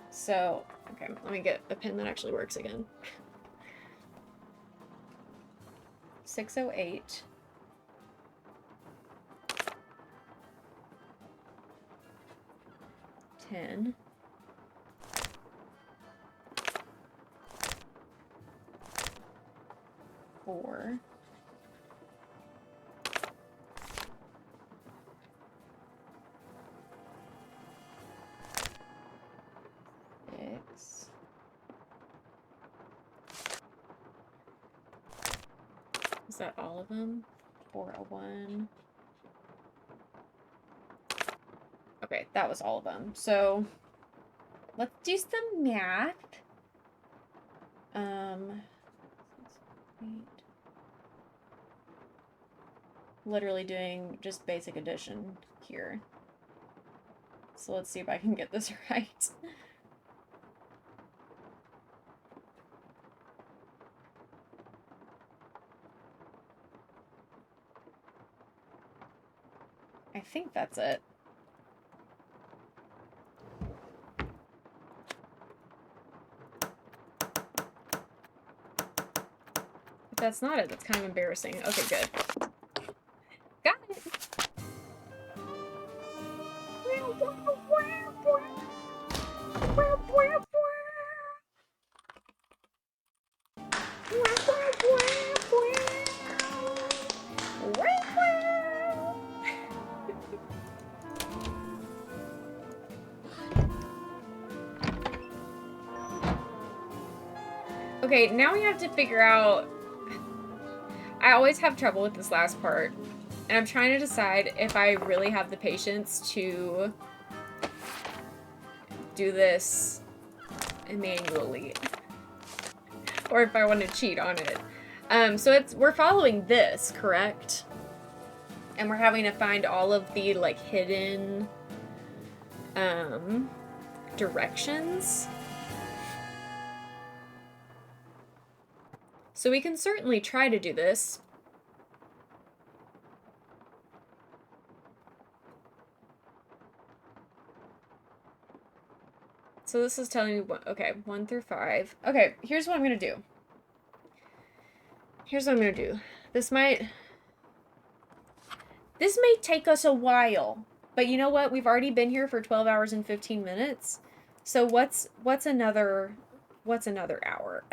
So, okay, let me get a pen that actually works again. 608. Ten. Four. Six. Is that all of them? 401. Okay, that was all of them. So let's do some math. Literally doing just basic addition here. So let's see if I can get this right. I think that's it. If that's not it, that's kind of embarrassing. Okay, good. Got it! Okay, now we have to figure out... I always have trouble with this last part, and I'm trying to decide if I really have the patience to do this manually, or if I want to cheat on it. So we're following this, correct? And we're having to find all of the, like, hidden, directions. So we can certainly try to do this. So this is telling me, okay, 1 through 5. Okay, here's what I'm gonna do. This may take us a while, but you know what? We've already been here for 12 hours and 15 minutes. So what's another hour?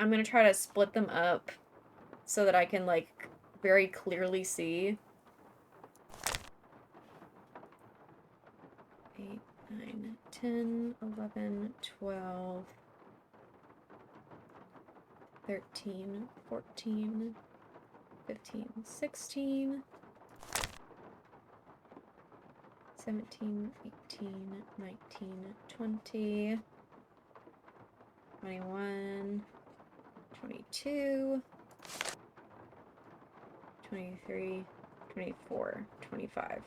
I'm gonna try to split them up so that I can, like, very clearly see. 8, 9, 10, 11, 12, 13, 14, 15, 16, 17, 18, 19, 20, 21, 22, 23, 24, 25.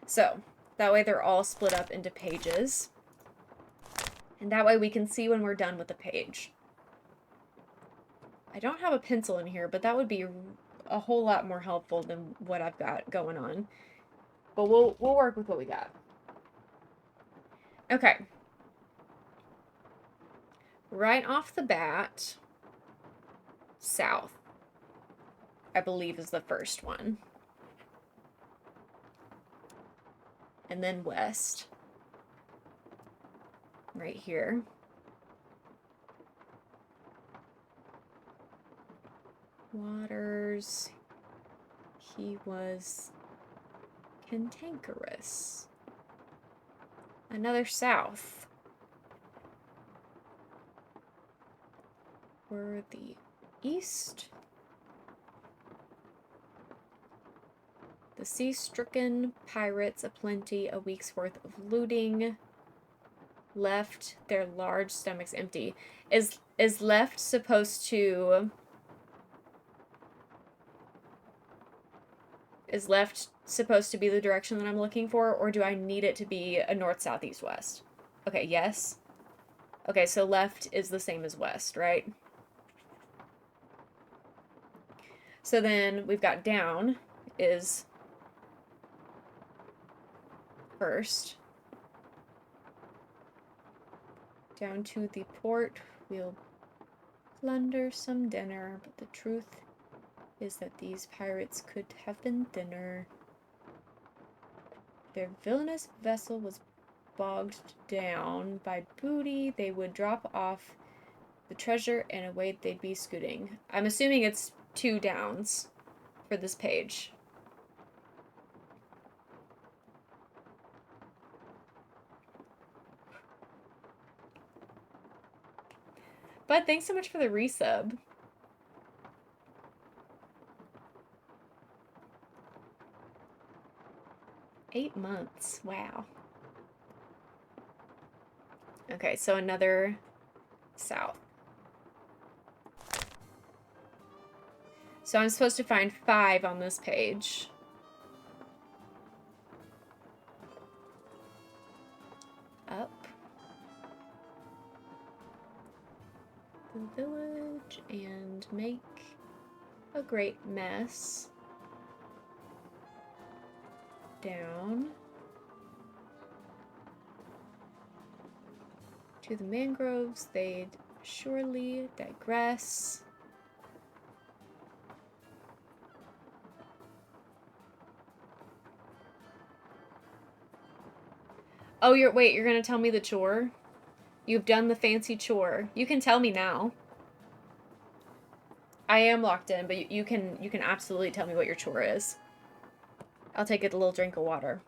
So, that way they're all split up into pages. And that way we can see when we're done with the page. I don't have a pencil in here, but that would be a whole lot more helpful than what I've got going on. But we'll work with what we got. Okay. Right off the bat, south, I believe, is the first one. And then west. Right here. Waters. He was cantankerous. Another south. We're the east. The sea-stricken pirates aplenty, a week's worth of looting. Left their large stomachs empty. Is left supposed to... Is left supposed to be the direction that I'm looking for, or do I need it to be a north, south, east, west? Okay, yes. Okay, so left is the same as west, right? So then we've got down is first. Down to the port, we'll plunder some dinner, but the truth is that these pirates could have been thinner. Their villainous vessel was bogged down by booty. They would drop off the treasure and away they'd be scooting. I'm assuming it's 2 downs for this page. But thanks so much for the resub. Eight months. Wow. Okay, so another south. So I'm supposed to find 5 on this page. Up. The village and make a great mess. Down to the mangroves, they'd surely digress. Oh, wait, you're gonna tell me the chore? You've done the fancy chore. You can tell me now. I am locked in, but you can absolutely tell me what your chore is. I'll take a little drink of water.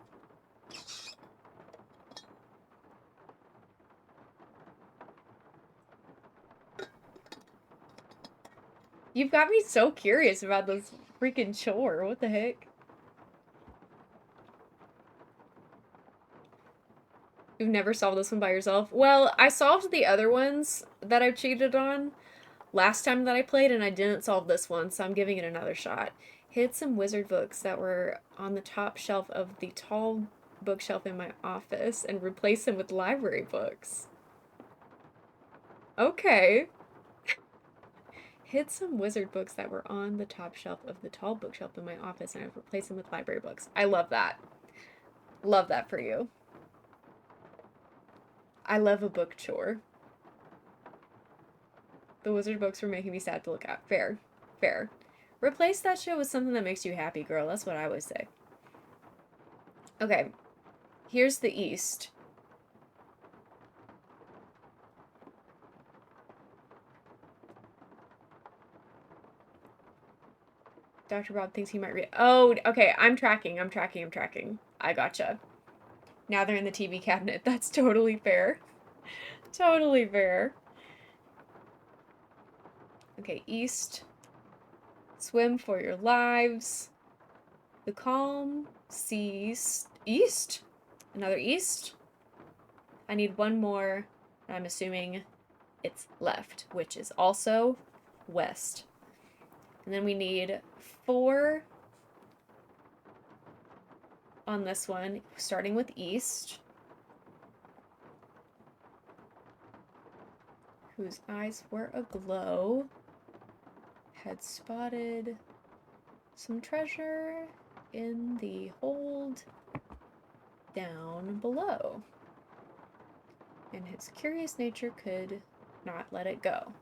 You've got me so curious about this freaking chore. What the heck? You've never solved this one by yourself? Well, I solved the other ones that I've cheated on last time that I played, and I didn't solve this one, so I'm giving it another shot. Hid some wizard books that were on the top shelf of the tall bookshelf in my office and replace them with library books. Okay. Hid some wizard books that were on the top shelf of the tall bookshelf in my office and I've replaced them with library books. I love that. Love that for you. I love a book chore. The wizard books were making me sad to look at. Fair. Fair. Replace that shit with something that makes you happy, girl. That's what I always say. Okay. Here's the east. Dr. Bob thinks he might read. Oh, okay. I'm tracking. I gotcha. Now they're in the TV cabinet. That's totally fair. Totally fair. Okay, east. Swim for your lives. The calm seas. East? Another east? I need one more. I'm assuming it's left, which is also west. And then we need 4 on this one, starting with east. Whose eyes were aglow. Had spotted some treasure in the hold down below. And his curious nature could not let it go.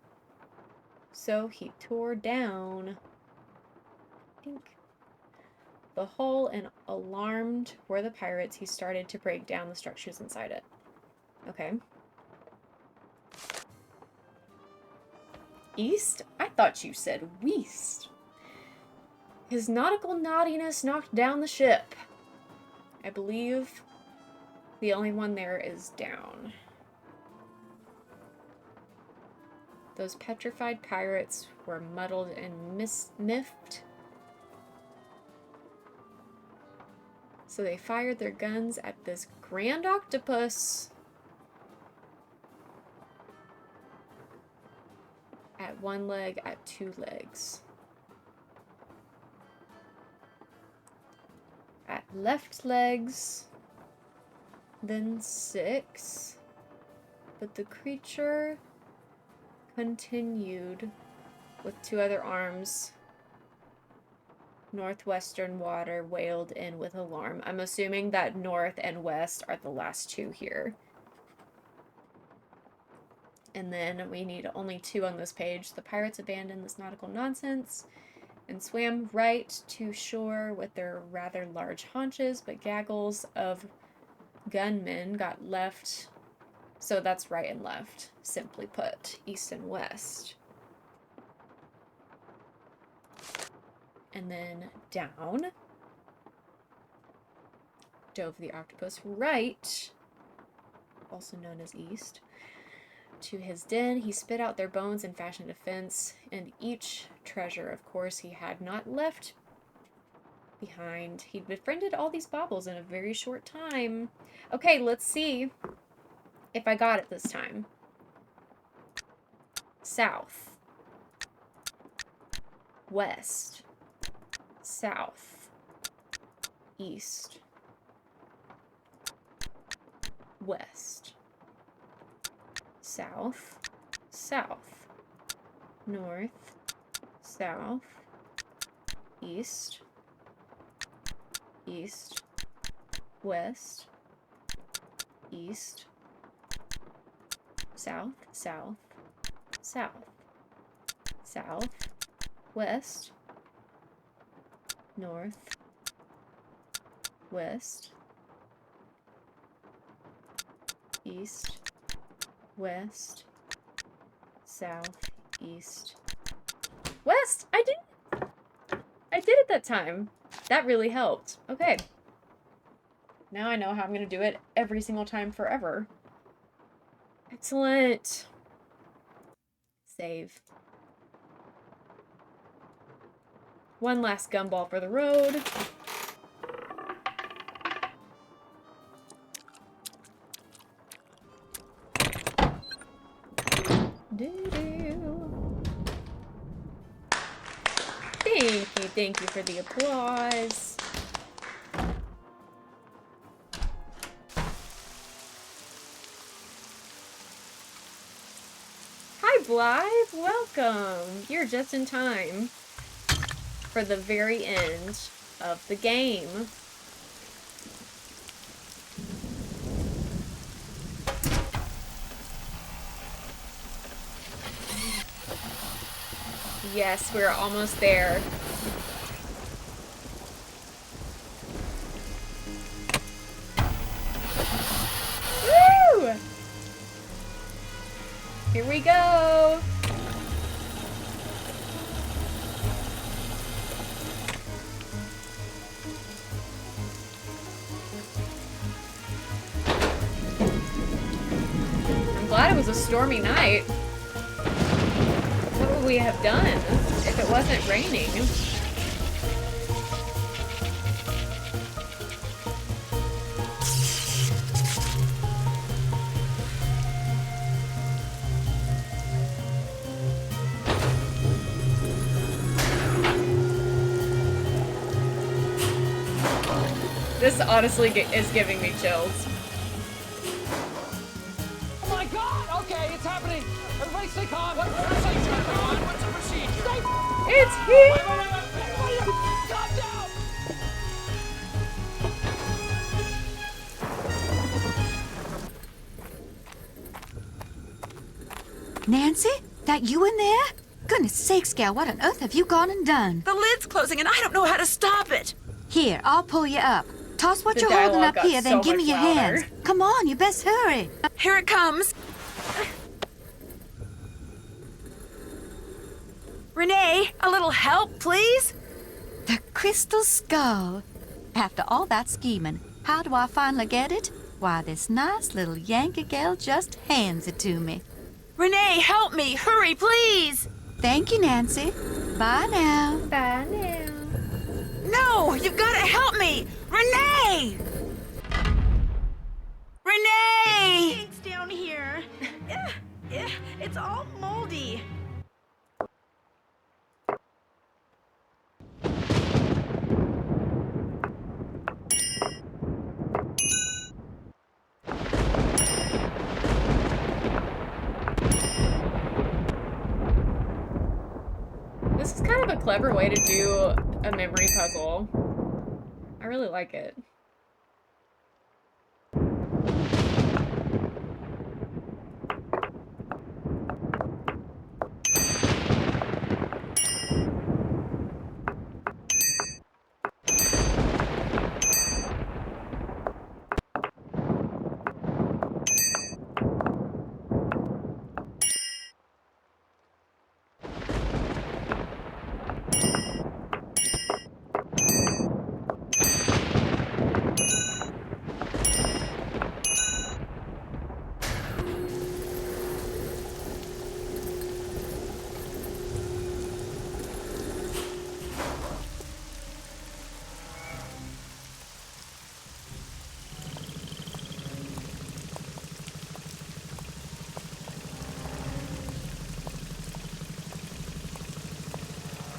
So he tore down, I think, the hull, and alarmed were the pirates, he started to break down the structures inside it. Okay. East? I thought you said west. His nautical naughtiness knocked down the ship. I believe the only one there is down. Those petrified pirates were muddled and miffed. So they fired their guns at this grand octopus. At 1 leg, at 2 legs. At left legs, then 6. But the creature continued with 2 other arms. Northwestern water wailed in with alarm. I'm assuming that north and west are the last 2 here. And then we need only 2 on this page. The pirates abandoned this nautical nonsense and swam right to shore with their rather large haunches, but gaggles of gunmen got left. So that's right and left, simply put, east and west. And then down dove the octopus right, also known as east, to his den. He spit out their bones and fashioned a fence, and each treasure, of course, he had not left behind. He'd befriended all these baubles in a very short time. Okay, let's see if I got it this time. South. West. South. East. West. South. South. North. South. east, east, west, east, south, south, south, south, west, north, west, east, west, south, east, west! I did it that time. That really helped. Okay. Now I know how I'm gonna do it every single time forever. Excellent. Save. One last gumball for the road. Thank you for the applause. Hi, Blythe. Welcome. You're just in time for the very end of the game. Yes, we're almost there. Woo! Here we go. I'm glad it was a stormy night. What would we have done if it wasn't raining? This honestly is giving me chills. Oh my god! Okay, it's happening! Everybody stay calm! What's the procedure? What's the procedure? It's here! Wait. Calm down! Nancy? That you in there? Goodness sakes, gal, what on earth have you gone and done? The lid's closing and I don't know how to stop it. Here, I'll pull you up. Toss what The you're holding dialogue up got here, then so give me much your louder. hands. Come on, you best hurry. Here it comes. Renee, a little help, please? The crystal skull. After all that scheming, how do I finally get it? Why, this nice little Yankee gal just hands it to me. Renee, help me. Hurry, please. Thank you, Nancy. Bye now. Bye now. No, you've got to help me. Renee! Renee! It's down here. It's all moldy. This is kind of a clever way to do a memory puzzle. I really like it.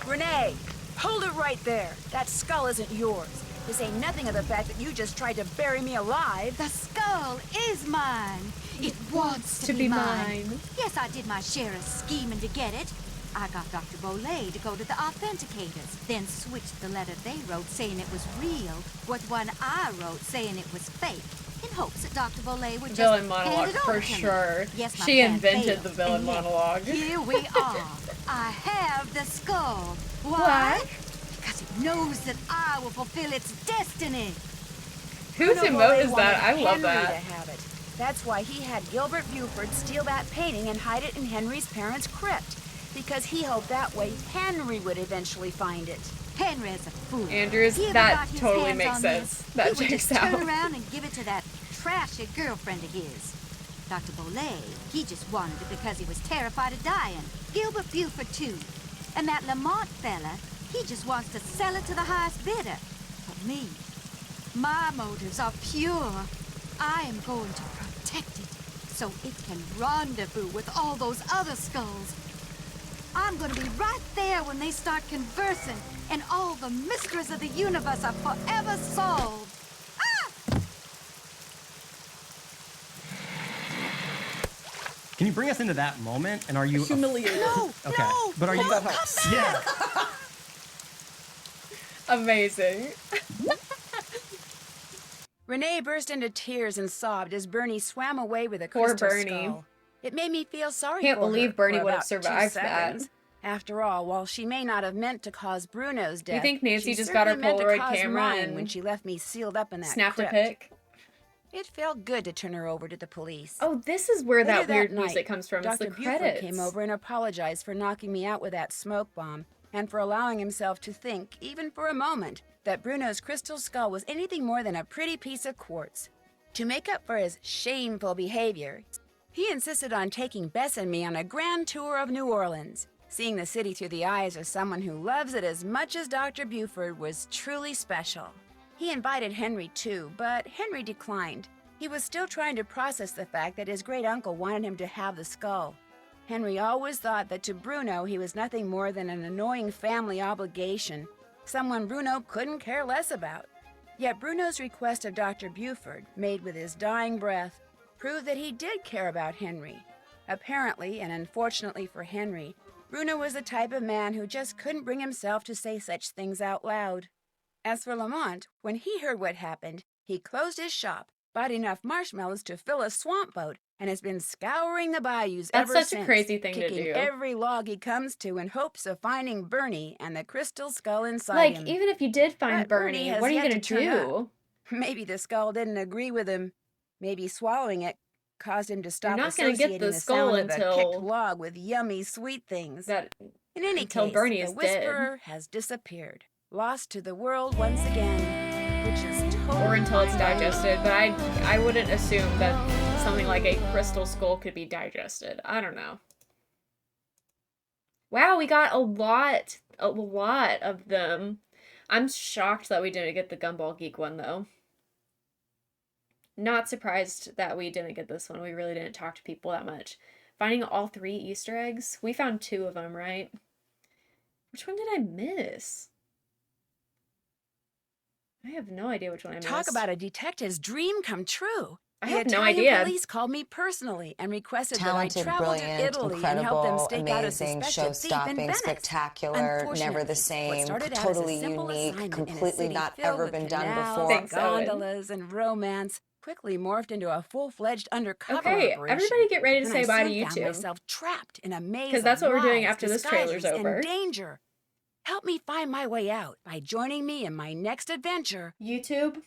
Renee, hold it right there. That skull isn't yours. To say nothing of the fact that you just tried to bury me alive. The skull is mine. It wants to be mine. Yes, I did my share of scheming to get it. I got Dr. Bolay to go to the authenticators, then switched the letter they wrote saying it was real with one I wrote saying it was fake, in hopes that Dr. Bolay would just Villain hand monologue it over for to me. sure. Yes, my She plan invented failed, the villain and yet, monologue. Here we are. I have the skull. Why? Because it knows that I will fulfill its destiny. Whose Bruno emote Bolay is that? I wanted love Henry that. to have it. That's why he had Gilbert Buford steal that painting and hide it in Henry's parents' crypt. Because he hoped that way Henry would eventually find it. Henry's a fool. Andrews, He ever that got his totally hands makes on sense. this, That he would checks just out. turn around and give it to that trashy girlfriend of his. Dr. Bolay, he just wanted it because he was terrified of dying. Gilbert Buford, too. And that Lamont fella, he just wants to sell it to the highest bidder. But me, my motives are pure. I am going to protect it so it can rendezvous with all those other skulls. I'm going to be right there when they start conversing, and all the mysteries of the universe are forever solved. Can you bring us into that moment? And are you humiliated? No, okay. no, But are you that helps. Yeah. Amazing. Renee burst into tears and sobbed as Bernie swam away with a Poor crystal Bernie. skull. It made me feel sorry Can't for her believe Bernie for would have about 2 survived that. seconds. After all, while she may not have meant to cause Bruno's Do you death, think Nancy she just got her certainly meant to Polaroid cause camera mine and when she left me sealed up in that snapped a crypt. pic? It felt good to turn her over to the police. Oh, this is where Later that weird night, music comes from. It's Dr. the Buford credits. came over and apologized for knocking me out with that smoke bomb, and for allowing himself to think, even for a moment, that Bruno's crystal skull was anything more than a pretty piece of quartz. To make up for his shameful behavior, he insisted on taking Bess and me on a grand tour of New Orleans. Seeing the city through the eyes of someone who loves it as much as Dr. Buford was truly special. He invited Henry too, but Henry declined. He was still trying to process the fact that his great-uncle wanted him to have the skull. Henry always thought that to Bruno he was nothing more than an annoying family obligation, someone Bruno couldn't care less about. Yet Bruno's request of Dr. Buford, made with his dying breath, proved that he did care about Henry. Apparently, and unfortunately for Henry, Bruno was the type of man who just couldn't bring himself to say such things out loud. As for Lamont, when he heard what happened, he closed his shop, bought enough marshmallows to fill a swamp boat, and has been scouring the bayous That's ever such since, a crazy thing to kicking do. every log he comes to in hopes of finding Bernie and the crystal skull inside Like, him. even if you did find But Bernie, has what are you yet going to turn do? up. Maybe the skull didn't agree with him. Maybe swallowing it caused him to stop not gonna get associating the the skull sound of a until- kicked log with yummy sweet things. In any until case, Bernie the is dead. Whisperer has disappeared, lost to the world once again, which is totally Or until it's fine by me. digested, but I wouldn't assume that something like a crystal skull could be digested. I don't know. Wow, we got a lot of them. I'm shocked that we didn't get the Gumball Geek one, though. Not surprised that we didn't get this one. We really didn't talk to people that much. Finding all 3 Easter eggs. We found 2 of them, right? Which one did I miss? I have no idea which one I missed. Talk about a detective's dream come true. I The have no Italian idea. police called me personally and requested Talented, that I travel to brilliant, Italy and help them incredible, stake out a amazing, suspected thief in show-stopping, Venice. spectacular, never Unfortunately, the what same, started out as a totally simple unique, assignment in a completely city not filled ever with been done canals, before. Thanks, Owen. gondolas, and romance quickly morphed into a full-fledged undercover Okay, operation. everybody get ready to And say I bye to soon found YouTube. myself trapped in a maze Because that's of what we're doing lies, after this trailer's disguises, over. and danger. Help me find my way out by joining me in my next adventure. YouTube,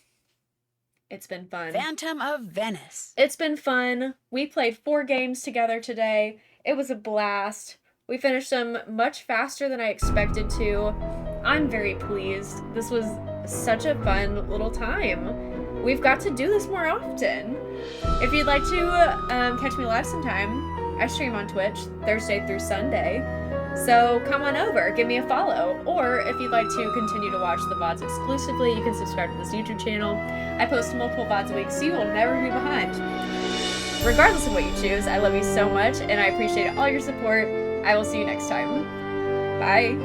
it's been fun. Phantom of Venice. It's been fun. We played 4 games together today. It was a blast. We finished them much faster than I expected to. I'm very pleased. This was such a fun little time. We've got to do this more often. If you'd like to catch me live sometime, I stream on Twitch Thursday through Sunday. So come on over, give me a follow. Or if you'd like to continue to watch the VODs exclusively, you can subscribe to this YouTube channel. I post multiple VODs a week, so you will never be behind. Regardless of what you choose, I love you so much, and I appreciate all your support. I will see you next time. Bye.